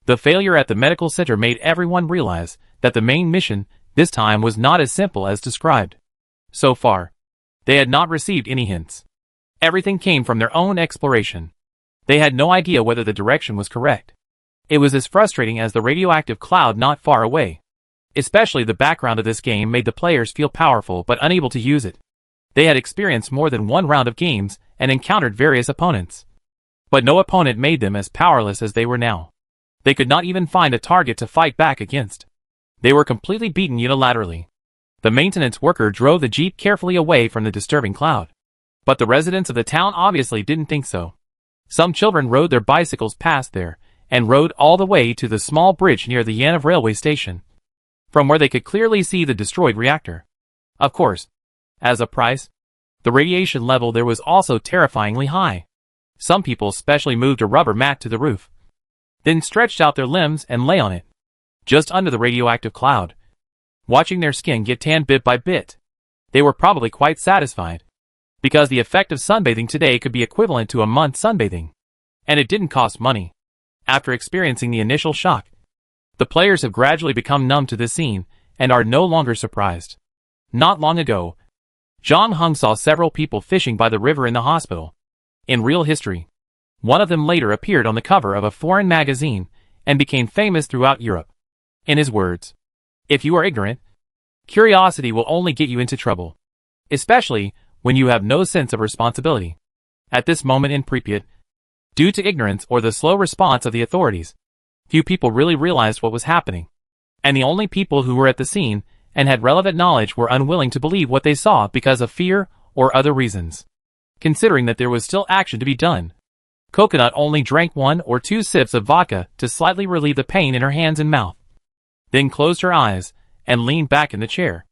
The failure at the medical center made everyone realize that the main mission this time was not as simple as described. So far, they had not received any hints. Everything came from their own exploration. They had no idea whether the direction was correct. It was as frustrating as the radioactive cloud not far away. Especially the background of this game made the players feel powerful but unable to use it. They had experienced more than one round of games and encountered various opponents. But no opponent made them as powerless as they were now. They could not even find a target to fight back against. They were completely beaten unilaterally. The maintenance worker drove the jeep carefully away from the disturbing cloud. But the residents of the town obviously didn't think so. Some children rode their bicycles past there, and rode all the way to the small bridge near the Yanov railway station, from where they could clearly see the destroyed reactor. Of course, as a price, the radiation level there was also terrifyingly high. Some people specially moved a rubber mat to the roof, then stretched out their limbs and lay on it, just under the radioactive cloud, watching their skin get tanned bit by bit. They were probably quite satisfied, because the effect of sunbathing today could be equivalent to a month sunbathing, and it didn't cost money. After experiencing the initial shock, the players have gradually become numb to this scene and are no longer surprised. Not long ago, John Hung saw several people fishing by the river in the hospital. In real history, one of them later appeared on the cover of a foreign magazine and became famous throughout Europe. In his words, if you are ignorant, curiosity will only get you into trouble, especially when you have no sense of responsibility. At this moment in Pripyat, due to ignorance or the slow response of the authorities, few people really realized what was happening, and the only people who were at the scene and had relevant knowledge were unwilling to believe what they saw because of fear or other reasons. Considering that there was still action to be done, Coconut only drank 1 or 2 sips of vodka to slightly relieve the pain in her hands and mouth, then closed her eyes and leaned back in the chair.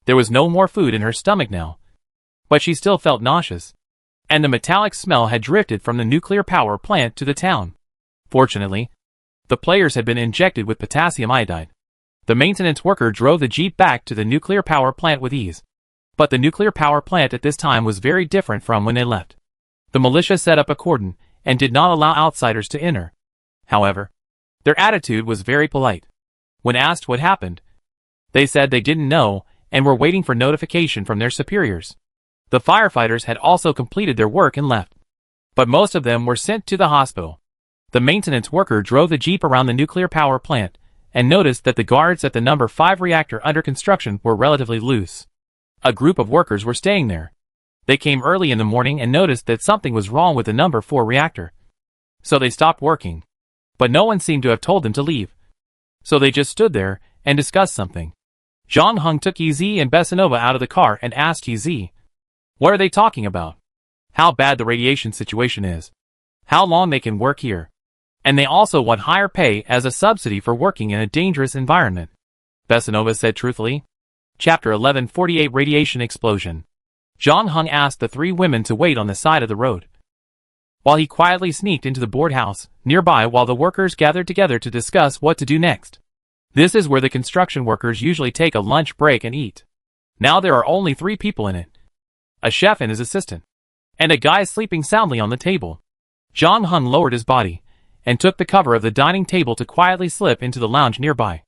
There was no more food in her stomach now, but she still felt nauseous, and the metallic smell had drifted from the nuclear power plant to the town. Fortunately, the players had been injected with potassium iodide. The maintenance worker drove the jeep back to the nuclear power plant with ease. But the nuclear power plant at this time was very different from when they left. The militia set up a cordon and did not allow outsiders to enter. However, their attitude was very polite. When asked what happened, they said they didn't know and were waiting for notification from their superiors. The firefighters had also completed their work and left, but most of them were sent to the hospital. The maintenance worker drove the jeep around the nuclear power plant and noticed that the guards at the number 5 reactor under construction were relatively loose. A group of workers were staying there. They came early in the morning and noticed that something was wrong with the number 4 reactor. So they stopped working. But no one seemed to have told them to leave. So they just stood there and discussed something. John Hung took Ez and Besanova out of the car and asked Ez, what are they talking about? How bad the radiation situation is. How long they can work here. And they also want higher pay as a subsidy for working in a dangerous environment. Besanova said truthfully. Chapter 1148 Radiation Explosion. John Hung asked the 3 women to wait on the side of the road, while he quietly sneaked into the board house nearby while the workers gathered together to discuss what to do next. This is where the construction workers usually take a lunch break and eat. Now there are only 3 people in it. A chef and his assistant, and a guy sleeping soundly on the table. John Hung lowered his body and took the cover of the dining table to quietly slip into the lounge nearby.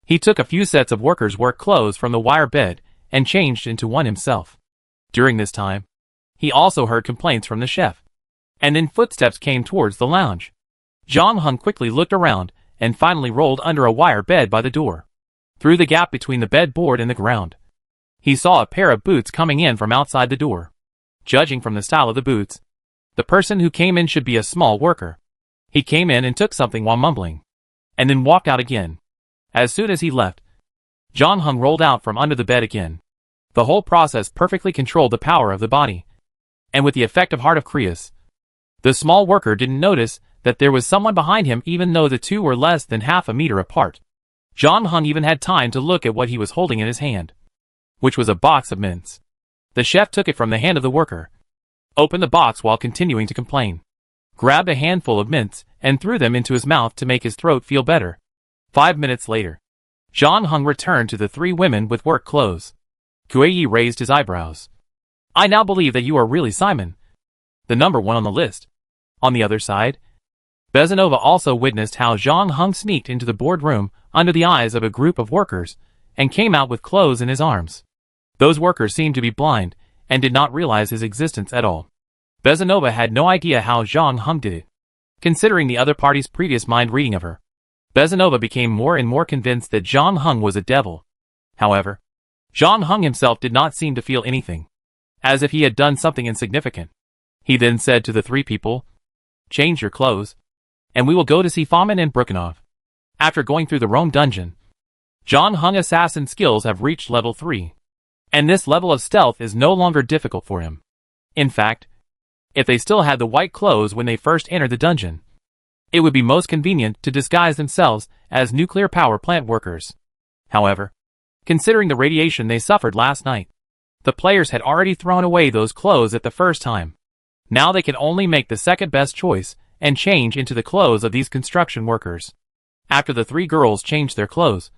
He took a few sets of workers' work clothes from the wire bed and changed into one himself. During this time, he also heard complaints from the chef, and then footsteps came towards the lounge. John Hung quickly looked around and finally rolled under a wire bed by the door, through the gap between the bed board and the ground. He saw a pair of boots coming in from outside the door. Judging from the style of the boots, the person who came in should be a small worker. He came in and took something while mumbling, and then walked out again. As soon as he left, John Hung rolled out from under the bed again. The whole process perfectly controlled the power of the body, and with the effect of Heart of Creus. The small worker didn't notice that there was someone behind him even though the two were less than half a meter apart. John Hung even had time to look at what he was holding in his hand, which was a box of mints. The chef took it from the hand of the worker, opened the box while continuing to complain, grabbed a handful of mints, and threw them into his mouth to make his throat feel better. 5 minutes later, John Hung returned to the three women with work clothes. Kuei raised his eyebrows. I now believe that you are really Simon, the number one on the list. On the other side, Bezanova also witnessed how John Hung sneaked into the boardroom under the eyes of a group of workers and came out with clothes in his arms. Those workers seemed to be blind and did not realize his existence at all. Bezanova had no idea how John Hung did it. Considering the other party's previous mind reading of her, Bezanova became more and more convinced that John Hung was a devil. However, John Hung himself did not seem to feel anything, as if he had done something insignificant. He then said to the three people, change your clothes, and we will go to see Fomin and Brukhanov. After going through the Rome dungeon, John Hung assassin skills have reached level 3, and this level of stealth is no longer difficult for him. In fact, if they still had the white clothes when they first entered the dungeon, it would be most convenient to disguise themselves as nuclear power plant workers. However, considering the radiation they suffered last night, the players had already thrown away those clothes at the first time. Now they can only make the second best choice and change into the clothes of these construction workers. After the three girls changed their clothes,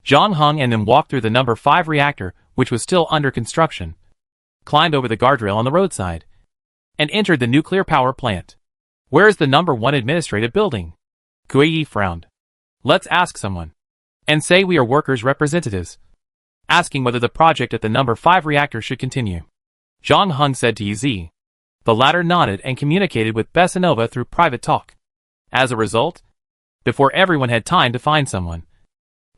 John Hung and them walked through the number 5 reactor, which was still under construction, climbed over the guardrail on the roadside, and entered the nuclear power plant. Where is the number 1 administrative building? Kuei frowned. Let's ask someone, and say we are workers' representatives, asking whether the project at the number 5 reactor should continue. John Hung said to Ez. The latter nodded and communicated with Bezanova through private talk. As a result, before everyone had time to find someone,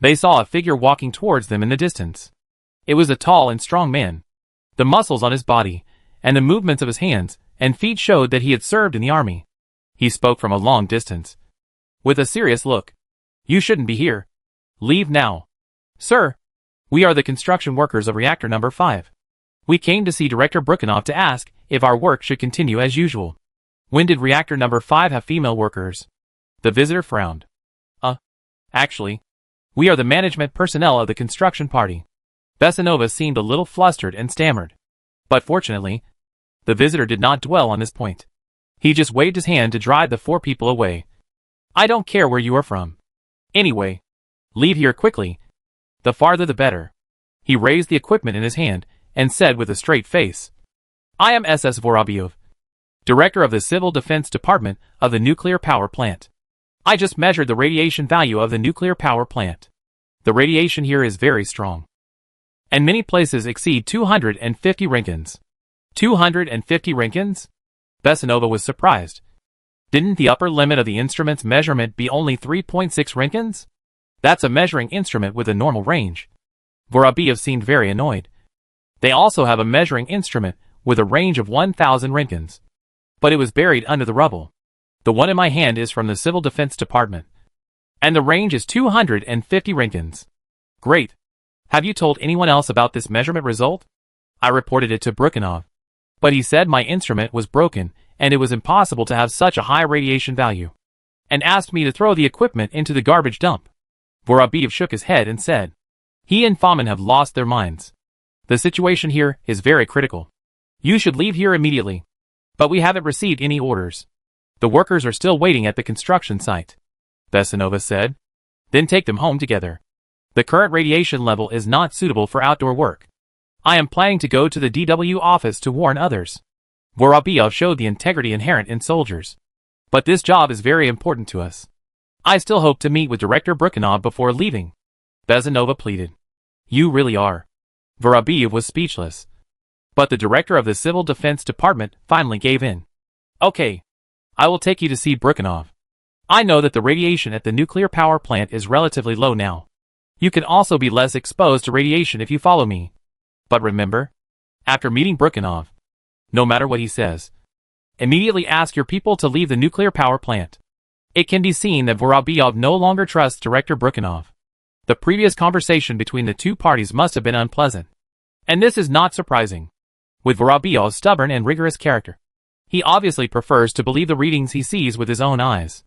they saw a figure walking towards them in the distance. It was a tall and strong man. The muscles on his body, and the movements of his hands and feet showed that he had served in the army. He spoke from a long distance, with a serious look. You shouldn't be here. Leave now. Sir, we are the construction workers of reactor number 5. We came to see Director Brukhanov to ask if our work should continue as usual. When did reactor number 5 have female workers? The visitor frowned. Actually, we are the management personnel of the construction party. Bezanova seemed a little flustered and stammered. But fortunately, the visitor did not dwell on this point. He just waved his hand to drive the 4 people away. I don't care where you are from. Anyway, leave here quickly. The farther the better. He raised the equipment in his hand and said with a straight face, I am SS Vorobiev, Director of the Civil Defense Department of the nuclear power plant. I just measured the radiation value of the nuclear power plant. The radiation here is very strong, and many places exceed 250 Rinkins. 250 Rinkins? Bezanova was surprised. Didn't the upper limit of the instrument's measurement be only 3.6 Rinkins? That's a measuring instrument with a normal range. Vorobiev seemed very annoyed. They also have a measuring instrument with a range of 1,000 Rinkins, but it was buried under the rubble. The one in my hand is from the Civil Defense Department, and the range is 250 Rinkins. Great. Have you told anyone else about this measurement result? I reported it to Brukhanov, but he said my instrument was broken and it was impossible to have such a high radiation value, and asked me to throw the equipment into the garbage dump. Vorobiev shook his head and said, he and Fomin have lost their minds. The situation here is very critical. You should leave here immediately. But we haven't received any orders. The workers are still waiting at the construction site, Bezanova said. Then take them home together. The current radiation level is not suitable for outdoor work. I am planning to go to the DW office to warn others. Vorobiev showed the integrity inherent in soldiers. But this job is very important to us. I still hope to meet with Director Brukhanov before leaving, Bezanova pleaded. You really are. Vorobiev was speechless. But the director of the Civil Defense Department finally gave in. Okay. I will take you to see Brukhanov. I know that the radiation at the nuclear power plant is relatively low now. You can also be less exposed to radiation if you follow me. But remember, after meeting Brukhanov, no matter what he says, immediately ask your people to leave the nuclear power plant. It can be seen that Vorobyov no longer trusts Director Brukhanov. The previous conversation between the two parties must have been unpleasant. And this is not surprising. With Vorobyov's stubborn and rigorous character, he obviously prefers to believe the readings he sees with his own eyes.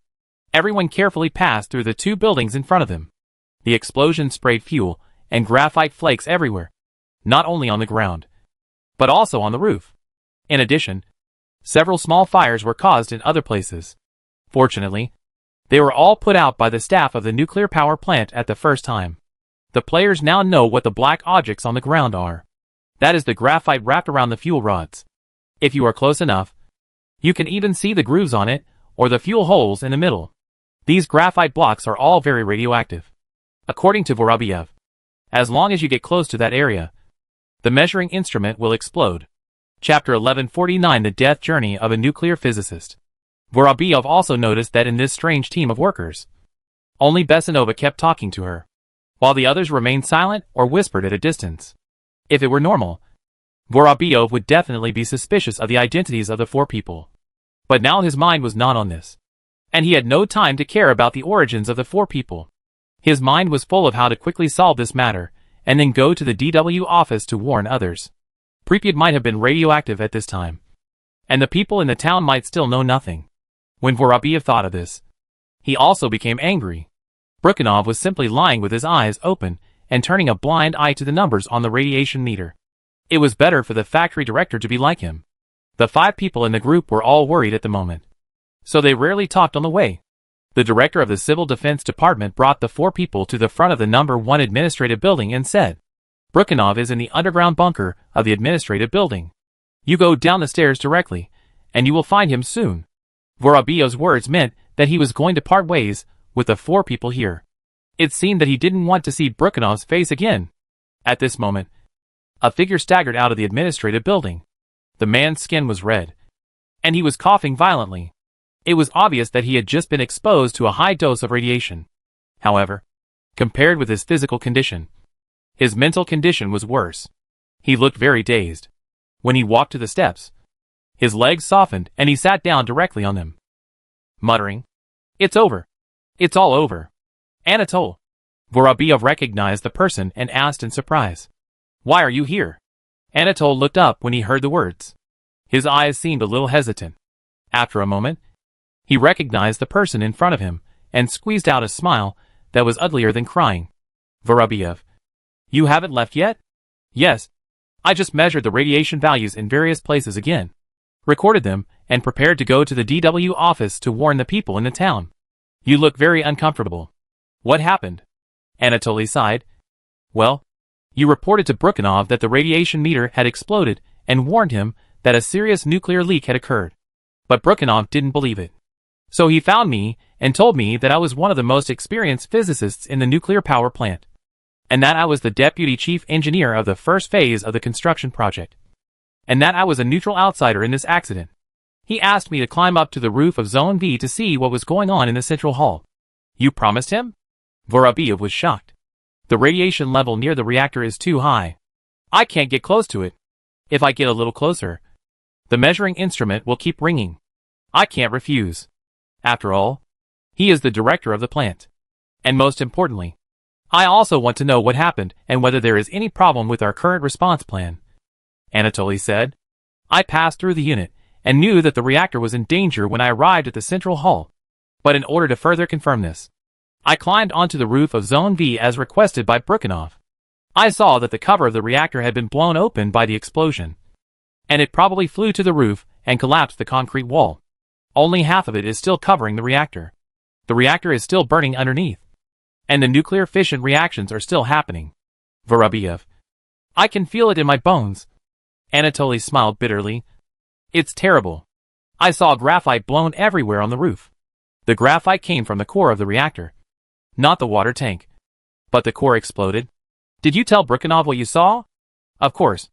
Everyone carefully passed through the two buildings in front of him. The explosion sprayed fuel and graphite flakes everywhere, not only on the ground, but also on the roof. In addition, several small fires were caused in other places. Fortunately, they were all put out by the staff of the nuclear power plant at the first time. The players now know what the black objects on the ground are. That is the graphite wrapped around the fuel rods. If you are close enough, you can even see the grooves on it, or the fuel holes in the middle. These graphite blocks are all very radioactive. According to Vorobyov, as long as you get close to that area, the measuring instrument will explode. Chapter 1149: The Death Journey of a Nuclear Physicist. Vorobyov also noticed that in this strange team of workers, only Besanova kept talking to her, while the others remained silent or whispered at a distance. If it were normal, Vorobyov would definitely be suspicious of the identities of the four people. But now his mind was not on this, and he had no time to care about the origins of the four people. His mind was full of how to quickly solve this matter, and then go to the DW office to warn others. Pripyat might have been radioactive at this time, and the people in the town might still know nothing. When Vorobyov thought of this, he also became angry. Brukhanov was simply lying with his eyes open and turning a blind eye to the numbers on the radiation meter. It was better for the factory director to be like him. The 5 people in the group were all worried at the moment, so they rarely talked on the way. The director of the Civil Defense Department brought the 4 people to the front of the number 1 administrative building and said, "Brukhanov is in the underground bunker of the administrative building. You go down the stairs directly, and you will find him soon." Vorobyov's words meant that he was going to part ways with the 4 people here. It seemed that he didn't want to see Brukhanov's face again. At this moment, a figure staggered out of the administrative building. The man's skin was red, and he was coughing violently. It was obvious that he had just been exposed to a high dose of radiation. However, compared with his physical condition, his mental condition was worse. He looked very dazed. When he walked to the steps, his legs softened and he sat down directly on them, muttering, "It's over. It's all over." "Anatole." Vorobyov recognized the person and asked in surprise, "Why are you here?" Anatole looked up when he heard the words. His eyes seemed a little hesitant. After a moment, he recognized the person in front of him and squeezed out a smile that was uglier than crying. "Vorobyov, you haven't left yet?" "Yes. I just measured the radiation values in various places again, recorded them, and prepared to go to the DW office to warn the people in the town." "You look very uncomfortable. What happened?" Anatoly sighed. "Well, you reported to Brukhanov that the radiation meter had exploded and warned him that a serious nuclear leak had occurred. But Brukhanov didn't believe it. So he found me and told me that I was one of the most experienced physicists in the nuclear power plant, and that I was the deputy chief engineer of the first phase of the construction project, and that I was a neutral outsider in this accident. He asked me to climb up to the roof of Zone V to see what was going on in the central hall." "You promised him?" Vorobyov was shocked. "The radiation level near the reactor is too high. I can't get close to it. If I get a little closer, the measuring instrument will keep ringing. I can't refuse. After all, he is the director of the plant. And most importantly, I also want to know what happened and whether there is any problem with our current response plan." Anatoly said, "I passed through the unit and knew that the reactor was in danger when I arrived at the central hall. But in order to further confirm this, I climbed onto the roof of Zone V as requested by Brukhanov. I saw that the cover of the reactor had been blown open by the explosion, and it probably flew to the roof and collapsed the concrete wall. Only half of it is still covering the reactor. The reactor is still burning underneath, and the nuclear fission reactions are still happening." Vorobyov, "I can feel it in my bones." Anatoly smiled bitterly. "It's terrible. I saw graphite blown everywhere on the roof. The graphite came from the core of the reactor, not the water tank. But the core exploded." "Did you tell Brukhanov what you saw?" "Of course.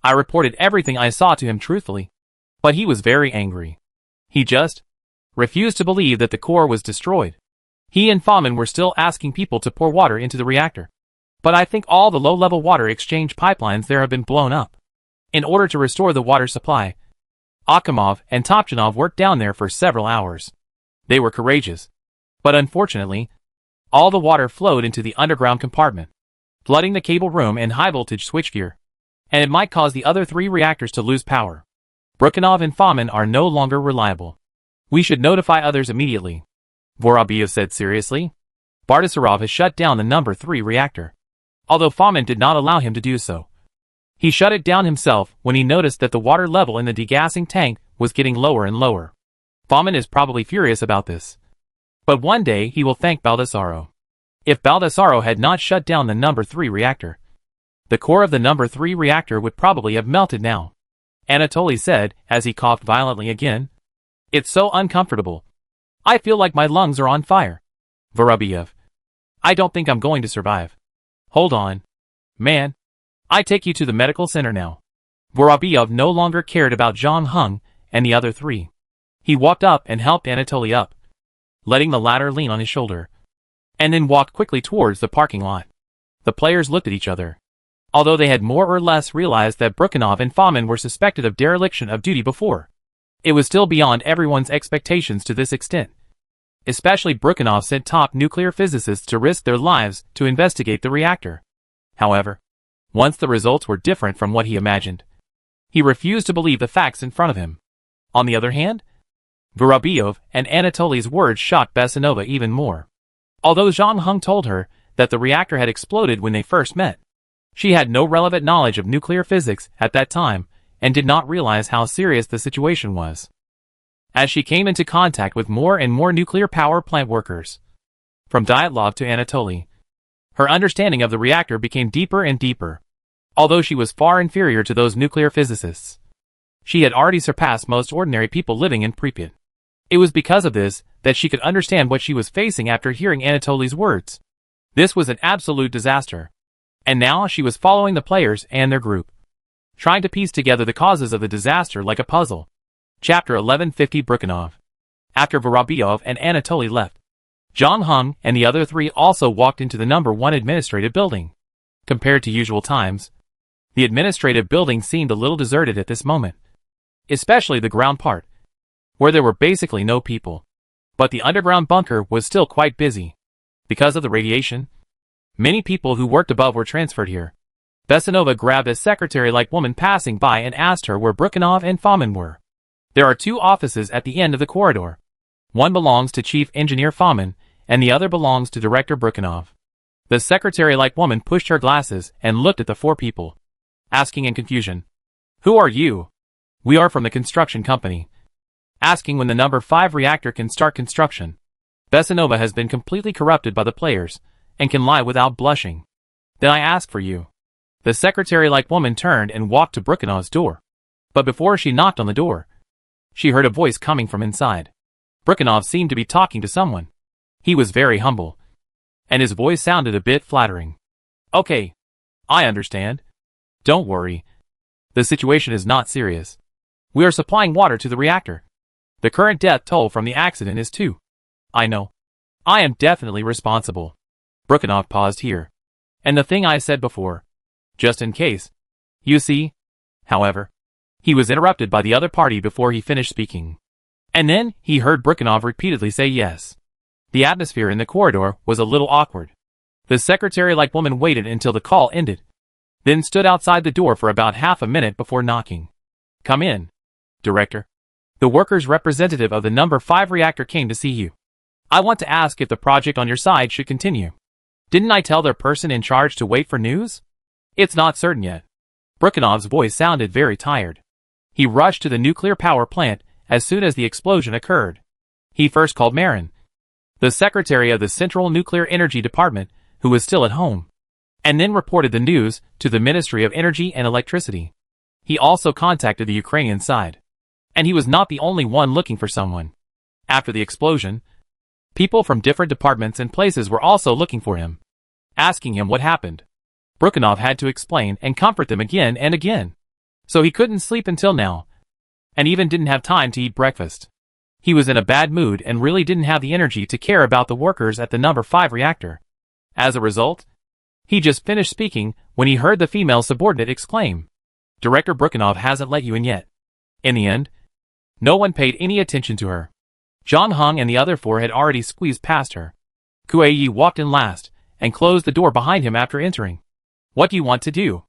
I reported everything I saw to him truthfully. But he was very angry. He just refused to believe that the core was destroyed. He and Fomin were still asking people to pour water into the reactor. But I think all the low-level water exchange pipelines there have been blown up. In order to restore the water supply, Akimov and Topchanov worked down there for several hours. They were courageous. But unfortunately, all the water flowed into the underground compartment, flooding the cable room and high-voltage switchgear. And it might cause the other 3 reactors to lose power. Brukhanov and Fomin are no longer reliable. We should notify others immediately, Vorobyev said seriously. Bardasarov has shut down the number 3 reactor, although Fomin did not allow him to do so. He shut it down himself when he noticed that the water level in the degassing tank was getting lower and lower. Fomin is probably furious about this. But one day he will thank Baldessaro. If Baldessaro had not shut down the number 3 reactor, the core of the number 3 reactor would probably have melted now, Anatoly said as he coughed violently again. It's so uncomfortable. I feel like my lungs are on fire. Vorobyev. I don't think I'm going to survive. Hold on. Man. I take you to the medical center now. Vorobyev no longer cared about Zhang Heng and the other 3. He walked up and helped Anatoly up, letting the latter lean on his shoulder, and then walked quickly towards the parking lot. The players looked at each other. Although they had more or less realized that Brukhanov and Fomin were suspected of dereliction of duty before, it was still beyond everyone's expectations to this extent. Especially Brukhanov sent top nuclear physicists to risk their lives to investigate the reactor. However, once the results were different from what he imagined, he refused to believe the facts in front of him. On the other hand, Vorobyev and Anatoly's words shocked Besanova even more. Although Zhang Heng told her that the reactor had exploded when they first met, she had no relevant knowledge of nuclear physics at that time and did not realize how serious the situation was. As she came into contact with more and more nuclear power plant workers, from Dyatlov to Anatoly, her understanding of the reactor became deeper and deeper. Although she was far inferior to those nuclear physicists, she had already surpassed most ordinary people living in Pripyat. It was because of this that she could understand what she was facing after hearing Anatoly's words. This was an absolute disaster. And now she was following the players and their group, trying to piece together the causes of the disaster like a puzzle. Chapter 1150 Brukhanov. After Vorobyev and Anatoly left, Zhang Heng and the other 3 also walked into the number 1 administrative building. Compared to usual times, the administrative building seemed a little deserted at this moment, especially the ground part, where there were basically no people. But the underground bunker was still quite busy. Because of the radiation, many people who worked above were transferred here. Besanova grabbed a secretary-like woman passing by and asked her where Brukhanov and Fomin were. There are 2 offices at the end of the corridor. One belongs to Chief Engineer Fomin, and the other belongs to Director Brukhanov. The secretary-like woman pushed her glasses and looked at the 4 people, asking in confusion, "Who are you?" "We are from the construction company. Asking when the number 5 reactor can start construction." Besanova has been completely corrupted by the players, and can lie without blushing. "Then I ask for you." The secretary-like woman turned and walked to Brukhanov's door. But before she knocked on the door, she heard a voice coming from inside. Brukhanov seemed to be talking to someone. He was very humble, and his voice sounded a bit flattering. "Okay. I understand. Don't worry. The situation is not serious. We are supplying water to the reactor. The current death toll from the accident is 2. I know. I am definitely responsible." Brukhanov paused here. "And the thing I said before, just in case. You see?" However, he was interrupted by the other party before he finished speaking. And then he heard Brukhanov repeatedly say yes. The atmosphere in the corridor was a little awkward. The secretary-like woman waited until the call ended, then stood outside the door for about half a minute before knocking. "Come in, Director. The workers' representative of the number 5 reactor came to see you. I want to ask if the project on your side should continue. Didn't I tell their person in charge to wait for news? It's not certain yet." Brukhanov's voice sounded very tired. He rushed to the nuclear power plant as soon as the explosion occurred. He first called Marin, the secretary of the Central Nuclear Energy Department, who was still at home, and then reported the news to the Ministry of Energy and Electricity. He also contacted the Ukrainian side. And he was not the only one looking for someone. After the explosion, people from different departments and places were also looking for him, asking him what happened. Brukhanov had to explain and comfort them again and again. So he couldn't sleep until now, and even didn't have time to eat breakfast. He was in a bad mood and really didn't have the energy to care about the workers at the number 5 reactor. As a result, He just finished speaking when he heard the female subordinate exclaim, "Director Brukhanov hasn't let you in yet." In the end, no one paid any attention to her. John Hung and the other four had already squeezed past her. Kuei walked in last and closed the door behind him after entering. "What do you want to do?"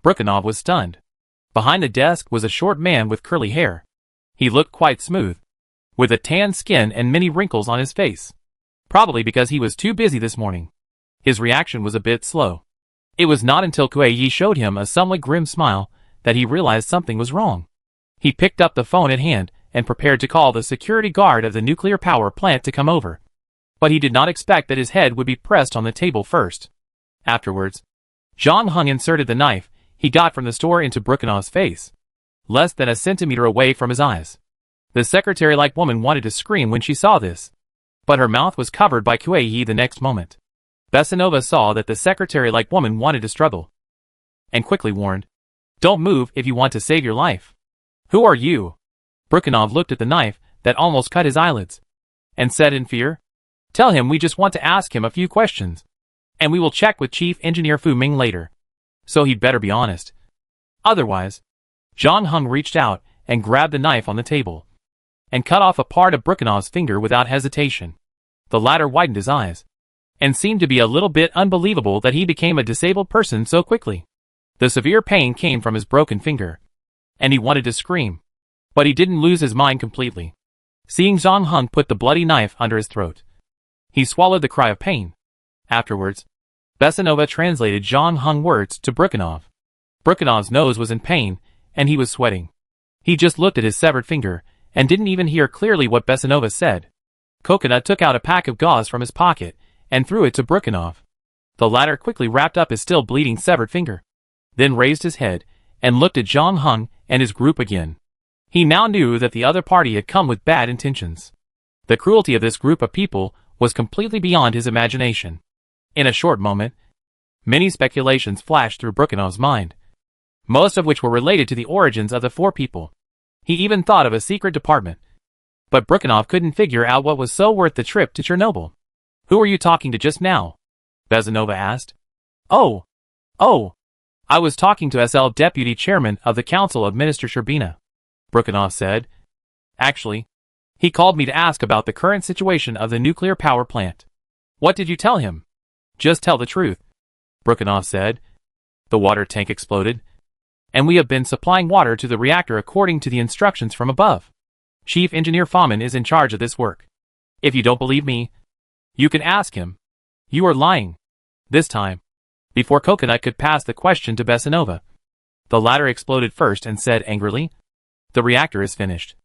Brukhanov was stunned. Behind the desk was a short man with curly hair. He looked quite smooth, with a tan skin and many wrinkles on his face. Probably because he was too busy this morning. His reaction was a bit slow. It was not until Kuei showed him a somewhat grim smile that he realized something was wrong. He picked up the phone at hand and prepared to call the security guard of the nuclear power plant to come over. But he did not expect that his head would be pressed on the table first. Afterwards, John Hung inserted the knife he got from the store into Brukhanov's face, less than a centimeter away from his eyes. The secretary-like woman wanted to scream when she saw this, but her mouth was covered by Kuei the next moment. Besanova saw that the secretary-like woman wanted to struggle, and quickly warned, "Don't move if you want to save your life." "Who are you?" Brukhanov looked at the knife that almost cut his eyelids, and said in fear, "Tell him we just want to ask him a few questions, and we will check with Chief Engineer Fu Ming later. So he'd better be honest. Otherwise." John Hung reached out and grabbed the knife on the table, and cut off a part of Brukhanov's finger without hesitation. The latter widened his eyes, and seemed to be a little bit unbelievable that he became a disabled person so quickly. The severe pain came from his broken finger, and he wanted to scream, but he didn't lose his mind completely. Seeing John Hung put the bloody knife under his throat, he swallowed the cry of pain. Afterwards, Besanova translated John Hung's words to Brukhanov. Brukhanov's nose was in pain, and he was sweating. He just looked at his severed finger, and didn't even hear clearly what Besanova said. Coconut took out a pack of gauze from his pocket, and threw it to Brukhanov. The latter quickly wrapped up his still bleeding severed finger, then raised his head, and looked at John Hung and his group again. He now knew that the other party had come with bad intentions. The cruelty of this group of people was completely beyond his imagination. In a short moment, many speculations flashed through Brukhanov's mind, most of which were related to the origins of the four people. He even thought of a secret department. But Brukhanov couldn't figure out what was so worth the trip to Chernobyl. "Who were you talking to just now?" Besanova asked. Oh, I was talking to SL Deputy Chairman of the Council of Minister Sherbina," Brukhanov said. "Actually, he called me to ask about the current situation of the nuclear power plant." "What did you tell him?" "Just tell the truth," Brukhanov said. "The water tank exploded, and we have been supplying water to the reactor according to the instructions from above. Chief Engineer Fahman is in charge of this work. If you don't believe me, you can ask him." "You are lying." This time, before Coconut could pass the question to Besanova, the latter exploded first and said angrily, "The reactor is finished.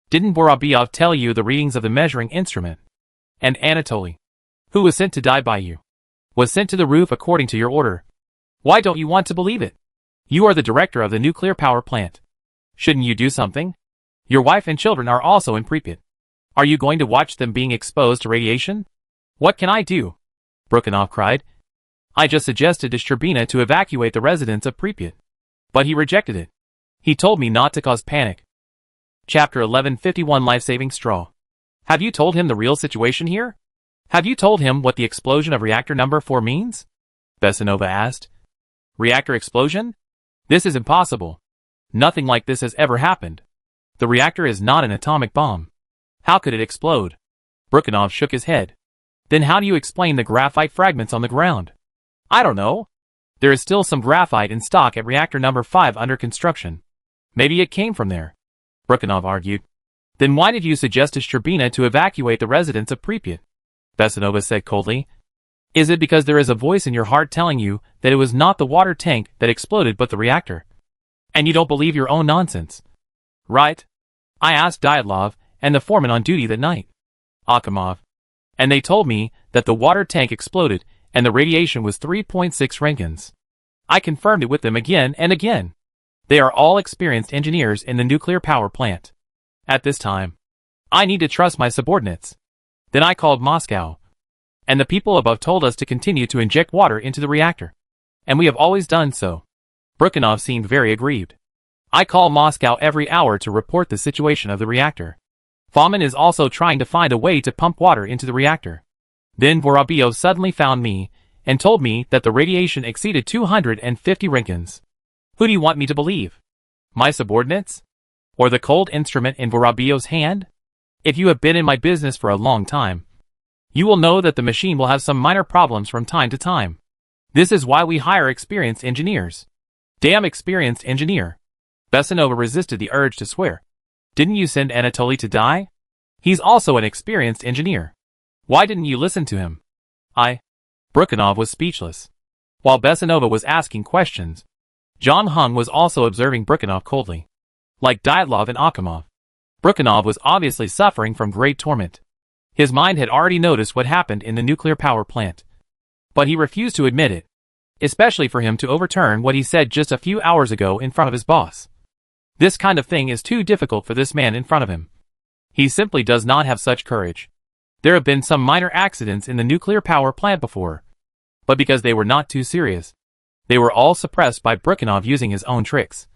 Didn't Vorobyov tell you the readings of the measuring instrument? And Anatoly, who was sent to die by you, was sent to the roof according to your order. Why don't you want to believe it? You are the director of the nuclear power plant. Shouldn't you do something? Your wife and children are also in Pripyat. Are you going to watch them being exposed to radiation?" "What can I do?" Brukhanov cried. "I just suggested to Sherbina to evacuate the residents of Pripyat, but he rejected it. He told me not to cause panic." Chapter 1151 Life-Saving Straw. "Have you told him the real situation here? Have you told him what the explosion of reactor number 4 means?" Besanova asked. "Reactor explosion? This is impossible. Nothing like this has ever happened. The reactor is not an atomic bomb. How could it explode?" Brukhanov shook his head. "Then how do you explain the graphite fragments on the ground?" "I don't know. There is still some graphite in stock at reactor number 5 under construction. Maybe it came from there," Brukhanov argued. "Then why did you suggest to Sherbina to evacuate the residents of Pripyat?" Besanova said coldly. "Is it because there is a voice in your heart telling you that it was not the water tank that exploded but the reactor? And you don't believe your own nonsense? Right? I asked Dyatlov and the foreman on duty that night, Akimov, and they told me that the water tank exploded and the radiation was 3.6 Roentgens. I confirmed it with them again and again. They are all experienced engineers in the nuclear power plant. At this time, I need to trust my subordinates. Then I called Moscow, and the people above told us to continue to inject water into the reactor. And we have always done so." Brukhanov seemed very aggrieved. "I call Moscow every hour to report the situation of the reactor. Fahman is also trying to find a way to pump water into the reactor. Then Vorobyov suddenly found me and told me that the radiation exceeded 250 Rinkins. Who do you want me to believe? My subordinates? Or the cold instrument in Vorobio's hand? If you have been in my business for a long time, you will know that the machine will have some minor problems from time to time. This is why we hire experienced engineers. Damn experienced engineer. Besanova resisted the urge to swear. Didn't you send Anatoly to die? He's also an experienced engineer. Why didn't you listen to him? Brukhanov was speechless. While Besanova was asking questions, John Hung was also observing Brukhanov coldly. Like Dyatlov and Akhimov, Brukhanov was obviously suffering from great torment. His mind had already noticed what happened in the nuclear power plant. But he refused to admit it, especially for him to overturn what he said just a few hours ago in front of his boss. This kind of thing is too difficult for this man in front of him. He simply does not have such courage. There have been some minor accidents in the nuclear power plant before, but because they were not too serious, they were all suppressed by Brukhanov using his own tricks,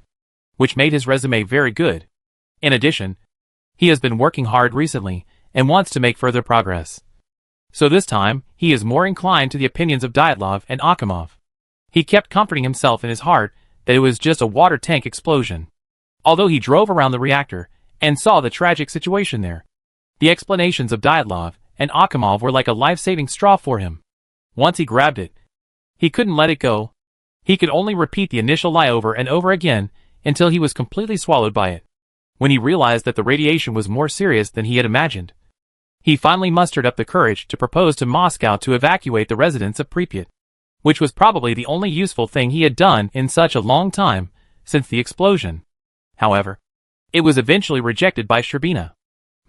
which made his resume very good. In addition, he has been working hard recently and wants to make further progress. So this time, he is more inclined to the opinions of Dyatlov and Akhimov. He kept comforting himself in his heart that it was just a water tank explosion. Although he drove around the reactor and saw the tragic situation there, the explanations of Dyatlov and Akhimov were like a life-saving straw for him. Once he grabbed it, he couldn't let it go. He could only repeat the initial lie over and over again until he was completely swallowed by it. When he realized that the radiation was more serious than he had imagined, he finally mustered up the courage to propose to Moscow to evacuate the residents of Pripyat, which was probably the only useful thing he had done in such a long time since the explosion. However, it was eventually rejected by Sherbina.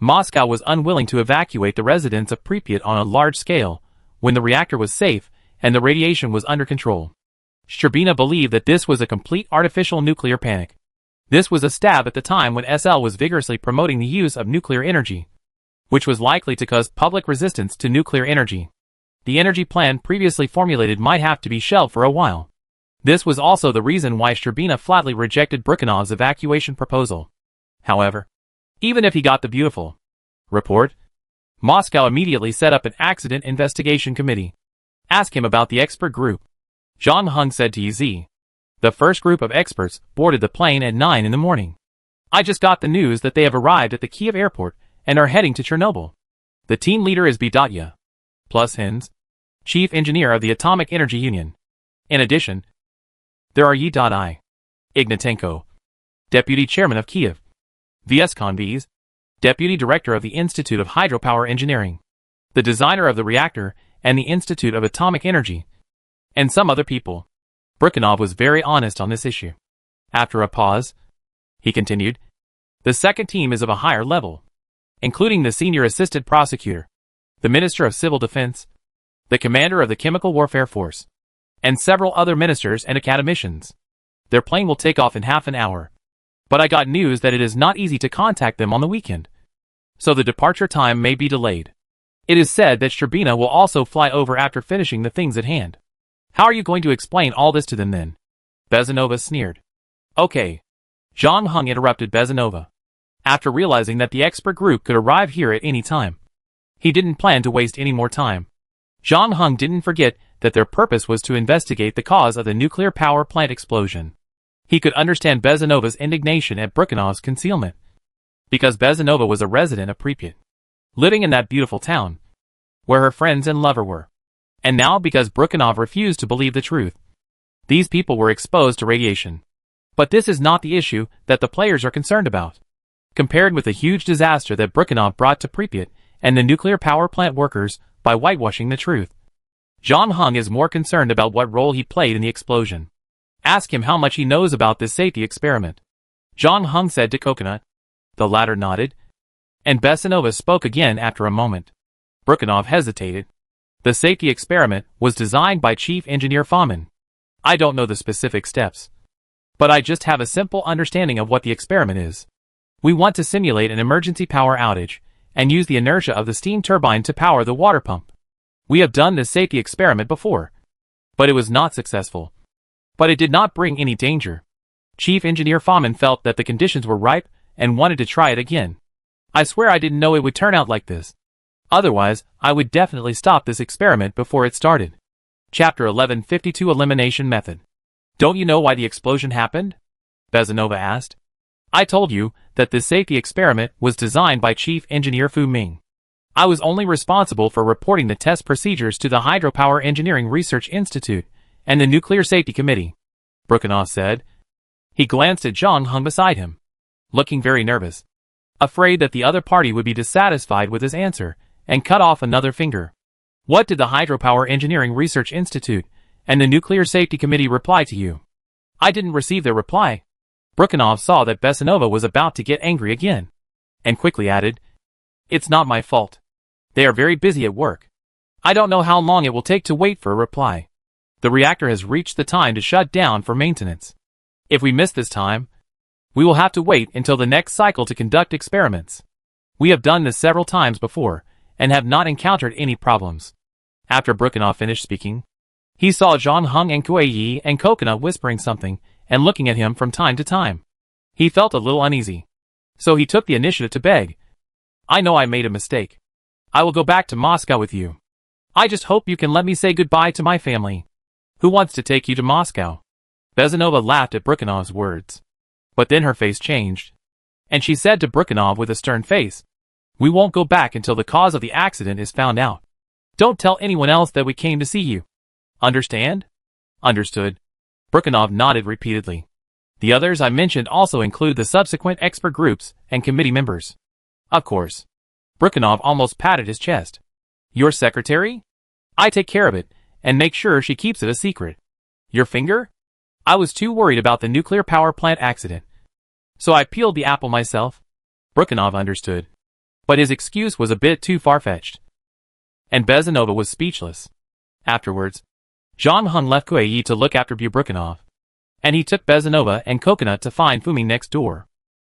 Moscow was unwilling to evacuate the residents of Pripyat on a large scale when the reactor was safe and the radiation was under control. Sherbina believed that this was a complete artificial nuclear panic. This was a stab at the time when SL was vigorously promoting the use of nuclear energy, which was likely to cause public resistance to nuclear energy. The energy plan previously formulated might have to be shelved for a while. This was also the reason why Sherbina flatly rejected Brukhanov's evacuation proposal. However, even if he got the beautiful report, Moscow immediately set up an accident investigation committee. Ask him about the expert group. John Hung said to Yz. The first group of experts boarded the plane at 9 in the morning. I just got the news that they have arrived at the Kiev airport and are heading to Chernobyl. The team leader is Bidatya plus Hins, chief engineer of the Atomic Energy Union. In addition, there are Yi.I. Ignatenko, deputy chairman of Kiev, VS Konviz, deputy director of the Institute of Hydropower Engineering, the designer of the reactor and the Institute of Atomic Energy, and some other people. Brukhanov was very honest on this issue. After a pause, he continued, the second team is of a higher level, including the senior assistant prosecutor, the Minister of Civil Defense, the commander of the Chemical Warfare Force, and several other ministers and academicians. Their plane will take off in half an hour, but I got news that it is not easy to contact them on the weekend, so the departure time may be delayed. It is said that Sherbina will also fly over after finishing the things at hand. How are you going to explain all this to them then? Besanova sneered. Okay. John Hung interrupted Besanova. After realizing that the expert group could arrive here at any time, he didn't plan to waste any more time. John Hung didn't forget that their purpose was to investigate the cause of the nuclear power plant explosion. He could understand Besanova's indignation at Brukhanov's concealment, because Besanova was a resident of Pripyat, living in that beautiful town, where her friends and lover were. And now because Brukhanov refused to believe the truth, these people were exposed to radiation. But this is not the issue that the players are concerned about. Compared with the huge disaster that Brukhanov brought to Pripyat and the nuclear power plant workers by whitewashing the truth, John Hung is more concerned about what role he played in the explosion. Ask him how much he knows about this safety experiment. John Hung said to Coconut. The latter nodded, and Besanova spoke again after a moment. Brukhanov hesitated. The safety experiment was designed by Chief Engineer Fomin. I don't know the specific steps, but I just have a simple understanding of what the experiment is. We want to simulate an emergency power outage and use the inertia of the steam turbine to power the water pump. We have done this safety experiment before, but it was not successful. But it did not bring any danger. Chief Engineer Fomin felt that the conditions were ripe and wanted to try it again. I swear I didn't know it would turn out like this. Otherwise, I would definitely stop this experiment before it started. Chapter 1152 Elimination Method. Don't you know why the explosion happened? Bezanova asked. I told you that this safety experiment was designed by Chief Engineer Fu Ming. I was only responsible for reporting the test procedures to the Hydropower Engineering Research Institute and the Nuclear Safety Committee, Brukhanov said. He glanced at Zhang Heng beside him, looking very nervous, afraid that the other party would be dissatisfied with his answer and cut off another finger. What did the Hydropower Engineering Research Institute and the Nuclear Safety Committee reply to you? I didn't receive their reply. Brukhanov saw that Bezanova was about to get angry again, and quickly added, It's not my fault. They are very busy at work. I don't know how long it will take to wait for a reply. The reactor has reached the time to shut down for maintenance. If we miss this time, we will have to wait until the next cycle to conduct experiments. We have done this several times before, and have not encountered any problems. After Brukhanov finished speaking, he saw Zhang Heng and Kuei and Coconut whispering something and looking at him from time to time. He felt a little uneasy, so he took the initiative to beg. I know I made a mistake. I will go back to Moscow with you. I just hope you can let me say goodbye to my family. Who wants to take you to Moscow? Bezanova laughed at Brukhanov's words. But then her face changed, and she said to Brukhanov with a stern face, We won't go back until the cause of the accident is found out. Don't tell anyone else that we came to see you. Understand? Understood. Brukhanov nodded repeatedly. The others I mentioned also include the subsequent expert groups and committee members. Of course. Brukhanov almost patted his chest. Your secretary? I take care of it, and make sure she keeps it a secret. Your finger? I was too worried about the nuclear power plant accident, so I peeled the apple myself. Brukhanov understood, but his excuse was a bit too far-fetched, and Bezanova was speechless. Afterwards, Zhang Heng left Kuei to look after Brukhanov, and he took Bezanova and Coconut to find Fu Ming next door.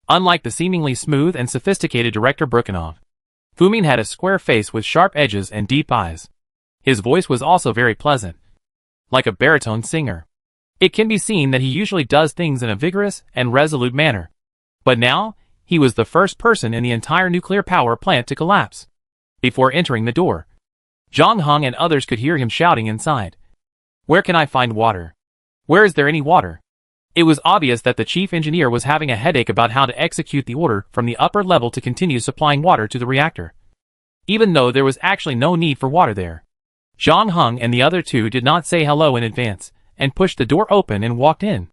Unlike the seemingly smooth and sophisticated director Brukhanov, Fu Ming had a square face with sharp edges and deep eyes. His voice was also very pleasant, like a baritone singer. It can be seen that he usually does things in a vigorous and resolute manner. But now, he was the first person in the entire nuclear power plant to collapse. Before entering the door, Zhang Heng and others could hear him shouting inside. Where can I find water? Where is there any water? It was obvious that the chief engineer was having a headache about how to execute the order from the upper level to continue supplying water to the reactor, even though there was actually no need for water there. Zhang Heng and the other two did not say hello in advance, and pushed the door open and walked in.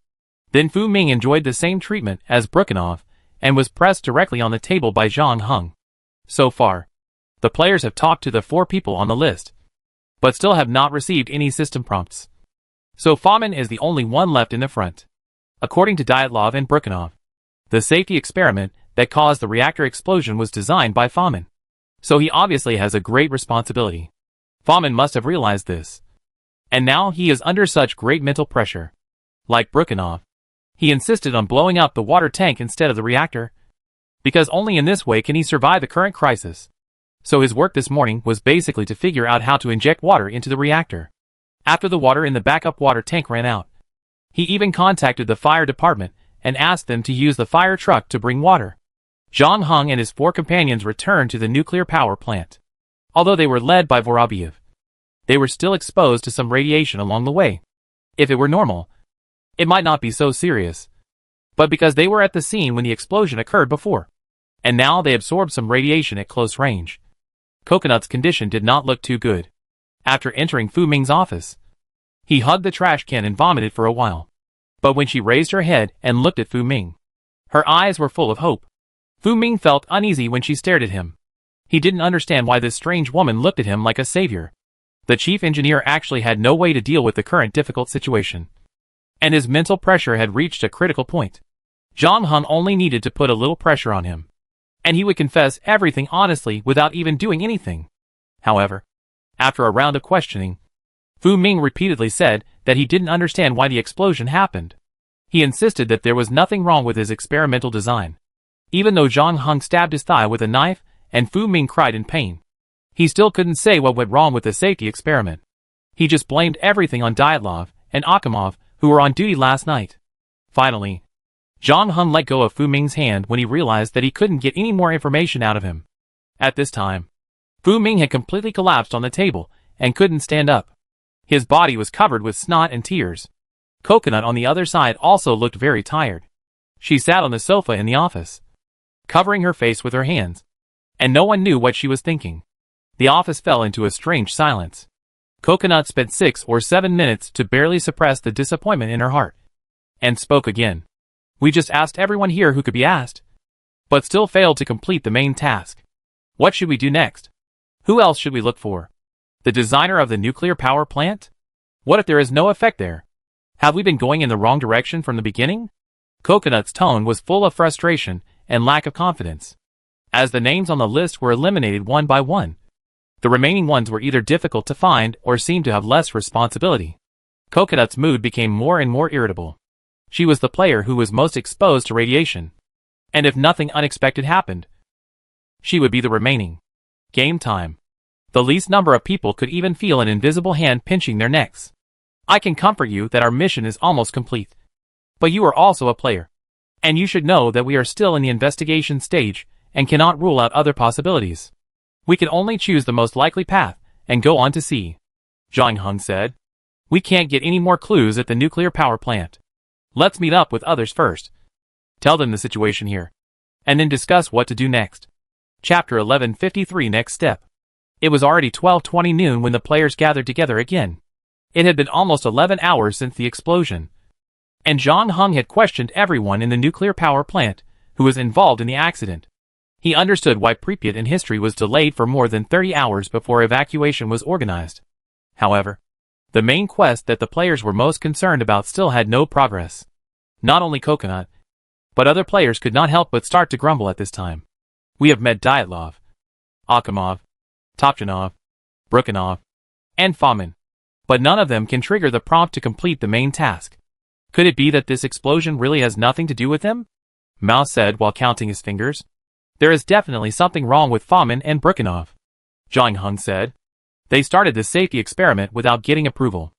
Then Fu Ming enjoyed the same treatment as Brukhanov, and was pressed directly on the table by Zhang Heng. So far, the players have talked to the 4 people on the list, but still have not received any system prompts. So Fomin is the only one left in the front. According to Dyatlov and Brukhanov, the safety experiment that caused the reactor explosion was designed by Fomin, so he obviously has a great responsibility. Fomin must have realized this, and now he is under such great mental pressure. Like Brukhanov, he insisted on blowing up the water tank instead of the reactor, because only in this way can he survive the current crisis. So his work this morning was basically to figure out how to inject water into the reactor. After the water in the backup water tank ran out, he even contacted the fire department and asked them to use the fire truck to bring water. Zhang Heng and his 4 companions returned to the nuclear power plant. Although they were led by Vorobiev, they were still exposed to some radiation along the way. If it were normal, it might not be so serious, but because they were at the scene when the explosion occurred before, and now they absorbed some radiation at close range. Coconut's condition did not look too good. After entering Fu Ming's office, he hugged the trash can and vomited for a while. But when she raised her head and looked at Fu Ming, her eyes were full of hope. Fu Ming felt uneasy when she stared at him. He didn't understand why this strange woman looked at him like a savior. The chief engineer actually had no way to deal with the current difficult situation, and his mental pressure had reached a critical point. Zhang Heng only needed to put a little pressure on him, and he would confess everything honestly without even doing anything. However, after a round of questioning, Fu Ming repeatedly said that he didn't understand why the explosion happened. He insisted that there was nothing wrong with his experimental design. Even though Zhang Heng stabbed his thigh with a knife and Fu Ming cried in pain, he still couldn't say what went wrong with the safety experiment. He just blamed everything on Dyatlov and Akhimov, who were on duty last night. Finally, Zhang Heng let go of Fu Ming's hand when he realized that he couldn't get any more information out of him. At this time, Fu Ming had completely collapsed on the table and couldn't stand up. His body was covered with snot and tears. Coconut on the other side also looked very tired. She sat on the sofa in the office, covering her face with her hands, and no one knew what she was thinking. The office fell into a strange silence. Coconut spent 6 or 7 minutes to barely suppress the disappointment in her heart, and spoke again. We just asked everyone here who could be asked, but still failed to complete the main task. What should we do next? Who else should we look for? The designer of the nuclear power plant? What if there is no effect there? Have we been going in the wrong direction from the beginning? Coconut's tone was full of frustration and lack of confidence. As the names on the list were eliminated one by one, the remaining ones were either difficult to find or seemed to have less responsibility. Coconut's mood became more and more irritable. She was the player who was most exposed to radiation, and if nothing unexpected happened, she would be the remaining. Game time. The least number of people could even feel an invisible hand pinching their necks. I can comfort you that our mission is almost complete. But you are also a player, and you should know that we are still in the investigation stage and cannot rule out other possibilities. We can only choose the most likely path and go on to see. Zhang Heng said. We can't get any more clues at the nuclear power plant. Let's meet up with others first. Tell them the situation here, and then discuss what to do next. Chapter 1153 Next Step. It was already 12:20 noon when the players gathered together again. It had been almost 11 hours since the explosion, and Zhang Heng had questioned everyone in the nuclear power plant who was involved in the accident. He understood why Pripyat in history was delayed for more than 30 hours before evacuation was organized. However, the main quest that the players were most concerned about still had no progress. Not only Coconut, but other players could not help but start to grumble at this time. We have met Dyatlov, Akimov, Topchanov, Brukhanov, and Fomin, but none of them can trigger the prompt to complete the main task. Could it be that this explosion really has nothing to do with them? Mao said while counting his fingers. There is definitely something wrong with Fomin and Brukhanov. Zhang Heng said. They started the safety experiment without getting approval.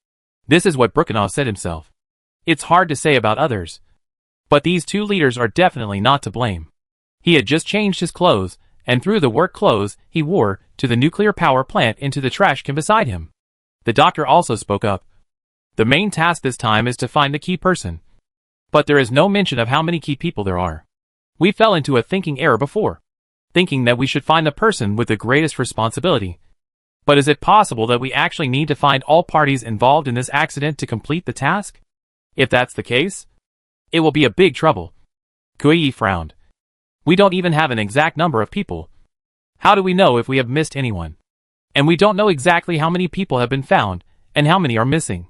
This is what Brukhanov said himself. It's hard to say about others, but these two leaders are definitely not to blame. He had just changed his clothes and threw the work clothes he wore to the nuclear power plant into the trash can beside him. The doctor also spoke up. The main task this time is to find the key person, but there is no mention of how many key people there are. We fell into a thinking error before, thinking that we should find the person with the greatest responsibility. But is it possible that we actually need to find all parties involved in this accident to complete the task? If that's the case, it will be a big trouble. Kuei frowned. We don't even have an exact number of people. How do we know if we have missed anyone? And we don't know exactly how many people have been found and how many are missing.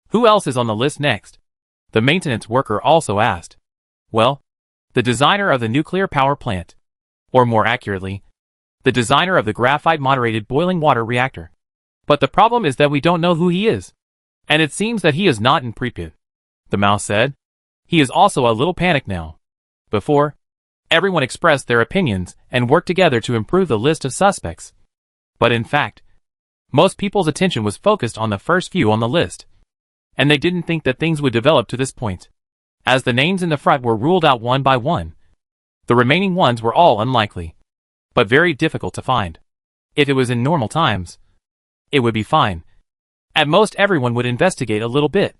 Who else is on the list next? The maintenance worker also asked. Well, the designer of the nuclear power plant, or more accurately, the designer of the graphite-moderated boiling water reactor. But the problem is that we don't know who he is. And it seems that he is not in Pripyat. The mouse said. He is also a little panicked now. Before, everyone expressed their opinions and worked together to improve the list of suspects. But in fact, most people's attention was focused on the first few on the list, and they didn't think that things would develop to this point. As the names in the front were ruled out one by one, the remaining ones were all unlikely, but very difficult to find. If it was in normal times, it would be fine. At most everyone would investigate a little bit.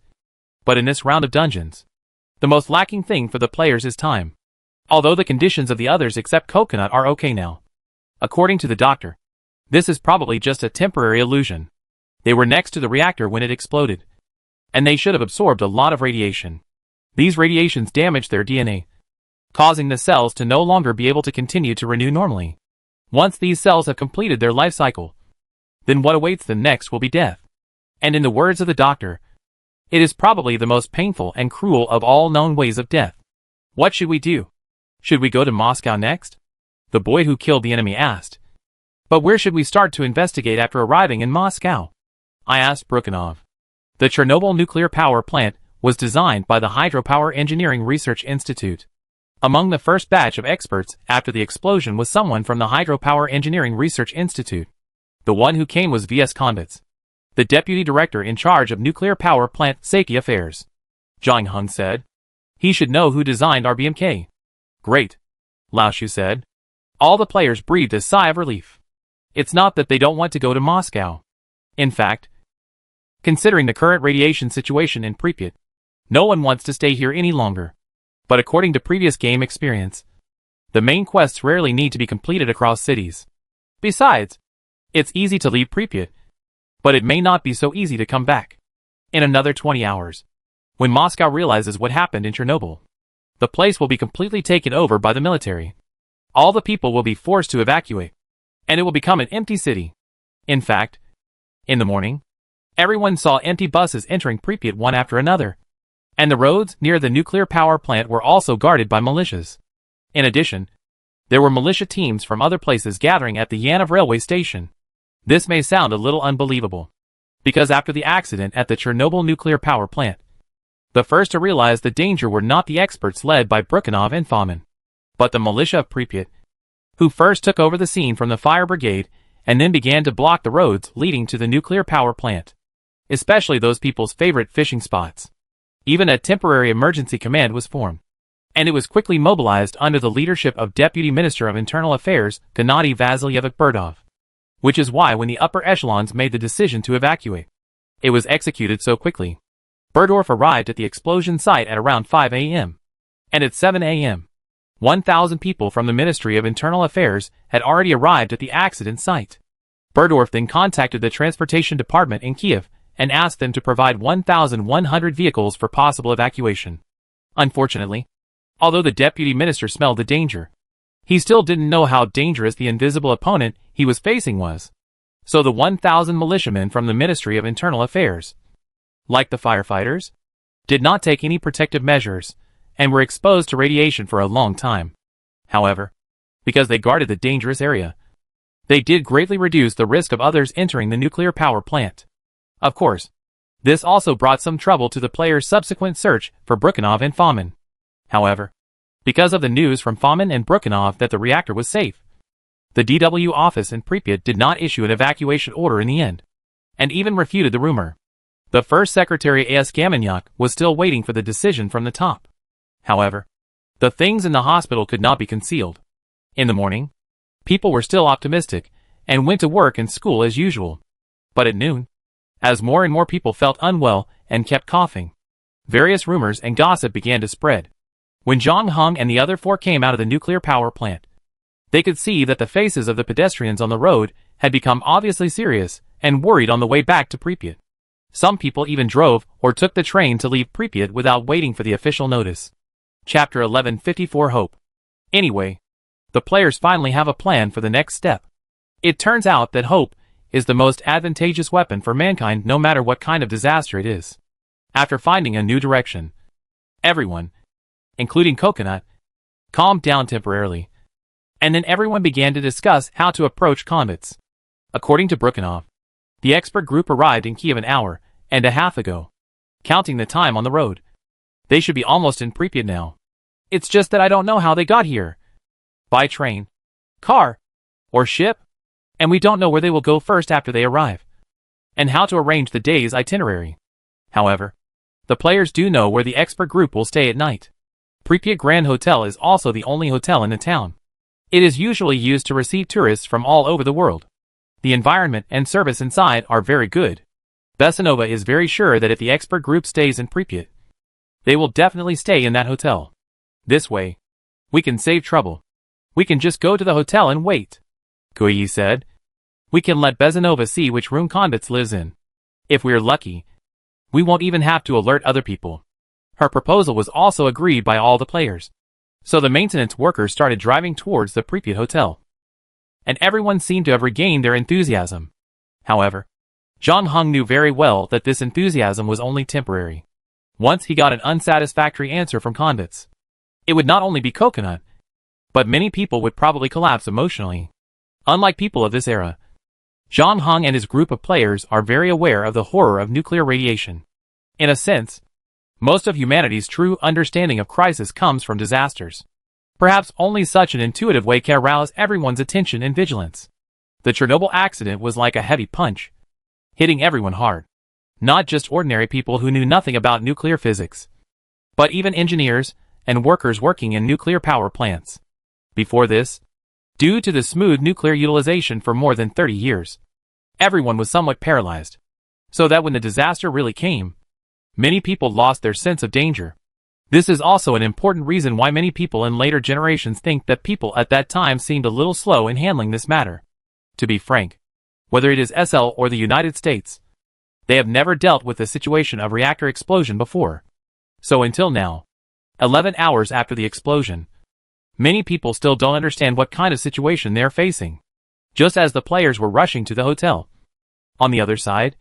But in this round of dungeons, the most lacking thing for the players is time. Although the conditions of the others except Coconut are okay now. According to the doctor, this is probably just a temporary illusion. They were next to the reactor when it exploded, and they should have absorbed a lot of radiation. These radiations damaged their DNA, causing the cells to no longer be able to continue to renew normally. Once these cells have completed their life cycle, then what awaits them next will be death. And in the words of the doctor, it is probably the most painful and cruel of all known ways of death. What should we do? Should we go to Moscow next? The boy who killed the enemy asked. But where should we start to investigate after arriving in Moscow? I asked Brukhanov. The Chernobyl nuclear power plant was designed by the Hydropower Engineering Research Institute. Among the first batch of experts after the explosion was someone from the Hydropower Engineering Research Institute. The one who came was V.S. Konvitz, the deputy director in charge of nuclear power plant safety affairs. Zhang Heng said. He should know who designed our BMK. Great, Lao Shu said. All the players breathed a sigh of relief. It's not that they don't want to go to Moscow. In fact, Considering the current radiation situation in Pripyat, no one wants to stay here any longer. But according to previous game experience, the main quests rarely need to be completed across cities. Besides, it's easy to leave Pripyat, but it may not be so easy to come back. In another 20 hours, when Moscow realizes what happened in Chernobyl, the place will be completely taken over by the military. All the people will be forced to evacuate, and it will become an empty city. In fact, in the morning, everyone saw empty buses entering Pripyat one after another, and the roads near the nuclear power plant were also guarded by militias. In addition, there were militia teams from other places gathering at the Yanov railway station. This may sound a little unbelievable, because after the accident at the Chernobyl nuclear power plant, the first to realize the danger were not the experts led by Brukhanov and Fomin, but the militia of Pripyat, who first took over the scene from the fire brigade and then began to block the roads leading to the nuclear power plant, especially those people's favorite fishing spots. Even a temporary emergency command was formed, and it was quickly mobilized under the leadership of Deputy Minister of Internal Affairs Gennady Vasilyevich Burdov, which is why when the upper echelons made the decision to evacuate, it was executed so quickly. Burdov arrived at the explosion site at around 5 a.m., and at 7 a.m., 1,000 people from the Ministry of Internal Affairs had already arrived at the accident site. Burdov then contacted the Transportation Department in Kiev and asked them to provide 1,100 vehicles for possible evacuation. Unfortunately, although the deputy minister smelled the danger, he still didn't know how dangerous the invisible opponent he was facing was. So the 1,000 militiamen from the Ministry of Internal Affairs, like the firefighters, did not take any protective measures and were exposed to radiation for a long time. However, because they guarded the dangerous area, they did greatly reduce the risk of others entering the nuclear power plant. Of course, this also brought some trouble to the players' subsequent search for Brukhanov and Fomin. However, because of the news from Fomin and Brukhanov that the reactor was safe, the DW office in Pripyat did not issue an evacuation order in the end, and even refuted the rumor. The first secretary A.S. Gamenyak was still waiting for the decision from the top. However, the things in the hospital could not be concealed. In the morning, people were still optimistic and went to work and school as usual. But at noon, as more and more people felt unwell and kept coughing, various rumors and gossip began to spread. When Zhang Heng and the other four came out of the nuclear power plant, they could see that the faces of the pedestrians on the road had become obviously serious and worried on the way back to Pripyat. Some people even drove or took the train to leave Pripyat without waiting for the official notice. Chapter 1154 Hope. Anyway, the players finally have a plan for the next step. It turns out that hope is the most advantageous weapon for mankind no matter what kind of disaster it is. After finding a new direction, everyone, including Coconut, calmed down temporarily, and then everyone began to discuss how to approach comets. According to Brukhanov, the expert group arrived in Kiev an hour and a half ago. Counting the time on the road, they should be almost in Pripyat now. It's just that I don't know how they got here. By train, car, or ship? And we don't know where they will go first after they arrive, and how to arrange the day's itinerary. However, the players do know where the expert group will stay at night. Pripyat Grand Hotel is also the only hotel in the town. It is usually used to receive tourists from all over the world. The environment and service inside are very good. Besanova is very sure that if the expert group stays in Pripyat, they will definitely stay in that hotel. This way, we can save trouble. We can just go to the hotel and wait. Guyi said. We can let Besanova see which room Konvitz lives in. If we're lucky, we won't even have to alert other people. Her proposal was also agreed by all the players. So the maintenance workers started driving towards the Pripyat hotel, and everyone seemed to have regained their enthusiasm. However, Zhang Heng knew very well that this enthusiasm was only temporary. Once he got an unsatisfactory answer from Konvitz, it would not only be Coconut, but many people would probably collapse emotionally. Unlike people of this era, Zhang Heng and his group of players are very aware of the horror of nuclear radiation. In a sense, most of humanity's true understanding of crisis comes from disasters. Perhaps only such an intuitive way can arouse everyone's attention and vigilance. The Chernobyl accident was like a heavy punch, hitting everyone hard. Not just ordinary people who knew nothing about nuclear physics, but even engineers and workers working in nuclear power plants. Before this, due to the smooth nuclear utilization for more than 30 years, everyone was somewhat paralyzed. so that when the disaster really came, many people lost their sense of danger. This is also an important reason why many people in later generations think that people at that time seemed a little slow in handling this matter. To be frank, whether it is SL or the United States, they have never dealt with a situation of reactor explosion before. So until now, 11 hours after the explosion, many people still don't understand what kind of situation they're facing, just as the players were rushing to the hotel. On the other side,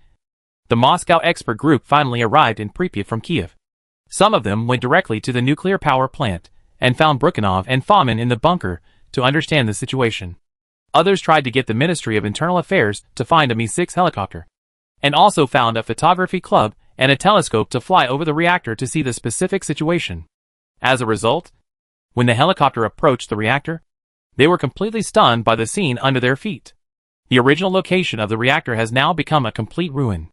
the Moscow expert group finally arrived in Pripyat from Kiev. Some of them went directly to the nuclear power plant and found Brukhanov and Fomin in the bunker to understand the situation. Others tried to get the Ministry of Internal Affairs to find a Mi-6 helicopter, and also found a photography club and a telescope to fly over the reactor to see the specific situation. As a result, when the helicopter approached the reactor, they were completely stunned by the scene under their feet. The original location of the reactor has now become a complete ruin.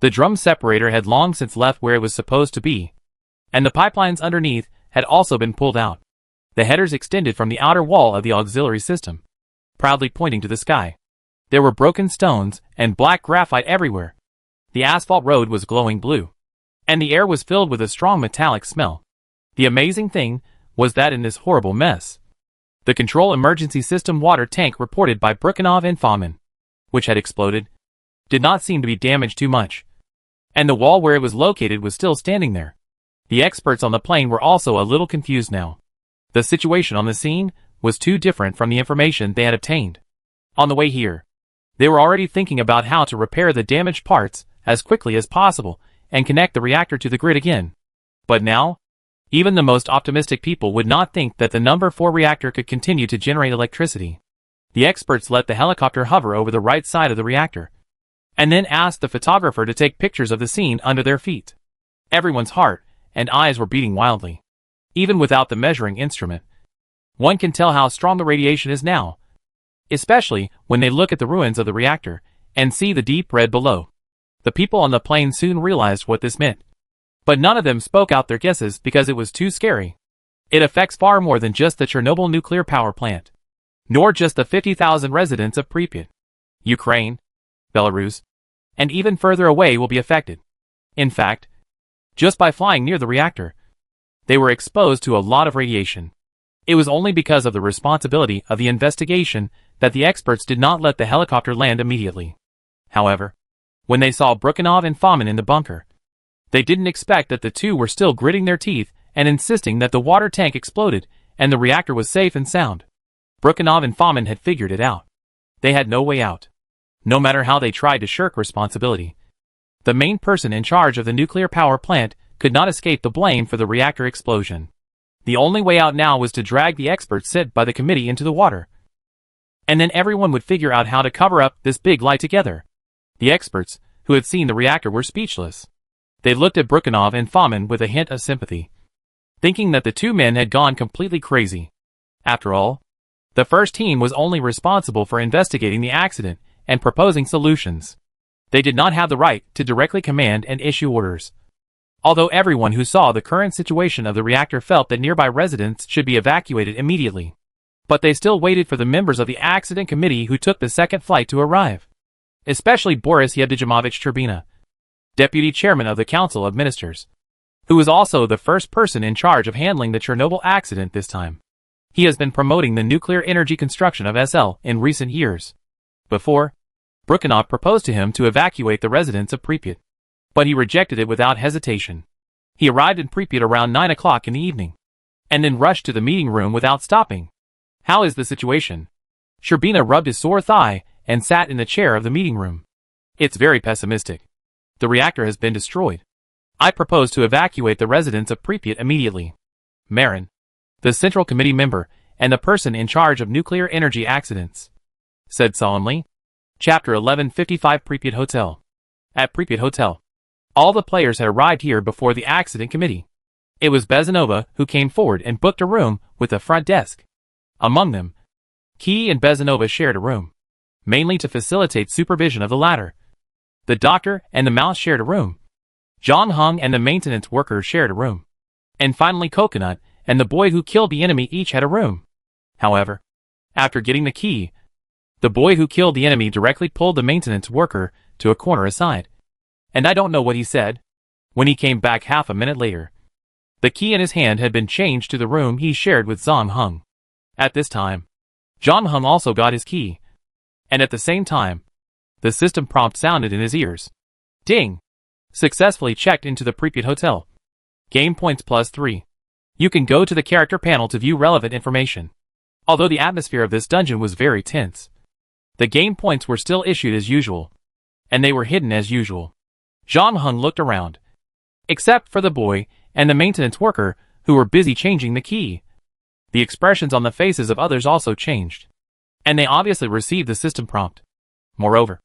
The drum separator had long since left where it was supposed to be, and the pipelines underneath had also been pulled out. The headers extended from the outer wall of the auxiliary system, proudly pointing to the sky. There were broken stones and black graphite everywhere. The asphalt road was glowing blue, and the air was filled with a strong metallic smell. The amazing thing was that in this horrible mess, the control emergency system water tank reported by Brukhanov and Fomin, which had exploded, did not seem to be damaged too much, and the wall where it was located was still standing there. The experts on the plane were also a little confused now. The situation on the scene was too different from the information they had obtained. On the way here, they were already thinking about how to repair the damaged parts as quickly as possible and connect the reactor to the grid again. But now, even the most optimistic people would not think that the number 4 reactor could continue to generate electricity. The experts let the helicopter hover over the right side of the reactor, and then asked the photographer to take pictures of the scene under their feet. Everyone's heart and eyes were beating wildly. Even without the measuring instrument, one can tell how strong the radiation is now, especially when they look at the ruins of the reactor and see the deep red below. The people on the plane soon realized what this meant, but none of them spoke out their guesses because it was too scary. It affects far more than just the Chernobyl nuclear power plant, nor just the 50,000 residents of Pripyat. Ukraine, Belarus, and even further away will be affected. In fact, just by flying near the reactor, they were exposed to a lot of radiation. It was only because of the responsibility of the investigation that the experts did not let the helicopter land immediately. However, when they saw Brukhanov and Fomin in the bunker, they didn't expect that the two were still gritting their teeth and insisting that the water tank exploded and the reactor was safe and sound. Brukhanov and Fomin had figured it out. They had no way out, no matter how they tried to shirk responsibility. The main person in charge of the nuclear power plant could not escape the blame for the reactor explosion. The only way out now was to drag the experts set by the committee into the water, and then everyone would figure out how to cover up this big lie together. The experts, who had seen the reactor, were speechless. They looked at Brukhanov and Fomin with a hint of sympathy, thinking that the two men had gone completely crazy. After all, the first team was only responsible for investigating the accident and proposing solutions. They did not have the right to directly command and issue orders. Although everyone who saw the current situation of the reactor felt that nearby residents should be evacuated immediately, but they still waited for the members of the accident committee who took the second flight to arrive, especially Boris Yevdojimovich Turbina, deputy chairman of the Council of Ministers, who was also the first person in charge of handling the Chernobyl accident this time. He has been promoting the nuclear energy construction of SL in recent years. Before, Brukhanov proposed to him to evacuate the residents of Pripyat, but he rejected it without hesitation. He arrived in Pripyat around 9 o'clock in the evening, and then rushed to the meeting room without stopping. "How is the situation?" Turbina rubbed his sore thigh and sat in the chair of the meeting room. "It's very pessimistic. The reactor has been destroyed. I propose to evacuate the residents of Pripyat immediately." Marin, the Central Committee member and the person in charge of nuclear energy accidents, said solemnly. Chapter 1155 Pripyat Hotel. At Pripyat Hotel, all the players had arrived here before the accident committee. It was Bezanova who came forward and booked a room with a front desk. Among them, Key and Bezanova shared a room, mainly to facilitate supervision of the latter. The doctor and the mouse shared a room. John Hung and the maintenance worker shared a room. And finally Coconut and the boy who killed the enemy each had a room. However, after getting the key, the boy who killed the enemy directly pulled the maintenance worker to a corner aside. And I don't know what he said. When he came back half a minute later, the key in his hand had been changed to the room he shared with Zhang Heng. At this time, Zhang Heng also got his key. And at the same time, the system prompt sounded in his ears. Ding! Successfully checked into the Pripyat Hotel. Game points +3. You can go to the character panel to view relevant information. Although the atmosphere of this dungeon was very tense, the game points were still issued as usual, and they were hidden as usual. Zhang Heng looked around, except for the boy and the maintenance worker who were busy changing the key. The expressions on the faces of others also changed, and they obviously received the system prompt. Moreover,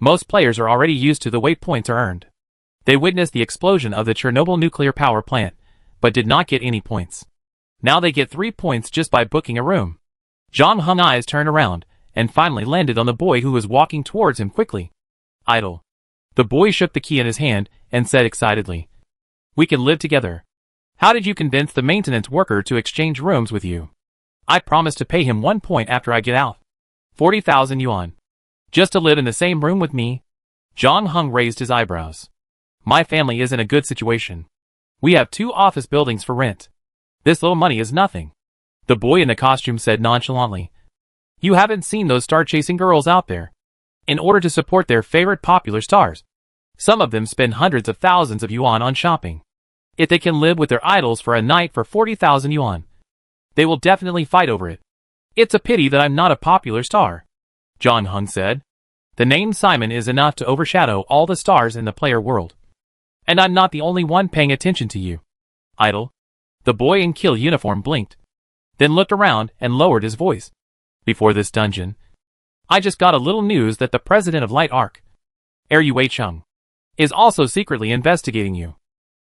most players are already used to the way points are earned. They witnessed the explosion of the Chernobyl nuclear power plant, but did not get any points. Now they get 3 points just by booking a room. Zhang Heng's eyes turned around and finally landed on the boy who was walking towards him quickly. Idle. The boy shook the key in his hand and said excitedly, "We can live together. How did you convince the maintenance worker to exchange rooms with you?" "I promised to pay him 1 point after I get out. 40,000 yuan. Just to live in the same room with me?" Zhang Heng raised his eyebrows. "My family is in a good situation. We have 2 office buildings for rent. This little money is nothing." The boy in the costume said nonchalantly, "You haven't seen those star-chasing girls out there. In order to support their favorite popular stars, some of them spend hundreds of thousands of yuan on shopping. If they can live with their idols for a night for 40,000 yuan, they will definitely fight over it. It's a pity that I'm not a popular star." Zhang Heng said, "The name Simon is enough to overshadow all the stars in the player world. And I'm not the only one paying attention to you. Idol." The boy in kill uniform blinked, then looked around and lowered his voice. "Before this dungeon, I just got a little news that the president of Light Arc, Wei Chung, is also secretly investigating you.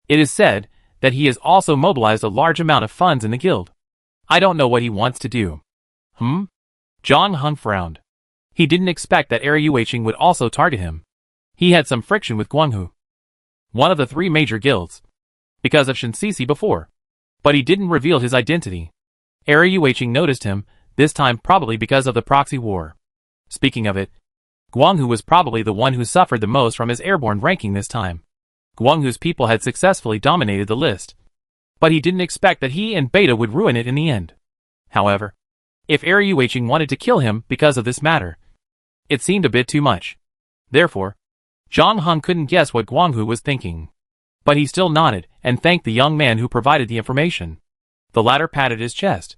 It is said that he has also mobilized a large amount of funds in the guild. I don't know what he wants to do." Zhang Heng frowned. He didn't expect that Wei Chung would also target him. He had some friction with Guanghu, one of the 3 major guilds, because of Shinxisi before, but he didn't reveal his identity. Wei Chung noticed him, this time probably because of the proxy war. Speaking of it, Guanghu was probably the one who suffered the most from his airborne ranking this time. Guanghu's people had successfully dominated the list, but he didn't expect that he and Beta would ruin it in the end. However, if Wei Chung wanted to kill him because of this matter, it seemed a bit too much. Therefore, Zhang Heng couldn't guess what Guanghu was thinking. But he still nodded and thanked the young man who provided the information. The latter patted his chest.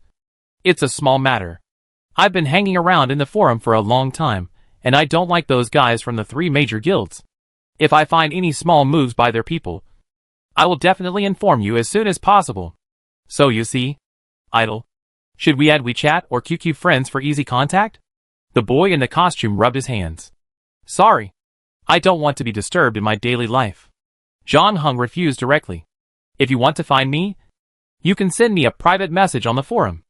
"It's a small matter. I've been hanging around in the forum for a long time, and I don't like those guys from the 3 major guilds. If I find any small moves by their people, I will definitely inform you as soon as possible. So you see, Idol, should we add WeChat or QQ friends for easy contact?" The boy in the costume rubbed his hands. "Sorry. I don't want to be disturbed in my daily life." Zhang Heng refused directly. "If you want to find me, you can send me a private message on the forum.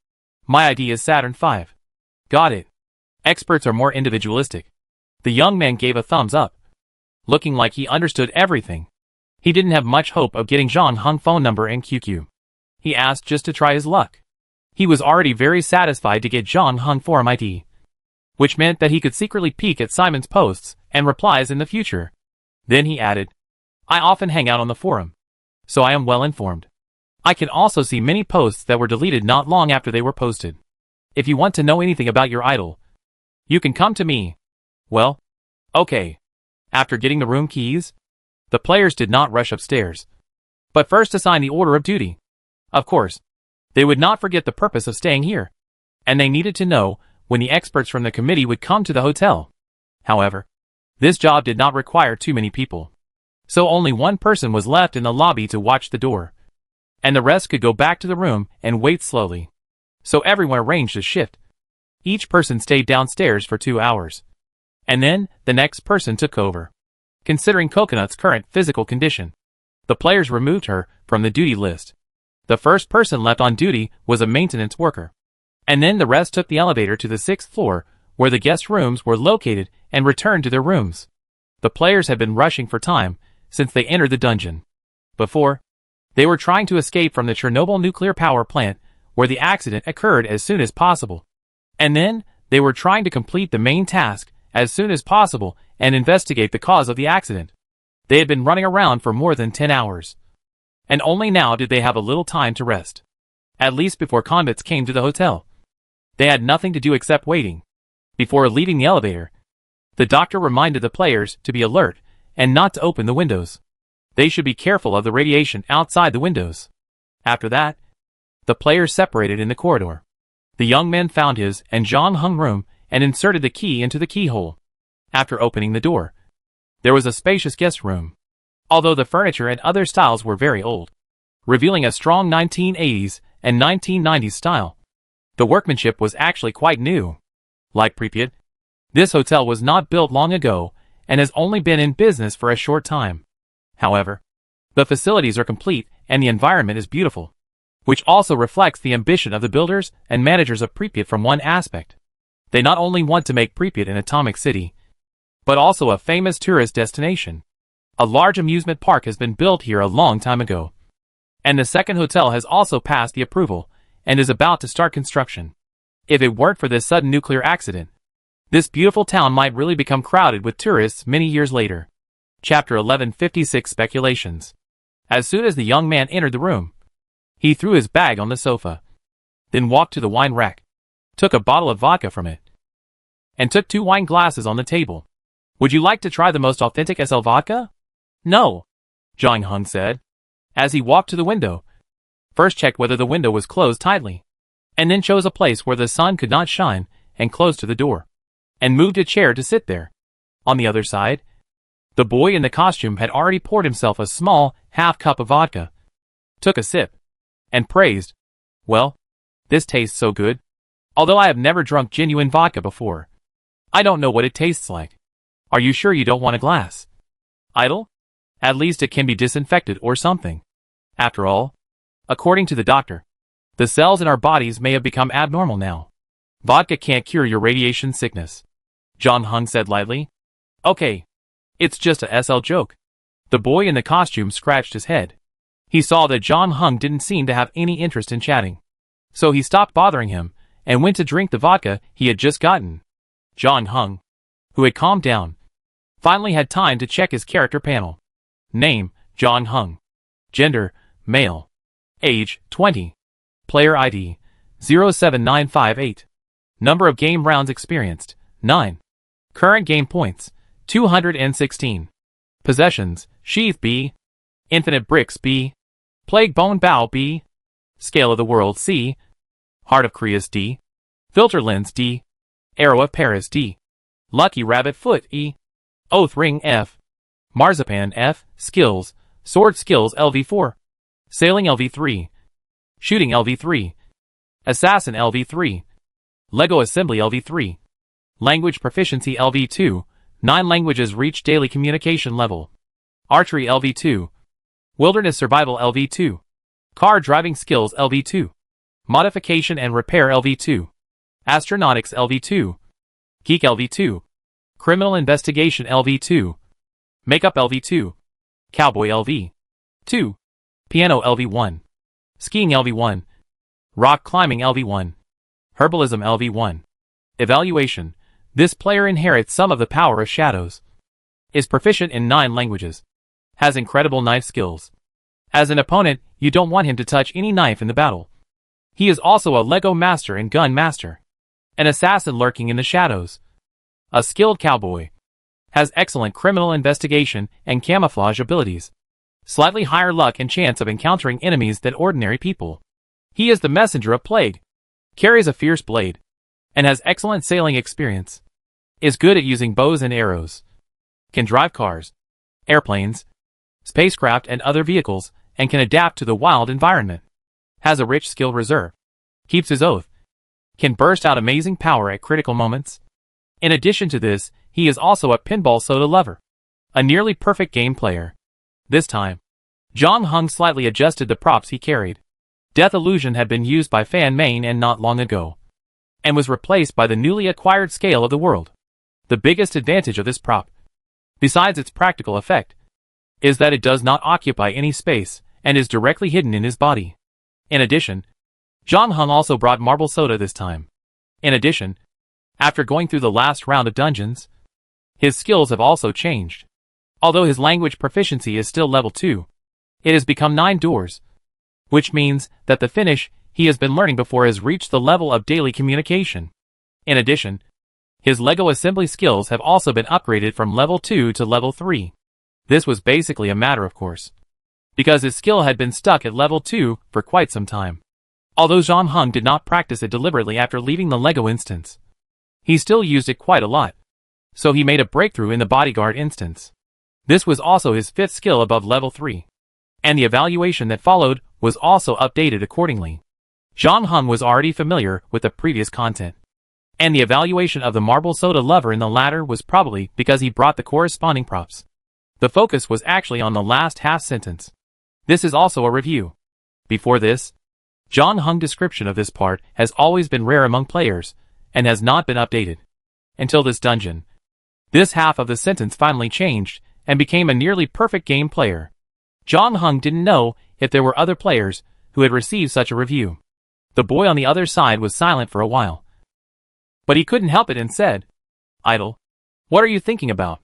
My ID is Saturn 5. "Got it. Experts are more individualistic." The young man gave a thumbs up, looking like he understood everything. He didn't have much hope of getting Zhang Heng's phone number and QQ. He asked just to try his luck. He was already very satisfied to get Zhang Heng's forum ID, which meant that he could secretly peek at Simon's posts and replies in the future. Then he added, "I often hang out on the forum, so I am well informed. I can also see many posts that were deleted not long after they were posted. If you want to know anything about your idol, you can come to me." Well, okay. After getting the room keys, the players did not rush upstairs, but first assigned the order of duty. Of course, they would not forget the purpose of staying here, and they needed to know when the experts from the committee would come to the hotel. However, this job did not require too many people, so only 1 person was left in the lobby to watch the door, and the rest could go back to the room and wait slowly. So everyone arranged a shift. Each person stayed downstairs for 2 hours, and then the next person took over. Considering Coconut's current physical condition, the players removed her from the duty list. The first person left on duty was a maintenance worker, and then the rest took the elevator to the 6th floor, where the guest rooms were located, and returned to their rooms. The players had been rushing for time since they entered the dungeon. Before, they were trying to escape from the Chernobyl nuclear power plant, where the accident occurred, as soon as possible. And then, they were trying to complete the main task as soon as possible and investigate the cause of the accident. They had been running around for more than 10 hours. And only now did they have a little time to rest. At least before convicts came to the hotel. They had nothing to do except waiting. Before leaving the elevator, the doctor reminded the players to be alert and not to open the windows. They should be careful of the radiation outside the windows. After that, the players separated in the corridor. The young man found his and John Hung room and inserted the key into the keyhole. After opening the door, there was a spacious guest room, although the furniture and other styles were very old, revealing a strong 1980s and 1990s style. The workmanship was actually quite new. Like Pripyat, this hotel was not built long ago and has only been in business for a short time. However, the facilities are complete and the environment is beautiful, which also reflects the ambition of the builders and managers of Pripyat from one aspect. They not only want to make Pripyat an atomic city, but also a famous tourist destination. A large amusement park has been built here a long time ago, and the second hotel has also passed the approval and is about to start construction. If it weren't for this sudden nuclear accident, this beautiful town might really become crowded with tourists many years later. Chapter 1156 Speculations. As soon as the young man entered the room, he threw his bag on the sofa, then walked to the wine rack, took a bottle of vodka from it, and took 2 wine glasses on the table. Would you like to try the most authentic SL vodka? No, John Hung said, as he walked to the window. First checked whether the window was closed tightly, and then chose a place where the sun could not shine and closed to the door, and moved a chair to sit there. On the other side, the boy in the costume had already poured himself a small half-cup of vodka, took a sip, and praised, "Well, this tastes so good. Although I have never drunk genuine vodka before, I don't know what it tastes like. Are you sure you don't want a glass? Idle? At least it can be disinfected or something. After all, according to the doctor, the cells in our bodies may have become abnormal now. Vodka can't cure your radiation sickness," John Hung said lightly. "Okay. It's just a SL joke." The boy in the costume scratched his head. He saw that John Hung didn't seem to have any interest in chatting, so he stopped bothering him and went to drink the vodka he had just gotten. John Hung, who had calmed down, finally had time to check his character panel. Name, John Hung. Gender, male. Age, 20. Player ID, 07958. Number of game rounds experienced, 9. Current game points, 216. Possessions, Sheath B. Infinite Bricks B. Plague Bone Bow B. Scale of the World C. Heart of Creus D. Filter Lens D. Arrow of Paris D. Lucky Rabbit Foot E. Oath Ring F. Marzipan F. Skills, Sword Skills LV4. Sailing LV3. Shooting LV3. Assassin LV3. Lego Assembly LV3. Language Proficiency LV2. 9 languages reach daily communication level. Archery LV2. Wilderness Survival LV2. Car Driving Skills LV2. Modification and Repair LV2. Astronautics LV2. Geek LV2. Criminal Investigation LV2. Makeup LV2. Cowboy LV2. Piano LV1. Skiing LV1. Rock Climbing LV1. Herbalism LV1. Evaluation. This player inherits some of the power of shadows. Is proficient in 9 languages. Has incredible knife skills. As an opponent, you don't want him to touch any knife in the battle. He is also a Lego master and gun master. An assassin lurking in the shadows. A skilled cowboy. Has excellent criminal investigation and camouflage abilities. Slightly higher luck and chance of encountering enemies than ordinary people. He is the messenger of plague. Carries a fierce blade. And has excellent sailing experience. Is good at using bows and arrows. Can drive cars, airplanes, spacecraft and other vehicles, and can adapt to the wild environment. Has a rich skill reserve. Keeps his oath. Can burst out amazing power at critical moments. In addition to this, he is also a pinball soda lover. A nearly perfect game player. This time, John Hung slightly adjusted the props he carried. Death Illusion had been used by Fan Main and not long ago, and was replaced by the newly acquired Scale of the World. The biggest advantage of this prop, besides its practical effect, is that it does not occupy any space and is directly hidden in his body. In addition, John Hung also brought marble soda this time. In addition, after going through the last round of dungeons, his skills have also changed. Although his language proficiency is still level 2, it has become 9 doors, which means that the Finnish he has been learning before has reached the level of daily communication. In addition, his Lego assembly skills have also been upgraded from level 2 to level 3. This was basically a matter of course, because his skill had been stuck at level 2 for quite some time. Although John Hung did not practice it deliberately after leaving the Lego instance, he still used it quite a lot, so he made a breakthrough in the bodyguard instance. This was also his 5th skill above level 3, and the evaluation that followed was also updated accordingly. John Hung was already familiar with the previous content, and the evaluation of the marble soda lover in the latter was probably because he brought the corresponding props. The focus was actually on the last half sentence. This is also a review. Before this, John Hung's description of this part has always been rare among players, and has not been updated. Until this dungeon, this half of the sentence finally changed, and became a nearly perfect game player. John Hung didn't know if there were other players who had received such a review. The boy on the other side was silent for a while, but he couldn't help it and said, "Idle, what are you thinking about?"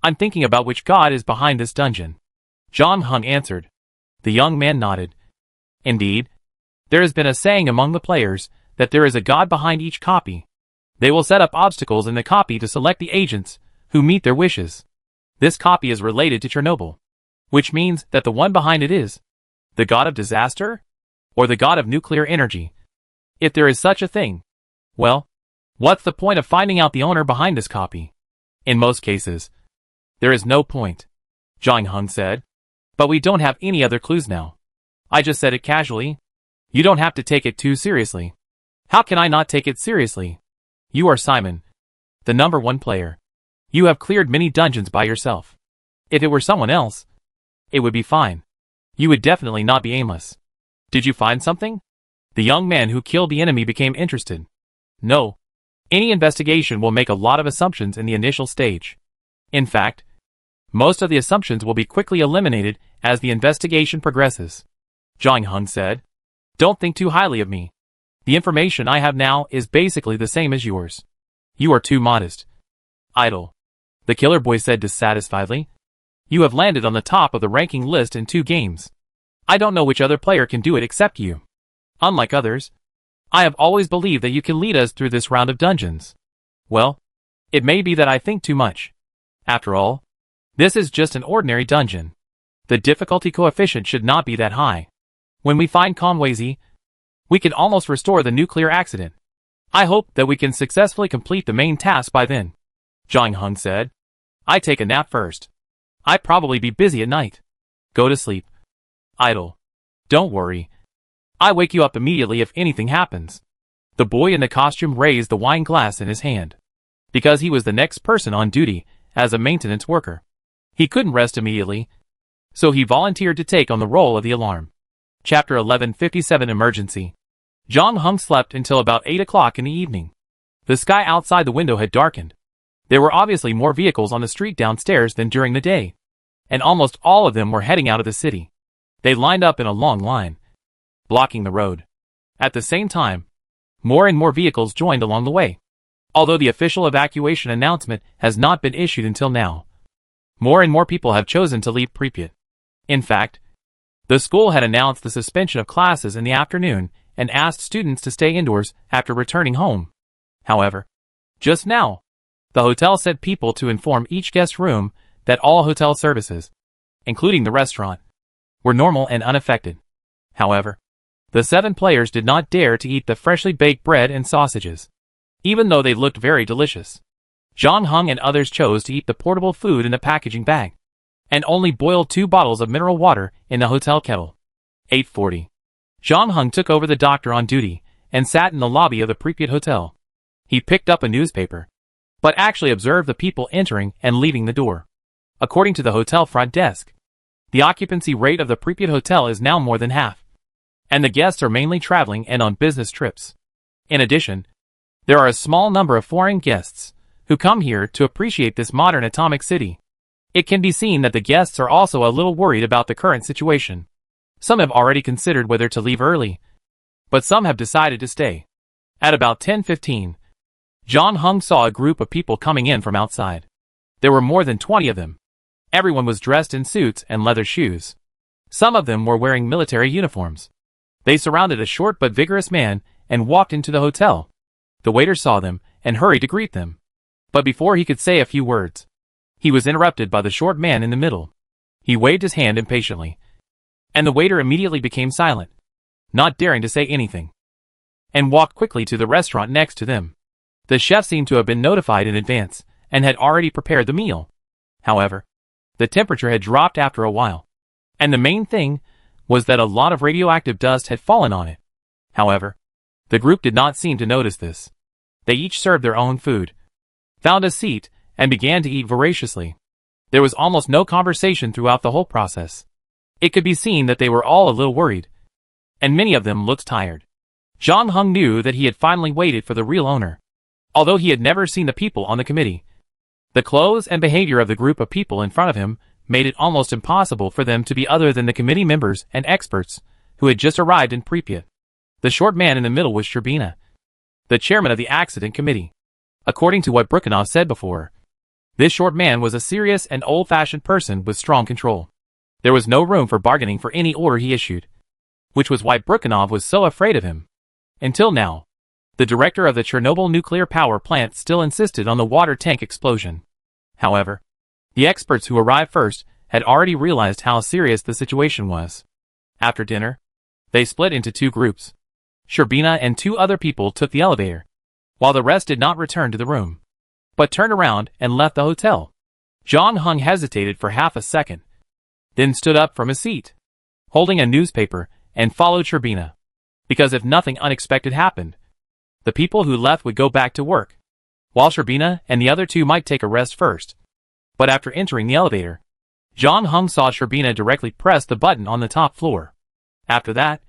"I'm thinking about which god is behind this dungeon," John Hung answered. The young man nodded. "Indeed, there has been a saying among the players that there is a god behind each copy. They will set up obstacles in the copy to select the agents who meet their wishes. This copy is related to Chernobyl, which means that the one behind it is the god of disaster, or the god of nuclear energy. If there is such a thing, well, what's the point of finding out the owner behind this copy? In most cases, there is no point," John Hung said. "But we don't have any other clues now. I just said it casually. You don't have to take it too seriously." "How can I not take it seriously? You are Simon, the number 1 player. You have cleared many dungeons by yourself. If it were someone else, it would be fine. You would definitely not be aimless. Did you find something?" The young man who killed the enemy became interested. "No. Any investigation will make a lot of assumptions in the initial stage. In fact, most of the assumptions will be quickly eliminated as the investigation progresses," John Hung said. "Don't think too highly of me. The information I have now is basically the same as yours. You are too modest." "Idle," the killer boy said dissatisfiedly. "You have landed on the top of the ranking list in 2 games. I don't know which other player can do it except you. Unlike others, I have always believed that you can lead us through this round of dungeons. Well, it may be that I think too much. After all, this is just an ordinary dungeon. The difficulty coefficient should not be that high. When we find Conway's, we can almost restore the nuclear accident. I hope that we can successfully complete the main task by then," John Hung said. "I take a nap first. I'd probably be busy at night. Go to sleep. Idle. Don't worry. I wake you up immediately if anything happens." The boy in the costume raised the wine glass in his hand, because he was the next person on duty as a maintenance worker. He couldn't rest immediately, so he volunteered to take on the role of the alarm. Chapter 1157 Emergency. John Hung slept until about 8 o'clock in the evening. The sky outside the window had darkened. There were obviously more vehicles on the street downstairs than during the day, and almost all of them were heading out of the city. They lined up in a long line, blocking the road. At the same time, more and more vehicles joined along the way. Although the official evacuation announcement has not been issued until now, more and more people have chosen to leave Pripyat. In fact, the school had announced the suspension of classes in the afternoon and asked students to stay indoors after returning home. However, just now, the hotel sent people to inform each guest room that all hotel services, including the restaurant, were normal and unaffected. However, the 7 players did not dare to eat the freshly baked bread and sausages, even though they looked very delicious. John Hung and others chose to eat the portable food in the packaging bag, and only boiled 2 bottles of mineral water in the hotel kettle. 8:40. John Hung took over the doctor on duty and sat in the lobby of the Pripyat Hotel. He picked up a newspaper, but actually observed the people entering and leaving the door. According to the hotel front desk, the occupancy rate of the Pripyat Hotel is now more than half, and the guests are mainly traveling and on business trips. In addition, there are a small number of foreign guests who come here to appreciate this modern atomic city. It can be seen that the guests are also a little worried about the current situation. Some have already considered whether to leave early, but some have decided to stay. At about 10:15, John Hung saw a group of people coming in from outside. There were more than 20 of them. Everyone was dressed in suits and leather shoes. Some of them were wearing military uniforms. They surrounded a short but vigorous man and walked into the hotel. The waiter saw them and hurried to greet them. But before he could say a few words, he was interrupted by the short man in the middle. He waved his hand impatiently, and the waiter immediately became silent, not daring to say anything, and walked quickly to the restaurant next to them. The chef seemed to have been notified in advance and had already prepared the meal. However, the temperature had dropped after a while, and the main thing was that a lot of radioactive dust had fallen on it. However, the group did not seem to notice this. They each served their own food, found a seat, and began to eat voraciously. There was almost no conversation throughout the whole process. It could be seen that they were all a little worried, and many of them looked tired. John Hung knew that he had finally waited for the real owner. Although he had never seen the people on the committee, the clothes and behavior of the group of people in front of him made it almost impossible for them to be other than the committee members and experts who had just arrived in Pripyat. The short man in the middle was Sherbina, the chairman of the accident committee. According to what Brukhanov said before, this short man was a serious and old-fashioned person with strong control. There was no room for bargaining for any order he issued, which was why Brukhanov was so afraid of him. Until now, the director of the Chernobyl nuclear power plant still insisted on the water tank explosion. However, the experts who arrived first had already realized how serious the situation was. After dinner, they split into two groups. Sherbina and two other people took the elevator, while the rest did not return to the room, but turned around and left the hotel. John Hung hesitated for half a second, then stood up from his seat, holding a newspaper, and followed Sherbina. Because if nothing unexpected happened, the people who left would go back to work, while Sherbina and the other two might take a rest first. But after entering the elevator, John Hung saw Sherbina directly press the button on the top floor. After that,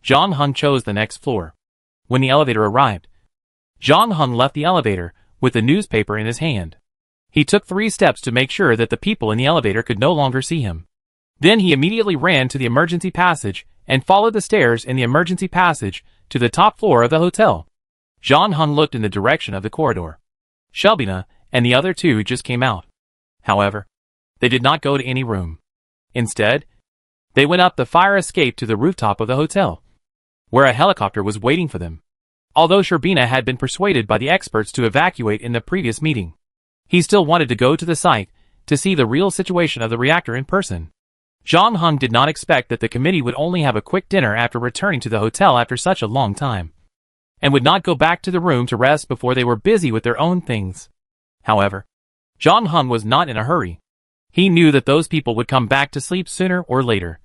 John Hung chose the next floor. When the elevator arrived, John Hung left the elevator with the newspaper in his hand. He took 3 steps to make sure that the people in the elevator could no longer see him. Then he immediately ran to the emergency passage and followed the stairs in the emergency passage to the top floor of the hotel. John Hung looked in the direction of the corridor. Sherbina and the other two just came out. However, they did not go to any room. Instead, they went up the fire escape to the rooftop of the hotel, where a helicopter was waiting for them. Although Sherbina had been persuaded by the experts to evacuate in the previous meeting, he still wanted to go to the site to see the real situation of the reactor in person. John Hung did not expect that the committee would only have a quick dinner after returning to the hotel after such a long time, and would not go back to the room to rest before they were busy with their own things. However, John Hung was not in a hurry. He knew that those people would come back to sleep sooner or later,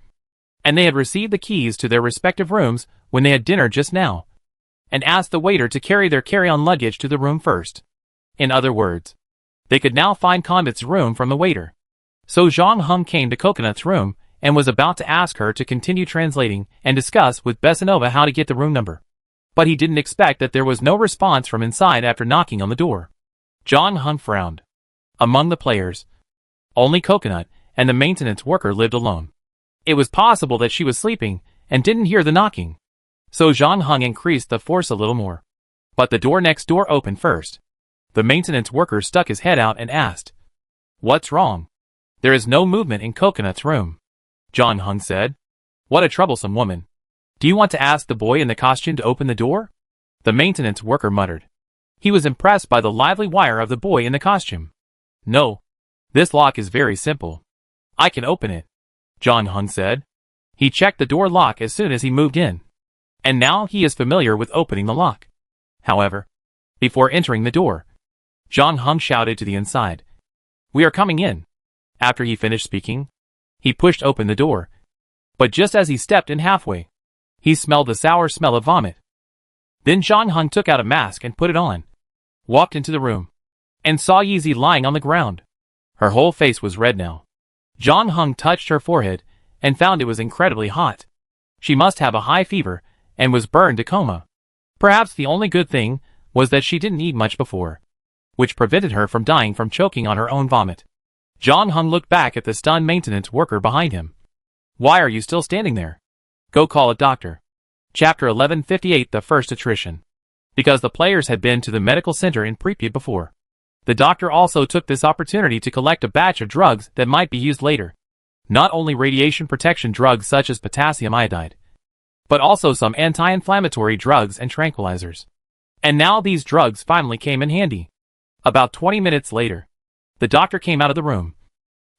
and they had received the keys to their respective rooms when they had dinner just now, and asked the waiter to carry their carry-on luggage to the room first. In other words, they could now find Convit's room from the waiter. So John Hung came to Coconut's room and was about to ask her to continue translating and discuss with Besanova how to get the room number. But he didn't expect that there was no response from inside after knocking on the door. John Hung frowned. Among the players, only Coconut and the maintenance worker lived alone. It was possible that she was sleeping and didn't hear the knocking. So John Hung increased the force a little more. But the door next door opened first. The maintenance worker stuck his head out and asked, "What's wrong?" "There is no movement in Coconut's room," John Hung said. "What a troublesome woman. Do you want to ask the boy in the costume to open the door?" The maintenance worker muttered. He was impressed by the lively wire of the boy in the costume. "No. This lock is very simple. I can open it," John Hung said. He checked the door lock as soon as he moved in, and now he is familiar with opening the lock. However, before entering the door, John Hung shouted to the inside, "We are coming in." After he finished speaking, he pushed open the door, but just as he stepped in halfway, he smelled the sour smell of vomit. Then John Hung took out a mask and put it on, walked into the room, and saw Yeezy lying on the ground. Her whole face was red now. John Hung touched her forehead and found it was incredibly hot. She must have a high fever and was burned to coma. Perhaps the only good thing was that she didn't eat much before, which prevented her from dying from choking on her own vomit. John Hung looked back at the stunned maintenance worker behind him. "Why are you still standing there? Go call a doctor." Chapter 1158 The First Attrition. Because the players had been to the medical center in Pripyat before, The doctor also took this opportunity to collect a batch of drugs that might be used later. Not only radiation protection drugs such as potassium iodide, but also some anti-inflammatory drugs and tranquilizers. And now these drugs finally came in handy. About 20 minutes later, the doctor came out of the room,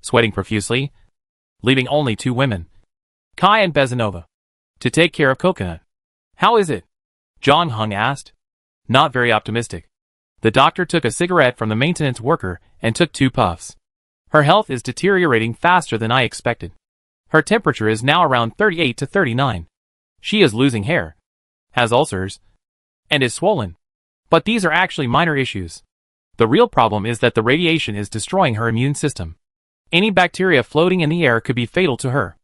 sweating profusely, leaving only two women, Kai and Bezanova, to take care of Coconut. "How is it?" John Hung asked. "Not very optimistic." The doctor took a cigarette from the maintenance worker and took 2 puffs. "Her health is deteriorating faster than I expected. Her temperature is now around 38 to 39. She is losing hair, has ulcers, and is swollen. But these are actually minor issues. The real problem is that the radiation is destroying her immune system. Any bacteria floating in the air could be fatal to her."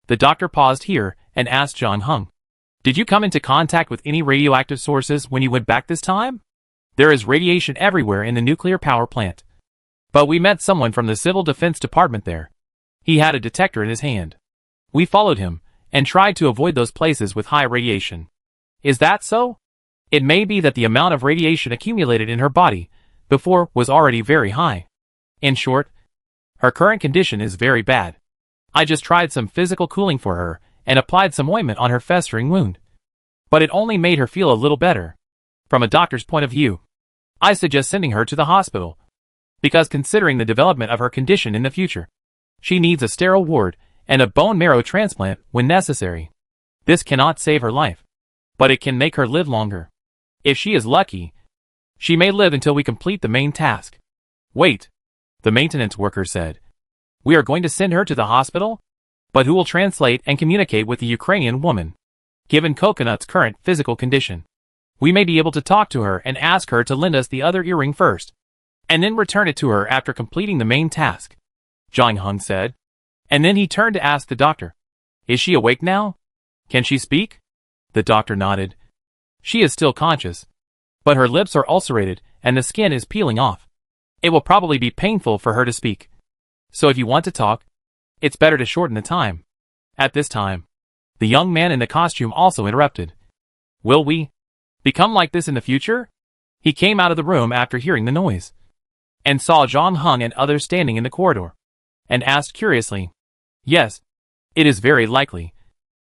The doctor paused here and asked John Hung, "Did you come into contact with any radioactive sources when you went back this time?" "There is radiation everywhere in the nuclear power plant. But we met someone from the Civil Defense Department there. He had a detector in his hand. We followed him and tried to avoid those places with high radiation." "Is that so?" "It may be that the amount of radiation accumulated in her body before was already very high. In short, her current condition is very bad. I just tried some physical cooling for her and applied some ointment on her festering wound. But it only made her feel a little better. From a doctor's point of view, I suggest sending her to the hospital, because considering the development of her condition in the future, she needs a sterile ward and a bone marrow transplant when necessary. This cannot save her life, but it can make her live longer. If she is lucky, she may live until we complete the main task." "Wait," the maintenance worker said. "We are going to send her to the hospital? But who will translate and communicate with the Ukrainian woman? Given Coconut's current physical condition, we may be able to talk to her and ask her to lend us the other earring first, and then return it to her after completing the main task," John Hung said. And then he turned to ask the doctor, "Is she awake now? Can she speak?" The doctor nodded. "She is still conscious, but her lips are ulcerated and the skin is peeling off. It will probably be painful for her to speak. So if you want to talk, it's better to shorten the time." At this time, the young man in the costume also interrupted. "Will we become like this in the future?" He came out of the room after hearing the noise, and saw John Hung and others standing in the corridor, and asked curiously, "Yes, it is very likely.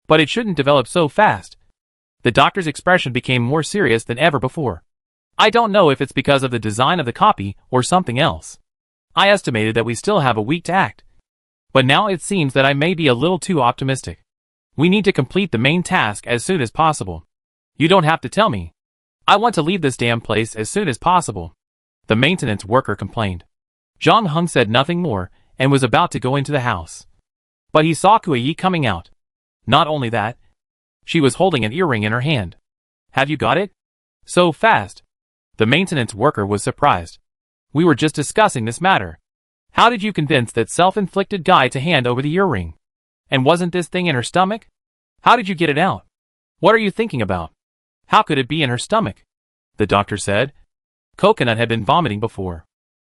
But it shouldn't develop so fast." The doctor's expression became more serious than ever before. "I don't know if it's because of the design of the copy or something else. I estimated that we still have a week to act. But now it seems that I may be a little too optimistic. We need to complete the main task as soon as possible." "You don't have to tell me. I want to leave this damn place as soon as possible," the maintenance worker complained. John Hung said nothing more and was about to go into the house. But he saw Kuei coming out. Not only that, she was holding an earring in her hand. "Have you got it? So fast?" The maintenance worker was surprised. "We were just discussing this matter. How did you convince that self-inflicted guy to hand over the earring? And wasn't this thing in her stomach? How did you get it out? What are you thinking about? How could it be in her stomach?" The doctor said. Coconut had been vomiting before.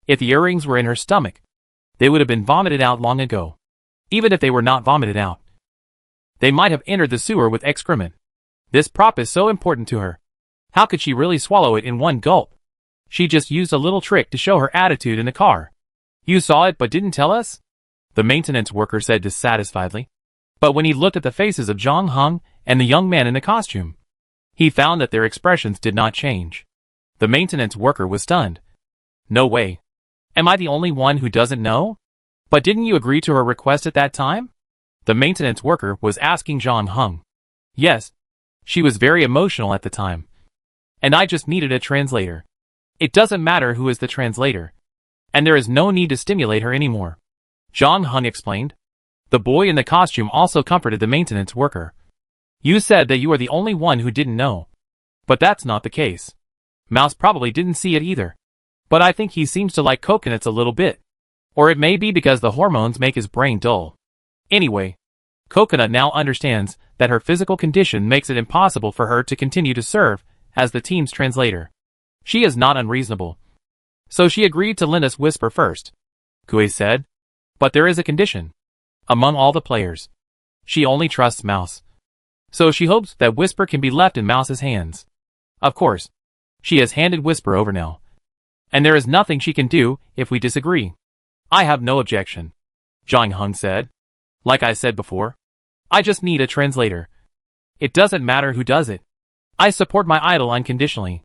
If the earrings were in her stomach, they would have been vomited out long ago. Even if they were not vomited out, they might have entered the sewer with excrement. This prop is so important to her. How could she really swallow it in one gulp? She just used a little trick to show her attitude in the car. "You saw it but didn't tell us?" the maintenance worker said dissatisfiedly. But when he looked at the faces of John Hung and the young man in the costume, he found that their expressions did not change. The maintenance worker was stunned. "No way. Am I the only one who doesn't know? But didn't you agree to her request at that time?" The maintenance worker was asking John Hung. "Yes. She was very emotional at the time. And I just needed a translator. It doesn't matter who is the translator. And there is no need to stimulate her anymore," John Hung explained. The boy in the costume also comforted the maintenance worker. "You said that you are the only one who didn't know. But that's not the case. Mouse probably didn't see it either. But I think he seems to like coconuts a little bit. Or it may be because the hormones make his brain dull. Anyway, Coconut now understands that her physical condition makes it impossible for her to continue to serve as the team's translator. She is not unreasonable. So she agreed to lend us Whisper first," Kuei said. "But there is a condition. Among all the players, she only trusts Mouse. So she hopes that Whisper can be left in Mouse's hands. Of course, she has handed Whisper over now. And there is nothing she can do if we disagree. I have no objection, Zhang Heng said. Like I said before, I just need a translator. It doesn't matter who does it. I support my idol unconditionally.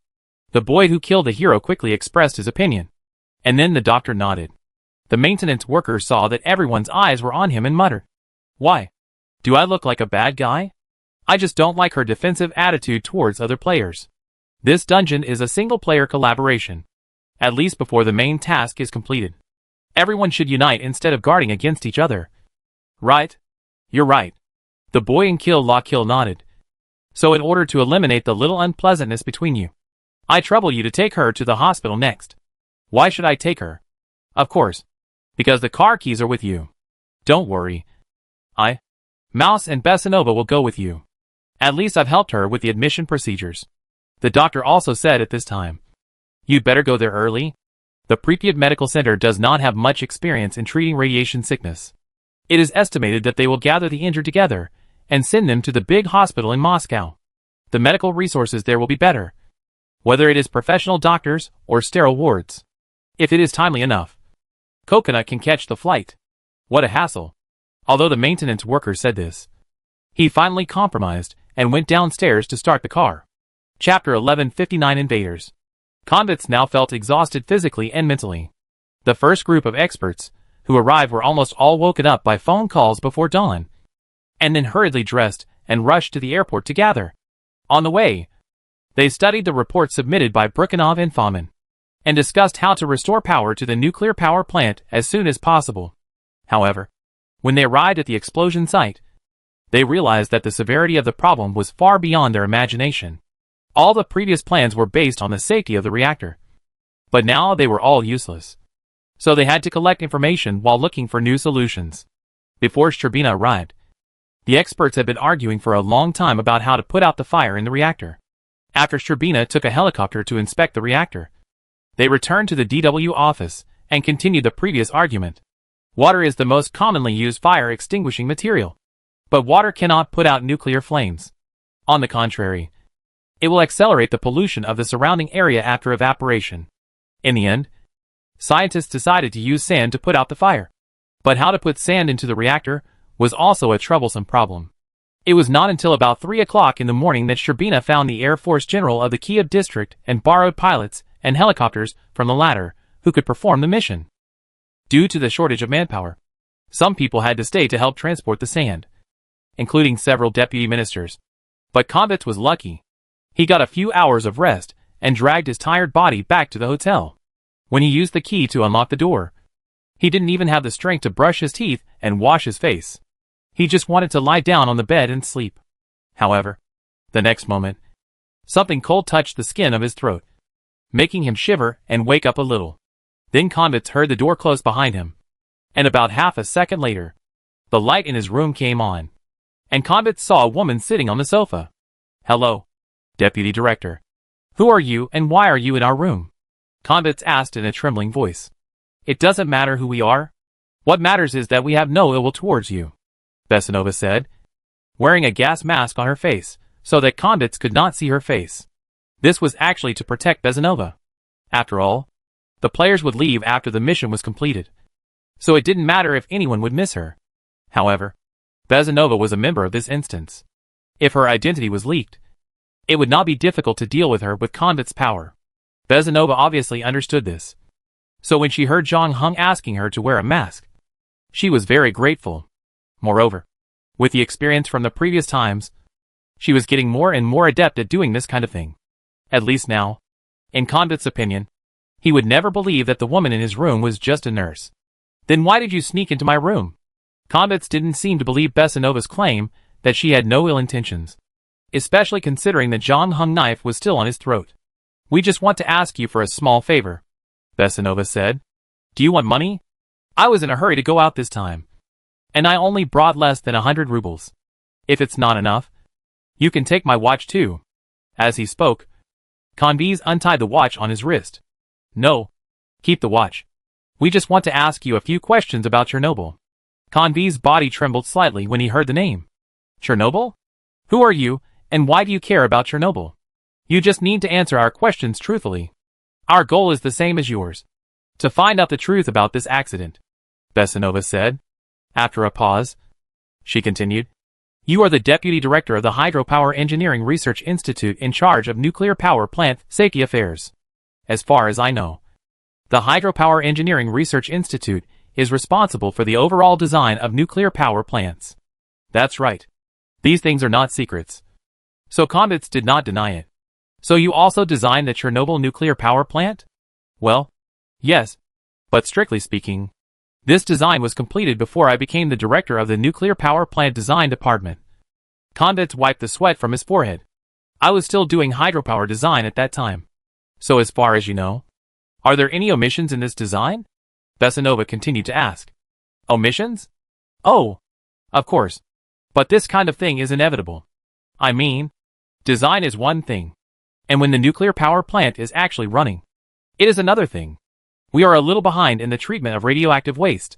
The boy who killed the hero quickly expressed his opinion. And then the doctor nodded. The maintenance worker saw that everyone's eyes were on him and muttered, "Why? Do I look like a bad guy? I just don't like her defensive attitude towards other players. This dungeon is a single-player collaboration. At least before the main task is completed. Everyone should unite instead of guarding against each other." "Right. You're right." The boy in Kill La Kill nodded. "So in order to eliminate the little unpleasantness between you, I trouble you to take her to the hospital next." "Why should I take her?" "Of course. Because the car keys are with you. Don't worry. Mouse and Besanova will go with you. At least I've helped her with the admission procedures." The doctor also said at this time, "You'd better go there early. The Pripyat Medical Center does not have much experience in treating radiation sickness. It is estimated that they will gather the injured together and send them to the big hospital in Moscow. The medical resources there will be better, whether it is professional doctors or sterile wards. If it is timely enough, Coconut can catch the flight." What a hassle. Although the maintenance worker said this, he finally compromised and went downstairs to start the car. Chapter 1159 Invaders. Convicts now felt exhausted physically and mentally. The first group of experts who arrived were almost all woken up by phone calls before dawn, and then hurriedly dressed and rushed to the airport to gather. On the way, they studied the report submitted by Brukhanov and Fomin, and discussed how to restore power to the nuclear power plant as soon as possible. However, when they arrived at the explosion site, they realized that the severity of the problem was far beyond their imagination. All the previous plans were based on the safety of the reactor, but now they were all useless. So they had to collect information while looking for new solutions. Before Sherbina arrived, the experts had been arguing for a long time about how to put out the fire in the reactor. After Sherbina took a helicopter to inspect the reactor, they returned to the DW office and continued the previous argument. Water is the most commonly used fire-extinguishing material, but water cannot put out nuclear flames. On the contrary, it will accelerate the pollution of the surrounding area after evaporation. In the end, scientists decided to use sand to put out the fire. But how to put sand into the reactor was also a troublesome problem. It was not until about 3 o'clock in the morning that Sherbina found the Air Force General of the Kiev district and borrowed pilots and helicopters from the latter who could perform the mission. Due to the shortage of manpower, some people had to stay to help transport the sand, including several deputy ministers. But Konvitz was lucky. He got a few hours of rest and dragged his tired body back to the hotel. When he used the key to unlock the door, he didn't even have the strength to brush his teeth and wash his face. He just wanted to lie down on the bed and sleep. However, the next moment, something cold touched the skin of his throat, making him shiver and wake up a little. Then Konvitz heard the door close behind him, and about half a second later, the light in his room came on, and Konvitz saw a woman sitting on the sofa. "Hello, Deputy Director. Who are you and why are you in our room?" Konvitz asked in a trembling voice. "It doesn't matter who we are. What matters is that we have no ill will towards you," Besanova said, wearing a gas mask on her face so that Konvitz could not see her face. This was actually to protect Besanova. After all, the players would leave after the mission was completed, so it didn't matter if anyone would miss her. However, Besanova was a member of this instance. If her identity was leaked, it would not be difficult to deal with her with Konvitz's power. Besanova obviously understood this, so when she heard Zhang Heng asking her to wear a mask, she was very grateful. Moreover, with the experience from the previous times, she was getting more and more adept at doing this kind of thing. At least now, in Konvitz's opinion, he would never believe that the woman in his room was just a nurse. "Then why did you sneak into my room?" Konvitz didn't seem to believe Besanova's claim that she had no ill intentions, especially considering the Zhang Heng knife was still on his throat. "We just want to ask you for a small favor," Besanova said. "Do you want money? I was in a hurry to go out this time, and I only brought less than 100 rubles. If it's not enough, you can take my watch too." As he spoke, Konviz untied the watch on his wrist. "No, keep the watch. We just want to ask you a few questions about Chernobyl." Konviz's body trembled slightly when he heard the name. "Chernobyl? Who are you, and why do you care about Chernobyl? You just need to answer our questions truthfully." Our goal is the same as yours. To find out the truth about this accident, Besanova said. After a pause, she continued. You are the Deputy Director of the Hydropower Engineering Research Institute in charge of nuclear power plant safety affairs. As far as I know, the Hydropower Engineering Research Institute is responsible for the overall design of nuclear power plants. That's right. These things are not secrets. So Konvitz did not deny it. So you also designed the Chernobyl nuclear power plant? Well, yes. But strictly speaking, this design was completed before I became the director of the nuclear power plant design department. Konvitz wiped the sweat from his forehead. I was still doing hydropower design at that time. So as far as you know, are there any omissions in this design? Besanova continued to ask. Omissions? Oh, of course. But this kind of thing is inevitable. I mean, design is one thing. And when the nuclear power plant is actually running, it is another thing. We are a little behind in the treatment of radioactive waste.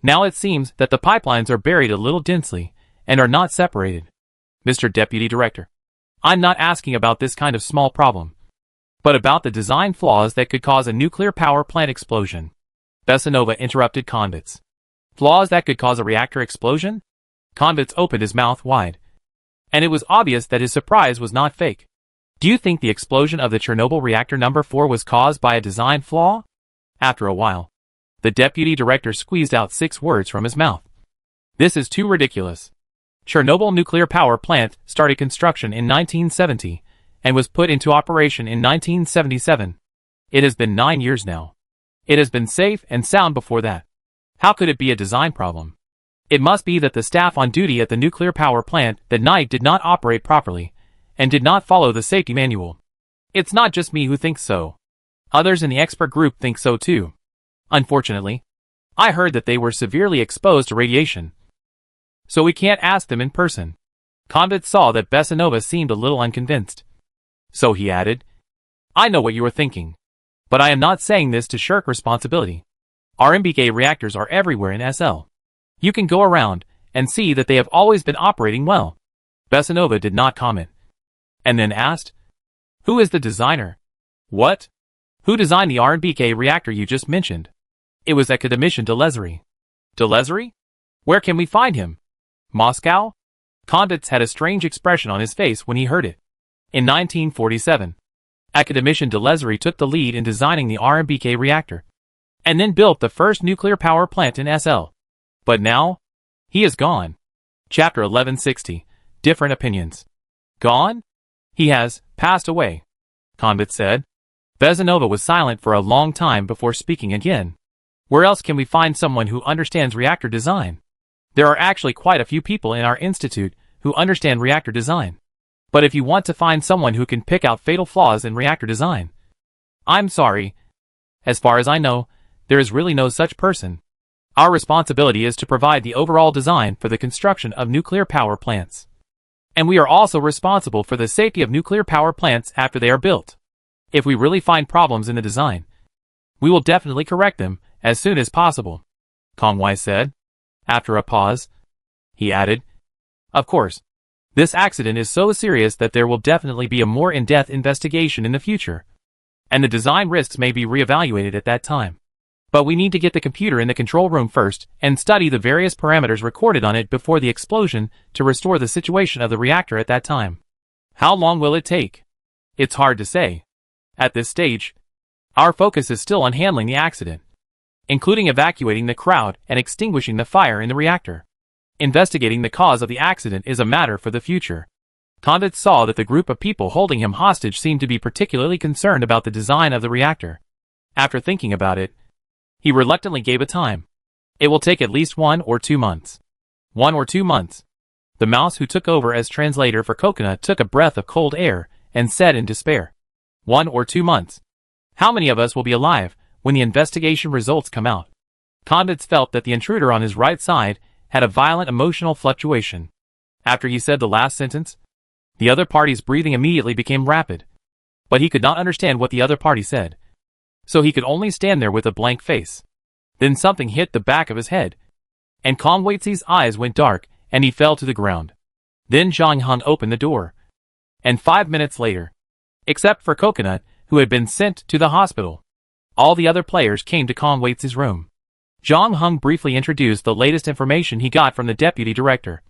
Now it seems that the pipelines are buried a little densely and are not separated. Mr. Deputy Director, I'm not asking about this kind of small problem, but about the design flaws that could cause a nuclear power plant explosion. Besanova interrupted Konvitz. Flaws that could cause a reactor explosion? Konvitz opened his mouth wide, and it was obvious that his surprise was not fake. Do you think the explosion of the Chernobyl reactor number 4 was caused by a design flaw? After a while, the deputy director squeezed out 6 words from his mouth. This is too ridiculous. Chernobyl nuclear power plant started construction in 1970 and was put into operation in 1977. It has been 9 years now. It has been safe and sound before that. How could it be a design problem? It must be that the staff on duty at the nuclear power plant that night did not operate properly and did not follow the safety manual. It's not just me who thinks so. Others in the expert group think so too. Unfortunately, I heard that they were severely exposed to radiation. So we can't ask them in person. Konvitz saw that Besanova seemed a little unconvinced. So he added, I know what you are thinking. But I am not saying this to shirk responsibility. RMBK reactors are everywhere in SL. You can go around and see that they have always been operating well. Besanova did not comment. And then asked, who is the designer? What? Who designed the RMBK reactor you just mentioned? It was academician Delezery. Delezery? Where can we find him? Moscow? Konvitz had a strange expression on his face when he heard it. In 1947, academician Delezery took the lead in designing the RMBK reactor, and then built the first nuclear power plant in SL. But now, he is gone. Chapter 1160, Different Opinions. Gone? He has passed away, Konvitz said. Besanova was silent for a long time before speaking again. Where else can we find someone who understands reactor design? There are actually quite a few people in our institute who understand reactor design. But if you want to find someone who can pick out fatal flaws in reactor design, I'm sorry. As far as I know, there is really no such person. Our responsibility is to provide the overall design for the construction of nuclear power plants. And we are also responsible for the safety of nuclear power plants after they are built. If we really find problems in the design, we will definitely correct them as soon as possible, Kongwei said. After a pause, he added, of course, this accident is so serious that there will definitely be a more in-depth investigation in the future, and the design risks may be reevaluated at that time. But we need to get the computer in the control room first and study the various parameters recorded on it before the explosion to restore the situation of the reactor at that time. How long will it take? It's hard to say. At this stage, our focus is still on handling the accident, including evacuating the crowd and extinguishing the fire in the reactor. Investigating the cause of the accident is a matter for the future. Konvitz saw that the group of people holding him hostage seemed to be particularly concerned about the design of the reactor. After thinking about it, he reluctantly gave a time. It will take at least 1 or 2 months. 1 or 2 months. The mouse who took over as translator for Coconut took a breath of cold air and said in despair, 1 or 2 months. How many of us will be alive when the investigation results come out? Konvitz felt that the intruder on his right side had a violent emotional fluctuation. After he said the last sentence, the other party's breathing immediately became rapid. But he could not understand what the other party said. So he could only stand there with a blank face. Then something hit the back of his head, and Kongwei's eyes went dark, and he fell to the ground. Then Zhang Heng opened the door. And 5 minutes later, except for Coconut, who had been sent to the hospital. All the other players came to Conway's room. John Hung briefly introduced the latest information he got from the deputy director,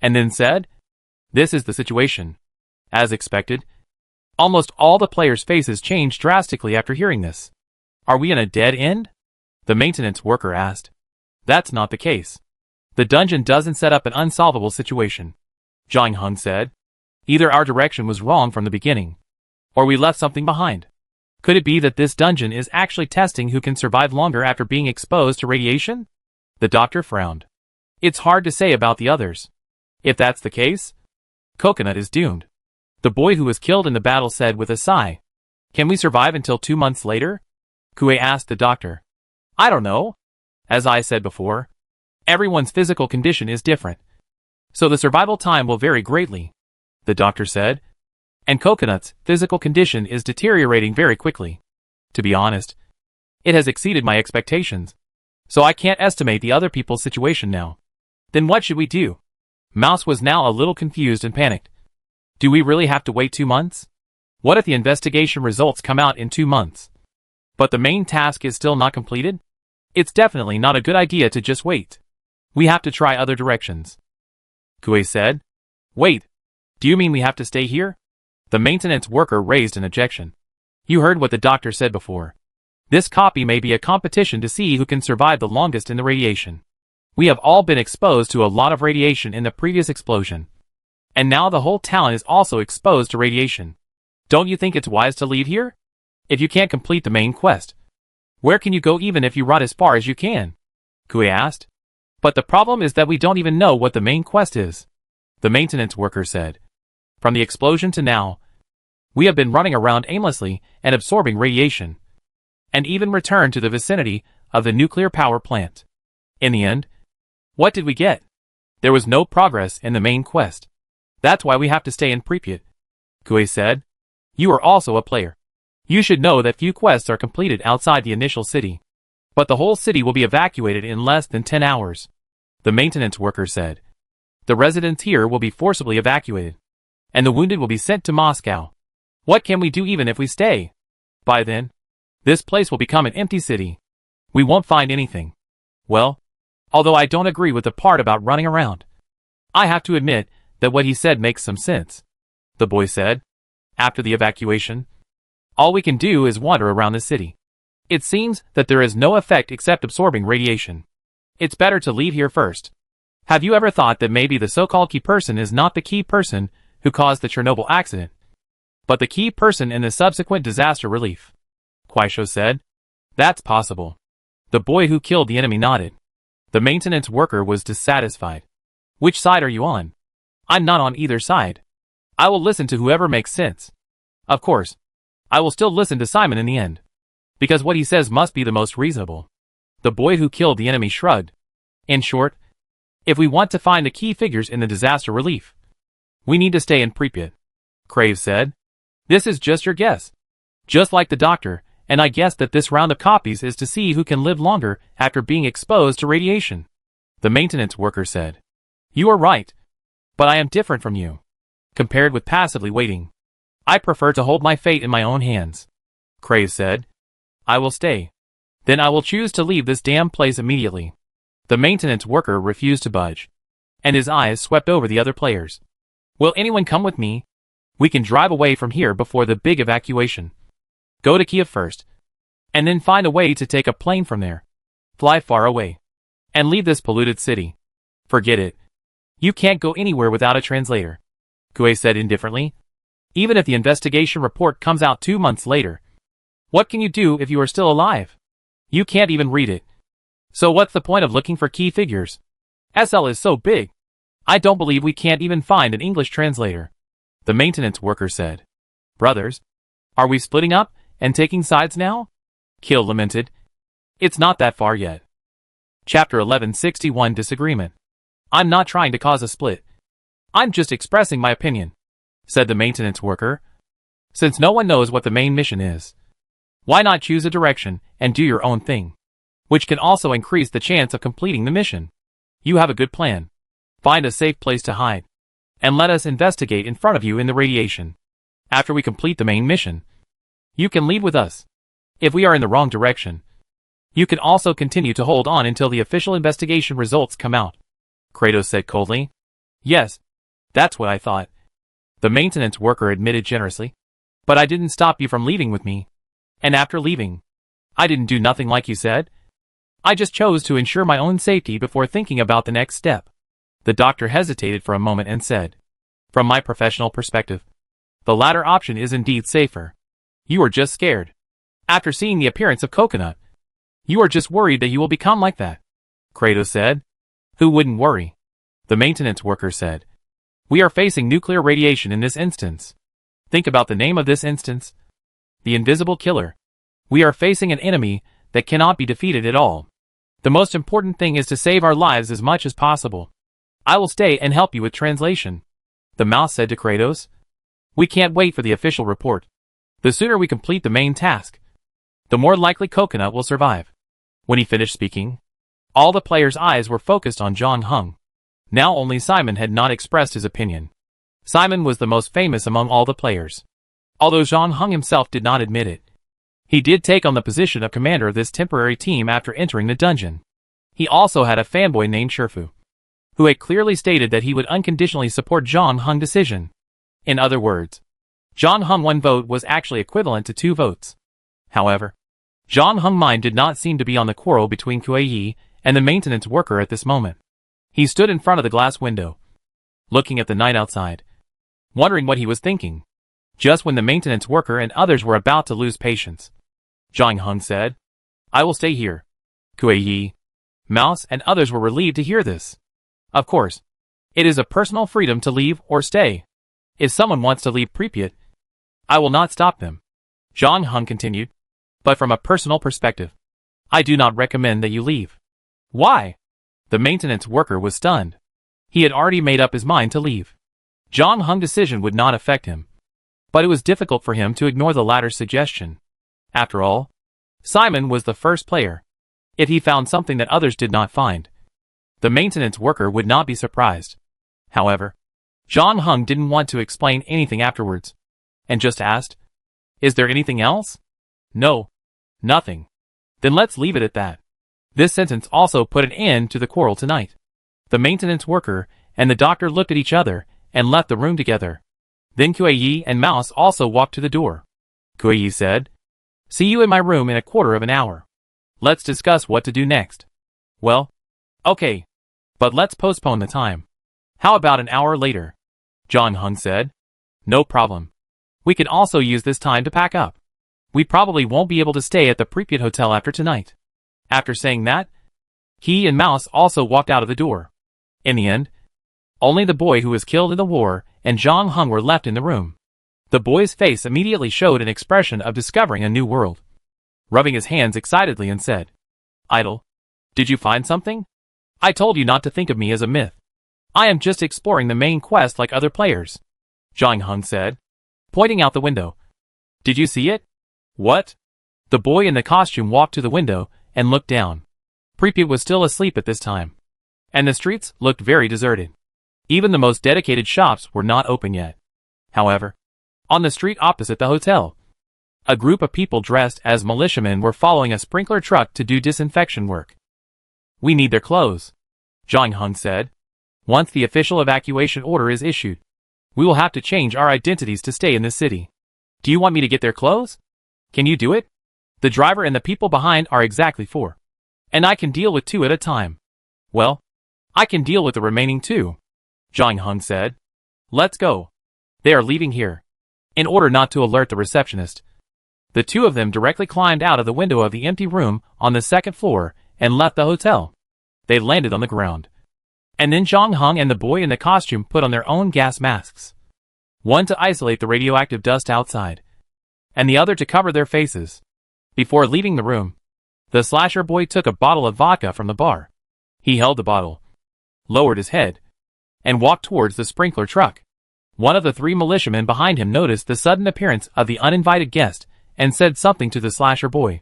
and then said, "This is the situation." As expected, almost all the players' faces changed drastically after hearing this. "Are we in a dead end?" the maintenance worker asked. "That's not the case. The dungeon doesn't set up an unsolvable situation," John Hung said. "Either our direction was wrong from the beginning, or we left something behind. Could it be that this dungeon is actually testing who can survive longer after being exposed to radiation?" The doctor frowned. "It's hard to say about the others. If that's the case, Coconut is doomed." The boy who was killed in the battle said with a sigh. "Can we survive until 2 months later?" Kue asked the doctor. "I don't know. As I said before, everyone's physical condition is different, so the survival time will vary greatly," the doctor said. "And Coconut's physical condition is deteriorating very quickly. To be honest, it has exceeded my expectations, so I can't estimate the other people's situation now." "Then what should we do?" Mouse was now a little confused and panicked. "Do we really have to wait 2 months? What if the investigation results come out in 2 months, but the main task is still not completed? It's definitely not a good idea to just wait. We have to try other directions," Kue said. "Wait, do you mean we have to stay here?" The maintenance worker raised an objection. "You heard what the doctor said before. This copy may be a competition to see who can survive the longest in the radiation. We have all been exposed to a lot of radiation in the previous explosion, and now the whole town is also exposed to radiation. Don't you think it's wise to leave here? If you can't complete the main quest, where can you go even if you run as far as you can?" Kue asked. "But the problem is that we don't even know what the main quest is," the maintenance worker said. "From the explosion to now, we have been running around aimlessly and absorbing radiation, and even returned to the vicinity of the nuclear power plant. In the end, what did we get? There was no progress in the main quest. That's why we have to stay in Pripyat," Kue said. "You are also a player. You should know that few quests are completed outside the initial city, but the whole city will be evacuated in less than 10 hours, the maintenance worker said. "The residents here will be forcibly evacuated, and the wounded will be sent to Moscow. What can we do even if we stay? By then, this place will become an empty city. We won't find anything." "Well, although I don't agree with the part about running around, I have to admit that what he said makes some sense," the boy said. "After the evacuation, all we can do is wander around the city. It seems that there is no effect except absorbing radiation. It's better to leave here first. Have you ever thought that maybe the so-called key person is not the key person who caused the Chernobyl accident, but the key person in the subsequent disaster relief?" Kuaishou said. "That's possible." The boy who killed the enemy nodded. The maintenance worker was dissatisfied. "Which side are you on?" "I'm not on either side. I will listen to whoever makes sense. Of course, I will still listen to Simon in the end, because what he says must be the most reasonable." The boy who killed the enemy shrugged. "In short, if we want to find the key figures in the disaster relief, we need to stay in Pripyat," Crave said. "This is just your guess, just like the doctor, and I guess that this round of copies is to see who can live longer after being exposed to radiation," the maintenance worker said. "You are right, but I am different from you. Compared with passively waiting, I prefer to hold my fate in my own hands," Crave said. "I will stay. Then I will choose to leave this damn place immediately." The maintenance worker refused to budge, and his eyes swept over the other players. "Will anyone come with me? We can drive away from here before the big evacuation. Go to Kiev first, and then find a way to take a plane from there. Fly far away, and leave this polluted city. Forget it. You can't go anywhere without a translator," Kue said indifferently. "Even if the investigation report comes out 2 months later, what can you do if you are still alive? You can't even read it. So what's the point of looking for key figures? SL is so big. I don't believe we can't even find an English translator," the maintenance worker said. "Brothers, are we splitting up and taking sides now?" Kill lamented. "It's not that far yet." Chapter 1161 Disagreement. "I'm not trying to cause a split. I'm just expressing my opinion," said the maintenance worker. "Since no one knows what the main mission is, why not choose a direction and do your own thing, which can also increase the chance of completing the mission? You have a good plan. Find a safe place to hide, and let us investigate in front of you in the radiation. After we complete the main mission, You can leave with us. If we are in the wrong direction, you can also continue to hold on until the official investigation results come out. Kratos said coldly. Yes, that's what I thought. The maintenance worker admitted generously. But I didn't stop you from leaving with me. And after leaving, I didn't do nothing like you said. I just chose to ensure my own safety before thinking about the next step. The doctor hesitated for a moment and said, from my professional perspective, the latter option is indeed safer. You are just scared. After seeing the appearance of Coconut, you are just worried that you will become like that. Kratos said. Who wouldn't worry? The maintenance worker said. We are facing nuclear radiation in this instance. Think about the name of this instance. The Invisible Killer. We are facing an enemy that cannot be defeated at all. The most important thing is to save our lives as much as possible. I will stay and help you with translation. The mouse said to Kratos. We can't wait for the official report. The sooner we complete the main task, the more likely Coconut will survive. When he finished speaking, all the players' eyes were focused on John Hung. Now only Simon had not expressed his opinion. Simon was the most famous among all the players. Although John Hung himself did not admit it, he did take on the position of commander of this temporary team after entering the dungeon. He also had a fanboy named Sherfu, who had clearly stated that he would unconditionally support John Hung's decision. In other words, John Hung's 1 vote was actually equivalent to 2 votes. However, John Hung's mind did not seem to be on the quarrel between Kuei and the maintenance worker at this moment. He stood in front of the glass window, looking at the night outside, wondering what he was thinking. Just when the maintenance worker and others were about to lose patience, John Hung said, I will stay here. Kuei, Mouse, and others were relieved to hear this. Of course, it is a personal freedom to leave or stay. If someone wants to leave Pripyat, I will not stop them. John Hung continued. But from a personal perspective, I do not recommend that you leave. Why? The maintenance worker was stunned. He had already made up his mind to leave. John Hung's decision would not affect him, but it was difficult for him to ignore the latter's suggestion. After all, Simon was the first player. If he found something that others did not find, the maintenance worker would not be surprised. However, John Hung didn't want to explain anything afterwards, and just asked, Is there anything else? No. Nothing. Then let's leave it at that. This sentence also put an end to the quarrel tonight. The maintenance worker and the doctor looked at each other and left the room together. Then Kuei and Mouse also walked to the door. Kuei said, See you in my room in a quarter of an hour. Let's discuss what to do next. Well, okay. But let's postpone the time. How about an hour later? John Hung said. No problem. We can also use this time to pack up. We probably won't be able to stay at the Pripyat Hotel after tonight. After saying that, he and Mouse also walked out of the door. In the end, only the boy who was killed in the war and John Hung were left in the room. The boy's face immediately showed an expression of discovering a new world. Rubbing his hands excitedly and said, Idol, did you find something? I told you not to think of me as a myth. I am just exploring the main quest like other players. John Hung said, pointing out the window. Did you see it? What? The boy in the costume walked to the window and looked down. Pripyat was still asleep at this time, and the streets looked very deserted. Even the most dedicated shops were not open yet. However, on the street opposite the hotel, a group of people dressed as militiamen were following a sprinkler truck to do disinfection work. We need their clothes, John Hung said. Once the official evacuation order is issued, we will have to change our identities to stay in this city. Do you want me to get their clothes? Can you do it? The driver and the people behind are exactly 4. And I can deal with 2 at a time. Well, I can deal with the remaining 2, John Hung said. Let's go. They are leaving here. In order not to alert the receptionist, the 2 of them directly climbed out of the window of the empty room on the 2nd floor and left the hotel. They landed on the ground. And then John Hung and the boy in the costume put on their own gas masks. One to isolate the radioactive dust outside, and the other to cover their faces. Before leaving the room, the slasher boy took a bottle of vodka from the bar. He held the bottle, lowered his head, and walked towards the sprinkler truck. One of the 3 militiamen behind him noticed the sudden appearance of the uninvited guest and said something to the slasher boy,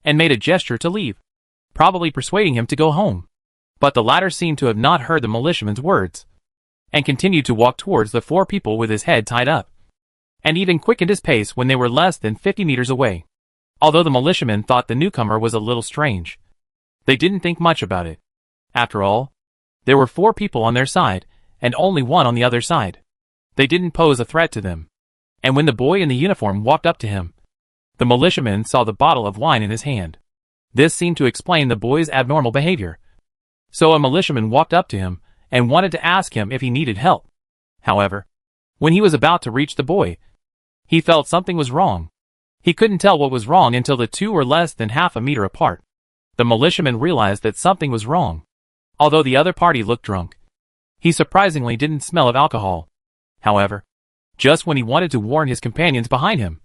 and made a gesture to leave, probably persuading him to go home. But the latter seemed to have not heard the militiaman's words, and continued to walk towards the 4 people with his head tied up. and even quickened his pace when they were less than 50 meters away. Although the militiamen thought the newcomer was a little strange, they didn't think much about it. After all, there were 4 people on their side, and only 1 on the other side. They didn't pose a threat to them. And when the boy in the uniform walked up to him, the militiaman saw the bottle of wine in his hand. This seemed to explain the boy's abnormal behavior. So a militiaman walked up to him and wanted to ask him if he needed help. However, when he was about to reach the boy, he felt something was wrong. He couldn't tell what was wrong until the 2 were less than half a meter apart. The militiaman realized that something was wrong. Although the other party looked drunk, he surprisingly didn't smell of alcohol. However, just when he wanted to warn his companions behind him,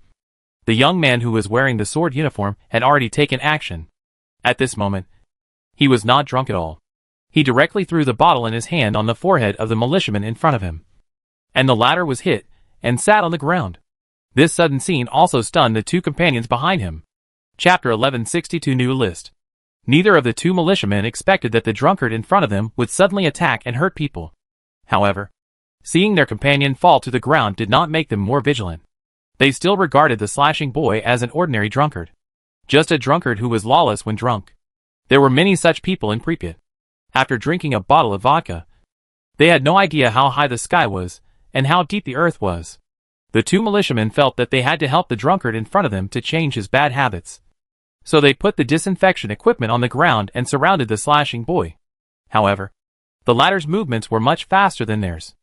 the young man who was wearing the sword uniform had already taken action. At this moment, he was not drunk at all. He directly threw the bottle in his hand on the forehead of the militiaman in front of him, and the latter was hit and sat on the ground. This sudden scene also stunned the 2 companions behind him. Chapter 1162 New List. Neither of the 2 militiamen expected that the drunkard in front of them would suddenly attack and hurt people. However, seeing their companion fall to the ground did not make them more vigilant. They still regarded the slashing boy as an ordinary drunkard. Just a drunkard who was lawless when drunk. There were many such people in Pripyat. After drinking a bottle of vodka, they had no idea how high the sky was and how deep the earth was. The 2 militiamen felt that they had to help the drunkard in front of them to change his bad habits. So they put the disinfection equipment on the ground and surrounded the slashing boy. However, the latter's movements were much faster than theirs.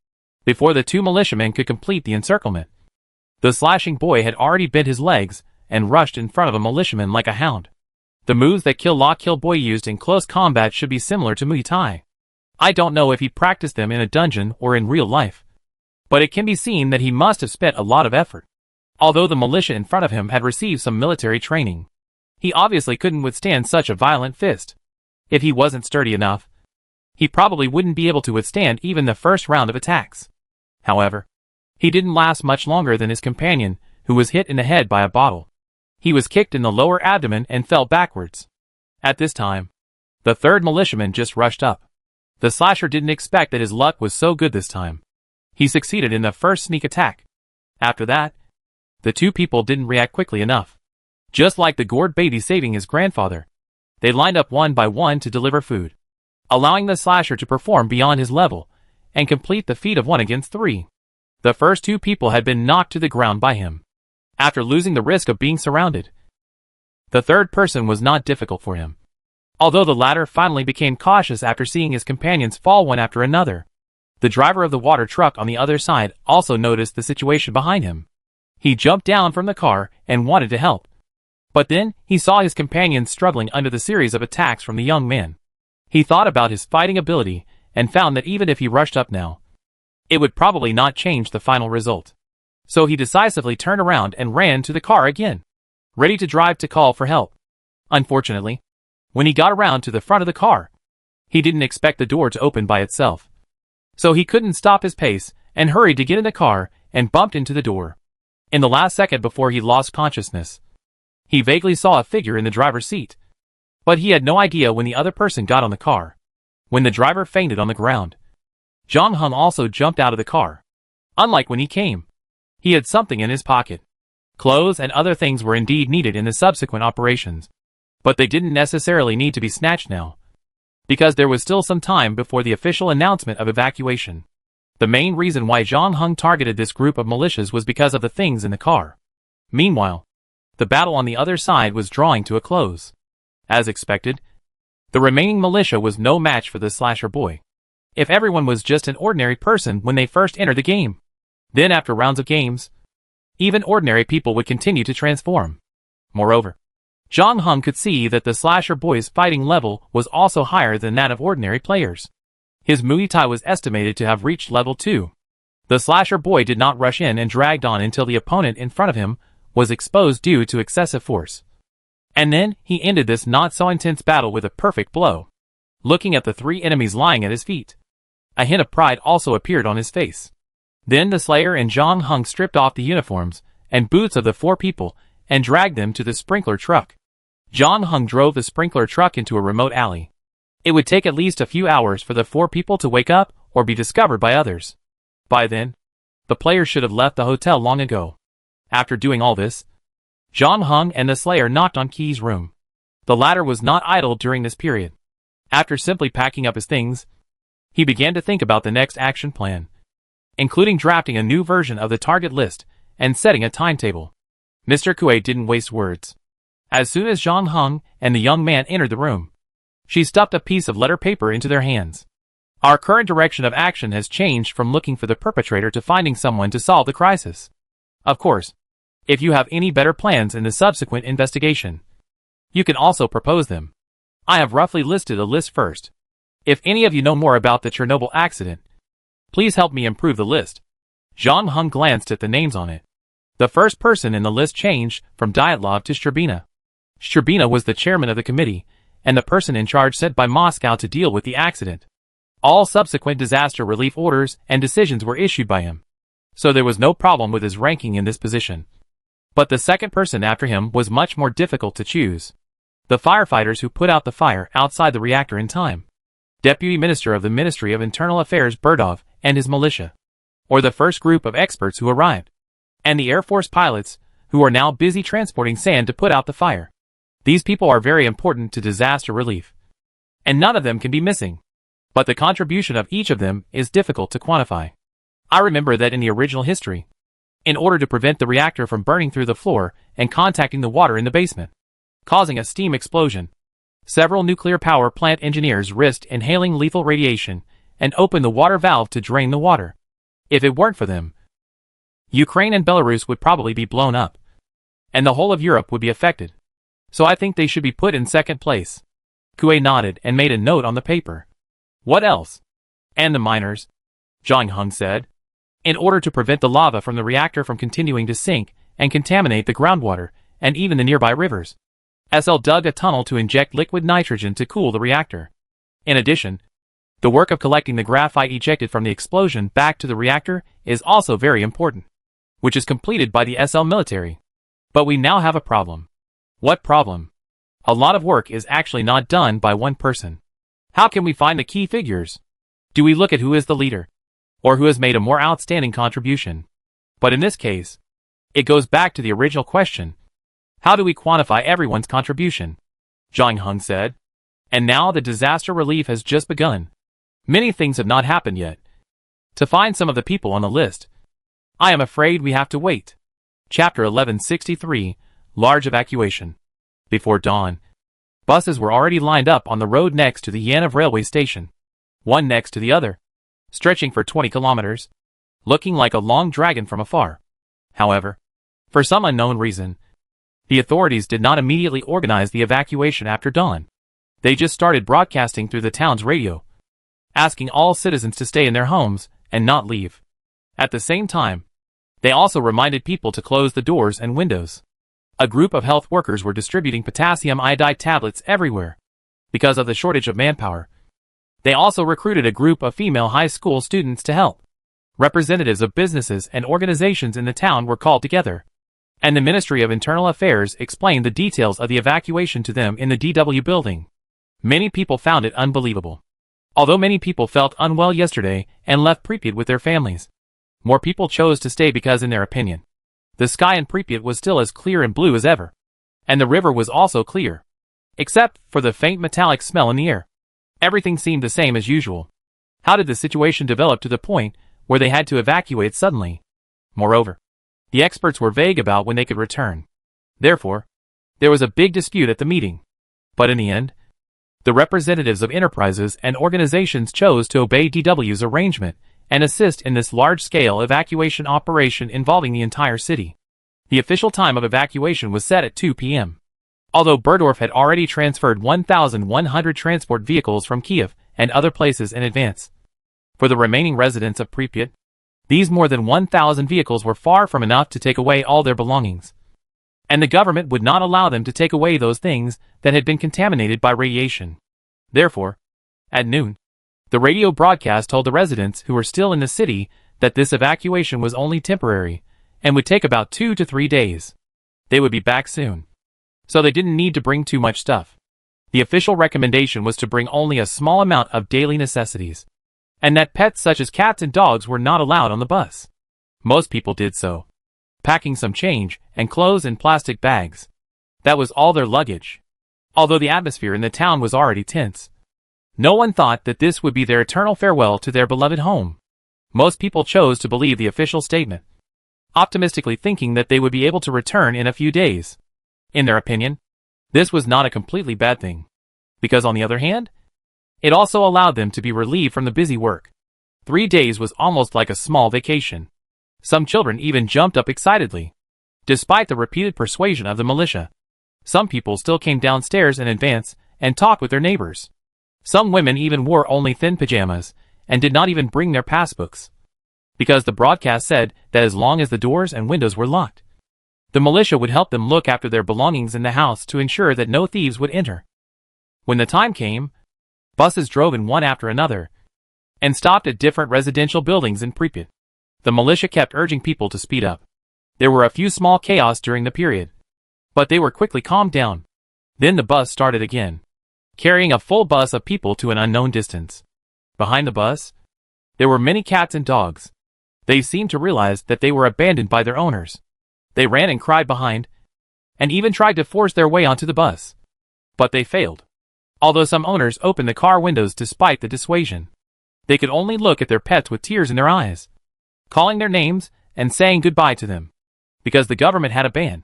Before the 2 militiamen could complete the encirclement, the slashing boy had already bent his legs and rushed in front of a militiaman like a hound. The moves that Kill La Kill Boy used in close combat should be similar to Muay Thai. I don't know if he practiced them in a dungeon or in real life, but it can be seen that he must have spent a lot of effort. Although the militia in front of him had received some military training, he obviously couldn't withstand such a violent fist. If he wasn't sturdy enough, he probably wouldn't be able to withstand even the first round of attacks. However, he didn't last much longer than his companion, who was hit in the head by a bottle. He was kicked in the lower abdomen and fell backwards. At this time, the 3rd militiaman just rushed up. The slasher didn't expect that his luck was so good this time. He succeeded in the first sneak attack. After that, the 2 people didn't react quickly enough. Just like the gourd baby saving his grandfather, they lined up one by one to deliver food, allowing the slasher to perform beyond his level and complete the feat of 1 against 3. The first 2 people had been knocked to the ground by him. After losing the risk of being surrounded, the 3rd person was not difficult for him. Although the latter finally became cautious after seeing his companions fall one after another. The driver of the water truck on the other side also noticed the situation behind him. He jumped down from the car and wanted to help. But then, he saw his companions struggling under the series of attacks from the young man. He thought about his fighting ability and found that even if he rushed up now, it would probably not change the final result. So he decisively turned around and ran to the car again, ready to drive to call for help. Unfortunately, when he got around to the front of the car, he didn't expect the door to open by itself. So he couldn't stop his pace and hurried to get in the car and bumped into the door. In the last second before he lost consciousness, he vaguely saw a figure in the driver's seat. But he had no idea when the other person got on the car. When the driver fainted on the ground, Zhang Heng also jumped out of the car. Unlike when he came, he had something in his pocket. Clothes and other things were indeed needed in the subsequent operations, but they didn't necessarily need to be snatched now, because there was still some time before the official announcement of evacuation. The main reason why Zhang Heng targeted this group of militias was because of the things in the car. Meanwhile, the battle on the other side was drawing to a close. As expected, the remaining militia was no match for the slasher boy. If everyone was just an ordinary person when they first entered the game, then after rounds of games, even ordinary people would continue to transform. Moreover, Zhang Heng could see that the slasher boy's fighting level was also higher than that of ordinary players. His Muay Thai was estimated to have reached level 2. The slasher boy did not rush in and dragged on until the opponent in front of him was exposed due to excessive force. And then, he ended this not-so-intense battle with a perfect blow. Looking at the 3 enemies lying at his feet, a hint of pride also appeared on his face. Then the Slayer and Zhang Heng stripped off the uniforms and boots of the 4 people and dragged them to the sprinkler truck. Zhang Heng drove the sprinkler truck into a remote alley. It would take at least a few hours for the 4 people to wake up or be discovered by others. By then, the players should have left the hotel long ago. After doing all this, John Hung and the Slayer knocked on Key's room. The latter was not idle during this period. After simply packing up his things, he began to think about the next action plan, including drafting a new version of the target list and setting a timetable. Mr. Kuei didn't waste words. As soon as John Hung and the young man entered the room, she stuffed a piece of letter paper into their hands. Our current direction of action has changed from looking for the perpetrator to finding someone to solve the crisis. Of course, if you have any better plans in the subsequent investigation, you can also propose them. I have roughly listed a list first. If any of you know more about the Chernobyl accident, please help me improve the list. John Hung glanced at the names on it. The first person in the list changed from Dyatlov to Sherbina. Sherbina was the chairman of the committee, and the person in charge sent by Moscow to deal with the accident. All subsequent disaster relief orders and decisions were issued by him, so there was no problem with his ranking in this position. But the second person after him was much more difficult to choose. The firefighters who put out the fire outside the reactor in time. Deputy Minister of the Ministry of Internal Affairs Burdov and his militia. Or the first group of experts who arrived. And the Air Force pilots, who are now busy transporting sand to put out the fire. These people are very important to disaster relief. And none of them can be missing. But the contribution of each of them is difficult to quantify. I remember that in the original history, in order to prevent the reactor from burning through the floor and contacting the water in the basement, causing a steam explosion, several nuclear power plant engineers risked inhaling lethal radiation and opened the water valve to drain the water. If it weren't for them, Ukraine and Belarus would probably be blown up, and the whole of Europe would be affected. So I think they should be put in second place. Kuei nodded and made a note on the paper. What else? And the miners, John Hung said. In order to prevent the lava from the reactor from continuing to sink and contaminate the groundwater and even the nearby rivers, SL dug a tunnel to inject liquid nitrogen to cool the reactor. In addition, the work of collecting the graphite ejected from the explosion back to the reactor is also very important, which is completed by the SL military. But we now have a problem. What problem? A lot of work is actually not done by one person. How can we find the key figures? Do we look at who is the leader? Or who has made a more outstanding contribution? But in this case, it goes back to the original question. How do we quantify everyone's contribution? John Hung said. And now the disaster relief has just begun. Many things have not happened yet. To find some of the people on the list, I am afraid we have to wait. Chapter 1163, Large Evacuation. Before dawn, buses were already lined up on the road next to the Yanov railway station, one next to the other, stretching for 20 kilometers, looking like a long dragon from afar. However, for some unknown reason, the authorities did not immediately organize the evacuation after dawn. They just started broadcasting through the town's radio, asking all citizens to stay in their homes and not leave. At the same time, they also reminded people to close the doors and windows. A group of health workers were distributing potassium iodide tablets everywhere because of the shortage of manpower. They also recruited a group of female high school students to help. Representatives of businesses and organizations in the town were called together, and the Ministry of Internal Affairs explained the details of the evacuation to them in the DW building. Many people found it unbelievable. Although many people felt unwell yesterday and left Pripyat with their families, more people chose to stay because, in their opinion, the sky in Pripyat was still as clear and blue as ever, and the river was also clear, except for the faint metallic smell in the air. Everything seemed the same as usual. How did the situation develop to the point where they had to evacuate suddenly? Moreover, the experts were vague about when they could return. Therefore, there was a big dispute at the meeting. But in the end, the representatives of enterprises and organizations chose to obey DW's arrangement and assist in this large-scale evacuation operation involving the entire city. The official time of evacuation was set at 2 p.m. Although Burdorf had already transferred 1,100 transport vehicles from Kiev and other places in advance. For the remaining residents of Pripyat, these more than 1,000 vehicles were far from enough to take away all their belongings. And the government would not allow them to take away those things that had been contaminated by radiation. Therefore, at noon, the radio broadcast told the residents who were still in the city that this evacuation was only temporary and would take about 2 to 3 days. They would be back soon. So they didn't need to bring too much stuff. The official recommendation was to bring only a small amount of daily necessities, and that pets such as cats and dogs were not allowed on the bus. Most people did so. packing some change and clothes in plastic bags. That was all their luggage. Although the atmosphere in the town was already tense, no one thought that this would be their eternal farewell to their beloved home. Most people chose to believe the official statement, optimistically thinking that they would be able to return in a few days. In their opinion, this was not a completely bad thing, because on the other hand, it also allowed them to be relieved from the busy work. 3 days was almost like a small vacation. Some children even jumped up excitedly. Despite the repeated persuasion of the militia, some people still came downstairs in advance and talked with their neighbors. Some women even wore only thin pajamas and did not even bring their passbooks, because the broadcast said that as long as the doors and windows were locked, the militia would help them look after their belongings in the house to ensure that no thieves would enter. When the time came, buses drove in one after another and stopped at different residential buildings in Pripyat. The militia kept urging people to speed up. There were a few small chaos during the period, but they were quickly calmed down. Then the bus started again, carrying a full bus of people to an unknown distance. Behind the bus, there were many cats and dogs. They seemed to realize that they were abandoned by their owners. They ran and cried behind, and even tried to force their way onto the bus. But they failed. Although some owners opened the car windows despite the dissuasion, they could only look at their pets with tears in their eyes, calling their names and saying goodbye to them, because the government had a ban,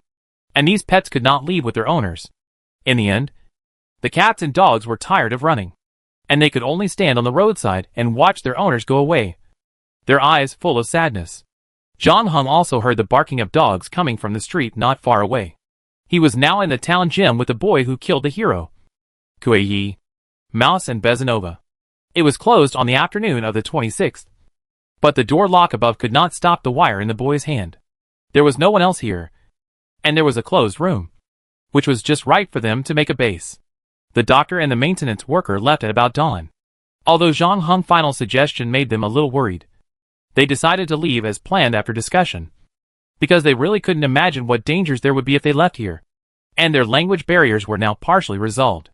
and these pets could not leave with their owners. In the end, the cats and dogs were tired of running, and they could only stand on the roadside and watch their owners go away, their eyes full of sadness. John Hung also heard the barking of dogs coming from the street not far away. He was now in the town gym with the boy who killed the hero, Kuei, Mouse and Bezanova. It was closed on the afternoon of the 26th, but the door lock above could not stop the wire in the boy's hand. There was no one else here, and there was a closed room, which was just right for them to make a base. The doctor and the maintenance worker left at about dawn. Although Zhang Hung's final suggestion made them a little worried, they decided to leave as planned after discussion, because they really couldn't imagine what dangers there would be if they left here. And their language barriers were now partially resolved,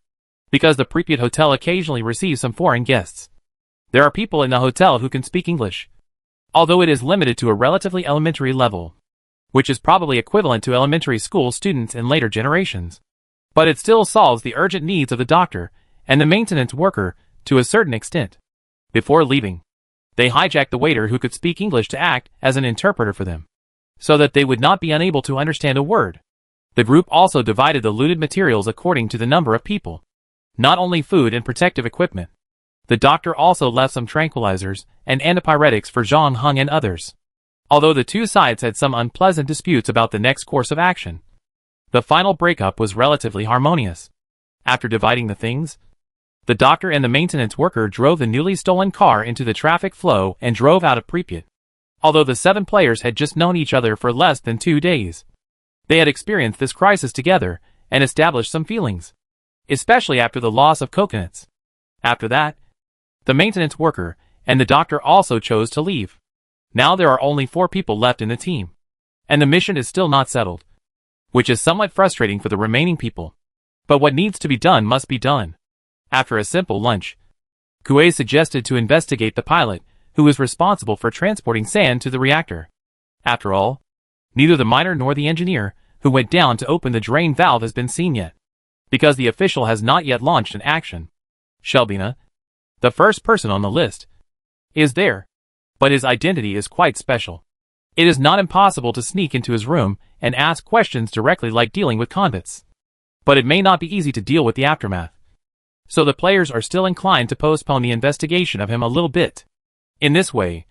because the Pripyat Hotel occasionally receives some foreign guests. There are people in the hotel who can speak English, although it is limited to a relatively elementary level, which is probably equivalent to elementary school students in later generations. But it still solves the urgent needs of the doctor and the maintenance worker to a certain extent. Before leaving, they hijacked the waiter who could speak English to act as an interpreter for them, so that they would not be unable to understand a word. The group also divided the looted materials according to the number of people, not only food and protective equipment. The doctor also left some tranquilizers and antipyretics for Zhang Hung and others. Although the two sides had some unpleasant disputes about the next course of action, the final breakup was relatively harmonious. After dividing the things, the doctor and the maintenance worker drove the newly stolen car into the traffic flow and drove out of Pripyat. Although the 7 players had just known each other for less than 2 days, they had experienced this crisis together and established some feelings, especially after the loss of coconuts. After that, the maintenance worker and the doctor also chose to leave. Now there are only 4 people left in the team, and the mission is still not settled, which is somewhat frustrating for the remaining people. But what needs to be done must be done. After a simple lunch, Kuei suggested to investigate the pilot, who was responsible for transporting sand to the reactor. After all, neither the miner nor the engineer, who went down to open the drain valve, has been seen yet, because the official has not yet launched an action. Shelbina, the first person on the list, is there, but his identity is quite special. It is not impossible to sneak into his room and ask questions directly, like dealing with convicts. But it may not be easy to deal with the aftermath. So the players are still inclined to postpone the investigation of him a little bit. In this way,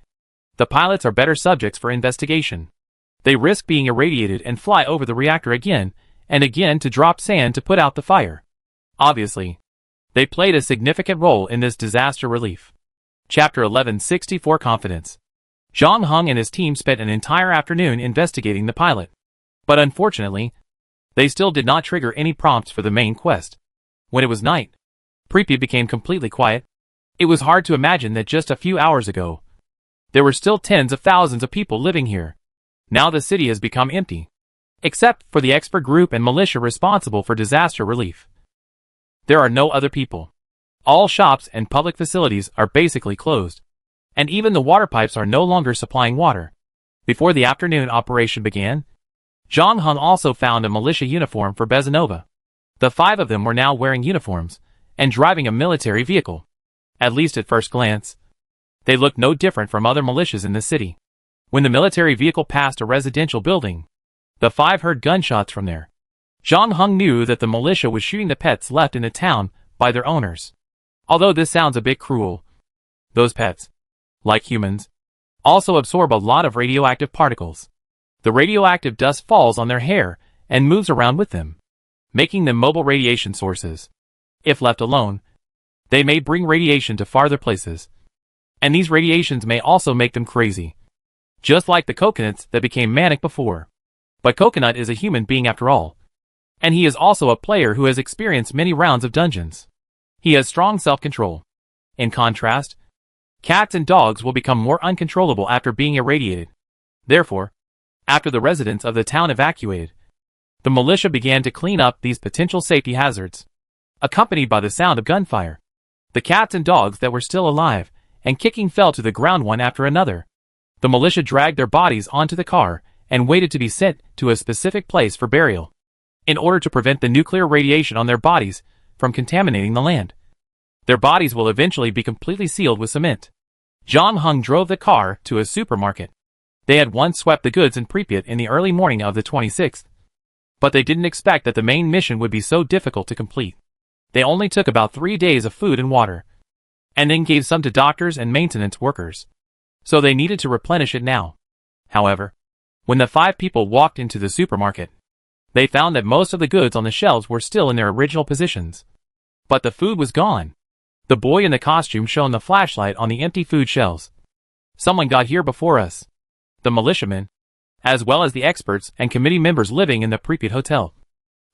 the pilots are better subjects for investigation. They risk being irradiated and fly over the reactor again and again to drop sand to put out the fire. Obviously, they played a significant role in this disaster relief. Chapter 1164 Confidence. Zhang Hung and his team spent an entire afternoon investigating the pilot. But unfortunately, they still did not trigger any prompts for the main quest. When it was night, Pripyat became completely quiet. It was hard to imagine that just a few hours ago, there were still tens of thousands of people living here. Now the city has become empty, except for the expert group and militia responsible for disaster relief. There are no other people. All shops and public facilities are basically closed, and even the water pipes are no longer supplying water. Before the afternoon operation began, John Hung also found a militia uniform for Bezanova. The 5 of them were now wearing uniforms and driving a military vehicle. At least at first glance, they looked no different from other militias in the city. When the military vehicle passed a residential building, the 5 heard gunshots from there. John Hung knew that the militia was shooting the pets left in the town by their owners. Although this sounds a bit cruel, those pets, like humans, also absorb a lot of radioactive particles. The radioactive dust falls on their hair and moves around with them, making them mobile radiation sources. If left alone, they may bring radiation to farther places. And these radiations may also make them crazy. Just like the coconuts that became manic before. But Coconut is a human being after all. And he is also a player who has experienced many rounds of dungeons. He has strong self-control. In contrast, cats and dogs will become more uncontrollable after being irradiated. Therefore, after the residents of the town evacuated, the militia began to clean up these potential safety hazards, accompanied by the sound of gunfire. The cats and dogs that were still alive and kicking fell to the ground one after another. The militia dragged their bodies onto the car and waited to be sent to a specific place for burial, in order to prevent the nuclear radiation on their bodies from contaminating the land. Their bodies will eventually be completely sealed with cement. John Hung drove the car to a supermarket. They had once swept the goods in Pripyat in the early morning of the 26th. But they didn't expect that the main mission would be so difficult to complete. They only took about 3 days of food and water, and then gave some to doctors and maintenance workers. So they needed to replenish it now. However, when the 5 people walked into the supermarket, they found that most of the goods on the shelves were still in their original positions. But the food was gone. The boy in the costume shone the flashlight on the empty food shelves. Someone got here before us. The militiamen, as well as the experts and committee members living in the Pripyat hotel,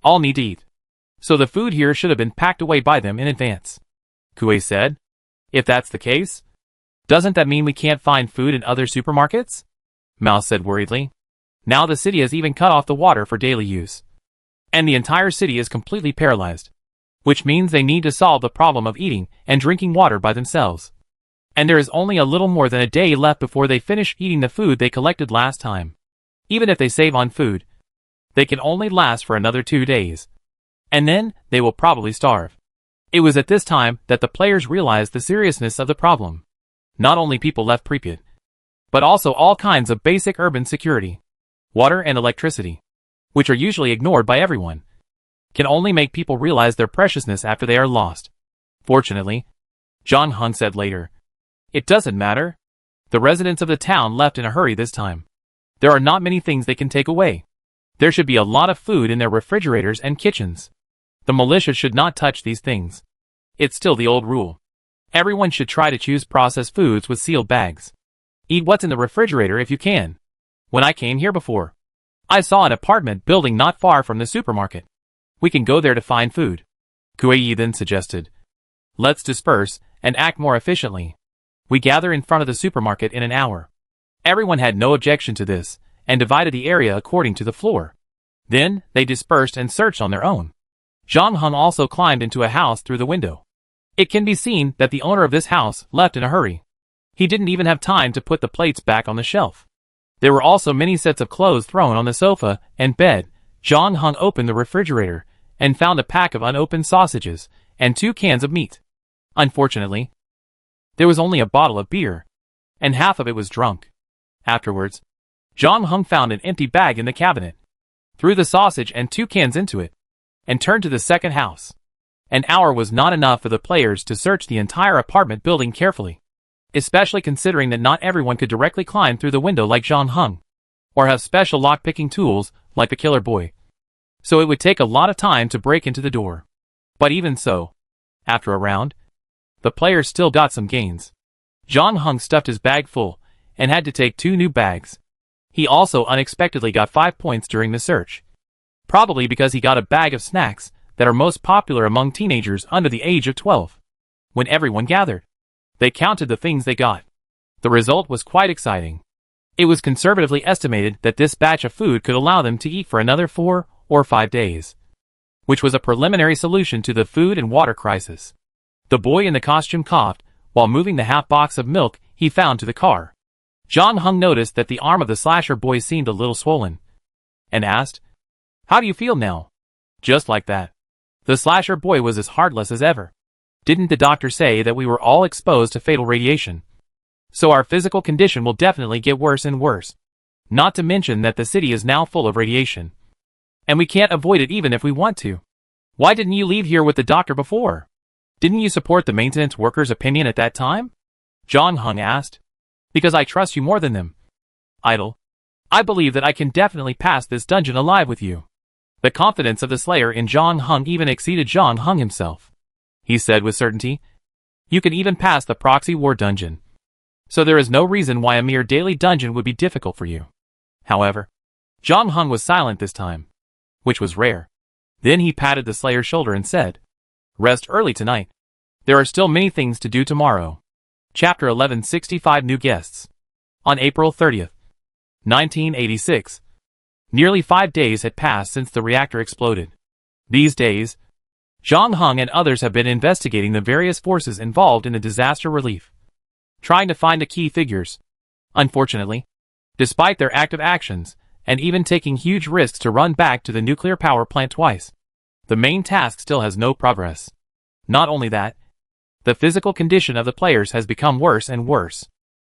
all need to eat. So the food here should have been packed away by them in advance. Kue said. If that's the case, doesn't that mean we can't find food in other supermarkets? Mao said worriedly. Now the city has even cut off the water for daily use. And the entire city is completely paralyzed. Which means they need to solve the problem of eating and drinking water by themselves. And there is only a little more than a day left before they finish eating the food they collected last time. Even if they save on food, they can only last for another 2 days. And then, they will probably starve. It was at this time that the players realized the seriousness of the problem. Not only people left Pripyat, but also all kinds of basic urban security, water and electricity, which are usually ignored by everyone, can only make people realize their preciousness after they are lost. Fortunately, John Hung said later, it doesn't matter. The residents of the town left in a hurry this time. There are not many things they can take away. There should be a lot of food in their refrigerators and kitchens. The militia should not touch these things. It's still the old rule. Everyone should try to choose processed foods with sealed bags. Eat what's in the refrigerator if you can. When I came here before, I saw an apartment building not far from the supermarket. We can go there to find food. Kuei then suggested. Let's disperse and act more efficiently. We gather in front of the supermarket in an hour. Everyone had no objection to this, and divided the area according to the floor. Then, they dispersed and searched on their own. John Hung also climbed into a house through the window. It can be seen that the owner of this house left in a hurry. He didn't even have time to put the plates back on the shelf. There were also many sets of clothes thrown on the sofa and bed. John Hung opened the refrigerator and found a pack of unopened sausages and 2 cans of meat. Unfortunately, there was only a bottle of beer, and half of it was drunk. Afterwards, John Hung found an empty bag in the cabinet, threw the sausage and 2 cans into it, and turned to the second house. An hour was not enough for the players to search the entire apartment building carefully, especially considering that not everyone could directly climb through the window like John Hung, or have special lock-picking tools like the killer boy. So it would take a lot of time to break into the door. But even so, after a round, the players still got some gains. John Hung stuffed his bag full and had to take 2 new bags. He also unexpectedly got 5 points during the search. Probably because he got a bag of snacks that are most popular among teenagers under the age of 12. When everyone gathered, they counted the things they got. The result was quite exciting. It was conservatively estimated that this batch of food could allow them to eat for another 4 or 5 days, which was a preliminary solution to the food and water crisis. The boy in the costume coughed while moving the half box of milk he found to the car. John Hung noticed that the arm of the slasher boy seemed a little swollen, and asked, "How do you feel now?" Just like that. The slasher boy was as heartless as ever. "Didn't the doctor say that we were all exposed to fatal radiation? So our physical condition will definitely get worse and worse. Not to mention that the city is now full of radiation. And we can't avoid it even if we want to. Why didn't you leave here with the doctor before? Didn't you support the maintenance workers' opinion at that time?" John Hung asked. "Because I trust you more than them. Idle. I believe that I can definitely pass this dungeon alive with you." The confidence of the Slayer in John Hung even exceeded John Hung himself. He said with certainty, "You can even pass the proxy war dungeon. So there is no reason why a mere daily dungeon would be difficult for you." However, John Hung was silent this time, which was rare. Then he patted the Slayer's shoulder and said, "Rest early tonight. There are still many things to do tomorrow." Chapter 1165 New Guests. On April 30th, 1986, nearly 5 days had passed since the reactor exploded. These days, John Hung and others have been investigating the various forces involved in the disaster relief, trying to find the key figures. Unfortunately, despite their active actions, and even taking huge risks to run back to the nuclear power plant twice, the main task still has no progress. Not only that, the physical condition of the players has become worse and worse.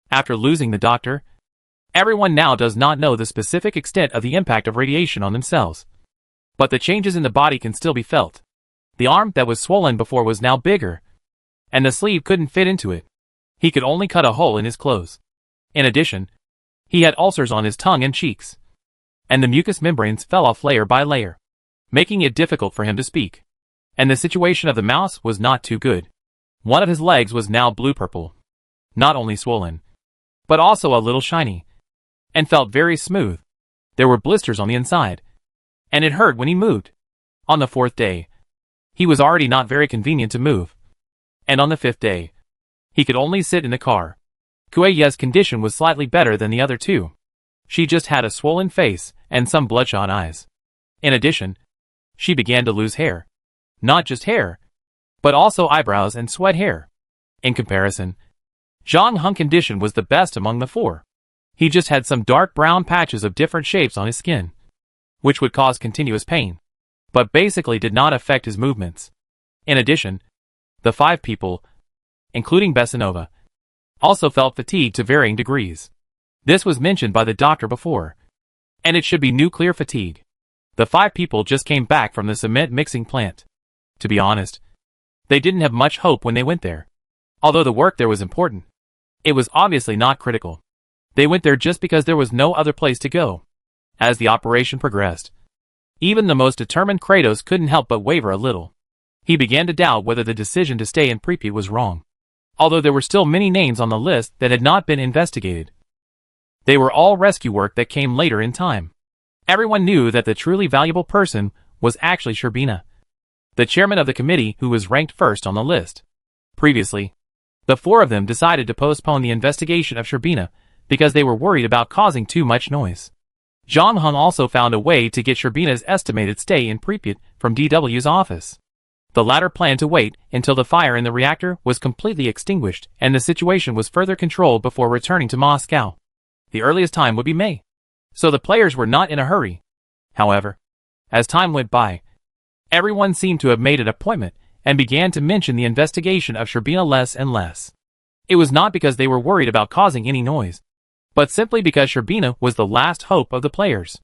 After losing the doctor, everyone now does not know the specific extent of the impact of radiation on themselves. But the changes in the body can still be felt. The arm that was swollen before was now bigger, and the sleeve couldn't fit into it. He could only cut a hole in his clothes. In addition, he had ulcers on his tongue and cheeks, and the mucous membranes fell off layer by layer, making it difficult for him to speak. And the situation of the mouse was not too good. One of his legs was now blue-purple, not only swollen, but also a little shiny, and felt very smooth. There were blisters on the inside, and it hurt when he moved. On the 4th day, he was already not very convenient to move, and on the 5th day, he could only sit in the car. Kueye's condition was slightly better than the other two. She just had a swollen face and some bloodshot eyes. In addition, she began to lose hair. Not just hair, but also eyebrows and sweat hair. In comparison, John Hung's condition was the best among the four. He just had some dark brown patches of different shapes on his skin, which would cause continuous pain, but basically did not affect his movements. In addition, the 5 people, including Besanova, also felt fatigue to varying degrees. This was mentioned by the doctor before, and it should be nuclear fatigue. The 5 people just came back from the cement mixing plant. To be honest, they didn't have much hope when they went there. Although the work there was important, it was obviously not critical. They went there just because there was no other place to go. As the operation progressed, even the most determined Kratos couldn't help but waver a little. He began to doubt whether the decision to stay in Pripyat was wrong. Although there were still many names on the list that had not been investigated. They were all rescue work that came later in time. Everyone knew that the truly valuable person was actually Sherbina, the chairman of the committee who was ranked first on the list. Previously, the 4 of them decided to postpone the investigation of Sherbina because they were worried about causing too much noise. John Hung also found a way to get Sherbina's estimated stay in Pripyat from DW's office. The latter planned to wait until the fire in the reactor was completely extinguished and the situation was further controlled before returning to Moscow. The earliest time would be May, so the players were not in a hurry. However, as time went by, everyone seemed to have made an appointment and began to mention the investigation of Sherbina less and less. It was not because they were worried about causing any noise, but simply because Sherbina was the last hope of the players.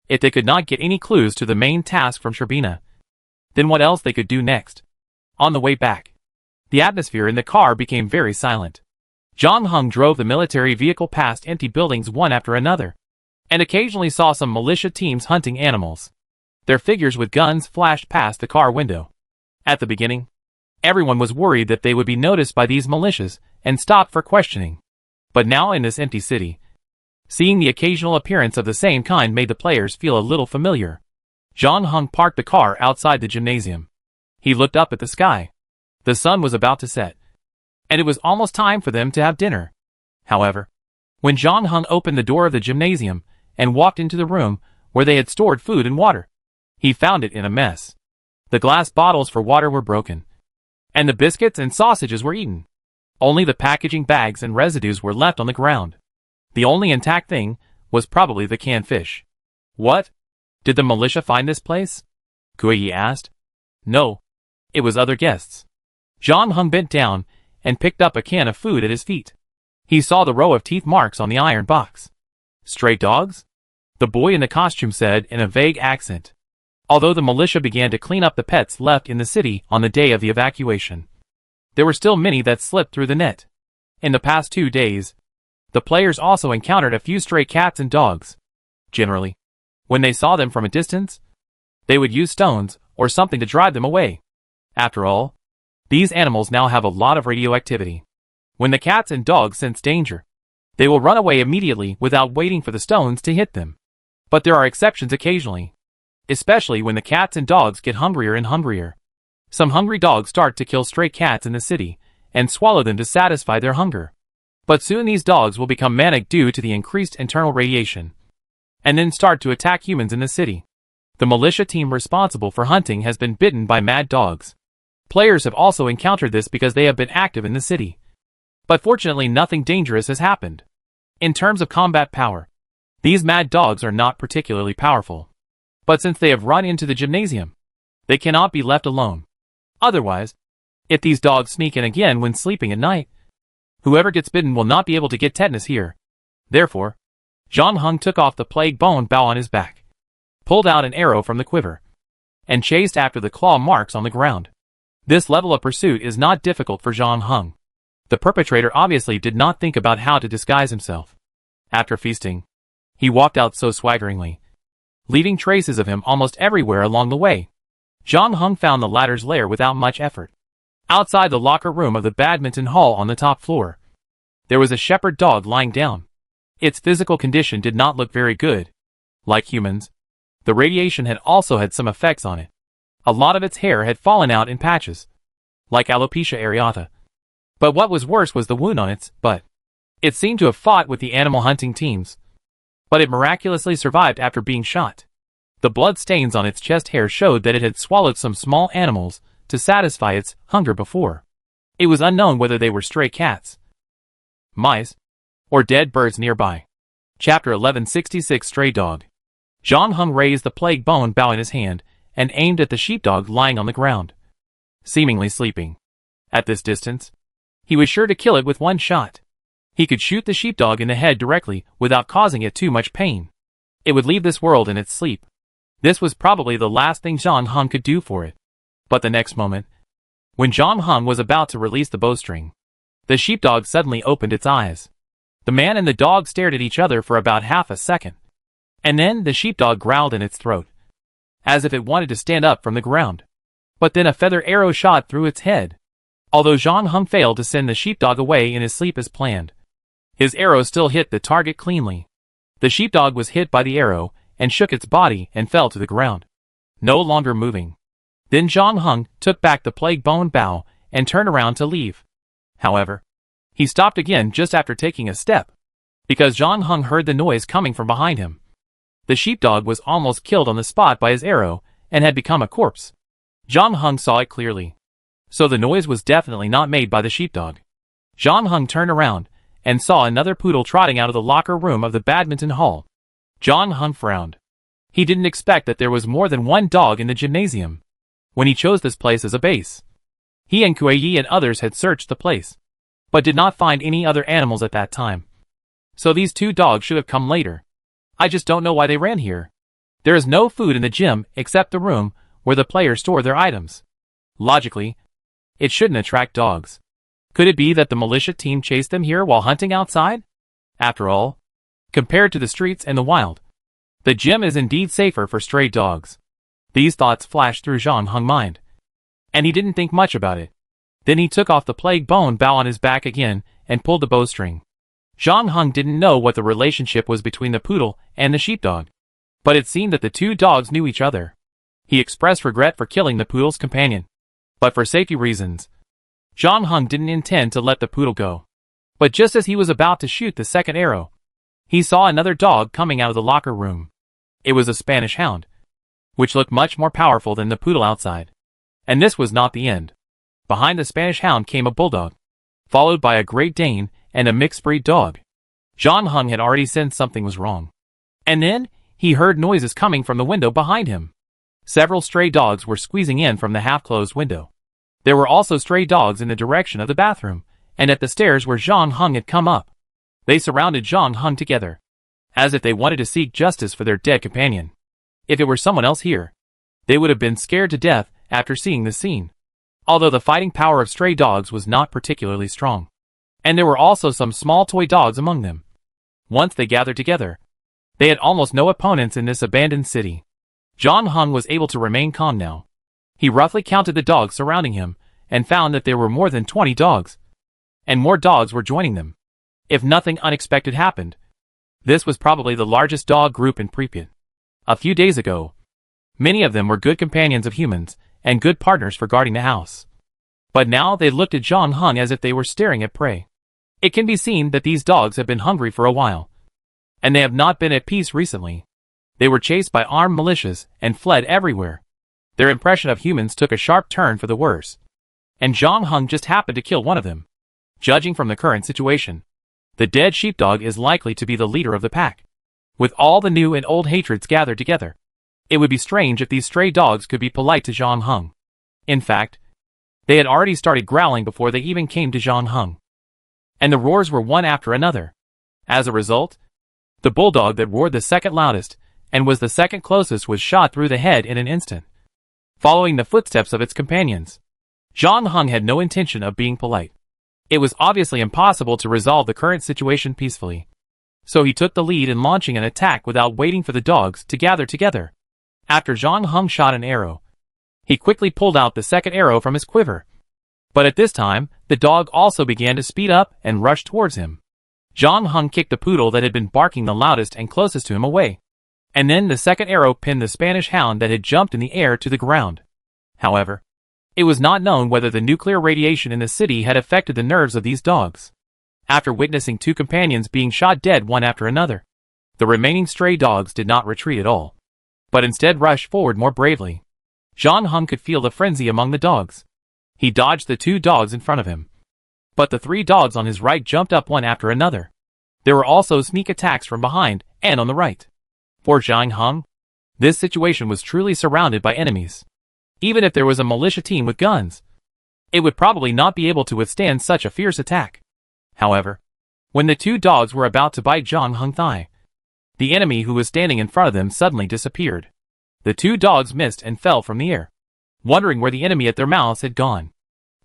If they could not get any clues to the main task from Sherbina, then what else they could do next? On the way back, the atmosphere in the car became very silent. John Hung drove the military vehicle past empty buildings one after another, and occasionally saw some militia teams hunting animals. Their figures with guns flashed past the car window. At the beginning, everyone was worried that they would be noticed by these militias and stopped for questioning. But now in this empty city, seeing the occasional appearance of the same kind made the players feel a little familiar. John Hung parked the car outside the gymnasium. He looked up at the sky. The sun was about to set, and it was almost time for them to have dinner. However, when John Hung opened the door of the gymnasium and walked into the room where they had stored food and water, he found it in a mess. The glass bottles for water were broken, and the biscuits and sausages were eaten. Only the packaging bags and residues were left on the ground. The only intact thing was probably the canned fish. What? Did the militia find this place? Kuei asked. No. It was other guests. John Hung bent down and picked up a can of food at his feet. He saw the row of teeth marks on the iron box. Stray dogs? The boy in the costume said in a vague accent. Although the militia began to clean up the pets left in the city on the day of the evacuation, there were still many that slipped through the net. In the past 2 days, the players also encountered a few stray cats and dogs. Generally, when they saw them from a distance, they would use stones or something to drive them away. After all, these animals now have a lot of radioactivity. When the cats and dogs sense danger, they will run away immediately without waiting for the stones to hit them. But there are exceptions occasionally, especially when the cats and dogs get hungrier and hungrier. Some hungry dogs start to kill stray cats in the city and swallow them to satisfy their hunger. But soon these dogs will become manic due to the increased internal radiation, and then start to attack humans in the city. The militia team responsible for hunting has been bitten by mad dogs. Players have also encountered this because they have been active in the city. But fortunately nothing dangerous has happened. In terms of combat power, these mad dogs are not particularly powerful. But since they have run into the gymnasium, they cannot be left alone. Otherwise, if these dogs sneak in again when sleeping at night, whoever gets bitten will not be able to get tetanus here. Therefore, John Hung took off the plague bone bow on his back, pulled out an arrow from the quiver, and chased after the claw marks on the ground. This level of pursuit is not difficult for John Hung. The perpetrator obviously did not think about how to disguise himself. After feasting, he walked out so swaggeringly, leaving traces of him almost everywhere along the way. John Hung found the latter's lair without much effort. Outside the locker room of the badminton hall on the top floor, there was a shepherd dog lying down. Its physical condition did not look very good. Like humans, the radiation had also had some effects on it. A lot of its hair had fallen out in patches, like alopecia areata. But what was worse was the wound on its butt. It seemed to have fought with the animal hunting teams, but it miraculously survived after being shot. The blood stains on its chest hair showed that it had swallowed some small animals to satisfy its hunger before. It was unknown whether they were stray cats, mice, or dead birds nearby. Chapter 1166 Stray Dog. John Hung raised the plague bone bow in his hand and aimed at the sheepdog lying on the ground, seemingly sleeping. At this distance, he was sure to kill it with one shot. He could shoot the sheepdog in the head directly without causing it too much pain. It would leave this world in its sleep. This was probably the last thing John Hung could do for it. But the next moment, when John Hung was about to release the bowstring, the sheepdog suddenly opened its eyes. The man and the dog stared at each other for about half a second. And then the sheepdog growled in its throat, as if it wanted to stand up from the ground. But then a feather arrow shot through its head. Although John Hung failed to send the sheepdog away in his sleep as planned, his arrow still hit the target cleanly. The sheepdog was hit by the arrow and shook its body and fell to the ground, no longer moving. Then John Hung took back the plague bone bow and turned around to leave. However, he stopped again just after taking a step, because John Hung heard the noise coming from behind him. The sheepdog was almost killed on the spot by his arrow and had become a corpse. John Hung saw it clearly. So the noise was definitely not made by the sheepdog. John Hung turned around and saw another poodle trotting out of the locker room of the badminton hall. John Hung frowned. He didn't expect that there was more than one dog in the gymnasium when he chose this place as a base. He and Kuei and others had searched the place, but did not find any other animals at that time. So these two dogs should have come later. I just don't know why they ran here. There is no food in the gym except the room where the players store their items. Logically, it shouldn't attract dogs. Could it be that the militia team chased them here while hunting outside? After all, compared to the streets and the wild, the gym is indeed safer for stray dogs. These thoughts flashed through John Hung's mind, and he didn't think much about it. Then he took off the plague bone bow on his back again and pulled the bowstring. John Hung didn't know what the relationship was between the poodle and the sheepdog, but it seemed that the two dogs knew each other. He expressed regret for killing the poodle's companion, but for safety reasons, John Hung didn't intend to let the poodle go. But just as he was about to shoot the second arrow, he saw another dog coming out of the locker room. It was a Spanish hound, which looked much more powerful than the poodle outside. And this was not the end. Behind the Spanish hound came a bulldog, followed by a Great Dane and a mixed breed dog. John Hung had already sensed something was wrong. And then, he heard noises coming from the window behind him. Several stray dogs were squeezing in from the half-closed window. There were also stray dogs in the direction of the bathroom, and at the stairs where John Hung had come up. They surrounded John Hung together, as if they wanted to seek justice for their dead companion. If it were someone else here, they would have been scared to death after seeing this scene. Although the fighting power of stray dogs was not particularly strong. And there were also some small toy dogs among them. Once they gathered together, they had almost no opponents in this abandoned city. John Hung was able to remain calm now. He roughly counted the dogs surrounding him, and found that there were more than 20 dogs. And more dogs were joining them. If nothing unexpected happened, this was probably the largest dog group in Pripyat. A few days ago, many of them were good companions of humans, and good partners for guarding the house. But now they looked at John Hung as if they were staring at prey. It can be seen that these dogs have been hungry for a while. And they have not been at peace recently. They were chased by armed militias and fled everywhere. Their impression of humans took a sharp turn for the worse. And John Hung just happened to kill one of them. Judging from the current situation, the dead sheepdog is likely to be the leader of the pack. With all the new and old hatreds gathered together, it would be strange if these stray dogs could be polite to John Hung. In fact, they had already started growling before they even came to John Hung. And the roars were one after another. As a result, the bulldog that roared the second loudest, and was the second closest, was shot through the head in an instant, following the footsteps of its companions. John Hung had no intention of being polite. It was obviously impossible to resolve the current situation peacefully. So he took the lead in launching an attack without waiting for the dogs to gather together. After John Hung shot an arrow, he quickly pulled out the second arrow from his quiver. But at this time, the dog also began to speed up and rush towards him. John Hung kicked the poodle that had been barking the loudest and closest to him away. And then the second arrow pinned the Spanish hound that had jumped in the air to the ground. However, it was not known whether the nuclear radiation in the city had affected the nerves of these dogs. After witnessing two companions being shot dead one after another, the remaining stray dogs did not retreat at all, but instead rushed forward more bravely. John Hung could feel the frenzy among the dogs. He dodged the two dogs in front of him, but the three dogs on his right jumped up one after another. There were also sneak attacks from behind and on the right. For John Hung, this situation was truly surrounded by enemies. Even if there was a militia team with guns, it would probably not be able to withstand such a fierce attack. However, when the two dogs were about to bite John Hung's thigh, the enemy who was standing in front of them suddenly disappeared. The two dogs missed and fell from the air, wondering where the enemy at their mouths had gone.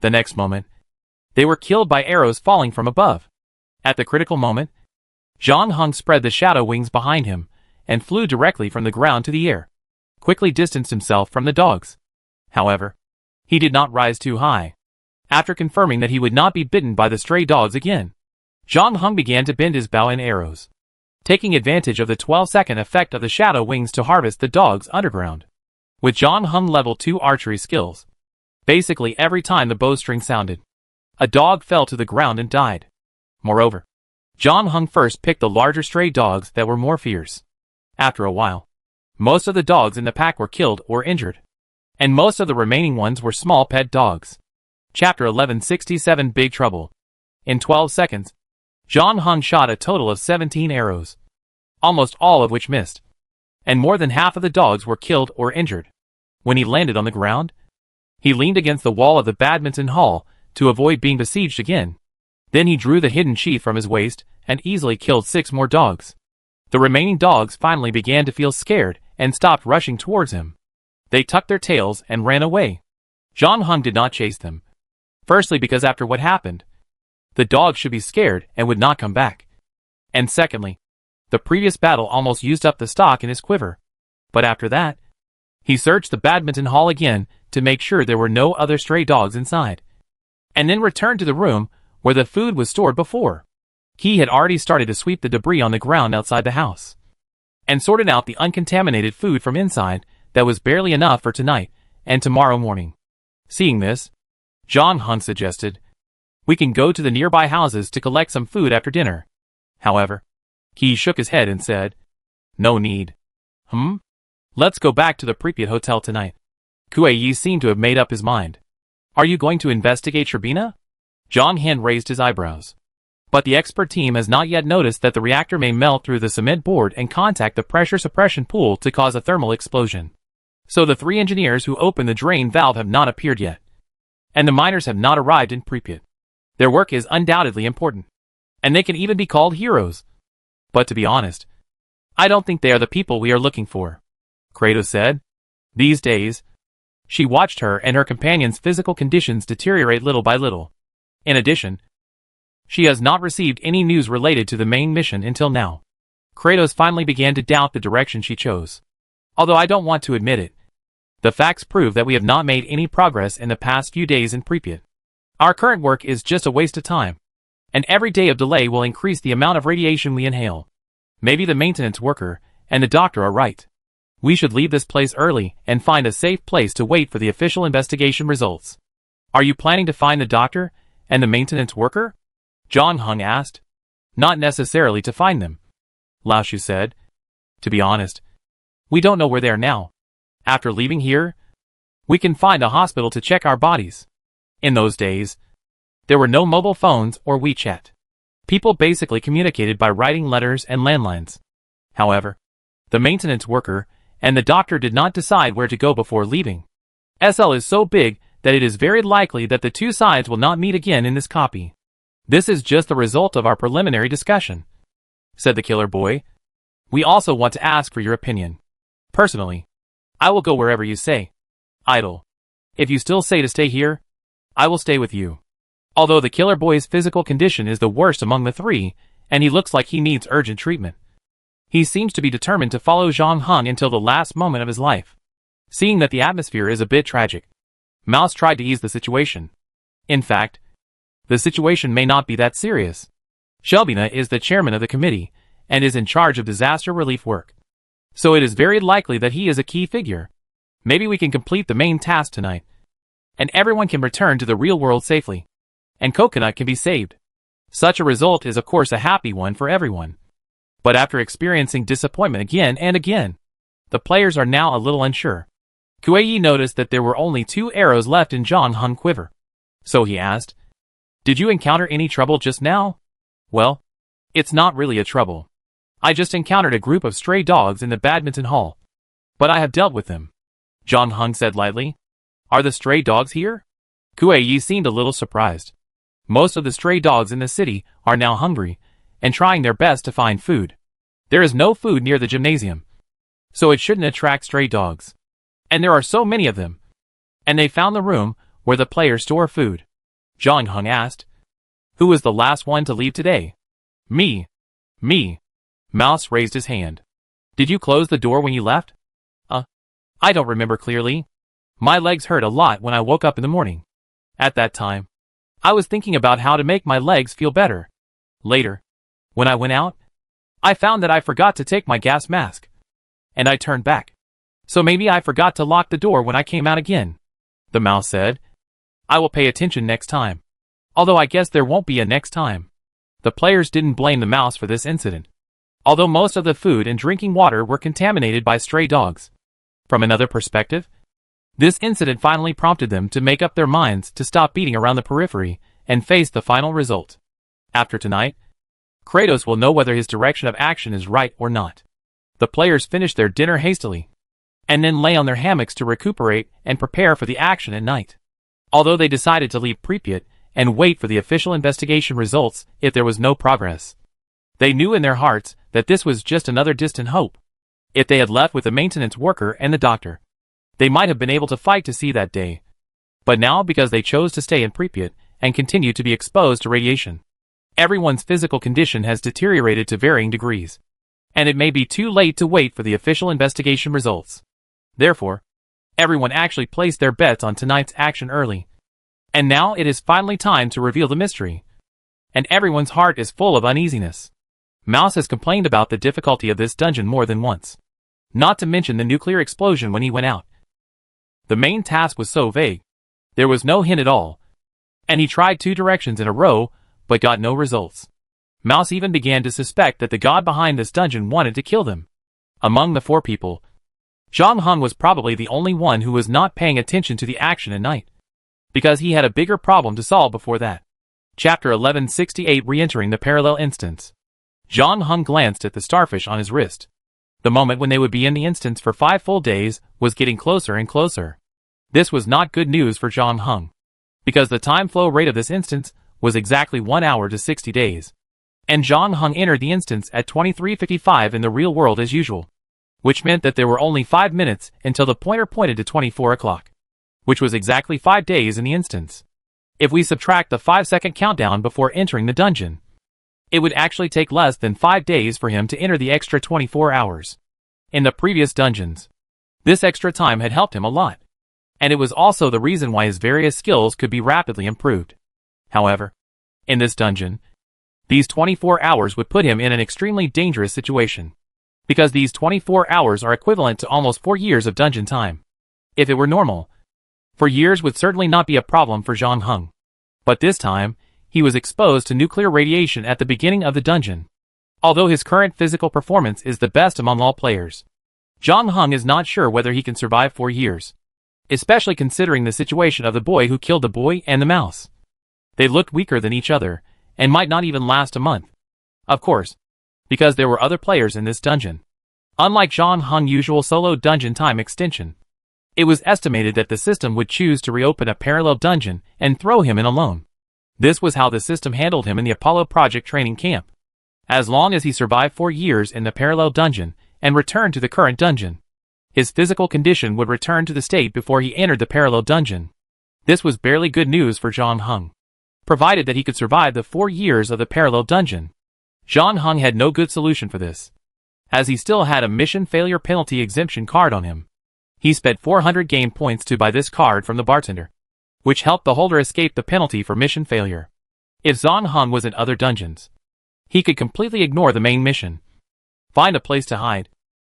The next moment, they were killed by arrows falling from above. At the critical moment, John Hung spread the shadow wings behind him and flew directly from the ground to the air, quickly distanced himself from the dogs. However, he did not rise too high. After confirming that he would not be bitten by the stray dogs again, John Hung began to bend his bow in arrows, taking advantage of the 12-second effect of the shadow wings to harvest the dogs underground. With John Hung level 2 archery skills, basically every time the bowstring sounded, a dog fell to the ground and died. Moreover, John Hung first picked the larger stray dogs that were more fierce. After a while, most of the dogs in the pack were killed or injured, and most of the remaining ones were small pet dogs. Chapter 1167 Big Trouble. In 12 seconds, John Hung shot a total of 17 arrows, almost all of which missed, and more than half of the dogs were killed or injured. When he landed on the ground, he leaned against the wall of the badminton hall to avoid being besieged again. Then he drew the hidden sheath from his waist and easily killed 6 more dogs. The remaining dogs finally began to feel scared and stopped rushing towards him. They tucked their tails and ran away. John Hung did not chase them. Firstly, because after what happened, the dogs should be scared and would not come back. And secondly, the previous battle almost used up the stock in his quiver. But after that, he searched the badminton hall again to make sure there were no other stray dogs inside, and then returned to the room where the food was stored before. He had already started to sweep the debris on the ground outside the house, and sorted out the uncontaminated food from inside that was barely enough for tonight and tomorrow morning. Seeing this, John Hung suggested, "We can go to the nearby houses to collect some food after dinner." However, he shook his head and said, "No need. Let's go back to the Pripyat Hotel tonight." Kuei seemed to have made up his mind. "Are you going to investigate Sherbina?" John Hung raised his eyebrows. But the expert team has not yet noticed that the reactor may melt through the cement board and contact the pressure suppression pool to cause a thermal explosion. So the 3 engineers who opened the drain valve have not appeared yet. And the miners have not arrived in Pripyat. Their work is undoubtedly important. And they can even be called heroes. But to be honest, I don't think they are the people we are looking for, Kratos said. These days, she watched her and her companion's physical conditions deteriorate little by little. In addition, she has not received any news related to the main mission until now. Kratos finally began to doubt the direction she chose. Although I don't want to admit it, the facts prove that we have not made any progress in the past few days in Pripyat. Our current work is just a waste of time, and every day of delay will increase the amount of radiation we inhale. Maybe the maintenance worker and the doctor are right. We should leave this place early and find a safe place to wait for the official investigation results. Are you planning to find the doctor and the maintenance worker? John Hung asked. Not necessarily to find them, Lao Shu said. To be honest, we don't know where they are now. After leaving here, we can find a hospital to check our bodies. In those days, there were no mobile phones or WeChat. People basically communicated by writing letters and landlines. However, the maintenance worker and the doctor did not decide where to go before leaving. SL is so big that it is very likely that the 2 sides will not meet again in this copy. This is just the result of our preliminary discussion, said the killer boy. We also want to ask for your opinion. Personally, I will go wherever you say. Idle. If you still say to stay here, I will stay with you. Although the killer boy's physical condition is the worst among the 3, and he looks like he needs urgent treatment, he seems to be determined to follow Zhang Hung until the last moment of his life. Seeing that the atmosphere is a bit tragic, Mouse tried to ease the situation. In fact, the situation may not be that serious. Shelbina is the chairman of the committee, and is in charge of disaster relief work. So it is very likely that he is a key figure. Maybe we can complete the main task tonight, and everyone can return to the real world safely, and Coconut can be saved. Such a result is of course a happy one for everyone. But after experiencing disappointment again and again, the players are now a little unsure. Kuei noticed that there were only 2 arrows left in Zhang Hung quiver. So he asked, Did you encounter any trouble just now? Well, it's not really a trouble. I just encountered a group of stray dogs in the badminton hall. But I have dealt with them, Zhang Hung said lightly. Are the stray dogs here? Kuei seemed a little surprised. Most of the stray dogs in the city are now hungry, and trying their best to find food. There is no food near the gymnasium, so it shouldn't attract stray dogs. And there are so many of them. And they found the room where the players store food. Zhang Hung asked. Who was the last one to leave today? Me. Mouse raised his hand. Did you close the door when you left? I don't remember clearly. My legs hurt a lot when I woke up in the morning. At that time, I was thinking about how to make my legs feel better. Later, when I went out, I found that I forgot to take my gas mask. And I turned back. So maybe I forgot to lock the door when I came out again, the mouse said. I will pay attention next time. Although I guess there won't be a next time. The players didn't blame the mouse for this incident, although most of the food and drinking water were contaminated by stray dogs. From another perspective, this incident finally prompted them to make up their minds to stop beating around the periphery and face the final result. After tonight, Kratos will know whether his direction of action is right or not. The players finished their dinner hastily, and then lay on their hammocks to recuperate and prepare for the action at night. Although they decided to leave Pripyat and wait for the official investigation results if there was no progress, they knew in their hearts that this was just another distant hope. If they had left with the maintenance worker and the doctor, they might have been able to fight to see that day. But now, because they chose to stay in Pripyat and continue to be exposed to radiation, everyone's physical condition has deteriorated to varying degrees, and it may be too late to wait for the official investigation results. Therefore, everyone actually placed their bets on tonight's action early. And now it is finally time to reveal the mystery. And everyone's heart is full of uneasiness. Mouse has complained about the difficulty of this dungeon more than once. Not to mention the nuclear explosion when he went out. The main task was so vague. There was no hint at all. And he tried 2 directions in a row, but got no results. Mouse even began to suspect that the god behind this dungeon wanted to kill them. Among the 4 people, Zhang Hung was probably the only one who was not paying attention to the action at night, because he had a bigger problem to solve before that. Chapter 1168 Re-entering the Parallel Instance. John Hung glanced at the starfish on his wrist. The moment when they would be in the instance for 5 full days was getting closer and closer. This was not good news for John Hung, because the time flow rate of this instance was exactly 1 hour to 60 days. And John Hung entered the instance at 23:55 in the real world as usual, which meant that there were only 5 minutes until the pointer pointed to 24 o'clock, which was exactly 5 days in the instance. If we subtract the 5-second countdown before entering the dungeon, it would actually take less than 5 days for him to enter the extra 24 hours. In the previous dungeons, this extra time had helped him a lot, and it was also the reason why his various skills could be rapidly improved. However, in this dungeon, these 24 hours would put him in an extremely dangerous situation, because these 24 hours are equivalent to almost 4 years of dungeon time. If it were normal, 4 years would certainly not be a problem for John Hung. But this time, he was exposed to nuclear radiation at the beginning of the dungeon. Although his current physical performance is the best among all players, John Hung is not sure whether he can survive 4 years, especially considering the situation of the boy who killed the boy and the mouse. They looked weaker than each other, and might not even last a month. Of course, because there were other players in this dungeon. Unlike John Hung's usual solo dungeon time extension, it was estimated that the system would choose to reopen a parallel dungeon and throw him in alone. This was how the system handled him in the Apollo Project training camp. As long as he survived 4 years in the parallel dungeon and returned to the current dungeon, his physical condition would return to the state before he entered the parallel dungeon. This was barely good news for John Hung, provided that he could survive the 4 years of the parallel dungeon. John Hung had no good solution for this, as he still had a mission failure penalty exemption card on him. He spent 400 game points to buy this card from the bartender, which helped the holder escape the penalty for mission failure. If John Hung was in other dungeons, he could completely ignore the main mission, find a place to hide,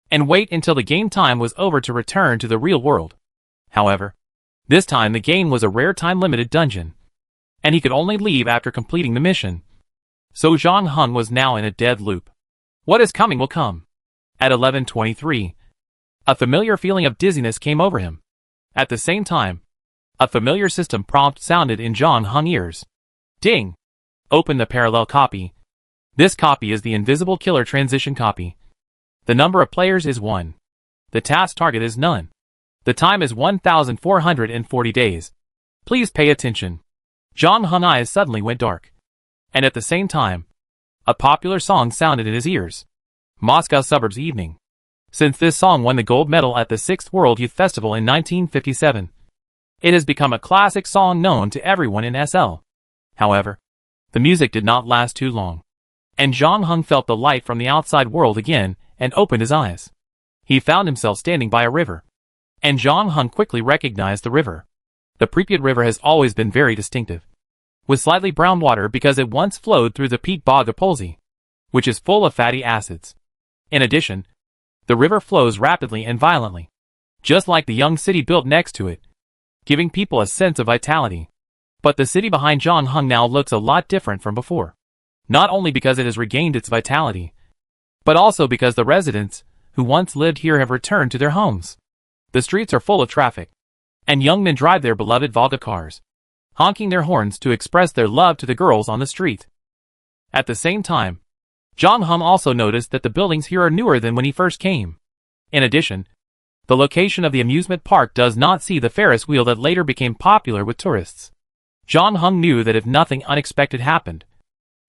and wait until the game time was over to return to the real world. However, this time the game was a rare time-limited dungeon, and he could only leave after completing the mission. So John Hung was now in a dead loop. What is coming will come. At 11:23, a familiar feeling of dizziness came over him. At the same time, a familiar system prompt sounded in John Hung's ears. Ding! Open the parallel copy. This copy is the Invisible Killer transition copy. The number of players is 1. The task target is none. The time is 1,440 days. Please pay attention. John Hung's eyes suddenly went dark. And at the same time, a popular song sounded in his ears. Moscow Suburbs Evening. Since this song won the gold medal at the 6th World Youth Festival in 1957, it has become a classic song known to everyone in SL. However, the music did not last too long, and John Hung felt the light from the outside world again and opened his eyes. He found himself standing by a river, and John Hung quickly recognized the river. The Pripyat River has always been very distinctive, with slightly brown water because it once flowed through the peat bog of Polsy, which is full of fatty acids. In addition, the river flows rapidly and violently, just like the young city built next to it, giving people a sense of vitality. But the city behind John Hung now looks a lot different from before, not only because it has regained its vitality, but also because the residents who once lived here have returned to their homes. The streets are full of traffic, and young men drive their beloved Volga cars, honking their horns to express their love to the girls on the street. At the same time, John Hung also noticed that the buildings here are newer than when he first came. In addition, the location of the amusement park does not see the Ferris wheel that later became popular with tourists. John Hung knew that if nothing unexpected happened,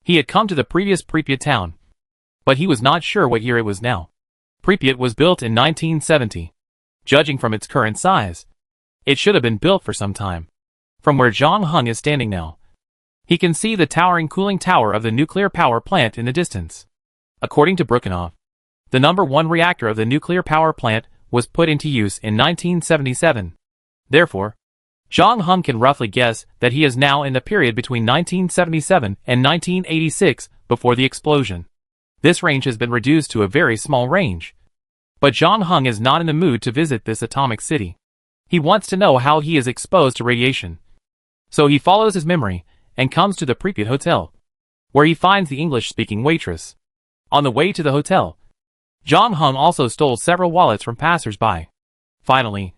he had come to the previous Pripyat town, but he was not sure what year it was now. Pripyat was built in 1970. Judging from its current size, it should have been built for some time. From where John Hung is standing now, he can see the towering cooling tower of the nuclear power plant in the distance. According to Brukhanov, the number 1 reactor of the nuclear power plant was put into use in 1977. Therefore, John Hung can roughly guess that he is now in the period between 1977 and 1986 before the explosion. This range has been reduced to a very small range. But John Hung is not in the mood to visit this atomic city. He wants to know how he is exposed to radiation. So he follows his memory and comes to the Pripyat Hotel, where he finds the English-speaking waitress. On the way to the hotel, John Hung also stole several wallets from passers-by. Finally,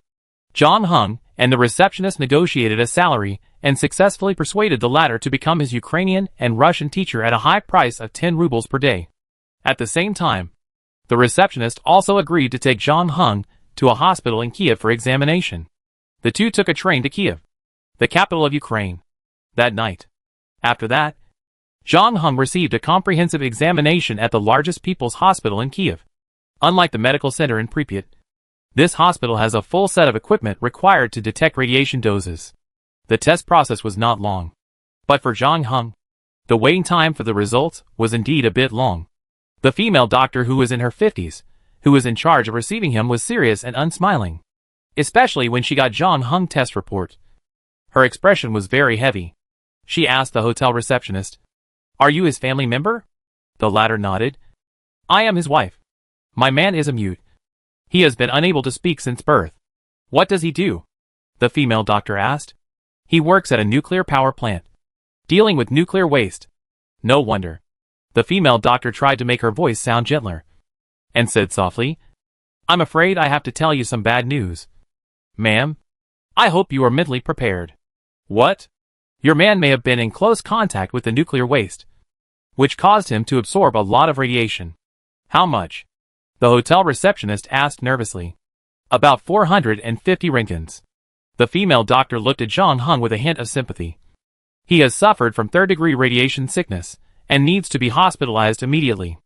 John Hung and the receptionist negotiated a salary and successfully persuaded the latter to become his Ukrainian and Russian teacher at a high price of 10 rubles per day. At the same time, the receptionist also agreed to take John Hung to a hospital in Kiev for examination. The two took a train to Kiev, the capital of Ukraine, that night. After that, John Hung received a comprehensive examination at the largest people's hospital in Kiev. Unlike the medical center in Pripyat, this hospital has a full set of equipment required to detect radiation doses. The test process was not long. But for John Hung, the waiting time for the results was indeed a bit long. The female doctor, who was in her 50s, who was in charge of receiving him, was serious and unsmiling. Especially when she got John Hung's test report. Her expression was very heavy. She asked the hotel receptionist, "Are you his family member?" The latter nodded. "I am his wife. My man is a mute. He has been unable to speak since birth." "What does he do?" the female doctor asked. "He works at a nuclear power plant, dealing with nuclear waste." "No wonder." The female doctor tried to make her voice sound gentler, and said softly, "I'm afraid I have to tell you some bad news. Ma'am, I hope you are mentally prepared." "What?" "Your man may have been in close contact with the nuclear waste, which caused him to absorb a lot of radiation." "How much?" the hotel receptionist asked nervously. "About 450 rentgens." The female doctor looked at John Hung with a hint of sympathy. "He has suffered from third-degree radiation sickness and needs to be hospitalized immediately.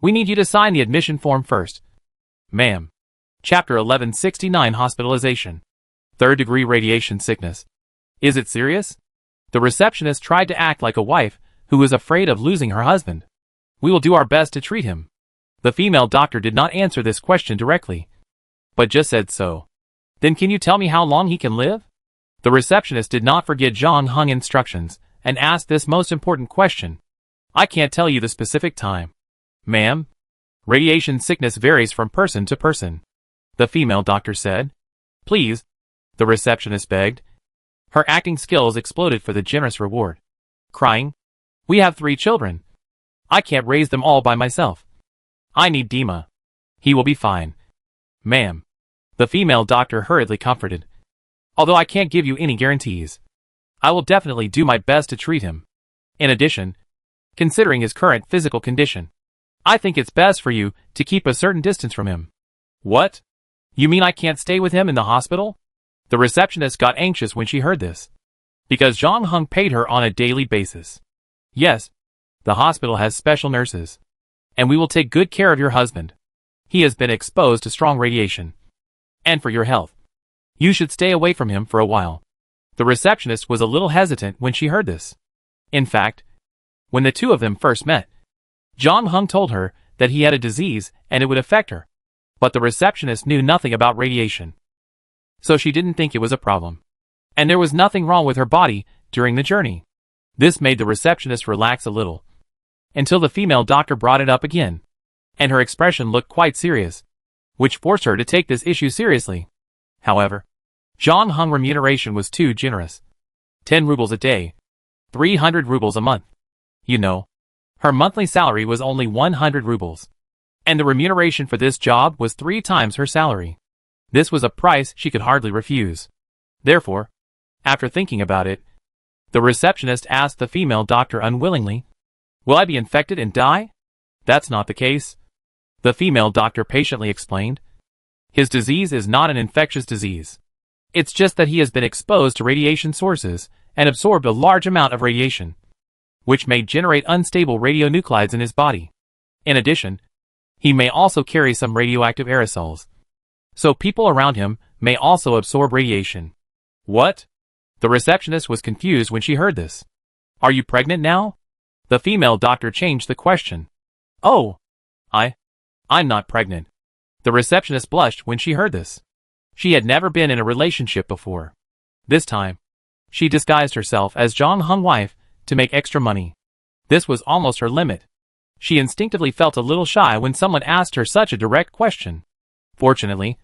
We need you to sign the admission form first." "Ma'am." Chapter 1169, Hospitalization. Third-degree radiation sickness. Is it serious? The receptionist tried to act like a wife who was afraid of losing her husband. "We will do our best to treat him." The female doctor did not answer this question directly, but just said so. "Then can you tell me how long he can live?" The receptionist did not forget John Hung's instructions and asked this most important question. "I can't tell you the specific time, ma'am. Radiation sickness varies from person to person," the female doctor said. "Please," the receptionist begged. Her acting skills exploded for the generous reward. Crying, "We have 3 children. I can't raise them all by myself. I need Dima. He will be fine." "Ma'am," the female doctor hurriedly comforted. "Although I can't give you any guarantees, I will definitely do my best to treat him. In addition, considering his current physical condition, I think it's best for you to keep a certain distance from him." "What? You mean I can't stay with him in the hospital?" The receptionist got anxious when she heard this, because John Hung paid her on a daily basis. "Yes, the hospital has special nurses, and we will take good care of your husband. He has been exposed to strong radiation. And for your health, you should stay away from him for a while." The receptionist was a little hesitant when she heard this. In fact, when the two of them first met, John Hung told her that he had a disease and it would affect her, but the receptionist knew nothing about radiation, so she didn't think it was a problem. And there was nothing wrong with her body during the journey. This made the receptionist relax a little, until the female doctor brought it up again, and her expression looked quite serious, which forced her to take this issue seriously. However, John Hung's remuneration was too generous. 10 rubles a day, 300 rubles a month. You know, her monthly salary was only 100 rubles, and the remuneration for this job was 3 times her salary. This was a price she could hardly refuse. Therefore, after thinking about it, the receptionist asked the female doctor unwillingly, "Will I be infected and die?" "That's not the case," the female doctor patiently explained. "His disease is not an infectious disease. It's just that he has been exposed to radiation sources and absorbed a large amount of radiation, which may generate unstable radionuclides in his body. In addition, he may also carry some radioactive aerosols, so people around him may also absorb radiation." "What?" The receptionist was confused when she heard this. "Are you pregnant now?" The female doctor changed the question. "Oh, I'm not pregnant." The receptionist blushed when she heard this. She had never been in a relationship before. This time, she disguised herself as John Hung's wife to make extra money. This was almost her limit. She instinctively felt a little shy when someone asked her such a direct question. Fortunately,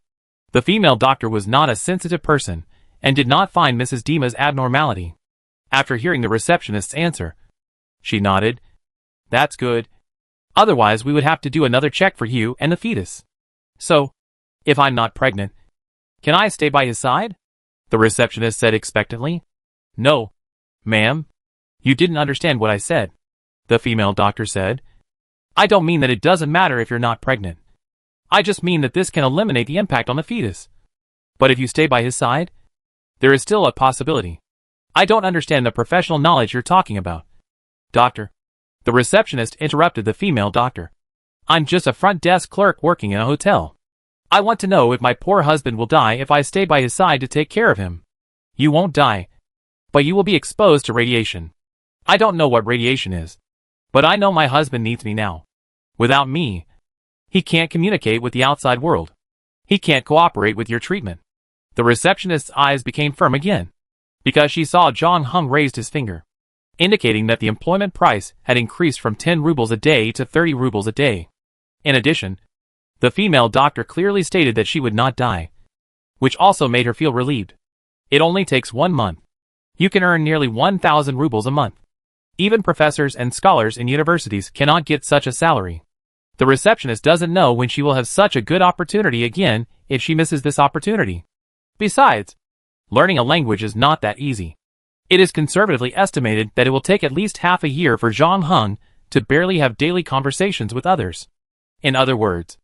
the female doctor was not a sensitive person and did not find Mrs. Dima's abnormality. After hearing the receptionist's answer, she nodded. "That's good. Otherwise we would have to do another check for you and the fetus. So, if I'm not pregnant, can I stay by his side?" The receptionist said expectantly. No, ma'am. You didn't understand what I said, the female doctor said. I don't mean that it doesn't matter if you're not pregnant. I just mean that this can eliminate the impact on the fetus. But if you stay by his side, there is still a possibility. I don't understand the professional knowledge you're talking about. Doctor. The receptionist interrupted the female doctor. I'm just a front desk clerk working in a hotel. I want to know if my poor husband will die if I stay by his side to take care of him. You won't die, but you will be exposed to radiation. I don't know what radiation is, but I know my husband needs me now. Without me, he can't communicate with the outside world. He can't cooperate with your treatment. The receptionist's eyes became firm again, because she saw John Hung raised his finger, indicating that the employment price had increased from 10 rubles a day to 30 rubles a day. In addition, the female doctor clearly stated that she would not die, which also made her feel relieved. It only takes 1 month. You can earn nearly 1,000 rubles a month. Even professors and scholars in universities cannot get such a salary. The receptionist doesn't know when she will have such a good opportunity again if she misses this opportunity. Besides, learning a language is not that easy. It is conservatively estimated that it will take at least half a year for John Hung to barely have daily conversations with others. In other words,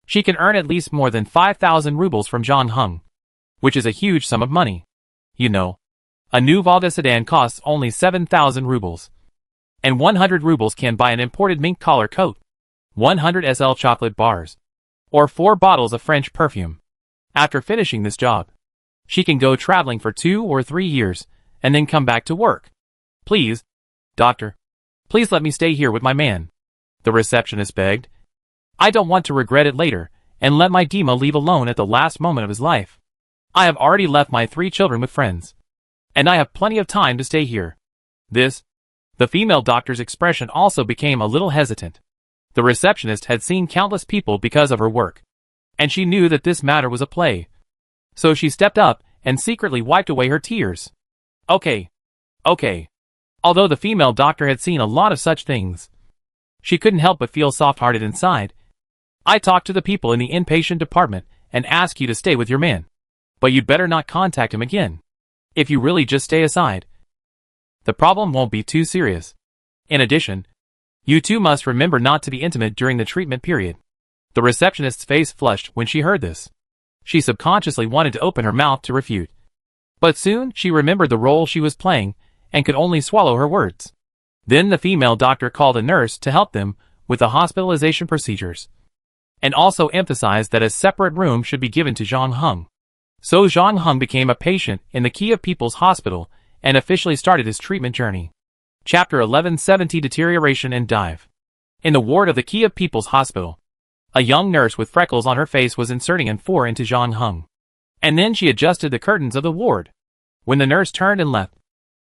she can earn at least more than 5,000 rubles from John Hung, which is a huge sum of money. You know, a new Volga sedan costs only 7,000 rubles. And 100 rubles can buy an imported mink collar coat, 100 SL chocolate bars, or 4 bottles of French perfume. After finishing this job, she can go traveling for 2 or 3 years, and then come back to work. Please, doctor, please let me stay here with my man, the receptionist begged. I don't want to regret it later, and let my Dima leave alone at the last moment of his life. I have already left my 3 children with friends, and I have plenty of time to stay here. The female doctor's expression also became a little hesitant. The receptionist had seen countless people because of her work, and she knew that this matter was a play. So she stepped up and secretly wiped away her tears. Okay. Although the female doctor had seen a lot of such things, she couldn't help but feel soft-hearted inside. I talked to the people in the inpatient department and asked you to stay with your man. But you'd better not contact him again. If you really just stay aside, the problem won't be too serious. In addition, you two must remember not to be intimate during the treatment period. The receptionist's face flushed when she heard this. She subconsciously wanted to open her mouth to refute. But soon she remembered the role she was playing and could only swallow her words. Then the female doctor called a nurse to help them with the hospitalization procedures, and also emphasized that a separate room should be given to John Hung. So John Hung became a patient in the Kiev People's Hospital and officially started his treatment journey. Chapter 1170 Deterioration and Dive. In the ward of the Kiev People's Hospital, a young nurse with freckles on her face was inserting N4 into John Hung. And then she adjusted the curtains of the ward. When the nurse turned and left,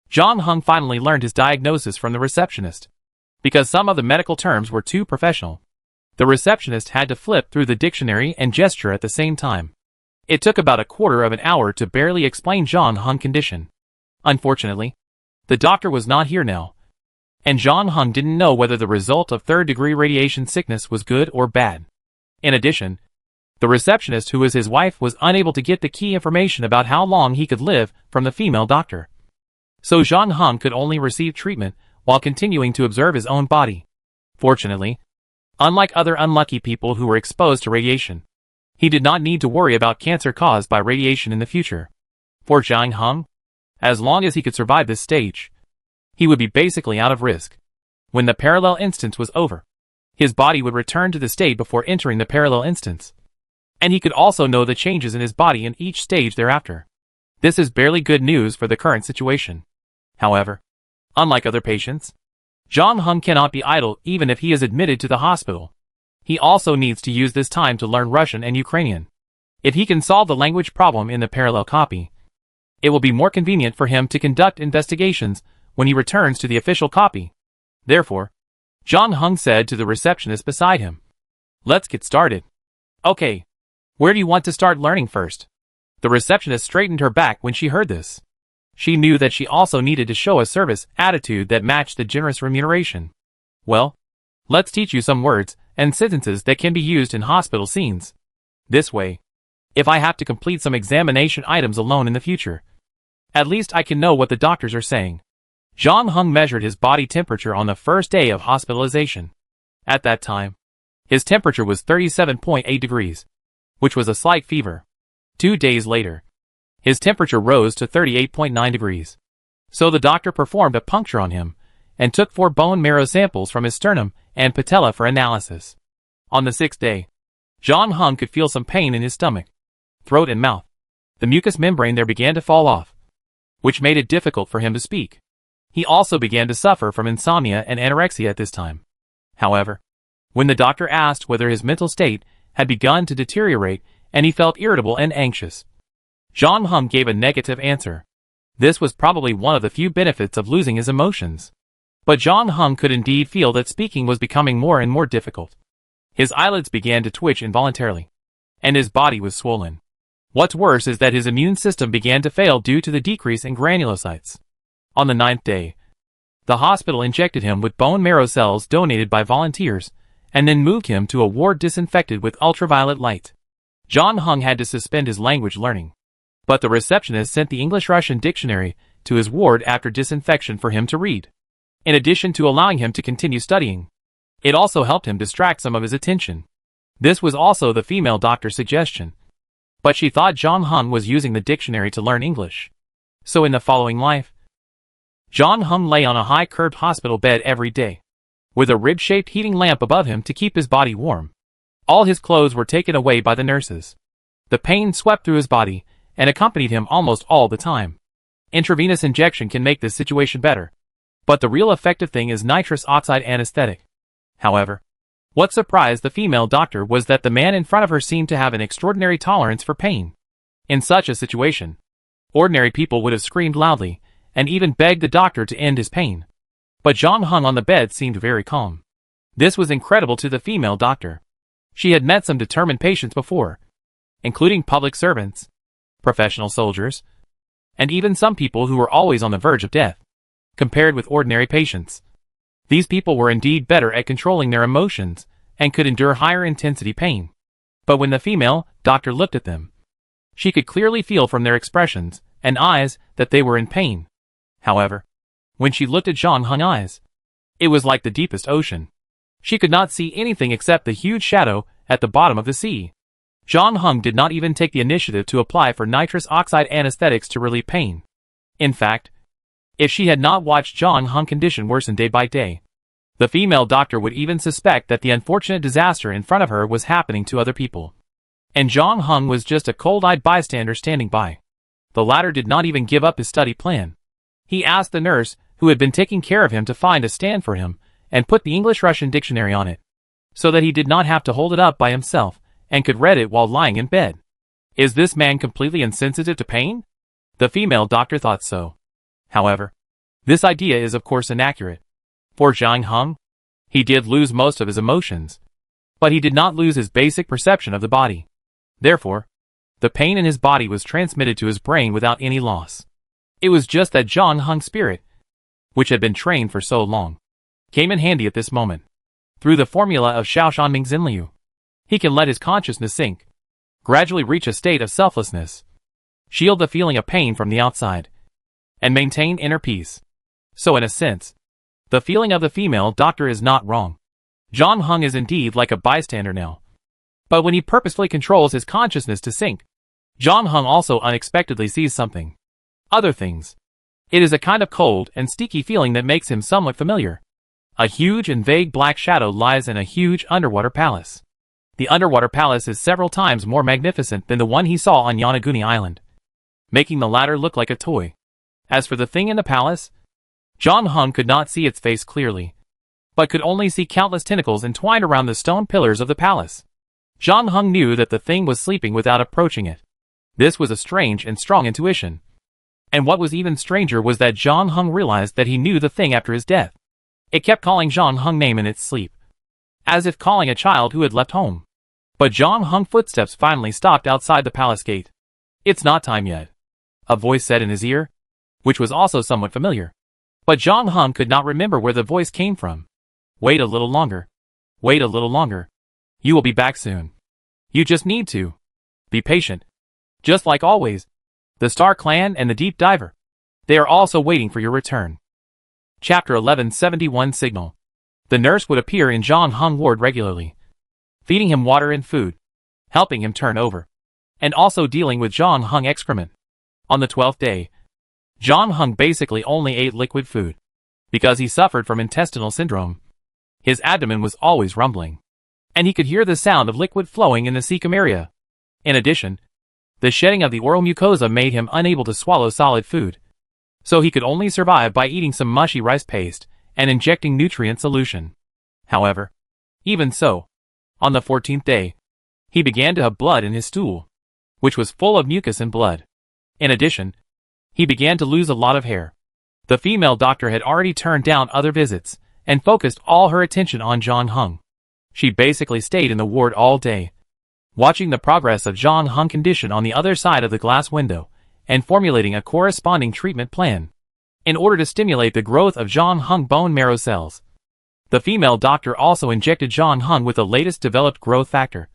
John Hung finally learned his diagnosis from the receptionist. Because some of the medical terms were too professional, the receptionist had to flip through the dictionary and gesture at the same time. It took about a quarter of an hour to barely explain John Hung's condition. Unfortunately, the doctor was not here now, and John Hung didn't know whether the result of third-degree radiation sickness was good or bad. In addition, the receptionist, who was his wife, was unable to get the key information about how long he could live from the female doctor. So John Hung could only receive treatment while continuing to observe his own body. Fortunately, unlike other unlucky people who were exposed to radiation, he did not need to worry about cancer caused by radiation in the future. For John Hung, as long as he could survive this stage, he would be basically out of risk. When the parallel instance was over, his body would return to the state before entering the parallel instance, and he could also know the changes in his body in each stage thereafter. This is barely good news for the current situation. However, unlike other patients, John Hung cannot be idle even if he is admitted to the hospital. He also needs to use this time to learn Russian and Ukrainian. If he can solve the language problem in the parallel copy, it will be more convenient for him to conduct investigations when he returns to the official copy. Therefore, John Hung said to the receptionist beside him, "Let's get started." "Okay. Where do you want to start learning first?" The receptionist straightened her back when she heard this. She knew that she also needed to show a service attitude that matched the generous remuneration. "Well, let's teach you some words and sentences that can be used in hospital scenes. This way, If I have to complete some examination items alone in the future, at least I can know what the doctors are saying. John Hung measured his body temperature on the first day of hospitalization. At that time, his temperature was 37.8 degrees, which was a slight fever. 2 days later, his temperature rose to 38.9 degrees. So the doctor performed a puncture on him and took 4 bone marrow samples from his sternum and patella for analysis. On the 6th day, John Hung could feel some pain in his stomach, throat and mouth. The mucous membrane there began to fall off, which made it difficult for him to speak. He also began to suffer from insomnia and anorexia at this time. However, when the doctor asked whether his mental state had begun to deteriorate and he felt irritable and anxious, John Hung gave a negative answer. This was probably one of the few benefits of losing his emotions. But John Hung could indeed feel that speaking was becoming more and more difficult. His eyelids began to twitch involuntarily, and his body was swollen. What's worse is that his immune system began to fail due to the decrease in granulocytes. On the 9th day, the hospital injected him with bone marrow cells donated by volunteers, and then moved him to a ward disinfected with ultraviolet light. John Hung had to suspend his language learning, but the receptionist sent the English-Russian dictionary to his ward after disinfection for him to read. In addition to allowing him to continue studying, it also helped him distract some of his attention. This was also the female doctor's suggestion, but she thought John Hung was using the dictionary to learn English. So in the following life, John Hung lay on a high-curved hospital bed every day, with a rib-shaped heating lamp above him to keep his body warm. All his clothes were taken away by the nurses. The pain swept through his body and accompanied him almost all the time. Intravenous injection can make this situation better, but the real effective thing is nitrous oxide anesthetic. However, what surprised the female doctor was that the man in front of her seemed to have an extraordinary tolerance for pain. In such a situation, ordinary people would have screamed loudly and even begged the doctor to end his pain. But John Hung on the bed seemed very calm. This was incredible to the female doctor. She had met some determined patients before, including public servants, professional soldiers, and even some people who were always on the verge of death. Compared with ordinary patients, these people were indeed better at controlling their emotions and could endure higher intensity pain. But when the female doctor looked at them, she could clearly feel from their expressions and eyes that they were in pain. However, when she looked at John Hung's eyes, it was like the deepest ocean. She could not see anything except the huge shadow at the bottom of the sea. John Hung did not even take the initiative to apply for nitrous oxide anesthetics to relieve pain. In fact, if she had not watched John Hung's condition worsen day by day, the female doctor would even suspect that the unfortunate disaster in front of her was happening to other people. And John Hung was just a cold-eyed bystander standing by. The latter did not even give up his study plan. He asked the nurse who had been taking care of him to find a stand for him and put the English-Russian dictionary on it, so that he did not have to hold it up by himself and could read it while lying in bed. Is this man completely insensitive to pain? The female doctor thought so. However, this idea is of course inaccurate. For John Hung, he did lose most of his emotions, but he did not lose his basic perception of the body. Therefore, the pain in his body was transmitted to his brain without any loss. It was just that John Hung's spirit, which had been trained for so long, came in handy at this moment. Through the formula of Shaoshanming Xinliu, he can let his consciousness sink, gradually reach a state of selflessness, shield the feeling of pain from the outside, and maintain inner peace. So in a sense, the feeling of the female doctor is not wrong. John Hung is indeed like a bystander now. But when he purposefully controls his consciousness to sink, John Hung also unexpectedly sees something. Other things. It is a kind of cold and sticky feeling that makes him somewhat familiar. A huge and vague black shadow lies in a huge underwater palace. The underwater palace is several times more magnificent than the one he saw on Yonaguni Island, making the latter look like a toy. As for the thing in the palace, John Hung could not see its face clearly, but could only see countless tentacles entwined around the stone pillars of the palace. John Hung knew that the thing was sleeping without approaching it. This was a strange and strong intuition. And what was even stranger was that John Hung realized that he knew the thing after his death. It kept calling John Hung's name in its sleep, as if calling a child who had left home. But John Hung's footsteps finally stopped outside the palace gate. "It's not time yet," a voice said in his ear, which was also somewhat familiar. But John Hung could not remember where the voice came from. "Wait a little longer. Wait a little longer. You will be back soon. You just need to." Be patient. Just like always, the Star Clan and the Deep Diver. They are also waiting for your return. Chapter 1171 Signal. The nurse would appear in John Hung ward regularly, feeding him water and food, helping him turn over, and also dealing with John Hung excrement. On the 12th day, John Hung basically only ate liquid food, because he suffered from intestinal syndrome. His abdomen was always rumbling, and he could hear the sound of liquid flowing in the cecum area. In addition, the shedding of the oral mucosa made him unable to swallow solid food, so he could only survive by eating some mushy rice paste and injecting nutrient solution. However, even so, on the 14th day, he began to have blood in his stool, which was full of mucus and blood. In addition, he began to lose a lot of hair. The female doctor had already turned down other visits and focused all her attention on John Hung. She basically stayed in the ward all day, watching the progress of John Hung's condition on the other side of the glass window and formulating a corresponding treatment plan in order to stimulate the growth of John Hung bone marrow cells. The female doctor also injected John Hung with the latest developed growth factor.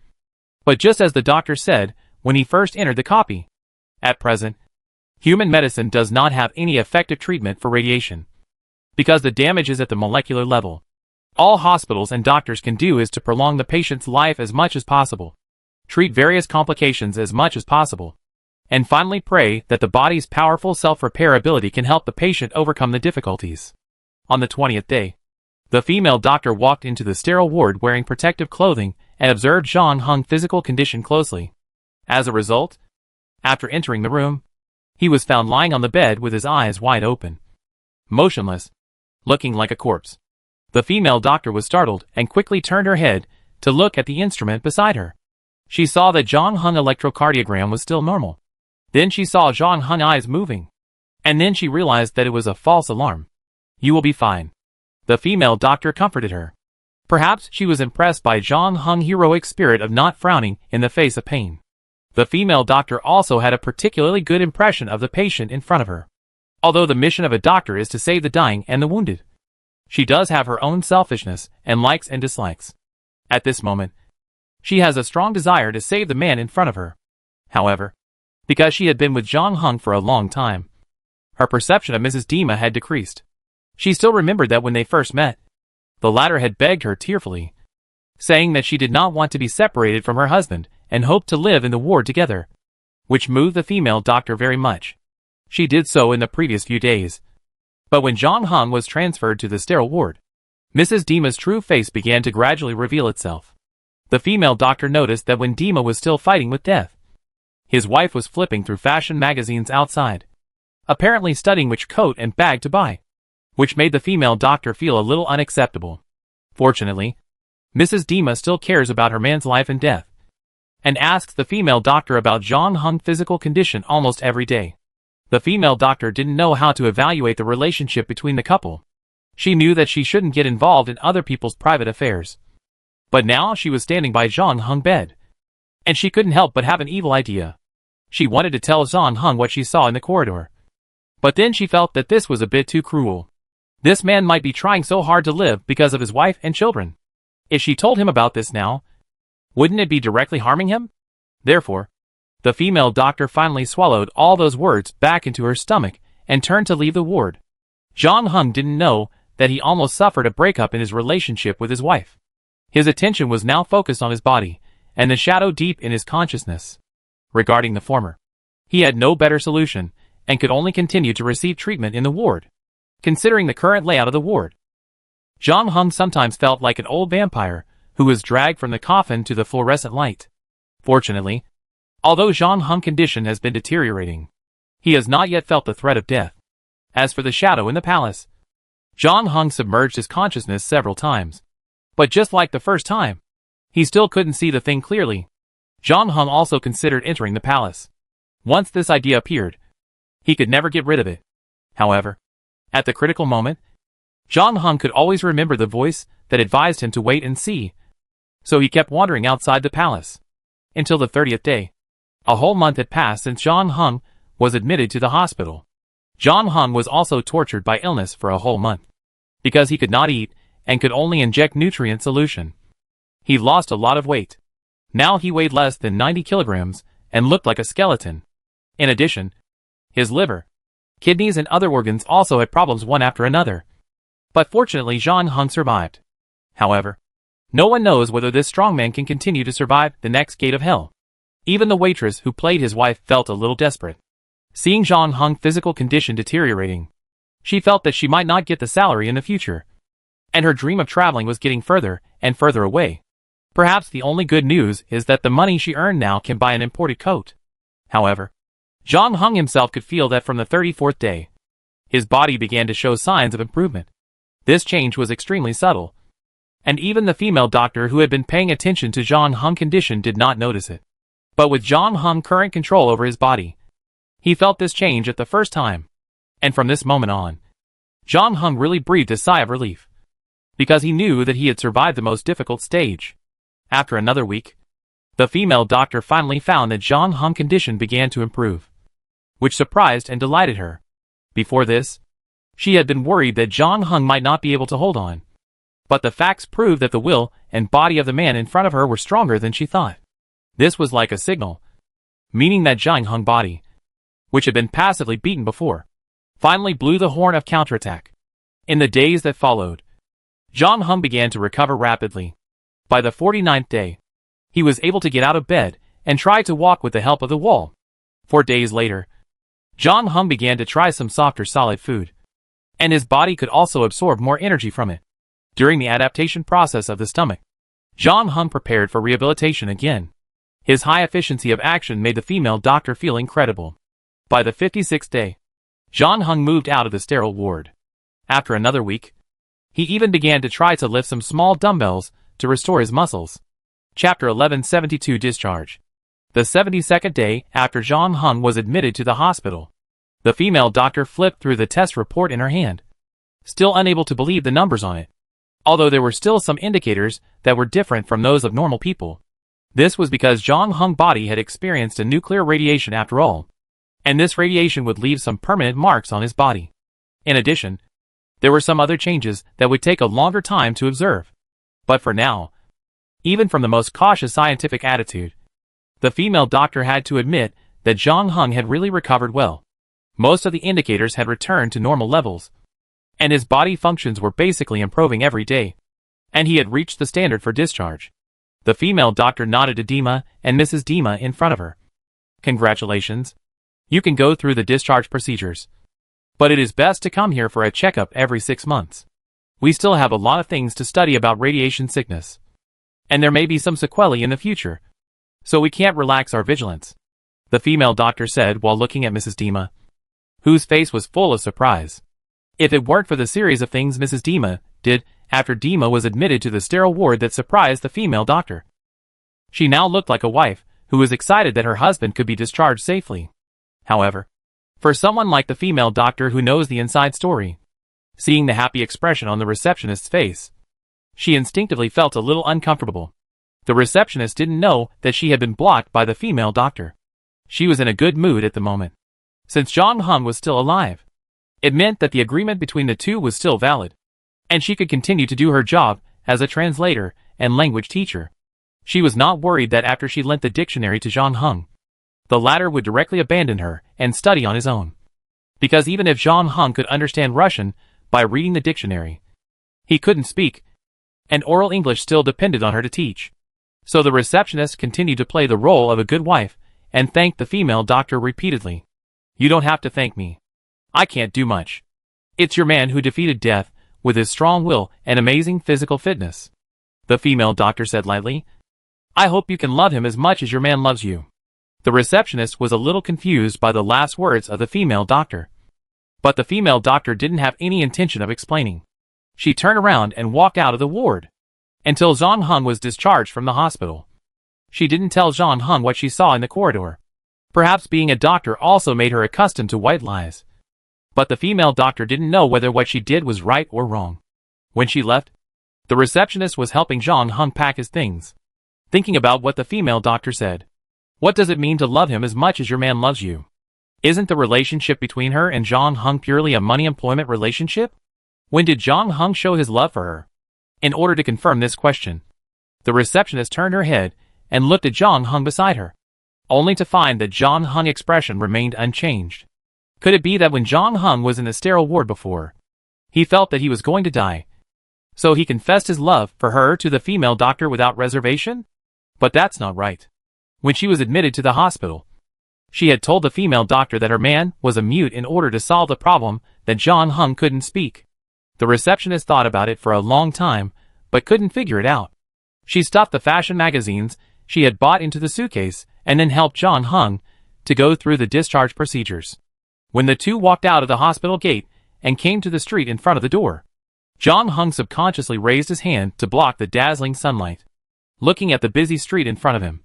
But just as the doctor said when he first entered the copy, at present, human medicine does not have any effective treatment for radiation, because the damage is at the molecular level. All hospitals and doctors can do is to prolong the patient's life as much as possible, treat various complications as much as possible, and finally pray that the body's powerful self-repair ability can help the patient overcome the difficulties. On the 20th day, the female doctor walked into the sterile ward wearing protective clothing and observed John Hung's physical condition closely. As a result, after entering the room, he was found lying on the bed with his eyes wide open, motionless, looking like a corpse. The female doctor was startled and quickly turned her head to look at the instrument beside her. She saw that John Hung's electrocardiogram was still normal. Then she saw John Hung's eyes moving, and then she realized that it was a false alarm. "You will be fine," the female doctor comforted her. Perhaps she was impressed by John Hung's heroic spirit of not frowning in the face of pain. The female doctor also had a particularly good impression of the patient in front of her. Although the mission of a doctor is to save the dying and the wounded, she does have her own selfishness and likes and dislikes. At this moment, she has a strong desire to save the man in front of her. However, because she had been with John Hung for a long time, her perception of Mrs. Dima had decreased. She still remembered that when they first met, the latter had begged her tearfully, saying that she did not want to be separated from her husband and hoped to live in the ward together, which moved the female doctor very much. She did so in the previous few days. But when John Hung was transferred to the sterile ward, Mrs. Dima's true face began to gradually reveal itself. The female doctor noticed that when Dima was still fighting with death, his wife was flipping through fashion magazines outside, apparently studying which coat and bag to buy, which made the female doctor feel a little unacceptable. Fortunately, Mrs. Dima still cares about her man's life and death, and asks the female doctor about John Hung's physical condition almost every day. The female doctor didn't know how to evaluate the relationship between the couple. She knew that she shouldn't get involved in other people's private affairs. But now she was standing by John Hung's bed, and she couldn't help but have an evil idea. She wanted to tell John Hung what she saw in the corridor. But then she felt that this was a bit too cruel. This man might be trying so hard to live because of his wife and children. If she told him about this now, wouldn't it be directly harming him? Therefore, the female doctor finally swallowed all those words back into her stomach and turned to leave the ward. John Hung didn't know that he almost suffered a breakup in his relationship with his wife. His attention was now focused on his body and the shadow deep in his consciousness. Regarding the former, he had no better solution and could only continue to receive treatment in the ward. Considering the current layout of the ward, John Hung sometimes felt like an old vampire who was dragged from the coffin to the fluorescent light. Fortunately, although John Hung's condition has been deteriorating, he has not yet felt the threat of death. As for the shadow in the palace, John Hung submerged his consciousness several times. But just like the first time, he still couldn't see the thing clearly. John Hung also considered entering the palace. Once this idea appeared, he could never get rid of it. However, at the critical moment, John Hung could always remember the voice that advised him to wait and see. So he kept wandering outside the palace until the 30th day. A whole month had passed since John Hung was admitted to the hospital. John Hung was also tortured by illness for a whole month, because he could not eat and could only inject nutrient solution. He lost a lot of weight. Now he weighed less than 90 kilograms and looked like a skeleton. In addition, his liver, kidneys and other organs also had problems one after another. But fortunately John Hung survived. However, no one knows whether this strongman can continue to survive the next gate of hell. Even the waitress who played his wife felt a little desperate. Seeing John Hung's physical condition deteriorating, she felt that she might not get the salary in the future. And her dream of traveling was getting further and further away. Perhaps the only good news is that the money she earned now can buy an imported coat. However, John Hung himself could feel that from the 34th day, his body began to show signs of improvement. This change was extremely subtle, and even the female doctor who had been paying attention to John Hung's condition did not notice it. But with John Hung's current control over his body, he felt this change at the first time. And from this moment on, John Hung really breathed a sigh of relief, because he knew that he had survived the most difficult stage. After another week, the female doctor finally found that John Hung's condition began to improve, which surprised and delighted her. Before this, she had been worried that John Hung might not be able to hold on. But the facts proved that the will and body of the man in front of her were stronger than she thought. This was like a signal, meaning that John Hung's body, which had been passively beaten before, finally blew the horn of counterattack. In the days that followed, John Hung began to recover rapidly. By the 49th day, he was able to get out of bed and try to walk with the help of the wall. 4 days later, John Hung began to try some softer solid food, and his body could also absorb more energy from it. During the adaptation process of the stomach, John Hung prepared for rehabilitation again. His high efficiency of action made the female doctor feel incredible. By the 56th day, John Hung moved out of the sterile ward. After another week, he even began to try to lift some small dumbbells to restore his muscles. Chapter 1172 Discharge. The 72nd day after John Hung was admitted to the hospital, the female doctor flipped through the test report in her hand, still unable to believe the numbers on it. Although there were still some indicators that were different from those of normal people. This was because John Hung's body had experienced a nuclear radiation after all, and this radiation would leave some permanent marks on his body. In addition, there were some other changes that would take a longer time to observe. But for now, even from the most cautious scientific attitude, the female doctor had to admit that John Hung had really recovered well. Most of the indicators had returned to normal levels, and his body functions were basically improving every day, and he had reached the standard for discharge. The female doctor nodded to Dima and Mrs. Dima in front of her. Congratulations. You can go through the discharge procedures, but it is best to come here for a checkup every 6 months. We still have a lot of things to study about radiation sickness, and there may be some sequelae in the future, so we can't relax our vigilance, the female doctor said while looking at Mrs. Dima, whose face was full of surprise. If it weren't for the series of things Mrs. Dima did after Dima was admitted to the sterile ward that surprised the female doctor. She now looked like a wife who was excited that her husband could be discharged safely. However, for someone like the female doctor who knows the inside story, seeing the happy expression on the receptionist's face, she instinctively felt a little uncomfortable. The receptionist didn't know that she had been blocked by the female doctor. She was in a good mood at the moment. Since John Hung was still alive, it meant that the agreement between the two was still valid, and she could continue to do her job as a translator and language teacher. She was not worried that after she lent the dictionary to John Hung, the latter would directly abandon her and study on his own. Because even if John Hung could understand Russian by reading the dictionary, he couldn't speak, and oral English still depended on her to teach. So the receptionist continued to play the role of a good wife and thanked the female doctor repeatedly. You don't have to thank me. I can't do much. It's your man who defeated death with his strong will and amazing physical fitness, the female doctor said lightly. I hope you can love him as much as your man loves you. The receptionist was a little confused by the last words of the female doctor. But the female doctor didn't have any intention of explaining. She turned around and walked out of the ward, until John Hung was discharged from the hospital. She didn't tell John Hung what she saw in the corridor. Perhaps being a doctor also made her accustomed to white lies. But the female doctor didn't know whether what she did was right or wrong. When she left, the receptionist was helping John Hung pack his things, thinking about what the female doctor said. What does it mean to love him as much as your man loves you? Isn't the relationship between her and John Hung purely a money-employment relationship? When did John Hung show his love for her? In order to confirm this question, the receptionist turned her head and looked at John Hung beside her. only to find that John Hung's expression remained unchanged. Could it be that when John Hung was in the sterile ward before, he felt that he was going to die, so he confessed his love for her to the female doctor without reservation? But that's not right. When she was admitted to the hospital, she had told the female doctor that her man was a mute in order to solve the problem that John Hung couldn't speak. The receptionist thought about it for a long time, but couldn't figure it out. She stuffed the fashion magazines she had bought into the suitcase and then helped John Hung to go through the discharge procedures. When the two walked out of the hospital gate and came to the street in front of the door, John Hung subconsciously raised his hand to block the dazzling sunlight. Looking at the busy street in front of him,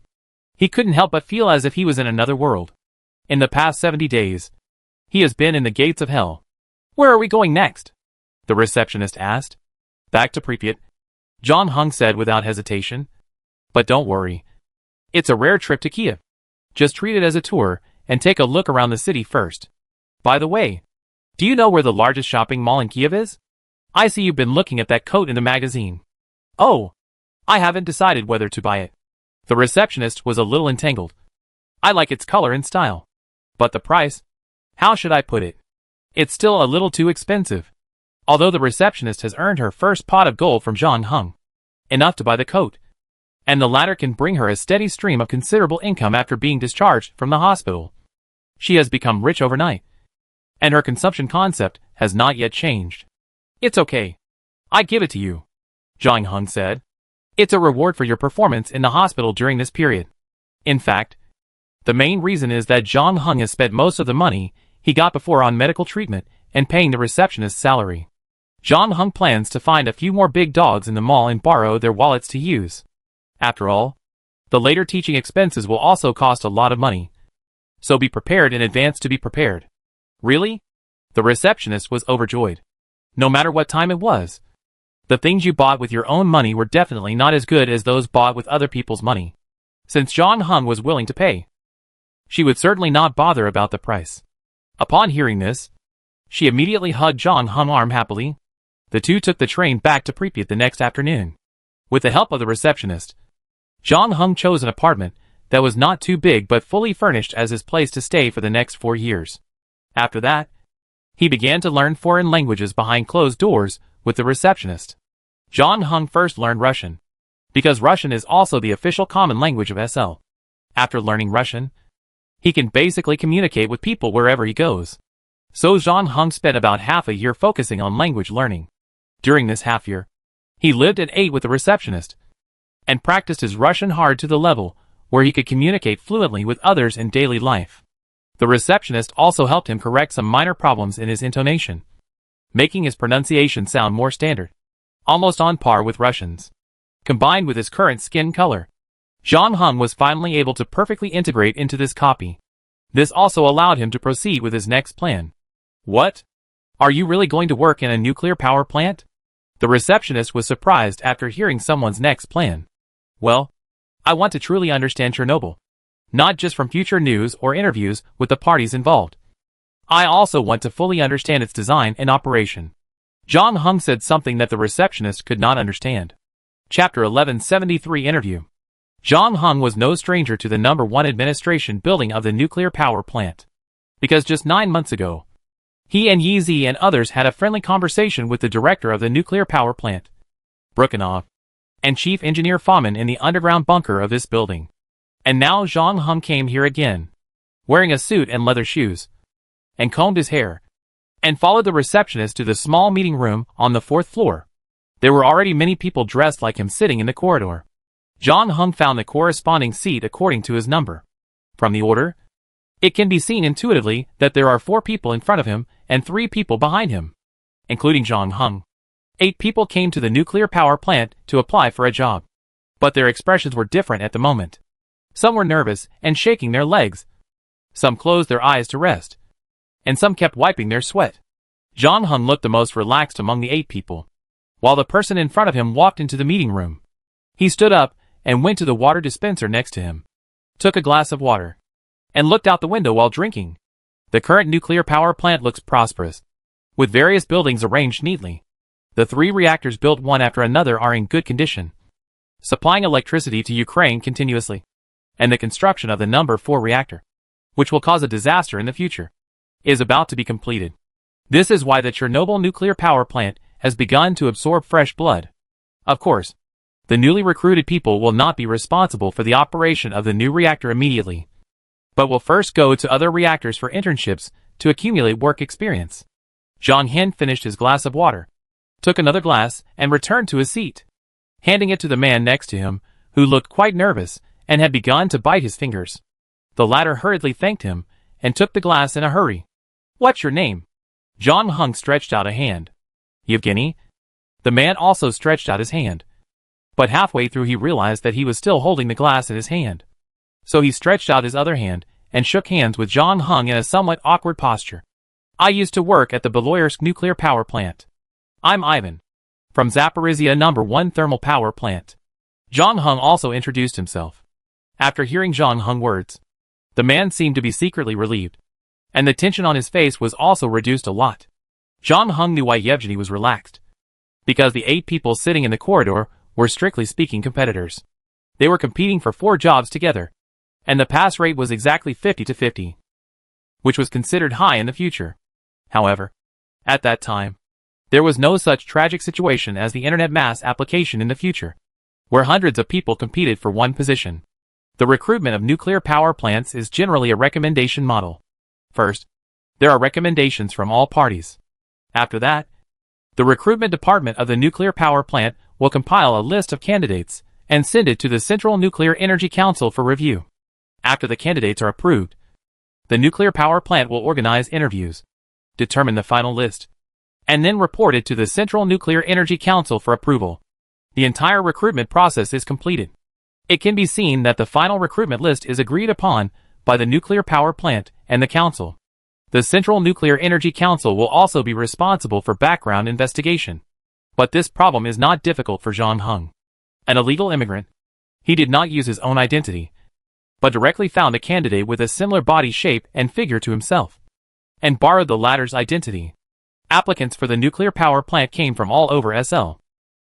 he couldn't help but feel as if he was in another world. In the past 70 days, he has been in the gates of hell. Where are we going next? The receptionist asked. Back to Pripyat, John Hung said without hesitation. But don't worry. It's a rare trip to Kiev. Just treat it as a tour and take a look around the city first. By the way, do you know where the largest shopping mall in Kiev is? I see you've been looking at that coat in the magazine. Oh, I haven't decided whether to buy it. The receptionist was a little entangled. I like its color and style. But the price? How should I put it? It's still a little too expensive. Although the receptionist has earned her first pot of gold from John Hung, enough to buy the coat, and the latter can bring her a steady stream of considerable income after being discharged from the hospital. She has become rich overnight, and her consumption concept has not yet changed. It's okay. I give it to you, John Hung said. It's a reward for your performance in the hospital during this period. In fact, the main reason is that John Hung has spent most of the money he got before on medical treatment and paying the receptionist's salary. John Hung plans to find a few more big dogs in the mall and borrow their wallets to use. After all, the later teaching expenses will also cost a lot of money. So be prepared in advance to be prepared. Really? The receptionist was overjoyed. No matter what time it was, the things you bought with your own money were definitely not as good as those bought with other people's money. Since John Hung was willing to pay, she would certainly not bother about the price. Upon hearing this, she immediately hugged John Hung's arm happily. The two took the train back to Pripyat the next afternoon. With the help of the receptionist, John Hung chose an apartment that was not too big but fully furnished as his place to stay for the next 4 years. After that, he began to learn foreign languages behind closed doors with the receptionist. John Hung first learned Russian, because Russian is also the official common language of SL. After learning Russian, he can basically communicate with people wherever he goes. So John Hung spent about half a year focusing on language learning. During this half year, he lived and ate with the receptionist, and practiced his Russian hard to the level where he could communicate fluently with others in daily life. The receptionist also helped him correct some minor problems in his intonation, making his pronunciation sound more standard, almost on par with Russians. Combined with his current skin color, John Hung was finally able to perfectly integrate into this copy. This also allowed him to proceed with his next plan. What? Are you really going to work in a nuclear power plant? The receptionist was surprised after hearing someone's next plan. Well, I want to truly understand Chernobyl, not just from future news or interviews with the parties involved. I also want to fully understand its design and operation. John Hung said something that the receptionist could not understand. Chapter 1173 Interview. John Hung was no stranger to the number 1 administration building of the nuclear power plant, because just 9 months ago, he and Yi Zi and others had a friendly conversation with the director of the nuclear power plant, Brukhanov, and Chief Engineer Fomin in the underground bunker of this building. And now John Hung came here again, wearing a suit and leather shoes, and combed his hair, and followed the receptionist to the small meeting room on the 4th floor. There were already many people dressed like him sitting in the corridor. John Hung found the corresponding seat according to his number. From the order, it can be seen intuitively that there are 4 people in front of him and 3 people behind him, including John Hung. 8 people came to the nuclear power plant to apply for a job, but their expressions were different at the moment. Some were nervous and shaking their legs. Some closed their eyes to rest, and some kept wiping their sweat. John Hung looked the most relaxed among the 8 people. While the person in front of him walked into the meeting room, he stood up and went to the water dispenser next to him, took a glass of water, and looked out the window while drinking. The current nuclear power plant looks prosperous, with various buildings arranged neatly. The 3 reactors built one after another are in good condition, supplying electricity to Ukraine continuously. and the construction of the number 4 reactor, which will cause a disaster in the future, is about to be completed. This is why the Chernobyl nuclear power plant has begun to absorb fresh blood. Of course, the newly recruited people will not be responsible for the operation of the new reactor immediately, but will first go to other reactors for internships to accumulate work experience. Zhang Hen finished his glass of water, took another glass, and returned to his seat, handing it to the man next to him, who looked quite nervous and had begun to bite his fingers. The latter hurriedly thanked him and took the glass in a hurry. "What's your name?" Zhang Heng stretched out a hand. "Yevgeny?" The man also stretched out his hand, but halfway through he realized that he was still holding the glass in his hand. So he stretched out his other hand and shook hands with Zhang Heng in a somewhat awkward posture. "I used to work at the Beloyarsk nuclear power plant. I'm Ivan, from Zaporizhia number 1 thermal power plant." Zhang Heng also introduced himself. After hearing Zhang Heng's words, the man seemed to be secretly relieved, and the tension on his face was also reduced a lot. Zhang Heng knew why Yevgeny was relaxed, because the 8 people sitting in the corridor were strictly speaking competitors. They were competing for 4 jobs together, and the pass rate was exactly 50-50, which was considered high in the future. However, at that time, there was no such tragic situation as the internet mass application in the future, where hundreds of people competed for one position. The recruitment of nuclear power plants is generally a recommendation model. First, there are recommendations from all parties. After that, the recruitment department of the nuclear power plant will compile a list of candidates and send it to the Central Nuclear Energy Council for review. After the candidates are approved, the nuclear power plant will organize interviews, determine the final list, and then report it to the Central Nuclear Energy Council for approval. The entire recruitment process is completed. It can be seen that the final recruitment list is agreed upon by the nuclear power plant and the council. The Central Nuclear Energy Council will also be responsible for background investigation. But this problem is not difficult for Zhang Heng. An illegal immigrant, he did not use his own identity, but directly found a candidate with a similar body shape and figure to himself, and borrowed the latter's identity. Applicants for the nuclear power plant came from all over SL.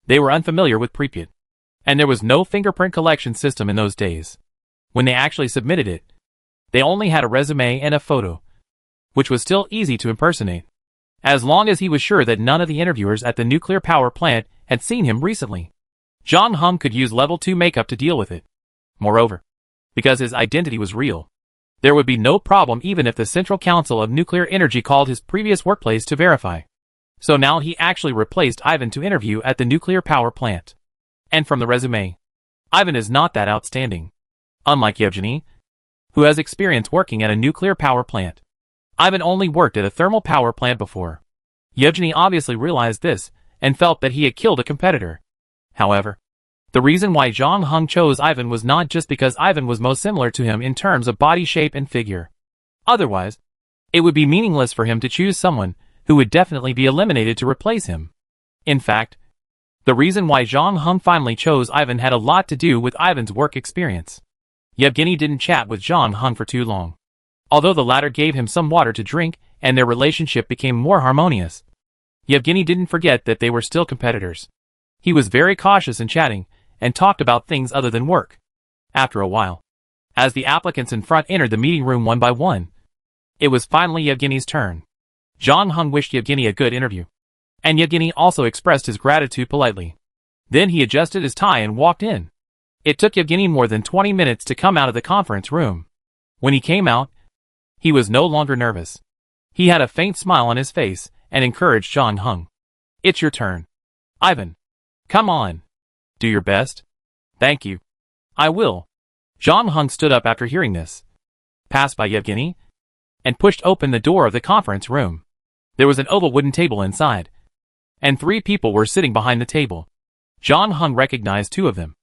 They were unfamiliar with Pripyat, and there was no fingerprint collection system in those days. When they actually submitted it, they only had a resume and a photo, which was still easy to impersonate, as long as he was sure that none of the interviewers at the nuclear power plant had seen him recently. Zhang Heng could use level 2 makeup to deal with it. Moreover, because his identity was real, there would be no problem even if the Central Council of Nuclear Energy called his previous workplace to verify. So now he actually replaced Ivan to interview at the nuclear power plant. And from the resume, Ivan is not that outstanding. Unlike Yevgeny, who has experience working at a nuclear power plant, Ivan only worked at a thermal power plant before. Yevgeny obviously realized this and felt that he had killed a competitor. However, the reason why Zhang Heng chose Ivan was not just because Ivan was most similar to him in terms of body shape and figure. Otherwise, it would be meaningless for him to choose someone who would definitely be eliminated to replace him. In fact, the reason why Zhang Heng finally chose Ivan had a lot to do with Ivan's work experience. Yevgeny didn't chat with Zhang Heng for too long. Although the latter gave him some water to drink and their relationship became more harmonious, Yevgeny didn't forget that they were still competitors. He was very cautious in chatting and talked about things other than work. After a while, as the applicants in front entered the meeting room one by one, it was finally Yevgeny's turn. Zhang Heng wished Yevgeny a good interview, and Yevgeny also expressed his gratitude politely. Then he adjusted his tie and walked in. It took Yevgeny more than 20 minutes to come out of the conference room. When he came out, he was no longer nervous. He had a faint smile on his face and encouraged Zhang Heng. "It's your turn, Ivan. Come on. Do your best." "Thank you. I will." Zhang Heng stood up after hearing this, passed by Yevgeny, and pushed open the door of the conference room. There was an oval wooden table inside, and 3 people were sitting behind the table. Zhang Heng recognized 2 of them.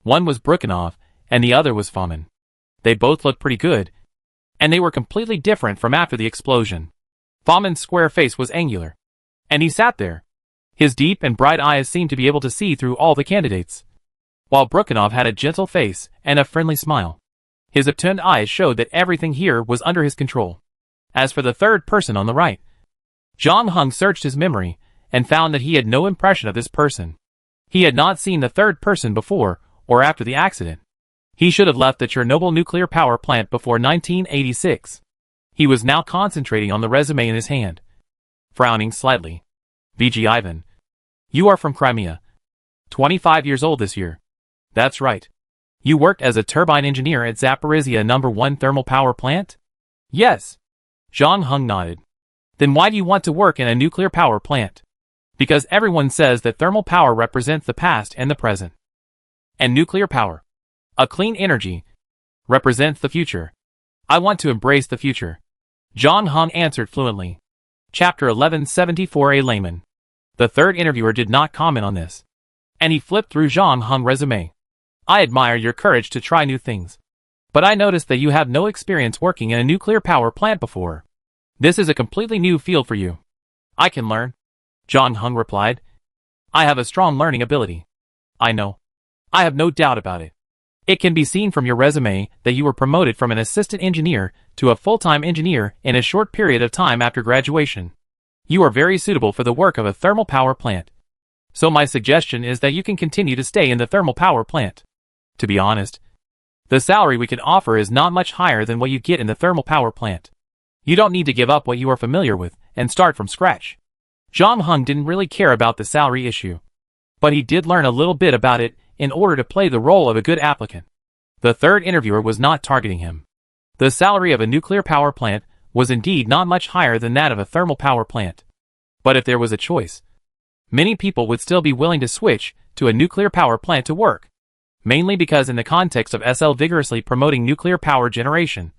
One was Brukhanov, and the other was Fomin. They both looked pretty good, and they were completely different from after the explosion. Fomin's square face was angular, and he sat there. His deep and bright eyes seemed to be able to see through all the candidates, while Brukhanov had a gentle face and a friendly smile. His upturned eyes showed that everything here was under his control. As for the third person on the right, Zhang Heng searched his memory and found that he had no impression of this person. He had not seen the third person before or after the accident. He should have left the Chernobyl nuclear power plant before 1986. He was now concentrating on the resume in his hand. Frowning slightly. VG Ivan. You are from Crimea. 25 years old this year. That's right. You worked as a turbine engineer at Zaporizhia No. 1 thermal power plant? Yes. John Hung nodded. Then why do you want to work in a nuclear power plant? Because everyone says that thermal power represents the past and the present. And nuclear power, a clean energy, represents the future. I want to embrace the future. John Hung answered fluently. Chapter 1174. A layman. The third interviewer did not comment on this. And he flipped through John Hung's resume. I admire your courage to try new things. But I noticed that you have no experience working in a nuclear power plant before. This is a completely new field for you. I can learn. John Hung replied. I have a strong learning ability. I know. I have no doubt about it. It can be seen from your resume that you were promoted from an assistant engineer to a full-time engineer in a short period of time after graduation. You are very suitable for the work of a thermal power plant. So my suggestion is that you can continue to stay in the thermal power plant. To be honest, the salary we can offer is not much higher than what you get in the thermal power plant. You don't need to give up what you are familiar with and start from scratch. John Hung didn't really care about the salary issue. But he did learn a little bit about it in order to play the role of a good applicant. The third interviewer was not targeting him. The salary of a nuclear power plant was indeed not much higher than that of a thermal power plant. But if there was a choice, many people would still be willing to switch to a nuclear power plant to work. Mainly because in the context of SL vigorously promoting nuclear power generation,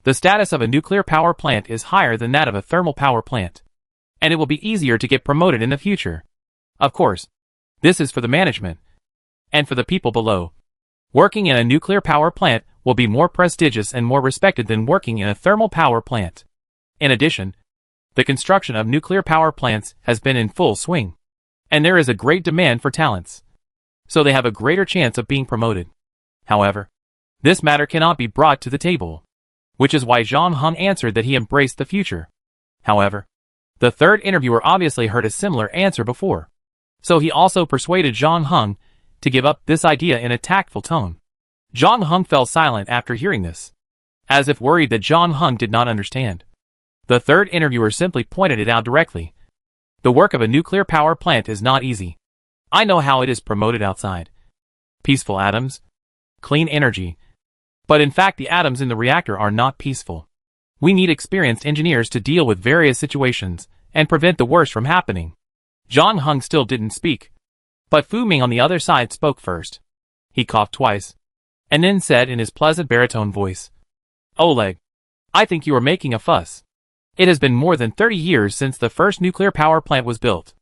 the status of a nuclear power plant is higher than that of a thermal power plant. And it will be easier to get promoted in the future. Of course, this is for the management. And for the people below. Working in a nuclear power plant will be more prestigious and more respected than working in a thermal power plant. In addition, the construction of nuclear power plants has been in full swing. And there is a great demand for talents. So they have a greater chance of being promoted. However, this matter cannot be brought to the table. Which is why John Hung answered that he embraced the future. However, the third interviewer obviously heard a similar answer before. So he also persuaded John Hung to give up this idea in a tactful tone. John Hung fell silent after hearing this, as if worried that John Hung did not understand. The third interviewer simply pointed it out directly. The work of a nuclear power plant is not easy. I know how it is promoted outside. Peaceful atoms. Clean energy. But in fact the atoms in the reactor are not peaceful. We need experienced engineers to deal with various situations and prevent the worst from happening. John Hung still didn't speak. But Fu Ming on the other side spoke first. He coughed twice, and then said in his pleasant baritone voice, Oleg, I think you are making a fuss. It has been more than 30 years since the first nuclear power plant was built.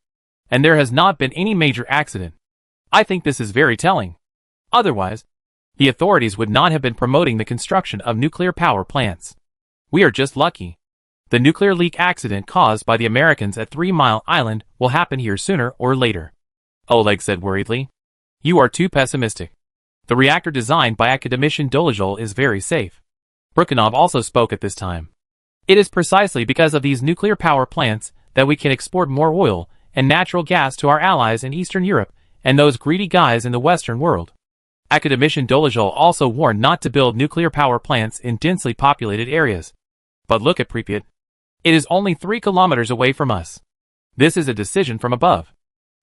And there has not been any major accident. I think this is very telling. Otherwise, the authorities would not have been promoting the construction of nuclear power plants. We are just lucky. The nuclear leak accident caused by the Americans at 3 Mile Island will happen here sooner or later. Oleg said worriedly. You are too pessimistic. The reactor designed by academician Dolezhul is very safe. Brukhanov also spoke at this time. It is precisely because of these nuclear power plants that we can export more oil and natural gas to our allies in Eastern Europe and those greedy guys in the Western world. Academician Dolezhul also warned not to build nuclear power plants in densely populated areas. But look at Pripyat. It is only 3 kilometers away from us. This is a decision from above.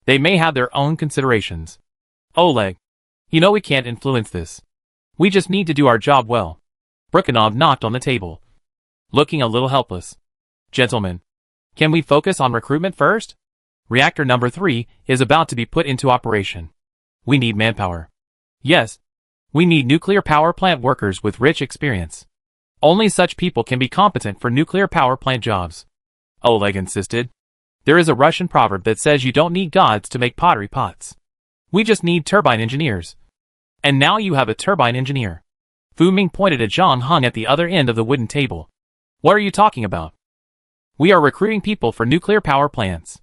They may have their own considerations. Oleg, you know we can't influence this. We just need to do our job well. Brukhanov knocked on the table, looking a little helpless. Gentlemen, can we focus on recruitment first? Reactor number 3 is about to be put into operation. We need manpower. Yes, we need nuclear power plant workers with rich experience. Only such people can be competent for nuclear power plant jobs. Oleg insisted. There is a Russian proverb that says you don't need gods to make pottery pots. We just need turbine engineers. And now you have a turbine engineer. Fu Ming pointed at John Hung at the other end of the wooden table. What are you talking about? We are recruiting people for nuclear power plants.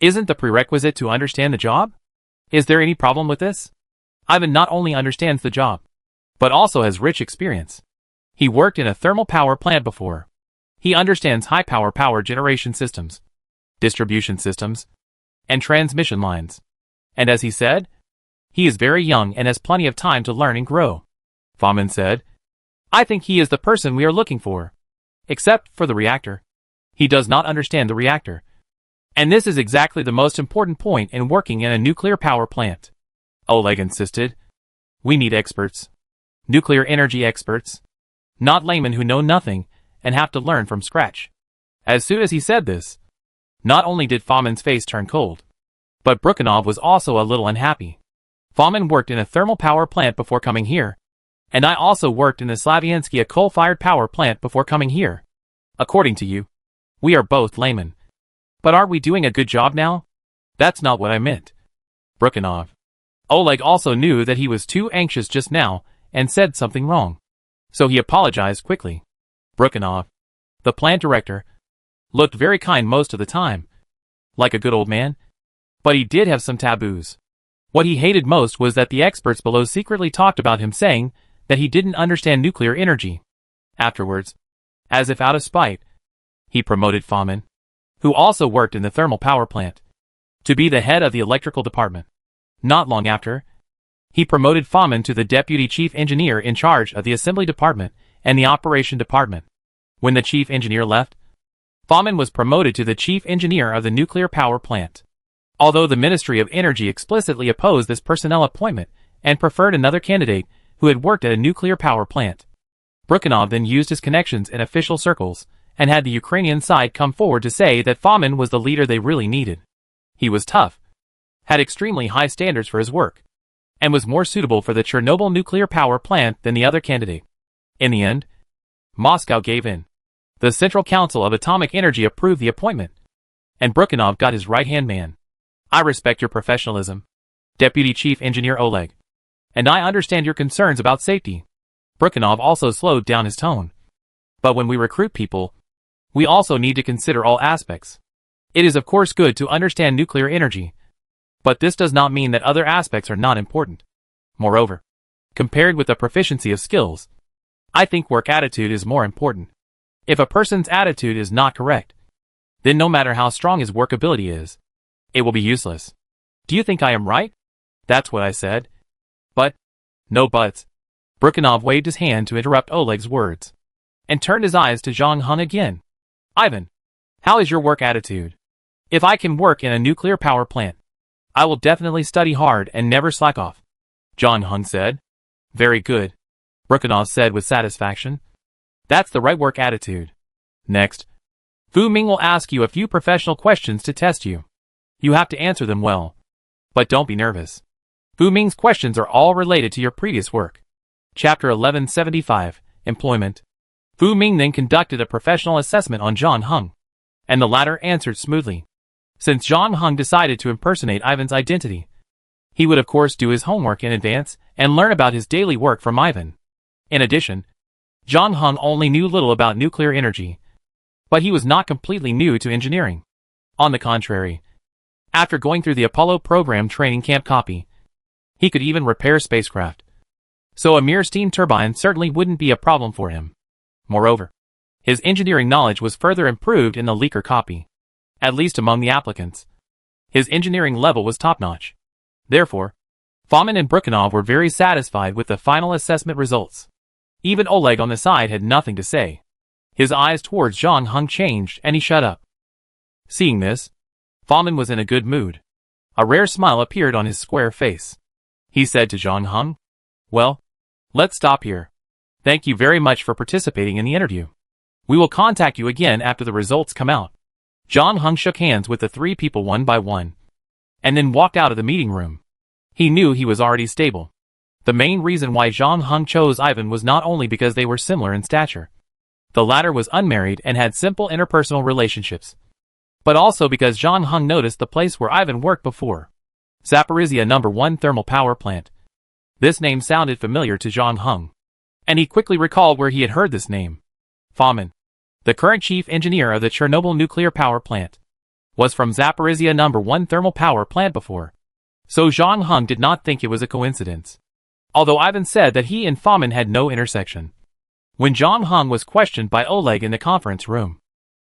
Isn't the prerequisite to understand the job? Is there any problem with this? Ivan not only understands the job, but also has rich experience. He worked in a thermal power plant before. He understands high-power power generation systems, distribution systems, and transmission lines. And as he said, he is very young and has plenty of time to learn and grow. Fomin said. I think he is the person we are looking for. Except for the reactor. He does not understand the reactor. And this is exactly the most important point in working in a nuclear power plant. Oleg insisted. We need experts. Nuclear energy experts. Not laymen who know nothing and have to learn from scratch. As soon as he said this, not only did Fomin's face turn cold, but Brukhanov was also a little unhappy. Fomin worked in a thermal power plant before coming here, and I also worked in the Slaviansky, a coal-fired power plant, before coming here. According to you, we are both laymen. But are we doing a good job now? That's not what I meant. Brukhanov. Oleg also knew that he was too anxious just now and said something wrong. So he apologized quickly. Brukhanov, the plant director, looked very kind most of the time, like a good old man. But he did have some taboos. What he hated most was that the experts below secretly talked about him, saying that he didn't understand nuclear energy. Afterwards, as if out of spite, he promoted Fomin, who also worked in the thermal power plant, to be the head of the electrical department. Not long after, he promoted Fomin to the deputy chief engineer in charge of the assembly department and the operation department. When the chief engineer left, Fomin was promoted to the chief engineer of the nuclear power plant. Although the Ministry of Energy explicitly opposed this personnel appointment and preferred another candidate who had worked at a nuclear power plant, Brukhanov then used his connections in official circles and had the Ukrainian side come forward to say that Fomin was the leader they really needed. He was tough, had extremely high standards for his work, and was more suitable for the Chernobyl nuclear power plant than the other candidate. In the end, Moscow gave in. The Central Council of Atomic Energy approved the appointment, and Brukhanov got his right-hand man. I respect your professionalism, Deputy Chief Engineer Oleg, and I understand your concerns about safety. Brukhanov also slowed down his tone. But when we recruit people, we also need to consider all aspects. It is of course good to understand nuclear energy, but this does not mean that other aspects are not important. Moreover, compared with the proficiency of skills, I think work attitude is more important. If a person's attitude is not correct, then no matter how strong his work ability is, it will be useless. Do you think I am right? That's what I said. But, no buts. Brukhanov waved his hand to interrupt Oleg's words, and turned his eyes to Zhang Heng again. Ivan, how is your work attitude? If I can work in a nuclear power plant, I will definitely study hard and never slack off. Zhang Heng said. Very good, Brukhanov said with satisfaction. That's the right work attitude. Next, Fu Ming will ask you a few professional questions to test you. You have to answer them well. But don't be nervous. Fu Ming's questions are all related to your previous work. Chapter 1175, Employment. Fu Ming then conducted a professional assessment on Zhang Heng, and the latter answered smoothly. Since Zhang Heng decided to impersonate Ivan's identity, he would of course do his homework in advance and learn about his daily work from Ivan. In addition, Zhang Heng only knew little about nuclear energy, but he was not completely new to engineering. On the contrary, after going through the Apollo program training camp copy, he could even repair spacecraft. So a mere steam turbine certainly wouldn't be a problem for him. Moreover, his engineering knowledge was further improved in the leaker copy. At least among the applicants, his engineering level was top-notch. Therefore, Fomin and Brukhanov were very satisfied with the final assessment results. Even Oleg on the side had nothing to say. His eyes towards Zhang Heng changed and he shut up. Seeing this, Fomin was in a good mood. A rare smile appeared on his square face. He said to Zhang Heng, Well, let's stop here. Thank you very much for participating in the interview. We will contact you again after the results come out. Zhang Heng shook hands with the three people one by one, and then walked out of the meeting room. He knew he was already stable. The main reason why Zhang Heng chose Ivan was not only because they were similar in stature. The latter was unmarried and had simple interpersonal relationships, but also because Zhang Heng noticed the place where Ivan worked before. Zaporizhia No. 1 Thermal Power Plant. This name sounded familiar to Zhang Heng, and he quickly recalled where he had heard this name. Fomin, the current chief engineer of the Chernobyl nuclear power plant, was from Zaporizhia No. 1 Thermal Power Plant before. So Zhang Heng did not think it was a coincidence. Although Ivan said that he and Fomin had no intersection. When Zhang Heng was questioned by Oleg in the conference room,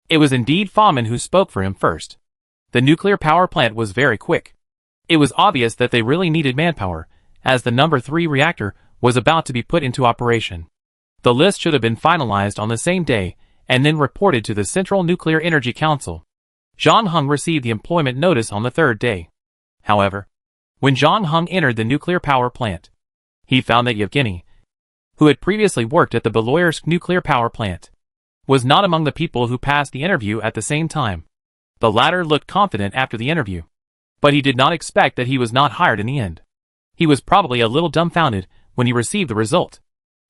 it was indeed Fomin who spoke for him first. The nuclear power plant was very quick. It was obvious that they really needed manpower, as the No. 3 reactor was about to be put into operation. The list should have been finalized on the same day and then reported to the Central Nuclear Energy Council. John Hung received the employment notice on the third day. However, when John Hung entered the nuclear power plant, he found that Yevgeny, who had previously worked at the Beloyarsk nuclear power plant, was not among the people who passed the interview at the same time. The latter looked confident after the interview, but he did not expect that he was not hired in the end. He was probably a little dumbfounded when he received the result.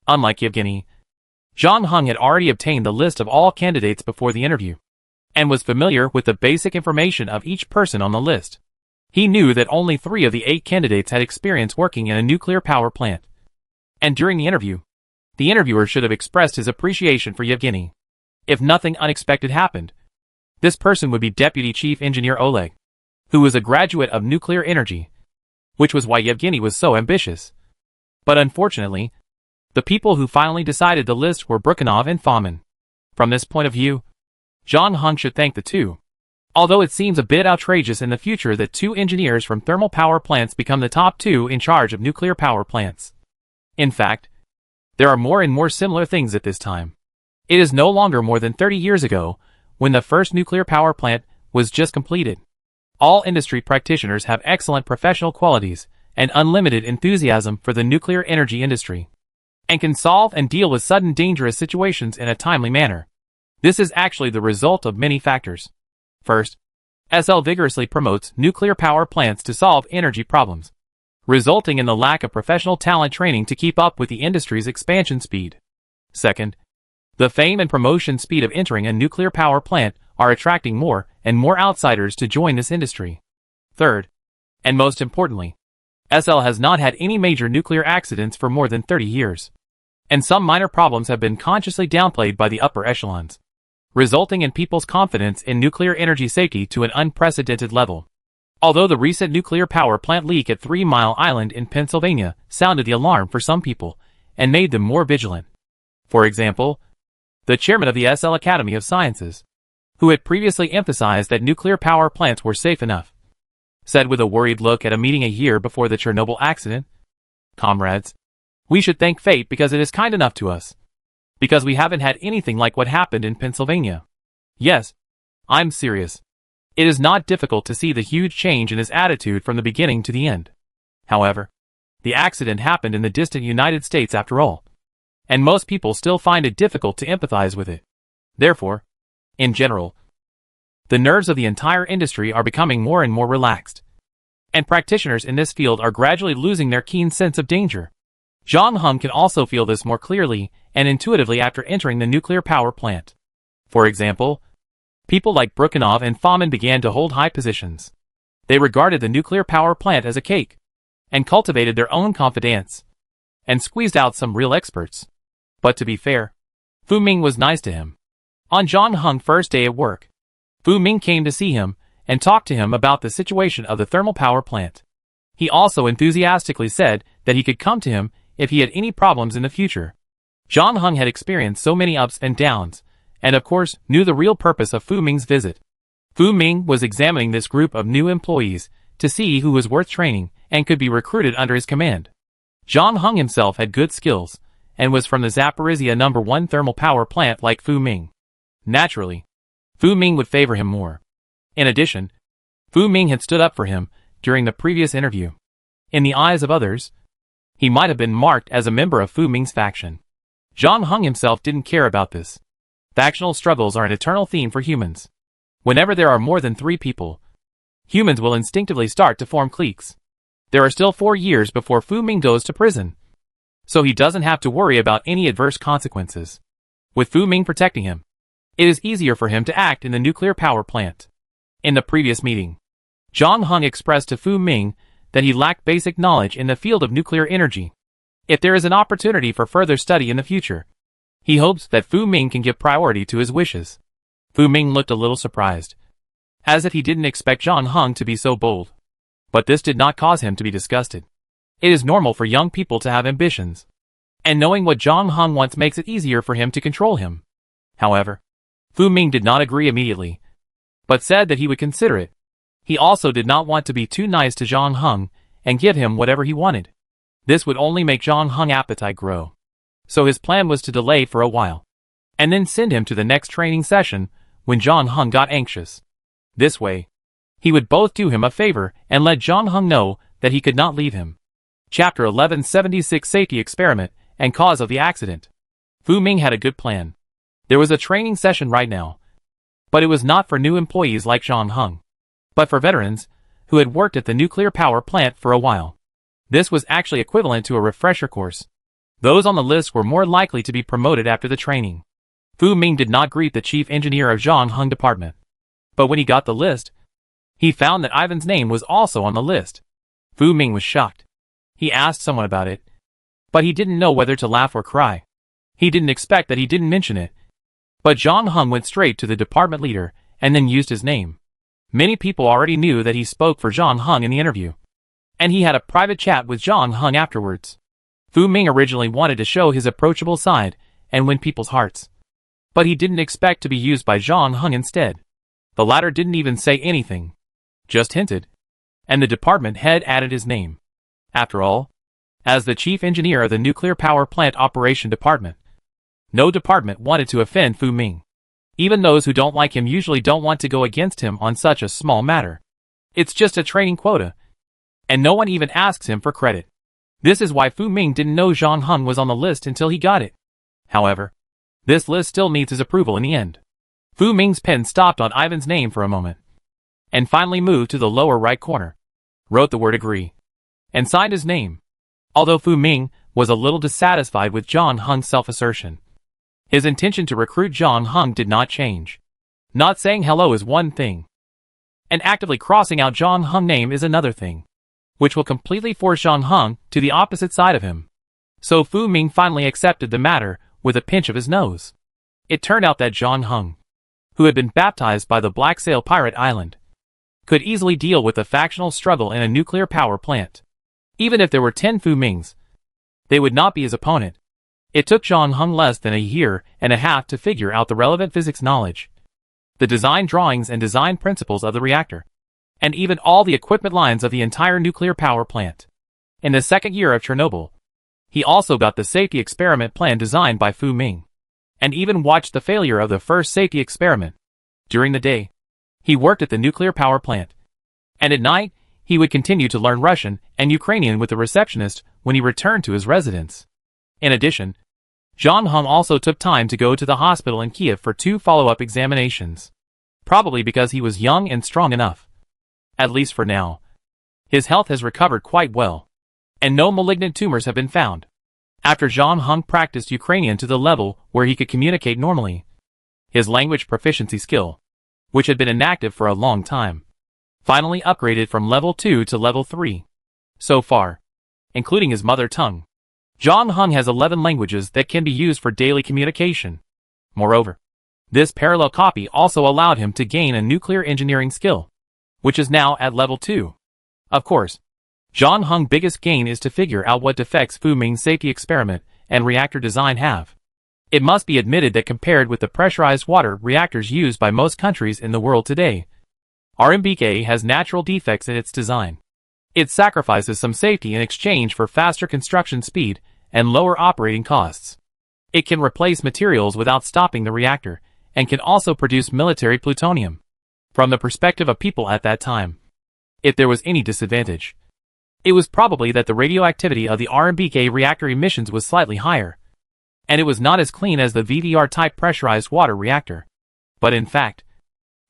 Unlike Yevgeny, John Hung had already obtained the list of all candidates before the interview, and was familiar with the basic information of each person on the list. He knew that only 3 of the 8 candidates had experience working in a nuclear power plant. And during the interviewer should have expressed his appreciation for Yevgeny. If nothing unexpected happened, this person would be Deputy Chief Engineer Oleg, who was a graduate of nuclear energy, which was why Yevgeny was so ambitious. But unfortunately, the people who finally decided the list were Brukhanov and Fomin. From this point of view, John Hung should thank the two. Although it seems a bit outrageous in the future that 2 engineers from thermal power plants become the top 2 in charge of nuclear power plants. In fact, there are more and more similar things at this time. It is no longer more than 30 years ago when the first nuclear power plant was just completed. All industry practitioners have excellent professional qualities and unlimited enthusiasm for the nuclear energy industry, and can solve and deal with sudden dangerous situations in a timely manner. This is actually the result of many factors. First, SL vigorously promotes nuclear power plants to solve energy problems, resulting in the lack of professional talent training to keep up with the industry's expansion speed. Second, the fame and promotion speed of entering a nuclear power plant are attracting more and more outsiders to join this industry. Third, and most importantly, SL has not had any major nuclear accidents for more than 30 years, and some minor problems have been consciously downplayed by the upper echelons, resulting in people's confidence in nuclear energy safety to an unprecedented level. Although the recent nuclear power plant leak at 3 Mile Island in Pennsylvania sounded the alarm for some people and made them more vigilant. For example, the chairman of the SL Academy of Sciences, who had previously emphasized that nuclear power plants were safe enough, said with a worried look at a meeting a year before the Chernobyl accident, "Comrades, we should thank fate because it is kind enough to us, because we haven't had anything like what happened in Pennsylvania." Yes, I'm serious. It is not difficult to see the huge change in his attitude from the beginning to the end. However, the accident happened in the distant United States after all, and most people still find it difficult to empathize with it. Therefore, in general, the nerves of the entire industry are becoming more and more relaxed, and practitioners in this field are gradually losing their keen sense of danger. John Hung can also feel this more clearly and intuitively after entering the nuclear power plant. For example, people like Brukhanov and Fomin began to hold high positions. They regarded the nuclear power plant as a cake, and cultivated their own confidence, and squeezed out some real experts. But to be fair, Fu Ming was nice to him. On John Hung's first day at work, Fu Ming came to see him and talked to him about the situation of the thermal power plant. He also enthusiastically said that he could come to him if he had any problems in the future. John Hung had experienced so many ups and downs, and of course knew the real purpose of Fu Ming's visit. Fu Ming was examining this group of new employees to see who was worth training and could be recruited under his command. John Hung himself had good skills, and was from the Zaporizhia No. 1 thermal power plant like Fu Ming. Naturally, Fu Ming would favor him more. In addition, Fu Ming had stood up for him during the previous interview. In the eyes of others, he might have been marked as a member of Fu Ming's faction. John Hung himself didn't care about this. Factional struggles are an eternal theme for humans. Whenever there are more than 3 people, humans will instinctively start to form cliques. There are still 4 years before Fu Ming goes to prison, so he doesn't have to worry about any adverse consequences. With Fu Ming protecting him, it is easier for him to act in the nuclear power plant. In the previous meeting, John Hung expressed to Fu Ming that he lacked basic knowledge in the field of nuclear energy. If there is an opportunity for further study in the future, he hopes that Fu Ming can give priority to his wishes. Fu Ming looked a little surprised, as if he didn't expect John Hung to be so bold. But this did not cause him to be disgusted. It is normal for young people to have ambitions, and knowing what John Hung wants makes it easier for him to control him. However, Fu Ming did not agree immediately, but said that he would consider it. He also did not want to be too nice to John Hung and give him whatever he wanted. This would only make John Hung's appetite grow. So his plan was to delay for a while, and then send him to the next training session when John Hung got anxious. This way, he would both do him a favor and let John Hung know that he could not leave him. Chapter 1176 Safety Experiment and Cause of the Accident. Fu Ming had a good plan. There was a training session right now, but it was not for new employees like John Hung, but for veterans who had worked at the nuclear power plant for a while. This was actually equivalent to a refresher course. Those on the list were more likely to be promoted after the training. Fu Ming did not greet the chief engineer of John Hung department, but when he got the list, he found that Ivan's name was also on the list. Fu Ming was shocked. He asked someone about it, but he didn't know whether to laugh or cry. He didn't expect that he didn't mention it. But John Hung went straight to the department leader and then used his name. Many people already knew that he spoke for John Hung in the interview, and he had a private chat with John Hung afterwards. Fu Ming originally wanted to show his approachable side and win people's hearts, but he didn't expect to be used by John Hung instead. The latter didn't even say anything, just hinted, and the department head added his name. After all, as the chief engineer of the nuclear power plant operation department, no department wanted to offend Fu Ming. Even those who don't like him usually don't want to go against him on such a small matter. It's just a training quota, and no one even asks him for credit. This is why Fu Ming didn't know John Hung was on the list until he got it. However, this list still needs his approval in the end. Fu Ming's pen stopped on Ivan's name for a moment, and finally moved to the lower right corner, wrote the word agree, and signed his name. Although Fu Ming was a little dissatisfied with John Hung's self-assertion, his intention to recruit John Hung did not change. Not saying hello is one thing, and actively crossing out John Hung's name is another thing, which will completely force John Hung to the opposite side of him. So Fu Ming finally accepted the matter with a pinch of his nose. It turned out that John Hung, who had been baptized by the Black Sail Pirate Island, could easily deal with a factional struggle in a nuclear power plant. Even if there were 10 Fu Mings, they would not be his opponent. It took John Hung less than a year and a half to figure out the relevant physics knowledge, the design drawings and design principles of the reactor, and even all the equipment lines of the entire nuclear power plant. In the second year of Chernobyl, he also got the safety experiment plan designed by Fu Ming, and even watched the failure of the first safety experiment. During the day, he worked at the nuclear power plant, and at night, he would continue to learn Russian and Ukrainian with the receptionist when he returned to his residence. In addition, John Hung also took time to go to the hospital in Kiev for 2 follow-up examinations, probably because he was young and strong enough. At least for now, his health has recovered quite well, and no malignant tumors have been found. After John Hung practiced Ukrainian to the level where he could communicate normally, his language proficiency skill, which had been inactive for a long time, finally upgraded from level 2 to level 3. So far, including his mother tongue, John Hung has 11 languages that can be used for daily communication. Moreover, this parallel copy also allowed him to gain a nuclear engineering skill, which is now at level 2. Of course, John Hung's biggest gain is to figure out what defects Fu Ming's safety experiment and reactor design have. It must be admitted that compared with the pressurized water reactors used by most countries in the world today, RMBK has natural defects in its design. It sacrifices some safety in exchange for faster construction speed and lower operating costs. It can replace materials without stopping the reactor, and can also produce military plutonium. From the perspective of people at that time, if there was any disadvantage, it was probably that the radioactivity of the RMBK reactor emissions was slightly higher, and it was not as clean as the VDR-type pressurized water reactor. But in fact,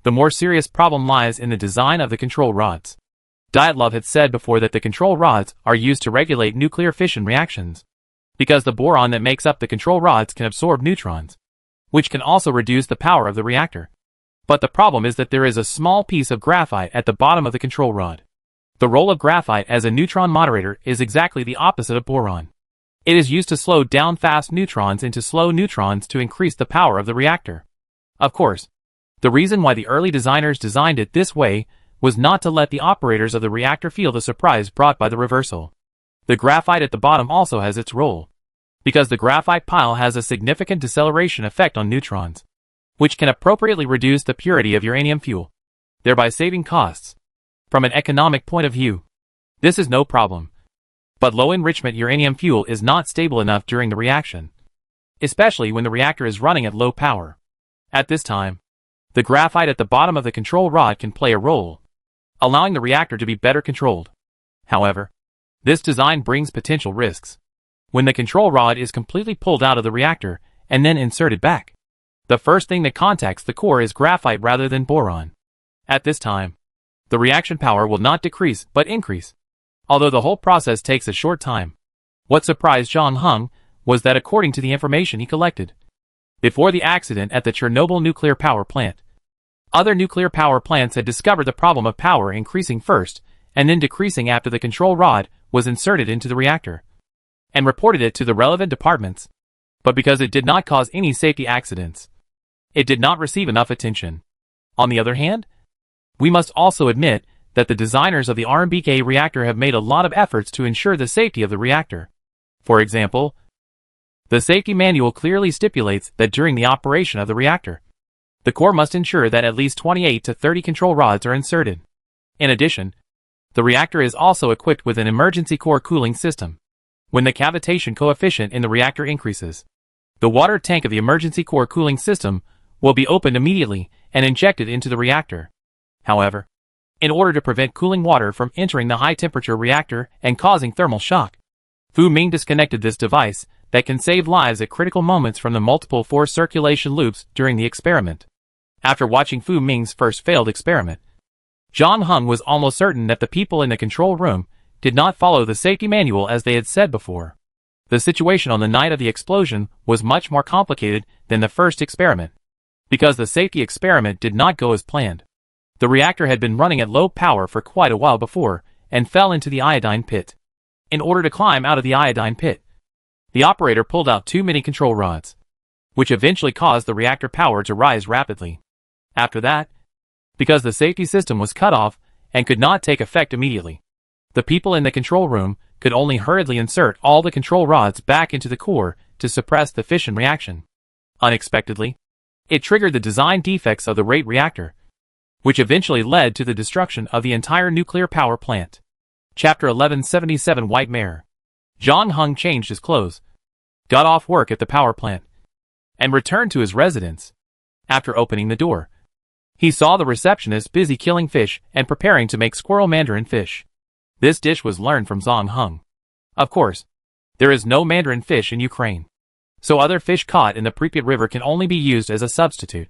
the more serious problem lies in the design of the control rods. Dyatlov had said before that the control rods are used to regulate nuclear fission reactions, because the boron that makes up the control rods can absorb neutrons, which can also reduce the power of the reactor. But the problem is that there is a small piece of graphite at the bottom of the control rod. The role of graphite as a neutron moderator is exactly the opposite of boron. It is used to slow down fast neutrons into slow neutrons to increase the power of the reactor. Of course, the reason why the early designers designed it this way was not to let the operators of the reactor feel the surprise brought by the reversal. The graphite at the bottom also has its role, because the graphite pile has a significant deceleration effect on neutrons, which can appropriately reduce the purity of uranium fuel, thereby saving costs. From an economic point of view, this is no problem. But low-enrichment uranium fuel is not stable enough during the reaction, especially when the reactor is running at low power. At this time, the graphite at the bottom of the control rod can play a role, allowing the reactor to be better controlled. However, this design brings potential risks. When the control rod is completely pulled out of the reactor and then inserted back, the first thing that contacts the core is graphite rather than boron. At this time, the reaction power will not decrease but increase, although the whole process takes a short time. What surprised John Hung was that according to the information he collected before the accident at the Chernobyl nuclear power plant, other nuclear power plants had discovered the problem of power increasing first and then decreasing after the control rod was inserted into the reactor, and reported it to the relevant departments. But because it did not cause any safety accidents, it did not receive enough attention. On the other hand, we must also admit that the designers of the RMBK reactor have made a lot of efforts to ensure the safety of the reactor. For example, the safety manual clearly stipulates that during the operation of the reactor, the core must ensure that at least 28 to 30 control rods are inserted. In addition, the reactor is also equipped with an emergency core cooling system. When the cavitation coefficient in the reactor increases, the water tank of the emergency core cooling system will be opened immediately and injected into the reactor. However, in order to prevent cooling water from entering the high-temperature reactor and causing thermal shock, Fu Ming disconnected this device that can save lives at critical moments from the multiple force circulation loops during the experiment. After watching Fu Ming's first failed experiment, John Hung was almost certain that the people in the control room did not follow the safety manual as they had said before. The situation on the night of the explosion was much more complicated than the first experiment, because the safety experiment did not go as planned. The reactor had been running at low power for quite a while before and fell into the iodine pit. In order to climb out of the iodine pit, the operator pulled out too many control rods, which eventually caused the reactor power to rise rapidly. After that, because the safety system was cut off and could not take effect immediately, the people in the control room could only hurriedly insert all the control rods back into the core to suppress the fission reaction. Unexpectedly, it triggered the design defects of the rate reactor, which eventually led to the destruction of the entire nuclear power plant. Chapter 1177 White Mare. John Hung changed his clothes, got off work at the power plant, and returned to his residence. After opening the door, he saw the receptionist busy killing fish and preparing to make squirrel mandarin fish. This dish was learned from Zhang Hung. Of course, there is no mandarin fish in Ukraine, so other fish caught in the Pripyat River can only be used as a substitute.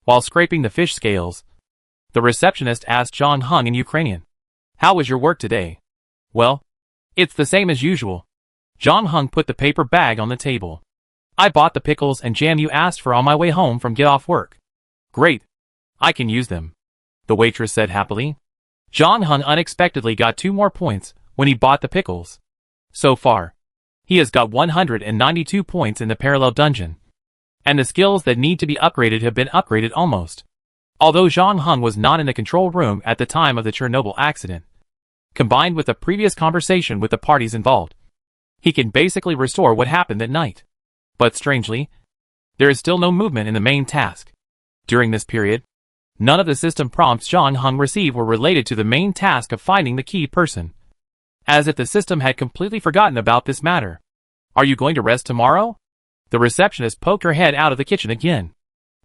While scraping the fish scales, the receptionist asked John Hung in Ukrainian, "How was your work today?" "Well, it's the same as usual." John Hung put the paper bag on the table. "I bought the pickles and jam you asked for on my way home from get off work." "Great. I can use them," the waitress said happily. John Hung unexpectedly got 2 more points when he bought the pickles. So far, he has got 192 points in the parallel dungeon, and the skills that need to be upgraded have been upgraded almost. Although John Hung was not in the control room at the time of the Chernobyl accident, combined with the previous conversation with the parties involved, he can basically restore what happened that night. But strangely, there is still no movement in the main task. During this period, none of the system prompts John Hung received were related to the main task of finding the key person, as if the system had completely forgotten about this matter. "Are you going to rest tomorrow?" The receptionist poked her head out of the kitchen again.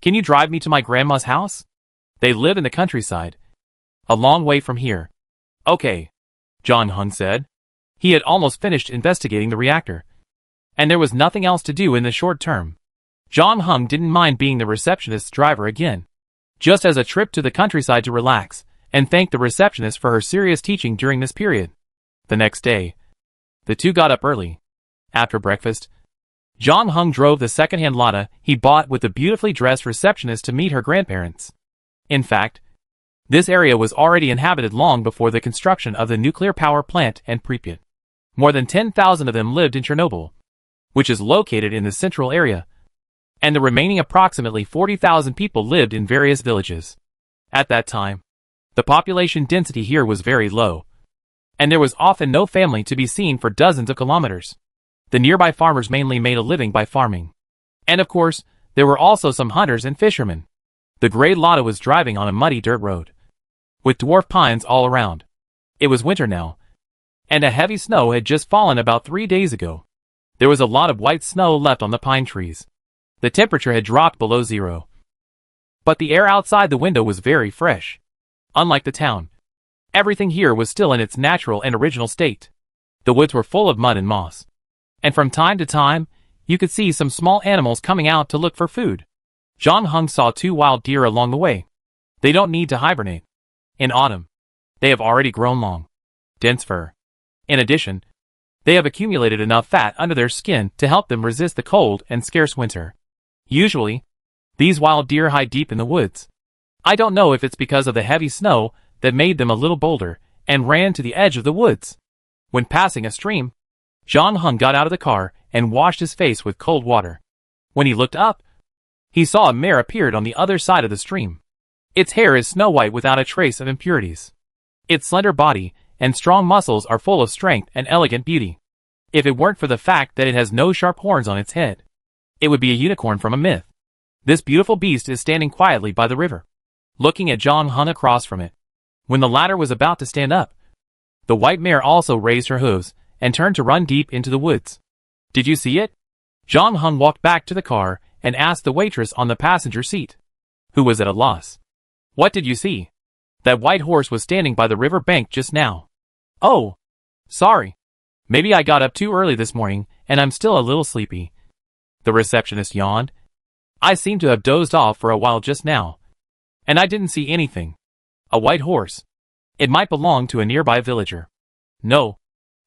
"Can you drive me to my grandma's house? They live in the countryside, a long way from here." "Okay," John Hung said. He had almost finished investigating the reactor, and there was nothing else to do in the short term. John Hung didn't mind being the receptionist's driver again, just as a trip to the countryside to relax and thank the receptionist for her serious teaching during this period. The next day, the two got up early. After breakfast, John Hung drove the second-hand Lada he bought with the beautifully dressed receptionist to meet her grandparents. In fact, this area was already inhabited long before the construction of the nuclear power plant and Pripyat. More than 10,000 of them lived in Chernobyl, which is located in the central area, and the remaining approximately 40,000 people lived in various villages. At that time, the population density here was very low, and there was often no family to be seen for dozens of kilometers. The nearby farmers mainly made a living by farming. And of course, there were also some hunters and fishermen. The gray Lada was driving on a muddy dirt road, with dwarf pines all around. It was winter now, and a heavy snow had just fallen about 3 days ago. There was a lot of white snow left on the pine trees. The temperature had dropped below zero. But the air outside the window was very fresh. Unlike the town, everything here was still in its natural and original state. The woods were full of mud and moss. And from time to time, you could see some small animals coming out to look for food. John Hung saw 2 wild deer along the way. They don't need to hibernate. In autumn, they have already grown long, dense fur. In addition, they have accumulated enough fat under their skin to help them resist the cold and scarce winter. Usually, these wild deer hide deep in the woods. I don't know if it's because of the heavy snow that made them a little bolder and ran to the edge of the woods. When passing a stream, John Hung got out of the car and washed his face with cold water. When he looked up, he saw a mare appeared on the other side of the stream. Its hair is snow white without a trace of impurities. Its slender body and strong muscles are full of strength and elegant beauty. If it weren't for the fact that it has no sharp horns on its head, it would be a unicorn from a myth. This beautiful beast is standing quietly by the river, looking at John Hung across from it. When the latter was about to stand up, the white mare also raised her hooves and turned to run deep into the woods. Did you see it? John Hung walked back to the car and asked the waitress on the passenger seat, who was at a loss. What did you see? That white horse was standing by the river bank just now. Oh, sorry. Maybe I got up too early this morning and I'm still a little sleepy. The receptionist yawned. I seem to have dozed off for a while just now. And I didn't see anything. A white horse. It might belong to a nearby villager. No,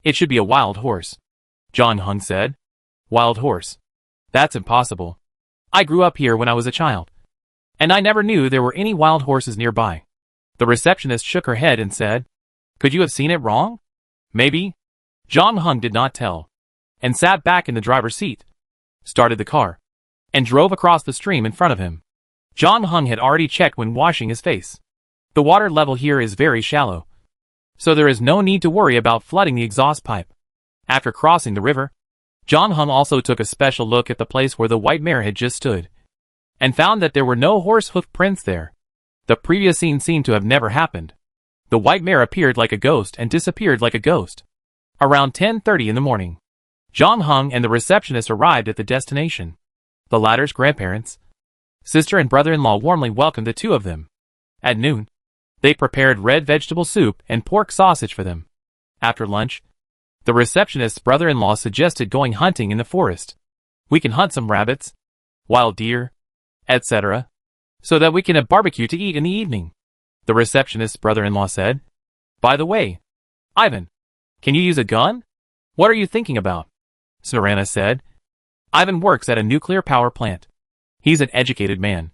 it should be a wild horse, John Hung said. Wild horse. That's impossible. I grew up here when I was a child, and I never knew there were any wild horses nearby. The receptionist shook her head and said, Could you have seen it wrong? Maybe. John Hung did not tell, and sat back in the driver's seat, started the car, and drove across the stream in front of him. John Hung had already checked when washing his face. The water level here is very shallow, so there is no need to worry about flooding the exhaust pipe. After crossing the river, John Hung also took a special look at the place where the white mare had just stood, and found that there were no horse hoof prints there. The previous scene seemed to have never happened. The white mare appeared like a ghost and disappeared like a ghost. Around 10:30 in the morning, John Hung and the receptionist arrived at the destination. The latter's grandparents, sister and brother-in-law warmly welcomed the two of them. At noon, they prepared red vegetable soup and pork sausage for them. After lunch, the receptionist's brother-in-law suggested going hunting in the forest. We can hunt some rabbits, wild deer, etc., so that we can have barbecue to eat in the evening, the receptionist's brother-in-law said. By the way, Ivan, can you use a gun? What are you thinking about? Sarana said. Ivan works at a nuclear power plant. He's an educated man.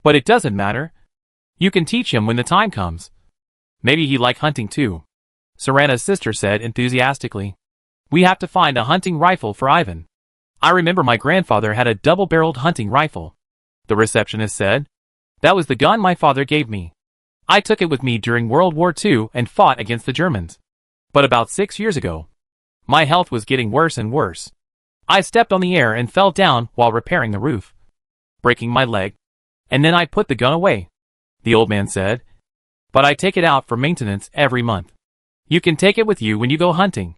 But it doesn't matter. You can teach him when the time comes. Maybe he like hunting too, Sarana's sister said enthusiastically. We have to find a hunting rifle for Ivan. I remember my grandfather had a double-barreled hunting rifle, the receptionist said. That was the gun my father gave me. I took it with me during World War II and fought against the Germans. But about 6 years ago, my health was getting worse and worse. I stepped on the air and fell down while repairing the roof, breaking my leg, and then I put the gun away, the old man said. But I take it out for maintenance every month. You can take it with you when you go hunting.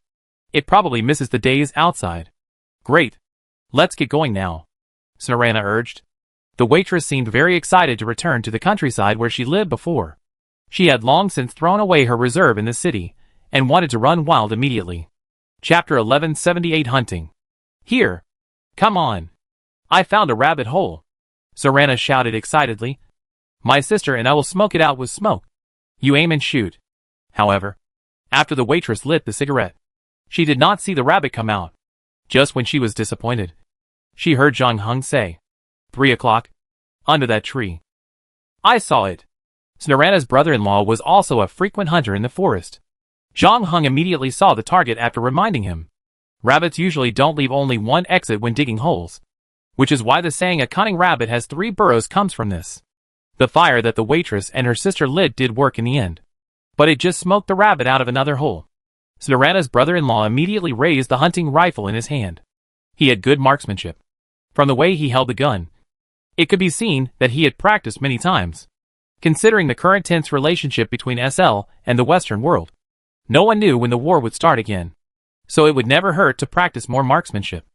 It probably misses the days outside. Great. Let's get going now, Sarana urged. The waitress seemed very excited to return to the countryside where she lived before. She had long since thrown away her reserve in the city and wanted to run wild immediately. Chapter 1178 Hunting. Here. Come on. I found a rabbit hole, Sarana shouted excitedly. My sister and I will smoke it out with smoke. You aim and shoot. However, after the waitress lit the cigarette, she did not see the rabbit come out. Just when she was disappointed, she heard John Hung say, 3 o'clock, under that tree. I saw it. Sarana's brother-in-law was also a frequent hunter in the forest. John Hung immediately saw the target after reminding him. Rabbits usually don't leave only one exit when digging holes, which is why the saying a cunning rabbit has 3 burrows comes from this. The fire that the waitress and her sister lit did work in the end, but it just smoked the rabbit out of another hole. Sarana's brother-in-law immediately raised the hunting rifle in his hand. He had good marksmanship. From the way he held the gun, it could be seen that he had practiced many times, considering the current tense relationship between SL and the Western world. No one knew when the war would start again, so it would never hurt to practice more marksmanship.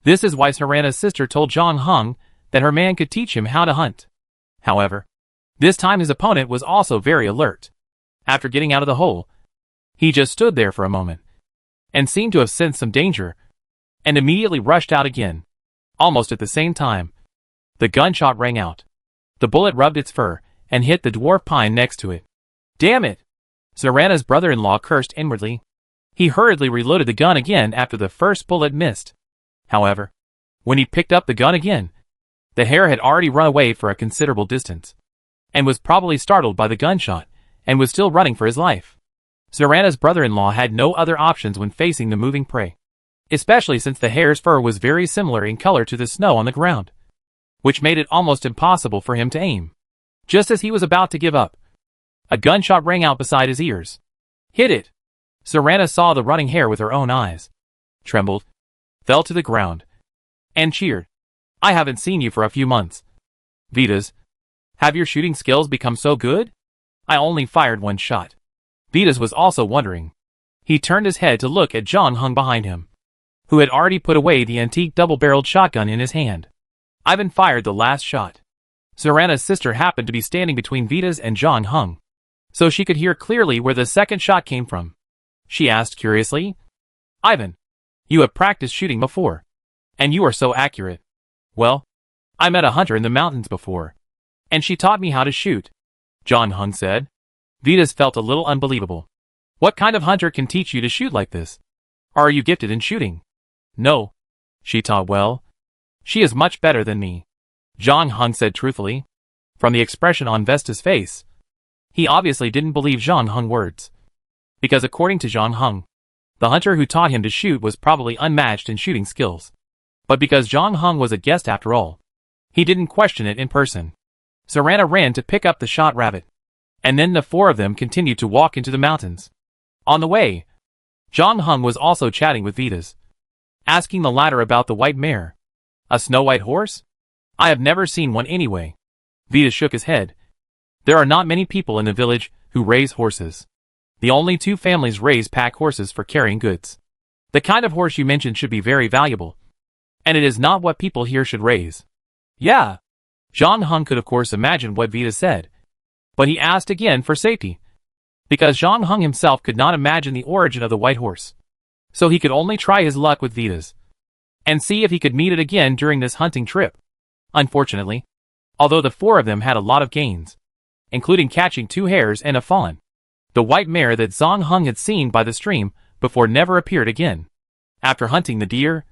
This is why Serana's sister told John Hung that her man could teach him how to hunt. However, this time his opponent was also very alert. After getting out of the hole, he just stood there for a moment, and seemed to have sensed some danger, and immediately rushed out again. Almost at the same time, the gunshot rang out. The bullet rubbed its fur, and hit the dwarf pine next to it. Damn it! Serana's brother-in-law cursed inwardly. He hurriedly reloaded the gun again after the first bullet missed. However, when he picked up the gun again, the hare had already run away for a considerable distance, and was probably startled by the gunshot, and was still running for his life. Serana's brother-in-law had no other options when facing the moving prey, especially since the hare's fur was very similar in color to the snow on the ground, which made it almost impossible for him to aim. Just as he was about to give up, a gunshot rang out beside his ears. Hit it! Serana saw the running hare with her own eyes, trembled, fell to the ground, and cheered. I haven't seen you for a few months. Vitas, have your shooting skills become so good? I only fired one shot. Vitas was also wondering. He turned his head to look at John Hung behind him, who had already put away the antique double-barreled shotgun in his hand. Ivan fired the last shot. Serana's sister happened to be standing between Vitas and John Hung, so she could hear clearly where the second shot came from. She asked curiously, Ivan, you have practiced shooting before, and you are so accurate. Well, I met a hunter in the mountains before, and she taught me how to shoot, John Hung said. Vitas felt a little unbelievable. What kind of hunter can teach you to shoot like this? Are you gifted in shooting? No. She taught well. She is much better than me, John Hung said truthfully. From the expression on Vesta's face, he obviously didn't believe John Hung's words, because according to John Hung, the hunter who taught him to shoot was probably unmatched in shooting skills. But because John Hung was a guest after all, he didn't question it in person. Serana ran to pick up the shot rabbit, and then the four of them continued to walk into the mountains. On the way, John Hung was also chatting with Vitas, asking the latter about the white mare. A snow-white horse? I have never seen one anyway. Vitas shook his head. There are not many people in the village who raise horses. The only two families raise pack horses for carrying goods. The kind of horse you mentioned should be very valuable, and it is not what people here should raise. Yeah. John Hung could of course imagine what Vitas said, but he asked again for safety, because John Hung himself could not imagine the origin of the white horse. So he could only try his luck with Vitas, and see if he could meet it again during this hunting trip. Unfortunately, although the four of them had a lot of gains, including catching 2 hares and a fawn, the white mare that Zhang Hung had seen by the stream before never appeared again. After hunting the deer,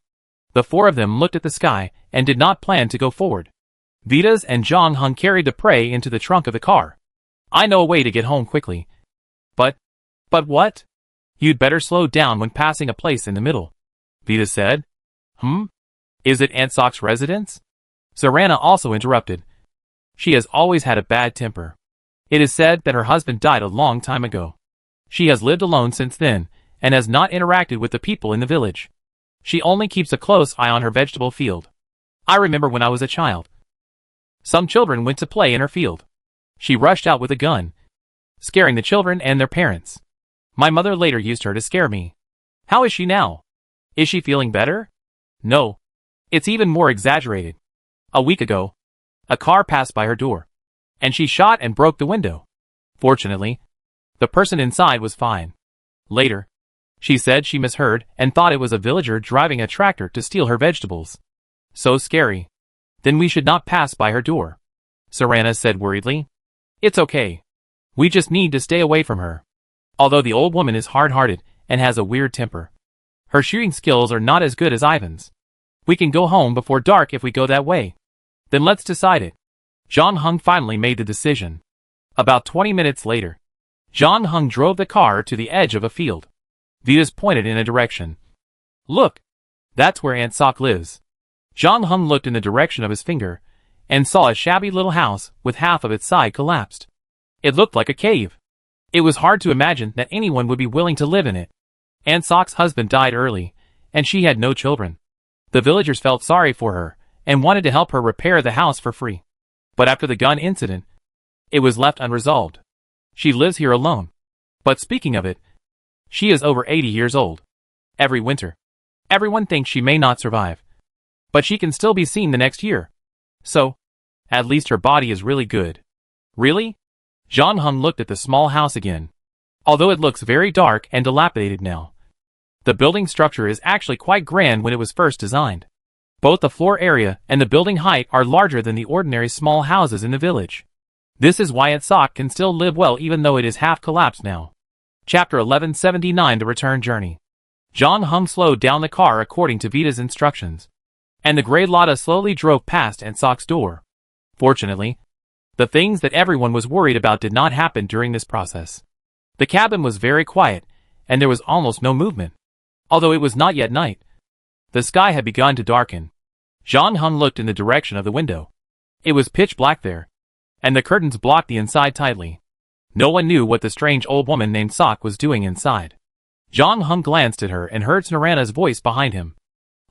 the four of them looked at the sky and did not plan to go forward. Vitas and Zhang Hung carried the prey into the trunk of the car. I know a way to get home quickly. But what? You'd better slow down when passing a place in the middle, Vitas said. Is it Aunt Sock's residence? Serana also interrupted. She has always had a bad temper. It is said that her husband died a long time ago. She has lived alone since then, and has not interacted with the people in the village. She only keeps a close eye on her vegetable field. I remember when I was a child. Some children went to play in her field. She rushed out with a gun, scaring the children and their parents. My mother later used her to scare me. How is she now? Is she feeling better? No. It's even more exaggerated. A week ago, a car passed by her door, and she shot and broke the window. Fortunately, the person inside was fine. Later, she said she misheard and thought it was a villager driving a tractor to steal her vegetables. So scary. Then we should not pass by her door, Serana said worriedly. It's okay. We just need to stay away from her. Although the old woman is hard-hearted and has a weird temper, her shooting skills are not as good as Ivan's. We can go home before dark if we go that way. Then let's decide it. John Hung finally made the decision. About 20 minutes later, John Hung drove the car to the edge of a field. Vitas pointed in a direction. Look, that's where Aunt Sock lives. John Hung looked in the direction of his finger, and saw a shabby little house with half of its side collapsed. It looked like a cave. It was hard to imagine that anyone would be willing to live in it. Aunt Sock's husband died early, and she had no children. The villagers felt sorry for her, and wanted to help her repair the house for free. But after the gun incident, it was left unresolved. She lives here alone. But speaking of it, She is over 80 years old. Every winter, everyone thinks she may not survive. But she can still be seen the next year. So, at least her body is really good. Really? John Hung looked at the small house again. Although it looks very dark and dilapidated now, the building structure is actually quite grand when it was first designed. Both the floor area and the building height are larger than the ordinary small houses in the village. This is why its Sok can still live well even though it is half collapsed now. Chapter 1179 The Return Journey. John Hung slowed down the car according to Vita's instructions, and the gray Lada slowly drove past Aunt Sok's door. Fortunately, the things that everyone was worried about did not happen during this process. The cabin was very quiet, and there was almost no movement. Although it was not yet night, the sky had begun to darken. John Hung looked in the direction of the window. It was pitch black there, and the curtains blocked the inside tightly. No one knew what the strange old woman named Sok was doing inside. John Hung glanced at her and heard Snarana's voice behind him.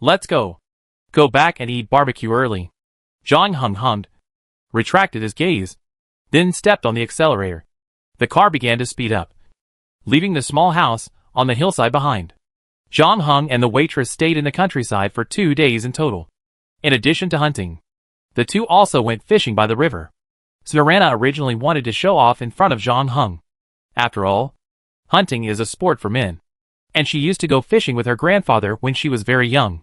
Let's go. Go back and eat barbecue early. John Hung hummed, retracted his gaze, then stepped on the accelerator. The car began to speed up, leaving the small house on the hillside behind. John Hung and the waitress stayed in the countryside for 2 days in total. In addition to hunting, the two also went fishing by the river. Snarana originally wanted to show off in front of John Hung. After all, hunting is a sport for men, and she used to go fishing with her grandfather when she was very young.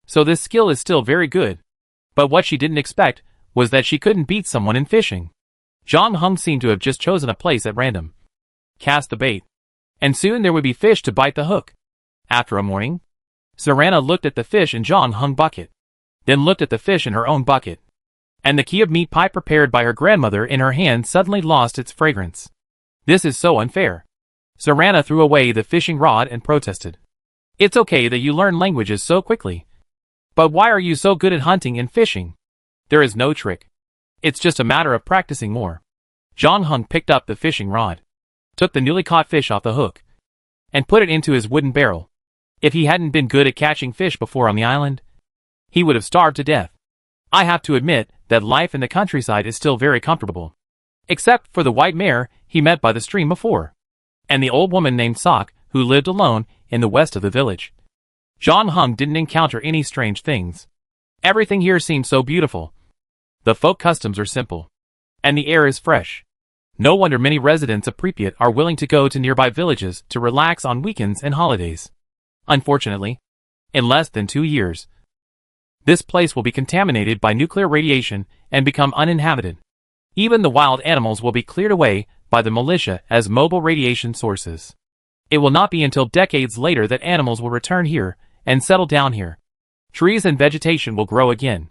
So this skill is still very good. But what she didn't expect was that she couldn't beat someone in fishing. John Hung seemed to have just chosen a place at random, cast the bait, and soon there would be fish to bite the hook. After a morning, Snarana looked at the fish in John Hung's bucket, then looked at the fish in her own bucket, and the key of meat pie prepared by her grandmother in her hand suddenly lost its fragrance. This is so unfair. Snarana threw away the fishing rod and protested. It's okay that you learn languages so quickly. But why are you so good at hunting and fishing? There is no trick. It's just a matter of practicing more. John Hung picked up the fishing rod, took the newly caught fish off the hook, and put it into his wooden barrel. If he hadn't been good at catching fish before on the island, he would have starved to death. I have to admit that life in the countryside is still very comfortable. Except for the white mare he met by the stream before, and the old woman named Sok who lived alone in the west of the village. John Hung didn't encounter any strange things. Everything here seemed so beautiful. The folk customs are simple, and the air is fresh. No wonder many residents of Pripyat are willing to go to nearby villages to relax on weekends and holidays. Unfortunately, in less than 2 years, this place will be contaminated by nuclear radiation and become uninhabited. Even the wild animals will be cleared away by the militia as mobile radiation sources. It will not be until decades later that animals will return here and settle down here. Trees and vegetation will grow again.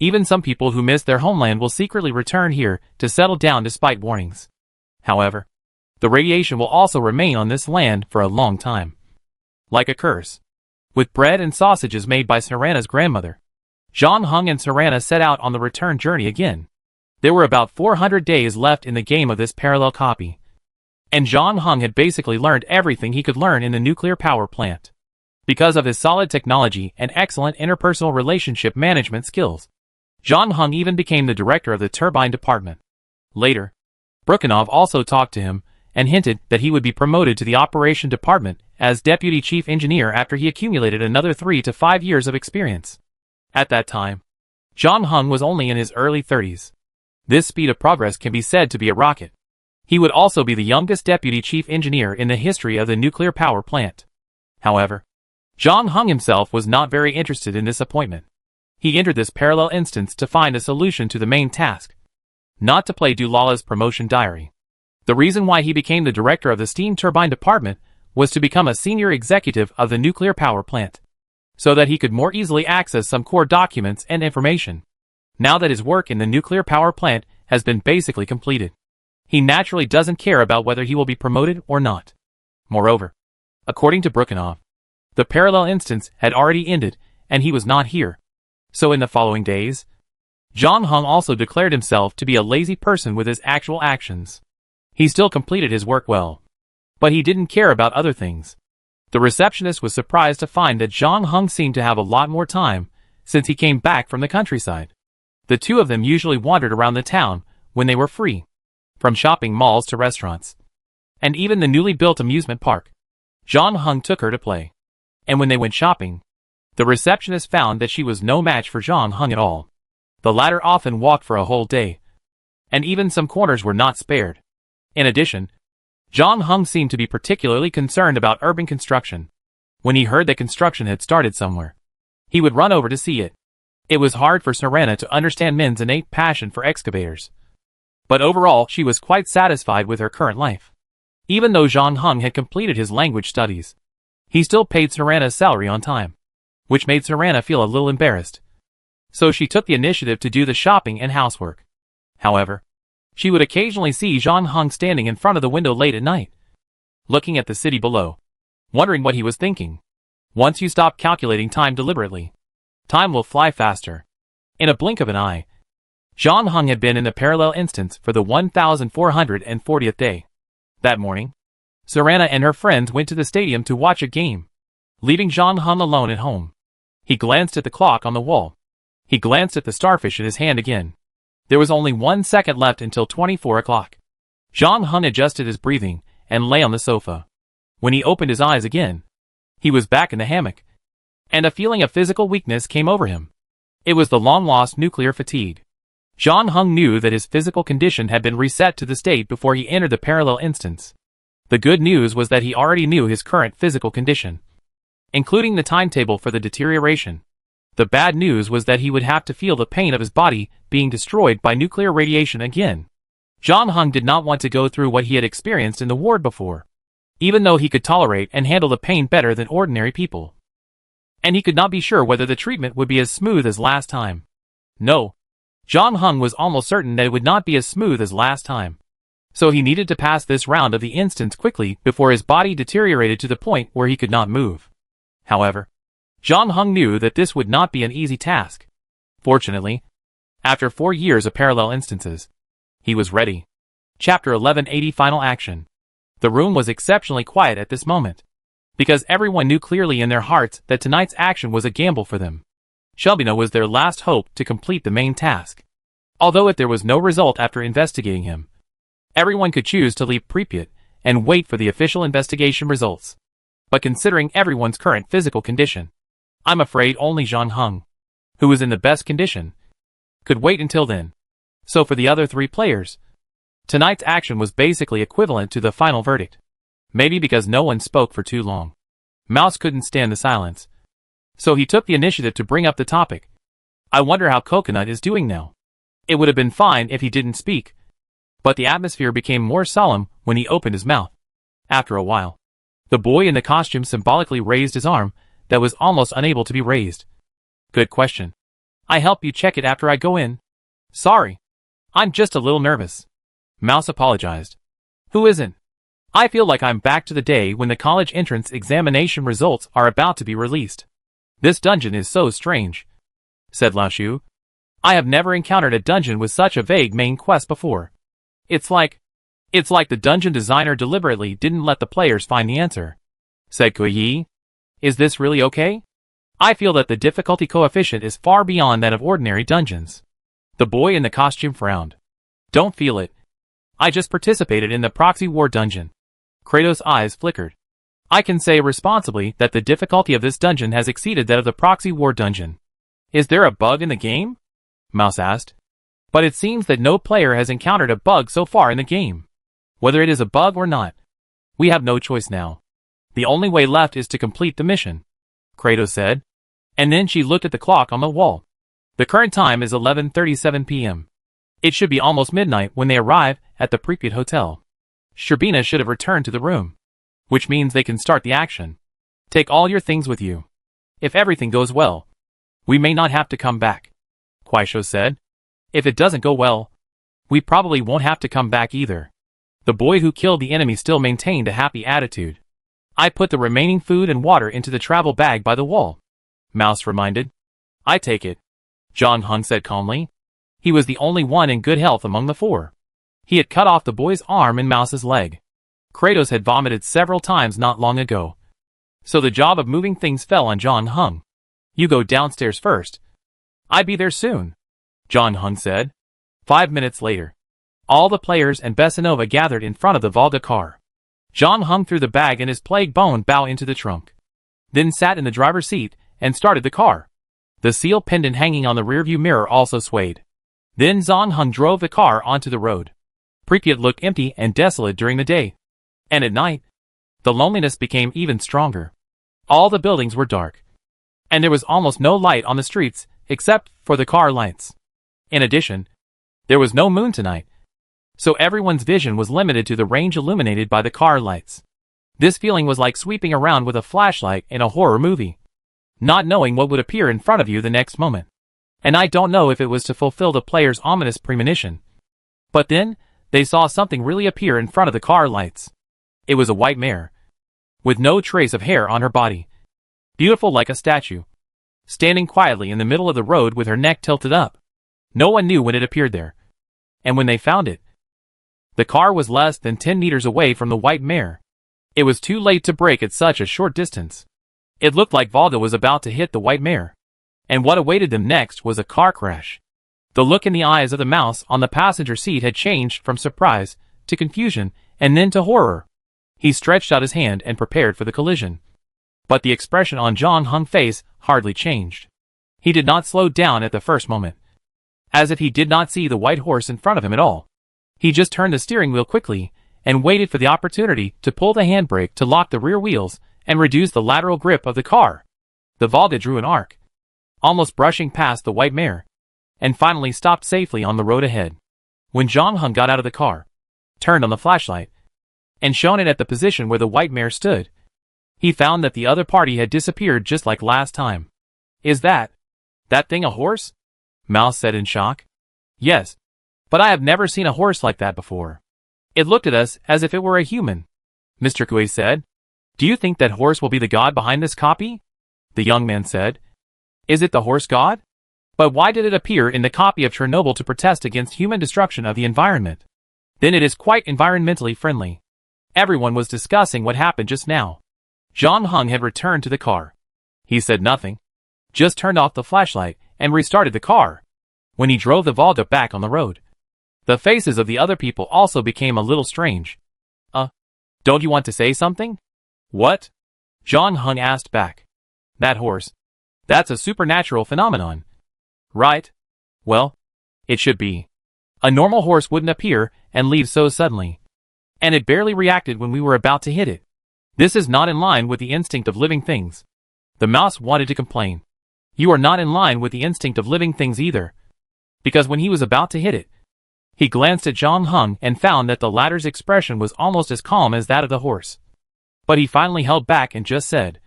Even some people who miss their homeland will secretly return here to settle down despite warnings. However, the radiation will also remain on this land for a long time. Like a curse. With bread and sausages made by Snarana's grandmother, John Hung and Snarana set out on the return journey again. There were about 400 days left in the game of this parallel copy, and John Hung had basically learned everything he could learn in the nuclear power plant. Because of his solid technology and excellent interpersonal relationship management skills, John Hung even became the director of the turbine department. Later, Brukhanov also talked to him and hinted that he would be promoted to the operation department as deputy chief engineer after he accumulated another 3 to 5 years of experience. At that time, John Hung was only in his early 30s. This speed of progress can be said to be a rocket. He would also be the youngest deputy chief engineer in the history of the nuclear power plant. However, John Hung himself was not very interested in this appointment. He entered this parallel instance to find a solution to the main task, not to play Dulala's promotion diary. The reason why he became the director of the steam turbine department was to become a senior executive of the nuclear power plant, so that he could more easily access some core documents and information. Now that his work in the nuclear power plant has been basically completed, he naturally doesn't care about whether he will be promoted or not. Moreover, according to Brukhanov, the parallel instance had already ended and he was not here. So in the following days, John Hung also declared himself to be a lazy person with his actual actions. He still completed his work well, but he didn't care about other things. The receptionist was surprised to find that John Hung seemed to have a lot more time since he came back from the countryside. The two of them usually wandered around the town when they were free, from shopping malls to restaurants, and even the newly built amusement park. John Hung took her to play. And when they went shopping, the receptionist found that she was no match for John Hung at all. The latter often walked for a whole day, and even some corners were not spared. In addition, John Hung seemed to be particularly concerned about urban construction. When he heard that construction had started somewhere, he would run over to see it. It was hard for Serena to understand Min's innate passion for excavators. But overall, she was quite satisfied with her current life. Even though John Hung had completed his language studies, he still paid Serena's salary on time, which made Serena feel a little embarrassed. So she took the initiative to do the shopping and housework. However, she would occasionally see John Hung standing in front of the window late at night, looking at the city below, wondering what he was thinking. Once you stop calculating time deliberately, time will fly faster. In a blink of an eye, John Hung had been in the parallel instance for the 1440th day. That morning, Serena and her friends went to the stadium to watch a game, leaving John Hung alone at home. He glanced at the clock on the wall. He glanced at the starfish in his hand again. There was only 1 second left until 24 o'clock. John Hung adjusted his breathing and lay on the sofa. When he opened his eyes again, he was back in the hammock, and a feeling of physical weakness came over him. It was the long-lost nuclear fatigue. John Hung knew that his physical condition had been reset to the state before he entered the parallel instance. The good news was that he already knew his current physical condition, including the timetable for the deterioration. The bad news was that he would have to feel the pain of his body being destroyed by nuclear radiation again. John Hung did not want to go through what he had experienced in the ward before, even though he could tolerate and handle the pain better than ordinary people. And he could not be sure whether the treatment would be as smooth as last time. No, John Hung was almost certain that it would not be as smooth as last time. So he needed to pass this round of the instance quickly before his body deteriorated to the point where he could not move. However, John Hung knew that this would not be an easy task. Fortunately, after 4 years of parallel instances, he was ready. Chapter 1180 Final Action. The room was exceptionally quiet at this moment, because everyone knew clearly in their hearts that tonight's action was a gamble for them. Shelbyna was their last hope to complete the main task. Although if there was no result after investigating him, everyone could choose to leave Pripyat and wait for the official investigation results. But considering everyone's current physical condition, I'm afraid only John Hung, who was in the best condition, could wait until then. So for the other 3 players, tonight's action was basically equivalent to the final verdict. Maybe because no one spoke for too long, Mouse couldn't stand the silence. So he took the initiative to bring up the topic. I wonder how Coconut is doing now. It would have been fine if he didn't speak, but the atmosphere became more solemn when he opened his mouth. After a while, the boy in the costume symbolically raised his arm that was almost unable to be raised. Good question. I help you check it after I go in. Sorry. I'm just a little nervous. Mouse apologized. Who isn't? I feel like I'm back to the day when the college entrance examination results are about to be released. This dungeon is so strange, said Lao Shu. I have never encountered a dungeon with such a vague main quest before. It's like the dungeon designer deliberately didn't let the players find the answer, said Kuyi. Is this really okay? I feel that the difficulty coefficient is far beyond that of ordinary dungeons. The boy in the costume frowned. Don't feel it. I just participated in the proxy war dungeon. Kratos' eyes flickered. I can say responsibly that the difficulty of this dungeon has exceeded that of the proxy war dungeon. Is there a bug in the game? Mouse asked. But it seems that no player has encountered a bug so far in the game. Whether it is a bug or not, we have no choice now. The only way left is to complete the mission, Kratos said. And then she looked at the clock on the wall. The current time is 11:37 p.m. It should be almost midnight when they arrive at the Pripyat Hotel. Sherbina should have returned to the room, which means they can start the action. Take all your things with you. If everything goes well, we may not have to come back, Kuaisho said. If it doesn't go well, we probably won't have to come back either. The boy who killed the enemy still maintained a happy attitude. I put the remaining food and water into the travel bag by the wall, Mouse reminded. I take it, John Hung said calmly. He was the only one in good health among the 4. He had cut off the boy's arm and Mouse's leg. Kratos had vomited several times not long ago, so the job of moving things fell on John Hung. You go downstairs first. I'll be there soon, John Hung said. 5 minutes later, all the players and Besanova gathered in front of the Volga car. John Hung threw the bag and his plague bone bow into the trunk. Then sat in the driver's seat and started the car. The seal pendant hanging on the rearview mirror also swayed. Then John Hung drove the car onto the road. Pripyat looked empty and desolate during the day. And at night, the loneliness became even stronger. All the buildings were dark. And there was almost no light on the streets except for the car lights. In addition, there was no moon tonight, so everyone's vision was limited to the range illuminated by the car lights. This feeling was like sweeping around with a flashlight in a horror movie, not knowing what would appear in front of you the next moment. And I don't know if it was to fulfill the player's ominous premonition. But then, they saw something really appear in front of the car lights. It was a white mare, with no trace of hair on her body, beautiful like a statue, standing quietly in the middle of the road with her neck tilted up. No one knew when it appeared there. And when they found it, the car was less than 10 meters away from the white mare. It was too late to brake at such a short distance. It looked like Valda was about to hit the white mare. And what awaited them next was a car crash. The look in the eyes of the mouse on the passenger seat had changed from surprise to confusion and then to horror. He stretched out his hand and prepared for the collision. But the expression on John Hung's face hardly changed. He did not slow down at the first moment, as if he did not see the white horse in front of him at all. He just turned the steering wheel quickly and waited for the opportunity to pull the handbrake to lock the rear wheels and reduce the lateral grip of the car. The Valda drew an arc, almost brushing past the white mare, and finally stopped safely on the road ahead. When John Hung got out of the car, turned on the flashlight, and shone it at the position where the white mare stood, he found that the other party had disappeared just like last time. "Is that thing a horse?" Mouse said in shock. "Yes, but I have never seen a horse like that before. It looked at us as if it were a human," Mr. Kui said. "Do you think that horse will be the god behind this copy?" The young man said. "Is it the horse god? But why did it appear in the copy of Chernobyl to protest against human destruction of the environment? Then it is quite environmentally friendly." Everyone was discussing what happened just now. John Hung had returned to the car. He said nothing, just turned off the flashlight and restarted the car. When he drove the Valda back on the road, the faces of the other people also became a little strange. Don't you want to say something?" "What?" John Hung asked back. "That horse. That's a supernatural phenomenon." "Right. Well, it should be. A normal horse wouldn't appear and leave so suddenly. And it barely reacted when we were about to hit it. This is not in line with the instinct of living things." The mouse wanted to complain. "You are not in line with the instinct of living things either." Because when he was about to hit it, he glanced at John Hung and found that the latter's expression was almost as calm as that of the horse. But he finally held back and just said,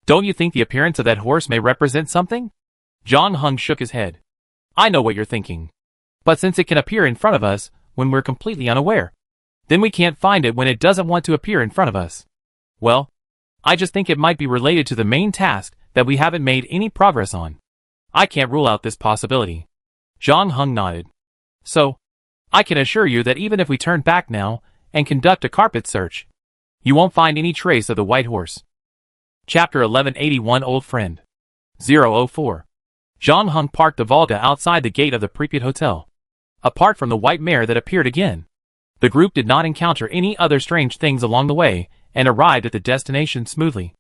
"Don't you think the appearance of that horse may represent something?" John Hung shook his head. "I know what you're thinking. But since it can appear in front of us when we're completely unaware, then we can't find it when it doesn't want to appear in front of us. Well, I just think it might be related to the main task that we haven't made any progress on. I can't rule out this possibility." John Hung nodded. "So, I can assure you that even if we turn back now and conduct a carpet search, you won't find any trace of the white horse." Chapter 1181 Old Friend 004. John Hung parked the Valda outside the gate of the Pripyat Hotel. Apart from the white mare that appeared again, the group did not encounter any other strange things along the way and arrived at the destination smoothly.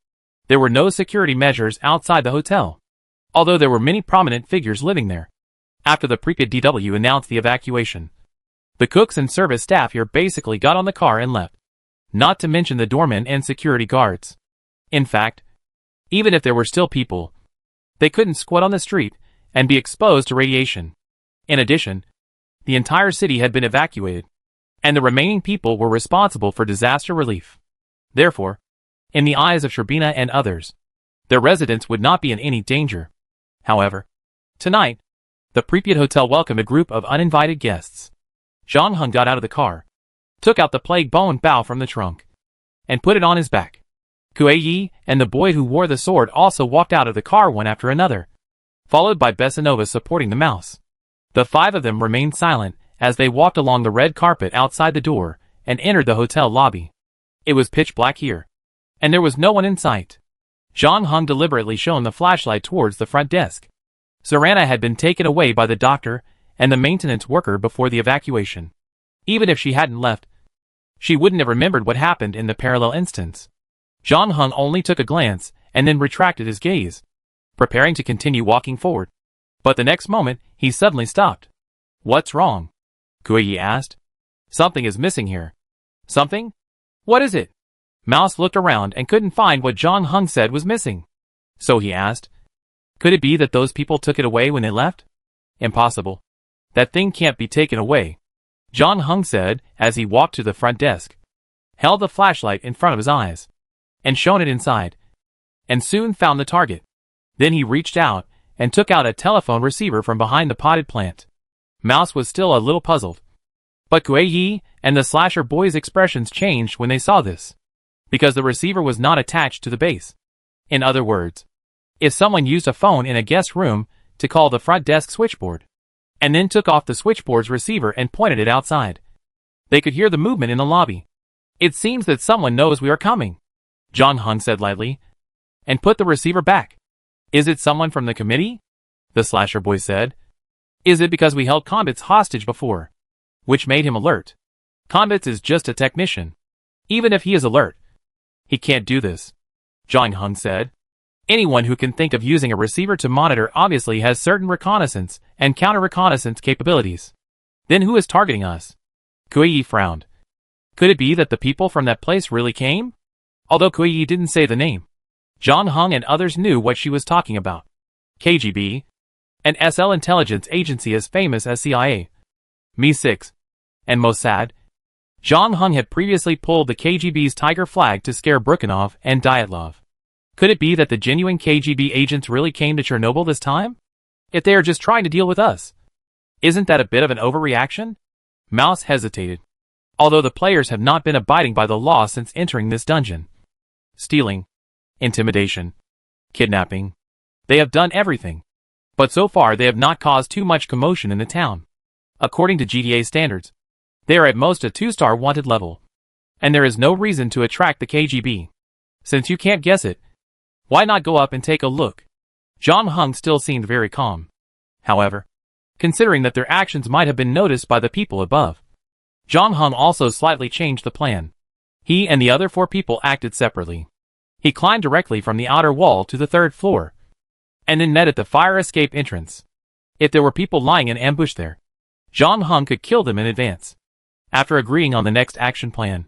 There were no security measures outside the hotel, although there were many prominent figures living there. After the Pripyat DW announced the evacuation, the cooks and service staff here basically got on the car and left, not to mention the doormen and security guards. In fact, even if there were still people, they couldn't squat on the street and be exposed to radiation. In addition, the entire city had been evacuated, and the remaining people were responsible for disaster relief. Therefore, in the eyes of Sherbina and others, their residence would not be in any danger. However, tonight, the Pripyat Hotel welcomed a group of uninvited guests. John Hung got out of the car, took out the plague bone bow from the trunk, and put it on his back. Kuei and the boy who wore the sword also walked out of the car one after another, followed by Besanova supporting the mouse. The five of them remained silent as they walked along the red carpet outside the door and entered the hotel lobby. It was pitch black here, and there was no one in sight. John Hung deliberately shone the flashlight towards the front desk. Sarana had been taken away by the doctor and the maintenance worker before the evacuation. Even if she hadn't left, She wouldn't have remembered what happened in the parallel instance. John Hung only took a glance and then retracted his gaze, preparing to continue walking forward. But the next moment, he suddenly stopped. What's wrong? Kuei asked. Something is missing here. Something? What is it? Mouse looked around and couldn't find what John Hung said was missing. So he asked, could it be that those people took it away when they left? Impossible. That thing can't be taken away. John Hung said as he walked to the front desk, held the flashlight in front of his eyes, and shone it inside, and soon found the target. Then he reached out and took out a telephone receiver from behind the potted plant. Mouse was still a little puzzled. But Kuei and the slasher boys' expressions changed when they saw this, because the receiver was not attached to the base. In other words, if someone used a phone in a guest room to call the front desk switchboard, and then took off the switchboard's receiver and pointed it outside, they could hear the movement in the lobby. It seems that someone knows we are coming, John Hung said lightly, and put the receiver back. Is it someone from the committee? The slasher boy said. Is it because we held Conbits hostage before, which made him alert? Conbits is just a technician. Even if he is alert, he can't do this, John Hung said. Anyone who can think of using a receiver to monitor obviously has certain reconnaissance and counter-reconnaissance capabilities. Then who is targeting us? Kuei frowned. Could it be that the people from that place really came? Although Kuei didn't say the name, John Hung and others knew what she was talking about. KGB, an SL intelligence agency as famous as CIA, Mi-6, and Mossad. John Hung had previously pulled the KGB's tiger flag to scare Brukhanov and Dyatlov. Could it be that the genuine KGB agents really came to Chernobyl this time? If they are just trying to deal with us, isn't that a bit of an overreaction? Mouse hesitated. Although the players have not been abiding by the law since entering this dungeon. Stealing, intimidation, kidnapping. They have done everything. But so far they have not caused too much commotion in the town. According to GTA standards, they are at most a 2-star wanted level. And there is no reason to attract the KGB. Since you can't guess it, why not go up and take a look? John Hung still seemed very calm. However, considering that their actions might have been noticed by the people above, John Hung also slightly changed the plan. He and the other 4 people acted separately. He climbed directly from the outer wall to the 3rd floor, and then met at the fire escape entrance. If there were people lying in ambush there, John Hung could kill them in advance. After agreeing on the next action plan,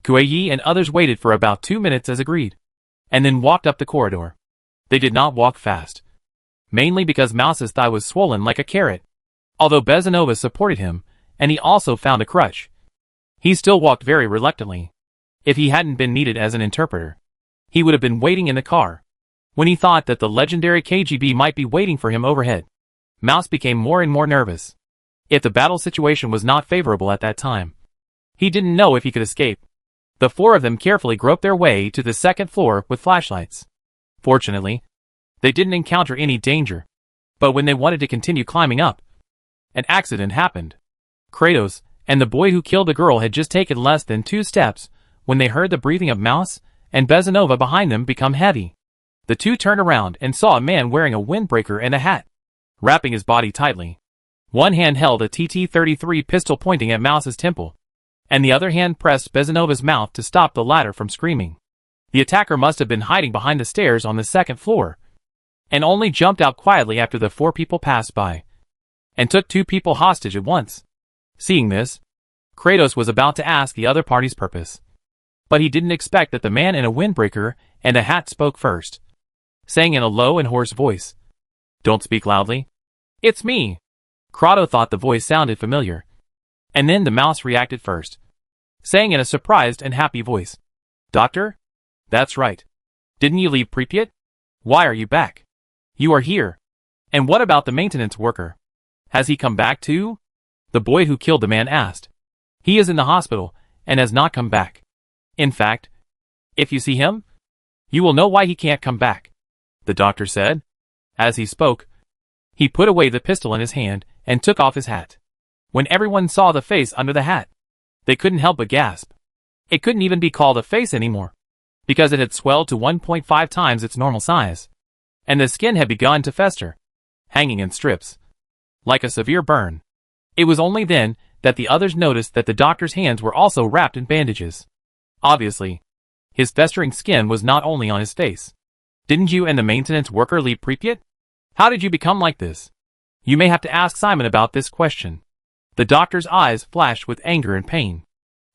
Kuei and others waited for about 2 minutes as agreed, and then walked up the corridor. They did not walk fast, mainly because Mouse's thigh was swollen like a carrot. Although Bezanova supported him, and he also found a crutch, he still walked very reluctantly. If he hadn't been needed as an interpreter, he would have been waiting in the car. When he thought that the legendary KGB might be waiting for him overhead, Mouse became more and more nervous. If the battle situation was not favorable at that time, he didn't know if he could escape. The 4 of them carefully groped their way to the 2nd floor with flashlights. Fortunately, they didn't encounter any danger. But when they wanted to continue climbing up, an accident happened. Kratos and the boy who killed the girl had just taken less than 2 steps when they heard the breathing of Mouse and Bezanova behind them become heavy. The 2 turned around and saw a man wearing a windbreaker and a hat, wrapping his body tightly. One hand held a TT-33 pistol pointing at Mouse's temple, and the other hand pressed Bezanova's mouth to stop the latter from screaming. The attacker must have been hiding behind the stairs on the 2nd floor, and only jumped out quietly after the 4 people passed by, and took 2 people hostage at once. Seeing this, Kratos was about to ask the other party's purpose, but he didn't expect that the man in a windbreaker and a hat spoke first, saying in a low and hoarse voice, "Don't speak loudly. It's me." Kratos thought the voice sounded familiar, and then the Mouse reacted first, saying in a surprised and happy voice, "Doctor? That's right. Didn't you leave Pripyat? Why are you back? You are here. And what about the maintenance worker? Has he come back too?" The boy who killed the man asked. "He is in the hospital and has not come back. In fact, if you see him, you will know why he can't come back," the doctor said. As he spoke, he put away the pistol in his hand and took off his hat. When everyone saw the face under the hat, they couldn't help but gasp. It couldn't even be called a face anymore, because it had swelled to 1.5 times its normal size, and the skin had begun to fester, hanging in strips, like a severe burn. It was only then that the others noticed that the doctor's hands were also wrapped in bandages. Obviously, his festering skin was not only on his face. Didn't you and the maintenance worker leave Pripyat? How did you become like this? You may have to ask Simon about this question. The doctor's eyes flashed with anger and pain.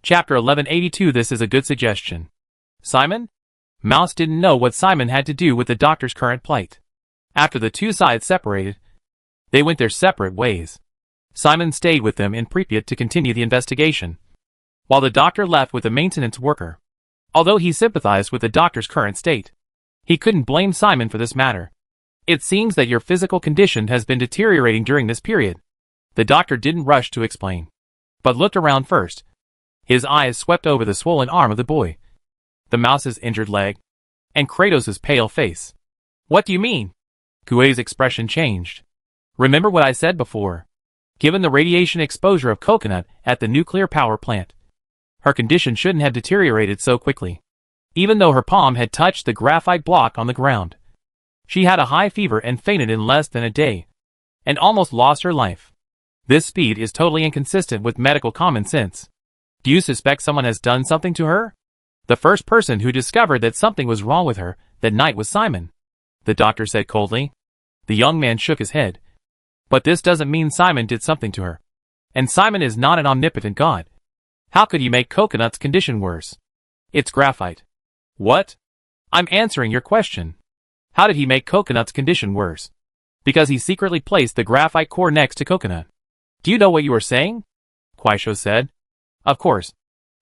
Chapter 1182. This is a good suggestion. Simon? Mouse didn't know what Simon had to do with the doctor's current plight. After the two sides separated, they went their separate ways. Simon stayed with them in Pripyat to continue the investigation, while the doctor left with the maintenance worker. Although he sympathized with the doctor's current state, he couldn't blame Simon for this matter. It seems that your physical condition has been deteriorating during this period. The doctor didn't rush to explain, but looked around first. His eyes swept over the swollen arm of the boy, the mouse's injured leg, and Kratos' pale face. What do you mean? Kuei's expression changed. Remember what I said before. Given the radiation exposure of Coconut at the nuclear power plant, her condition shouldn't have deteriorated so quickly. Even though her palm had touched the graphite block on the ground, she had a high fever and fainted in less than a day, and almost lost her life. This speed is totally inconsistent with medical common sense. Do you suspect someone has done something to her? The first person who discovered that something was wrong with her that night was Simon, the doctor said coldly. The young man shook his head. But this doesn't mean Simon did something to her. And Simon is not an omnipotent god. How could he make Coconut's condition worse? It's graphite. What? I'm answering your question. How did he make Coconut's condition worse? Because he secretly placed the graphite core next to Coconut. Do you know what you are saying? Kuaishou said. Of course.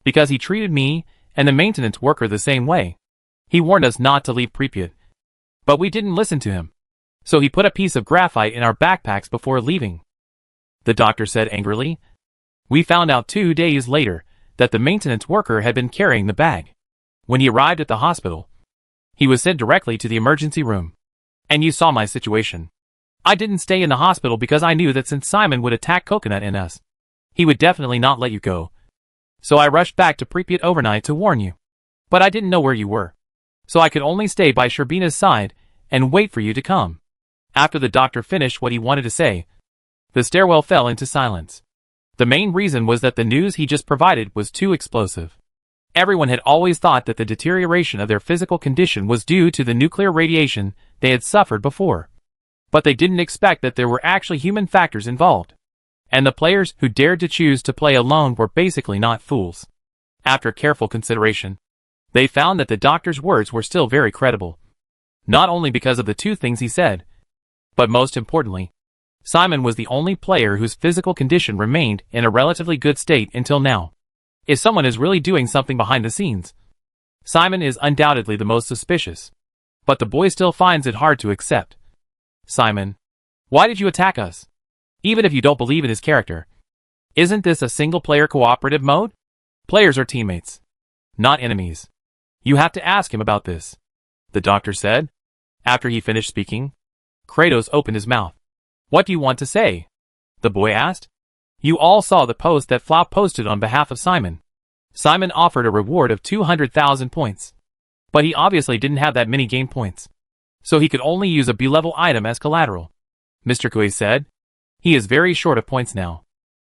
Because he treated me and the maintenance worker the same way. He warned us not to leave Pripyat. But we didn't listen to him. So he put a piece of graphite in our backpacks before leaving. The doctor said angrily. We found out 2 days later that the maintenance worker had been carrying the bag. When he arrived at the hospital, he was sent directly to the emergency room. And you saw my situation. I didn't stay in the hospital because I knew that since Simon would attack Coconut and us, he would definitely not let you go. So I rushed back to Pripyat overnight to warn you. But I didn't know where you were. So I could only stay by Sherbina's side and wait for you to come. After the doctor finished what he wanted to say, the stairwell fell into silence. The main reason was that the news he just provided was too explosive. Everyone had always thought that the deterioration of their physical condition was due to the nuclear radiation they had suffered before. But they didn't expect that there were actually human factors involved. And the players who dared to choose to play alone were basically not fools. After careful consideration, they found that the doctor's words were still very credible. Not only because of the two things he said, but most importantly, Simon was the only player whose physical condition remained in a relatively good state until now. If someone is really doing something behind the scenes, Simon is undoubtedly the most suspicious. But the boy still finds it hard to accept. Simon, why did you attack us? Even if you don't believe in his character, isn't this a single-player cooperative mode? Players are teammates, not enemies. You have to ask him about this, the doctor said. After he finished speaking, Kratos opened his mouth. What do you want to say? The boy asked. You all saw the post that Flop posted on behalf of Simon. Simon offered a reward of 200,000 points. But he obviously didn't have that many game points. So he could only use a B-level item as collateral. Mr. Kuei said. He is very short of points now.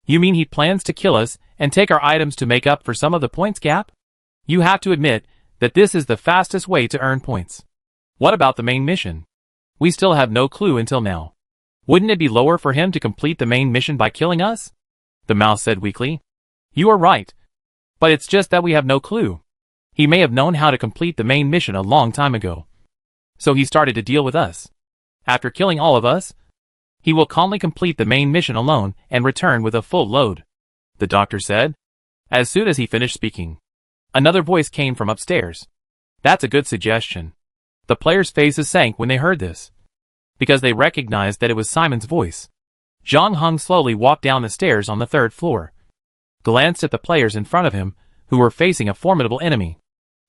You mean he plans to kill us and take our items to make up for some of the points gap? You have to admit that this is the fastest way to earn points. What about the main mission? We still have no clue until now. Wouldn't it be lower for him to complete the main mission by killing us? The mouse said weakly. You are right. But it's just that we have no clue. He may have known how to complete the main mission a long time ago. So he started to deal with us. After killing all of us, he will calmly complete the main mission alone and return with a full load, the doctor said. As soon as he finished speaking, another voice came from upstairs. That's a good suggestion. The players' faces sank when they heard this, because they recognized that it was Simon's voice. Zhang Heng slowly walked down the stairs on the 3rd floor, glanced at the players in front of him, who were facing a formidable enemy,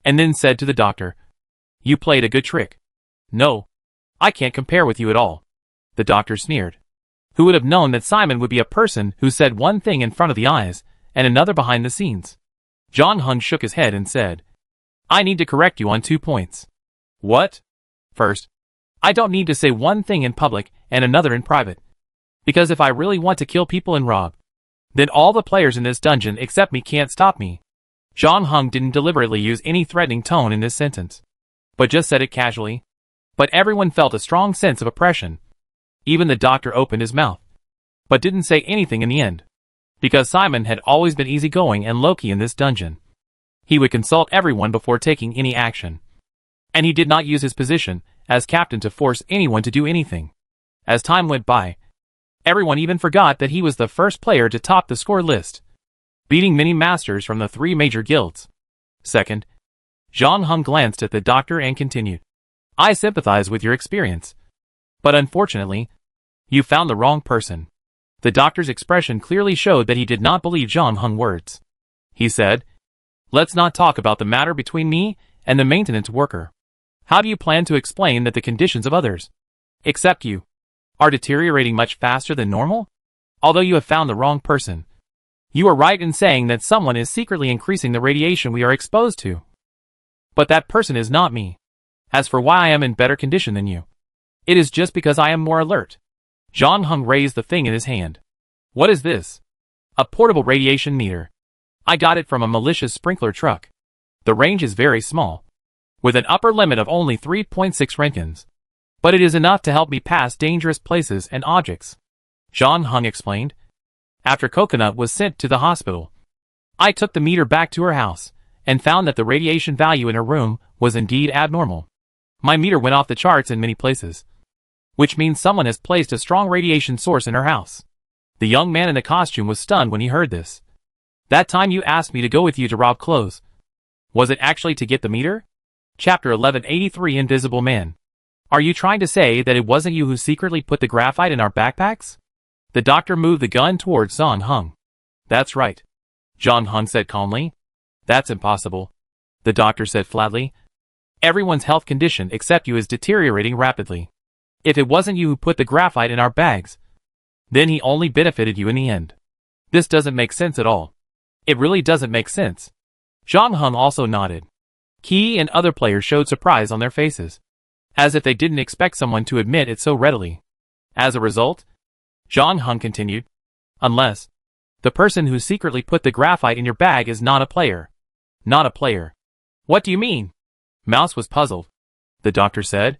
and then said to the doctor, You played a good trick. No, I can't compare with you at all. The doctor sneered. Who would have known that Simon would be a person who said one thing in front of the eyes and another behind the scenes? Zhang Heng shook his head and said, I need to correct you on 2 points. What? First, I don't need to say one thing in public and another in private. Because if I really want to kill people and rob Then all the players in this dungeon except me can't stop me. John Hung didn't deliberately use any threatening tone in this sentence, but just said it casually. But everyone felt a strong sense of oppression. Even the doctor opened his mouth, but didn't say anything in the end, because Simon had always been easygoing and low-key in this dungeon. He would consult everyone before taking any action, and he did not use his position as captain to force anyone to do anything. As time went by, everyone even forgot that he was the first player to top the score list, beating many masters from the 3 major guilds. Second, John Hung glanced at the doctor and continued. I sympathize with your experience, but unfortunately, you found the wrong person. The doctor's expression clearly showed that he did not believe John Hung's words. He said, let's not talk about the matter between me and the maintenance worker. How do you plan to explain that the conditions of others, except you, are deteriorating much faster than normal? Although you have found the wrong person, you are right in saying that someone is secretly increasing the radiation we are exposed to. But that person is not me. As for why I am in better condition than you, it is just because I am more alert. John Hung raised the thing in his hand. What is this? A portable radiation meter. I got it from a malicious sprinkler truck. The range is very small, with an upper limit of only 3.6 Roentgens. But it is enough to help me pass dangerous places and objects. John Hung explained. After Coconut was sent to the hospital, I took the meter back to her house, and found that the radiation value in her room was indeed abnormal. My meter went off the charts in many places, which means someone has placed a strong radiation source in her house. The young man in the costume was stunned when he heard this. That time you asked me to go with you to rob clothes. Was it actually to get the meter? Chapter 1183 Invisible Man. Are you trying to say that it wasn't you who secretly put the graphite in our backpacks? The doctor moved the gun towards John Hung. That's right, John Hung said calmly. That's impossible, the doctor said flatly. Everyone's health condition except you is deteriorating rapidly. If it wasn't you who put the graphite in our bags, then he only benefited you in the end. This doesn't make sense at all. It really doesn't make sense. John Hung also nodded. Key and other players showed surprise on their faces, as if they didn't expect someone to admit it so readily. As a result, John Hung continued, unless the person who secretly put the graphite in your bag is not a player. Not a player. What do you mean? Mouse was puzzled. The doctor said.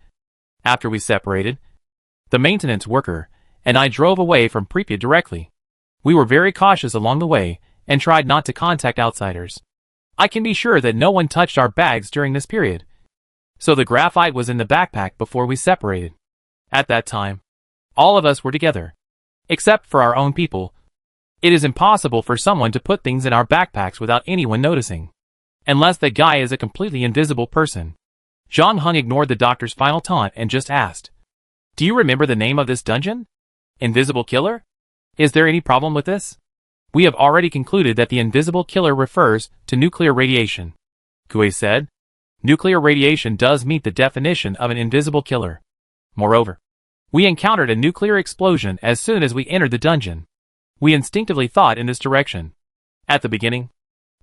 After we separated, the maintenance worker and I drove away from Pripyat directly. We were very cautious along the way and tried not to contact outsiders. I can be sure that no one touched our bags during this period. So the graphite was in the backpack before we separated. At that time, all of us were together, except for our own people. It is impossible for someone to put things in our backpacks without anyone noticing, unless that guy is a completely invisible person. John Hung ignored the doctor's final taunt and just asked, do you remember the name of this dungeon? Invisible Killer? Is there any problem with this? We have already concluded that the invisible killer refers to nuclear radiation, Kui said. Nuclear radiation does meet the definition of an invisible killer. Moreover, we encountered a nuclear explosion as soon as we entered the dungeon. We instinctively thought in this direction. At the beginning,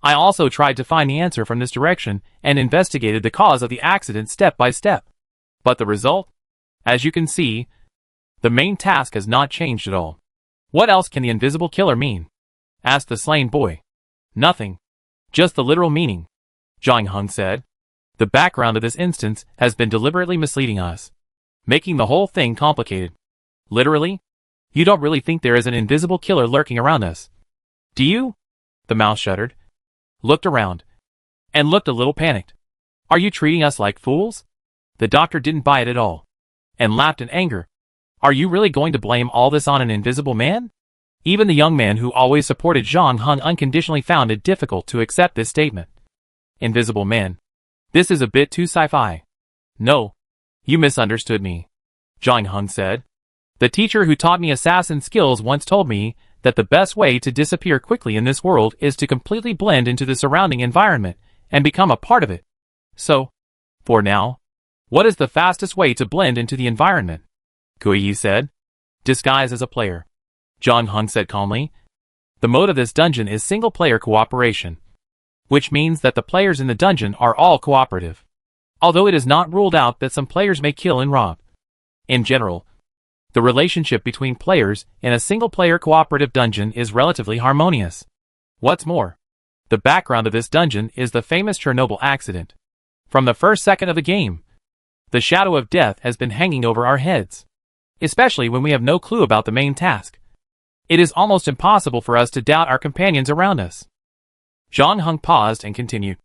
I also tried to find the answer from this direction and investigated the cause of the accident step by step. But the result? As you can see, the main task has not changed at all. What else can the invisible killer mean? Asked the slain boy. Nothing. Just the literal meaning, John Hung said. The background of this instance has been deliberately misleading us, making the whole thing complicated. Literally? You don't really think there is an invisible killer lurking around us, do you? The mouse shuddered, looked around, and looked a little panicked. Are you treating us like fools? The doctor didn't buy it at all, and laughed in anger. Are you really going to blame all this on an invisible man? Even the young man who always supported John Hung unconditionally found it difficult to accept this statement. Invisible man. This is a bit too sci-fi. No, you misunderstood me, John Hung said. The teacher who taught me assassin skills once told me that the best way to disappear quickly in this world is to completely blend into the surrounding environment and become a part of it. So, for now, what is the fastest way to blend into the environment? Kui said. Disguise as a player, John Hung said calmly. The mode of this dungeon is single-player cooperation, which means that the players in the dungeon are all cooperative, although it is not ruled out that some players may kill and rob. In general, The relationship between players in a single-player cooperative dungeon is relatively harmonious. What's more, the background of this dungeon is the famous Chernobyl accident. From the first second of the game, the shadow of death has been hanging over our heads, especially when we have no clue about the main task. It is almost impossible for us to doubt our companions around us. Zhang Heng paused and continued.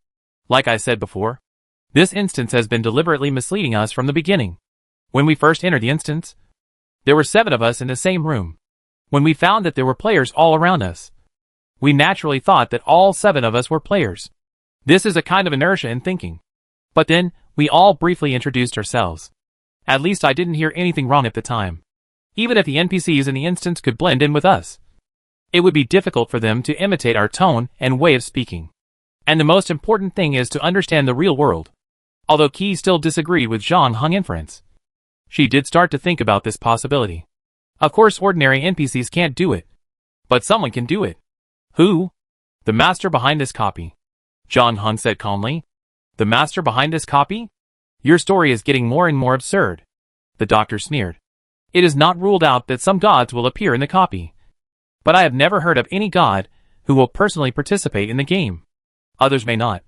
Like I said before, this instance has been deliberately misleading us from the beginning. When we first entered the instance, there were 7 of us in the same room. When we found that there were players all around us, we naturally thought that all 7 of us were players. This is a kind of inertia in thinking. But then, we all briefly introduced ourselves. At least I didn't hear anything wrong at the time. Even if the NPCs in the instance could blend in with us, it would be difficult for them to imitate our tone and way of speaking. And the most important thing is to understand the real world. Although Qi still disagreed with Zhang Heng's inference, she did start to think about this possibility. Of course, ordinary NPCs can't do it, but someone can do it. Who? The master behind this copy. Zhang Heng said calmly. The master behind this copy? Your story is getting more and more absurd. The doctor sneered. It is not ruled out that some gods will appear in the copy, but I have never heard of any god who will personally participate in the game. Others may not,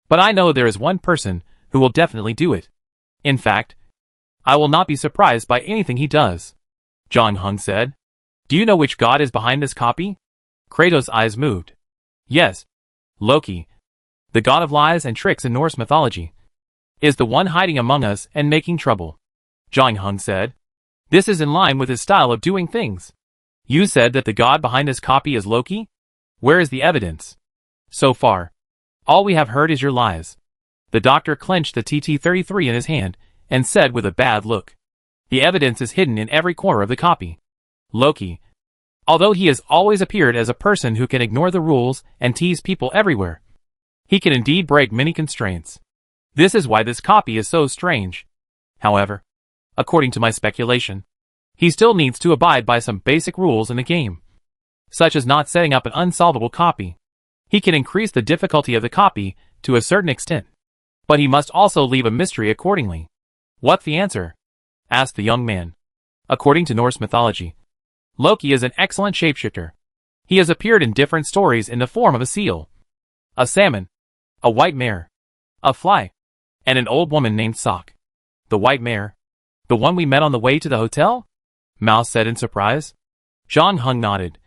but I know there is one person who will definitely do it. In fact, I will not be surprised by anything he does. Zhang Heng said. Do you know which god is behind this copy? Kratos' eyes moved. Yes, Loki, the god of lies and tricks in Norse mythology, is the one hiding among us and making trouble. Zhang Heng said. This is in line with his style of doing things. You said that the god behind this copy is Loki? Where is the evidence? So far, all we have heard is your lies. The doctor clenched the TT-33 in his hand and said with a bad look. The evidence is hidden in every corner of the copy. Loki, although he has always appeared as a person who can ignore the rules and tease people everywhere, he can indeed break many constraints. This is why this copy is so strange. However, according to my speculation, he still needs to abide by some basic rules in the game, such as not setting up an unsolvable copy. He can increase the difficulty of the copy to a certain extent, but he must also leave a mystery accordingly. What's the answer? Asked the young man. According to Norse mythology, Loki is an excellent shapeshifter. He has appeared in different stories in the form of a seal, a salmon, a white mare, a fly, and an old woman named Sock. The white mare? The one we met on the way to the hotel? Mouse said in surprise. Zhang Heng nodded.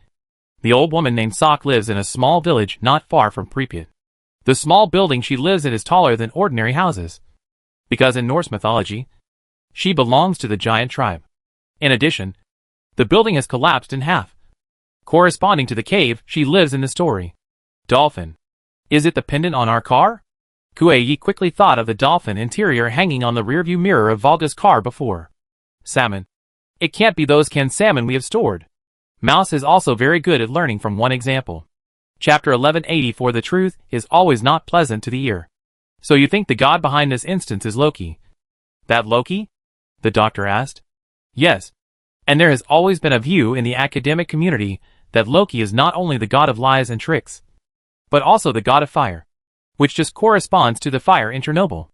The old woman named Sock lives in a small village not far from Pripyat. The small building she lives in is taller than ordinary houses, because in Norse mythology, she belongs to the giant tribe. In addition, the building has collapsed in half, corresponding to the cave she lives in the story. Dolphin. Is it the pendant on our car? Kuei quickly thought of the dolphin interior hanging on the rearview mirror of Volga's car before. Salmon. It can't be those canned salmon we have stored. Mouse is also very good at learning from one example. Chapter 1184. The truth is always not pleasant to the ear. So you think the god behind this instance is Loki? That Loki? The doctor asked. Yes. And there has always been a view in the academic community that Loki is not only the god of lies and tricks, but also the god of fire, which just corresponds to the fire in Chernobyl.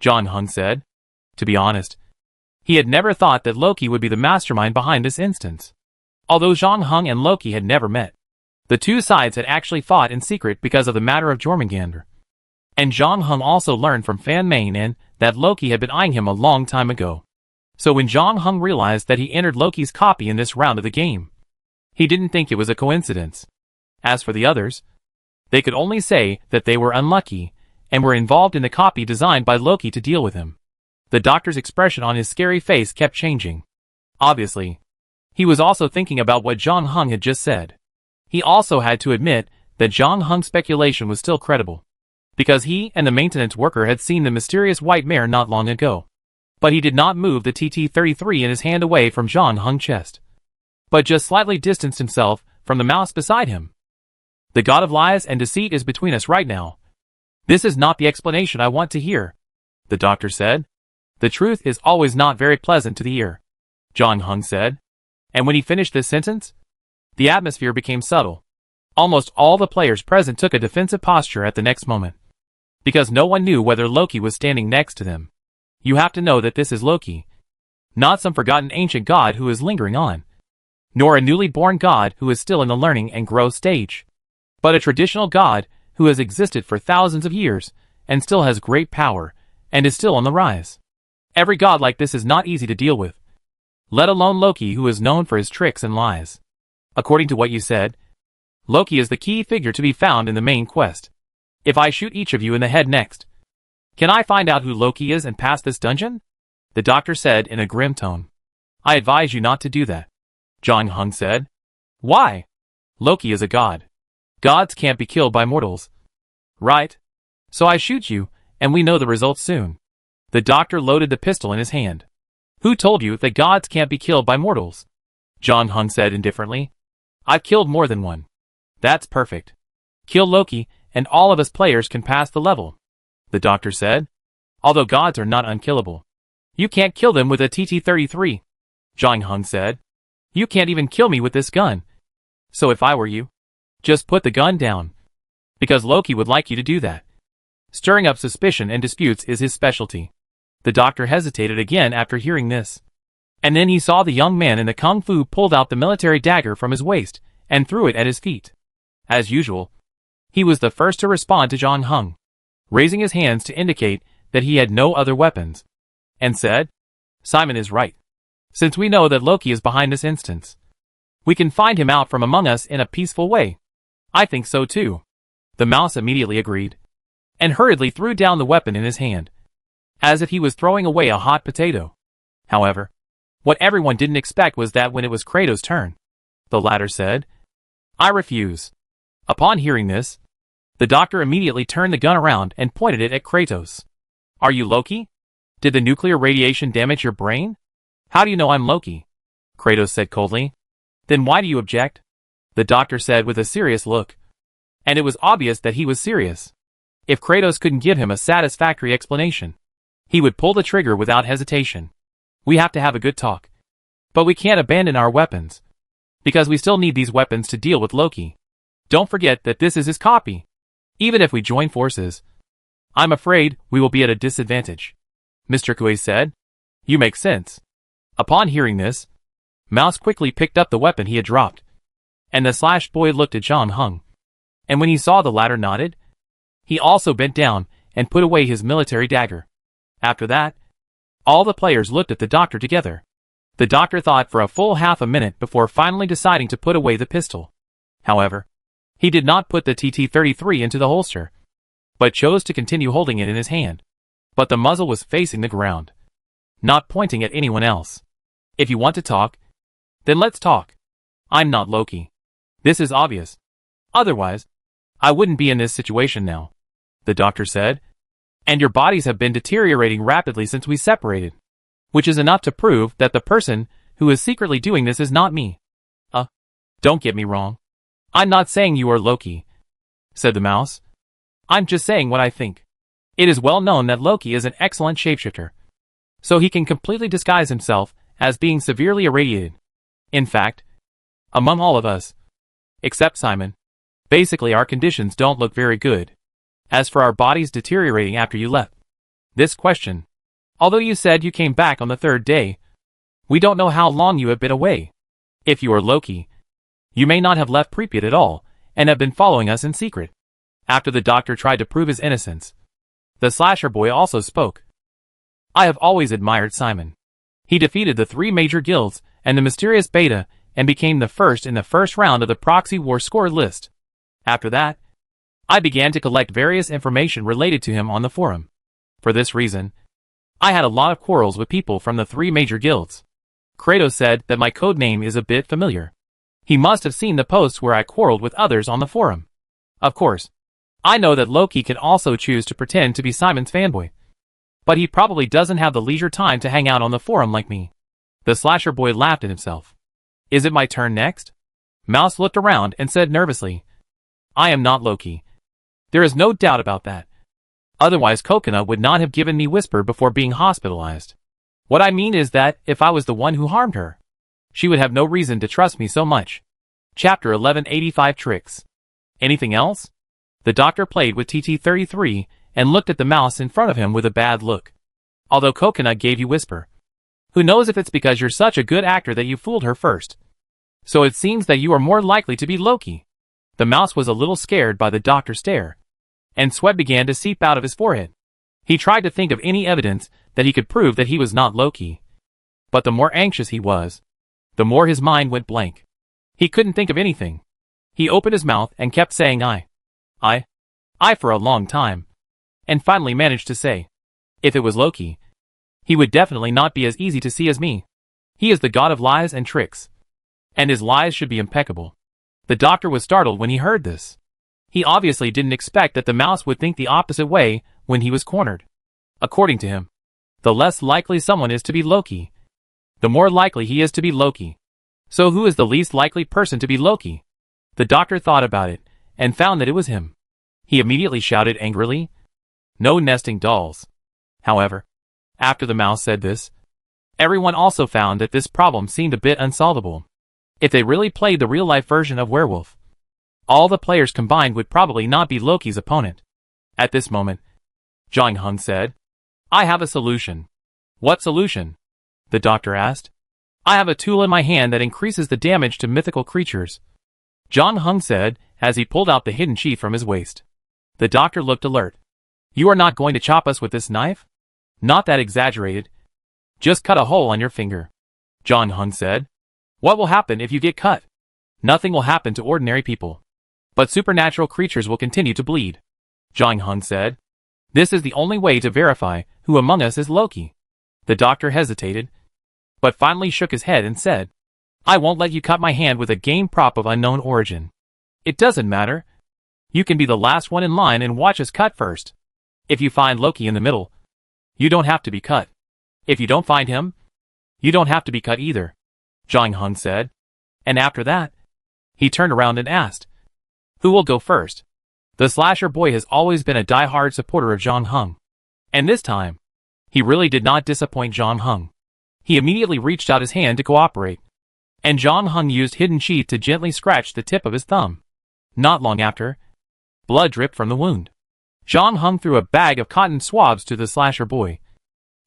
Zhang Heng said. To be honest, he had never thought that Loki would be the mastermind behind this instance. Although Zhang Heng and Loki had never met, the two sides had actually fought in secret because of the matter of Jormungandr. And Zhang Heng also learned from Fan Mainen that Loki had been eyeing him a long time ago. So when Zhang Heng realized that he entered Loki's copy in this round of the game, he didn't think it was a coincidence. As for the others, they could only say that they were unlucky and were involved in the copy designed by Loki to deal with him. The doctor's expression on his scary face kept changing. Obviously, he was also thinking about what Zhang Heng had just said. He also had to admit that Zhang Heng's speculation was still credible, because he and the maintenance worker had seen the mysterious white mare not long ago. But he did not move the TT-33 in his hand away from Zhang Heng's chest, but just slightly distanced himself from the mouse beside him. The god of lies and deceit is between us right now. This is not the explanation I want to hear, the doctor said. The truth is always not very pleasant to the ear, Zhang Heng said. And when he finished this sentence, the atmosphere became subtle. Almost all the players present took a defensive posture at the next moment, because no one knew whether Loki was standing next to them. You have to know that this is Loki. Not some forgotten ancient god who is lingering on. Nor a newly born god who is still in the learning and growth stage. But a traditional god who has existed for thousands of years and still has great power and is still on the rise. Every god like this is not easy to deal with. Let alone Loki, who is known for his tricks and lies. According to what you said, Loki is the key figure to be found in the main quest. If I shoot each of you in the head next, can I find out who Loki is and pass this dungeon? The doctor said in a grim tone. I advise you not to do that. John Hung said. Why? Loki is a god. Gods can't be killed by mortals. Right? So I shoot you, and we know the results soon. The doctor loaded the pistol in his hand. Who told you that gods can't be killed by mortals? John Hung said indifferently. I've killed more than one. That's perfect. Kill Loki, and all of us players can pass the level. The doctor said. Although gods are not unkillable. You can't kill them with a TT-33. John Hung said. You can't even kill me with this gun. So if I were you, just put the gun down. Because Loki would like you to do that. Stirring up suspicion and disputes is his specialty. The doctor hesitated again after hearing this. And then he saw the young man in the kung fu pulled out the military dagger from his waist and threw it at his feet. As usual, he was the first to respond to John Hung, raising his hands to indicate that he had no other weapons, and said, Simon is right. Since we know that Loki is behind this instance, we can find him out from among us in a peaceful way. I think so too. The mouse immediately agreed, and hurriedly threw down the weapon in his hand, as if he was throwing away a hot potato. However, what everyone didn't expect was that when it was Kratos' turn, the latter said, I refuse. Upon hearing this, the doctor immediately turned the gun around and pointed it at Kratos. Are you Loki? Did the nuclear radiation damage your brain? How do you know I'm Loki? Kratos said coldly. Then why do you object? The doctor said with a serious look. And it was obvious that he was serious. If Kratos couldn't give him a satisfactory explanation, he would pull the trigger without hesitation. We have to have a good talk. But we can't abandon our weapons. Because we still need these weapons to deal with Loki. Don't forget that this is his copy. Even if we join forces, I'm afraid we will be at a disadvantage. Mr. Kui said. You make sense. Upon hearing this, Mouse quickly picked up the weapon he had dropped. And the Slash boy looked at John Hung. And when he saw the latter nodded, he also bent down and put away his military dagger. After that, all the players looked at the doctor together. The doctor thought for a full half a minute before finally deciding to put away the pistol. However, he did not put the TT-33 into the holster, but chose to continue holding it in his hand. But the muzzle was facing the ground, not pointing at anyone else. If you want to talk, then let's talk. I'm not Loki. This is obvious. Otherwise, I wouldn't be in this situation now, the doctor said. And your bodies have been deteriorating rapidly since we separated, which is enough to prove that the person who is secretly doing this is not me. Don't get me wrong. I'm not saying you are Loki, said the mouse. I'm just saying what I think. It is well known that Loki is an excellent shapeshifter, so he can completely disguise himself as being severely irradiated. In fact, among all of us, except Simon, basically our conditions don't look very good. As for our bodies deteriorating after you left, this question, although you said you came back on the third day, we don't know how long you have been away. If you are Loki, you may not have left Pripyat at all, and have been following us in secret. After the doctor tried to prove his innocence, the Slasher boy also spoke. I have always admired Simon. He defeated the 3 major guilds and the mysterious Beta and became the first in the first round of the proxy war score list. After that, I began to collect various information related to him on the forum. For this reason, I had a lot of quarrels with people from the 3 major guilds. Kratos said that my code name is a bit familiar. He must have seen the posts where I quarreled with others on the forum. Of course, I know that Loki can also choose to pretend to be Simon's fanboy. But he probably doesn't have the leisure time to hang out on the forum like me. The Slasher boy laughed at himself. Is it my turn next? Mouse looked around and said nervously, I am not Loki. There is no doubt about that. Otherwise Coconut would not have given me Whisper before being hospitalized. What I mean is that if I was the one who harmed her, she would have no reason to trust me so much. Chapter 1185 Tricks. Anything else? The doctor played with TT-33 and looked at the mouse in front of him with a bad look. Although Coconut gave you Whisper, Who knows if it's because you're such a good actor that you fooled her first. So it seems that you are more likely to be Loki. The mouse was a little scared by the doctor's stare, and sweat began to seep out of his forehead. He tried to think of any evidence that he could prove that he was not Loki. But the more anxious he was, the more his mind went blank. He couldn't think of anything. He opened his mouth and kept saying I for a long time, and finally managed to say, if it was Loki, he would definitely not be as easy to see as me. He is the god of lies and tricks, and his lies should be impeccable. The doctor was startled when he heard this. He obviously didn't expect that the mouse would think the opposite way when he was cornered. According to him, the less likely someone is to be Loki, the more likely he is to be Loki. So who is the least likely person to be Loki? The doctor thought about it, and found that it was him. He immediately shouted angrily, "No nesting dolls." However, after the mouse said this, everyone also found that this problem seemed a bit unsolvable. If they really played the real-life version of Werewolf, all the players combined would probably not be Loki's opponent. At this moment, John Hung said, "I have a solution." "What solution?" the doctor asked. "I have a tool in my hand that increases the damage to mythical creatures," John Hung said as he pulled out the hidden sheath from his waist. The doctor looked alert. "You are not going to chop us with this knife?" "Not that exaggerated. Just cut a hole on your finger," John Hung said. "What will happen if you get cut?" "Nothing will happen to ordinary people. But supernatural creatures will continue to bleed," John Hung said. "This is the only way to verify who among us is Loki." The doctor hesitated, but finally shook his head and said, "I won't let you cut my hand with a game prop of unknown origin. It doesn't matter. You can be the last one in line and watch us cut first. If you find Loki in the middle, you don't have to be cut. If you don't find him, you don't have to be cut either," John Hung said. And after that, he turned around and asked, "Who will go first?" The slasher boy has always been a die-hard supporter of John Hung. And this time, he really did not disappoint John Hung. He immediately reached out his hand to cooperate, and John Hung used hidden sheath to gently scratch the tip of his thumb. Not long after, blood dripped from the wound. John Hung threw a bag of cotton swabs to the slasher boy,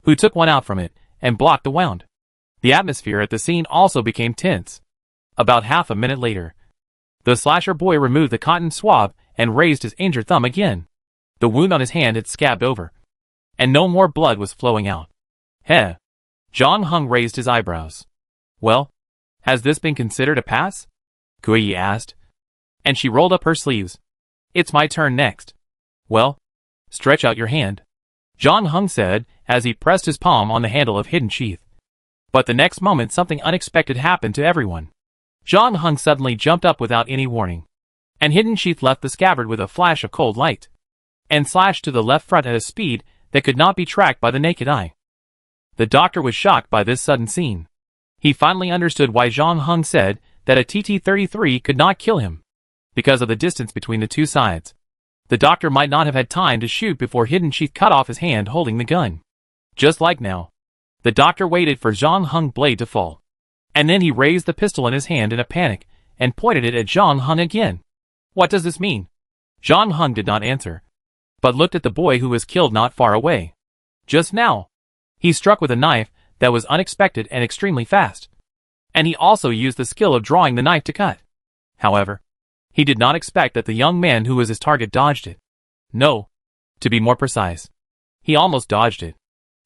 who took one out from it and blocked the wound. The atmosphere at the scene also became tense. About half a minute later, the slasher boy removed the cotton swab and raised his injured thumb again. The wound on his hand had scabbed over, and no more blood was flowing out. "Heh." John Hung raised his eyebrows. "Well, has this been considered a pass?" Kui asked, and she rolled up her sleeves. "It's my turn next." "Well, stretch out your hand," John Hung said as he pressed his palm on the handle of hidden sheath. But the next moment something unexpected happened to everyone. John Hung suddenly jumped up without any warning, and hidden sheath left the scabbard with a flash of cold light, and slashed to the left front at a speed that could not be tracked by the naked eye. The doctor was shocked by this sudden scene. He finally understood why John Hung said that a TT-33 could not kill him, because of the distance between the two sides. The doctor might not have had time to shoot before hidden sheath cut off his hand holding the gun. Just like now, the doctor waited for John Hung's blade to fall, and then he raised the pistol in his hand in a panic and pointed it at John Hung again. "What does this mean?" John Hung did not answer, but looked at the boy who was killed not far away. Just now, he struck with a knife that was unexpected and extremely fast, and he also used the skill of drawing the knife to cut. However, he did not expect that the young man who was his target dodged it. No, to be more precise, he almost dodged it.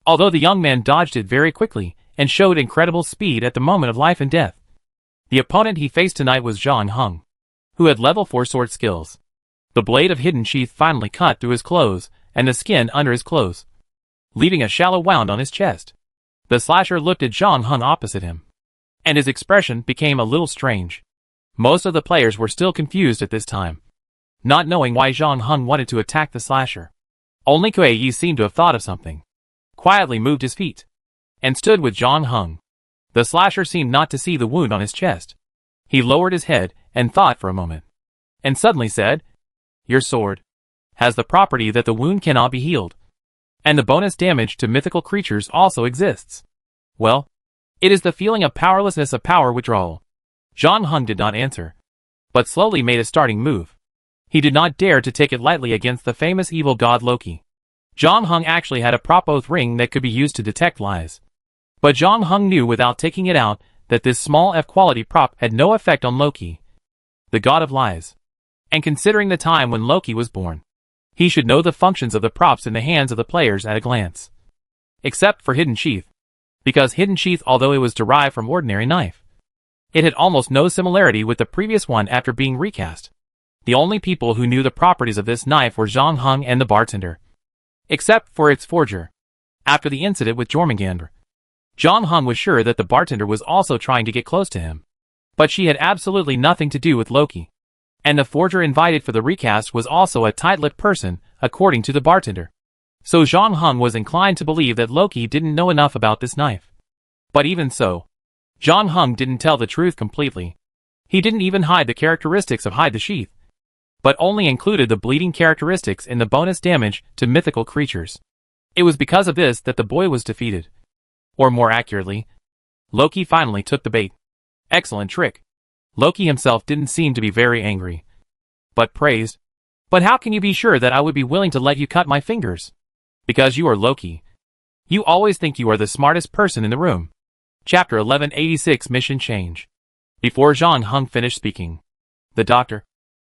Although the young man dodged it very quickly and showed incredible speed at the moment of life and death. The opponent he faced tonight was John Hung, who had level 4 sword skills. The blade of hidden sheath finally cut through his clothes and the skin under his clothes, leaving a shallow wound on his chest. The slasher looked at John Hung opposite him, and his expression became a little strange. Most of the players were still confused at this time, not knowing why John Hung wanted to attack the slasher. Only Kuei seemed to have thought of something, quietly moved his feet, and stood with John Hung. The slasher seemed not to see the wound on his chest. He lowered his head and thought for a moment, and suddenly said, "Your sword has the property that the wound cannot be healed, and the bonus damage to mythical creatures also exists. Well, it is the feeling of powerlessness of power withdrawal." John Hung did not answer, but slowly made a starting move. He did not dare to take it lightly against the famous evil god Loki. John Hung actually had a prop oath ring that could be used to detect lies. But John Hung knew without taking it out that this small F-quality prop had no effect on Loki, the god of lies. And considering the time when Loki was born, he should know the functions of the props in the hands of the players at a glance. Except for Hidden Sheath. Because Hidden Sheath, although it was derived from ordinary knife, it had almost no similarity with the previous one after being recast. The only people who knew the properties of this knife were John Hung and the bartender. Except for its forger. After the incident with Jormungandr, John Hung was sure that the bartender was also trying to get close to him. But she had absolutely nothing to do with Loki. And the forger invited for the recast was also a tight-lipped person, according to the bartender. So John Hung was inclined to believe that Loki didn't know enough about this knife. But even so, John Hung didn't tell the truth completely. He didn't even hide the characteristics of Hide the Sheath, but only included the bleeding characteristics in the bonus damage to mythical creatures. It was because of this that the boy was defeated. Or more accurately, Loki finally took the bait. Excellent trick. Loki himself didn't seem to be very angry, but praised. But how can you be sure that I would be willing to let you cut my fingers? Because you are Loki. You always think you are the smartest person in the room. Chapter 1186 Mission Change. Before John Hung finished speaking, the doctor,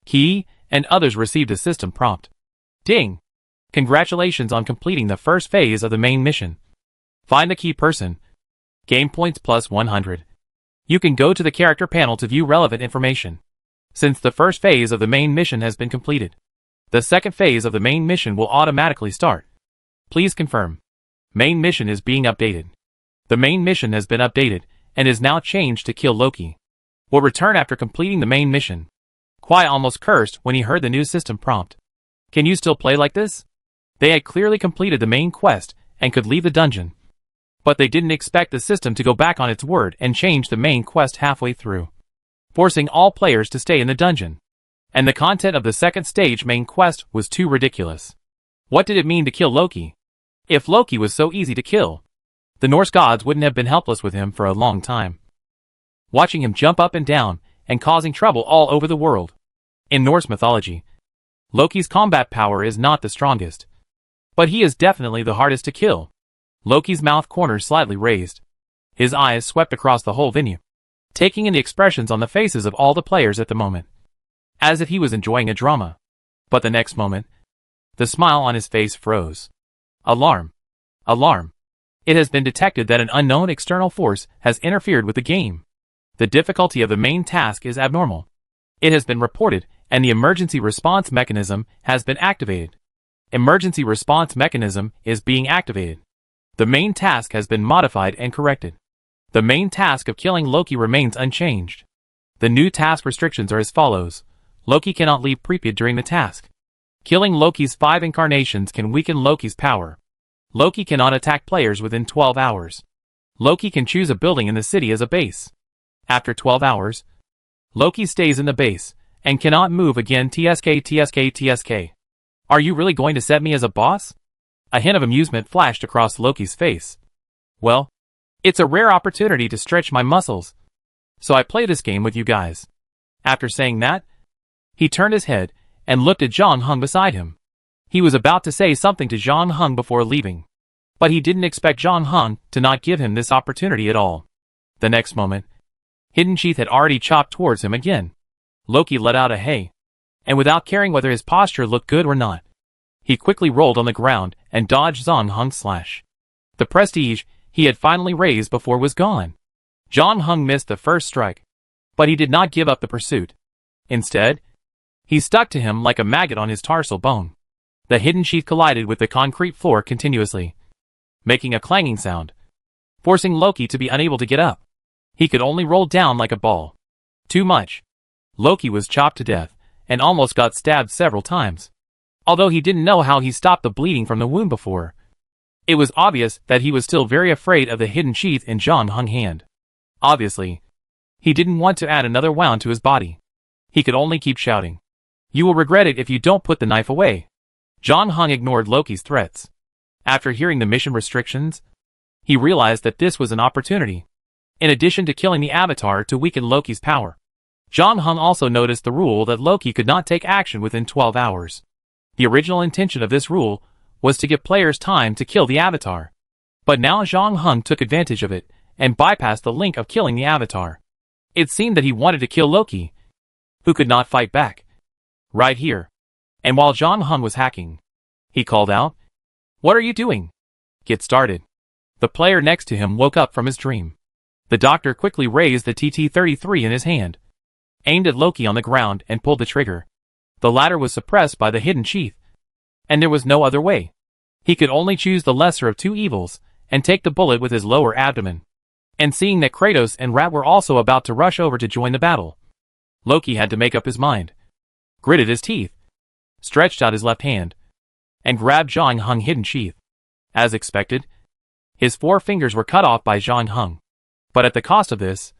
he, and others received a system prompt. Ding! Congratulations on completing the first phase of the main mission. Find the key person. Game points plus 100. You can go to the character panel to view relevant information. Since the first phase of the main mission has been completed, the second phase of the main mission will automatically start. Please confirm. Main mission is being updated. The main mission has been updated, and is now changed to kill Loki. Will return after completing the main mission. Kwai almost cursed when he heard the new system prompt. Can you still play like this? They had clearly completed the main quest, and could leave the dungeon. But they didn't expect the system to go back on its word and change the main quest halfway through, forcing all players to stay in the dungeon. And the content of the second stage main quest was too ridiculous. What did it mean to kill Loki? If Loki was so easy to kill, the Norse gods wouldn't have been helpless with him for a long time, watching him jump up and down, and causing trouble all over the world. In Norse mythology, Loki's combat power is not the strongest, but he is definitely the hardest to kill. Loki's mouth corners slightly raised. His eyes swept across the whole venue, taking in the expressions on the faces of all the players at the moment, as if he was enjoying a drama. But the next moment, the smile on his face froze. Alarm! Alarm! It has been detected that an unknown external force has interfered with the game. The difficulty of the main task is abnormal. It has been reported, and the emergency response mechanism has been activated. Emergency response mechanism is being activated. The main task has been modified and corrected. The main task of killing Loki remains unchanged. The new task restrictions are as follows. Loki cannot leave Pripyat during the task. Killing Loki's 5 incarnations can weaken Loki's power. Loki cannot attack players within 12 hours. Loki can choose a building in the city as a base. After 12 hours, Loki stays in the base, and cannot move again. TSK. Are you really going to set me as a boss? A hint of amusement flashed across Loki's face. Well, it's a rare opportunity to stretch my muscles, so I play this game with you guys. After saying that, he turned his head, and looked at John Hung beside him. He was about to say something to John Hung before leaving, but he didn't expect John Hung to not give him this opportunity at all. The next moment, Hidden Sheath had already chopped towards him again. Loki let out a hey, and without caring whether his posture looked good or not, he quickly rolled on the ground and dodged John Hung's slash. The prestige he had finally raised before was gone. John Hung missed the first strike, but he did not give up the pursuit. Instead, he stuck to him like a maggot on his tarsal bone. The Hidden Sheath collided with the concrete floor continuously, making a clanging sound, forcing Loki to be unable to get up. He could only roll down like a ball. Too much. Loki was chopped to death, and almost got stabbed several times. Although he didn't know how he stopped the bleeding from the wound before, it was obvious that he was still very afraid of the Hidden Sheath in John Hung's hand. Obviously, he didn't want to add another wound to his body. He could only keep shouting, "You will regret it if you don't put the knife away." John Hung ignored Loki's threats. After hearing the mission restrictions, he realized that this was an opportunity. In addition to killing the Avatar to weaken Loki's power, John Hung also noticed the rule that Loki could not take action within 12 hours. The original intention of this rule was to give players time to kill the Avatar. But now Zhang Heng took advantage of it and bypassed the link of killing the Avatar. It seemed that he wanted to kill Loki, who could not fight back. Right here. And while Zhang Heng was hacking, he called out, "What are you doing? Get started." The player next to him woke up from his dream. The doctor quickly raised the TT-33 in his hand, aimed at Loki on the ground and pulled the trigger. The latter was suppressed by the hidden sheath, and there was no other way. He could only choose the lesser of two evils and take the bullet with his lower abdomen. And seeing that Kratos and Rat were also about to rush over to join the battle, Loki had to make up his mind. Gritted his teeth, stretched out his left hand, and grabbed Zhang Heng's hidden sheath. As expected, his 4 fingers were cut off by Zhang Heng. But at the cost of this,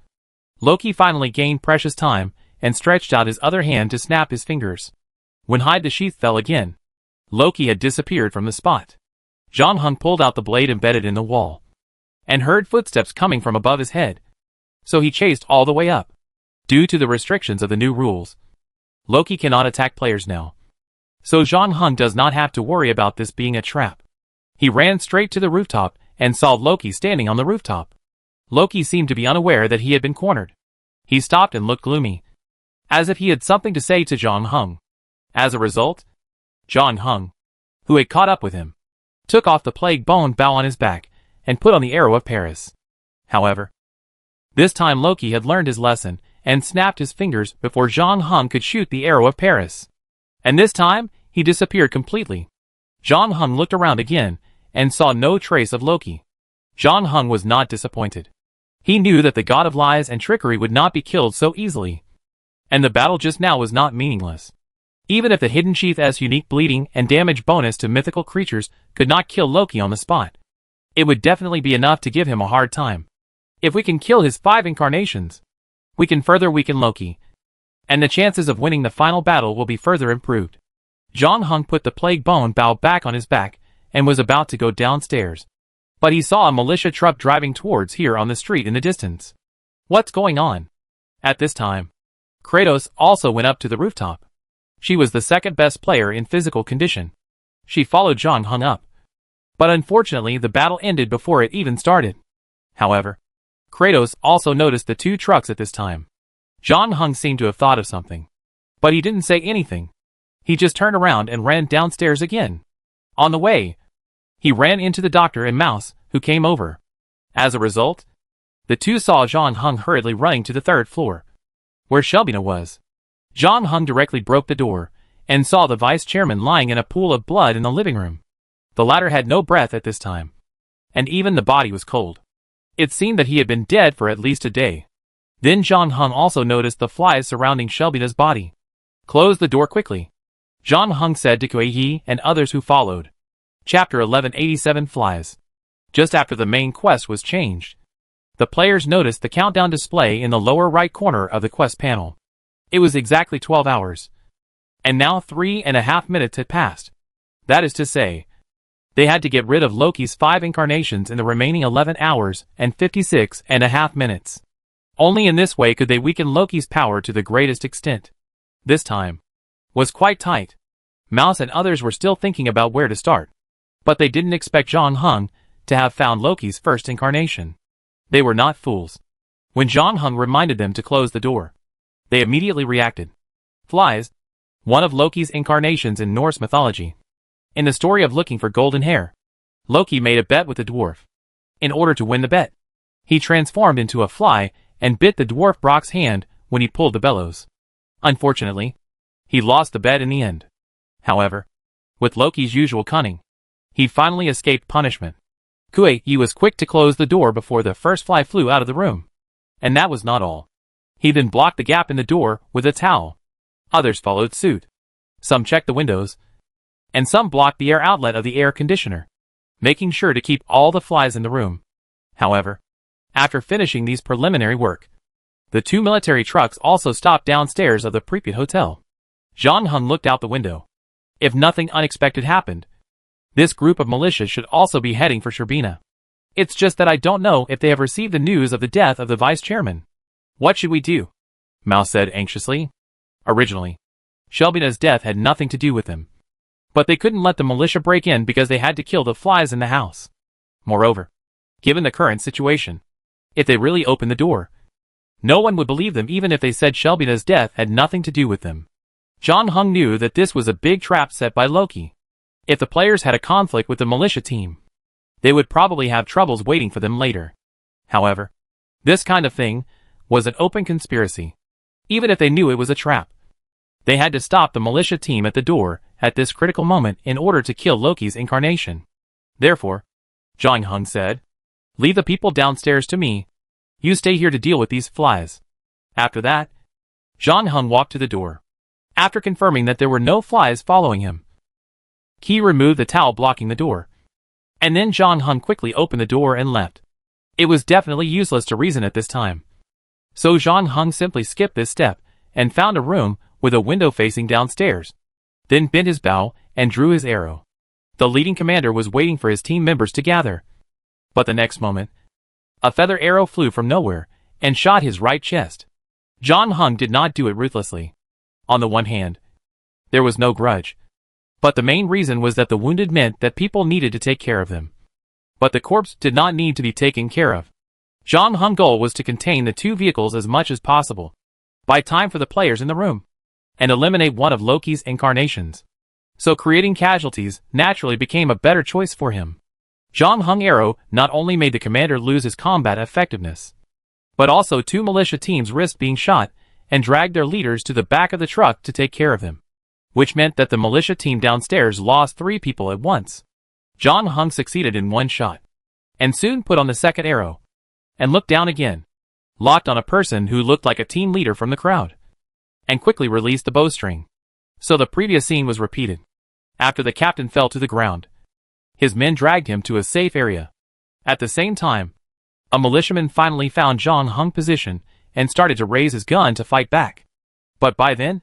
Loki finally gained precious time and stretched out his other hand to snap his fingers. When the sheath fell again, Loki had disappeared from the spot. Zhang Heng pulled out the blade embedded in the wall, and heard footsteps coming from above his head, so he chased all the way up. Due to the restrictions of the new rules, Loki cannot attack players now, so Zhang Heng does not have to worry about this being a trap. He ran straight to the rooftop and saw Loki standing on the rooftop. Loki seemed to be unaware that he had been cornered. He stopped and looked gloomy, as if he had something to say to Zhang Heng. As a result, Zhang Heng, who had caught up with him, took off the plague bone bow on his back and put on the arrow of Paris. However, this time Loki had learned his lesson and snapped his fingers before Zhang Heng could shoot the arrow of Paris. And this time, he disappeared completely. Zhang Heng looked around again and saw no trace of Loki. Zhang Heng was not disappointed. He knew that the god of lies and trickery would not be killed so easily, and the battle just now was not meaningless. Even if the hidden sheath's unique bleeding and damage bonus to mythical creatures could not kill Loki on the spot, it would definitely be enough to give him a hard time. If we can kill his 5 incarnations, we can further weaken Loki, and the chances of winning the final battle will be further improved. Zhang Heng put the plague bone bow back on his back and was about to go downstairs, but he saw a militia truck driving towards here on the street in the distance. What's going on? At this time, Kratos also went up to the rooftop. She was the second best player in physical condition. She followed Zhang Heng up, but unfortunately the battle ended before it even started. However, Kratos also noticed the 2 trucks at this time. Zhang Heng seemed to have thought of something, but he didn't say anything. He just turned around and ran downstairs again. On the way, he ran into the doctor and Mouse, who came over. As a result, the 2 saw Zhang Heng hurriedly running to the 3rd floor, where Shelbina was. Zhang Heng directly broke the door and saw the vice chairman lying in a pool of blood in the living room. The latter had no breath at this time, and even the body was cold. It seemed that he had been dead for at least a day. Then Zhang Heng also noticed the flies surrounding Shelbina's body. "Close the door quickly," Zhang Heng said to Kuei and others who followed. Chapter 1187 Flies. Just after the main quest was changed, the players noticed the countdown display in the lower right corner of the quest panel. It was exactly 12 hours. And now 3.5 minutes had passed. That is to say, they had to get rid of Loki's 5 incarnations in the remaining 11 hours and 56.5 minutes. Only in this way could they weaken Loki's power to the greatest extent. This time was quite tight. Mouse and others were still thinking about where to start, but they didn't expect Zhang Heng to have found Loki's first incarnation. They were not fools. When Zhang Heng reminded them to close the door, they immediately reacted. Flies, one of Loki's incarnations in Norse mythology. In the story of looking for golden hair, Loki made a bet with the dwarf. In order to win the bet, he transformed into a fly and bit the dwarf Brock's hand when he pulled the bellows. Unfortunately, he lost the bet in the end. However, with Loki's usual cunning, he finally escaped punishment. Kuei was quick to close the door before the first fly flew out of the room. And that was not all. He then blocked the gap in the door with a towel. Others followed suit. Some checked the windows, and some blocked the air outlet of the air conditioner, making sure to keep all the flies in the room. However, after finishing these preliminary work, the 2 military trucks also stopped downstairs of the Pripyat Hotel. Zhang Heng looked out the window. If nothing unexpected happened, this group of militias should also be heading for Sherbina. It's just that I don't know if they have received the news of the death of the vice chairman. What should we do? Mouse said anxiously. Originally, Shelbina's death had nothing to do with him, but they couldn't let the militia break in because they had to kill the flies in the house. Moreover, given the current situation. If they really opened the door, no one would believe them even if they said Shelbyna's death had nothing to do with them. John Hung knew that this was a big trap set by Loki. If the players had a conflict with the militia team, they would probably have troubles waiting for them later. However, this kind of thing was an open conspiracy. Even if they knew it was a trap, they had to stop the militia team at the door at this critical moment in order to kill Loki's incarnation. Therefore, John Hung said, "Leave the people downstairs to me. You stay here to deal with these flies." After that, John Hung walked to the door. After confirming that there were no flies following him, he removed the towel blocking the door. And then John Hung quickly opened the door and left. It was definitely useless to reason at this time. So John Hung simply skipped this step and found a room with a window facing downstairs. Then bent his bow and drew his arrow. The leading commander was waiting for his team members to gather. But the next moment, a feather arrow flew from nowhere and shot his right chest. John Hung did not do it ruthlessly. On the one hand, there was no grudge. But the main reason was that the wounded meant that people needed to take care of them. But the corpse did not need to be taken care of. John Hung's goal was to contain the two vehicles as much as possible, buy time for the players in the room, and eliminate one of Loki's incarnations. So creating casualties naturally became a better choice for him. John Hung's arrow not only made the commander lose his combat effectiveness, but also two militia teams risked being shot and dragged their leaders to the back of the truck to take care of them, which meant that the militia team downstairs lost 3 people at once. John Hung succeeded in one shot, and soon put on the second arrow, and looked down again, locked on a person who looked like a team leader from the crowd, and quickly released the bowstring. So the previous scene was repeated. After the captain fell to the ground, his men dragged him to a safe area. At the same time, a militiaman finally found John Hung's position and started to raise his gun to fight back. But by then,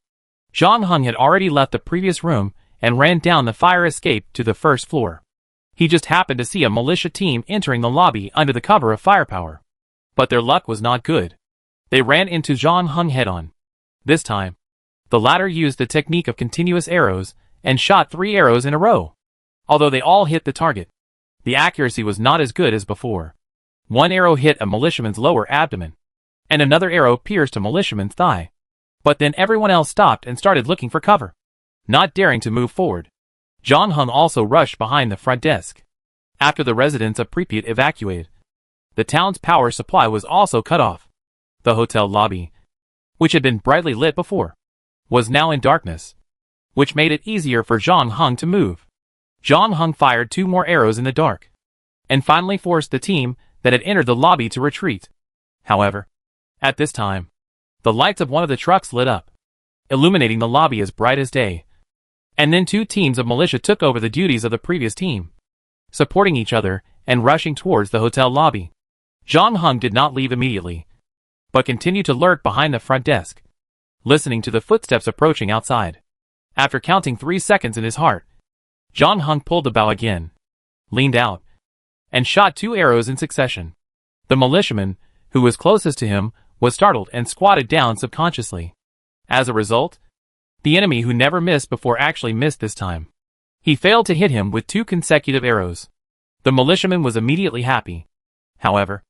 John Hung had already left the previous room and ran down the fire escape to the first floor. He just happened to see a militia team entering the lobby under the cover of firepower. But their luck was not good. They ran into John Hung head-on. This time, the latter used the technique of continuous arrows and shot 3 arrows in a row. Although they all hit the target, the accuracy was not as good as before. One arrow hit a militiaman's lower abdomen, and another arrow pierced a militiaman's thigh. But then everyone else stopped and started looking for cover, not daring to move forward. John Hung also rushed behind the front desk. After the residents of Pripyat evacuated, the town's power supply was also cut off. The hotel lobby, which had been brightly lit before, was now in darkness, which made it easier for John Hung to move. John Hung fired 2 more arrows in the dark, and finally forced the team that had entered the lobby to retreat. However, at this time, the lights of one of the trucks lit up, illuminating the lobby as bright as day. And then 2 teams of militia took over the duties of the previous team, supporting each other and rushing towards the hotel lobby. John Hung did not leave immediately, but continued to lurk behind the front desk, listening to the footsteps approaching outside. After counting 3 seconds in his heart, John Hung pulled the bow again, leaned out, and shot 2 arrows in succession. The militiaman, who was closest to him, was startled and squatted down subconsciously. As a result, the enemy who never missed before actually missed this time. He failed to hit him with 2 consecutive arrows. The militiaman was immediately happy. However,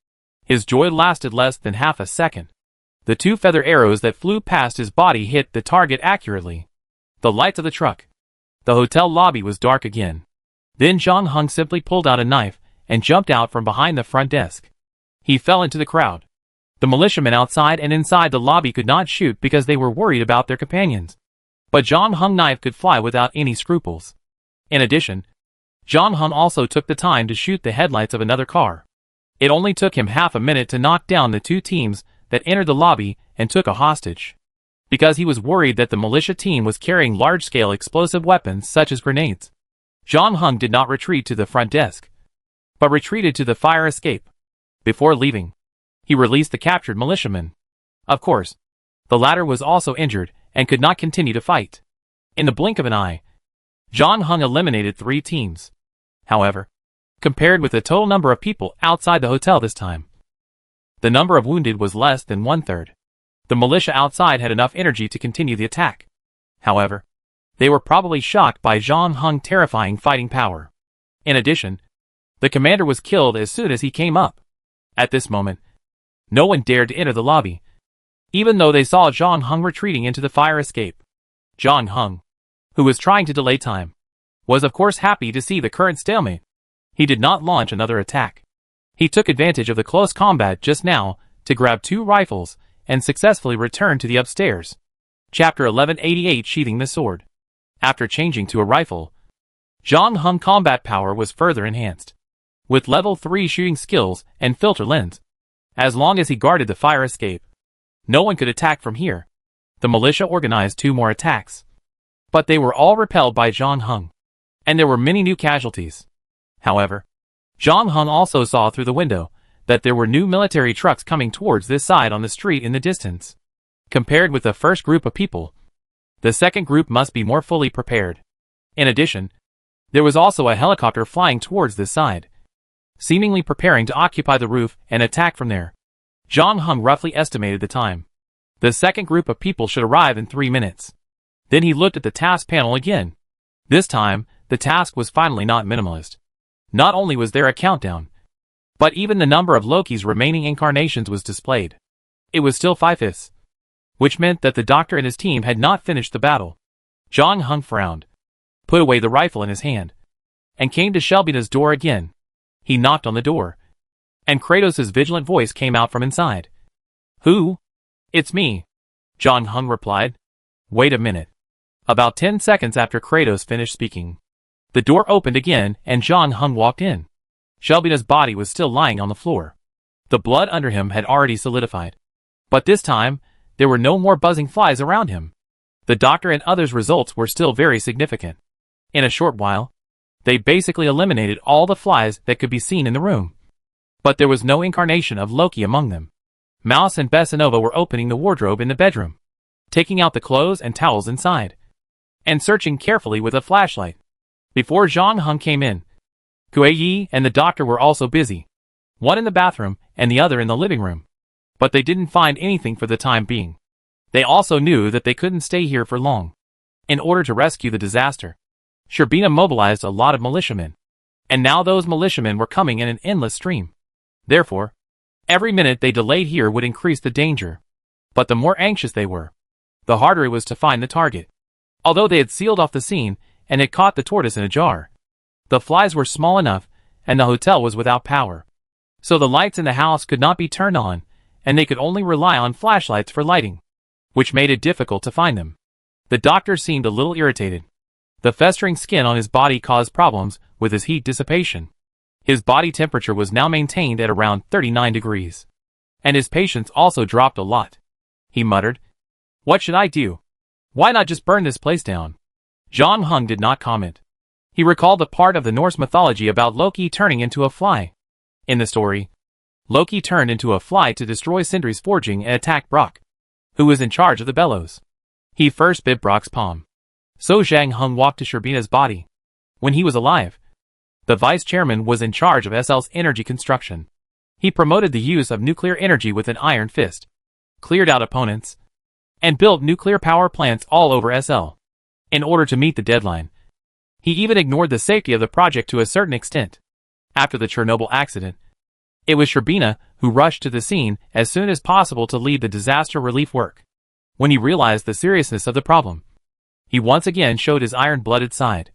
his joy lasted less than half a second. The 2 feather arrows that flew past his body hit the target accurately. The lights of the truck, the hotel lobby was dark again. Then John Hung simply pulled out a knife and jumped out from behind the front desk. He fell into the crowd. The militiamen outside and inside the lobby could not shoot because they were worried about their companions. But John Hung's knife could fly without any scruples. In addition, John Hung also took the time to shoot the headlights of another car. It only took him half a minute to knock down the 2 teams that entered the lobby and took a hostage, because he was worried that the militia team was carrying large-scale explosive weapons such as grenades. John Hung did not retreat to the front desk, but retreated to the fire escape. Before leaving, he released the captured militiaman. Of course, the latter was also injured and could not continue to fight. In the blink of an eye, John Hung eliminated 3 teams. However, compared with the total number of people outside the hotel this time, the number of wounded was less than 1/3. The militia outside had enough energy to continue the attack. However, they were probably shocked by John Hung's terrifying fighting power. In addition, The commander was killed as soon as he came up. At this moment, no one dared to enter the lobby, even though they saw Zhang Heng retreating into the fire escape. Zhang Heng, who was trying to delay time, was of course happy to see the current stalemate. He did not launch another attack. He took advantage of the close combat just now to grab 2 rifles and successfully return to the upstairs. Chapter 1188 Sheathing the Sword. After changing to a rifle, Zhang Heng combat power was further enhanced, with level 3 shooting skills and filter lens. As long as he guarded the fire escape, no one could attack from here. The militia organized 2 more attacks, but they were all repelled by Zhang Heng, and there were many new casualties. However, Zhang Heng also saw through the window that there were new military trucks coming towards this side on the street in the distance. Compared with the first group of people, the second group must be more fully prepared. In addition, there was also a helicopter flying towards this side, seemingly preparing to occupy the roof and attack from there. Zhang Heng roughly estimated the time. The second group of people should arrive in 3 minutes. Then he looked at the task panel again. This time, the task was finally not minimalist. Not only was there a countdown, but even the number of Loki's remaining incarnations was displayed. It was still 5/5, which meant that the doctor and his team had not finished the battle. Zhang Heng frowned, put away the rifle in his hand, and came to Shelbyna's door again. He knocked on the door, and Kratos' vigilant voice came out from inside. "Who?" "It's me," Zhang Heng replied. "Wait a minute." About 10 seconds after Kratos finished speaking, the door opened again and Zhang Heng walked in. Shelbyna's body was still lying on the floor. The blood under him had already solidified. But this time, there were no more buzzing flies around him. The doctor and others' results were still very significant. In a short while, they basically eliminated all the flies that could be seen in the room. But there was no incarnation of Loki among them. Mouse and Bessanova were opening the wardrobe in the bedroom, taking out the clothes and towels inside, and searching carefully with a flashlight. Before Zhang Heng came in, Kuei and the doctor were also busy, one in the bathroom and the other in the living room. But they didn't find anything for the time being. They also knew that they couldn't stay here for long. In order to rescue the disaster, Sherbina mobilized a lot of militiamen, and now those militiamen were coming in an endless stream. Therefore, every minute they delayed here would increase the danger. But the more anxious they were, the harder it was to find the target. Although they had sealed off the scene and had caught the tortoise in a jar, the flies were small enough and the hotel was without power. So the lights in the house could not be turned on, and they could only rely on flashlights for lighting, which made it difficult to find them. The doctor seemed a little irritated. The festering skin on his body caused problems with his heat dissipation. His body temperature was now maintained at around 39 degrees. And his patience also dropped a lot. He muttered, "What should I do? Why not just burn this place down?" Zhang Heng did not comment. He recalled the part of the Norse mythology about Loki turning into a fly. In the story, Loki turned into a fly to destroy Sindri's forging and attack Brock, who was in charge of the bellows. He first bit Brock's palm. So Zhang Heng walked to Sherbina's body. When he was alive, the vice chairman was in charge of SL's energy construction. He promoted the use of nuclear energy with an iron fist, cleared out opponents, and built nuclear power plants all over SL. In order to meet the deadline, he even ignored the safety of the project to a certain extent. After the Chernobyl accident, it was Sherbina who rushed to the scene as soon as possible to lead the disaster relief work. When he realized the seriousness of the problem, he once again showed his iron-blooded side,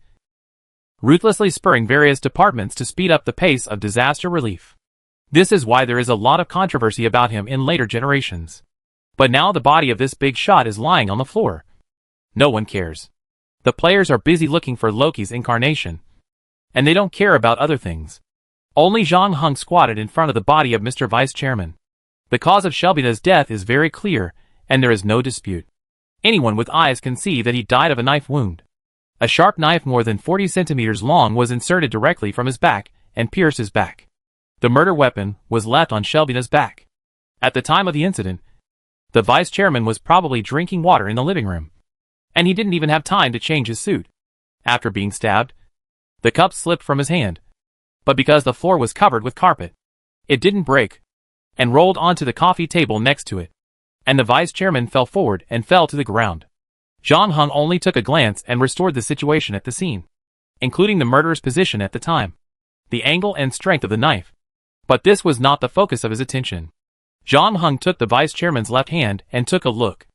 ruthlessly spurring various departments to speed up the pace of disaster relief. This is why there is a lot of controversy about him in later generations. But now the body of this big shot is lying on the floor. No one cares. The players are busy looking for Loki's incarnation, and they don't care about other things. Only Zhang Heng squatted in front of the body of Mr. Vice Chairman. The cause of Shelbyna's death is very clear, and there is no dispute. Anyone with eyes can see that he died of a knife wound. A sharp knife more than 40 centimeters long was inserted directly from his back and pierced his back. The murder weapon was left on Shelbyna's back. At the time of the incident, the vice chairman was probably drinking water in the living room, and he didn't even have time to change his suit. After being stabbed, the cup slipped from his hand, but because the floor was covered with carpet, it didn't break, and rolled onto the coffee table next to it, and the vice chairman fell forward and fell to the ground. Zhang Heng only took a glance and restored the situation at the scene, including the murderer's position at the time. the angle and strength of the knife. But this was not the focus of his attention. John Hung took the vice chairman's left hand and took a look,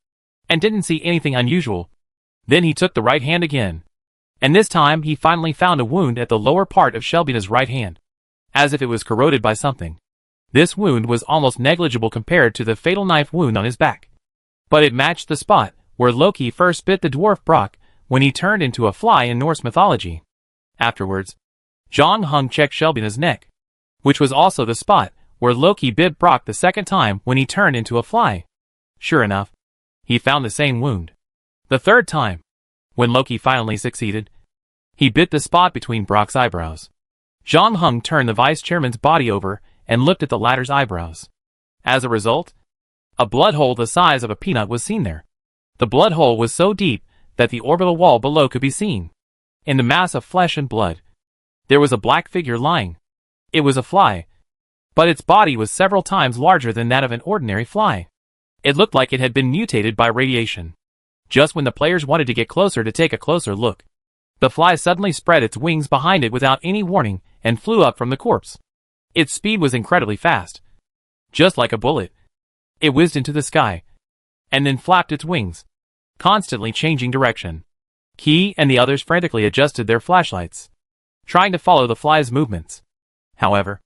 and didn't see anything unusual. Then he took the right hand again, and this time he finally found a wound at the lower part of Shelby's right hand, as if it was corroded by something. This wound was almost negligible compared to the fatal knife wound on his back, but it matched the spot where Loki first bit the dwarf Brock when he turned into a fly in Norse mythology. Afterwards, John Hung checked Shelby's neck, which was also the spot where Loki bit Brock the second time when he turned into a fly. Sure enough, he found the same wound. The third time, when Loki finally succeeded, he bit the spot between Brock's eyebrows. John Hung turned the vice chairman's body over and looked at the latter's eyebrows. As a result, a blood hole the size of a peanut was seen there. The blood hole was so deep that the orbital wall below could be seen. In the mass of flesh and blood, there was a black figure lying. It was a fly, but its body was several times larger than that of an ordinary fly. It looked like it had been mutated by radiation. Just when the players wanted to get closer to take a closer look, the fly suddenly spread its wings behind it without any warning and flew up from the corpse. Its speed was incredibly fast. Just like a bullet, it whizzed into the sky, and then flapped its wings, constantly changing direction. Key and the others frantically adjusted their flashlights, trying to follow the fly's movements. However,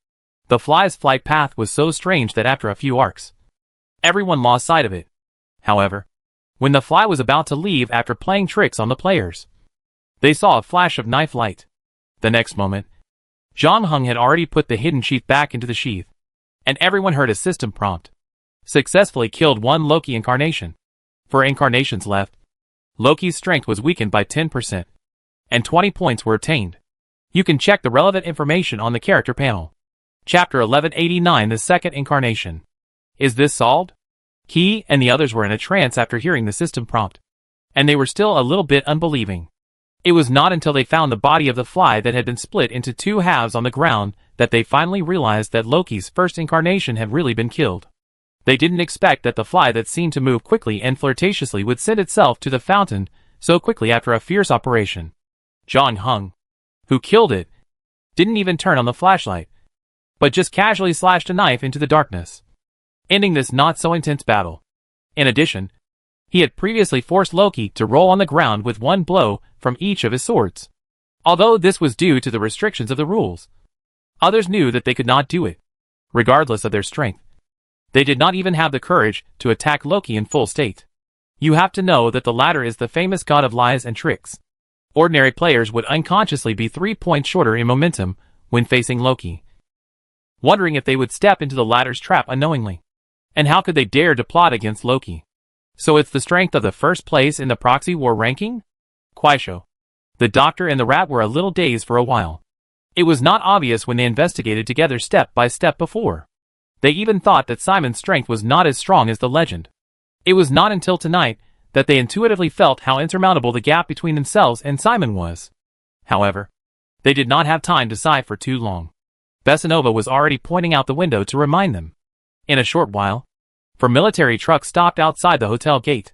the fly's flight path was so strange that after a few arcs, everyone lost sight of it. However, when the fly was about to leave after playing tricks on the players, they saw a flash of knife light. The next moment, John Hung had already put the hidden sheath back into the sheath, and everyone heard a system prompt. Successfully killed one Loki incarnation. 4 incarnations left. Loki's strength was weakened by 10%, and 20 points were obtained. You can check the relevant information on the character panel. Chapter 1189, the second incarnation. Is this solved? Key and the others were in a trance after hearing the system prompt, and they were still a little bit unbelieving. It was not until they found the body of the fly that had been split into 2 halves on the ground that they finally realized that Loki's first incarnation had really been killed. They didn't expect that the fly that seemed to move quickly and flirtatiously would send itself to the fountain so quickly after a fierce operation. John Hung, who killed it, didn't even turn on the flashlight, but just casually slashed a knife into the darkness, ending this not-so-intense battle. In addition, he had previously forced Loki to roll on the ground with 1 blow from each of his swords. Although this was due to the restrictions of the rules, others knew that they could not do it, regardless of their strength. They did not even have the courage to attack Loki in full state. You have to know that the latter is the famous god of lies and tricks. Ordinary players would unconsciously be 3 points shorter in momentum when facing Loki, wondering if they would step into the latter's trap unknowingly. And how could they dare to plot against Loki? So it's the strength of the first place in the proxy war ranking? Quaisho. The doctor and the rat were a little dazed for a while. It was not obvious when they investigated together step by step before. They even thought that Simon's strength was not as strong as the legend. It was not until tonight that they intuitively felt how insurmountable the gap between themselves and Simon was. However, they did not have time to sigh for too long. Bessanova was already pointing out the window to remind them. In a short while, 4 military trucks stopped outside the hotel gate.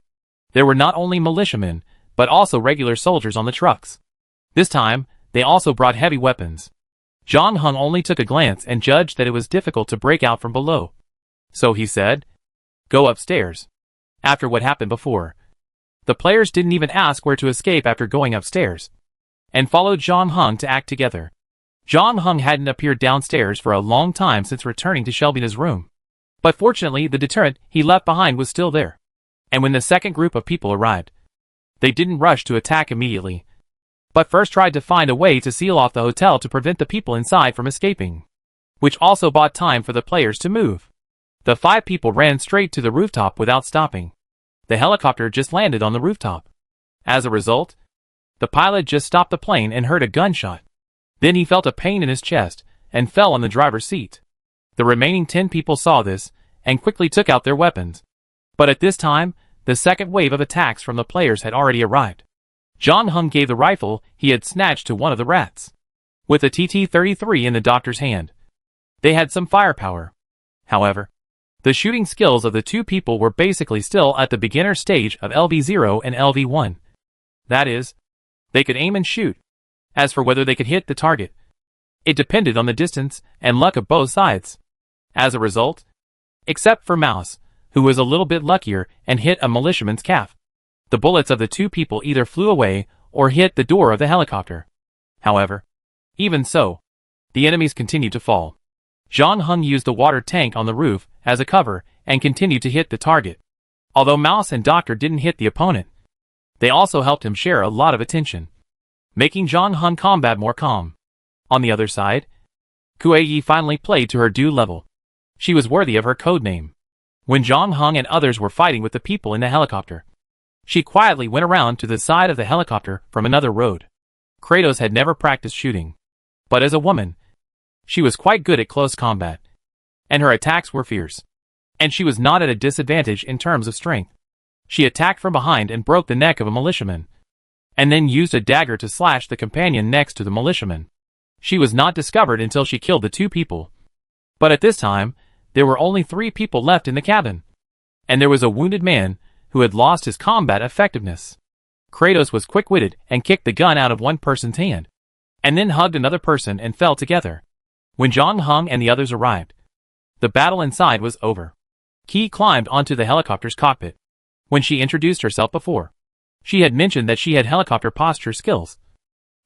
There were not only militiamen, but also regular soldiers on the trucks. This time, they also brought heavy weapons. John Hung only took a glance and judged that it was difficult to break out from below. So he said, "Go upstairs." After what happened before, the players didn't even ask where to escape after going upstairs, and followed John Hung to act together. John Hung hadn't appeared downstairs for a long time since returning to Shelby's room. But fortunately the deterrent he left behind was still there. And when the second group of people arrived, they didn't rush to attack immediately, but first tried to find a way to seal off the hotel to prevent the people inside from escaping, which also bought time for the players to move. The 5 people ran straight to the rooftop without stopping. The helicopter just landed on the rooftop. As a result, the pilot just stopped the plane and heard a gunshot. Then he felt a pain in his chest and fell on the driver's seat. The remaining 10 people saw this and quickly took out their weapons. But at this time, the second wave of attacks from the players had already arrived. John Hung gave the rifle he had snatched to one of the rats, with a TT-33 in the doctor's hand. They had some firepower. However, the shooting skills of the 2 people were basically still at the beginner stage of LV0 and LV1. That is, they could aim and shoot. As for whether they could hit the target, It depended on the distance and luck of both sides. As a result, except for Mouse, who was a little bit luckier and hit a militiaman's calf, the bullets of the two people either flew away or hit the door of the helicopter. However, even so, the enemies continued to fall. John Hung used the water tank on the roof as a cover and continued to hit the target. Although Mouse and Doctor didn't hit the opponent, they also helped him share a lot of attention, making John Hung combat more calm. On the other side, Kuei finally played to her due level. She was worthy of her code name. When John Hung and others were fighting with the people in the helicopter, she quietly went around to the side of the helicopter from another road. Kratos had never practiced shooting, but as a woman, she was quite good at close combat, and her attacks were fierce. And she was not at a disadvantage in terms of strength. She attacked from behind and broke the neck of a militiaman, and then used a dagger to slash the companion next to the militiaman. She was not discovered until she killed the two people. But at this time, there were only 3 people left in the cabin, and there was a wounded man who had lost his combat effectiveness. Kratos was quick-witted and kicked the gun out of one person's hand, and then hugged another person and fell together. When John Hung and the others arrived, the battle inside was over. Key climbed onto the helicopter's cockpit. When she introduced herself before, she had mentioned that she had helicopter posture skills,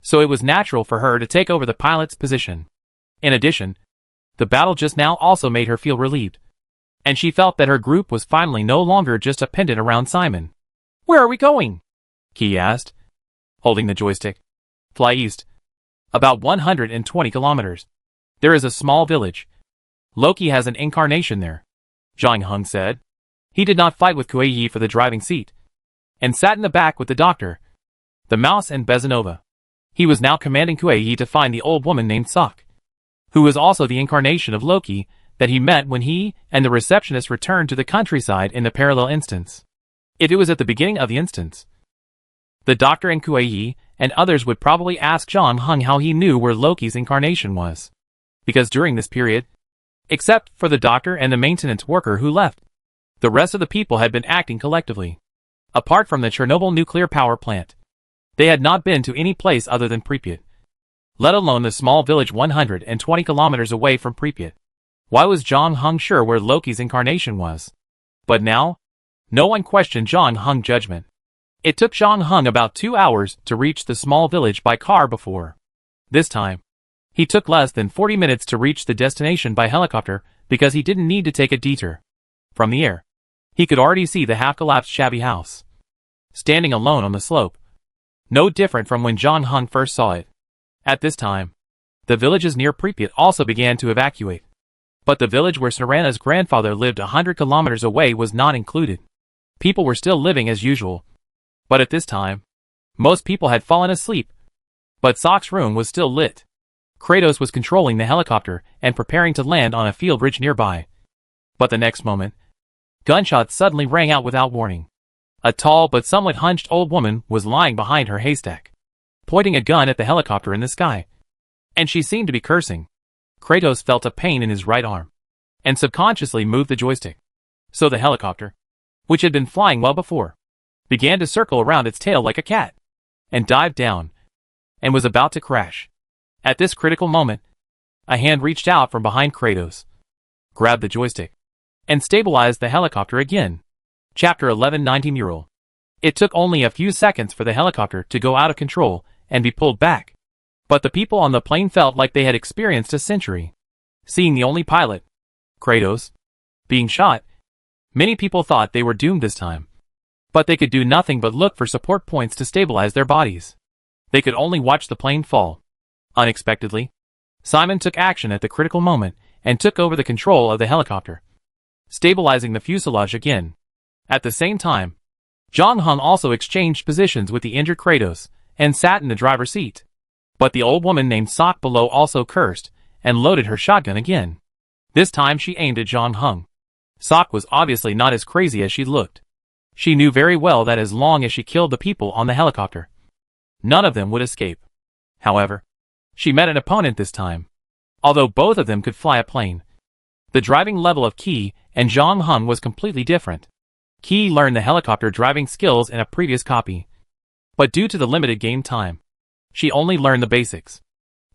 so it was natural for her to take over the pilot's position. In addition, the battle just now also made her feel relieved, and she felt that her group was finally no longer just a pendant around Simon. "Where are we going?" Key asked, holding the joystick. "Fly east. About 120 kilometers. There is a small village. Loki has an incarnation there," John Hung said. He did not fight with Kuei for the driving seat, and sat in the back with the Doctor, the Mouse and Bezanova. He was now commanding Kuei to find the old woman named Sok, who was also the incarnation of Loki that he met when he and the receptionist returned to the countryside in the parallel instance. If it was at the beginning of the instance, the Doctor and Kuei and others would probably ask John Hung how he knew where Loki's incarnation was, because during this period, except for the Doctor and the maintenance worker who left, the rest of the people had been acting collectively. Apart from the Chernobyl nuclear power plant, they had not been to any place other than Pripyat, let alone the small village 120 kilometers away from Pripyat. Why was John Hung sure where Loki's incarnation was? But now, no one questioned John Hung's judgment. It took John Hung about 2 hours to reach the small village by car before. This time, he took less than 40 minutes to reach the destination by helicopter because he didn't need to take a detour. From the air, he could already see the half-collapsed shabby house, standing alone on the slope, no different from when John Hung first saw it. At this time, the villages near Pripyat also began to evacuate. But the village where Sarana's grandfather lived 100 kilometers away was not included. People were still living as usual. But at this time, most people had fallen asleep. But Sok's room was still lit. Kratos was controlling the helicopter and preparing to land on a field ridge nearby. But the next moment, gunshots suddenly rang out without warning. A tall but somewhat hunched old woman was lying behind her haystack, pointing a gun at the helicopter in the sky. And she seemed to be cursing. Kratos felt a pain in his right arm, and subconsciously moved the joystick. So the helicopter, which had been flying well before, began to circle around its tail like a cat, and dived down, and was about to crash. At this critical moment, a hand reached out from behind Kratos, grabbed the joystick, and stabilized the helicopter again. Chapter 11 Mural. It took only a few seconds for the helicopter to go out of control and be pulled back. But the people on the plane felt like they had experienced a century. Seeing the only pilot, Kratos, being shot, many people thought they were doomed this time. But they could do nothing but look for support points to stabilize their bodies. They could only watch the plane fall. Unexpectedly, Simon took action at the critical moment and took over the control of the helicopter, stabilizing the fuselage again. At the same time, John Hung also exchanged positions with the injured Kratos and sat in the driver's seat. But the old woman named Sok below also cursed and loaded her shotgun again. This time she aimed at John Hung. Sok was obviously not as crazy as she looked. She knew very well that as long as she killed the people on the helicopter, none of them would escape. However, she met an opponent this time. Although both of them could fly a plane, the driving level of Key and John Hung was completely different. Key learned the helicopter driving skills in a previous copy, but due to the limited game time, she only learned the basics.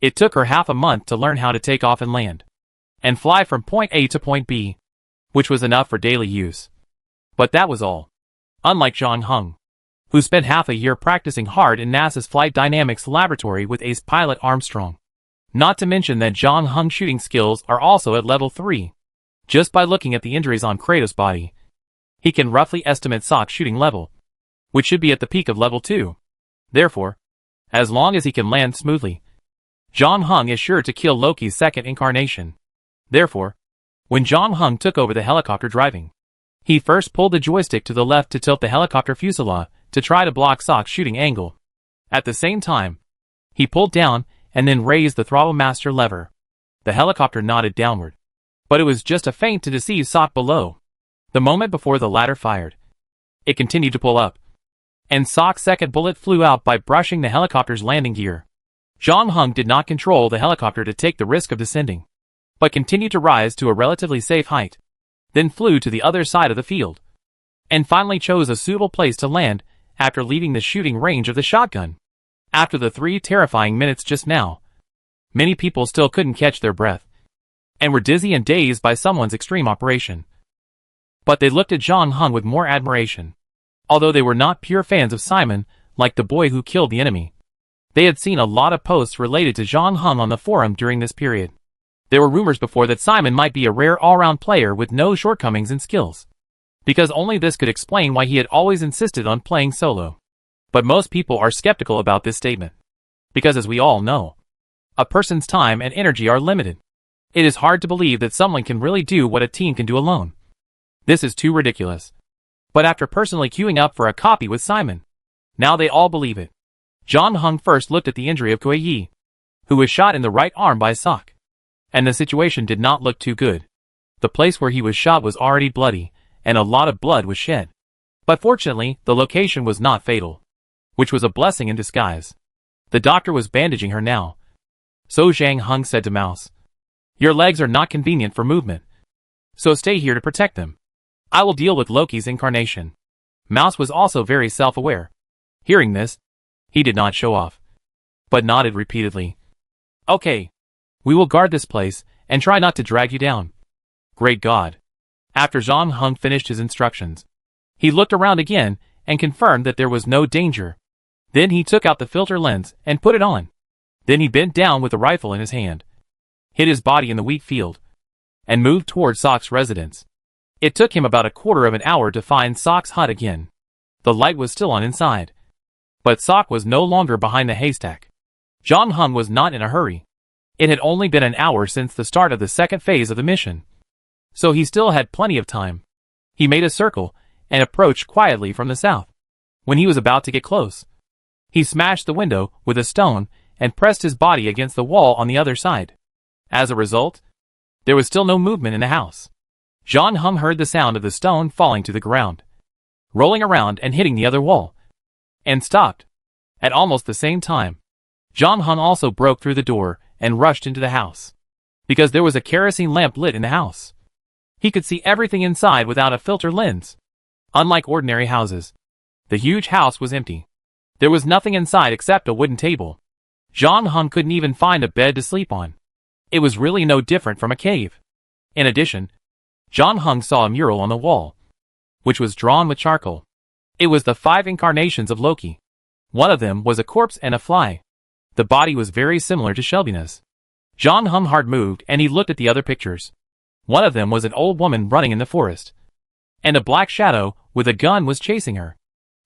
It took her half a month to learn how to take off and land, and fly from point A to point B, which was enough for daily use. But that was all. Unlike John Hung, who spent half a year practicing hard in NASA's Flight Dynamics laboratory with ace pilot Armstrong. Not to mention that John Hung's shooting skills are also at level 3. Just by looking at the injuries on Kratos' body, he can roughly estimate Sock's shooting level, which should be at the peak of level 2. Therefore, as long as he can land smoothly, John Hung is sure to kill Loki's second incarnation. Therefore, when John Hung took over the helicopter driving, he first pulled the joystick to the left to tilt the helicopter fuselage to try to block Sock's shooting angle. At the same time, he pulled down and then raised the throttle master lever. The helicopter nodded downward, but it was just a feint to deceive Sock below. The moment before the latter fired, it continued to pull up, and Sock's second bullet flew out by brushing the helicopter's landing gear. John Hung did not control the helicopter to take the risk of descending, but continued to rise to a relatively safe height, then flew to the other side of the field, and finally chose a suitable place to land after leaving the shooting range of the shotgun. After the 3 terrifying minutes just now, many people still couldn't catch their breath, and were dizzy and dazed by someone's extreme operation. But they looked at John Hung with more admiration. Although they were not pure fans of Simon, like the boy who killed the enemy, they had seen a lot of posts related to John Hung on the forum during this period. There were rumors before that Simon might be a rare all-round player with no shortcomings in skills, because only this could explain why he had always insisted on playing solo. But most people are skeptical about this statement, because as we all know, a person's time and energy are limited. It is hard to believe that someone can really do what a team can do alone. This is too ridiculous. But after personally queuing up for a copy with Simon, now they all believe it. John Hung first looked at the injury of Kuei, who was shot in the right arm by Sock, and the situation did not look too good. The place where he was shot was already bloody, and a lot of blood was shed. But fortunately, the location was not fatal, which was a blessing in disguise. The doctor was bandaging her now. So Zhang Hung said to Mouse, "Your legs are not convenient for movement, so stay here to protect them. I will deal with Loki's incarnation." Mouse was also very self-aware. Hearing this, he did not show off, but nodded repeatedly. "Okay. We will guard this place, and try not to drag you down." Great God. After Zhang Hung finished his instructions, he looked around again and confirmed that there was no danger. Then he took out the filter lens and put it on. Then he bent down with the rifle in his hand, hid his body in the wheat field, and moved toward Sock's residence. It took him about a quarter of an hour to find Sock's hut again. The light was still on inside, but Sock was no longer behind the haystack. John Hung was not in a hurry. It had only been an hour since the start of the second phase of the mission, so he still had plenty of time. He made a circle and approached quietly from the south. When he was about to get close, he smashed the window with a stone and pressed his body against the wall on the other side. As a result, there was still no movement in the house. John Hung heard the sound of the stone falling to the ground, rolling around and hitting the other wall, and stopped. At almost the same time, John Hung also broke through the door and rushed into the house, because there was a kerosene lamp lit in the house. He could see everything inside without a filter lens. Unlike ordinary houses, the huge house was empty. There was nothing inside except a wooden table. John Hung couldn't even find a bed to sleep on. It was really no different from a cave. In addition, John Hung saw a mural on the wall, which was drawn with charcoal. It was the 5 incarnations of Loki. One of them was a corpse and a fly. The body was very similar to Shelby's. John Hung hard moved and he looked at the other pictures. One of them was an old woman running in the forest, and a black shadow with a gun was chasing her.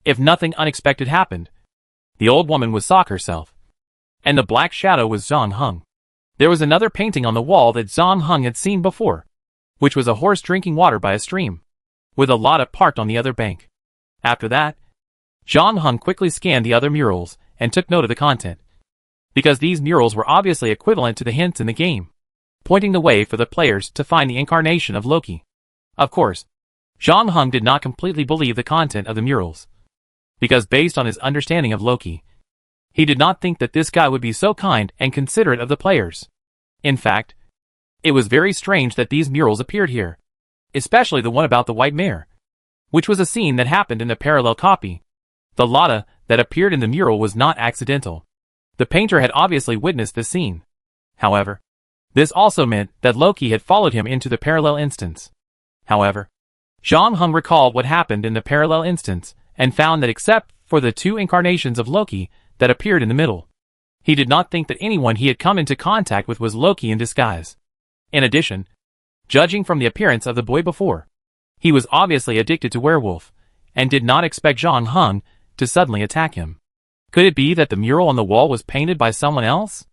If nothing unexpected happened, the old woman was Sock herself, and the black shadow was John Hung. There was another painting on the wall that John Hung had seen before, which was a horse drinking water by a stream, with a lot parked on the other bank. After that, John Hung quickly scanned the other murals and took note of the content, because these murals were obviously equivalent to the hints in the game, pointing the way for the players to find the incarnation of Loki. Of course, John Hung did not completely believe the content of the murals, because based on his understanding of Loki, he did not think that this guy would be so kind and considerate of the players. In fact, it was very strange that these murals appeared here, especially the one about the white mare, which was a scene that happened in a parallel copy. The Lotta that appeared in the mural was not accidental. The painter had obviously witnessed this scene. However, this also meant that Loki had followed him into the parallel instance. However, Jong Hung recalled what happened in the parallel instance and found that except for the two incarnations of Loki that appeared in the middle, he did not think that anyone he had come into contact with was Loki in disguise. In addition, judging from the appearance of the boy before, he was obviously addicted to werewolf, and did not expect Jong Hung to suddenly attack him. Could it be that the mural on the wall was painted by someone else?